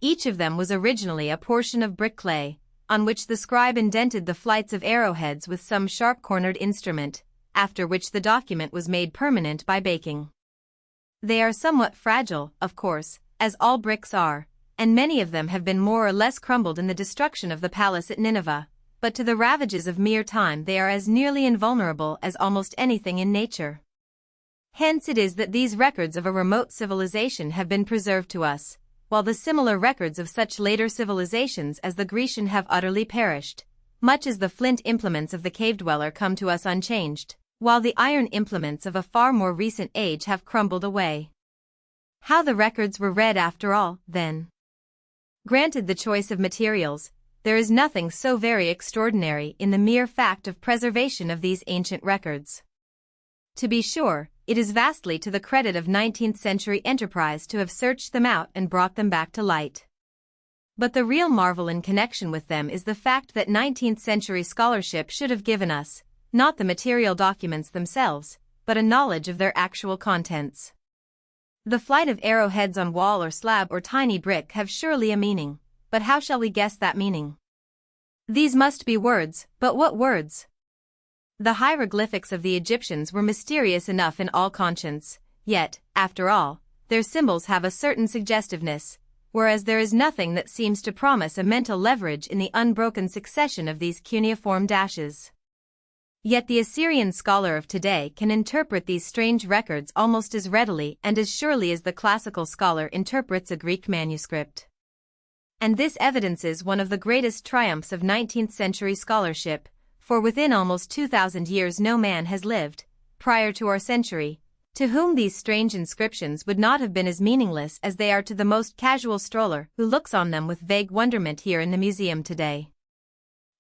[SPEAKER 1] Each of them was originally a portion of brick clay, on which the scribe indented the flights of arrowheads with some sharp-cornered instrument, after which the document was made permanent by baking. They are somewhat fragile, of course, as all bricks are, and many of them have been more or less crumbled in the destruction of the palace at Nineveh, but to the ravages of mere time they are as nearly invulnerable as almost anything in nature. Hence it is that these records of a remote civilization have been preserved to us, while the similar records of such later civilizations as the Grecian have utterly perished, much as the flint implements of the cave-dweller come to us unchanged, while the iron implements of a far more recent age have crumbled away. How the records were read after all, then. Granted the choice of materials, there is nothing so very extraordinary in the mere fact of preservation of these ancient records. To be sure, it is vastly to the credit of 19th-century enterprise to have searched them out and brought them back to light. But the real marvel in connection with them is the fact that 19th-century scholarship should have given us, not the material documents themselves, but a knowledge of their actual contents. The flight of arrowheads on wall or slab or tiny brick have surely a meaning, but how shall we guess that meaning? These must be words, but what words? The hieroglyphics of the Egyptians were mysterious enough in all conscience, yet, after all, their symbols have a certain suggestiveness, whereas there is nothing that seems to promise a mental leverage in the unbroken succession of these cuneiform dashes. Yet the Assyrian scholar of today can interpret these strange records almost as readily and as surely as the classical scholar interprets a Greek manuscript. And this evidences one of the greatest triumphs of 19th-century scholarship, for within almost 2,000 years no man has lived, prior to our century, to whom these strange inscriptions would not have been as meaningless as they are to the most casual stroller who looks on them with vague wonderment here in the museum today.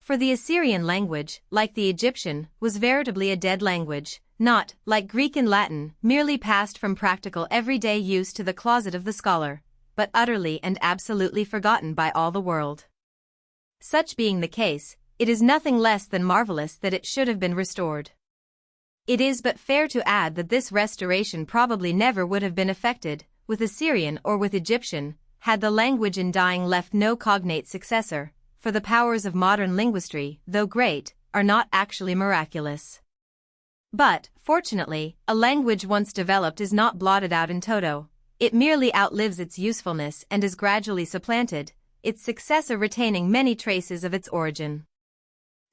[SPEAKER 1] For the Assyrian language, like the Egyptian, was veritably a dead language, not, like Greek and Latin, merely passed from practical everyday use to the closet of the scholar, but utterly and absolutely forgotten by all the world. Such being the case, it is nothing less than marvelous that it should have been restored. It is but fair to add that this restoration probably never would have been effected, with Assyrian or with Egyptian, had the language in dying left no cognate successor, for the powers of modern linguistry, though great, are not actually miraculous. But, fortunately, a language once developed is not blotted out in toto, it merely outlives its usefulness and is gradually supplanted, its successor retaining many traces of its origin.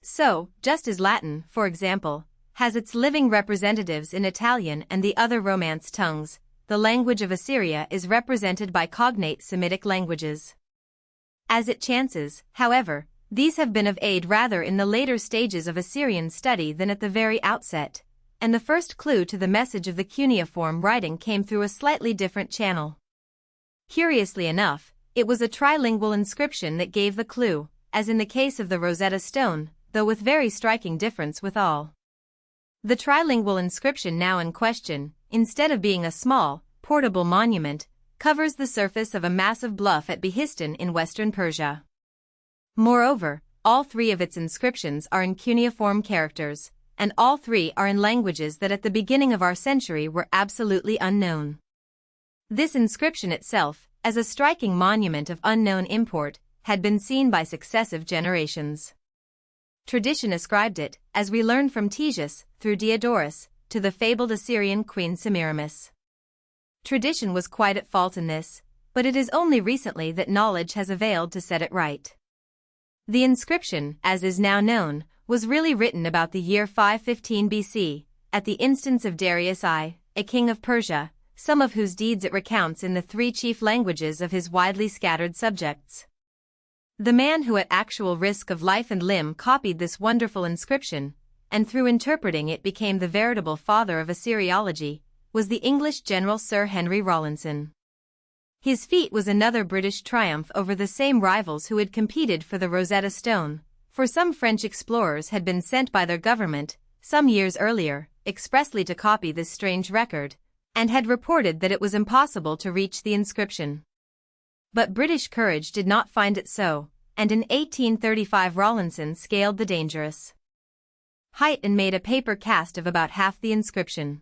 [SPEAKER 1] So, just as Latin, for example, has its living representatives in Italian and the other Romance tongues, the language of Assyria is represented by cognate Semitic languages. As it chances, however, these have been of aid rather in the later stages of Assyrian study than at the very outset, and the first clue to the message of the cuneiform writing came through a slightly different channel. Curiously enough, it was a trilingual inscription that gave the clue, as in the case of the Rosetta Stone, though with very striking difference withal. The trilingual inscription now in question, instead of being a small, portable monument, covers the surface of a massive bluff at Behistun in western Persia. Moreover, all three of its inscriptions are in cuneiform characters, and all three are in languages that at the beginning of our century were absolutely unknown. This inscription itself, as a striking monument of unknown import, had been seen by successive generations. Tradition ascribed it, as we learn from Ctesias, through Diodorus, to the fabled Assyrian queen Semiramis. Tradition was quite at fault in this, but it is only recently that knowledge has availed to set it right. The inscription, as is now known, was really written about the year 515 BC, at the instance of Darius I, a king of Persia, some of whose deeds it recounts in the three chief languages of his widely scattered subjects. The man who at actual risk of life and limb copied this wonderful inscription, and through interpreting it became the veritable father of Assyriology, was the English general Sir Henry Rawlinson. His feat was another British triumph over the same rivals who had competed for the Rosetta Stone, for some French explorers had been sent by their government, some years earlier, expressly to copy this strange record, and had reported that it was impossible to reach the inscription. But British courage did not find it so, and in 1835 Rawlinson scaled the dangerous height and made a paper cast of about half the inscription.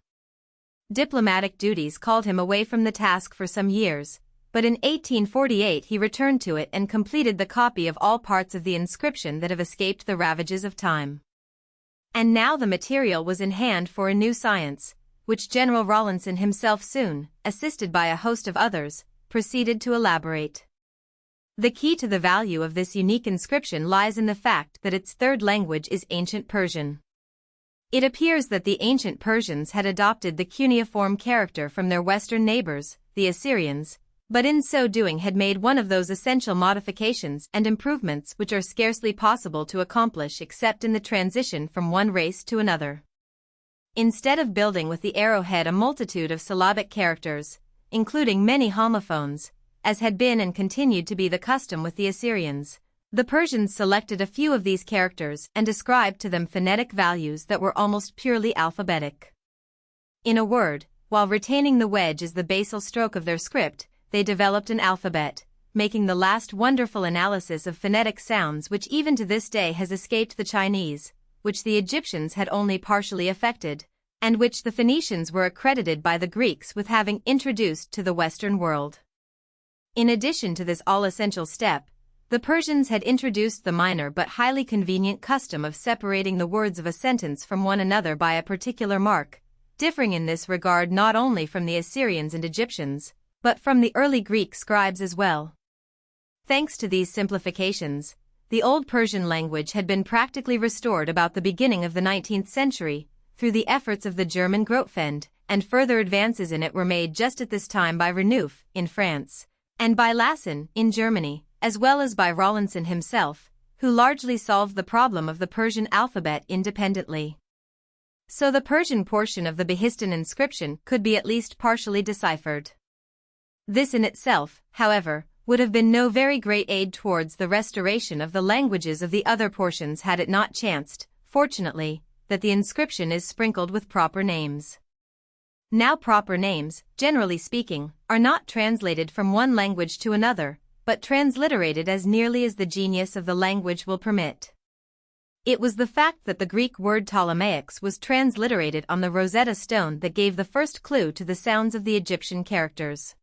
[SPEAKER 1] Diplomatic duties called him away from the task for some years, but in 1848 he returned to it and completed the copy of all parts of the inscription that have escaped the ravages of time. And now the material was in hand for a new science, which General Rawlinson himself soon, assisted by a host of others, proceeded to elaborate. The key to the value of this unique inscription lies in the fact that its third language is Ancient Persian. It appears that the ancient Persians had adopted the cuneiform character from their western neighbors, the Assyrians, but in so doing had made one of those essential modifications and improvements which are scarcely possible to accomplish except in the transition from one race to another. Instead of building with the arrowhead a multitude of syllabic characters, including many homophones, as had been and continued to be the custom with the Assyrians, the Persians selected a few of these characters and ascribed to them phonetic values that were almost purely alphabetic. In a word, while retaining the wedge as the basal stroke of their script, they developed an alphabet, making the last wonderful analysis of phonetic sounds which even to this day has escaped the Chinese, which the Egyptians had only partially effected, and which the Phoenicians were accredited by the Greeks with having introduced to the Western world. In addition to this all-essential step, the Persians had introduced the minor but highly convenient custom of separating the words of a sentence from one another by a particular mark, differing in this regard not only from the Assyrians and Egyptians, but from the early Greek scribes as well. Thanks to these simplifications, the Old Persian language had been practically restored about the beginning of the 19th century, through the efforts of the German Grotefend, and further advances in it were made just at this time by Renouf, in France, and by Lassen, in Germany, as well as by Rawlinson himself, who largely solved the problem of the Persian alphabet independently. So the Persian portion of the Behistun inscription could be at least partially deciphered. This in itself, however, would have been no very great aid towards the restoration of the languages of the other portions had it not chanced, fortunately, that the inscription is sprinkled with proper names. Now proper names, generally speaking, are not translated from one language to another, but transliterated as nearly as the genius of the language will permit. It was the fact that the Greek word Ptolemaics was transliterated on the Rosetta Stone that gave the first clue to the sounds of the Egyptian characters.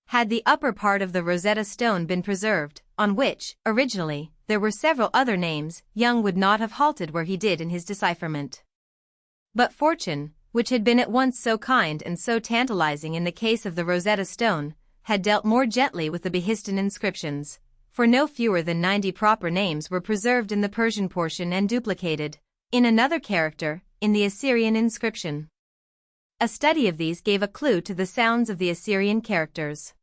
[SPEAKER 1] Had the upper part of the Rosetta Stone been preserved, on which, originally, there were several other names, Young would not have halted where he did in his decipherment. But fortune, which had been at once so kind and so tantalizing in the case of the Rosetta Stone, had dealt more gently with the Behistun inscriptions, for no fewer than 90 proper names were preserved in the Persian portion and duplicated, in another character, in the Assyrian inscription. A study of these gave a clue to the sounds of the Assyrian characters.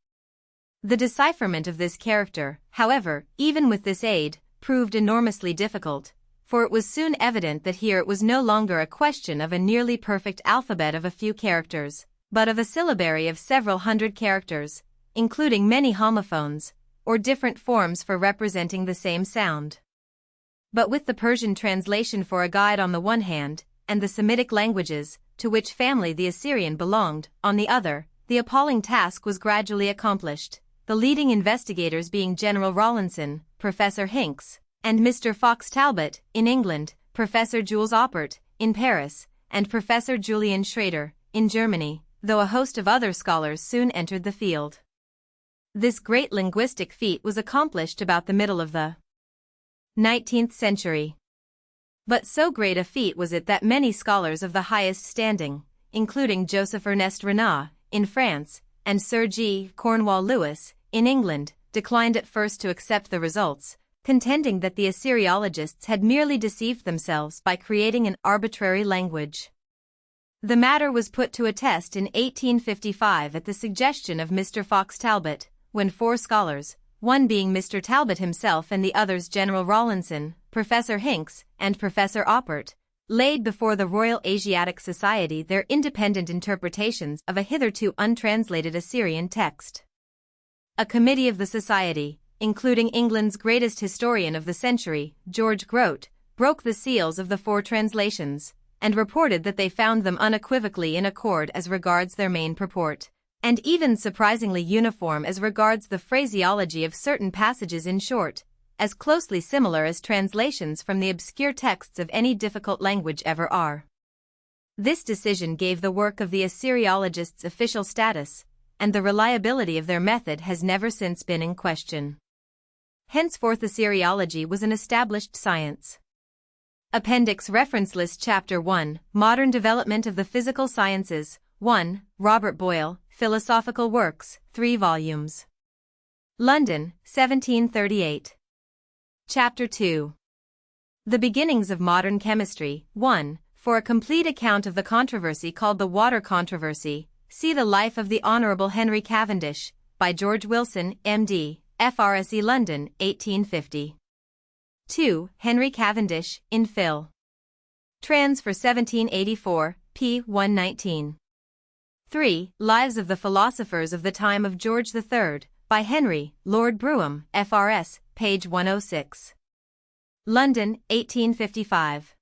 [SPEAKER 1] The decipherment of this character, however, even with this aid, proved enormously difficult, for it was soon evident that here it was no longer a question of a nearly perfect alphabet of a few characters, but of a syllabary of several hundred characters, including many homophones, or different forms for representing the same sound. But with the Persian translation for a guide on the one hand, and the Semitic languages, to which family the Assyrian belonged, on the other, the appalling task was gradually accomplished, the leading investigators being General Rawlinson, Professor Hinks, and Mr. Fox Talbot, in England, Professor Jules Oppert, in Paris, and Professor Julian Schrader, in Germany, though a host of other scholars soon entered the field. This great linguistic feat was accomplished about the middle of the 19th century. But so great a feat was it that many scholars of the highest standing, including Joseph Ernest Renan, in France, and Sir G. Cornwall Lewis, in England, declined at first to accept the results, contending that the Assyriologists had merely deceived themselves by creating an arbitrary language. The matter was put to a test in 1855 at the suggestion of Mr. Fox Talbot, when 4 scholars, one being Mr. Talbot himself and the others General Rawlinson, Professor Hinks, and Professor Oppert, laid before the Royal Asiatic Society their independent interpretations of a hitherto untranslated Assyrian text. A committee of the Society, including England's greatest historian of the century, George Grote, broke the seals of the 4 translations, and reported that they found them unequivocally in accord as regards their main purport, and even surprisingly uniform as regards the phraseology of certain passages, in short, as closely similar as translations from the obscure texts of any difficult language ever are. This decision gave the work of the Assyriologists official status, and the reliability of their method has never since been in question. Henceforth Assyriology was an established science. Appendix Reference List Chapter 1, Modern Development of the Physical Sciences, 1, Robert Boyle, Philosophical Works, 3 volumes. London, 1738. Chapter 2. The Beginnings of Modern Chemistry, 1, for a complete account of the controversy called the Water Controversy, see the Life of the Honourable Henry Cavendish, by George Wilson, M.D., FRSE London, 1850. 2. Henry Cavendish, in Phil. Trans for 1784, p. 119. 3. Lives of the Philosophers of the Time of George III, by Henry, Lord Brougham, FRS, page 106. London, 1855.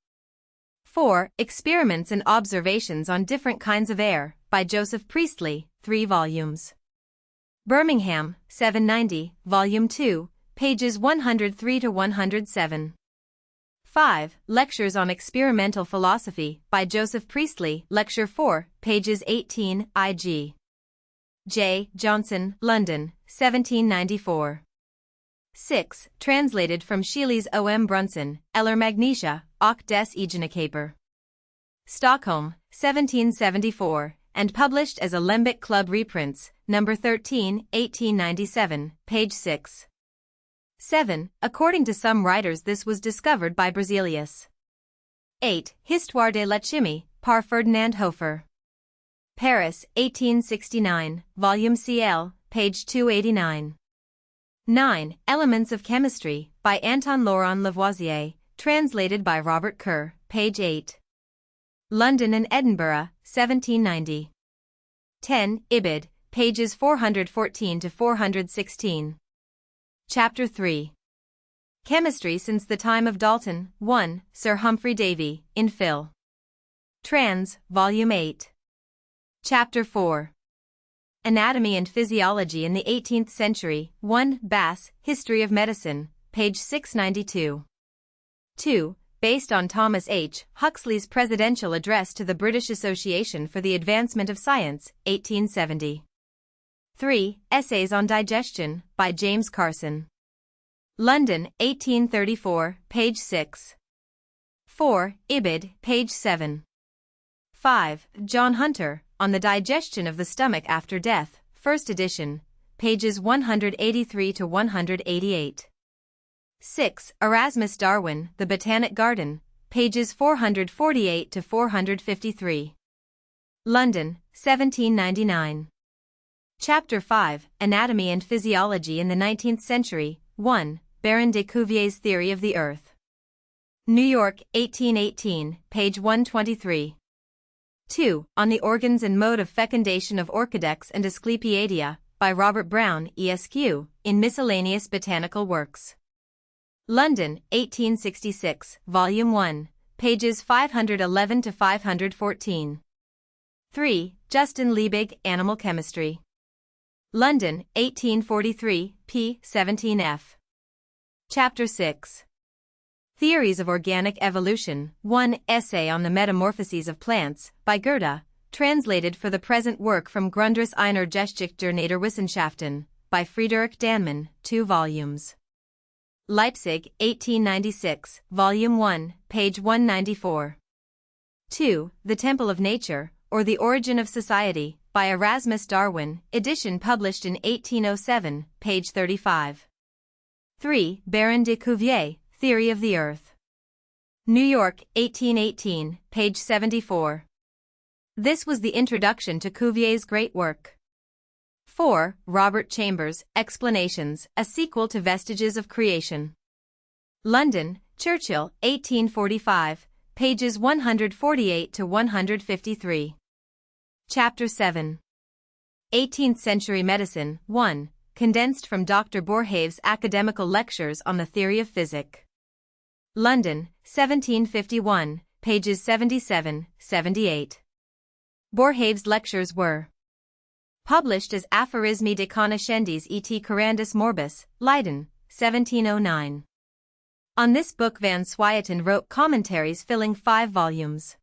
[SPEAKER 1] 4. Experiments and Observations on Different Kinds of Air, by Joseph Priestley, 3 volumes. Birmingham, 790, Volume 2, pages 103 to 107. 5. Lectures on Experimental Philosophy, by Joseph Priestley, Lecture 4, pages 18, I.G. J. Johnson, London, 1794. 6. Translated from Sheely's O. M. Brunson, Eller Magnesia, och des Egenskaper. Stockholm, 1774, and published as Alembic Club reprints, No. 13, 1897, page 6. 7. According to some writers this was discovered by Berzelius. 8. Histoire de la chimie, par Ferdinand Hofer. Paris, 1869, volume CL, page 289. 9. Elements of Chemistry, by Anton Laurent Lavoisier, translated by Robert Kerr, page 8. London and Edinburgh, 1790. 10. Ibid, pages 414 to 416. Chapter 3. Chemistry since the time of Dalton, 1, Sir Humphrey Davy, in Phil. Trans, Volume 8. Chapter 4. Anatomy and Physiology in the 18th Century, 1, Bass, History of Medicine, page 692. 2. Based on Thomas H. Huxley's Presidential Address to the British Association for the Advancement of Science, 1870. 3. Essays on Digestion, by James Carson. London, 1834, page 6. 4. Ibid, page 7. 5. John Hunter, On the Digestion of the Stomach After Death, First Edition, pages 183 to 188. 6. Erasmus Darwin, The Botanic Garden, pages 448 to 453. London, 1799. Chapter 5, Anatomy and Physiology in the 19th Century, 1, Baron de Cuvier's Theory of the Earth. New York, 1818, page 123. 2. On the Organs and Mode of Fecundation of Orchidex and Asclepiadia, by Robert Brown, Esq., in Miscellaneous Botanical Works. London, 1866, Volume 1, pages 511 to 514. 3. Justin Liebig, Animal Chemistry. London, 1843, p. 17f. Chapter 6. Theories of Organic Evolution, 1 Essay on the Metamorphoses of Plants, by Goethe, translated for the present work from Grundrisse einer Geschichte der Naturwissenschaften, by Friedrich Dahlmann, 2 volumes. Leipzig, 1896, Volume 1, page 194. 2. The Temple of Nature, or The Origin of Society, by Erasmus Darwin, edition published in 1807, page 35. 3. Baron de Cuvier, Theory of the Earth. New York, 1818, page 74. This was the introduction to Cuvier's great work. 4. Robert Chambers, Explanations, a sequel to Vestiges of Creation. London, Churchill, 1845, pages 148 to 153. Chapter 7. 18th Century Medicine, 1, condensed from Dr. Boerhaave's academical lectures on the theory of physic. London, 1751, pages 77, 78. Boerhaave's lectures were published as Aphorismi de Conoscendis et Curandis Morbis, Leiden, 1709. On this book Van Swieten wrote commentaries filling 5 volumes.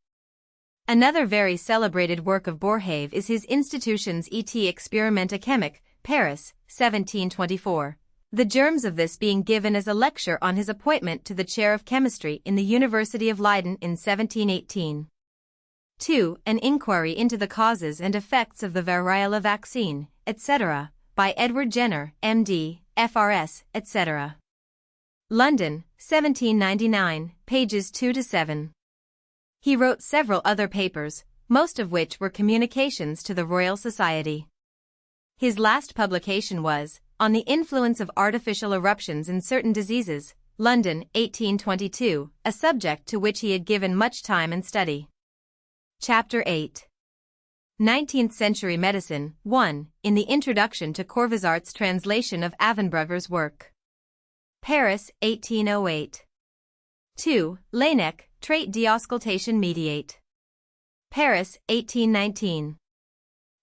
[SPEAKER 1] Another very celebrated work of Boerhaave is his Institutions et Experimenta Chemique, Paris, 1724. The germs of this being given as a lecture on his appointment to the chair of chemistry in the University of Leiden in 1718. 2. An inquiry into the causes and effects of the variola vaccine, etc., by Edward Jenner, M.D., F.R.S., etc. London, 1799, pages 2 to 7. He wrote several other papers, most of which were communications to the Royal Society. His last publication was On the Influence of Artificial Eruptions in Certain Diseases, London, 1822, a subject to which he had given much time and study. Chapter 8. 19th Century Medicine, 1, in the introduction to Corvisart's translation of Avenbrugger's work. Paris, 1808. 2. Laennec, Trait d'auscultation mediate. Paris, 1819.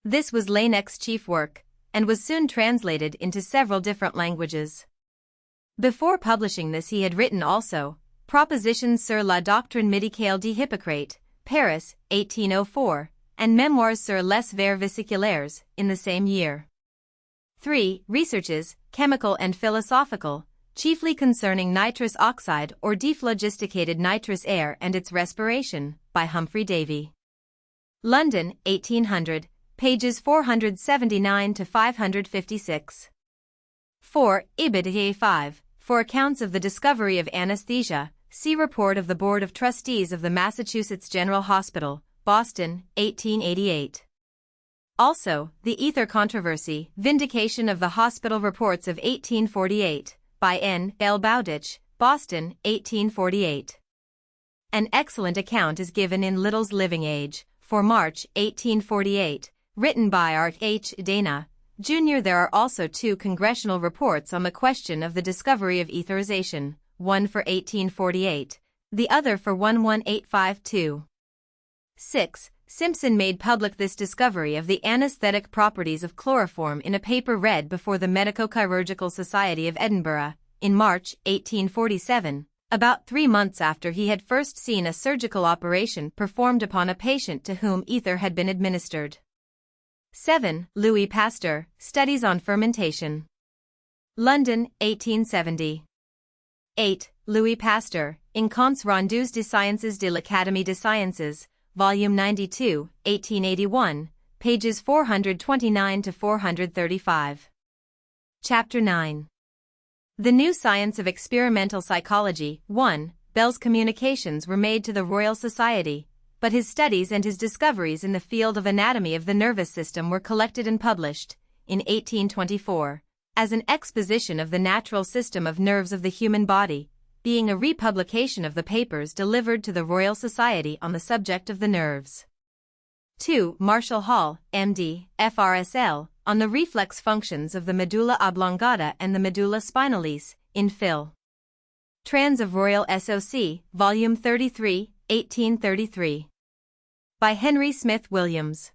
[SPEAKER 1] This was Laennec's chief work, and was soon translated into several different languages. Before publishing this he had written also, Propositions sur la doctrine médicale de Hippocrate, Paris, 1804, and Memoirs sur les vers vesiculaires, in the same year. 3. Researches, chemical and philosophical, chiefly concerning nitrous oxide or dephlogisticated nitrous air and its respiration, by Humphrey Davy. London, 1800, pages 479 to 556. 4. Ibid 5, for accounts of the discovery of anesthesia, see Report of the Board of Trustees of the Massachusetts General Hospital, Boston, 1888. Also, The Ether Controversy, Vindication of the Hospital Reports of 1848, by N. L. Bowditch, Boston, 1848. An excellent account is given in Little's Living Age, for March, 1848, written by Art H. Dana, Jr. There are also 2 congressional reports on the question of the discovery of etherization, one for 1848, the other for 11852. 6. Simpson made public this discovery of the anesthetic properties of chloroform in a paper read before the Medico-Chirurgical Society of Edinburgh, in March, 1847, about 3 months after he had first seen a surgical operation performed upon a patient to whom ether had been administered. 7. Louis Pasteur, Studies on Fermentation. London, 1870. 8. Louis Pasteur, In Comptes Rendus des Sciences de l'Académie des Sciences, Volume 92, 1881, pages 429 to 435. Chapter 9. The New Science of Experimental Psychology, 1. Bell's communications were made to the Royal Society, but his studies and his discoveries in the field of anatomy of the nervous system were collected and published, in 1824, as an exposition of the natural system of nerves of the human body, being a republication of the papers delivered to the Royal Society on the subject of the nerves. 2. Marshall Hall, M.D., F.R.S.L., on the reflex functions of the medulla oblongata and the medulla spinalis, in Phil. Trans of Royal S.O.C., Volume 33, 1833. By Henry Smith Williams.